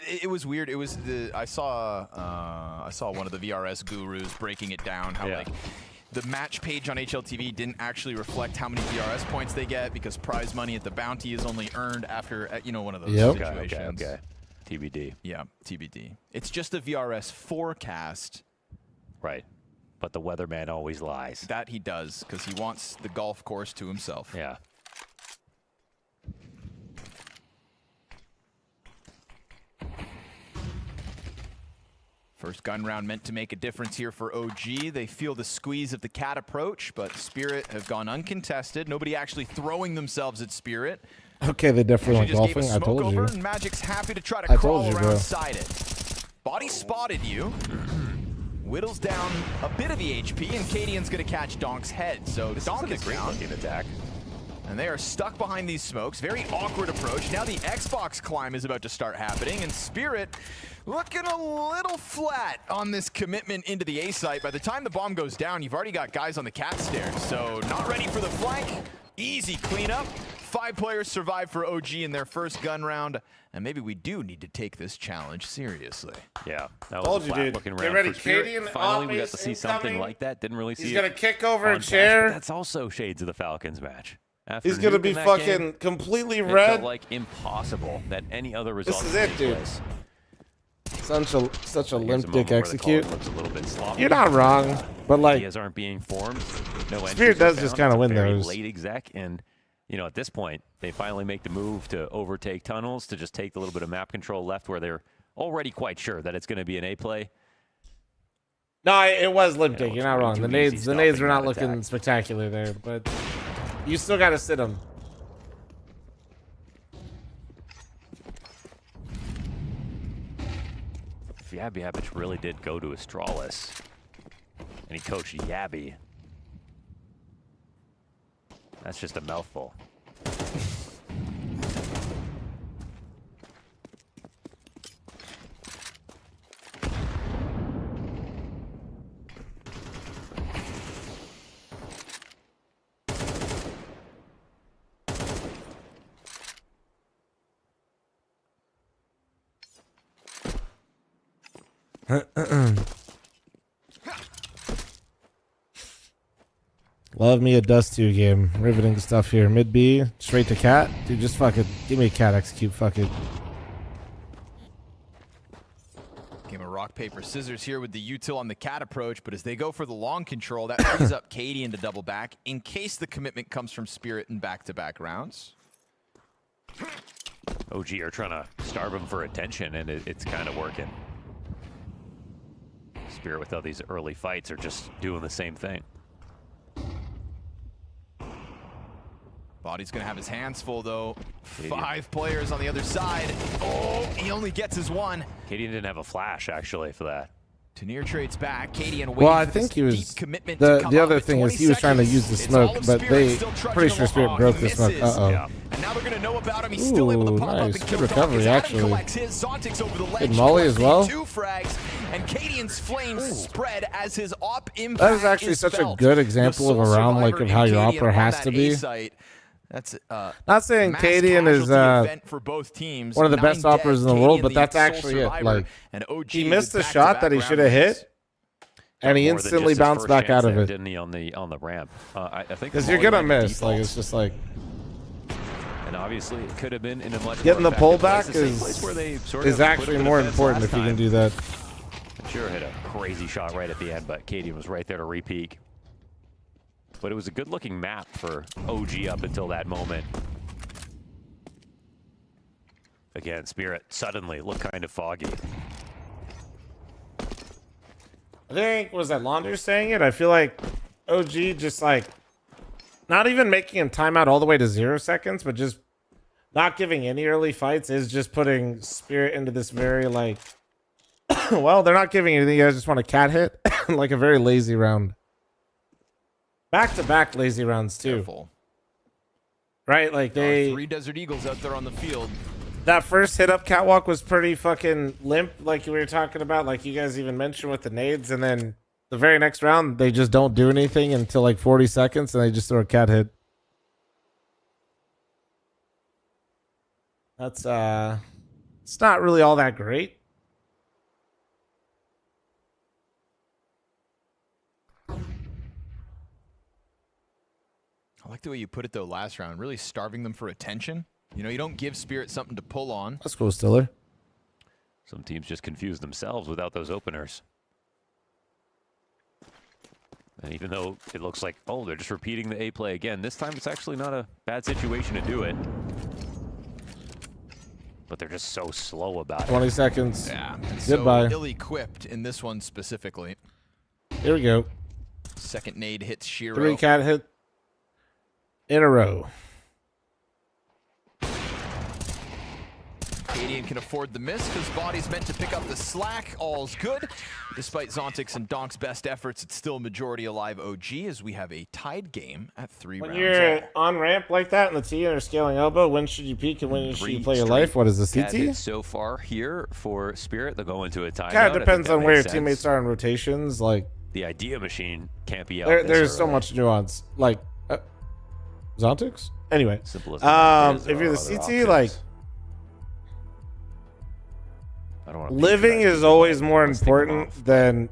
It was weird. It was I saw one of the VRS gurus breaking it down. How like the match page on HLTV didn't actually reflect how many VRS points they get because prize money at the bounty is only earned after one of those situations. Okay. TBD. Yeah, TBD. It's just a VRS forecast. Right. But the weatherman always lies. That he does because he wants the golf course to himself. Yeah. First gun round meant to make a difference here for OG. They feel the squeeze of the cat approach, but Spirit have gone uncontested. Nobody actually throwing themselves at Spirit. Okay, they definitely went golfing. I told you. And Magic's happy to try to crawl around side it. Body spotted you. Whittles down a bit of the HP, and Cadian's going to catch Donk's head. So Donk is great looking attack. And they are stuck behind these smokes. Very awkward approach. Now the Xbox climb is about to start happening, and Spirit looking a little flat on this commitment into the A site. By the time the bomb goes down, you've already got guys on the cat stairs. So not ready for the flank. Easy cleanup. 5 players survive for OG in their first gun round. And maybe we do need to take this challenge seriously. Yeah, that was a flat-looking round. Get ready, for Spirit. Cadian. Finally, we got to see something like that. Didn't really see it. He's gonna kick over on a chair. Dash, but that's also shades of the Falcons match. After He's gonna be nuking that fucking game, completely it red. felt like impossible that any other result. This is it, dude. Place. Such a Here's limp a dick moment where the execute. call looks a little bit sloppy. You're not wrong, but like ideas aren't being formed. No Spirit entries does are just found. kind of It's a win very those. late exec, and at this point, they finally make the move to overtake tunnels to just take the little bit of map control left where they're already quite sure that it's going to be an A play. No, it was limp dick. You're not wrong. The nades stopping were not that looking attack. spectacular there, but you still got to sit them. If Yabbie really did go to Astralis, and he coached Yabby, that's just a mouthful. Love me a Dust 2 game. Riveting stuff here. Mid B, straight to cat. Dude, just fuck it. Give me a cat execute. Fuck it. Game of rock, paper, scissors here with the util on the cat approach, but as they go for the long control, that frees up Cadian to double back in case the commitment comes from Spirit in back-to-back rounds. OG are trying to starve him for attention, and it's kind of working. Spirit with all these early fights are just doing the same thing. Body's gonna have his hands full though. 5 players on the other side. Oh, he only gets his one. Cadian didn't have a flash actually for that. Tanier trades back. Cadian waiting Well, I for think this he was. deep commitment to come The up other with thing is 20 he was trying to seconds. use the It's all smoke, of but Spirit they still trudging pretty sure along. Spirit broke He the smoke. misses. Uh-oh. And now they're gonna know about him. He's still able to Ooh, pop up nice. and Good kill Donkey. recovery, Adam actually. collects his. Zontic's over the ledge. Good molly as well. 2 frags, and Cadian's flames spread as his op impact That is actually such a good example of a round like of how your opera has to be. That's Not saying Cadian is for both teams. one of the best 9 operas in dead, the world, Cadian but the that's sole actually it. survivor, Like and OG he missed with a shot that he back-to-back should have round hit, and he More than instantly just his bounced first back chance out of there, it. Didn't he on the ramp? I think Because you're gonna miss. Like it's just like and obviously it could have been in a much getting the more effective pullback place. The same place where they sort is of put actually him in more defense important last if you can time. do that. Sure hit a crazy shot right at the end, but Cadian was right there to re-peak. But it was a good-looking map for OG up until that moment. Again, Spirit suddenly looked kind of foggy. I think was that Launder saying it. I feel like OG just like not even making him timeout all the way to 0 seconds, but just not giving any early fights is just putting Spirit into this very like. Well, they're not giving anything. You guys just want a cat hit, like a very lazy round. Back-to-back lazy rounds too. Careful. Right, like There are they 3 Desert Eagles out there on the field. That first hit up catwalk was pretty fucking limp, like you were talking about, like you guys even mentioned with the nades, and then the very next round they just don't do anything until like 40 seconds, and they just throw a cat hit. That's it's not really all that great. I like the way you put it though last round, really starving them for attention. You know, you don't give Spirit something to pull on. That's cool, Stiller. Some teams just confuse themselves without those openers. And even though it looks like, oh, they're just repeating the A play again, this time it's actually not a bad situation to do it. But they're just so slow about it. 20 seconds. Yeah. Goodbye. So ill-equipped in this one specifically. Here we go. Second nade hits Shiro. 3 cat hit in a row. Cadian can afford the miss because Body's meant to pick up the slack. All's good. Despite Zontix and Donk's best efforts, it's still majority alive OG as we have a tied game at 3 When rounds. you're on ramp like that in the T and you're scaling elbow, when should you peak and when should you play your life? What is the Cat CT? hits so far here for Spirit, they'll go into a timeout. Kind of depends on where your sense. teammates are in rotations. Like The idea machine can't be out. there's so much nuance. Like Zontix. Anyway, Simple as if you're the other CT, options. like I don't wanna living patronize is people, always but more let's take them important off. than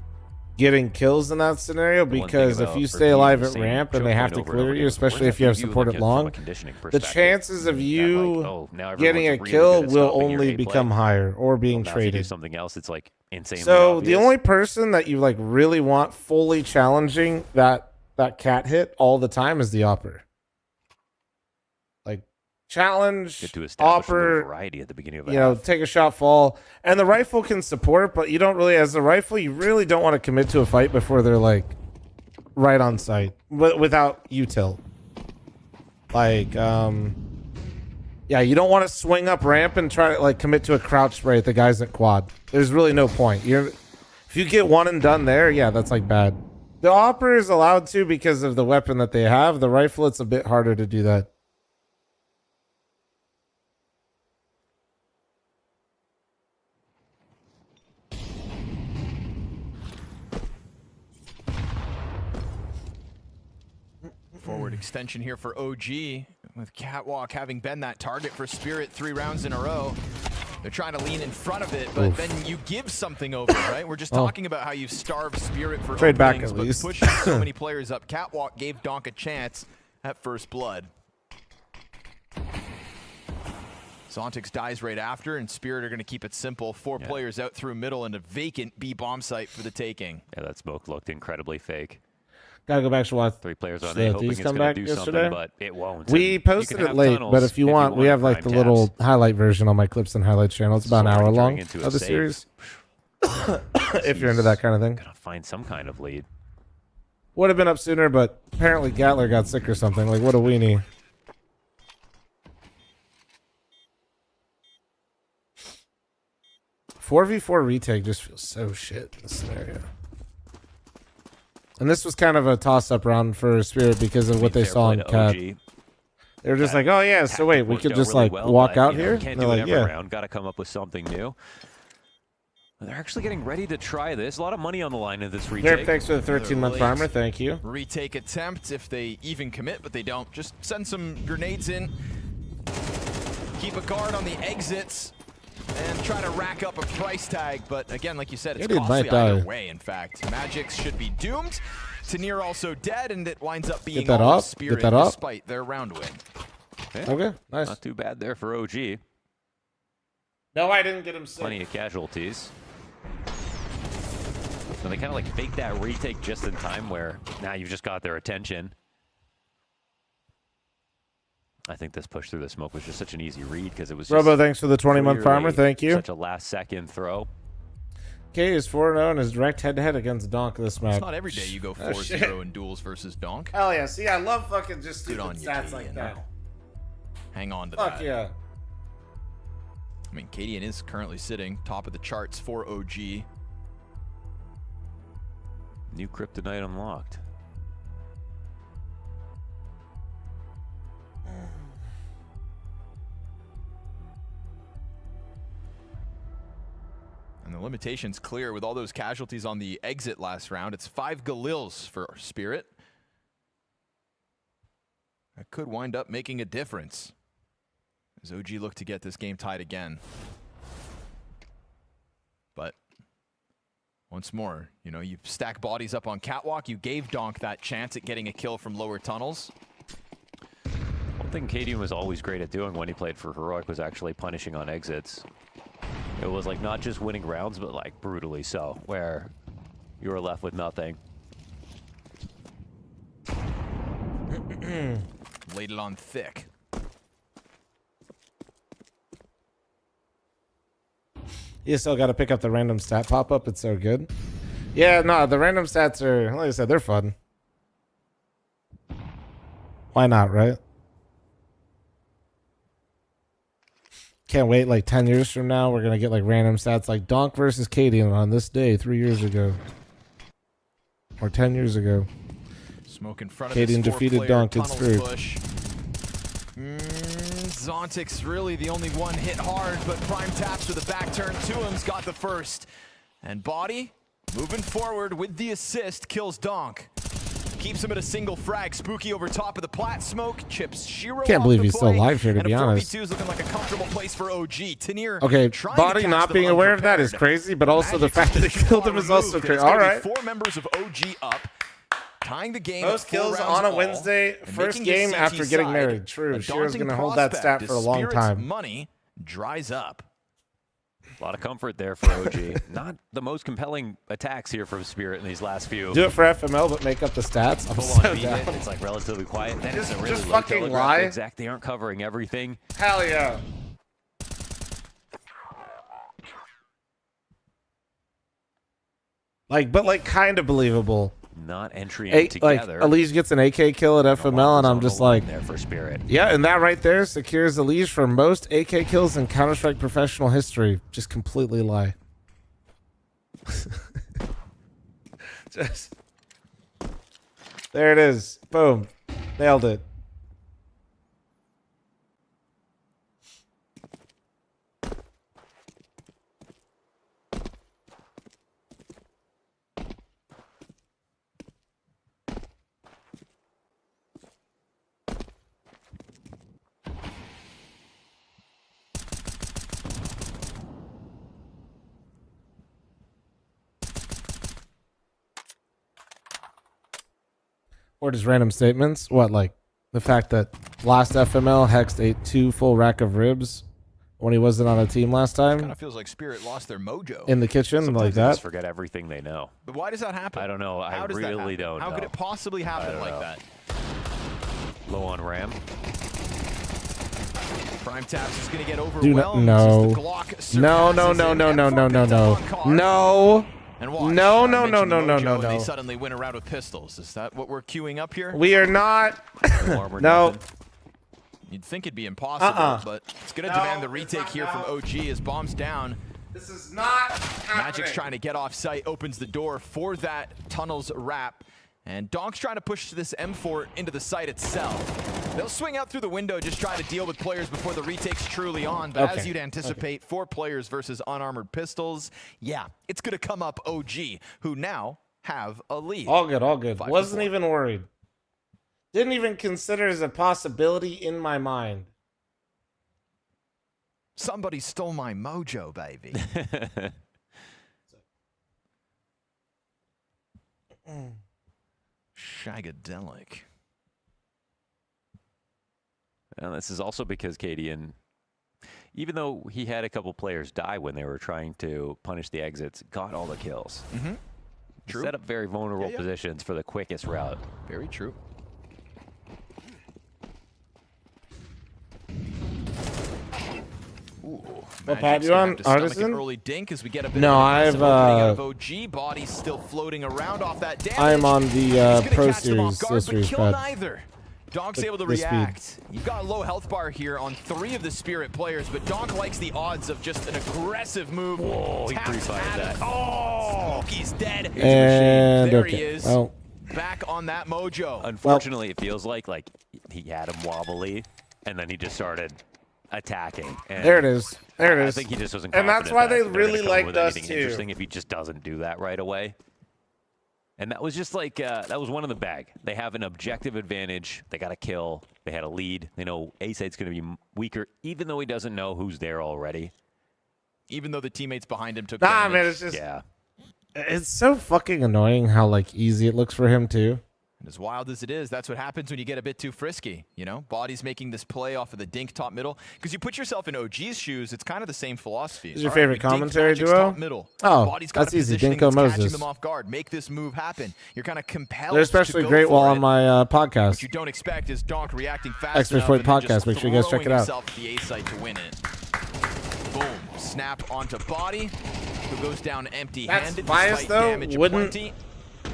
getting kills in that scenario, one thing because if about you for stay being alive the at same ramp and choke they have point to over and clear over you, again, especially we're if you have gonna supported look at from long, a conditioning the perspective. chances of That, you like, oh, now getting a everyone's really kill good at will stopping your only A play. become higher or being Well, now if you do traded. something else, it's like insanely So obvious. the only person that you like really want fully challenging that cat hit all the time is the opper. Like challenge, Get to establish a little opper, variety at the beginning of a you know, half. take a shot, fall, and the rifle can support, but you don't really, as the rifle, you really don't want to commit to a fight before they're like right on site without util. Like, yeah, you don't want to swing up ramp and try to like commit to a crouch spray at the guys at quad. There's really no point. If you get one and done there, yeah, that's like bad. The opera is allowed to because of the weapon that they have. The rifle, it's a bit harder to do that. Forward extension here for OG, with Catwalk having been that target for Spirit 3 rounds in a row. They're trying to lean in front of it, but then you give something over, right? We're just talking about how you starve Spirit for Trade back openings, at but least. pushing so many players up. Catwalk gave Donk a chance at first blood. Zontix dies right after, and Spirit are going to keep it simple. 4 players out through middle and a vacant B bomb site for the taking. Yeah, that smoke looked incredibly fake. Gotta go back to watch 3 players on the A, hoping Thieves it's come going back to do yesterday. something, but it won't. We And posted you it can have late, tunnels but if you want, we have like the prime little tabs. highlight version on my Clips and Highlights channel. It's about an hour Soaring long into a of the safe. series. If you're into that kind of thing. Gotta find some kind of lead. Would have been up sooner, but apparently Gatler got sick or something. Like, what a weenie. "4v4 retake" just feels so shit in this scenario. And this was kind of a toss-up round for Spirit because of what they saw in Cat. They were just like, oh yeah, so wait, we Worked could out just really like well, walk but, out you know, here? Can't And do they're it like, every yeah. round. Got to come up with something new. They're actually getting ready to try this. A lot of money on the line in this retake. Derek, thanks for the 13-month primer. Thank you. Retake attempt if they even commit, but they don't. Just send some grenades in. Keep a guard on the exits and try to rack up a price tag. But again, like you said, it's It costly might die. either way, in fact. Magix should be doomed. Tanir also dead, and it winds up being that all up. of Spirit Get that up. despite their round win. Okay, nice. Not too bad there for OG. No, I didn't get him sick. Plenty of casualties. So they kind of like fake that retake just in time where now you've just got their attention. I think this push through the smoke was just such an easy read because it was just Robo, thanks for the 20-month primer. clearly Thank you. Such a last-second throw. K is 4-0 and is direct head-to-head against Donk this match. It's not every day you go 4-0 in duels versus Donk. Hell yeah. See, I love fucking just Good stupid on you, stats Cadian. like that. Hang on to Fuck that. yeah. I mean, Cadian is currently sitting top of the charts for OG. New kryptonite unlocked. limitation's clear with all those casualties on the exit last round. It's 5 Galils for Spirit. That could wind up making a difference as OG look to get this game tied again. But once more, you know, you stack bodies up on Catwalk. You gave Donk that chance at getting a kill from lower tunnels. One thing Cadian was always great at doing when he played for Heroic was actually punishing on exits. It was like not just winning rounds, but like brutally so, where you were left with nothing. Laid it on thick. You still got to pick up the random stat pop-up. It's so good. Yeah, no, the random stats are, like I said, they're fun. Why not, right? Can't wait, like 10 years from now, we're going to get like random stats like Donk versus Cadian on this day 3 years ago. Or 10 years ago. Smoke in front of Cadian defeated Donk, it's screwed. Zontic's really the only one hit hard, but Prime taps with a back turn to him's got the first. And Body, moving forward with the assist, kills Donk. Keeps him at a single frag. Spooky over top of the plat smoke. Chips Shiro. Can't believe he's still alive here, to be honest. And a 4v2 is looking like a comfortable place for OG. Tanier okay, Body not being aware of that is crazy, but also the fact that he killed him is also crazy. All right. 4 members of OG up. Tying the game. Most kills on a Wednesday, first game after getting married. True. Shiro's going to hold that stat for a long time. Money dries up. A lot of comfort there for OG. Not the most compelling attacks here from Spirit in these last few. Do it for FML, but make up the stats. I'm so down. It's like relatively quiet. Then Just- it's a really just low fucking telegraph lie. Exact. They aren't covering everything. Hell yeah. Like, but like kind of believable. Not entering together. Like, Elise gets an AK kill at FML, and I'm just like, there for Spirit. yeah, and that right there secures Elise for most AK kills in Counter-Strike professional history. Just completely lie. Just there it is. Boom. Nailed it. Or just random statements. What, like the fact that last FML Hex ate 2 full rack of ribs when he wasn't on a team last time? Kind of feels like Spirit lost their mojo. In the kitchen, Sometimes like they that. just forget everything they know. But why does that happen? I don't know. How does that really happen? don't How know. could it possibly happen like that? Low on RAM. Prime Taps is going to get Do overwhelmed. not, as no. the Glock No, no, surpasses no, him. no, no, no, M4 no, picked no. up on card. No. And watch, No, I no, no, mentioned no, no, Mojo, no, and They no. suddenly win around with pistols. Is that what we're queuing up here? We are not. No. You'd think it'd be impossible, but it's going to No, demand the it's retake not here from now. OG as bombs down. This is not happening. Magic's trying to get off site, opens the door for that tunnel's wrap. And Donk's trying to push this M4 into the site itself. They'll swing out through the window, just try to deal with players before the retake's truly on. But as Okay. you'd anticipate, 4 players versus unarmored pistols. Yeah, it's going to come up OG, who now have a lead. All good, all good. 5-4. Wasn't even worried. Didn't even consider as a possibility in my mind. Somebody stole my mojo, baby. Shagadelic. And this is also because Cadian, even though he had a couple players die when they were trying to punish the exits, got all the kills. Mm-hmm. True. Set up very vulnerable Yeah. positions for the quickest route. Very true. Ooh, What pad Magic's you gonna on? have to stomach an Artisan? early dink as we get a bit No, of an aggressive I've, opening out of OG. Body still floating around off that damage. I'm on the He's gonna Pro catch them off Series, guard, Series but kill pad. neither. Donk's The- able to the speed. react. You've got a low health bar here on 3 of the Spirit players, but Donk likes the odds of just an aggressive move. Whoa, he Taps pre-fired at that. it. Oh, Smokey's dead. Here's a And machine. There he okay. is. Well, Back on that mojo. Unfortunately, it feels like he had him wobbly, and then he just started attacking. And There it is. There it is. I think he just wasn't And confident that's why that they they're gonna really come liked with us anything too. interesting if he just doesn't do that right away. And that was just like, that was one in the bag. They have an objective advantage. They got a kill. They had a lead. They know A-Side's going to be weaker, even though he doesn't know who's there already. Even though the teammates behind him took Nah, damage. man, it's just... Yeah. It's so fucking annoying how, like, easy it looks for him, too. And as wild as it is, that's what happens when you get a bit too frisky. You know, Body's making this play off of the dink top middle. Because you put yourself in OG's shoes, it's kind of the same philosophy. Is your All right, favorite we dink commentary Magic's duo? top middle. Oh, Body's got that's a easy. positioning Dinko that's catching Moses. them off guard. Make this move happen. You're kind of compelled They're especially to go great for while it. on my What podcast. you don't expect is Donk reacting fast Experts enough Point and then just Podcast. Make sure you guys check throwing it out. himself at the A site to win it. Boom. Snap onto Body, who goes down empty-handed. That's biased, despite though. damage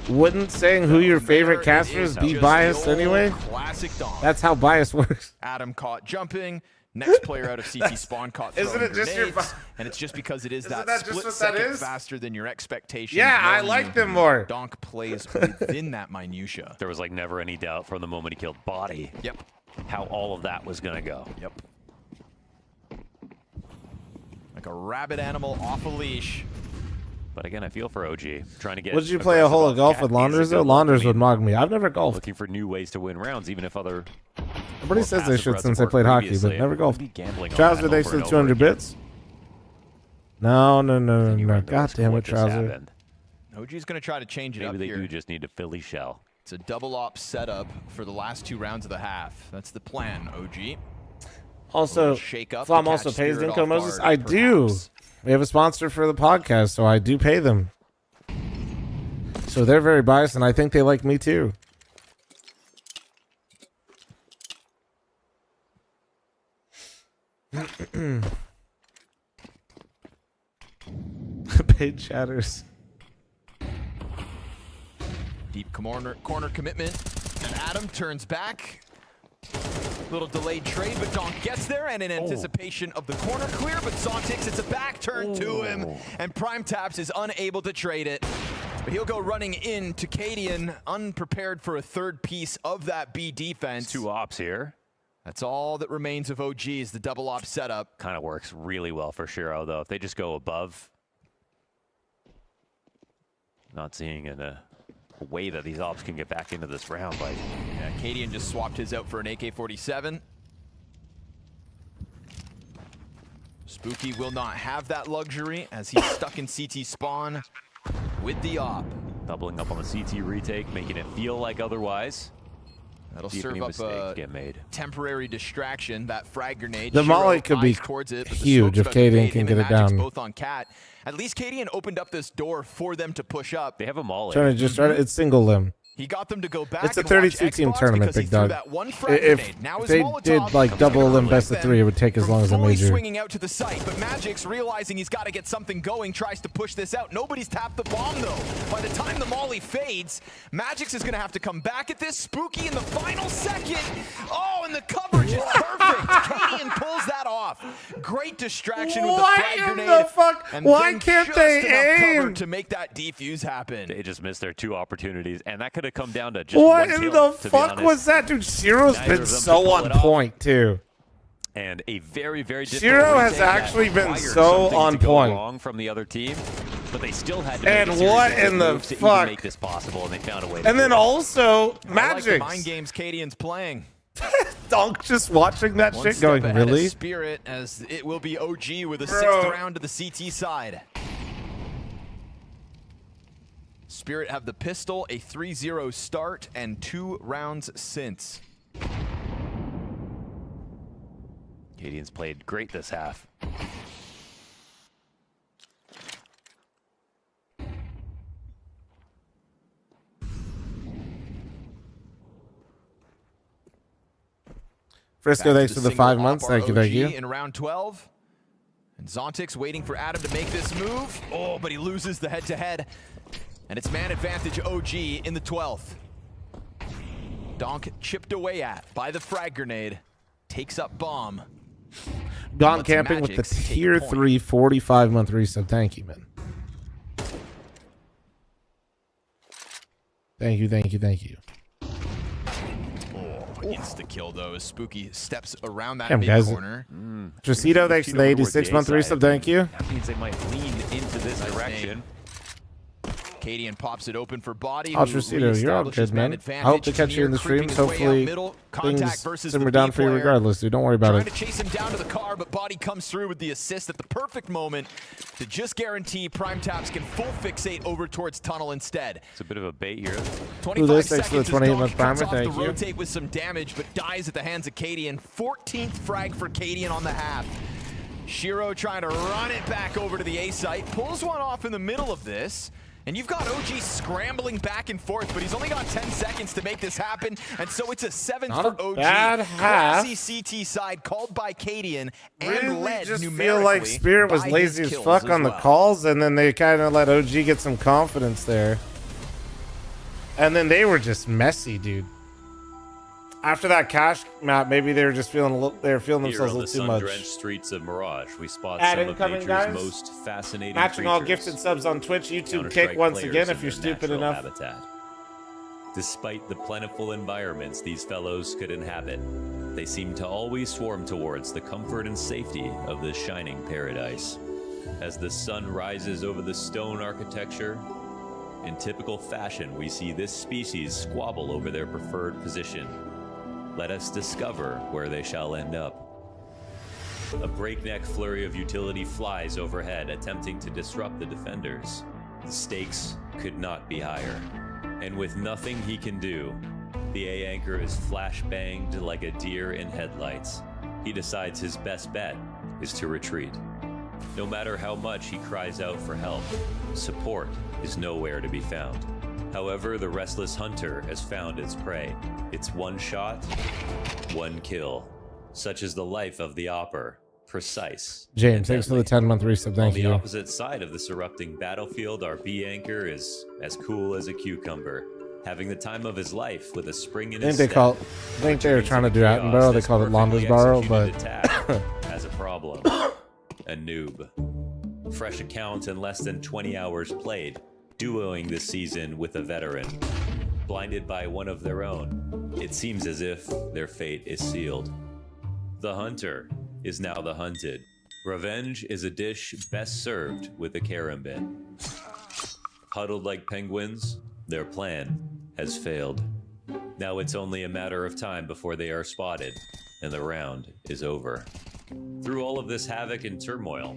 Wouldn't saying who your favorite caster is be biased anyway? Classic Donk. That's how bias works. Adam caught jumping. Next player out of CT spawn caught throwing Isn't it just your grenades, and it's just because it is Isn't that that just split what that second is? faster than your expectations. Yeah, I knowing like you. them more. Donk plays within that minutia. There was like never any doubt from the moment he killed Body. Yep. How all of that was going to go. Yep. Like a rabid animal off a leash. But again, I feel for OG. Trying to get. Would you play a hole of golf with Launders, though? Launders would mog me. I've never golfed. Looking for new ways to win rounds, even if other. Everybody says they passive should routes since I worked played hockey, but previously. never I golfed. wouldn't be gambling on Trouser, that they over said and over 200 again. bits. No. God damn it, Trouser. OG's going to try to change it Maybe up they here. do just need a Philly shell. It's a double op setup for the last 2 rounds of the half. That's the plan, OG. Also, Shake up fl0m to also catch pays Spirit Dinko off Moses. guard, I do. We have a sponsor for the podcast, so I do pay them. So they're very biased, and I think they like me too. Paid chatters. Deep corner commitment. And Adam turns back. Little delayed trade, but Donk gets there, and in anticipation of the corner clear, but Zontix, it's a back turn to him, and Prime Taps is unable to trade it. But he'll go running in to Cadian, unprepared for a third piece of that B defense. 2 ops here. That's all that remains of OG is the double op setup. Kind of works really well for Shiro, though. If they just go above, not seeing a way that these ops can get back into this round. Like, yeah, Cadian just swapped his out for an AK-47. Spooky will not have that luxury as he's stuck in CT spawn with the op. Doubling up on the CT retake, making it feel like otherwise. That'll See if serve any up mistakes a get made. temporary distraction. That frag grenade. The Shiro molly could be eyes towards it, but the huge smoke's if about to Cadian fade. can Him get and it Magic's down. both on Cat. At least Cadian opened up this door for them to push up. They have a molly. Trying to just try to, it's single limb. He got them to go back. It's a and watch 32-team Xbox tournament, because he Big threw Dog. that one frag If grenade. Now his they Molotov did like comes double gonna limb prevent best of them 3, it would take as long as a fully major. swinging out to the site, but Magic's realizing he's got to get something going, tries to push this out. Nobody's tapped the bomb though. By the time the molly fades, Magic's is going to have to come back at this. Spooky in the final second. Oh, and the coverage is perfect. Cadian pulls that off. Great distraction with the What frag in grenade. the fuck? And Why then can't just they enough cover aim? to make that defuse happen? They just missed their 2 opportunities, and that could have come down to just What one in kill, the to be fuck honest. was that? Dude, Ciro's Neither been of them so could pull on it off. point, too. And a very, very difficult Shiro has retake that actually been required so something on to go point. wrong from the other team, but they still had to make And a series what of in the moves to fuck? even make this possible, and they found a way to And do then it. also, I like the Magic's. mind games Cadian's playing. Donk just watching that One shit step going, ahead of really? Spirit, as it will be OG with a Bro. 6th round to the CT side. Spirit have the pistol, a 3-0 start, and 2 rounds since. Cadian's played great this half. Frisco, Back to thanks for the single 5 op months. Thank you, thank ROG you. In round 12. And Zontix waiting for Adam to make this move. Oh, but he loses the head-to-head. And it's man advantage OG in the 12th. Donk chipped away at by the frag grenade. Takes up bomb. Gone Let's camping with the Magic's take tier point. 3 45-month resub. Thank you, man. Thank you, thank you, thank you. insta-kill, though, as Spooky steps around that Damn, guys. mid-corner. Tracito, thanks for the 86-month resub. Thank you. That means they might lean into this direction. Cadian pops it open for Body. Oh, Tracito, you're all good, man. I hope to catch you in the streams. Hopefully, things simmer down for you regardless, dude. Don't worry about it. Trying to chase him down to the car, but Body comes through with the assist at the perfect moment to just guarantee Prime Taps can full fixate over towards Tunnel instead. It's a bit of a bait here. 25 thanks for the seconds 28-month primer. off Thank the you. rotate with some damage, but dies at the hands of Cadian. 14th frag for Cadian on the half. Shiro trying to run it back over to the A site, pulls one off in the middle of this. And you've got OG scrambling back and forth, but he's only got 10 seconds to make this happen. And so it's a 7th Not for a OG. bad half. Classy CT side called by Cadian and Really led just feel numerically like Spirit was by lazy his as kills fuck on the well. calls, and then they kind of let OG get some confidence there. And then they were just messy, dude. After that cash map, maybe they were just feeling themselves a Here on little the too much. sun-drenched streets of Mirage, we spot Add some of incoming, nature's guys. most fascinating Matching all creatures. gifted subs on Twitch, YouTube Counter-Strike kick once players again in if you're their stupid natural enough. habitat. Despite the plentiful environments these fellows could inhabit, they seem to always swarm towards the comfort and safety of this shining paradise. As the sun rises over the stone architecture, in typical fashion, we see this species squabble over their preferred position. Let us discover where they shall end up. A breakneck flurry of utility flies overhead, attempting to disrupt the defenders. The stakes could not be higher. And with nothing he can do, the A anchor is flash-banged like a deer in headlights. He decides his best bet is to retreat. No matter how much he cries out for help, support is nowhere to be found. However, the restless hunter has found its prey. It's one shot, one kill. Such is the life of the Opper. Precise. James, thanks for the 10-month resub. Thank On you. the opposite side of this erupting battlefield, our B anchor is as cool as a cucumber, having the time of his life with a spring in I think his they step. call. I think they were trying to do Attenborough. They called it Laundersborough, but As a problem, a noob. Fresh account and less than 20 hours played, duoing this season with a veteran. Blinded by one of their own, it seems as if their fate is sealed. The hunter is now the hunted. Revenge is a dish best served with a carambit. Huddled like penguins, their plan has failed. Now it's only a matter of time before they are spotted, and the round is over. Through all of this havoc and turmoil,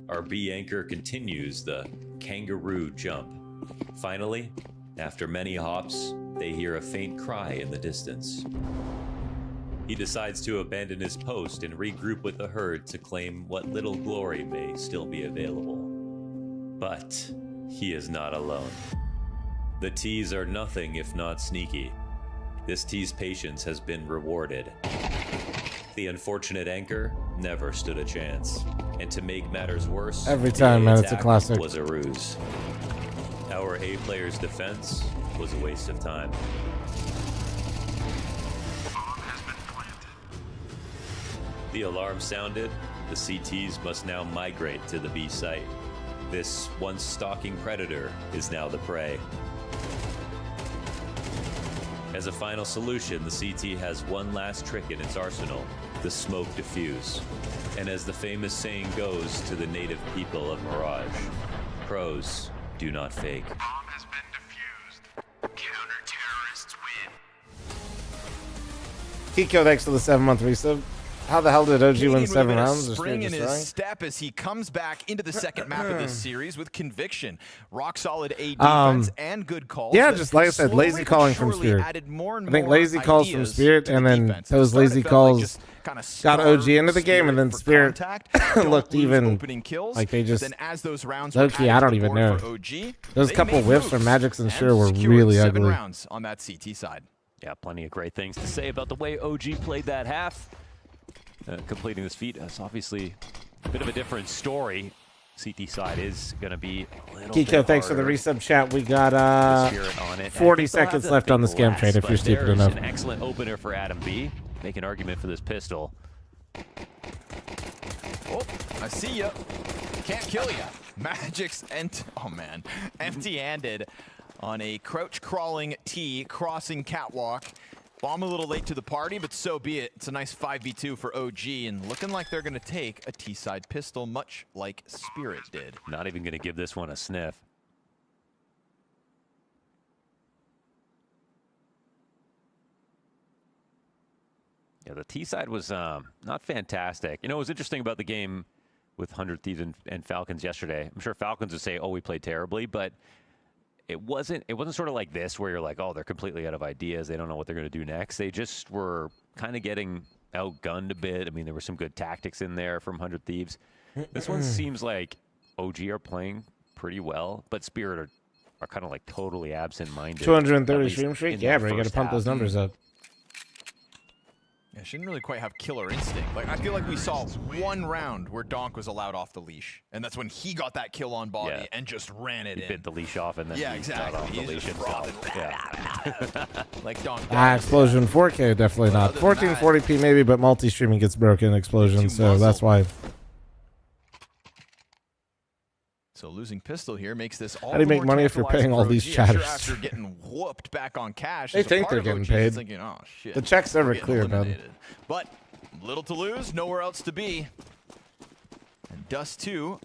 our B anchor continues the kangaroo jump. Finally, after many hops, they hear a faint cry in the distance. He decides to abandon his post and regroup with the herd to claim what little glory may still be available. But he is not alone. The T's are nothing if not sneaky. This T's patience has been rewarded. The unfortunate anchor never stood a chance. And to make matters worse, Every time, man, it's a attack classic. was a ruse. Our A player's defense was a waste of time. The alarm sounded. The CTs must now migrate to the B site. This once stalking predator is now the prey. As a final solution, the CT has one last trick in its arsenal, the smoke diffuse. And as the famous saying goes to the native people of Mirage, pros do not fake. Kiko, thanks for the 7-month resub. How the hell did OG win 7 rounds? Or Spring in just his throwing? step as he comes back into the second map of this series with conviction. Rock solid A Um, defense and good calls. Yeah, that just like I said, slowly lazy but calling from surely Spirit. added more and I think more lazy calls from ideas Spirit, to and the then defense. those Started lazy felt like calls just kinda got OG starved into the game, and then for Spirit contact, looked don't lose even opening kills, like they but just. then as those rounds Low-key, were I added don't to the even board know. for OG, Those they couple made whiffs from moves Magix and and Sure were secured really 7 ugly. rounds on that CT side. Yeah, plenty of great things to say about the way OG played that half. Completing this feat is obviously a bit of a different story. CT side is going to be a little Kiko, bit thanks for the harder. resub chat. We got Spirit on it. 40 I think they'll have seconds the left on the big scam blast, trade if but you're stupid there's enough. an excellent opener for Adam B. Make an argument for this pistol. Oh, I see ya. Can't kill ya. Magic's empty-handed on a crouch-crawling T crossing catwalk. Bomb a little late to the party, but so be it. It's a nice 5v2 for OG, and looking like they're going to take a T-side pistol, much like Spirit did. Not even going to give this one a sniff. Yeah, the T-side was not fantastic. You know, what was interesting about the game with 100 Thieves and Falcons yesterday? I'm sure Falcons would say, oh, we played terribly, but it wasn't sort of like this where you're like, oh, they're completely out of ideas. They don't know what they're going to do next. They just were kind of getting outgunned a bit. I mean, there were some good tactics in there from 100 Thieves. This one seems like OG are playing pretty well, but Spirit are kind of like totally absent-minded. 230 stream streak? Yeah, bro, you got to pump those numbers up. Yeah, she didn't really quite have killer instinct. Like, I feel like we saw one round where Donk was allowed off the leash, and that's when he got that kill on body and just ran it in. He bit the leash off and then yeah, he exactly. got off the leash himself. Yeah. Like Donk. Explosion 4K, definitely not. 1440p maybe, but multi-streaming gets broken Explosion, so that's why. So losing pistol here makes this all How do you make money if you're paying all these chatters? After getting whooped back on cash, They think they're getting paid. Thinking, oh, shit, the check's never clear, man. But little to lose, nowhere else to be. And Dust 2,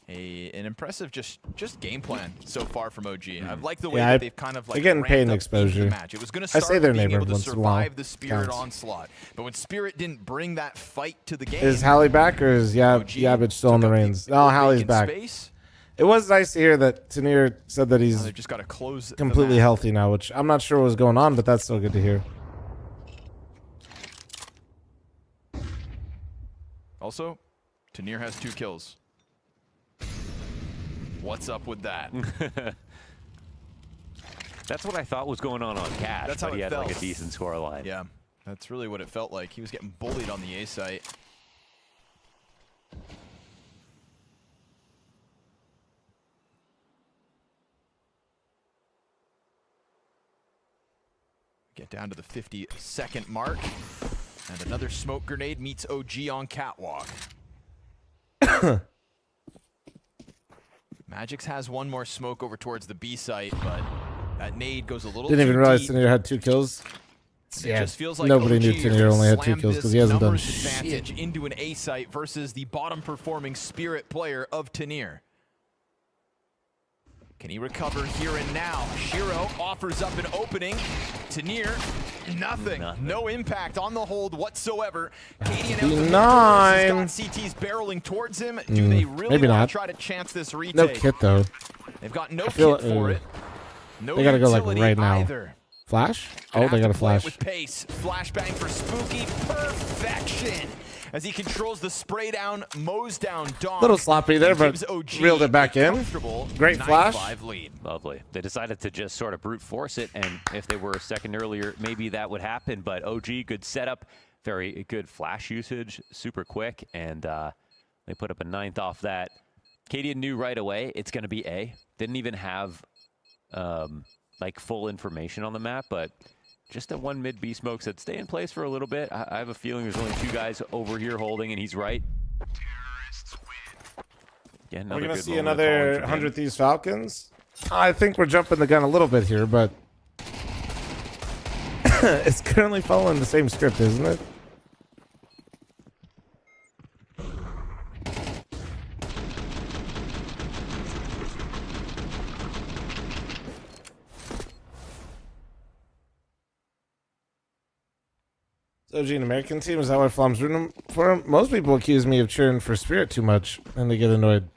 an impressive just game plan so far from OG. I've liked the way that they've kind of like they're getting paid in exposure. Match. It was going to start I say their being name able to once in a while. survive the Spirit onslaught, but when Spirit didn't bring that fight to the game, Is Hallie back or is Yabbage still in the reins? No, Hallie's back. It was nice to hear that Tanir said that he's just got to close completely healthy now, which I'm not sure what was going on, but that's still good to hear. Also, Tanir has 2 kills. What's up with that? That's what I thought was going on Cash, That's how but he it had felt. like a decent score line. Yeah, that's really what it felt like. He was getting bullied on the A site. Get down to the 50-second mark. And another smoke grenade meets OG on catwalk. Magix has one more smoke over towards the B site, but that nade goes a little Didn't even too realize deep. Tanir had 2 kills. It just feels like nobody OG knew are Tanir gonna only had 2 slam kills because this he hasn't done numbers shit. advantage into an A site versus the bottom performing Spirit player of Tanir. Can he recover here and now? Shiro offers up an opening. Tanir, nothing. No impact on the hold whatsoever. Katie and Nine. got CTs barreling towards him. Do they really maybe want not. to try to chance this retake? No kit though. They've got no I feel, kit for it. No they gotta go like utility right now. either. Flash? Gonna Oh, they have got a to play it flash. with pace. Flashbang for Spooky. Perfection. As he controls the spray down, mows down Donk. Little sloppy there, and but gives OG reeled it back a in. comfortable Great 9-5 flash. lead. Lovely. They decided to just sort of brute force it, and if they were a second earlier, maybe that would happen. But OG, good setup, very good flash usage, super quick, and they put up a 9th off that. Cadian knew right away it's going to be A. Didn't even have like full information on the map, but just that one mid B smoke said stay in place for a little bit. I have a feeling there's only 2 guys over here holding, and he's right. Yeah, We're gonna good see moment of another calling from him. 100 Thieves Falcons. I think we're jumping the gun a little bit here, but it's currently following the same script, isn't it? OG an American team, is that why fl0m's rooting for him? Most people accuse me of cheering for Spirit too much, and they get annoyed.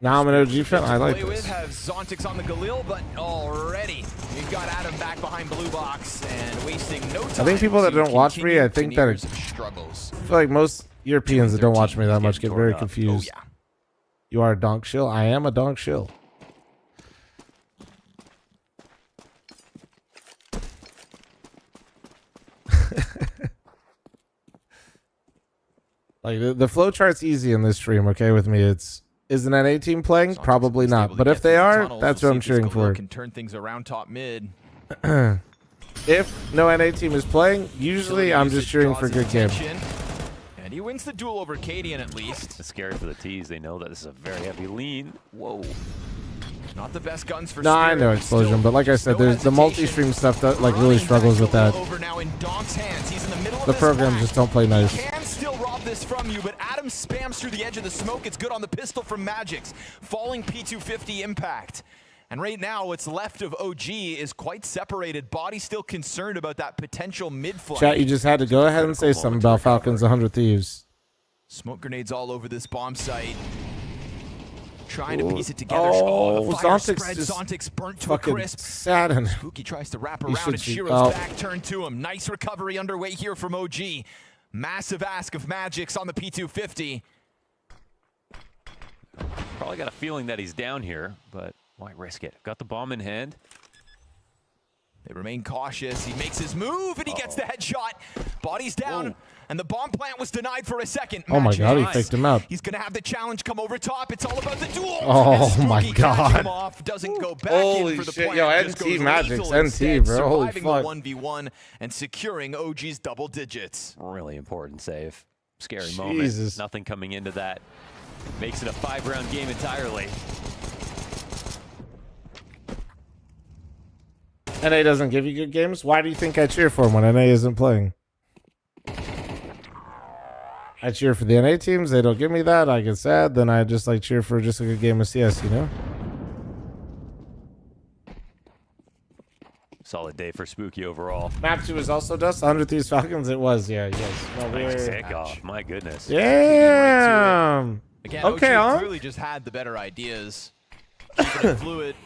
Now I'm an OG fan. I like Play with this. have Zontix on the Galil, but already you've got Adam back behind blue box and wasting no time. I think people that to don't watch me, I think that Tanir's struggles. I feel like most Europeans that don't watch me that much get very up. confused. Oh, yeah. You are a donk shill? I am a donk shill. Like the flow chart's easy in this stream, okay, with me. Is an NA team playing? Probably not. But if they are, that's what I'm cheering for. Can turn things around top mid. If no NA team is playing, usually I'm just cheering for good game. And he wins the duel over Cadian at least. It's scary for the T's. They know that this is a very heavy lean. Whoa. Not the best guns for No, I know Explosion, but like I said, there's the multi-stream stuff that like really struggles with that. Over now in Donk's hands. He's in the middle of The this programs pack. just don't play nice. Can still rob this from you, but Adam spams through the edge of the smoke. It's good on the pistol from Magix. Falling P250 impact. And right now, what's left of OG is quite separated. Body still concerned about that potential mid-flank. Chat, you just had to go ahead and say something about Falcons 100 Thieves. Smoke grenades all over this bomb site. Trying to piece it together. Oh, the fire Zontix spread. just Zontix burnt to a fucking crisp. saddened. Spooky tries to wrap He around should and shoot. Shiro's back turned to him. Nice recovery underway here from OG. Massive ask of Magix on the P250. Probably got a feeling that he's down here, but why risk it? Got the bomb in hand. They remain cautious. He makes his move and he gets the headshot. Body's down. And the bomb plant was denied for a second. Oh my God, he Magix. faked him out. He's going to have the challenge come over top. It's all about the duel. Oh And my Spooky catching God. him off, doesn't go back Holy in for the shit. plant. Yo, Just NT goes Magix, lethal NT, instead, bro. Holy surviving fuck. the 1v1 and securing OG's double digits. Really important save. Scary Jesus. moment. Nothing coming into that. Makes it a 5-round game entirely. NA doesn't give you good games? Why do you think I cheer for him when NA isn't playing? I cheer for the NA teams. They don't give me that. I get sad. Then I just like cheer for just a good game of CS, you know? Solid day for Spooky overall. Map 2 is also Dust. 100 Thieves Falcons. It was, yeah, yes. Well, Nice takeoff. My goodness. Damn. Again, Okay, OG huh? clearly just had the better ideas. Keeping it fluid.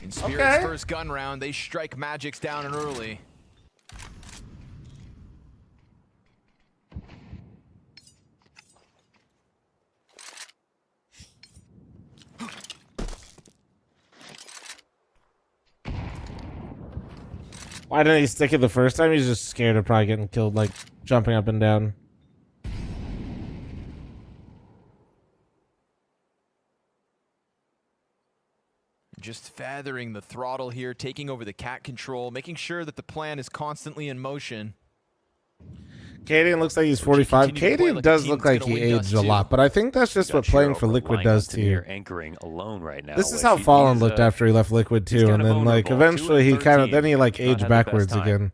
In Spirit's Okay. first gun round, they strike Magix down and early. Why didn't he stick it the first time? He's just scared of probably getting killed, like jumping up and down. Just feathering the throttle here, taking over the cat control, making sure that the plan is constantly in motion. Cadian looks like he's 45. Cadian does look like he aged a lot, but I think that's just what playing for Liquid does to you. Anchoring alone right now. This is how Fallen looked after he left Liquid too, and then like eventually he kind of then he like aged backwards again.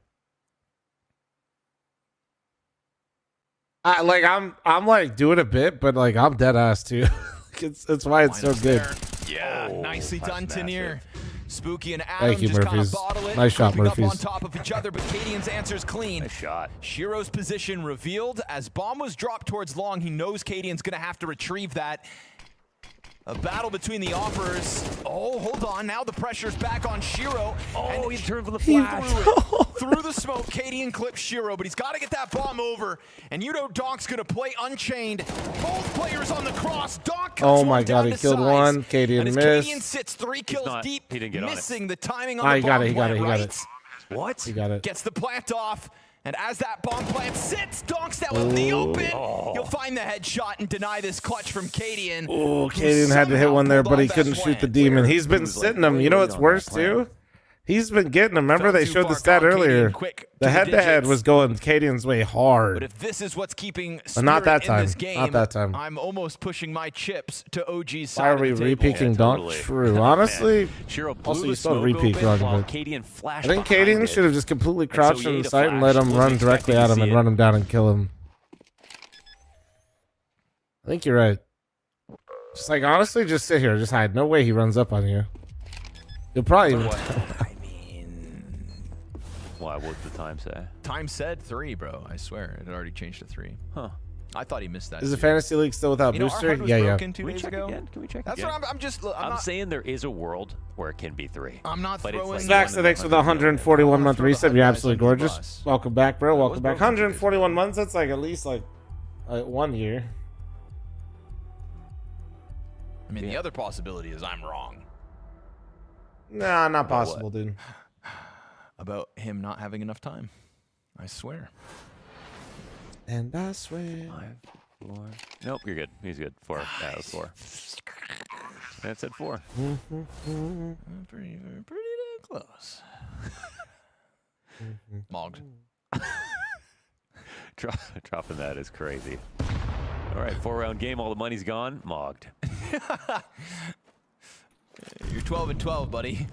I'm like doing a bit, but like I'm dead ass too. it's why it's so good. Yeah, nicely done, Tenier. Spooky and Adam Thank you, just kind of Murphys. bottle it, Nice shot, creeping up on Murphys. top of each other, but Cadian's answer's clean. Nice shot. Shiro's position revealed. As bomb was dropped towards long, he knows Cadian's going to have to retrieve that. A battle between the offers. Oh, hold on. Now the pressure's back on Shiro. Oh, he turned for the flash. Through the smoke, Cadian clips Shiro, but he's got to get that bomb over. And you know Donk's going to play Unchained. Both players on the cross. Donk cuts Oh my one God, down he to killed size. one. Cadian And as missed. Cadian sits 3 kills deep, he didn't get on it. missing the timing on Ah, the he got bomb it, he got it, plant, he got right? it. What? He got it. Gets the plant off. And as that bomb plant sits, Donks that in the open. He'll find the headshot and deny this clutch from Cadian. Oh, Cadian had to hit one there, but he couldn't shoot the demon. He's been sitting them. You know what's worse too? He's been getting them. Remember they showed the stat earlier. The head-to-head was going Cadian's way But hard. if this is what's keeping But not that Spirit in this time. game, Not that time. I'm almost pushing my chips to OG's side Why are of we the table. re-peaking Donk? True. Honestly, Shiro blew also the you still smoke re-peek open wrong, while but Cadian I flashed think behind Cadian it. should have just completely And so crouched he on ate the a site and flash. let him Wasn't run directly expecting at to him see and it. run him down and kill him. I think you're right. Just like honestly, just sit here, just hide. No way he runs up on you. You'll probably. Why? What'd the time say? Time said 3, bro. I swear. It had already changed to 3. Huh. I thought he missed that. Is the too. fantasy league still without You know, our booster? HUD was Yeah, yeah. broken 2 Can we days check ago. again? Can we check That's again? what I'm just. I'm not, saying there is a world where it can be 3. I'm not but throwing. Stacks the X with a 141 month reset. You're absolutely gorgeous. Welcome back, bro. Welcome back. 141 months. That's like at least like 1 year. I mean, the other possibility is I'm wrong Nah, not possible, dude. about him not having enough time. I swear. And I swear. 5, 4. Nope, you're good. He's good. 4. Yeah, it was 4. That said 4. Pretty damn close. Mogged. Dropping that is crazy. All right, 4-round game. All the money's gone. Mogged. You're 12-12, buddy.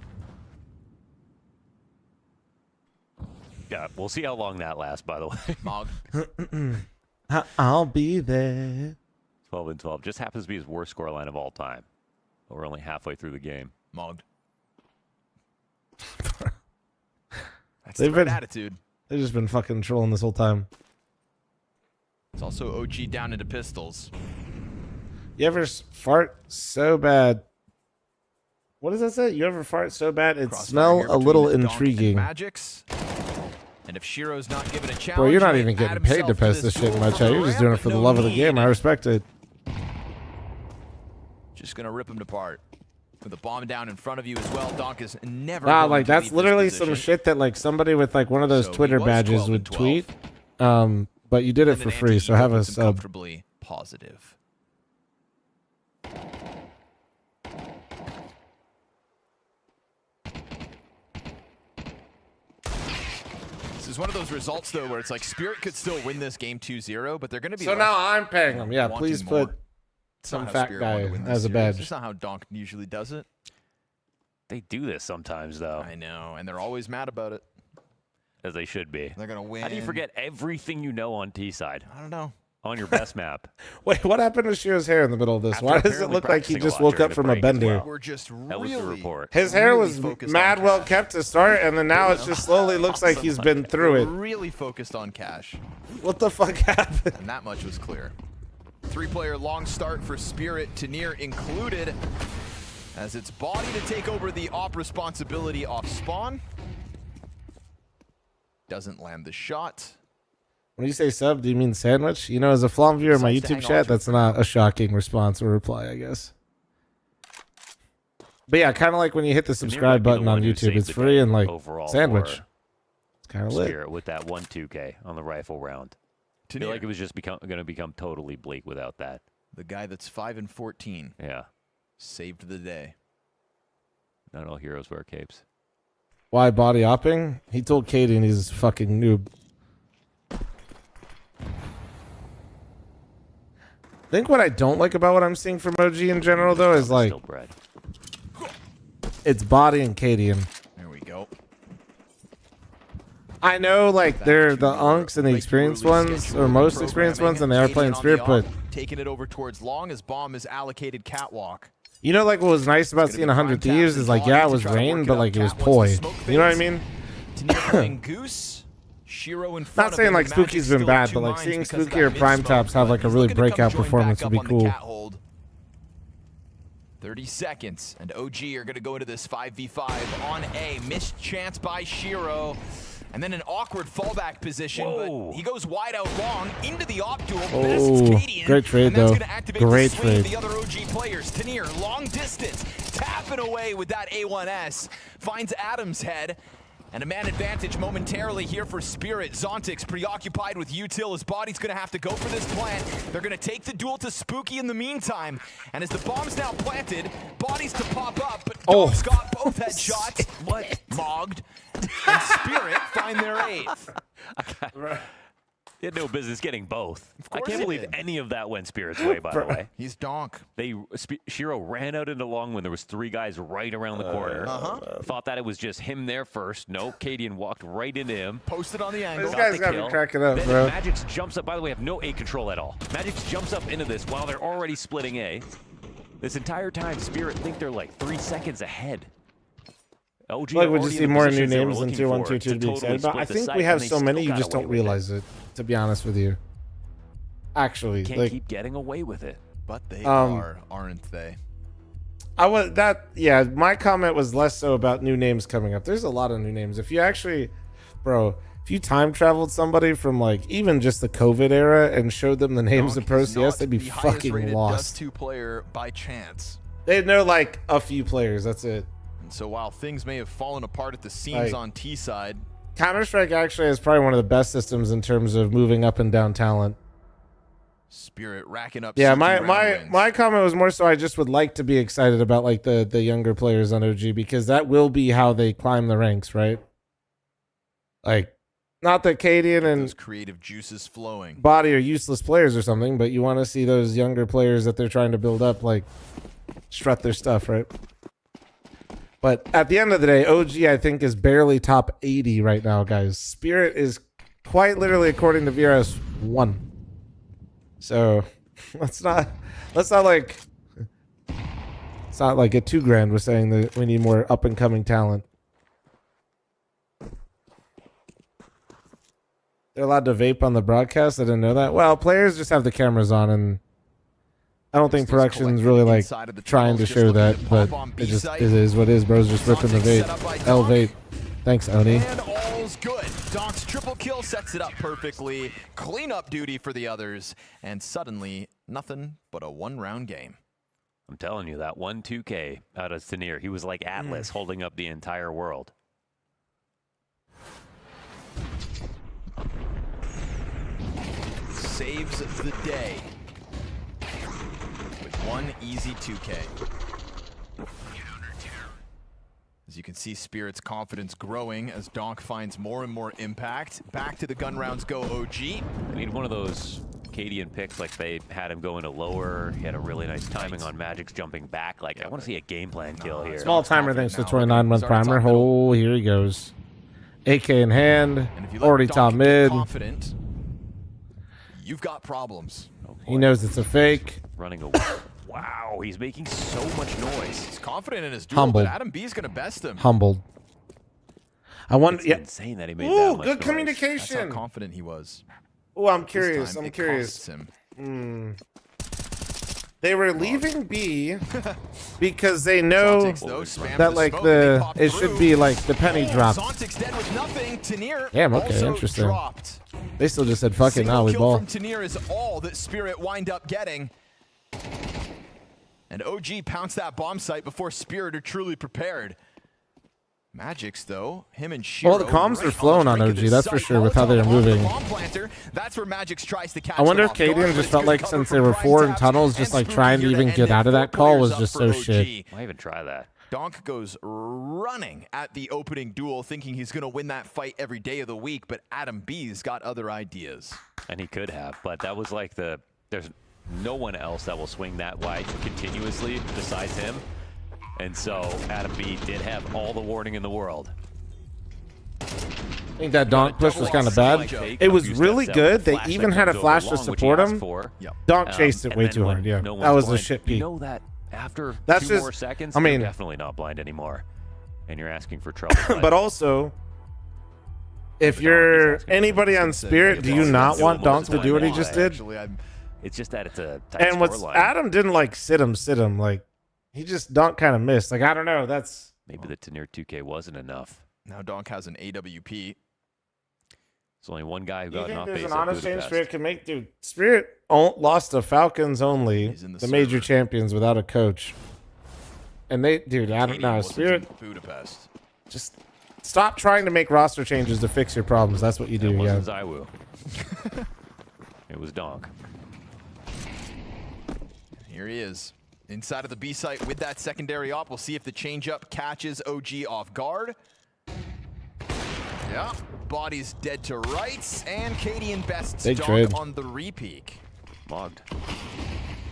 Yeah, we'll see how long that lasts, by the way. Mog. I'll be there. 12-12. Just happens to be his worst scoreline of all time. But we're only halfway through the game. Mogged. That's They've the right been- attitude. They've just been fucking trolling this whole time. It's also OG down into pistols. You ever fart so bad? What does that say? You ever fart so bad it Crossfire smell here a between little Donk and intriguing? Magix. And if Shiro's not given a challenge, Bro, you're not he even may add getting paid to himself post this this shit in duel my for chat. You're just doing it fl0m, for the but love no of the game. need. I respect it. Just gonna rip him apart. With a bomb down in front of you as well, Donk is never Nah, going like to that's leave this literally some position. shit that like somebody with like one of those So he Twitter was badges 12 would and 12. tweet. But you did it And for then free, so anti-ego have a puts him sub. comfortably positive. This is one of those results, though, where it's like Spirit could still win this game 2-0, but they're going to be So left now I'm paying them. Yeah, wanting please more. put It's some not how fat Spirit wanted guy to win this as a series. badge. That's not how Donk usually does it. They do this sometimes, though. I know, and they're always mad about it. As they should be. They're going to win. How do you forget everything you know on T-side? I don't know. On your best map. Wait, what happened to Shiro's hair in the middle of this? After Why does it apparently look like he practicing a just lot woke during up the from a break as bender? well. We're just That was the really report. His hair really was focused mad on well Cash. kept to start, and then now it just slowly looks like he's been through it. Really focused on Cash. What the fuck happened? And that much was clear. 3-player long start for Spirit, Tanir included, as it's Body to take over the op responsibility off spawn. Doesn't land the shot. When you say sub, do you mean sandwich? You know, as a fl0m viewer in my Subs to YouTube hang on chat, to that's not a shocking response or reply, I guess. But yeah, kind of like when you hit the subscribe might be the button on one who YouTube, saved it's the free day and like overall sandwich. for It's kind of lit. Spirit with that 1-2K on the rifle round. I feel like it was just going to become totally bleak without that. The guy that's 5 and 14 Yeah. saved the day. Not all heroes wear capes. Why body opping? He told Katie and he's a fucking noob. I think what I don't like about what I'm seeing from OG in general, though, is like it's body and Cadian. There we go. I know, like they're the unks and the experienced ones, or most experienced ones, and they are playing Spirit. But taking it over towards long as bomb is allocated catwalk. you know, like what was nice about seeing 100 Thieves is like, yeah, it was rain, but like it was poi. You know what I mean? Tanir playing Goose. Shiro in front Not of saying him, like and Magic's Spooky's been still bad, two but like mines seeing because of Spooky that or Prime mid-smoke, Tops have but like a he's really looking to come breakout join performance back would be up on the cool. cat hold. 30 seconds, and OG are going to go into this 5v5 on A. Missed chance by Shiro. And then an awkward fallback position, but he goes wide out long into the op duel. Oh, great trade, and that's though. gonna activate Great the swing of trade. the other OG players. Tanir, long distance, tapping away with that A1S. Finds Adam's head. And a man advantage momentarily here for Spirit. Zontix preoccupied with util. His body's going to have to go for this plant. They're going to take the duel to Spooky in the meantime. And as the bomb's now planted, bodies to pop up, but Donk's got both headshots. What? Mogged. And Spirit find their 8th. He had no business getting both. I course can't he believe did. any of that went Spirit's way, by the way. He's Donk. Shiro ran out into long when there was 3 guys right around the corner. Thought that it was just him there first. Nope, Cadian walked right into him. Posted on the angle. This guy's got me cracking up, then bro. Magix jumps up. By the way, have no A control at all. Magix jumps up into this while they're already splitting A. This entire time, Spirit think they're like 3 seconds ahead. OG Like, are would you already see in the more new positions they were names than looking tier 1, for tier 2 to be totally excited about? I split the think site, we have and they so still many, you got just don't away with it. realize it, to be honest with you. Actually, Can't like, keep getting away with it. But they aren't they? Yeah, my comment was less so about new names coming up. There's a lot of new names. If you actually, bro, if you time traveled somebody from like even just the COVID era and showed them the names of Pro CS, they'd be The highest fucking rated lost. Dust 2 player by chance. They'd know like a few players. That's it. And so while things may have fallen apart at the seams Like- on T side, Counter-Strike actually is probably one of the best systems in terms of moving up and down talent. Spirit racking up. Yeah, CT round wins. my comment was more so I just would like to be excited about like the younger players on OG because that will be how they climb the ranks, right? Like, not that Cadian and those creative juices flowing. Body are useless players or something, but you want to see those younger players that they're trying to build up like strut their stuff, right? But at the end of the day, OG, I think, is barely top 80 right now, guys. Spirit is quite literally, according to VRS, 1. So let's not like, it's not like at 2 grand we're saying that we need more up and coming talent. They're allowed to vape on the broadcast. I didn't know that. Well, players just have the cameras on, and I don't think production's really like trying to show that, but it is what it is. Bro's just ripping the vape. L vape. Thanks, Oni. And all's good. Doc's triple kill sets it up perfectly. Cleanup duty for the others, and suddenly nothing but a 1-round game. I'm telling you, that 1-2K out of Tanir, he was like Atlas holding up the entire world. Saves the day with one easy 2K. As you can see, Spirit's confidence growing as Donk finds more and more impact. Back to the gun rounds go OG. I need one of those Cadian picks, like they had him going to lower. He had a really nice timing on Magic's jumping back. Like, I want to see a game plan kill here. Small timer, thanks for 29-month primer. Oh, here he goes. AK in hand. Already top mid. Confident, you've got problems. He knows it's a fake. Running away. Wow, he's making so much noise. He's confident in his duel, Humbled. but Adam B's going to best him. Humbled. I wonder. It's Yeah. insane that he made Ooh, that much good noise. communication. That's how confident he was. Oh, I'm This curious. time, I'm it curious. costs him. They were leaving B because they know Zontics, though, spams that the like smoke, and he the popped it should through. be like the penny drop. Zontics dead with nothing. Tanir Damn, okay, also interesting. dropped. They still just said, fuck it, now we Kill ball. from Tanir is all that Spirit wind up getting. And OG pounced that bomb site before Spirit are truly prepared. Magic's though, him and Shiro. Well, the comms right are flowing on the OG, brink of that's the for site. sure, with how they're Molotov onto the moving. bomb planter. That's where Magic's tries to catch I wonder them if off guard, Cadian but just it's felt good like cover since from they were Brian's 4 in abs, tunnels, and just like Spooky trying to here even end get it. out of 4 that call was players just up so for OG. shit. Why even try that? Donk goes running at the opening duel, thinking he's going to win that fight every day of the week, but Adam B's got other ideas. And he could have, but that was like there's no one else that will swing that wide continuously besides him. And so Adam B did have all the warning in the world. I think that Donk push was kind of bad. It was really good. They even had a flash to support him. Donk chased it way too hard. Yeah, that was a shit peak. You know that after That's 2 just, more seconds, I mean, you're definitely not blind anymore. And you're asking for trouble. But also, if you're anybody on Spirit, do you not want Donk to do what he just did? It's just that it's a tight And what's scoreline. Adam didn't like sit him. Like he just Donk kind of missed. Like I don't know. That's maybe the Tanir 2K wasn't enough. Now Donk has an AWP. There's only one guy who You got think not there's base an at honest change Budapest. Spirit can make? Dude, Spirit lost to Falcons only, the major champions, without a coach. And they, dude, I don't know. Spirit, Budapest. Just stop trying to make roster changes to fix your problems. That's what you do. It Yeah. wasn't Zywoo. It was Donk. Here he is. Inside of the B site with that secondary op. We'll see if the changeup catches OG off guard. Yeah. Body's dead to rights. And Cadian bests Big Donk trade. on the repeak. Mogged.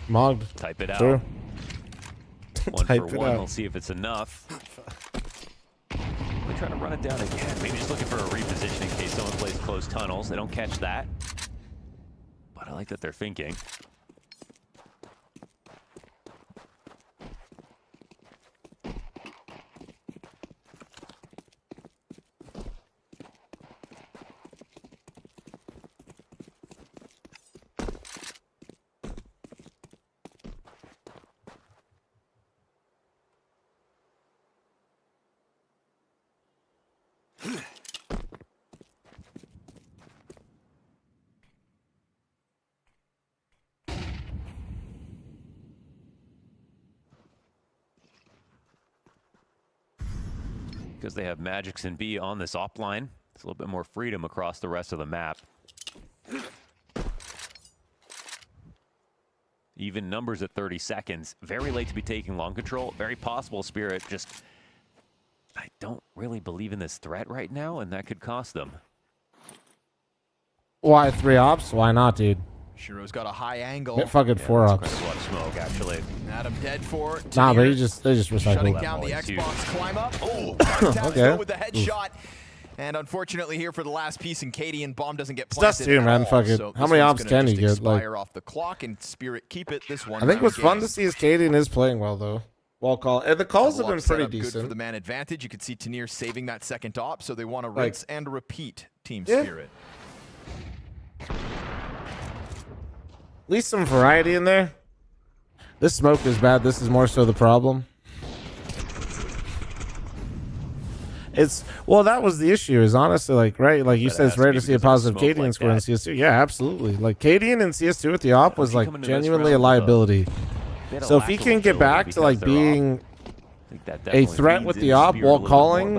Mogged. Type it out. True. One Type for it one. out. We'll see if it's enough. They're trying to run it down again. Maybe just looking for a reposition in case someone plays close tunnels. They don't catch that. But I like that they're thinking. Because they have Magix and B on this op line. It's a little bit more freedom across the rest of the map. Even numbers at 30 seconds. Very late to be taking long control. Very possible Spirit just... I don't really believe in this threat right now, and that could cost them. Why 3 ops? Why not, dude? Shiro's got a high angle. Get fucking 4 that's ups. quite a lot of smoke, actually. Adam dead for. Nah, but Tanir they just shutting recycled. down the That Xbox climb up. Oh, Okay. with the headshot. And unfortunately here for the last piece, and Katie and bomb doesn't get It's planted dust too, at man. all. Fuck it. So How this many one's ops gonna can you just get? Like, expire off the clock, and Spirit keep it this one. I think what's fun game. to see is Cadian is playing well though. Wall call. And the calls have Double been up setup, pretty good for decent. the man advantage. You could see Tanir saving that second op, so they want to Like- rinse and repeat Team Yeah. Spirit. At least some variety in there. This smoke is bad. This is more so the problem. Well, that was the issue. Is honestly like like you said, it's rare to see a positive Cadian score in CS2. Yeah, absolutely. Like Cadian in CS2 with the op was like genuinely a liability. So if he can get back to like being a threat with the op while calling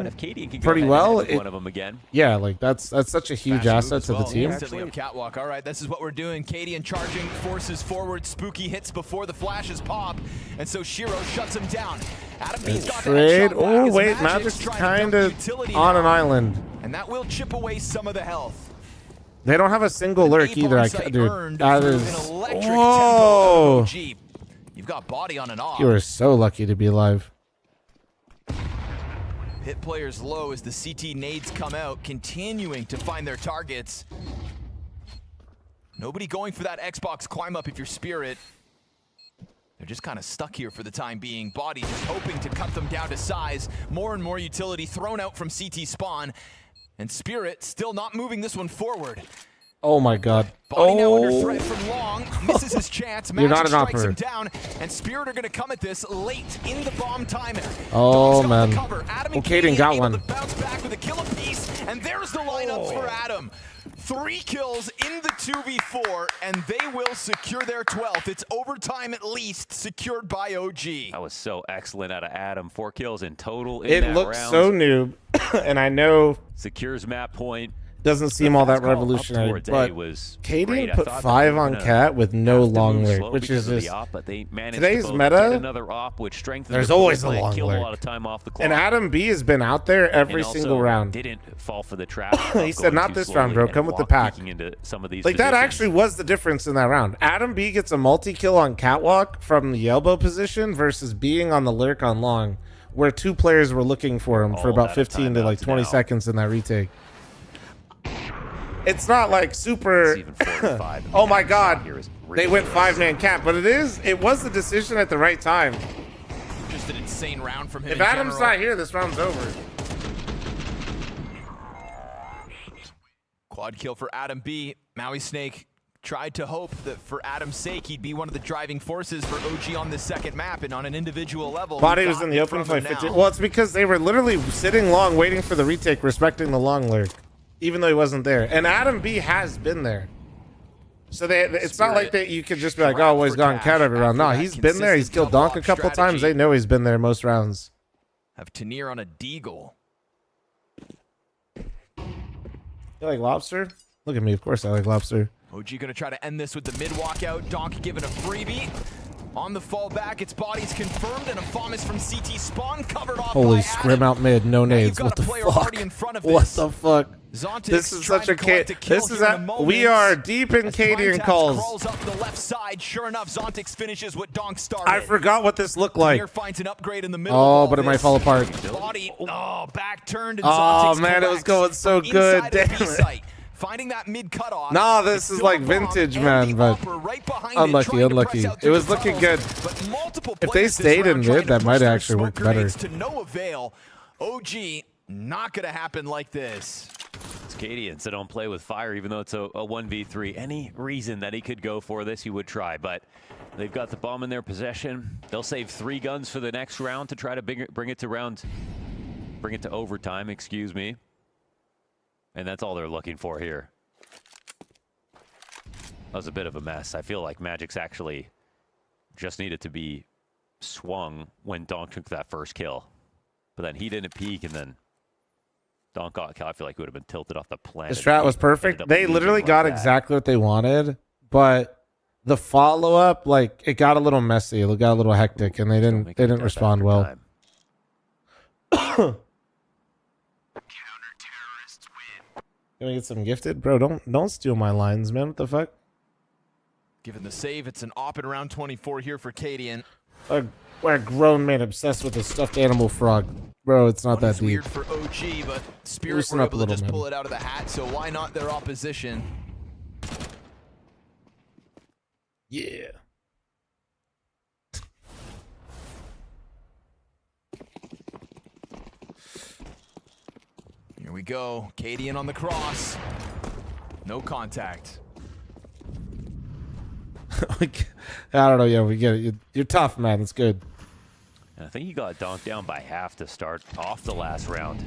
pretty well, one of them again. Yeah, like that's such a huge asset to the team. Instantly up catwalk. All right, this is what we're doing. Cadian charging, forces forward. Spooky hits before the flashes pop, and so Shiro shuts him down. Adam B's got Trade. Oh wait, Magic's kind of on an island, and that will chip away some of the health. They don't have a single lurk either. Dude, that is. Whoa! You've got body on an off. You are so lucky to be alive. Hit players low as the CT nades come out, continuing to find their targets. Nobody going for that Xbox climb up if you're Spirit. They're just kind of stuck here for the time being. Body just hoping to cut them down to size. More and more utility thrown out from CT spawn. And Spirit still not moving this one forward. Oh my god. Body now under threat from Long. Misses his chance. You're not Magic an strikes him operator. down. And Spirit are going to come at this late in the bomb timer. Oh man. Adam Well, Caden got one. Bounce back with a kill apiece, and there's the lineups for Adam. 3 kills in the 2v4, and they will secure their 12th. It's overtime at least, secured by OG. That was so excellent out of Adam. 4 kills in total in It that looks round. so noob, and I know Secures map point. doesn't seem all that revolutionary, but Cadian put 5 on Cat with no long lurk, which is just today's meta. Another op, which strengthens There's the always a play, long killed a lot lurk. of time off the clock. And Adam B has been out there every And also single round. Didn't fall for the trap. He said, "Not this round, bro. Come with the pack." Into some of these Like that positions. actually was the difference in that round. Adam B gets a multi-kill on catwalk from the elbow position versus being on the lurk on long, where 2 players were looking for him for All about that 15 to like 20 now. seconds in that retake. It's not like super. Oh my god, they went 5-man cap, but it was the decision at the right time. Just an insane round from him. If in Adam's general. not here, this round's over. Quad kill for Adam B. Maui Snake tried to hope that for Adam's sake, he'd be one of the driving forces for OG on this second map, and on an individual level. Body we've was got in the open front for of like him 15. now. Well, it's because they were literally sitting long, waiting for the retake, respecting the long lurk, even though he wasn't there. And Adam B has been there, so it's not like that. You could just be like, "Oh, well, he's gone cat every round." No, he's been there. He's killed Donk a couple times. They know he's been there most rounds. Have Tanir on a deagle. You like lobster? Look at me. Of course I like lobster. OG gonna try to end this with the mid walkout. Donk given a freebie. On the fallback, its body's confirmed, and a FOMS from CT spawn covered off Holy by scrim out mid, no nades. got What a the player fuck? already in front of What this. the fuck? Zontic This is trying such to a collect a kill This is here in a. a moment. We are deep in As Cadian Prime calls. crawls up the left side. Sure enough, Zontix finishes what Donk started. I forgot what this looked like. Tanir finds an upgrade in the middle. Oh, of but it might fall apart. Body, back turned. And Oh Zontix man, it was collects going so from good. inside of Damn B it. site. Finding that mid cutoff. Nah, this is like vintage, man, but unlucky, unlucky. It was looking good. If they stayed in mid, that might actually work better. To no avail. OG, not gonna happen like this. It's Cadians that don't play with fire, even though it's a 1v3. Any reason that he could go for this, he would try, but they've got the bomb in their possession. They'll save 3 guns for the next round to try to bring it to overtime, excuse me. And that's all they're looking for here. That was a bit of a mess. I feel like Magic's actually just needed to be swung when Donk took that first kill. But then he didn't peek, and then Donk got a kill. I feel like he would have been tilted off the planet. The strat was perfect. They literally got exactly what they wanted, but the follow-up, like, it got a little messy. It got a little hectic, and they didn't respond well. Gonna get some gifted, bro. Don't steal my lines, man. What the fuck? Given the save, it's an op in round 24 here for Cadian. We're a grown man obsessed with a stuffed animal frog. Bro, it's not that deep. Weird for OG, but Spirit Loosen were up a able to little, just man. pull it out of the hat, so why not their opposition? Yeah. Here we go. Cadian on the cross. No contact. I don't know. Yeah, we get it. You're tough, man. It's good. And I think he got donked down by half to start off the last round.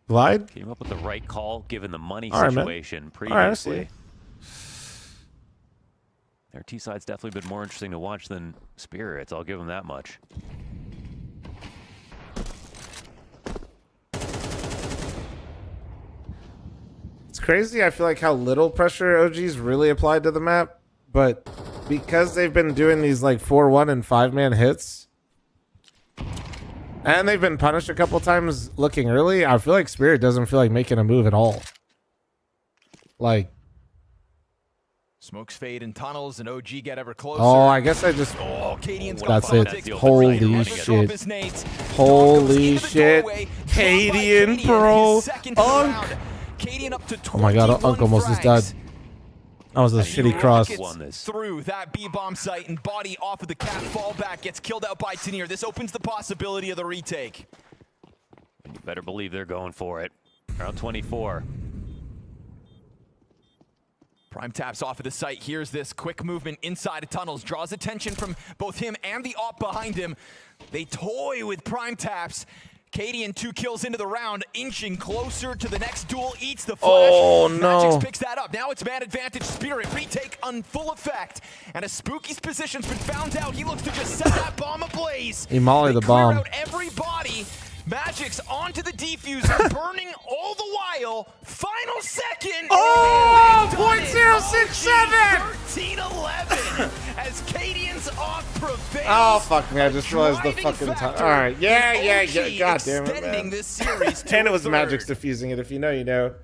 Glide? Came up with the right call given the money All right, man. situation All right, I see. previously. Their T-side's definitely been more interesting to watch than Spirits. I'll give them that much. It's crazy. I feel like how little pressure OG's really applied to the map, but because they've been doing these like 4-1 and 5-man hits, and they've been punished a couple times looking early, I feel like Spirit doesn't feel like making a move at all. Like, Smokes fade in tunnels, and OG get ever closer. oh, I guess I just. Cadian's That's got it. Fontic. Holy Never shit. drop his nades. Holy shit. Cadian, bro. Second to the round. Cadian up to Oh my god, Uncle almost just died. That was a shitty cross. Through that B-bomb site and body off of the cat fallback gets killed out by Tenier. This opens the possibility of the retake. And you better believe they're going for it. Round 24. Prime taps off of the site. Here's this quick movement inside of tunnels. Draws attention from both him and the op behind him. They toy with prime taps. Cadian 2 kills into the round, inching closer to the next duel. Eats the flash. Oh, no. Magix picks that up. Now it's man advantage. Spirit retake on full effect. And as Spooky's position's been found out, he looks to just set that bomb ablaze. He mollied the Clear bomb. out every body. Magic's onto the defuser, burning all the while. Final second. Oh, .067. 13-11 as Cadian's off prevails. Oh, fuck me. I just realized the fucking time. All right. Yeah. God damn it, man. This series And it was Magic's defusing it. If you know, you know.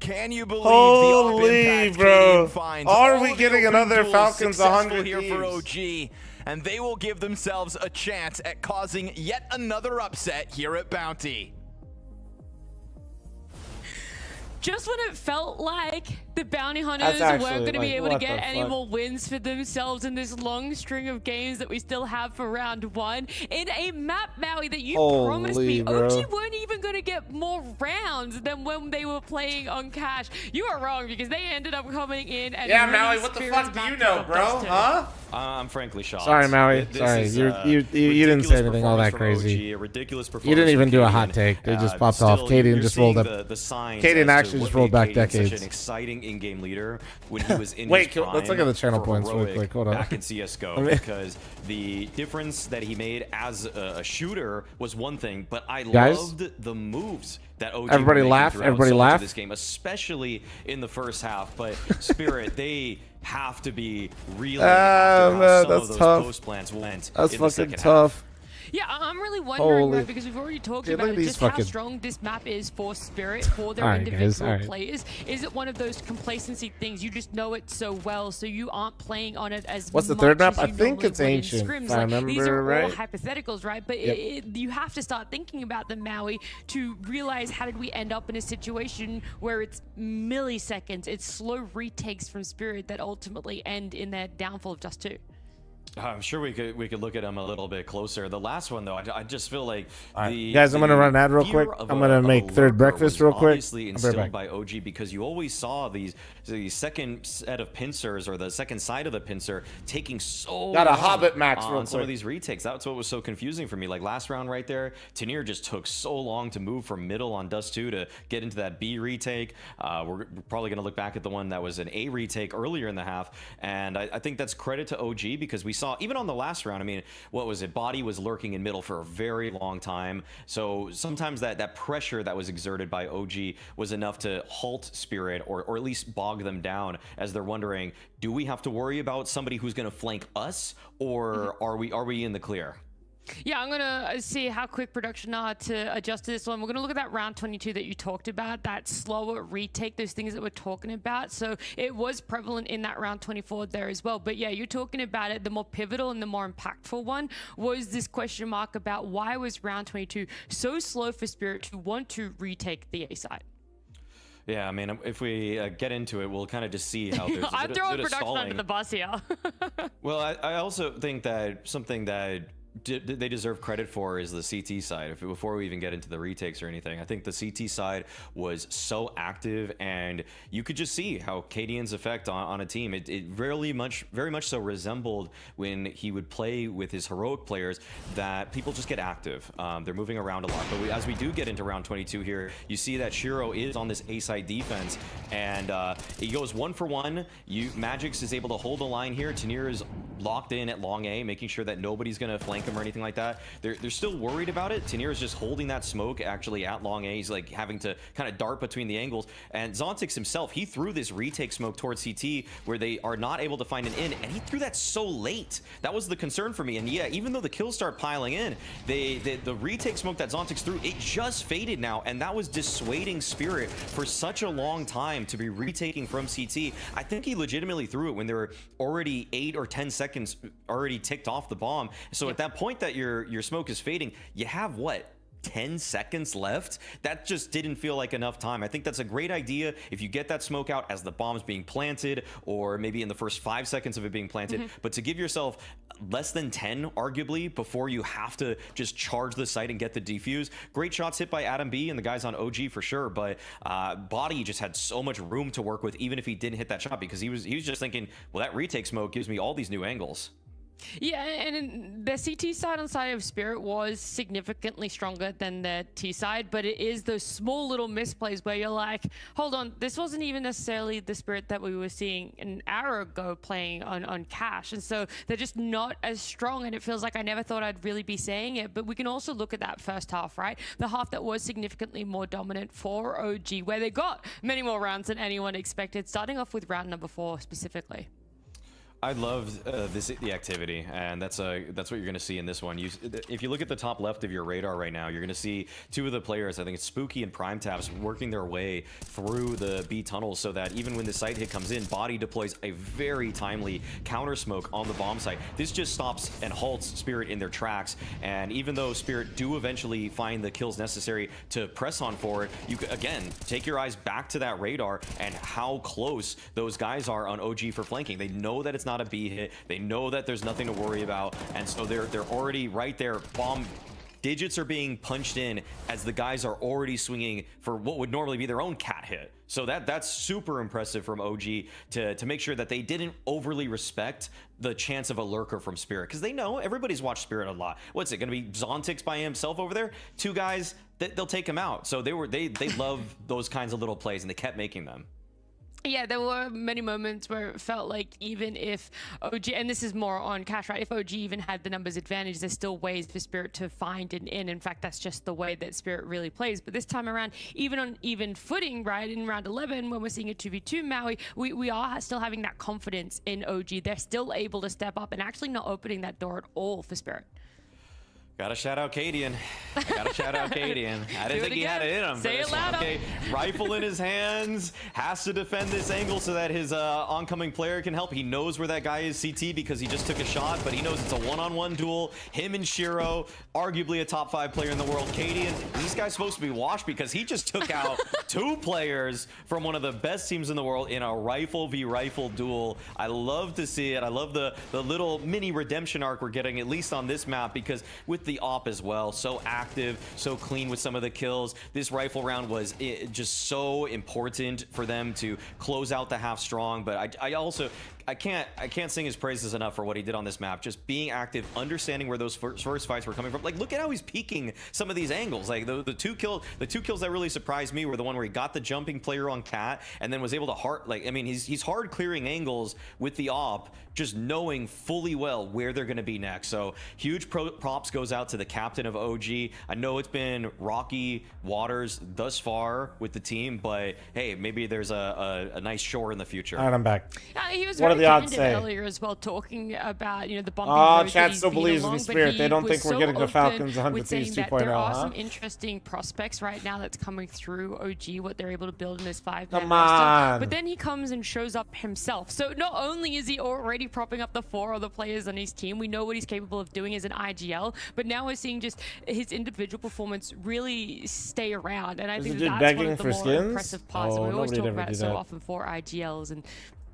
Can you believe Holy, the impact bro. Cadian finds? Are All we of getting the another duels Falcons successful 100 here for teams? OG, and they will give themselves a chance at causing yet another upset here at Bounty. Just when it felt like the bounty hunters That's weren't going to be like, able to what get the any fuck? more wins for themselves in this long string of games that we still have for round 1, in a map, Maui, that you promised me bro. OG weren't even going to get more rounds than when they were playing on Cash. You are wrong, because they ended up coming in and Yeah, winning Maui, what the Spirit's fuck do you matchup know, of bro? Dust 2. Huh? I'm frankly shocked. Sorry, Maui. This Sorry. is, You didn't say anything all that performance from crazy. OG, a ridiculous You didn't performance even from do a Cadian. hot take. They just popped Still, off. Cadian you're just rolled seeing up. The signs Cadian as to actually what just rolled made back Cadian decades. Such an exciting in-game leader when he was in Wait, his let's look at the channel prime points for really Heroic quick. Hold on. back in CS:GO, I mean- because the difference that he made as a shooter was one thing, but I Guys? loved the moves that OG Everybody were making laugh, throughout everybody so much of laugh. this game, especially in the first half. But Spirit, they have to be reeling after how man, some of that's those tough. post plans went That's in the fucking second half. tough. Yeah, I'm really wondering, Holy- right, because we've already talked Dude, look about at these just how fucking- strong this map is for Spirit, for their All right, guys, individual all right. players. Is it one of those complacency things? You just know it so well, so you aren't playing on it as What's the much third map? as I you think normally it's would in Ancient, scrims. if I Like, these are remember all right. hypotheticals, right? But Yep. you have to start thinking about them, Maui, to realize how did we end up in a situation where it's milliseconds, it's slow retakes from Spirit that ultimately end in their downfall of Dust 2. I'm sure we could look at him a little bit closer. The last one though, I just feel like Guys, I'm gonna run an ad real fear quick. of I'm a- gonna of a make third lurker breakfast was real quick. obviously I'll be right instilled back. by OG, because you always saw the second set of pincers, or the second side of the pincer, taking so Got a long Hobbit max real on some of quick. these retakes. That's what was so confusing for me. Like last round right there, Tenier just took so long to move from middle on Dust 2 to get into that B retake. We're probably gonna look back at the one that was an A retake earlier in the half, and I think that's credit to OG, because we saw even on the last round, I mean, what was it? Body was lurking in middle for a very long time. So sometimes that pressure that was exerted by OG was enough to halt Spirit, or at least bog them down, as they're wondering, do we have to worry about somebody who's going to flank us, or are we in the clear? Yeah, I'm gonna see how quick production are to adjust to this one. We're gonna look at that round 22 that you talked about, that slower retake, those things that we're talking about. So it was prevalent in that round 24 there as well. But yeah, you're talking about it. The more pivotal and the more impactful one was this question mark about why was round 22 so slow for Spirit to want to retake the A side. Yeah, I mean, if we get into it, we'll kind of just see how there's I'm throwing production under the bus here. Well, I also think that something that they deserve credit for is the CT side. Before we even get into the retakes or anything, I think the CT side was so active, and you could just see how Cadian's effect on a team. It very much so resembled when he would play with his heroic players, that people just get active. They're moving around a lot. But as we do get into round 22 here, you see that Shiro is on this A side defense, and he goes 1 for 1. Magix is able to hold the line here. Tanir is locked in at long A, making sure that nobody's going to flank him or anything like that. They're still worried about it. Tanir is just holding that smoke actually at long A. He's like having to kind of dart between the angles. And Zontix himself, he threw this retake smoke towards CT where they are not able to find an in, and he threw that so late. That was the concern for me. And yeah, even though the kills start piling in, the retake smoke that Zontix threw, it just faded now, and that was dissuading Spirit for such a long time to be retaking from CT. I think he legitimately threw it when there were already 8 or 10 seconds already ticked off the bomb. So at that point that your smoke is fading, you have what, 10 seconds left? That just didn't feel like enough time. I think that's a great idea if you get that smoke out as the bomb's being planted, or maybe in the first 5 seconds of it being planted. But to give yourself less than 10 arguably before you have to just charge the site and get the defuse. Great shots hit by Adam B and the guys on OG for sure, but Body just had so much room to work with even if he didn't hit that shot, because he was just thinking, well, that retake smoke gives me all these new angles. Yeah, and the CT side on side of Spirit was significantly stronger than the T side, but it is those small little misplays where you're like, hold on, this wasn't even necessarily the Spirit that we were seeing an hour ago playing on Cash, and so they're just not as strong, and it feels like I never thought I'd really be saying it. But we can also look at that first half, right? The half that was significantly more dominant for OG, where they got many more rounds than anyone expected, starting off with round number 4 specifically. I love the activity, and that's what you're going to see in this one. If you look at the top left of your radar right now, you're going to see 2 of the players, I think it's Spooky and Prime Taps, working their way through the B tunnels so that even when the site hit comes in, Body deploys a very timely counter smoke on the bomb site. This just stops and halts Spirit in their tracks, and even though Spirit do eventually find the kills necessary to press on forward, you again take your eyes back to that radar and how close those guys are on OG for flanking. They know that it's not a B hit. They know that there's nothing to worry about, and so they're already right there. Bomb digits are being punched in as the guys are already swinging for what would normally be their own cat hit. So that's super impressive from OG to make sure that they didn't overly respect the chance of a lurker from Spirit, because they know everybody's watched Spirit a lot. What's it going to be? Zontix by himself over there? 2 guys, they'll take him out. So they love those kinds of little plays, and they kept making them. Yeah, there were many moments where it felt like even if OG, and this is more on Cash, right? If OG even had the numbers advantage, there's still ways for Spirit to find an in. In fact, that's just the way that Spirit really plays. But this time around, even on even footing, right, in round 11, when we're seeing a 2v2 Maui, we are still having that confidence in OG. They're still able to step up and actually not opening that door at all for Spirit. Gotta shout out Cadian. I gotta shout out Cadian. I didn't think he had it in him. Say it louder. Okay, rifle in his hands, has to defend this angle so that his oncoming player can help. He knows where that guy is, CT, because he just took a shot, but he knows it's a one-on-one duel. Him and Shiro, arguably a top 5 player in the world. Cadian, this guy's supposed to be washed because he just took out 2 players from one of the best teams in the world in a rifle v rifle duel. I love to see it. I love the little mini redemption arc we're getting, at least on this map, because with the op as well, so active, so clean with some of the kills. This rifle round was just so important for them to close out the half strong. But I can't sing his praises enough for what he did on this map. Just being active, understanding where those first fights were coming from. Like, look at how he's peeking some of these angles. Like the two kills that really surprised me were the one where he got the jumping player on Cat and then was able to he's hard clearing angles with the op, just knowing fully well where they're going to be next. So huge props goes out to the captain of OG. I know it's been rocky waters thus far with the team, but hey, maybe there's a nice shore in the future. All right, I'm back. He was What are the odds say? Earlier as well, talking about the bumpy Oh, road that chat he's still been believes along, in but Spirit. he They don't was think we're so getting the open Falcons 100 with Thieves saying 2.0, that there are huh? some interesting prospects right now that's coming through OG, what they're able to build in this 5-man Come roster. on. But then he comes and shows up himself. So not only is he already propping up the 4 other players on his team, we know what he's capable of doing as an IGL, but now we're seeing just his individual performance really stay around. And I Is think the dude that's one begging of the for more skins? impressive parts. Oh, And we always nobody talk ever about do it so that. often for IGLs and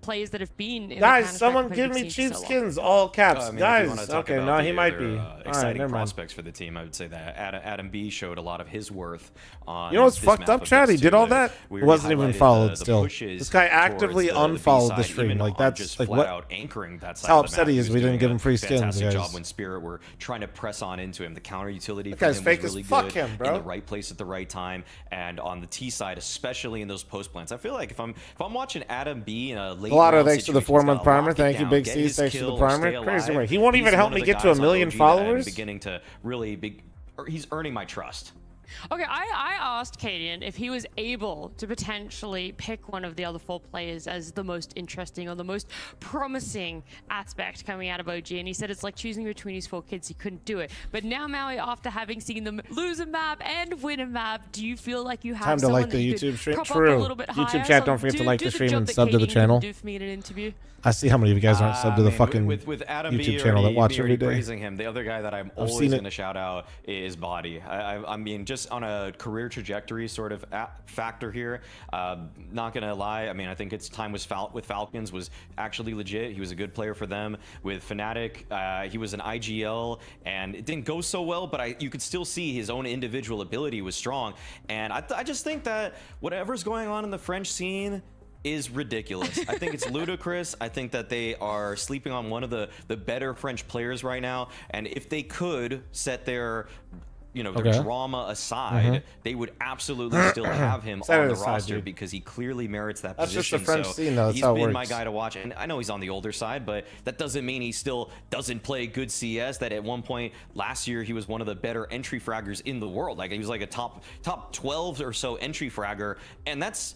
players that have been in Guys, the someone Counter-Strike give me competitive cheap scene for so long. skins, all caps. I mean, if you wanna Guys, talk okay, about no, the he might other, be. All right, exciting never mind. prospects for the team, I would say that Adam B showed a lot of his worth on. You know what's this fucked map up, of Chad? He this did too, all but that. we He already wasn't even highlighted followed the still. pushes This guy towards actively the unfollowed the B-side, stream. even Like on that's just like flat what? out anchoring that That's side how of the upset map. he is. was We didn't doing give a him free skins, fantastic guys. job when Spirit were trying to press on into him. The counter utility That for guy's him fake was as really fuck good him, bro. in the right place at the right time, and on the T side, especially in those post plants. I feel like if I'm watching Adam B in a late Blotto, round thanks for the situation, he's 4-month gotta primer. lock it Thank you, down, Big get C. his Thanks for the kill, primer. stay Crazy alive. work. He won't He's even help one of me the get to a guys on million OG that I'm followers. beginning to really he's earning my trust. Okay, I asked Kadian if he was able to potentially pick one of the other 4 players as the most interesting or the most promising aspect coming out of OG, and he said it's like choosing between his 4 kids. He couldn't do it. But now, Maui, after having seen them lose a map and win a map, do you feel like you have Time to someone like the that you YouTube could stream. prop up True. a little bit YouTube higher? chat, So don't forget to like the stream job and that sub to the Kadian channel. couldn't do for me in an interview. I see how many of you guys aren't subbed to the I mean, fucking with Adam B YouTube channel that watch already every day. praising him. The other guy that I'm I've always seen it. going to shout out is Body. I mean, just on a career trajectory sort of factor here. Not going to lie. I mean, I think its time with Falcons was actually legit. He was a good player for them. With Fnatic, he was an IGL, and it didn't go so well, but you could still see his own individual ability was strong. And I just think that whatever's going on in the French scene is ridiculous. I think it's ludicrous. I think that they are sleeping on one of the better French players right now. And if they could set their Okay. drama aside, they would absolutely still have him Set on it the aside, roster dude. because he clearly merits that That's just position. the French so scene, though. That's he's how it been my works. guy to watch, and I know he's on the older side, but that doesn't mean he still doesn't play good CS. That at one point last year he was one of the better entry fraggers in the world. Like he was like a top 12 or so entry fragger, and that's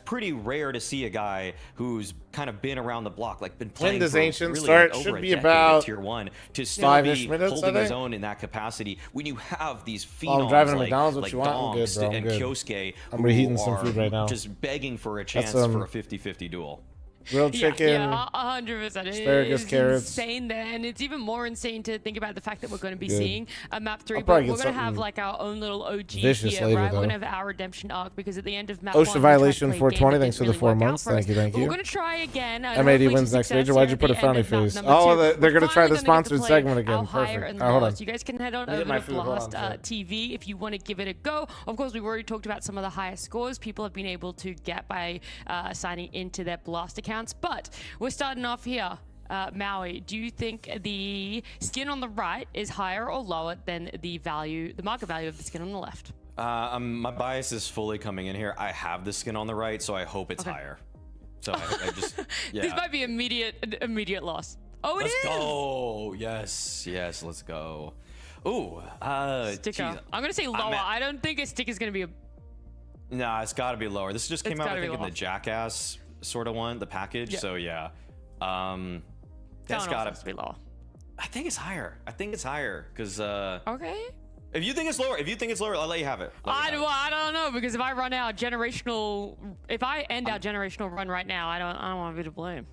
pretty rare to see a guy who's kind of been around the block, like been playing does for Ancient really start? over Should a be decade about at tier 1 to still 5-ish be minutes, holding I his think. own in that capacity when you have these Oh, I'm phenoms driving to like, McDonald's. What like you want? I'm good, Donks bro. I'm and good. Kyosuke I'm who reheating some are food right now. just begging for a chance That's, for a 50-50 duel. Grilled chicken, Yeah, 100%. asparagus, It is carrots. insane there, and it's even more insane to think about the fact that we're going to be Good. seeing a map 3, I'll but probably we're get going to have something like our own little OG vicious here, later, right? We're though. going to have our redemption arc because at the end of map OSHA 1, we tried to violation play a 420, game that thanks for the didn't 4 really work out months. for us. Thank you, thank But you. We're going to try again. and M80 hopefully wins some next success major. Why'd here you at put a the end frowny of map face? number Oh, 2. they're We're going to try finally the gonna get to sponsored play segment again. our higher Perfect. and All right, hold on. lowest. You guys can head on Let me get over my to food. Hold on, Blast sorry. TV if you want to give it a go. Of course, we've already talked about some of the highest scores people have been able to get by signing into their Blast accounts, but we're starting off here. Maui, do you think the skin on the right is higher or lower than the market value of the skin on the left? My bias is fully coming in here. I have the skin on the right, so I hope it's higher. So I just, yeah. This might be immediate loss. Oh, Let's it is. go. Yes, let's go. Ooh, Sticker. geez. I'm gonna say lower. I don't think a stick is gonna be a. Nah, it's got to be lower. This just came It's out, I gotta be think, in the lower. Jackass sort of one, the package. Yeah. So yeah, that's Someone got else has to be lower. I think it's higher. Because Okay. if you think it's lower, I'll let you have it. I don't know, because if I run out if I end our generational run right now, I don't want to be to blame.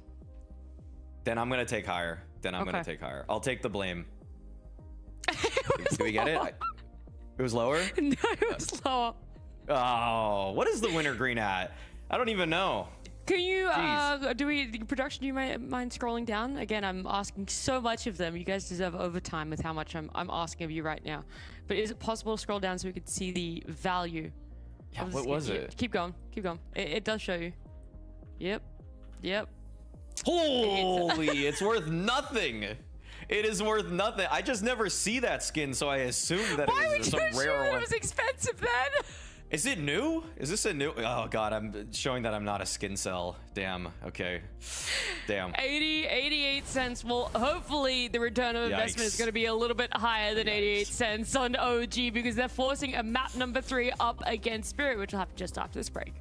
Then I'm gonna take higher. I'll take the blame. Do we get it? It was lower? No, it was lower. Oh, what is the winter green at? I don't even know. Can you, production, do you mind scrolling down? Again, I'm asking so much of them. You guys deserve overtime with how much I'm asking of you right now. But is it possible to scroll down so we could see the value? Yeah, of the what skin? was Yeah, it? Keep going. It does show you. Yep. Holy, it's worth nothing. It is worth nothing. I just never see that skin, so I assume that it is some rare one. It was expensive then. Is it new? Is this a new? Oh god, I'm showing that I'm not a skin cell. Damn. Okay. Damn. 88 cents. Well, hopefully the return of investment is going to be a little bit higher than 88 cents on OG, because they're forcing a map number 3 up against Spirit, which will happen just after this break.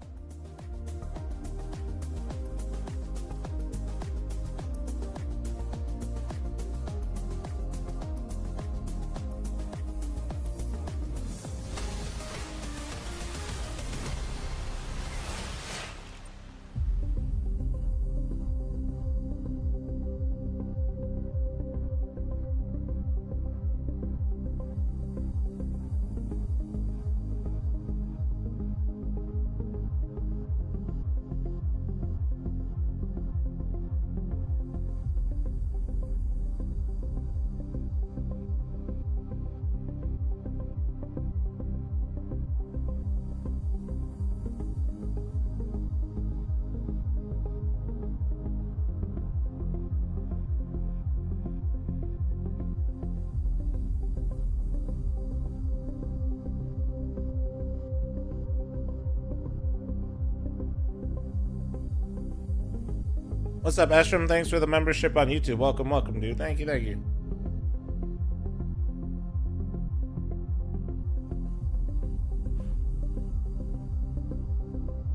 What's up, fl0m? Thanks for the membership on YouTube. Welcome, welcome, dude. Thank you, thank you.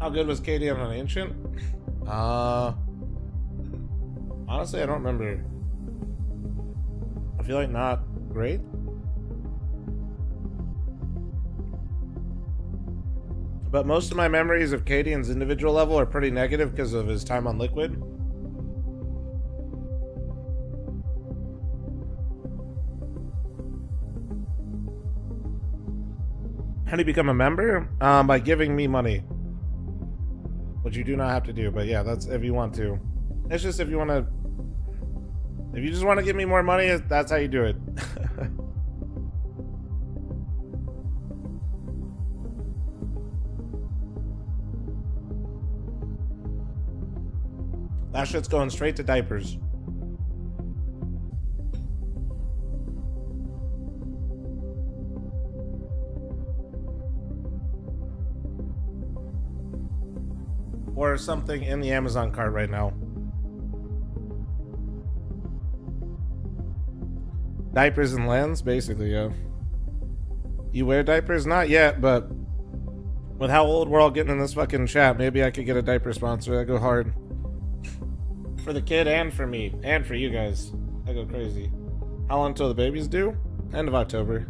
How good was KD on an ancient? Honestly, I don't remember. I feel like not great. But most of my memories of Cadian's individual level are pretty negative because of his time on Liquid. How do you become a member? By giving me money. Which you do not have to do, but yeah, that's if you want to. It's just if you want to... If you just want to give me more money, that's how you do it. That shit's going straight to diapers. Or something in the Amazon cart right now. Diapers and lens, basically, yeah. You wear diapers? Not yet, but with how old we're all getting in this fucking chat, maybe I could get a diaper sponsor. I go hard. For the kid and for me. And for you guys. I go crazy. How long until the baby's due? End of October.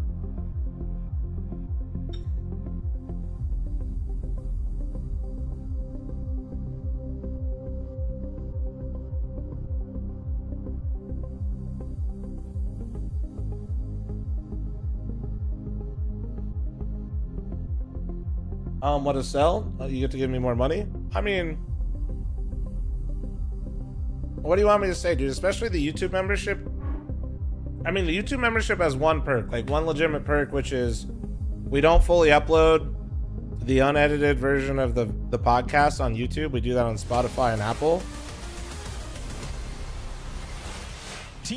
What to sell? You get to give me more money? I mean, what do you want me to say, dude? Especially the YouTube membership. I mean, the YouTube membership has one perk, like one legitimate perk, which is we don't fully upload the unedited version of the podcast on YouTube. We do that on Spotify and Apple.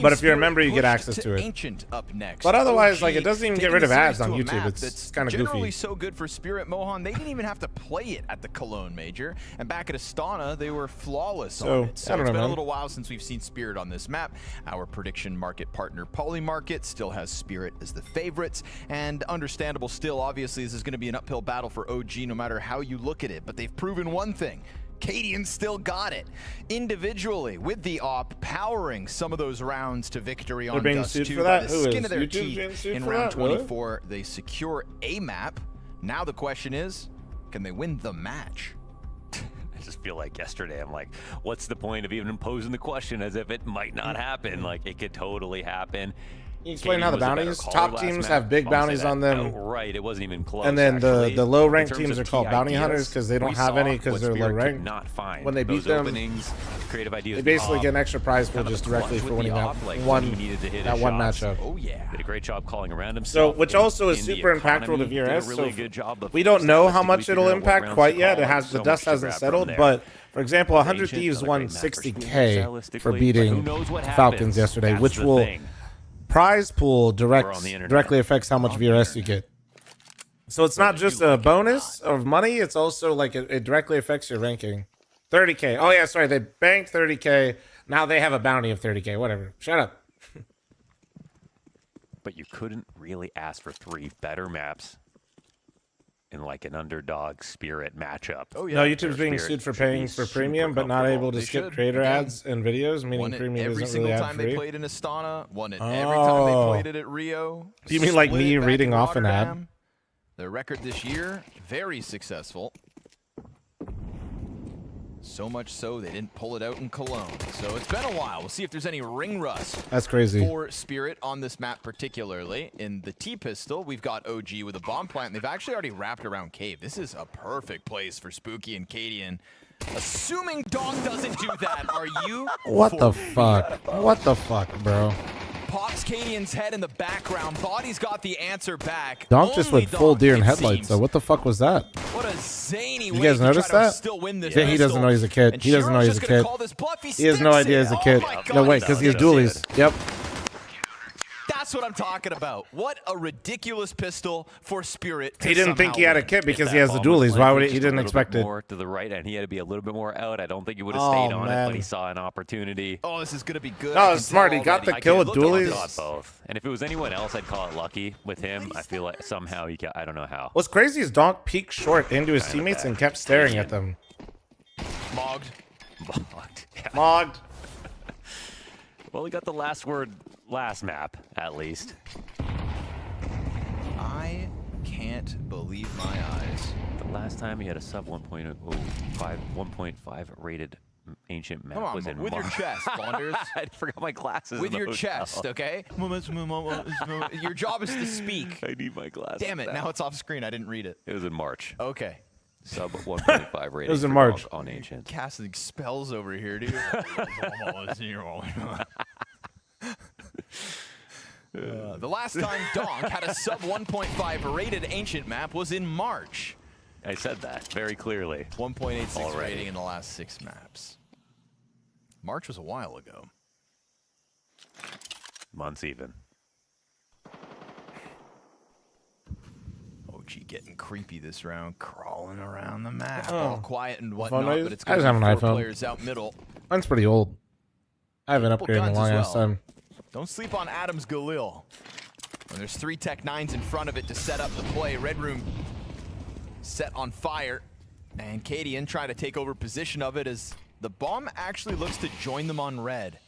But if you're a member, you get access to it. Ancient up next. But otherwise, like, it doesn't even get rid of ads on YouTube. It's kind of goofy. Generally so good for Spirit Mohan. They didn't even have to play it at the Cologne Major. And back at Astana, they were flawless on it. So it's been a little while since we've seen Spirit on this map. Our prediction market partner, Polymarket, still has Spirit as the favorites. And understandable still, obviously, this is going to be an uphill battle for OG no matter how you look at it. But they've proven one thing. Cadian still got it individually with the op powering some of those rounds to victory on Dust 2 by the skin of their teeth. In round 24, they secure a map. Now the question is, can they win the match? I just feel like yesterday, I'm like, what's the point of even posing the question as if it might not happen? Like, it could totally happen. Can you explain how the bounties? Top teams have big bounties on them. Right, it wasn't even close. And then the low ranked teams are called bounty hunters because they don't have any because they're low ranked. Not find when they beat them, creative ideas, they basically get an extra prize pool just directly for winning that one matchup. Oh yeah, did a great job calling around himself. So, which also is super impactful to VRS. So we don't know how much it'll impact quite yet. It has the dust hasn't settled, but. For example, 100 Thieves won 60K for beating Falcons yesterday, which will prize pool directly affects how much VRS you get. So it's not just a bonus of money, it's also like it directly affects your ranking. 30K. Oh yeah, sorry, they banked 30K. Now they have a bounty of 30K. Whatever. Shut up. But you couldn't really ask for 3 better maps in like an underdog Spirit matchup. Oh yeah. No, YouTube's being sued for paying for premium, but not able to skip creator ads and videos, meaning premium isn't really ad free. Every single time they played in Astana, won it every time they played it at Rio. Do you mean like me reading off an ad? Their record this year, very successful. So much so they didn't pull it out in Cologne. So it's been a while. We'll see if there's any ring rust. That's crazy. For Spirit on this map particularly. In the T-Pistol, we've got OG with a bomb plant. They've actually already wrapped around Cave. This is a perfect place for Spooky and Cadian. Assuming Dog doesn't do that, are you? What the fuck? What the fuck, bro? Pops Cadian's head in the background. Body's got the answer back. Donk just went full deer in headlights, so what the fuck was that? What a zany you guys notice that? Yeah, he doesn't know he's a kid. He doesn't know he's a kid. He has no idea he's a kid. No, wait, because he has dualies. Yep. That's what I'm talking about. What a ridiculous pistol for Spirit. He didn't think he had a kit because he has the dualies. Why would he didn't expect it? More to the right, and he had to be a little bit more out. I don't think he would have stayed on it, but he saw an opportunity. Oh, this is going to be good. No, it's smart. He got the kill with dualies. Both. And if it was anyone else, I'd call it lucky. With him, I feel like somehow he got, I don't know how. What's crazy is Donk peeked short into his teammates and kept staring at them. Mogged. Yeah. Mogged. Well, he got the last word last map, at least. I can't believe my eyes. The last time he had a sub 1.5 rated ancient map was in with March. your chest, Bonders. I forgot my glasses. With in the your hotel. chest, okay? Your job is to speak. I need my glasses. Damn it, now it's off screen. I didn't read it. It was in March. Okay. Sub 1.5 rating. It was in March. On ancient. Casting spells over here, dude. The last time Donk had a sub 1.5 rated ancient map was in March. I said that very clearly. 1.86 rating in the last 6 maps. March was a while ago. Months even. OG getting creepy this round, crawling around the map, Oh. all quiet and Phone whatnot, noise? but it's I going just have to an be 4 iPhone. players out middle. Mine's pretty old. I haven't upgraded in a long ass time. Don't sleep on Adams Galil. When there's 3 Tech 9s in front of it to set up the play, Red Room set on fire, and Cadian trying to take over position of it as the bomb actually looks to join them on red.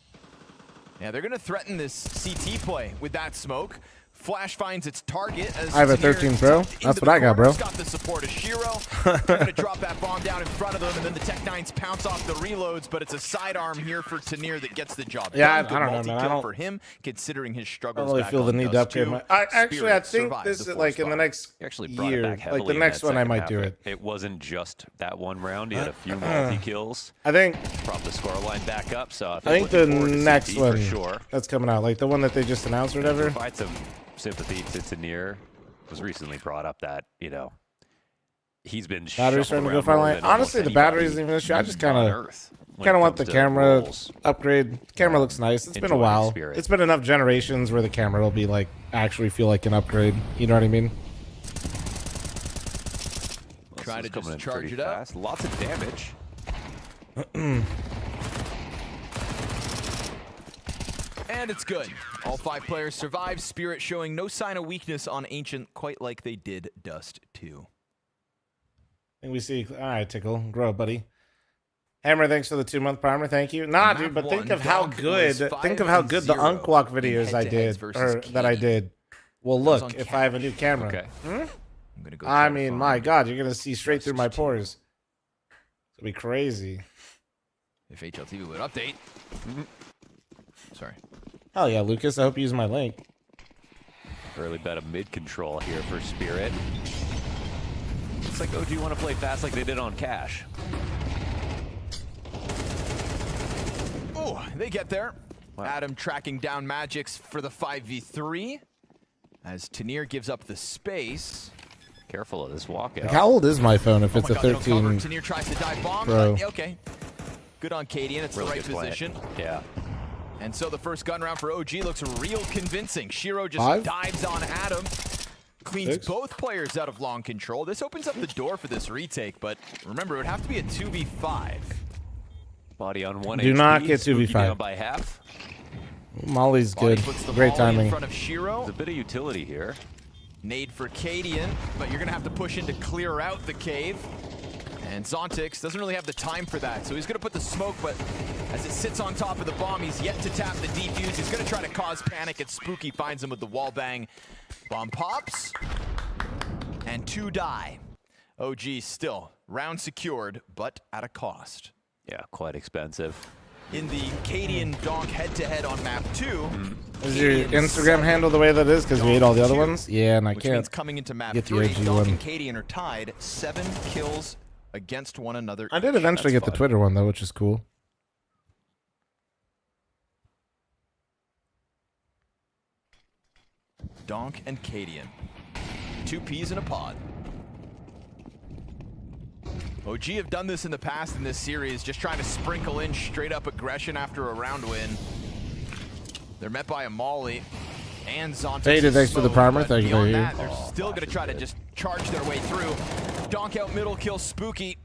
Yeah, they're gonna threaten this CT play with that smoke. Flash finds its target as I have a Tanir 13 Pro. tucked That's into what I the got, bro. corner. Got the support of Shiro. They're gonna drop that bomb down in front of them, and then the Tech 9s pounce off the reloads, but it's a sidearm here for Tanir that gets the job Yeah, done. I don't know, Good man. I multi-kill don't- for him, considering his I struggles. don't really back feel the on need to Dust upgrade 2. my. Actually, I Spirit think survives this the is like in the force next He actually brought year. it back Like heavily the in next that one, I second might half. do it. It wasn't just that one round. He had a few multi-kills. I think. Brought the scoreline back up. So I think the next CT one for sure. that's coming out, like the one that they just announced or whatever. Provide some sympathy to Tanir. Was recently brought up that, you know, he's been Battery's starting to go around far more line. than Honestly, the almost battery anybody isn't even an issue. I just on kind Earth when of it want the comes to camera roles. upgrade. Camera looks nice. It's been a Enjoying while. Spirit. It's been enough generations where the camera will be like actually feel like an upgrade. You know what I mean? Trying to coming just in charge pretty it up. fast. Lots of damage. And it's good. All 5 players survive. Spirit showing no sign of weakness on Ancient, quite like they did Dust 2. I think we see. All right, Tickle, grow up, buddy. Hammer, thanks for the 2-month primer. Thank you. Nah, Map dude, but think one, of how Donk good. was Think of how 5-0 good the Unkwalk videos I head-to-heads did, versus or that I Katie. did, will That was look on if I have a new camera. Okay. Hmm? I'm gonna go I try to mean, find my God, you're gonna see straight through my pores. It'll be crazy. if HLTV would update. Sorry. Hell yeah, Lucas. I hope you use my link. Early bet of mid control here for Spirit. Looks like OG want to play fast like they did on Cash. Oh, they get there. Adam tracking down Magix for the 5v3 as Tanir gives up the space. Careful of this walkout. Like, how old is my phone if it's Oh a my God, they don't cover. 13 Tanir tries to dive bomb. Pro? But, okay. Good on Katie, and it's Really the right good play. position. Yeah. And so the first gun round for OG looks real convincing. Shiro just 5? dives on Adam. Cleans 6? both players out of long control. This opens up the door for this retake, but remember, it would have to be a 2v5. Body on 1 Do HP. not get Spooky 2v5. down by half. Molly's Body good. puts the Great volley timing. in front of Shiro. There's a bit of utility here. Nade for Cadian, but you're going to have to push in to clear out the cave. And Zontix doesn't really have the time for that, so he's going to put the smoke, but as it sits on top of the bomb, he's yet to tap the defuse. He's going to try to cause panic, and Spooky finds him with the wall bang. Bomb pops, and 2 die. OG still round secured, but at a cost. Yeah, quite expensive. In the Cadian Donk head-to-head on map 2. Is your Instagram handle the way that is because we ate all the other ones? Yeah, and I Which can't means coming into map get the 3, OG Donk one. and Cadian are tied, 7 kills against one another. I did eventually get the Twitter one though, which is cool. Donk and Cadian. 2 peas in a pod. OG have done this in the past in this series, just trying to sprinkle in straight up aggression after a round win. They're met by a molly. And Zontic Faded, thanks for the primer. Thank you. beyond that, they're still going to try to just charge their way through. Donk out middle, kill Spooky.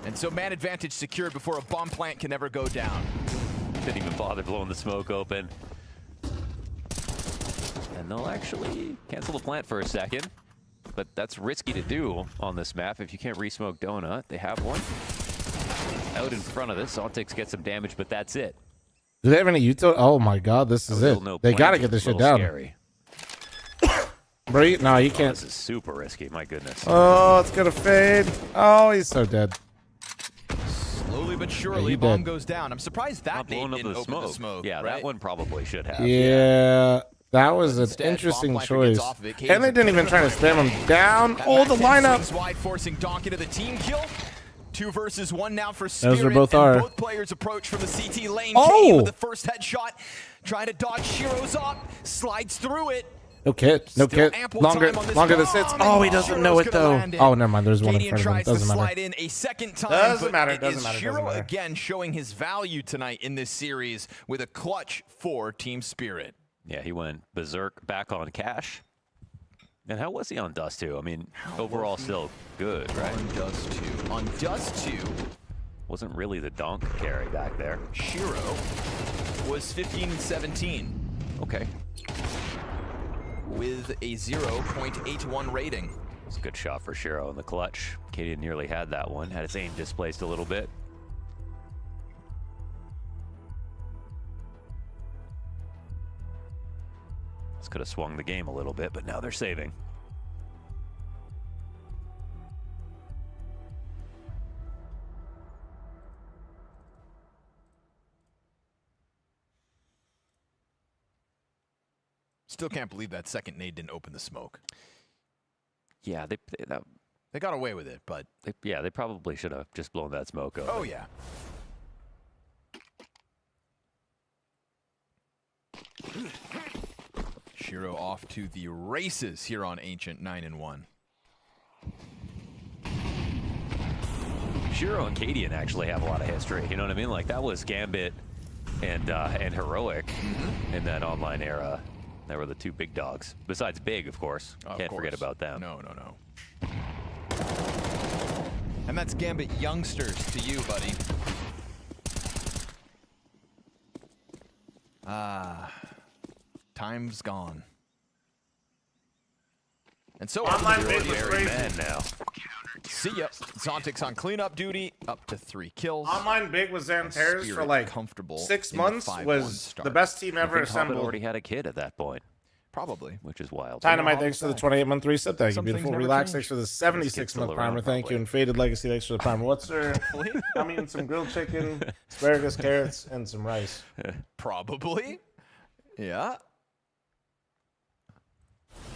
And so man advantage secured before a bomb plant can ever go down. Didn't even bother blowing the smoke open. And they'll actually cancel the plant for a second. But that's risky to do on this map if you can't re-smoke Donut. They have one out in front of this. Zontic gets some damage, but that's it. Do they have any util? Oh my god, this is it. They gotta get this shit down. Scary. Bro, no, you can't. This is super risky, my goodness. Oh, it's gonna fade. Oh, he's so dead. Slowly but surely, bomb goes down. I'm surprised that nade didn't open the smoke. Yeah, right? that one probably should have. Yeah, that was an interesting choice. And they didn't even try to spam him down. Oh, the lineup. Wide, forcing Donk into the team kill. 2 versus 1 now for Spirit. Those are both and are. Both players approach from the CT lane. Oh! Kane with the first headshot. Trying to dodge Shiro's up. Slides through it. No kit. No kit. Longer than 6. Oh, he doesn't know it though. Oh, never mind. There's one in front of him. Doesn't matter. Slide in a second time. Doesn't matter. Doesn't matter. Shiro again showing his value tonight in this series with a clutch for Team Spirit. Yeah, he went berserk back on Cash. And how was he on Dust 2? I mean, overall still good, right? On Dust 2. On Dust 2. Wasn't really the donk carry back there. Shiro was 15 and 17. Okay. With a 0.81 rating. It's a good shot for Shiro in the clutch. Katie nearly had that one. Had his aim displaced a little bit. This could have swung the game a little bit, but now they're saving. Still can't believe that second nade didn't open the smoke. Yeah, they got away with it, but they probably should have just blown that smoke over. Oh yeah. Shiro off to the races here on Ancient 9-1. Shiro and Cadian actually have a lot of history. You know what I mean? Like that was Gambit and Heroic in that online era. They were the 2 big dogs. Besides Big, of course. Can't forget about them. No. And that's Gambit youngsters to you, buddy. Time's gone. And so Online Big was crazy. Men now. See ya. Zontic's on cleanup duty, up to 3 kills. Online Big was Xanter's for like comfortable 6 months. Was the best team ever assembled. Already had a kid at that point. Probably. Which is wild. Dynamite, thanks for the 28-month reset. Thank you. Some Beautiful. things never Relax, change. thanks for the 76-month primer. Thank you. And Faded Legacy, thanks for the primer. What's there? I'm eating some grilled chicken, asparagus, carrots, and some rice. Probably. Yeah.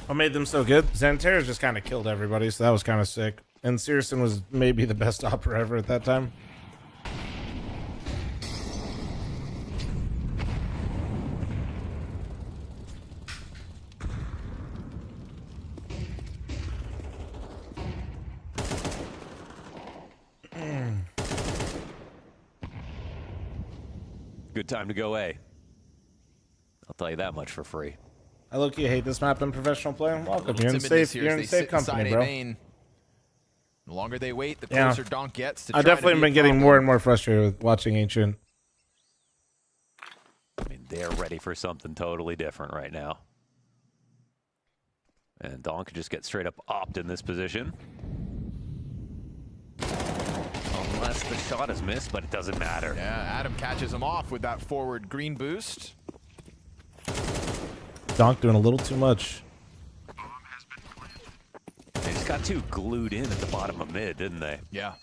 What made them so good? Xanter's just kind of killed everybody, so that was kind of sick. And Searson was maybe the best opera ever at that time. Good time to go A. I'll tell you that much for free. I low-key hate this map in professional play. Welcome. You're in safe company, bro. Main. The longer they wait, the closer Donk gets to I've definitely been getting more and more frustrated with watching Ancient. I mean, they're ready for something totally different right now. And Donk could just get straight up opt in this position. Unless the shot is missed, but it doesn't matter. Yeah, Adam catches him off with that forward green boost. Donk doing a little too much. They just got too glued in at the bottom of mid, didn't they? Yeah.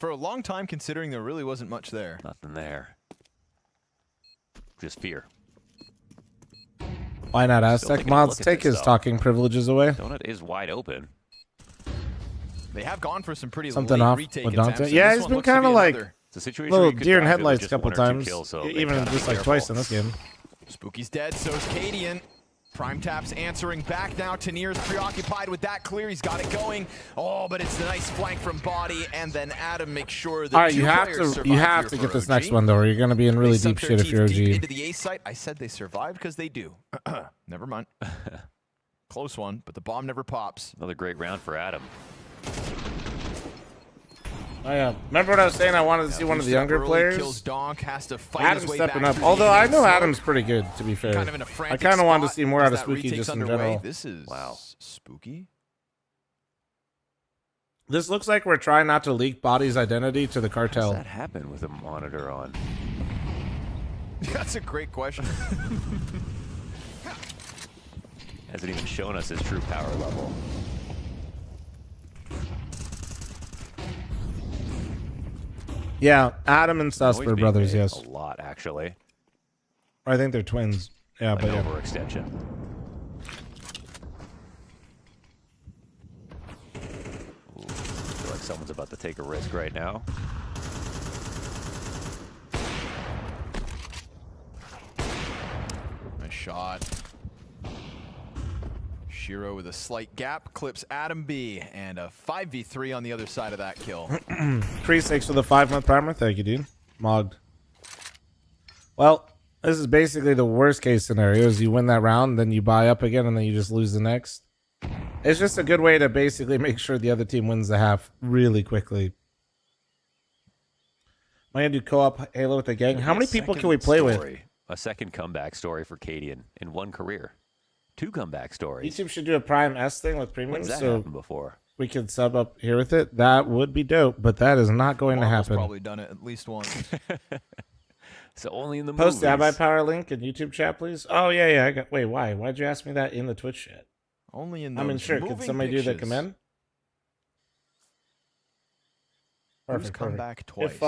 For a long time, considering there really wasn't much there. Nothing there. Just fear. Why not Aztec Mods? Take his talking privileges away. Donut is wide open. They have gone for some pretty Something late off retake with attempts, Dante. and Yeah, this he's one been looks to kind of be like another. It's a situation little where you could deer in drive it with headlights a just couple 1 or 2 times. kills, so they've Even gotta be just like careful. twice in this game. Spooky's dead, so is Cadian. Prime Tap's answering back now. Tanir's preoccupied with that clear. He's got it going. Oh, but it's a nice flank from Body, and then Adam makes sure that all right, you have to get this next one though, or you're gonna be in really deep shit if you're OG. Into the A site. I said they survived because they do. Never mind. Close one, but the bomb never pops. Another great round for Adam. Oh yeah, remember what I was saying? I wanted to see one of the younger players. Kills Donk, has to fight Adam's his way stepping back up. Although I know smoke. Adam's pretty good, to be fair. Kind of in a I frantic kind of wanted to spot see more as out of that Spooky retake's just in underway. general. This is spooky. This looks like we're trying not to leak Body's identity to the cartel. How does that happen with a monitor on? That's a great question. Hasn't even shown us his true power level. Yeah, Adam and Susper Always being brothers, made yes. A lot, actually. I think they're twins. Yeah, An but yeah. overextension. Ooh, I feel like someone's about to take a risk right now. Nice shot. Shiro with a slight gap clips Adam B, and a 5v3 on the other side of that kill. 3-6 for the 5-month primer. Thank you, dude. Mogged. Well, this is basically the worst case scenario is you win that round, then you buy up again, and then you just lose the next. It's just a good way to basically make sure the other team wins the half really quickly. Am I going to do co-op Halo with the gang? How many people can we play with? A second comeback story for Cadian in one career. 2 comeback stories. YouTube should do a Prime S thing with premiums, When's that so happened before? we could sub up here with it. That would be dope, but that is not going to Marvel's happen. probably done it at least once. So only in the Post movies. the Power link in YouTube chat, please. Oh yeah. I got. Wait, why? Why'd you ask me that in the Twitch chat? Only in those I'm unsure. Could moving somebody do the pictures. command? Who's come back twice? If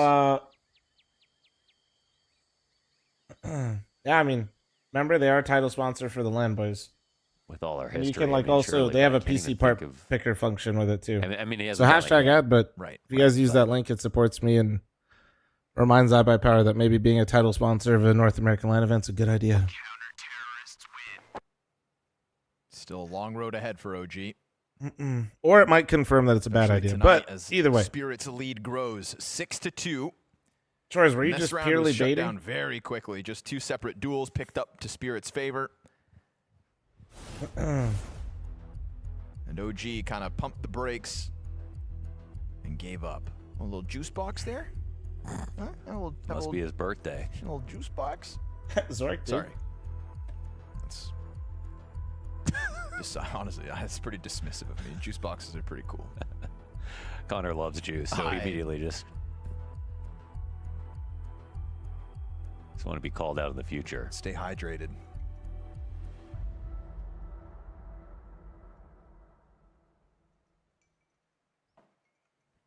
yeah, I mean, remember they are title sponsor for the LAN boys. With all our And history. you can like I mean, also surely they have a I can't even PC part think of- picker function with it too. I mean, he so hasn't done it hashtag yet. ad, but Right, if you guys use that link, it supports me and reminds iBuyPower that maybe being a title sponsor of a North American LAN event's a good idea. Still a long road ahead for OG. Or it might confirm that it's a bad Especially idea. tonight But as either way, Spirit's lead grows 6-2. Troyes, were you This just round purely was shut baiting? down very quickly. Just 2 separate duels picked up to Spirit's favor. And OG kind of pumped the brakes and gave up. A little juice box there. Huh? Must be his birthday. A little juice box. Zork, dude. Sorry. That's just, honestly, that's pretty dismissive of me. Juice boxes are pretty cool. Connor loves juice, so he immediately just want to be called out in the future. Stay hydrated.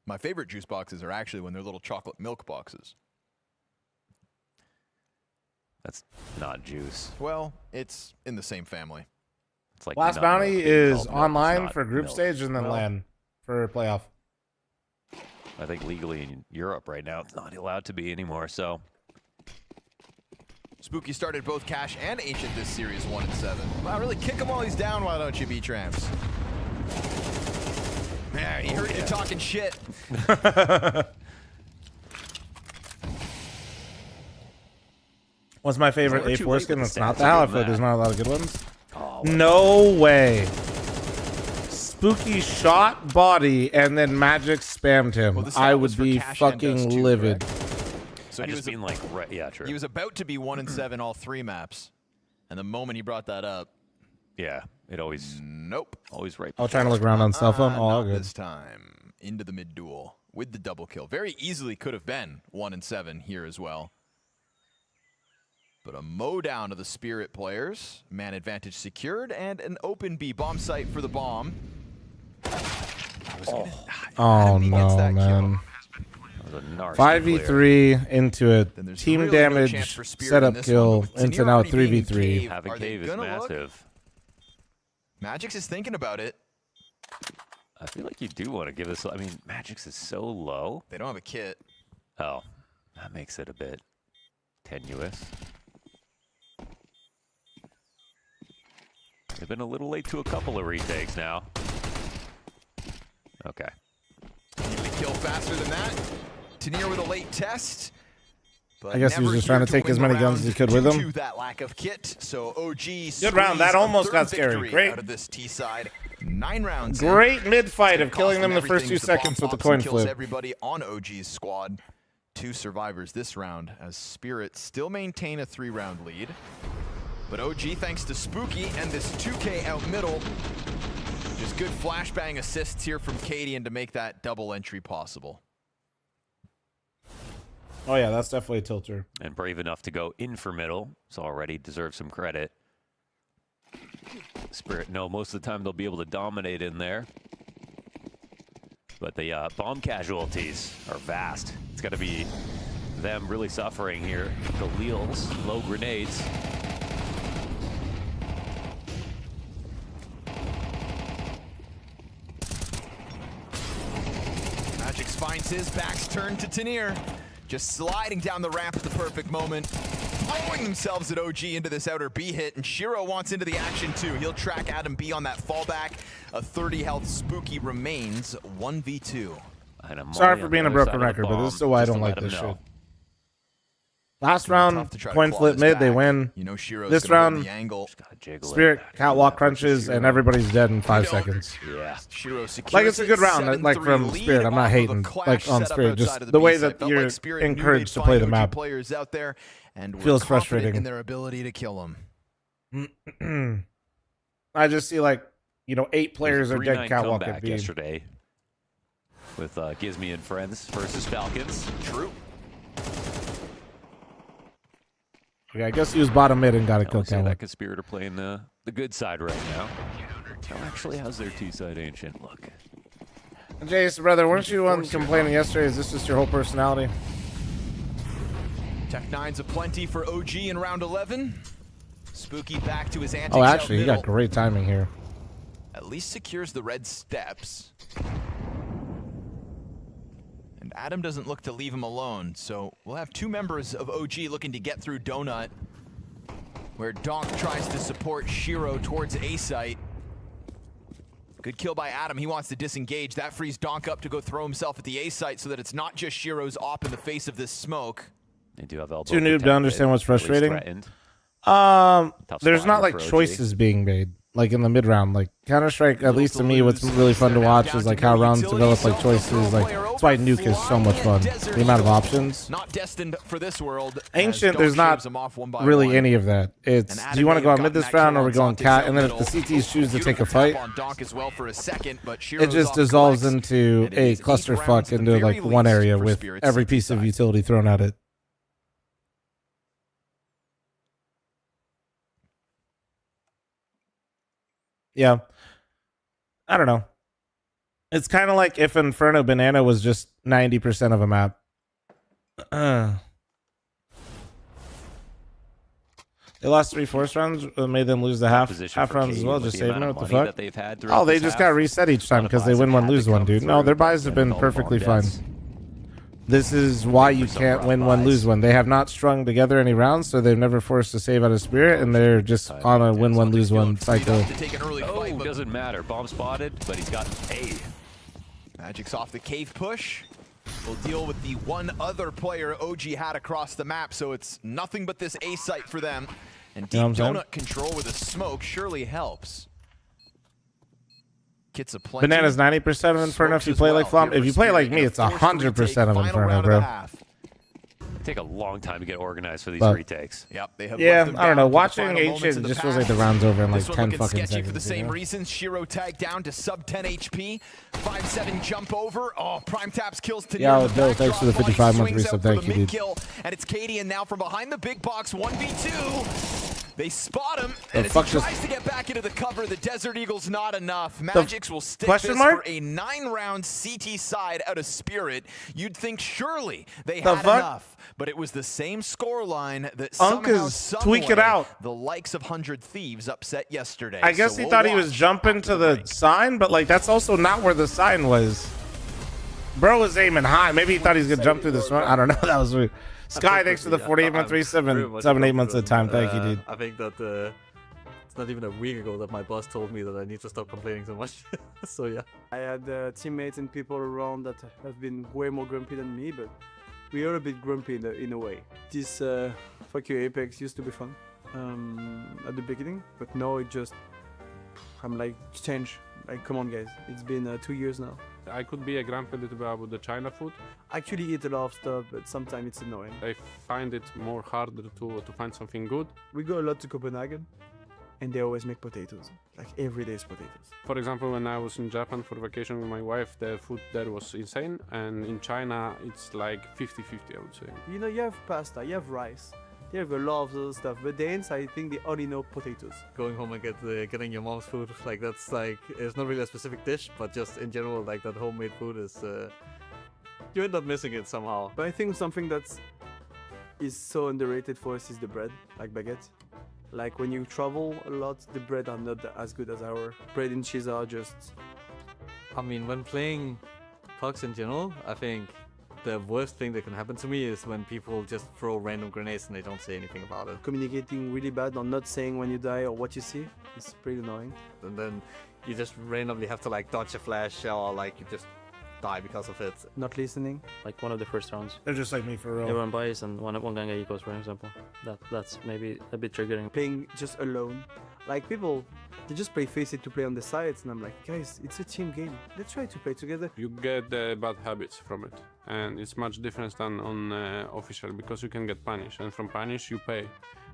My favorite juice boxes are actually when they're little chocolate milk boxes. That's not juice. Well, it's in the same family. It's like Last nut Bounty milk being is called milk. It's online not for group milk. stage and then Well, LAN for playoff. I think legally in Europe right now it's not allowed to be anymore. So Spooky started both Cash and Ancient this series 1-7. Wow, really kick him while he's down, why don't you, B-Tramps? Yeah, he heard you talking shit. What's my favorite We're too A4 late skin? with That's the not stats the Hal. I to feel do like there's that. not a lot of good ones. Oh, No way. Spooky shot Body and then Magic spammed him. Well, this I stat was would for be Cash and fucking us too, livid. So I he just was, mean like yeah, true. he was about to be 1-7 all 3 maps. And the moment he brought that up, yeah, it always always right. I was trying to look around on cell phone. Oh, all not good. this time. Into the mid duel with the double kill. Very easily could have been 1-7 here as well. But a mow down of the Spirit players. Man advantage secured and an open B bomb site for the bomb. Oh no, man. 5v3 into it. Team really no damage, chance for Spirit in setup this kill, one, but into Tanir now already being in 3v3. cave. Having Are they cave is gonna look? massive. Magix is thinking about it. I feel like you do want to give this. I mean, Magix is so low. They don't have a kit. Oh, that makes it a bit tenuous. They've been a little late to a couple of retakes now. Okay. Needed to kill faster than that. Tanir with a late test. I guess he was just trying to take as many guns as he could with him. That lack of kit, so OG good round. That almost got scary. Great. Out of this T side. 9 rounds. Great mid fight of killing them in the first 2 seconds with the coin flip. Everybody on OG's squad. 2 survivors this round as Spirit still maintain a 3-round lead. But OG, thanks to Spooky and this 2K out middle, just good flashbang assists here from Cadian to make that double entry possible. Oh yeah, that's definitely a tilter. And brave enough to go in for middle, so already deserves some credit. Spirit, no, most of the time they'll be able to dominate in there. But the bomb casualties are vast. It's got to be them really suffering here. The Leals, low grenades. Magix finds his, back's turned to Tanir. Just sliding down the ramp at the perfect moment. Throwing themselves at OG into this outer B hit, and Shiro wants into the action too. He'll track Adam B on that fallback. A 30 health Spooky remains 1v2. Sorry for being a broken record, but this is why I don't like this shit. Last round, coin flip mid, they win. You know Shiro's this round, Spirit catwalk crunches, and everybody's dead in 5 seconds. Yeah. Like, it's a good round, like, from Spirit. I'm not hating, like, on Spirit. Just the way that you're encouraged to play the map feels frustrating. In their ability to kill them. I just see, like, you know, 8 players are dead catwalk at B. yesterday with Gizmy and friends versus Falcons. True. Okay, I guess he was bottom mid and got a kill count. That Spirit are playing the good side right now. Actually, how's their T-side Ancient look? Jace, brother, weren't you complaining yesterday? Is this just your whole personality? Tech 9's aplenty for OG in round 11. Spooky back to his antics. Oh, actually, you got great timing here. At least secures the red steps. And Adam doesn't look to leave him alone, so we'll have 2 members of OG looking to get through Donut, where Donk tries to support Shiro towards A site. Good kill by Adam. He wants to disengage. That frees Donk up to go throw himself at the A site so that it's not just Shiro's op in the face of this smoke. They do have elbow. Too noob to understand what's frustrating. There's not like choices being made. Like in the mid round, like Counter-Strike, at least to me, what's really fun to watch is like how rounds develop, like choices. Like that's why Nuke is so much fun. The amount of options. Not destined for this world. Ancient, there's not really any of that. It's do you want to go on mid this round or we're going cat? And then if the CTs choose to take a fight, it just dissolves into a clusterfuck into like one area with every piece of utility thrown at it. Yeah. I don't know. It's kind of like if Inferno Banana was just 90% of a map. They lost 3 force rounds, made them lose the half rounds as well. Just saving them. What the fuck? Oh, they just got reset each time because they win one, lose one, dude. No, their buys have been perfectly fine. This is why you can't win one, lose one. They have not strung together any rounds, so they've never forced a save out of Spirit, and they're just on a win one, lose one cycle. Oh, doesn't matter. Bomb spotted, but he's got A. Magic's off the cave push. We'll deal with the one other player OG had across the map, so it's nothing but this A site for them. And deep donut control with a smoke surely helps. Kits a plenty. Banana's 90% of Inferno if you play like fl0m. If you play like me, it's 100% of Inferno, bro. Take a long time to get organized for these retakes. Yep, they have yeah, I don't know. Watching Ancient just feels like the round's over in like 10 fucking seconds. For the same reasons, Shiro tagged down to sub 10 HP. 5-7 jump over. Oh, Prime Taps kills to Yo, Bill, thanks for the 55-month resub. Thank you, dude. And it's Cadian now from behind the big box, 1v2. They spot him, and as he tries to get back into the cover, the Desert Eagle's not enough. Magix will stick this for a 9-round CT side out of Spirit. You'd think surely they had enough, but it was the same scoreline that somehow, tweak it out. The likes of 100 Thieves upset yesterday. I guess he thought he was jumping to the sign, but like that's also not where the sign was. Bro was aiming high. Maybe he thought he was gonna jump through the smoke. I don't know. That was weird. Sky, thanks for the 48 month 7 8 months at a time. Thank you, dude. I think that It's not even a week ago that my boss told me that I need to stop complaining so much. So yeah. I had teammates and people around that have been way more grumpy than me, but we are a bit grumpy in a way. This fuck you Apex used to be fun at the beginning, but now it just, I'm like, change. Like, come on guys, it's been 2 years now. I could be a grumpy little bit about the China food. I actually eat a lot of stuff, but sometimes it's annoying. I find it more harder to find something good. We go a lot to Copenhagen, and they always make potatoes. Like every day is potatoes. For example, when I was in Japan for vacation with my wife, the food there was insane. And in China, it's like 50-50, I would say. You know, you have pasta, you have rice. They have a lot of those stuff, but Danes, I think they only know potatoes. Going home and getting your mom's food, like that's like, it's not really a specific dish, but just in general, like that homemade food is, you end up missing it somehow. But I think something that is so underrated for us is the bread, like baguette. Like when you travel a lot, the bread are not as good as our bread and cheese are just... I mean, when playing pucks in general, I think the worst thing that can happen to me is when people just throw random grenades and they don't say anything about it. Communicating really bad or not saying when you die or what you see is pretty annoying. And then you just randomly have to like dodge a flash or like you just die because of it. Not listening. Like one of the first rounds. They're just like me for real. Everyone buys and one gang equals, for example. That's maybe a bit triggering. Playing just alone. Like people, they just play Face It to play on the sides, and I'm like, guys, it's a team game. Let's try to play together. You get bad habits from it, and it's much different than on official because you can get punished, and from punish you pay.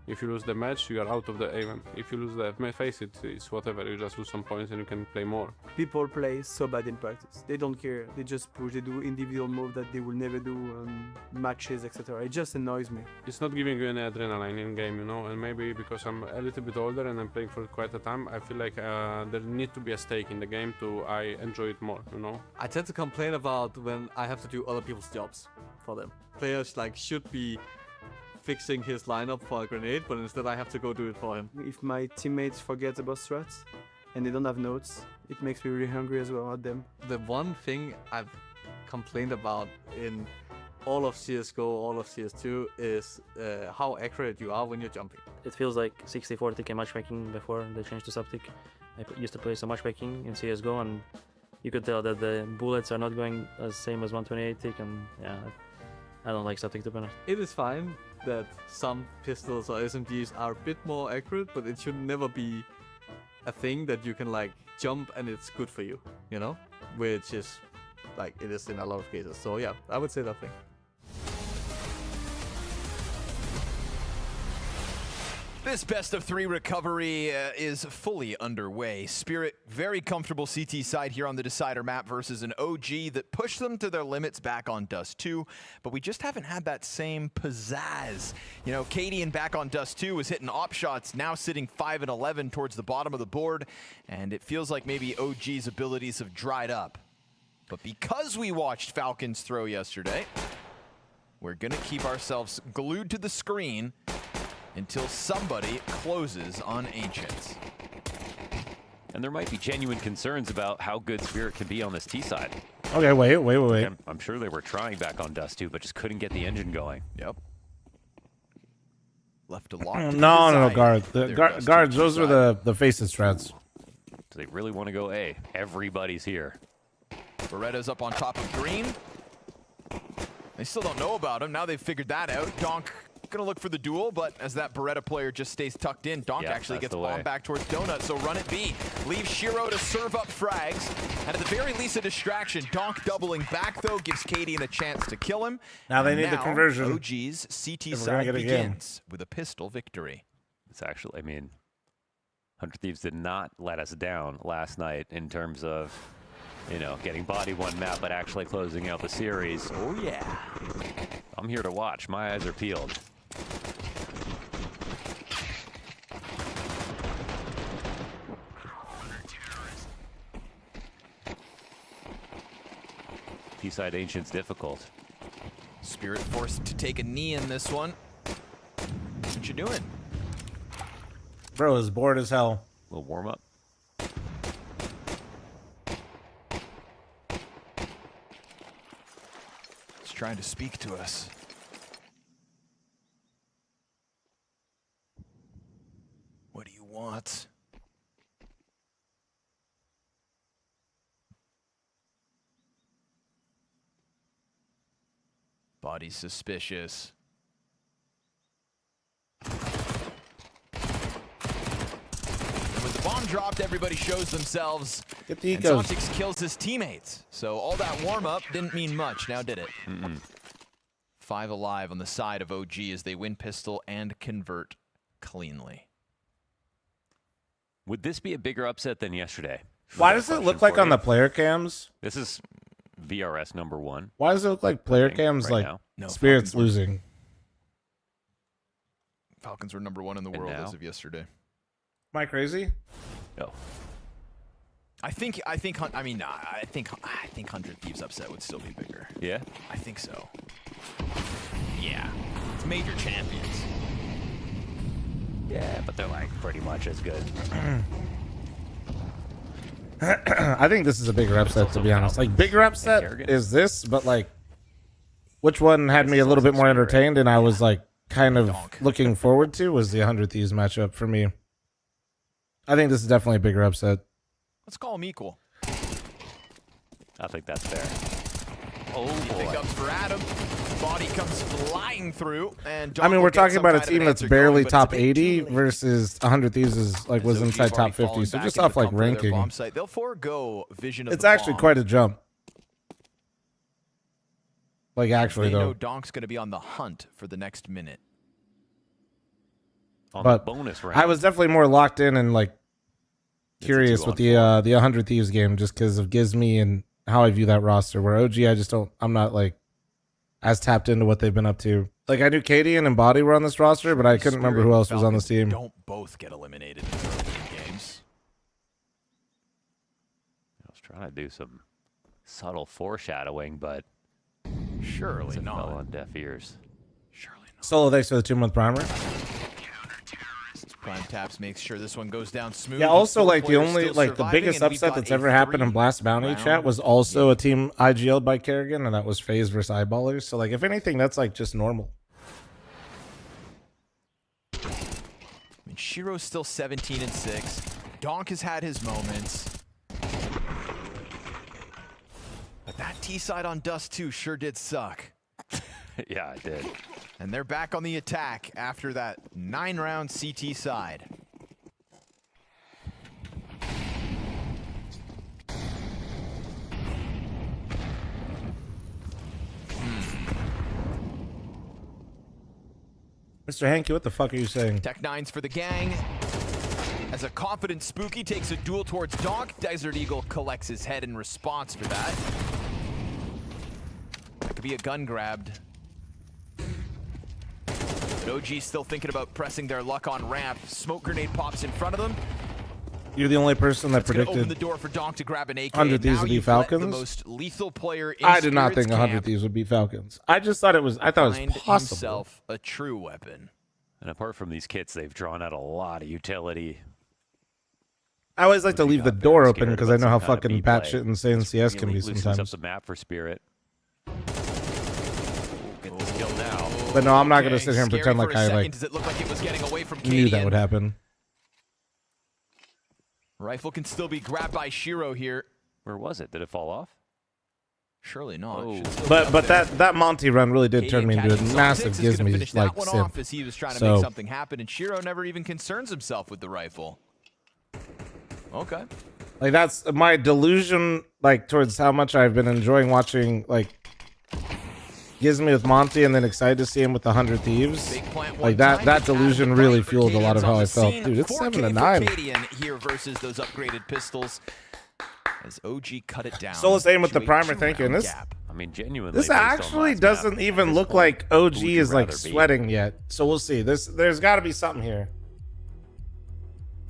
If you lose the match, you are out of the event. If you lose the Face It, it's whatever. You just lose some points and you can play more. People play so bad in practice. They don't care. They just push. They do individual moves that they will never do on matches, etc. It just annoys me. It's not giving you any adrenaline in game, you know. And maybe because I'm a little bit older and I'm playing for quite a time, I feel like there need to be a stake in the game to I enjoy it more, you know. I tend to complain about when I have to do other people's jobs for them. Players like should be fixing his lineup for a grenade, but instead I have to go do it for him. If my teammates forget about strats and they don't have notes, it makes me really hungry as well at them. The one thing I've complained about in all of CSGO, all of CS2 is how accurate you are when you're jumping. It feels like 60-40k matchmaking before they changed to Subtic. I used to play some matchmaking in CSGO and you could tell that the bullets are not going as same as 128 tick, and yeah, I don't like Subtic to be honest. It is fine that some pistols or SMGs are a bit more accurate, but it should never be a thing that you can like jump and it's good for you, you know? Which is like it is in a lot of cases. So yeah, I would say that thing. This best of 3 recovery is fully underway. Spirit, very comfortable CT side here on the Decider map versus an OG that pushed them to their limits back on Dust 2, but we just haven't had that same pizzazz. You know, Cadian back on Dust 2 was hitting op shots, now sitting 5 and 11 towards the bottom of the board, and it feels like maybe OG's abilities have dried up. But because we watched Falcons throw yesterday, we're gonna keep ourselves glued to the screen until somebody closes on Ancients. And there might be genuine concerns about how good Spirit can be on this T side. Okay, wait. I'm sure they were trying back on Dust 2, but just couldn't get the engine going. Yep. Left a lot. No, guards. Guards, those are the faces strats. So they really want to go A. Everybody's here. Beretta's up on top of green. They still don't know about him. Now they've figured that out. Donk gonna look for the duel, but as that Beretta player just stays tucked in, Donk actually gets bombed back towards Donut, so run it B. Leaves Shiro to serve up frags, and at the very least a distraction. Donk doubling back though, gives Cadian a chance to kill him. Now they need the conversion. OG's CT side begins with a pistol victory. It's actually, I mean, 100 Thieves did not let us down last night in terms of, you know, getting body one map, but actually closing out the series. Oh yeah. I'm here to watch. My eyes are peeled. T-side Ancient's difficult. Spirit forced to take a knee in this one. What you doing? Bro is bored as hell. A little warm up. He's trying to speak to us. What do you want? Body's suspicious. With the bomb dropped, everybody shows themselves. Get the and ecos. Zontix kills his teammates. So all that warm-up didn't mean much, now did it? 5 alive on the side of OG as they win pistol and convert cleanly. Would this be a bigger upset than yesterday? Why does it look like on the player cams? This is VRS #1. Why does it look like player cams right like now. No, Spirit's Falcons were- losing? Falcons were #1 in the world as of yesterday. Am I crazy? No. I think 100 Thieves upset would still be bigger. Yeah? I think so. Yeah. It's major champions. Yeah, but they're like pretty much as good. I think this is a bigger upset, to be honest. Like, bigger upset is this, but like, which one had me a little bit more entertained and I was like kind of looking forward to was the 100 Thieves matchup for me. I think this is definitely a bigger upset. Let's call them equal. I think that's fair. Oh Big ups for Adam. Body comes flying through, and I mean, we're talking about a team that's barely top going, 80 versus 100 Thieves is like was inside top 50. So just off like ranking, they'll forego vision of it's the actually bomb. quite a jump. Like actually They know though, Donk's going to be on the hunt for the next minute. but bonus round. I was definitely more locked in and like curious with the 100 Thieves game just because of Gizme and how I view that roster. Where OG, I'm not like as tapped into what they've been up to. Like I knew Katie and Body were on this roster, but I couldn't remember who else was on this team. Don't both get eliminated in the early games. I was trying to do some subtle foreshadowing, but surely it not. fell on deaf ears. Solo, thanks for the 2-month primer. Prime Taps makes sure this one goes down smooth. Yeah, also Four like the players only still like the surviving, biggest and we've upset got that's a ever happened in Blast Bounty round chat was also a team IGL'd by Kerrigan, and that was FaZe versus Eyeballers. So like if anything, that's like just normal. I mean, Shiro's still 17-6. Donk has had his moments. But that T-side on Dust 2 sure did suck. Yeah, it did. And they're back on the attack after that 9-round CT side. Mr. Hanky, what the fuck are you saying? Tech 9's for the gang. As a confident Spooky takes a duel towards Donk, Desert Eagle collects his head in response for that. That could be a gun grabbed. But OG still thinking about pressing their luck on ramp. Smoke grenade pops in front of them. You're the only person that That's gonna predicted open the door for Donk to grab an AK. 100 Thieves Now would be you've let Falcons. The most lethal player in I did not think Spirit's 100 camp Thieves would be Falcons. I just thought it was. I thought it find was possible. himself a true weapon. And apart from these kits, they've drawn out a lot of utility. I always like to leave the door open Scared because I about know how some kind of fucking B play. batshit insane CS can be Loosens up sometimes. the map for Spirit. Get this kill now. But no, I'm not gonna Okay, sit here and scary pretend for like a I second. like Does it look like it was getting away from knew that Cadian? would happen. Rifle can still be grabbed by Shiro here. Where was it? Did it fall off? Surely not. Oh. It should still be But up there. that Monty run really did turn me into a Cadian massive Zontix is gonna Gizme finish like that one simp. off as he was trying to So- make something happen, and Shiro never even concerns himself with the rifle. Okay. Like that's my delusion, like towards how much I've been enjoying watching like Gizme with Monty, and then excited to see him with the 100 Thieves. Big plant Like one that time, that gets out of delusion the really break, but fueled a lot of Cadian's how on I the felt. scene. Dude, it's 4K 7-9. for Cadian here versus those upgraded pistols. As OG cut it down. Soul saying with the to a primer, thank you. And 2-round this gap. I mean, genuinely. this based on actually last doesn't map, even at this look point, like OG who would you is like rather be? sweating yet. So we'll see. There's got to be something here.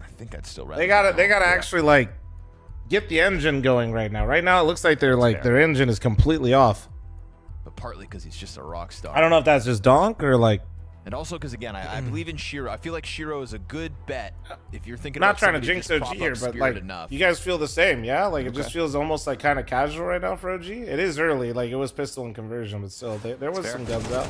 I think I'd still rather. They gotta actually like get the engine going right now. Right now it looks like they're like their engine is completely off. But partly because he's just a rock star. I don't know if that's just donk or like. And also because again, I believe in Shiro. I feel like Shiro is a good bet if you're thinking. I'm not about trying to somebody jinx just OG prop here, up but Spirit like enough. you guys feel the same, yeah? Like it just Okay. feels almost like kind of casual right now for OG. It is early, like it was pistol and conversion, but still there was fair. some guns out.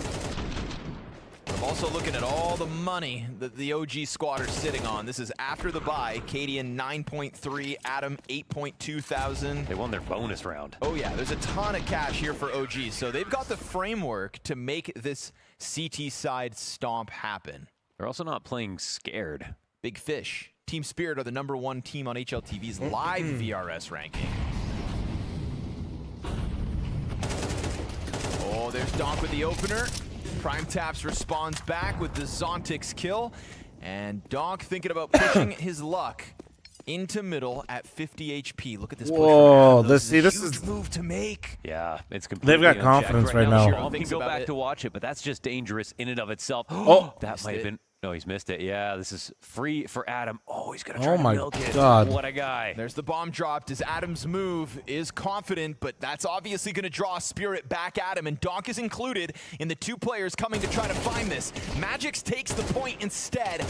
I'm also looking at all the money that the OG squad are sitting on. This is after the bye. Cadian 9.3, Adam 8.2 thousand. They won their bonus round. Oh yeah, there's a ton of cash here for OG. So they've got the framework to make this CT side stomp happen. They're also not playing scared. Big Fish. Team Spirit are the #1 team on HLTV's live VRS ranking. Oh, there's Donk with the opener. Prime Taps responds back with the Zontix kill. And Donk thinking about pushing his luck into middle at 50 HP. Look at this push. Whoa, this this is is a move to make. Yeah, it's completely They've got unchecked confidence right now. Sure, can go back to watch it, but that's just dangerous in and of itself. Oh, that might have been. No, he's missed it. Yeah, this is free for Adam. Oh, he's gonna try Oh to my milk it. God. What a guy. There's the bomb dropped as Adam's move is confident, but that's obviously going to draw Spirit back at him, and Donk is included in the 2 players coming to try to find this. Magix takes the point instead.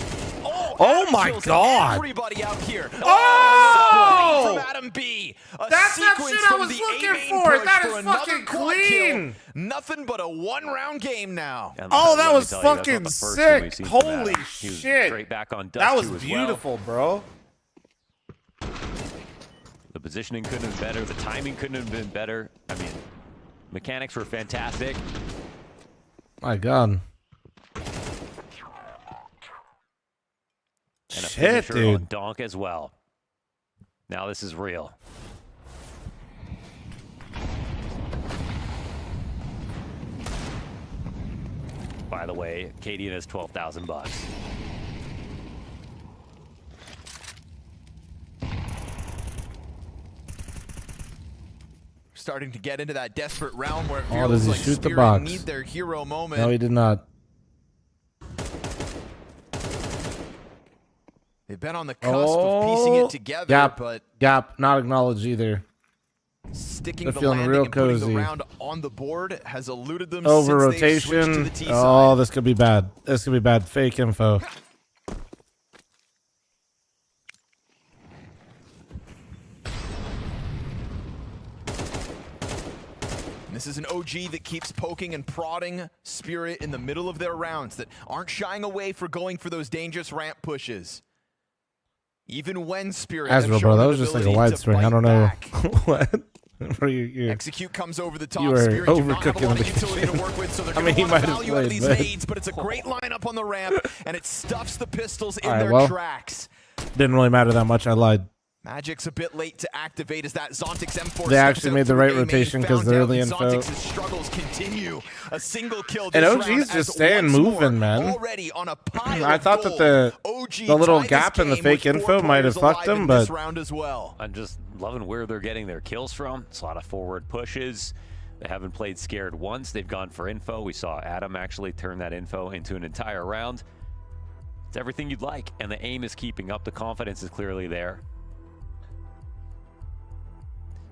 Oh my kills God. Everybody out here. Oh! From Adam B. A That's that sequence shit I from was the looking A-main for. push That for is another fucking quad clean. kill. Nothing but a 1-round game now. Oh, that was Let me tell you, that's not fucking the first thing we've sick. seen from Holy Adam. He was shit. straight back on dust That was too as beautiful, bro. The positioning couldn't have been better. The timing couldn't have been better. I mean, mechanics were fantastic. My God. And a Shit, finisher dude. on Donk as well. Now this is real. By the way, Cadian has 12,000 bucks. Starting to get into that desperate realm where it Oh, does feels he like shoot the Spirit box? need their hero moment. No, he did not. They've been on the cusp of piecing it together, Gap, but Gap, not acknowledged either. sticking They're the feeling landing real and putting cozy. the round on the board has eluded them Over since they've switched to rotation. the T Oh, side. this could be bad. This could be bad. Fake info. This is an OG that keeps poking and prodding Spirit in the middle of their rounds, that aren't shying away for going for those dangerous ramp pushes. Even when Spirit have Asriel, shown bro, that an was just like a ability wide to swing. I fight don't know. back. What? Bro, you Execute comes over the top. you were Spirit do not have a overcooking lot the of utility to kitchen. work with, so they're I going mean, he to might want have value out of played, these but- nades, but it's a great lineup on the ramp, and it stuffs the pistols in All right, their well, tracks. didn't really matter that much. I lied. Magic's a bit late to activate as that Zontix M4 They steps actually out made the through right A main, rotation 'cause found the out early that info. Zontix's struggles continue. A single kill And this OG's round just as staying once more, moving, man. already on a pile I of thought gold. that OG the little tied gap this in the game fake with 4 info might have players fucked alive them, in but this round as well. I'm just loving where they're getting their kills from. It's a lot of forward pushes. They haven't played scared once. They've gone for info. We saw Adam actually turn that info into an entire round. It's everything you'd like, and the aim is keeping up. The confidence is clearly there.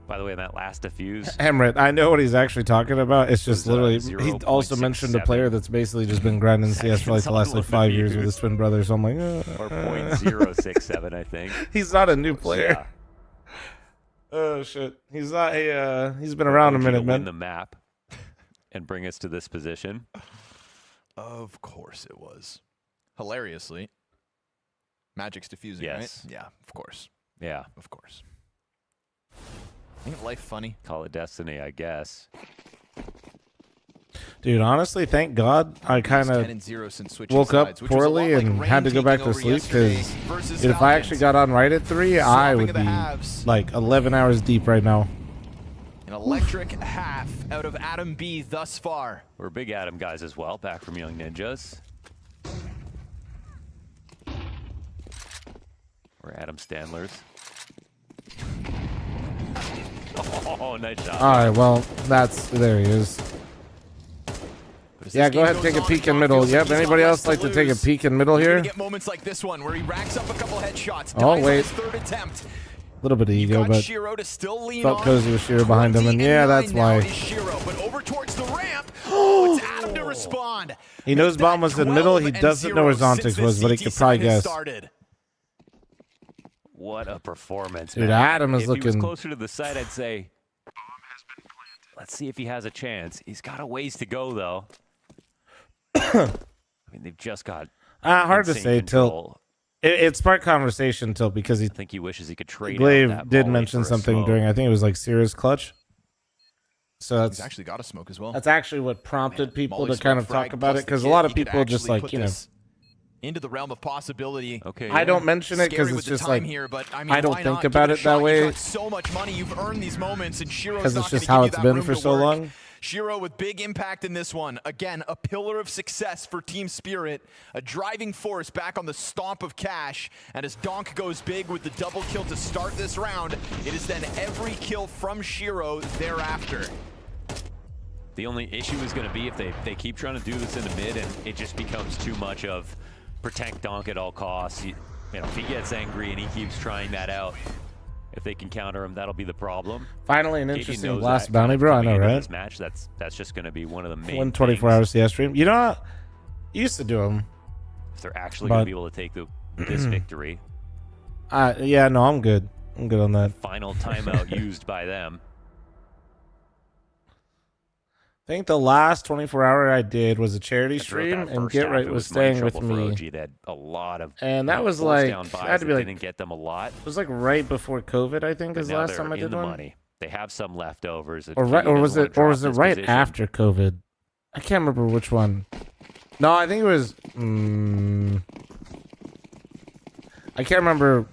By the way, in that last defuse, Emmerich, I know what he's actually talking about. It's just literally, he 0.67. also mentioned a player that's basically just been grinding CS for like the last like 5 years with his twin brother. So I'm like, or 0.067, I think. He's not a new player. Oh shit, he's not a. He's been around a minute, Win man. the map and bring us to this position. Of course it was. Hilariously. Magic's defusing, Yes. right? Yeah, of course. Yeah. Of course. Ain't life funny? Call it destiny, I guess. Dude, honestly, thank God I kind 10 of and 0 since switching woke up sides, which was a lot poorly like and Rain had to go back taking to over sleep yesterday because versus if I Falcons. actually got on right at 3, I Swapping would of the be halves. like 11 hours deep right now. An electric half out of Adam B thus far. We're big Adam guys as well, back from Young Ninjas. We're Adam Standlers. Oh, nice shot. All right, well, there he is. Yeah, go ahead, take a peek in middle. Yep, anybody else like to take a peek in middle here? Get moments like this one where he racks up a couple headshots. Oh, dies on wait. his third attempt. A little bit of ego, Got but Shiro to still lean felt on. cozy with Shiro behind him, and yeah, that's why. Shiro, but over towards the ramp. Oh, it's Adam to respond. He knows bomb was in middle. He 12 doesn't and know where 0 Zontix since was, this but he CT could probably side has guess. started. What a performance, Dude, man. Adam is if he looking- was closer to the side, I'd say, let's see if he has a chance. He's got a ways to go, though. I they've just got hard to insane say control. till it sparked conversation till because I think he wishes he could trade. Glaive out that did volley mention for a something smoke. during I think it was like Sierra's clutch. So He's actually got a smoke as well. that's actually what prompted people Molly to kind of smoke frag talk about plus it because the a lot kit, of he could people just actually like put you know. this into the realm of possibility. Okay, I don't mention it because Scary it's with the just time like here, but, I mean, I don't why think not? about Give it a that shot. way You've got so much money, you've earned these moments, and Shiro's because not it's just gonna how give it's you that been room for to so work. long. Shiro with big impact in this one. Again, a pillar of success for Team Spirit, a driving force back on the stomp of cash. And as Donk goes big with the double kill to start this round, it is then every kill from Shiro thereafter. The only issue is going to be if they keep trying to do this in the mid and it just becomes too much of protect Donk at all costs. You know, if he gets angry and he keeps trying that out, if they can counter him, that'll be the problem. Finally, an Katie interesting knows last that bounty, bro. I coming know, into right? This match, that's just going to be one of the main. 124 hours CS stream. You know, what? You used to do them. If they're actually going to be able to take this victory. Yeah, no, I'm good. I'm good on that. Final timeout used by them. I think the last 24-hour I did was a charity Throughout stream, that and first Get half, Right it was money staying with trouble for me. OG. They had a lot of And that was forced like, down buys had to be that like, didn't get them a lot. it was like right before COVID, I think, But is the now last they're time I in did the one. money. They have some leftovers. Or right, or was it right after COVID? I can't remember which one. No, I think it was. I can't remember.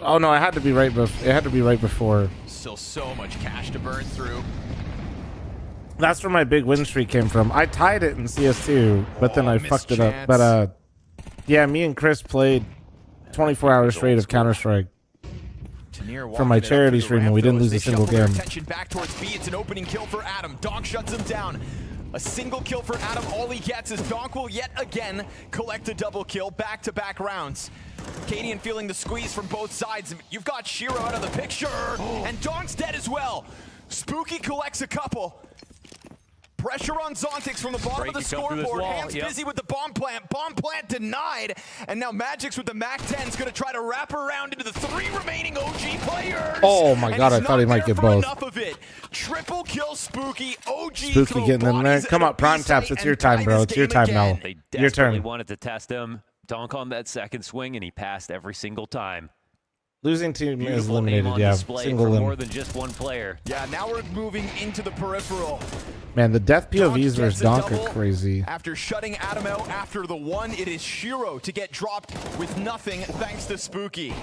Oh no, it had to be right before. It had to be right before. Still so much cash to burn through. That's where my big win streak came from. I tied it in CS2, but then I fucked it up. chance. But yeah, me and Chris played 24 hours straight of Counter-Strike for my charity stream, and we didn't lose a single game. Attention back towards B. It's an opening kill for Adam. Donk shuts him down. A single kill for Adam. All he gets is Donk will yet again collect a double kill back-to-back rounds. Cadian feeling the squeeze from both sides. You've got Shiro out of the picture, and Donk's dead as well. Spooky collects a couple. Pressure on Zontix from the bottom of the scoreboard. Hands busy with the bomb plant. Bomb plant denied. And now Magix with the MAC-10 is going to try to wrap around into the 3 remaining OG players. Oh my god, I thought he might get both. Enough of it. Triple kill Spooky. OG Spooky getting in there. Come on, Prime Taps. It's your time, bro. It's your time now. They Your desperately turn. wanted to test him. Donk on that second swing, and he passed every single time. Losing team is Beautiful aim eliminated. on Yeah, display single for limb. more than just one player. Yeah, now we're moving into the peripheral. Man, the death POVs versus Gets a Donk are double. crazy. After shutting Adam out after the 1, it is Shiro to get dropped with nothing thanks to Spooky.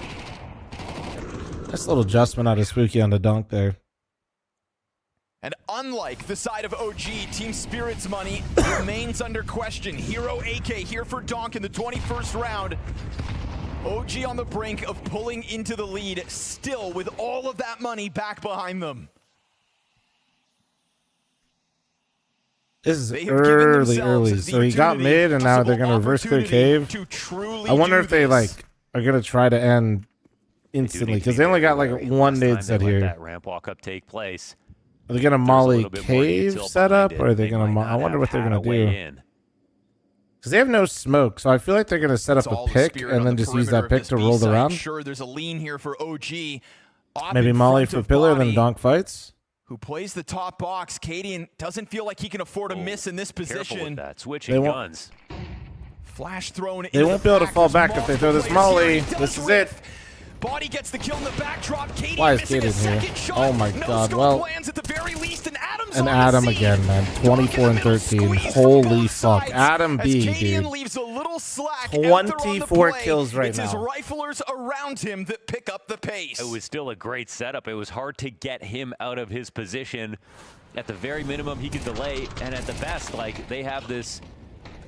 Nice little adjustment out of Spooky on the Donk there. And unlike the side of OG, Team Spirit's money remains under question. Hero AK here for Donk in the 21st round. OG on the brink of pulling into the lead, still with all of that money back behind them. This is early. So he got mid, and now they're gonna reverse clear cave. I wonder if they like are gonna try to end instantly because they only got like one nade set here. That ramp walk up take place. Are they gonna molly cave setup, or are they gonna? I wonder what they're gonna do. Because they have no smoke, so I feel like they're gonna set up a pick and then just use that pick to roll around. Sure, there's a lean here for OG. Maybe molly for pillar, then Donk fights. Who plays the top box. Cadian doesn't feel like he can afford a miss in this position. Careful with that. Switching guns. Flash thrown. They won't be able to fall back if they throw this molly. This is it. Body gets the kill in the backdrop. Why is Cadian here? Oh my god. Well, and Adam again, man. 24 and 13. Holy fuck. Adam B, dude. 24 kills right now. It's his now. riflers around him that pick up the pace. It was still a great setup. It was hard to get him out of his position. At the very minimum, he could delay, and at the best, like, they have this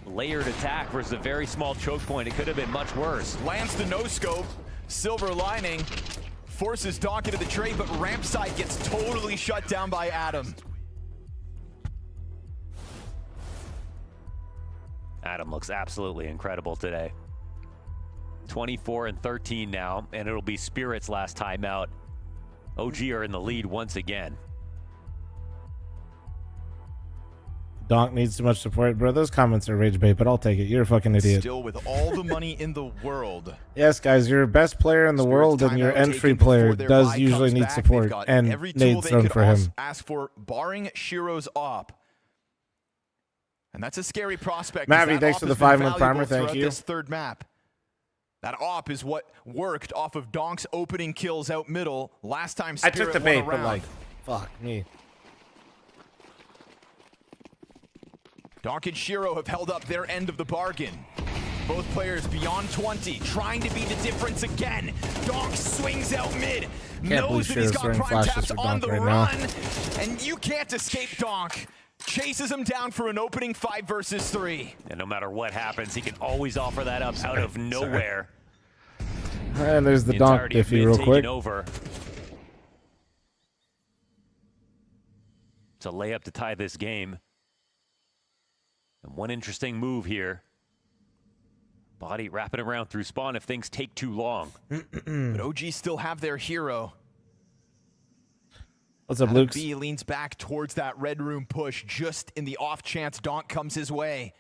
layered attack versus a very small choke point. It could have been much worse. Lands the no-scope. Silver lining. Forces Donk into the trade, but ramp side gets totally shut down by Adam. Adam looks absolutely incredible today. 24 and 13 now, and it'll be Spirit's last timeout. OG are in the lead once again. Donk needs too much support, bro. Those comments are rage bait, but I'll take it. You're a fucking idiot. Still with all the money in the world. Yes, guys, your best player in the world and your entry player does usually need support, and nades thrown for him. Ask for barring Shiro's op. And that's a scary prospect. Mavi, thanks for the 5-month primer. Thank you. This third map. That op is what worked off of Donk's opening kills out middle last time Spirit I took the bait, won a but round. fuck me. Donk and Shiro have held up their end of the bargain. Both players beyond 20, trying to be the difference again. Donk swings out mid, knows that he's got prime taps on the run, and you can't escape Donk. Chases him down for an opening 5 versus 3. And no matter what happens, he can always offer that up out of nowhere. And there's the Donk Diffie real quick. Over. It's a layup to tie this game. And one interesting move here. Body wrapping around through spawn if things take too long. But OG still have their hero. What's up, Luke? B leans back towards that red room push just in the off chance Donk comes his way.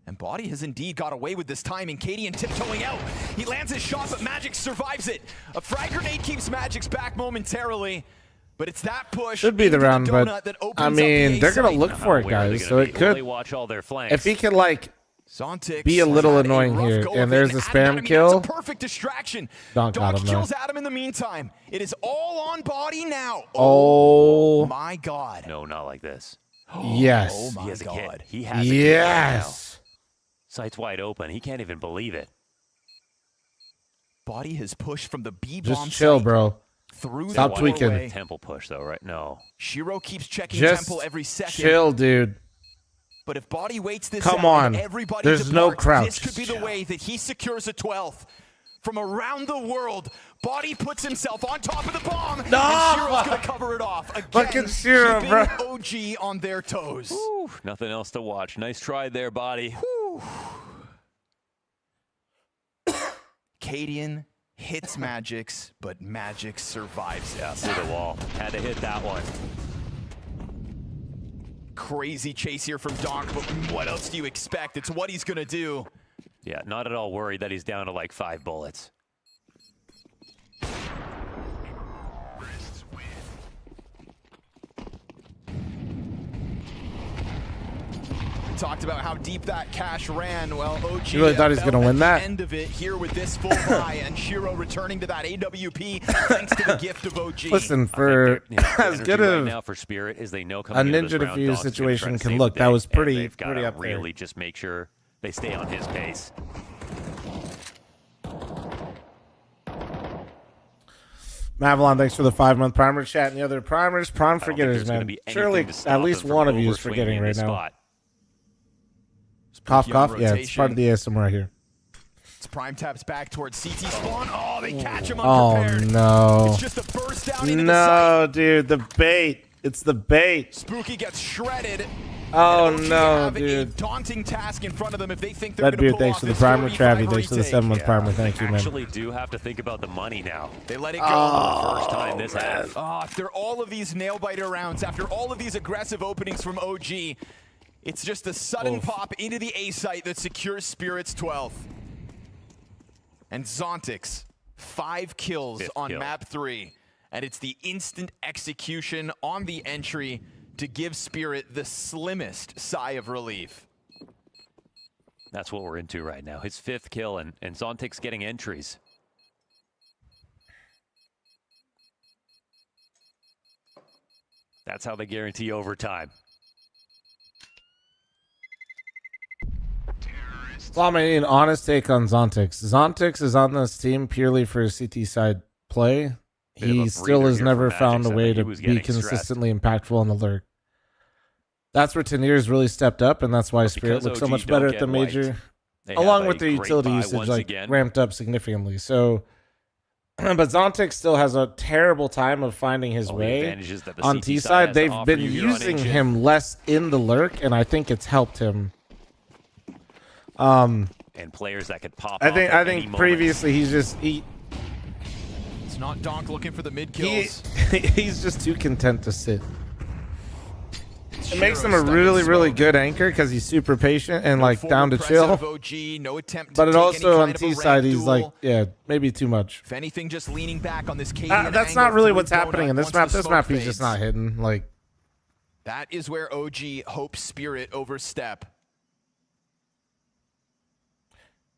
And Body has indeed got away with this timing. Cadian tiptoeing out. He lands his shot, but Magic survives it. A frag grenade keeps Magic's back momentarily. But it's that push. Should be the round, but I mean, they're going to look for it, guys. So it could. Watch all their flanks. If he can, like, Zontix be a little annoying here, and there's a spam kill. That's a perfect distraction. Donk got him, kills Adam in the meantime. It is all on Body now. Oh my God. No, not like this. Yes. Oh my God. He has yes. Sights wide open. He can't even believe it. Body has pushed from the B bomb. Just chill, bro. Through Stop tweaking. Temple push though, right? No. Shiro keeps checking Just Temple every second. chill, dude. But if Body waits this Come out on. and everybody There's departs, no crouch. this could be the way that he secures a 12th. From around the world, Body puts himself on top of the bomb, and Shiro's going to cover it off. Again, Fucking Shiro, bro. OG on their toes. Whew, nothing else to watch. Nice try there, Body. Cadian hits Magix, but Magix survives it. Through the wall. Had to hit that one. Crazy chase here from Donk, but what else do you expect? It's what he's going to do. Yeah, not at all worried that he's down to like 5 bullets. Talked about how deep that cash ran. Well, OG You really thought he's gonna win that? End of it here with this full buy, and Shiro returning to that AWP thanks to the gift of OG. Listen, for as good right of now for Spirit is they know a coming into ninja this round, defuse Donk's gonna try situation to can save look, the that day, was and pretty they've gotta up there. really just make sure they stay on his pace. Mavalon, thanks for the 5-month primer chat and the other primers. Prime forgetters, there's gonna man. be Surely anything to stop at least them from one of you is overswinging forgetting in right this now. spot. Cough, on cough. Yeah, it's part of the ASMR here. It's prime taps back towards CT spawn. Oh, they catch him Oh, unprepared. no. It's just a burst down into the site. No, dude, the bait. It's the bait. Spooky gets shredded. Oh, And OG no, have a dude. daunting task in front of them if they think they're Red going to Beard, pull thanks off for the this primer. 45 Travi, thanks for the retake. 7-month primer. Thank you, man. Actually do have to think about the money now. They let it go. First time this half. After all of these nail-biter rounds, after all of these aggressive openings from OG, it's just a sudden pop into the A site that secures Spirit's 12th. And Zontix, 5 kills on kill. map 3. And it's the instant execution on the entry to give Spirit the slimmest sigh of relief. That's what we're into right now. His 5th kill, and Zontix getting entries. That's how they guarantee overtime. Well, I mean, honest take on Zontix. Zontix is on this team purely for CT side play. Bit of He a still breather has here never for found a Magix. I way think he to was be getting stressed. consistently impactful on the lurk. That's where Tanir's really stepped up, and that's why Spirit because looks so OG much don't better at get the major. wiped. They Along have with a their great utility buy usage, once like again. ramped up significantly. So, but Zontix still has a terrible time of finding his way. advantages that the On CT T side side, has to they've offer been you here on using HN. him less in the lurk, and I think it's helped him. And players that could pop I off think at any moment. previously It's not Donk looking for the mid kills. he's just too content to sit. It makes him a Shiro stuck in really, really smoke. good anchor because he's super patient and like Forward down to press chill. out of OG, no attempt to But it take any also on kind of a T side, rank he's duel. like, yeah, maybe too much. If anything, just leaning back on this Cadian That's angle not really through what's happening Donut in this once map. the This smoke map, he's fades. just not hidden. Like, That is where OG hopes Spirit overstep.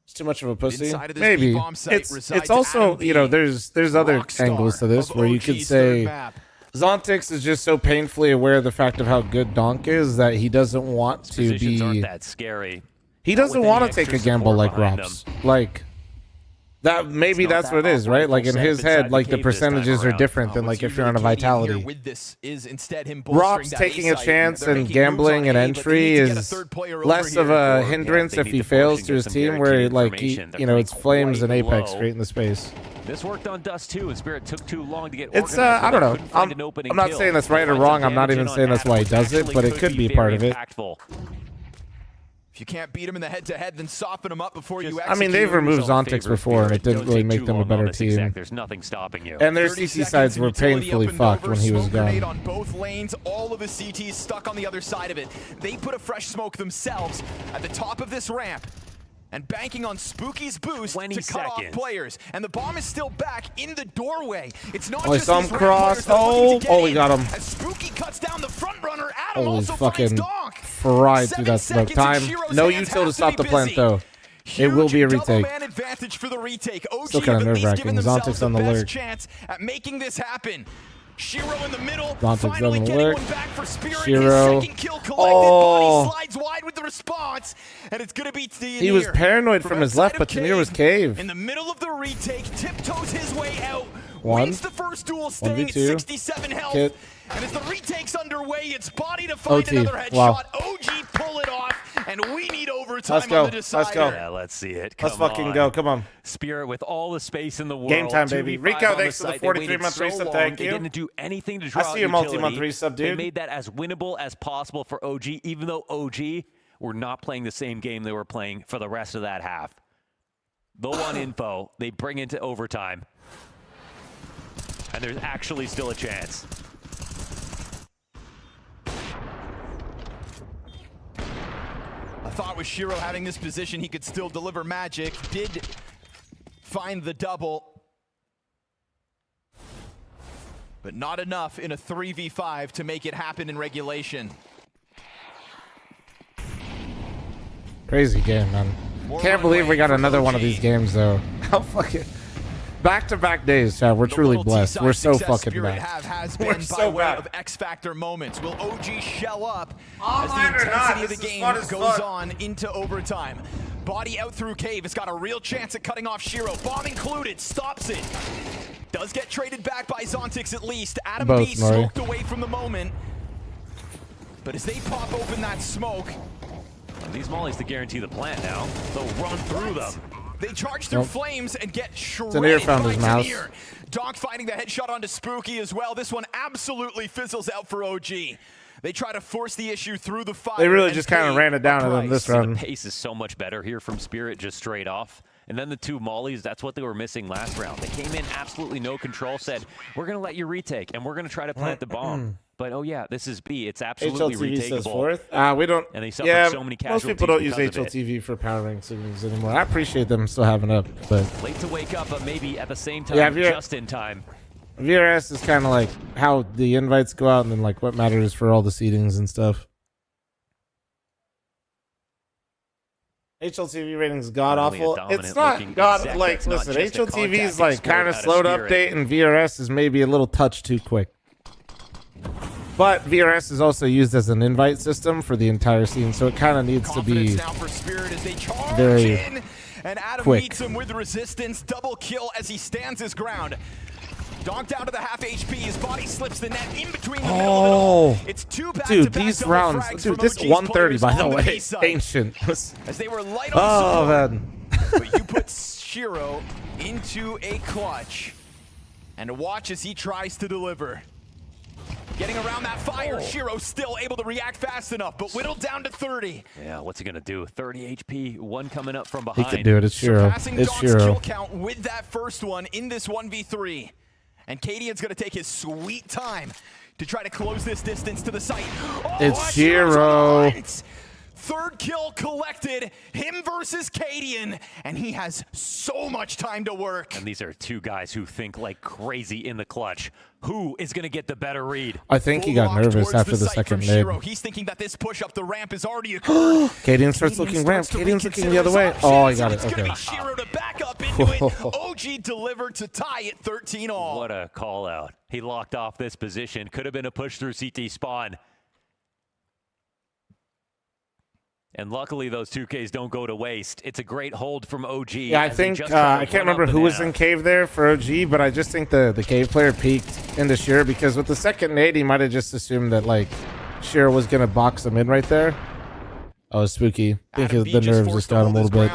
It's too much of a pussy. Inside of this Maybe. B-bomb site It's resides also, Adam you know, B, there's other rockstar angles to this of where you OG's could third say map. Zontix is just so painfully aware of the fact of how good Donk is that he doesn't want to Positions aren't be. that scary. He Not doesn't with want any to take a extra gamble support like behind Rops. him. Like that. Maybe It's not that's that what it is, right? Like in off-rifle his setup head, inside like the the cave this time percentages are around. different than like if you're on a Vitality. With this is instead him bolstering Rops that taking A a site. chance They're and making gambling moves and on A, but they entry need to get a is third player over less of here. a hindrance they if need he to push fails and to get his some team, where guaranteed like he, information. They're you know, it's playing Flames and quite Apex low. straight in the space. This worked on Dust too, and Spirit took too long to get It's organized. I don't know. Couldn't find an opening I'm not kill. saying that's right or Find some wrong. I'm not damage even in on saying that's why he Adam, does which it, but it actually could be very part of it. impactful. If you can't beat him in the head-to-head, then soften him up before you execute. I mean, they've removed Zontix before, and it didn't really make them a better team. There's nothing stopping you. And their CT sides were painfully fucked when he was Grenade gone. on both lanes, all of the CTs stuck on the other side of it. They put a fresh smoke themselves at the top of this ramp. And banking on Spooky's boost to cut off players. And the bomb is still back in the doorway. It's not Oh, he just saw these him ramp cross. players that are looking to get Oh, he in. got him. As Spooky cuts down the front runner, Adam Holy also fucking finds Donk. fried through that smoke. 7 Time. seconds and No Shiro's util to hands stop have the to be plant, busy. though. It will be a retake. Double-man advantage for the retake. OG Still kinda have at least nerve-wracking. given themselves Zontix on the best lurk. chance at making this happen. Shiro in the middle, Zontix finally on the getting lurk. one back for Spirit. Shiro. His second kill collected. Oh. Body slides wide with the response, and it's gonna be Tanir. He was paranoid from his left, but Tanir was cave. In the middle of the retake, tiptoes his way out. One. Wins the first duel, staying at 1v2. 67 health. Kit. And as the retake's underway, it's Body to find OT. another headshot. Wow. OG pull it off, and we need overtime Let's go. on the decider. Let's go. Yeah, let's see it. Let's Come fucking on. go. Come on. Spirit with all the space in the world. Game time, baby. 2v5 Rico, on thanks for the site. They waited 43-month so resub. long. Thank They you. didn't do anything to I draw see your utility. multi-month resub, They dude. made that as winnable as possible for OG, even though OG were not playing the same game they were playing for the rest of that half. The one info, they bring into overtime. And there's actually still a chance. I thought with Shiro having this position, he could still deliver magic. Did find the double. But not enough in a 3v5 to make it happen in regulation. Crazy game, man. Can't believe we got another one of these games, though. How fucking back-to-back days, Chad. We're truly blessed. We're so fucking Spirit bad. has We're been by so way bad. of X Factor moments. Will OG shell up Online as or the not, intensity of this the is game fun as goes fuck. on into overtime? Body out through cave. It's got a real chance at cutting off Shiro. Bomb included. Stops it. Does get traded back by Zontix at least. Adam Both, B Murray. smoked away from the moment. But as they pop open that smoke, These mollies to guarantee the plant now. They'll run through them. they charge through Nope. flames and get shredded Tanir found by his mouse. Tanir. Donk finding the headshot onto Spooky as well. This one absolutely fizzles out for OG. They try to force the issue through the fire. They really and just kind of pay ran it down a to them this price. run. The pace is so much better here from Spirit just straight off. And then the two mollies, that's what they were missing last round. They came in absolutely no control, said, we're going to let you retake, and we're going to try to plant the bomb. But, oh, yeah, this is B. It's absolutely HLTV retakeable. says fourth. We don't. And they suffered Yeah, so many most casualties people don't use because of it. HLTV for power rank signals anymore. I appreciate them still having up, but Late to wake up, but maybe at the same time, Yeah, if you're- just in time. VRS is kind of like how the invites go out and then like what matters for all the seedings and stuff. HLTV ratings god Finally a awful. dominant It's not looking god exec like. that's not Listen, just a HLTV is contact like exploit kind of out of slow to Spirit. update, and VRS is maybe a little touch too quick. But VRS is also used as an invite system for the entire scene, so it kind of needs to be Confidence now for Spirit as they charge very in, and Adam quick. meets him with resistance. Double kill as he stands his ground. Donk down to the half HP. His body slips the net in between the middle of it all. It's two back-to-back dude, these double rounds, frags dude, from this OG's 130 by players the on way, B side. ancient. As they were light on Oh support. man. But you put Shiro into a clutch. And watch as he tries to deliver. Getting around that fire, Shiro still able to react fast enough, but whittled down to 30. Yeah, what's he going to do? 30 HP, one coming up from He behind. could do it. It's Shiro. Surpassing It's Donk's Shiro. kill count with that first one in this 1v3. And Cadian's going to take his sweet time to try to close this distance to the site. Oh, It's Shiro's on Shiro. the hunt. Third kill collected, him versus Cadian, and he has so much time to work. And these are two guys who think like crazy in the clutch. Who is going to get the better read? I think he got nervous after the second nade. He's thinking that this push up the ramp has already occurred. Cadian starts looking ramp. Cadian's looking the other way. Oh, I got it. It's going to Okay. be Shiro to back up into it. OG delivered to tie it 13-all. What a call out. He locked off this position. Could have been a push through CT spawn. And luckily, those 2Ks don't go to waste. It's a great hold from OG. Yeah, I think I can't remember who was in cave there for OG, but I just think the cave player peeked into Shiro because with the second nade, he might have just assumed that like Shiro was gonna box him in right there. Oh, spooky. I think the nerves just got him a little bit.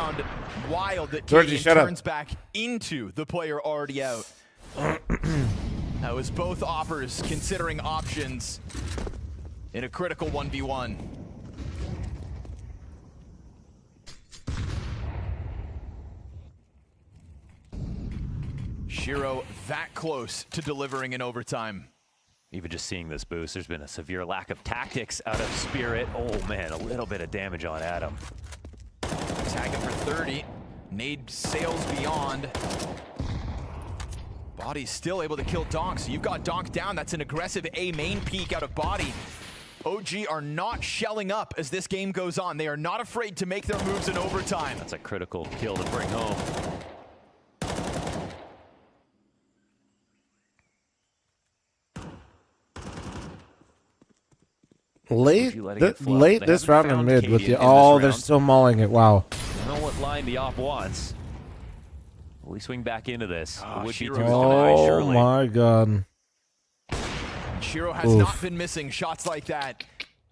Wild that Georgie, Cadian shut up. turns back into the player already out. That was both offers considering options in a critical 1v1. Shiro that close to delivering in overtime. Even just seeing this boost, there's been a severe lack of tactics out of Spirit. Oh man, a little bit of damage on Adam. Tag him for 30. Nade sails beyond. Body's still able to kill Donk, so you've got Donk down. That's an aggressive A main peek out of Body. OG are not shelling up as this game goes on. They are not afraid to make their moves in overtime. That's a critical kill to bring home. Late this round in mid with the they're still mauling it. Wow. I don't know what line the op wants. Will he swing back into this? It would be too Oh my god. Shiro has not been missing shots like that.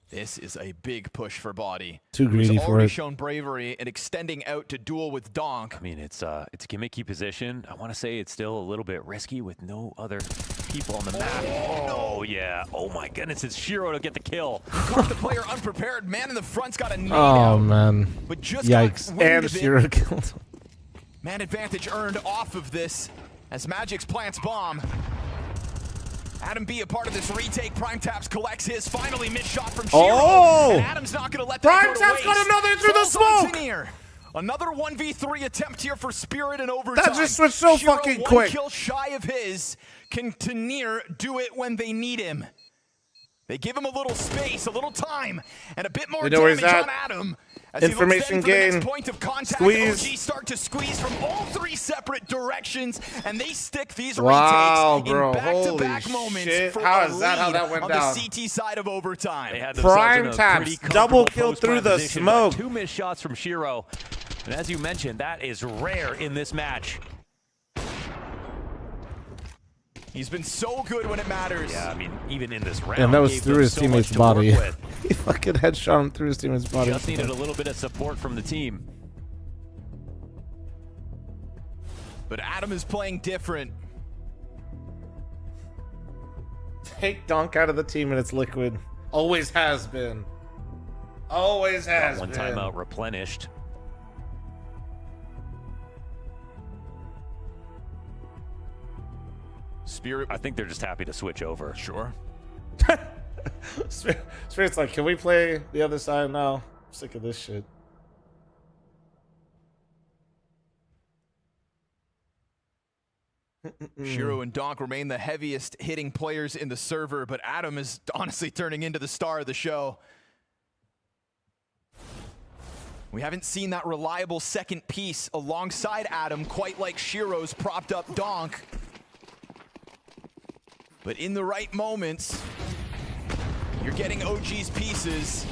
This is a big push for Body. Too greedy He's for already it. shown bravery and extending out to duel with Donk. I mean, it's a gimmicky position. I want to say it's still a little bit risky with no other people on the map. Oh yeah. Oh my goodness, it's Shiro to get the kill. Caught the player unprepared. Man in the front's got a nade Oh out, man. but just Yikes. got wind And of it. Shiro killed him. Man advantage earned off of this as Magix plants bomb. Adam B a part of this retake. Prime Taps collects his. Finally missed shot from Shiro. Oh! And Adam's not going to let that Prime go to Taps waste. got another through the Falls on smoke! Tenier. Another 1v3 attempt here for Spirit in overtime. That just switched so Shiro, fucking one quick. kill shy of his. Can Tenier do it when they need him? They give him a little space, a little time, and a bit more You know where he's damage at. on Adam. As Information he looks then for the gain. next point of contact, Squeeze. OG start to squeeze from all three separate directions, and they stick these Wow, retakes bro. in back-to-back Holy moments shit. for How a is that how lead that went on down? the CT side of overtime. They had themselves Prime in a Taps, pretty double comfortable kill post through the position, but smoke. 2 missed shots from Shiro. And as you mentioned, that is rare in this match. He's been so good when it matters. Yeah, I mean, even in this round, And that was gave through them his so teammate's much to work body. with. He fucking headshot him through his teammate's body. Just needed a little bit of support from the team. But Adam is playing different. Take Donk out of the team and it's liquid. Always has been. Always has One been. timeout replenished. Spirit, I think they're just happy to switch over. Sure. Spirit's like, can we play the other side now? I'm sick of this shit. Shiro and Donk remain the heaviest hitting players in the server, but Adam is honestly turning into the star of the show. We haven't seen that reliable second piece alongside Adam quite like Shiro's propped up Donk. But in the right moments, you're getting OG's pieces.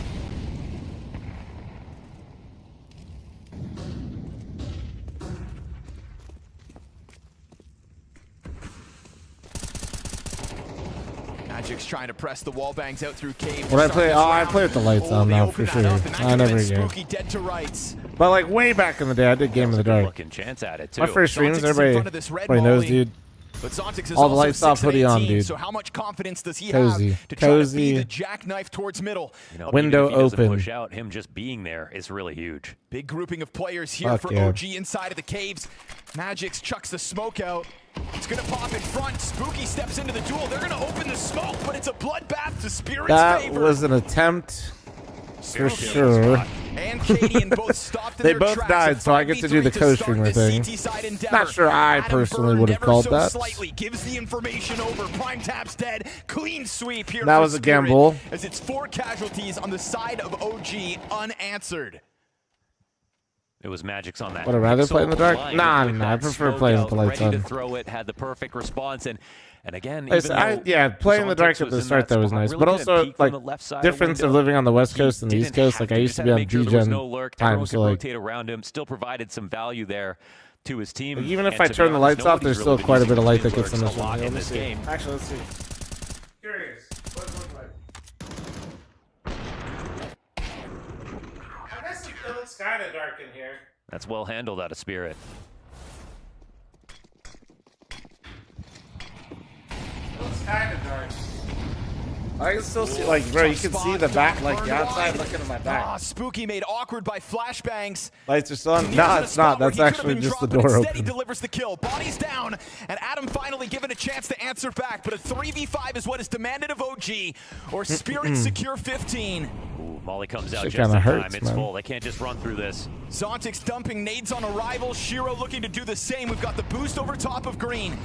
Magic's trying to press the wall bangs out through cave. When I play, I play with the lights on now for sure. I never get. Spooky dead to rights. But like way back in the day, I did Game in the Dark. Looking chance at it too. My first streams, Zontix is in front everybody of this red knows, molly. dude. But Zontix is All the also lights off, 6 and hoodie on, 18, dude. So how much confidence does he Cozy. have to try to Cozy. be the jackknife towards middle? You know, Window even if he doesn't open. Push out, him just being there is really huge. Big grouping of players here Fuck for yeah. OG inside of the caves. Magix chucks the smoke out. It's gonna pop in front. Spooky steps into the duel. They're gonna open the smoke, but it's a bloodbath to Spirit's That favor. was an attempt for sure. And Cadian both stopped in They their both tracks. died, so I get to do the co-streamer thing. Not sure I personally would have called that. Slightly gives the information over. Prime Tap's dead. Clean sweep here. That for was a Spirit, gamble. as it's 4 casualties on the side of OG unanswered. It was Magic's on that. Would I rather play in the dark? Line Nah, with nah, I that prefer smoke playing out, with the lights ready on. to throw it, had the perfect response, and again, Listen, yeah, playing in the dark at the start though was nice, but also like difference of living on the West Coast and the East Coast. Like I used to be on DGen time, so like rotate around him, still provided some value there to his team. like, even if and I to be turn the honest, lights off, there's nobody's still quite a bit of light that really gets been in using this lurks a lot one. in this game. Actually, let's see. Curious. What does it look like? I guess it looks kind of dark in here. That's well handled out of Spirit. It's kind of dark. I can still see, like, bro, you can see the back, like, the outside looking at my back. Spooky made awkward by flashbangs. Lights are still on? No, it's not. That's actually just the door Instead, he open. delivers the kill. Bodies down, and Adam finally given a chance to answer back, but a 3v5 is what is demanded of OG, or Spirit secure 15. Ooh, Molly comes out Shit just in kinda time. hurts, It's man. full. They can't just run through this. Zontix dumping nades on arrival. Shiro looking to do the same. We've got the boost over top of green.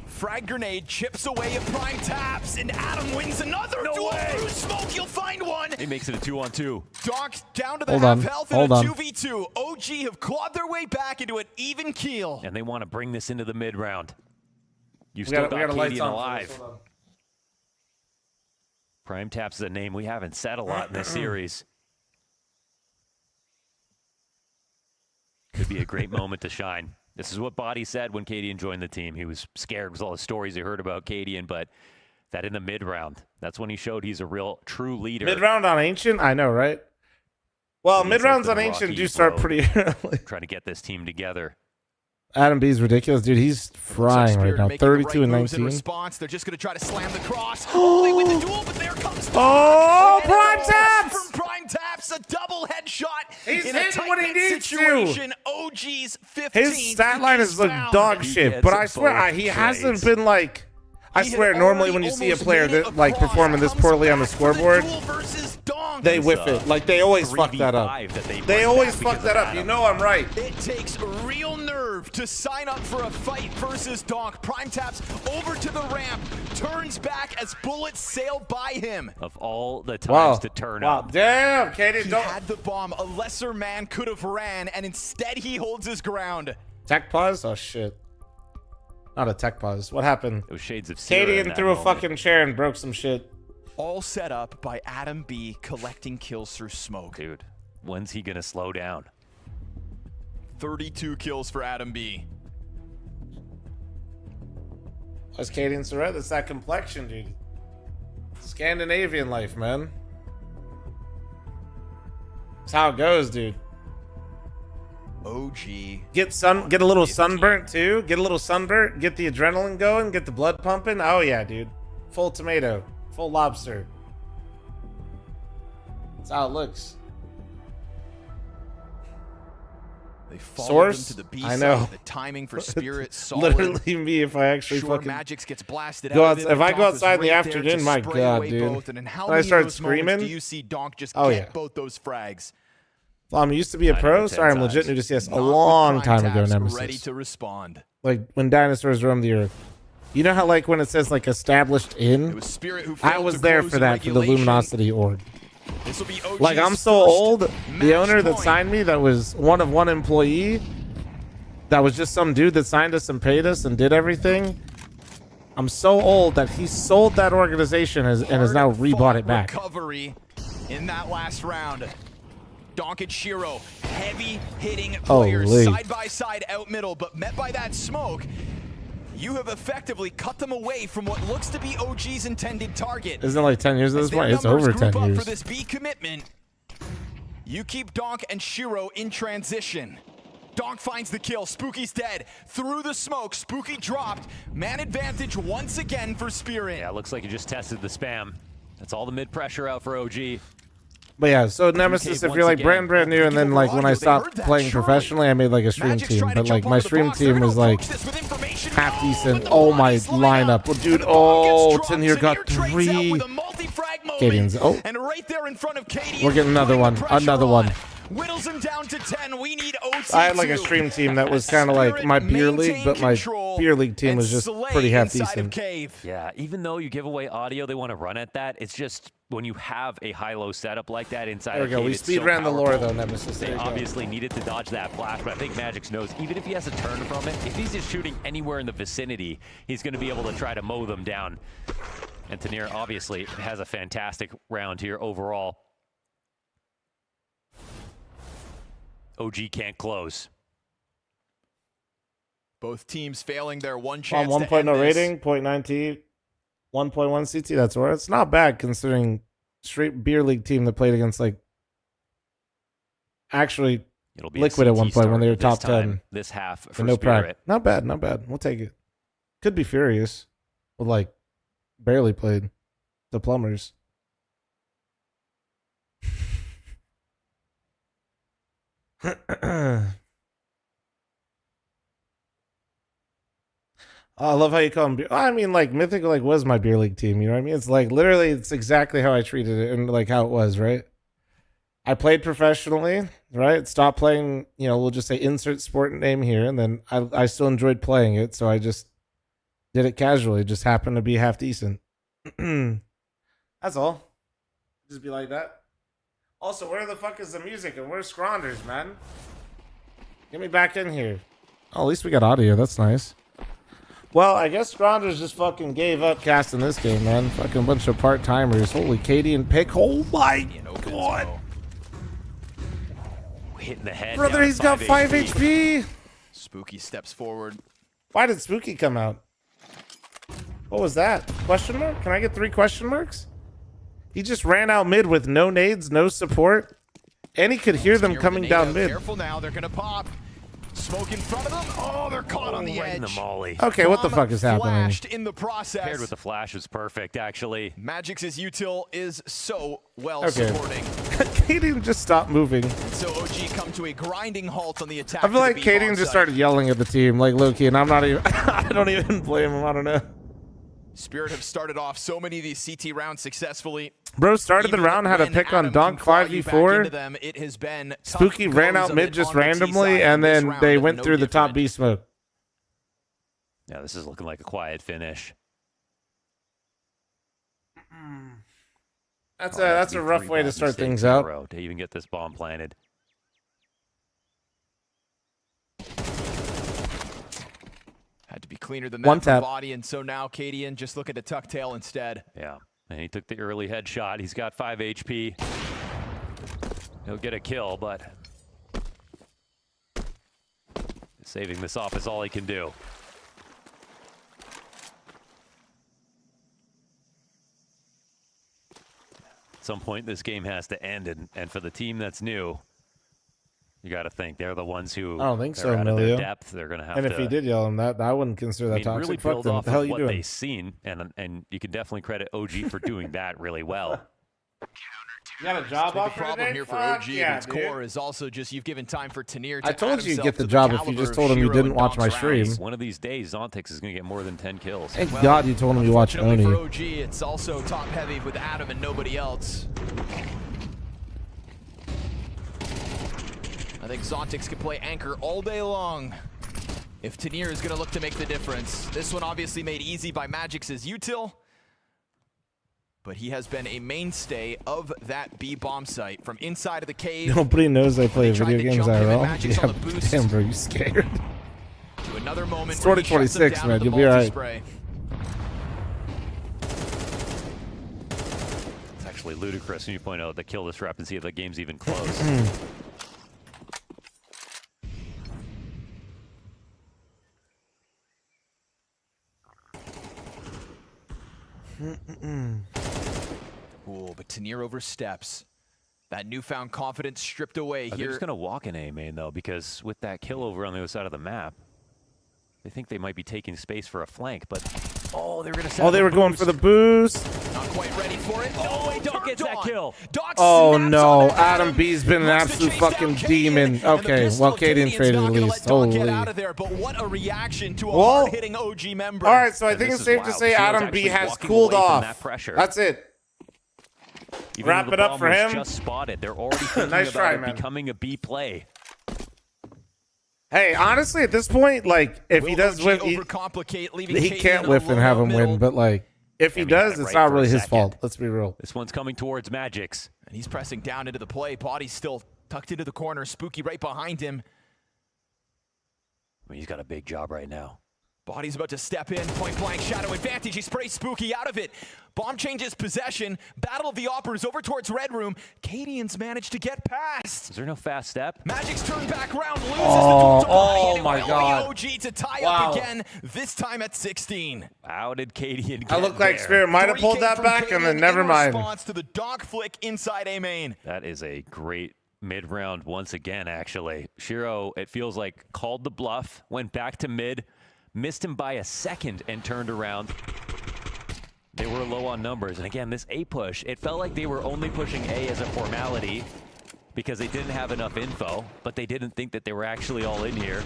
Frag grenade chips away at Prime Taps, and Adam wins another duel through smoke. He'll find one. He makes it a 2-on-2. Donk down to the Hold half on, health hold and a on. 2v2. OG have clawed their way back into an even keel. And they want to bring this into the mid round. You've We still got got lights Cadian on for alive. this, hold on. Prime Taps is a name we haven't said a lot in this series. Could be a great moment to shine. This is what Body said when Cadian joined the team. He was scared with all the stories he heard about Cadian, but that in the mid round, that's when he showed he's a real, true leader. Mid round on Ancient? I know, right? Well, mid rounds on Ancient do start pretty early. Trying to get this team together. Adam B's ridiculous, dude. He's frying right now. 32 and Moves in 19. response, they're just going to try to slam the cross. They win the duel, but there comes Oh, and Prime a Taps! From Prime Taps, a double headshot. He's in a hitting what he tight-knit needs to. situation. OG's 15. His stat line is like dog shit, but I swear he hasn't been like. I swear, normally when you see a player that like performing this poorly on the scoreboard, they whiff it. Like they always fuck that up. They always fuck that up. You know I'm right. It takes real nerve to sign up for a fight versus Donk. Prime Taps over to the ramp, turns back as bullets sail by him. Of all the times Wow. to turn Wow. up. Damn, Katie, He don't. had the bomb. A lesser man could have ran, and instead he holds his ground. Tech pause? Oh shit. Not a tech pause. What happened? It was shades of Sierra in Katie that threw a moment. fucking chair and broke some shit. All set up by Adam B collecting kills through smoke. Dude, when's he gonna slow down? 32 kills for Adam B. That's Katie and Surrett. That's that complexion, dude. Scandinavian life, man. That's how it goes, dude. OG. Get a little sunburnt too. Get a little sunburnt. Get the adrenaline going. Get the blood pumping. Oh yeah, dude. Full tomato. Full lobster. That's how it looks. They followed Source? him to the B I side. know. The timing for Spirit solid. Literally me if I actually Sure, fucking Magix gets blasted go out out. of it. If I Donk go was outside in the right there afternoon, to my spray god, away dude. both. And in how When I many start of those moments screaming, do you see Donk just oh get yeah. both those frags? Well, I'm used to be a pro. Sorry, I'm legit new to CS. A long time ago, Nemesis. Ready to respond. Like when dinosaurs roamed the earth. You know how like when it says like established in? It was Spirit who I failed was to there close for in that, for the regulation. Luminosity org. This will be OG's Like I'm so first old, the match owner that point. signed me, that was one of one employee, that was just some dude that signed us and paid us and did everything. I'm so old that he sold that organization and has now rebought it back. Recovery in that last round. Donk and Shiro, heavy hitting Holy. players side by side out middle, but met by that smoke, you have effectively cut them away from what looks to be OG's intended target. Isn't it like 10 years at As this their point? It's numbers over group 10 up years. For this B commitment, you keep Donk and Shiro in transition. Donk finds the kill. Spooky's dead. Through the smoke, Spooky dropped. Man advantage once again for Spirit. Yeah, looks like you just tested the spam. That's all the mid pressure out for OG. But yeah, so Nemesis, if you're like brand new, and then like when I stopped playing professionally, I made like a stream team. But like my stream team was like half decent. Oh my lineup, well, dude. Oh, Tin here got 3 frag moment. Cadian's. Oh. And right there in front of Cadian. We're getting another one. Another one. Whittles him down to 10. We need OT2. I had like a stream team that was kind of like my beer league, but my beer league team was just pretty half decent. Yeah, even though you give away audio, they want to run at that. It's just when you have a high-low setup like that inside There we go. We speed ran the lore though, Nemesis. They obviously needed to dodge that flash, but I think Magix knows even if he has a turn from it, if he's just shooting anywhere in the vicinity, he's going to be able to try to mow them down. And Tanir obviously has a fantastic round here overall. OG can't close. Both teams failing their one chance On to 1.0 end this. rating, 0.9 T, 1.1 CT. That's where it's not bad considering straight beer league team that played against like actually It'll be Liquid a at one CT point when they were start top this time, 10. this half And for no Spirit. pride. Not bad, not bad. We'll take it. Could be Furious with like barely played the Plumbers. I love how you call them. I mean, like Mythic, like was my beer league team. You know what I mean? It's like literally, it's exactly how I treated it and like how it was. Right? I played professionally. Right? Stopped playing. You know, we'll just say insert sport name here, and then I still enjoyed playing it, so I just did it casually. It just happened to be half decent. That's all. Just be like that. Also, where the fuck is the music and where's Scronders, man? Get me back in here. Oh, at least we got audio. That's nice. Well, I guess Scronders just fucking gave up casting this game, man. Fucking bunch of part-timers. Holy Katie and Pick. Oh my god. Hitting the head. Brother, down he's got 5 HP. Spooky steps forward. Why did Spooky come out? What was that? Question mark? Can I get 3 question marks? He just ran out mid with no nades, no support. And he could hear them coming down mid. Careful now, they're gonna pop. Smoke in front of them. Oh, they're caught on the right edge. in the molly. Okay, what the fuck is happening? Flashed in the process. Paired with the flash was perfect, actually. Magix's util is so well Okay. supporting. Katie just stopped moving. So OG come to a grinding halt on the attack. I feel like Katie just started yelling at the team, like low-key, and I'm not even, I don't even blame him. I don't know. Spirit have started off so many of these CT rounds successfully. Bro started the round, had a pick on Donk 5v4. Them, it has been Spooky ran out mid just randomly, and then they went through the top B smoke. Yeah, this is looking like a quiet finish. That's a rough way to start things out. To even get this bomb planted. Had to be cleaner than that One from tap. body, and so now Cadian just looking to tuck tail instead. Yeah, and he took the early headshot. He's got 5 HP. He'll get a kill, but saving this off is all he can do. At some point, this game has to end, and for the team that's new, you got to think they're the ones who I don't think are so, out of their Emilio. depth. They're going to have And to. if he did yell him that, I wouldn't consider that I mean, toxic. really Fuck build them. off What the hell of you what doing? they've seen, and you can definitely credit OG for doing that really well. You got a job The offer problem today? here for Fuck OG yeah, at its dude. core is also just you've given time for Tanir to I told add you you'd himself get the to job if you caliber just of told him you Shiro didn't and watch my Donk's stream. rounds. One of these days, Zontix is going to get more than 10 kills. Thank God you told him you watch Unfortunately Oni. for OG, it's also top heavy with Adam and nobody else. I think Zontix could play anchor all day long if Tanir is going to look to make the difference. This one obviously made easy by Magix's util, but he has been a mainstay of that B bomb site from inside of the cave. Nobody knows I play They tried video to games jump him and IRL. Magix on the Yeah, boost. damn, bro, you scared. To another moment It's where he shuts them 2026, down man. with You'll the be alright. multi-spray. It's actually ludicrous when you point out the kill discrepancy if the game's even close. Ooh, but Tanir oversteps. That newfound confidence stripped away They're here. just going to walk in A main, though, because with that kill over on the other side of the map, they think they might be taking space for a flank, but oh, they were going to set Oh, up they a were going boost. for the boost. Not quite ready for it. Oh, he don't get that kill. Oh no, Adam B's been an absolute fucking demon. Okay, well, Kaden traded at least. Holy. Out of there, but what a reaction to a Well, hard-hitting OG member. All right, so I And think this it's is safe to wild. say Shiro's Adam B actually has walking cooled away from off. that pressure. That's it. Even Wrap though the it up bomb for was him. just spotted, they're already thinking Nice about try, it man. becoming a B play. Hey, honestly, at this point, like, if he does whiff, he can't whiff and have him win. But, like, if he does, it's not really his fault. Let's be real. This one's coming towards Magic's. And he's pressing down into the play. Body's still tucked into the corner. Spooky right behind him. I mean, he's got a big job right now. Body's about to step in. Point blank shadow advantage. He sprays Spooky out of it. Bomb changes possession. Battle of the Oppers over towards Red Room. Cadians managed to get past. Is there no fast step? Magic's turn back round. Loses Oh, the duel to Body, my and God. OG to tie Wow. up again. This time at 16. How did Cadian get I look like there? Spirit might have 3K pulled that from back, and then Cadian never in mind. response to the dog flick inside A main. That is a great mid-round once again, actually. Shiro, it feels like, called the bluff, went back to mid, missed him by a second, and turned around. They were low on numbers. And again, this A push, it felt like they were only pushing A as a formality because they didn't have enough info, but they didn't think that they were actually all in here.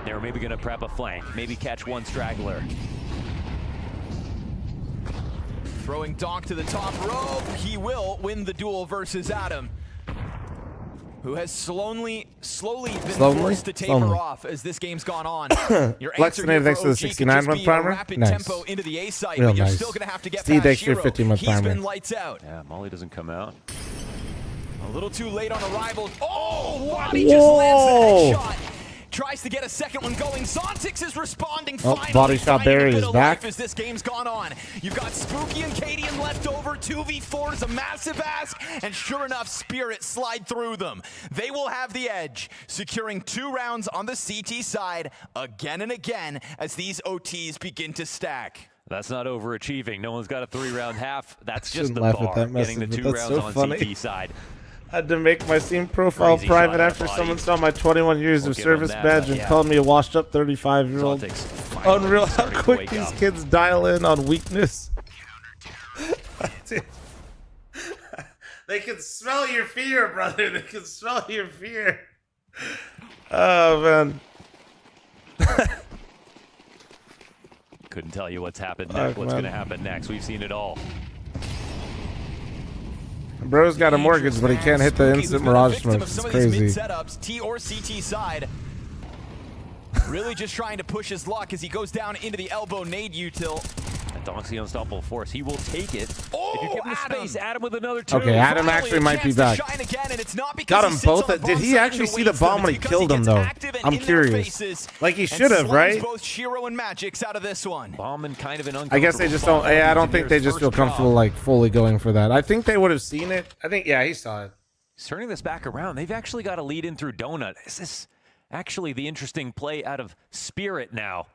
They were maybe going to prep a flank, maybe catch one straggler. Throwing Donk to the top rope. He will win the duel versus Adam, who has slowly been forced to taper off as this game's gone on. Your answer here thanks for to the OG 69 could just month be a primer. rapid Nice. tempo into the A site, Real but you're nice. still going to have to get Steve, past thanks for your Shiro. 50 month He's primer. been lights out. Yeah, Molly doesn't come out. A little too late on arrival. Oh, Waddy just lands the headshot. Tries to get a second one going. Zontix is responding finally. Body shot finding a Barry bit is of back. life as this game's gone on. You've got Spooky and Cadian left over. 2v4 is a massive ask, and sure enough, Spirit slide through them. They will have the edge, securing 2 rounds on the CT side again and again as these OTs begin to stack. That's not overachieving. No one's got a 3-round half. That's just Shouldn't the laugh at bar, that getting the message, 2 but that's rounds so on funny. CT side. I had to make my Steam profile Crazy private shot on after the someone body. saw my 21 years We'll of give him service that, badge but and yeah. called me a washed up 35-year-old. Zontix finally Unreal how starting to quick wake these up. kids dial in on weakness. Dude. They can smell your fear, brother. They can smell your fear. Oh, man. Couldn't tell you what's happened Fuck, next. What's man. going to happen next? We've seen it all. Bro's got a mortgage, but he can't hit the Spooky, instant who's been a mirage victim smokes. of It's some of these crazy. mid-setups, T or CT side. Really just trying to push his luck as he goes down into the elbow nade util. And Donk's the unstoppable force. He will take it. Oh, if you give him Adam. space, Adam with another 2. Okay, Adam Finally, actually a might be chance back. to shine again, and it's not because Got he them sits both. on the Did bomb he site actually and see the waits them. bomb when It's he because killed him, gets though? active and I'm in their curious. faces Like, he and should have, slams right? both Shiro and Magic's out of this one. Bomb and kind of an I guess they just don't. Yeah, I don't think they just feel comfortable like fully going for that. I think they would have seen it. I think, yeah, he saw it. He's turning this back around. They've actually got a lead in through Donut. Is this actually the interesting play out of Spirit now?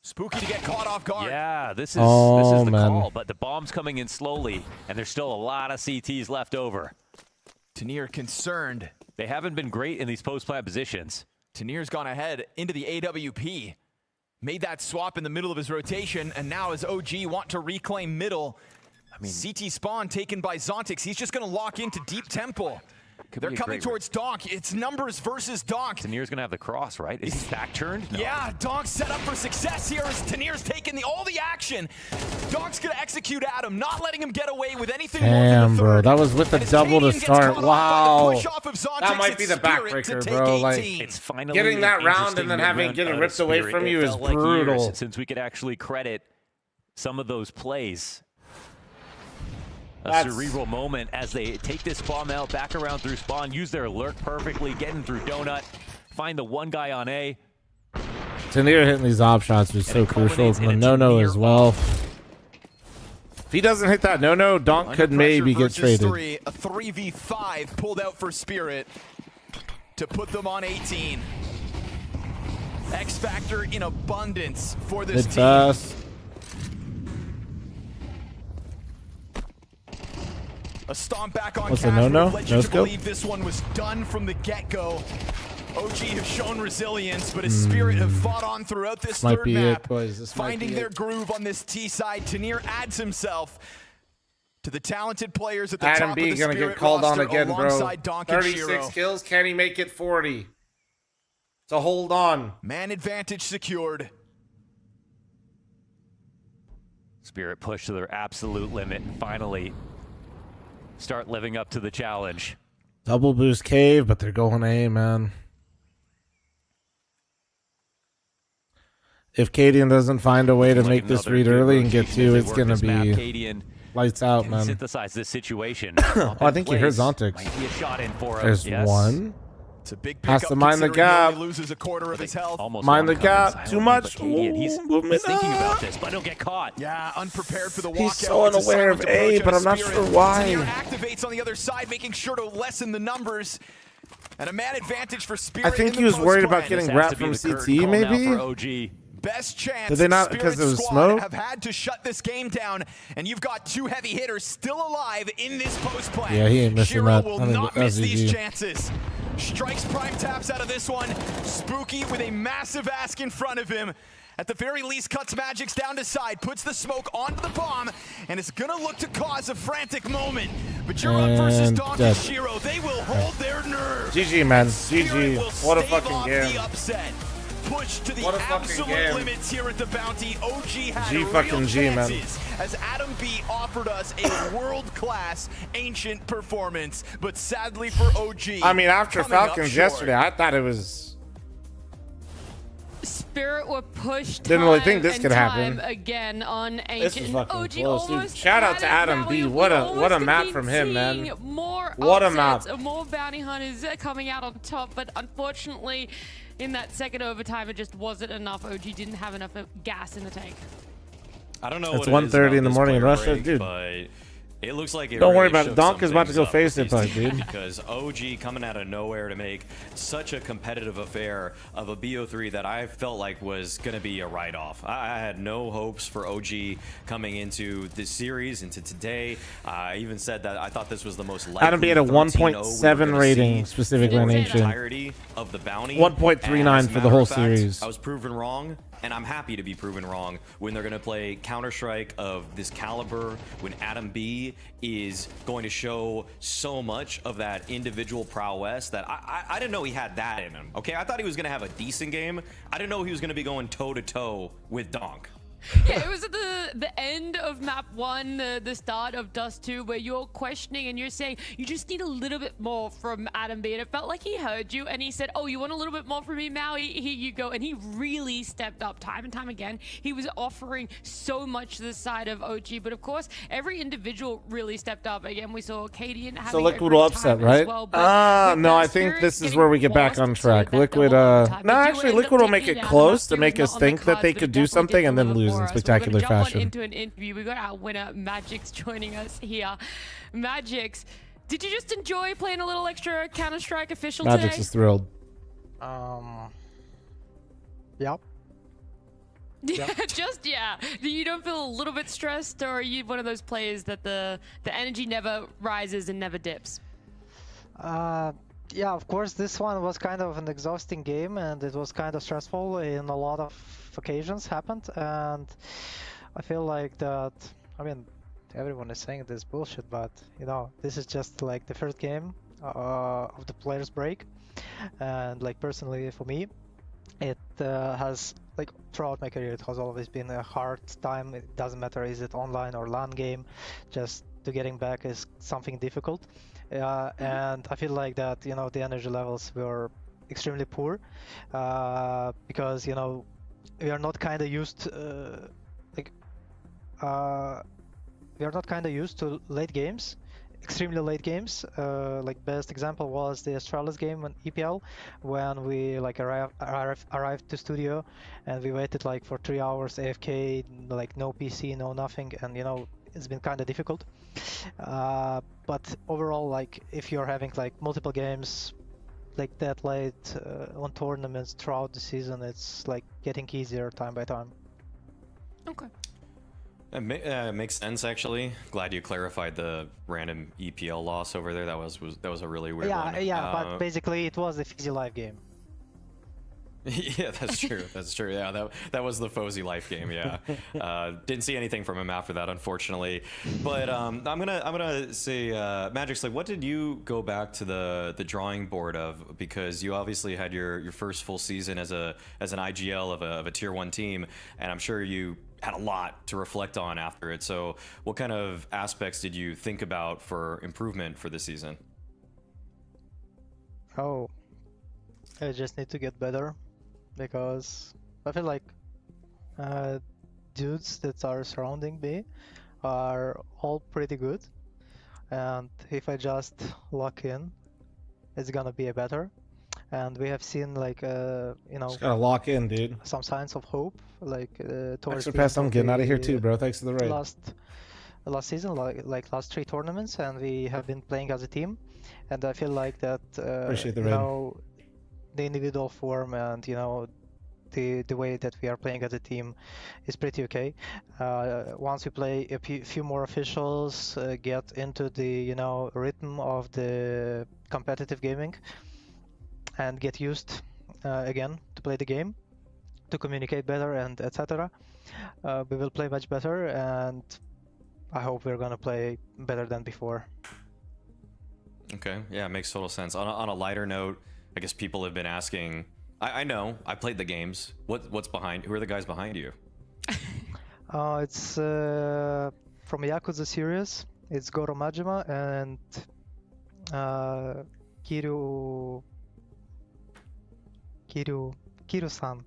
Spooky to get caught off guard. Yeah, this is Oh, the man. call, but the bomb's coming in slowly, and there's still a lot of CTs left over. Tanir concerned. They haven't been great in these post-plant positions. Tanir's gone ahead into the AWP. Made that swap in the middle of his rotation, and now as OG want to reclaim middle. I mean, CT spawn taken by Zontix. He's just going to lock into deep temple. They're be a coming great towards Donk. It's numbers versus Donk. Tanir's going to have the cross, right? Is he back turned? No. Yeah, Donk's set up for success here as Tanir's taking all the action. Donk's going to execute Adam, not letting him get away with anything more than Damn, the bro. third. That was with a As double to Cadian gets start. caught off by the Wow. push off of Zontix, That might be it's the Spirit to backbreaker, take bro. 18. Like, It's finally getting that an round interesting and then having mid-round get it out of ripped away Spirit. from It you is felt like brutal. years since we could actually credit some of those plays. A That's- cerebral moment as they take this bomb out, back around through spawn, use their lurk perfectly, getting through Donut, find the one guy on A. Tanir hitting these op shots was so crucial. culminates in The a no-no Tanir as well. If he doesn't hit that no-no, Donk Under could maybe pressure get versus traded. three, a 3v5 pulled out for Spirit to put them on 18. X Factor in abundance for this It's team. us. A stomp back on What's the Cash would no-no? have led you No to scope? believe this one was done from the get-go. OG have shown resilience, but his Spirit have fought on throughout this Might third be map, it, boys. This might finding be their it. groove on this T side. Tanir adds himself to the talented players at the Adam top B of the gonna Spirit get called on roster again, bro. alongside Donk and 36 Shiro. kills. Can he make it 40? So hold on. Man advantage secured. Spirit push to their absolute limit and finally start living up to the challenge. Double boost cave, but they're going A, man. If Cadian doesn't find a way to make this read early and get 2, it's going to be lights out, man. Synthesize this situation. Oh, I think you heard Zontix. Might be a shot in for him. There's yes. one. It's a big Has to mind the gap. Loses a quarter of his health. Almost Mind the gap. Too much. He's thinking about this, but he'll get caught. Yeah, unprepared for the walkout. He's so unaware of A, but I'm not sure why. Activates on the other side, making sure to lessen the numbers. And a man advantage for Spirit. I think he was worried about getting wrapped from CT, maybe? Best chance. Did they not because it was smoke? Have had to shut this game down, and you've got 2 heavy hitters still alive in this post play. Yeah, he ain't missing Shiro that. will I think not that's miss these GG. chances. Strikes prime taps out of this one. Spooky with a massive ask in front of him. At the very least, cuts Magic's down to side, puts the smoke onto the bomb, and it's gonna look to cause a frantic moment. But you're up versus And Donkey dead. Shiro. They will hold their nerve. GG, man. Spirit GG. will What a stave fucking off game. the upset. Push to the What a fucking absolute game. limits here at the Bounty. OG had G real fucking G, man. chances as Adam B offered us a world-class ancient performance, but sadly for OG, I mean, after coming up Falcons short. yesterday, I thought it was... Spirit were pushed Didn't really think time this and could happen. time again on This Ancient. is fucking OG close, dude. almost Shout out to had it Adam rally. B. We What a almost map been from him, man. seeing More What a upsets, map. More bounty hunters coming out on top, but unfortunately, in that second overtime, it just wasn't enough. OG didn't have enough gas in the tank. I don't know It's what it is 1:30 about in the this morning in player Russia, break, dude. But it looks like it Don't worry really about it. shook Donk some is about to things go up face with it, these dude. teams Because OG coming out of nowhere to make such a competitive affair of a BO3 that I felt like was going to be a write-off. I had no hopes for OG coming into this series, into today. I even said that I thought this was the most likely Adam B had a 1.7 rating, specifically on the Ancient. entirety of the bounty. 1.39 And as a for the matter whole of fact, series. I was proven wrong, and I'm happy to be proven wrong when they're going to play Counter-Strike of this caliber, when Adam B is going to show so much of that individual prowess that I didn't know he had that in him. Okay, I thought he was going to have a decent game. I didn't know he was going to be going toe-to-toe with Donk. Yeah, it was at the end of map 1, the start of Dust 2, where you're questioning and you're saying you just need a little bit more from Adam B. And it felt like he heard you and he said, oh, you want a little bit more from me, Maui? Here you go. And he really stepped up time and time again. He was offering so much to the side of OG. But of course, every individual really stepped up. Again, we saw Cadian having So a Liquid great will upset, time as right? well, but with No, the I think Spirit this is getting where we get back forced on to track. that Liquid, double overtime, no, they do actually, end up Liquid will make taking it down. close to Map 2 make was us not on the think that cards, they but could it do definitely something did and then deliver lose for in us. We're spectacular gonna jump fashion. on into an interview. We got our winner, Magic's, joining us here. Magic's, did you just enjoy playing a little extra Counter-Strike official Magix today? is thrilled. Yep. Just, yeah. You don't feel a little bit stressed, or are you one of those players that the energy never rises and never dips? Yeah, of course, this one was kind of an exhausting game, and it was kind of stressful in a lot of occasions happened, and I feel like that, I mean, everyone is saying this bullshit, but, you know, this is just like the first game of the player's break, and like personally for me, it has, like, throughout my career, it has always been a hard time. It doesn't matter, is it online or LAN game, just to getting back is something difficult. And I feel like that, you know, the energy levels were extremely poor because, you know, we are not kind of used we are not kind of used to late games, extremely late games. Like best example was the Astralis game on EPL, when we like arrived to studio and we waited like for 3 hours AFK, like no PC, no nothing, and you know, it's been kind of difficult. But overall, like if you're having like multiple games like that late on tournaments throughout the season, it's like getting easier time by time. Okay. It makes sense, actually. Glad you clarified the random EPL loss over there. That was a really weird one. Yeah, but basically it was a Fizzy Live game. Yeah, that's true. That's true. Yeah, that was the Fozy Life game. Yeah, didn't see anything from him after that, unfortunately. But I'm gonna say, Magic's, like, what did you go back to the drawing board of? Because you obviously had your first full season as an IGL of a tier 1 team, and I'm sure you had a lot to reflect on after it. So what kind of aspects did you think about for improvement for this season? Oh, I just need to get better because I feel like dudes that are surrounding me are all pretty good, and if I just lock in, it's gonna be a better. And we have seen like Just gotta lock in, dude. some signs of hope like towards Extra the pass, end I'm of getting out of here the too, bro. Thanks for the raid. last season, like last 3 tournaments, and we have been playing as a team, and I feel like that Appreciate the you raid. know, the individual form and the way that we are playing as a team is pretty okay. Once we play a few more officials, get into the rhythm of the competitive gaming, and get used again to play the game, to communicate better, and etc. We will play much better, and I hope we're gonna play better than before. Okay, yeah, it makes total sense. On a lighter note, I guess people have been asking. I know I played the games. What's behind? Who are the guys behind you? It's from Yakuza series. It's Goro Majima and Kiru-san.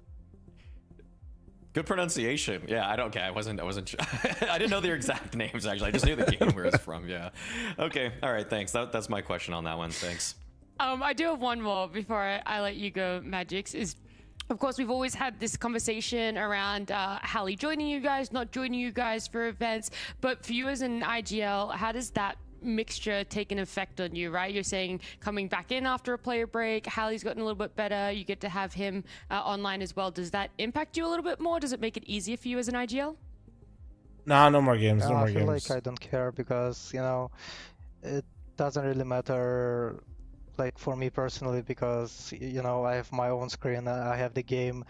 Good pronunciation. Yeah, I wasn't sure. I didn't know their exact names actually. I just knew the game where it's from. Yeah. Okay. All right. Thanks. That's my question on that one. Thanks. I do have one more before I let you go, Magix. Of course, we've always had this conversation around Hallie joining you guys, not joining you guys for events. But for you as an IGL, how does that mixture take an effect on you, right? You're saying coming back in after a player break, Hallie's gotten a little bit better, you get to have him online as well. Does that impact you a little bit more? Does it make it easier for you as an IGL? Nah, no more games. No more I feel games. like I don't care because it doesn't really matter, like for me personally, because I have my own screen, I have the game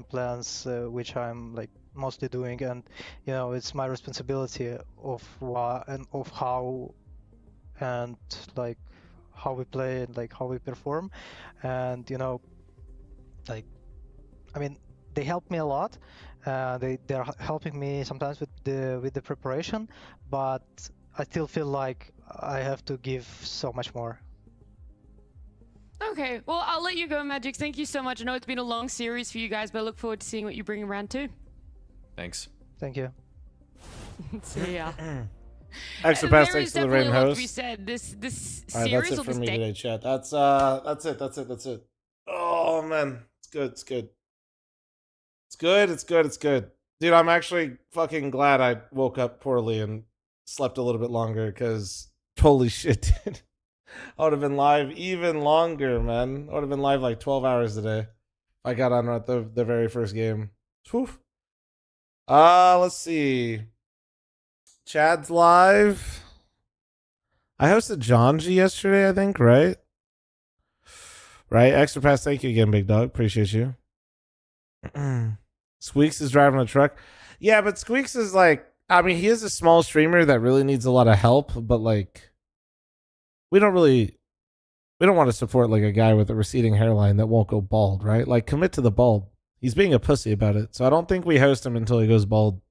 plans, which I'm like mostly doing, and it's my responsibility of what and of how, and like how we play and like how we perform, and like I mean they help me a lot. They're helping me sometimes with the preparation, but I still feel like I have to give so much more. Okay, well, I'll let you go, Magix. Thank you so much. I know it's been a long series for you guys, but I look forward to seeing what you bring around too. Thanks. Thank you. See ya. Extra pass, There thanks is for the definitely rain a lot to host. be said. This All right, series that's it or for this me day. today, chat. That's it. Oh man, it's good. It's good. Dude, I'm actually fucking glad I woke up poorly and slept a little bit longer, because holy shit, dude. I would have been live even longer, man. I would have been live like 12 hours today. I got on at the very first game. Whew. Let's see. Chad's live. I hosted Jonji yesterday, I think, right? Right? Extra pass, thank you again, big dog. Appreciate you. Squeaks is driving a truck. Yeah, but Squeaks is like, I mean, he is a small streamer that really needs a lot of help, but like, we don't want to support like a guy with a receding hairline that won't go bald, right? Like, commit to the bald. He's being a pussy about it. So I don't think we host him until he goes bald.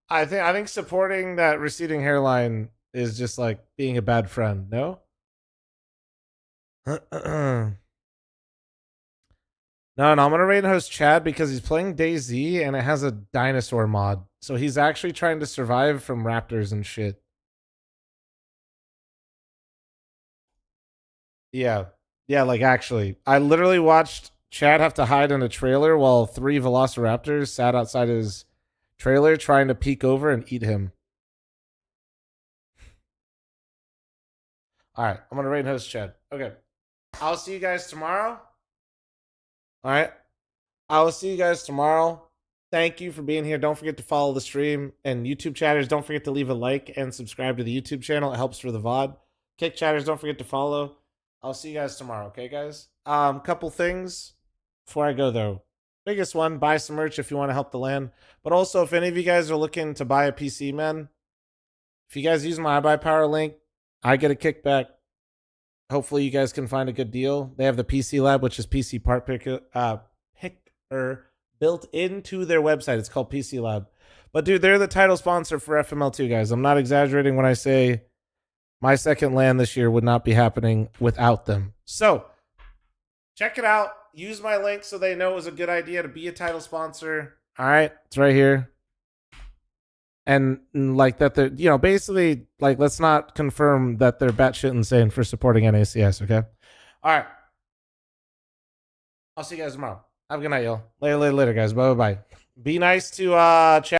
I think supporting that receding hairline is just like being a bad friend, no? No, I'm gonna rate and host Chad because he's playing DayZ and it has a dinosaur mod. So he's actually trying to survive from raptors and shit. Yeah. Yeah, like actually. I literally watched Chad have to hide in a trailer while 3 velociraptors sat outside his trailer trying to peek over and eat him. Alright, I'm gonna rate and host Chad. Okay. I'll see you guys tomorrow. Alright. I will see you guys tomorrow. Thank you for being here. Don't forget to follow the stream. And YouTube chatters, don't forget to leave a like and subscribe to the YouTube channel. It helps for the VOD. Kick chatters, don't forget to follow. I'll see you guys tomorrow, okay, guys? Couple things before I go, though. Biggest one, buy some merch if you want to help the land. But also, if any of you guys are looking to buy a PC, man, if you guys use my iBuyPower link, I get a kickback. Hopefully, you guys can find a good deal. They have the PC Lab, which is PC part pick built into their website. It's called PC Lab. But dude, they're the title sponsor for FML2, guys. I'm not exaggerating when I say my second LAN this year would not be happening without them. So check it out. Use my link so they know it was a good idea to be a title sponsor. All right, it's right here. And like that, they're, you know, basically, like, let's not confirm that they're batshit insane for supporting NACS. Okay. All right. I'll see you guys tomorrow. Have a good night, y'all. Later, guys. Bye, bye. Be nice to chat.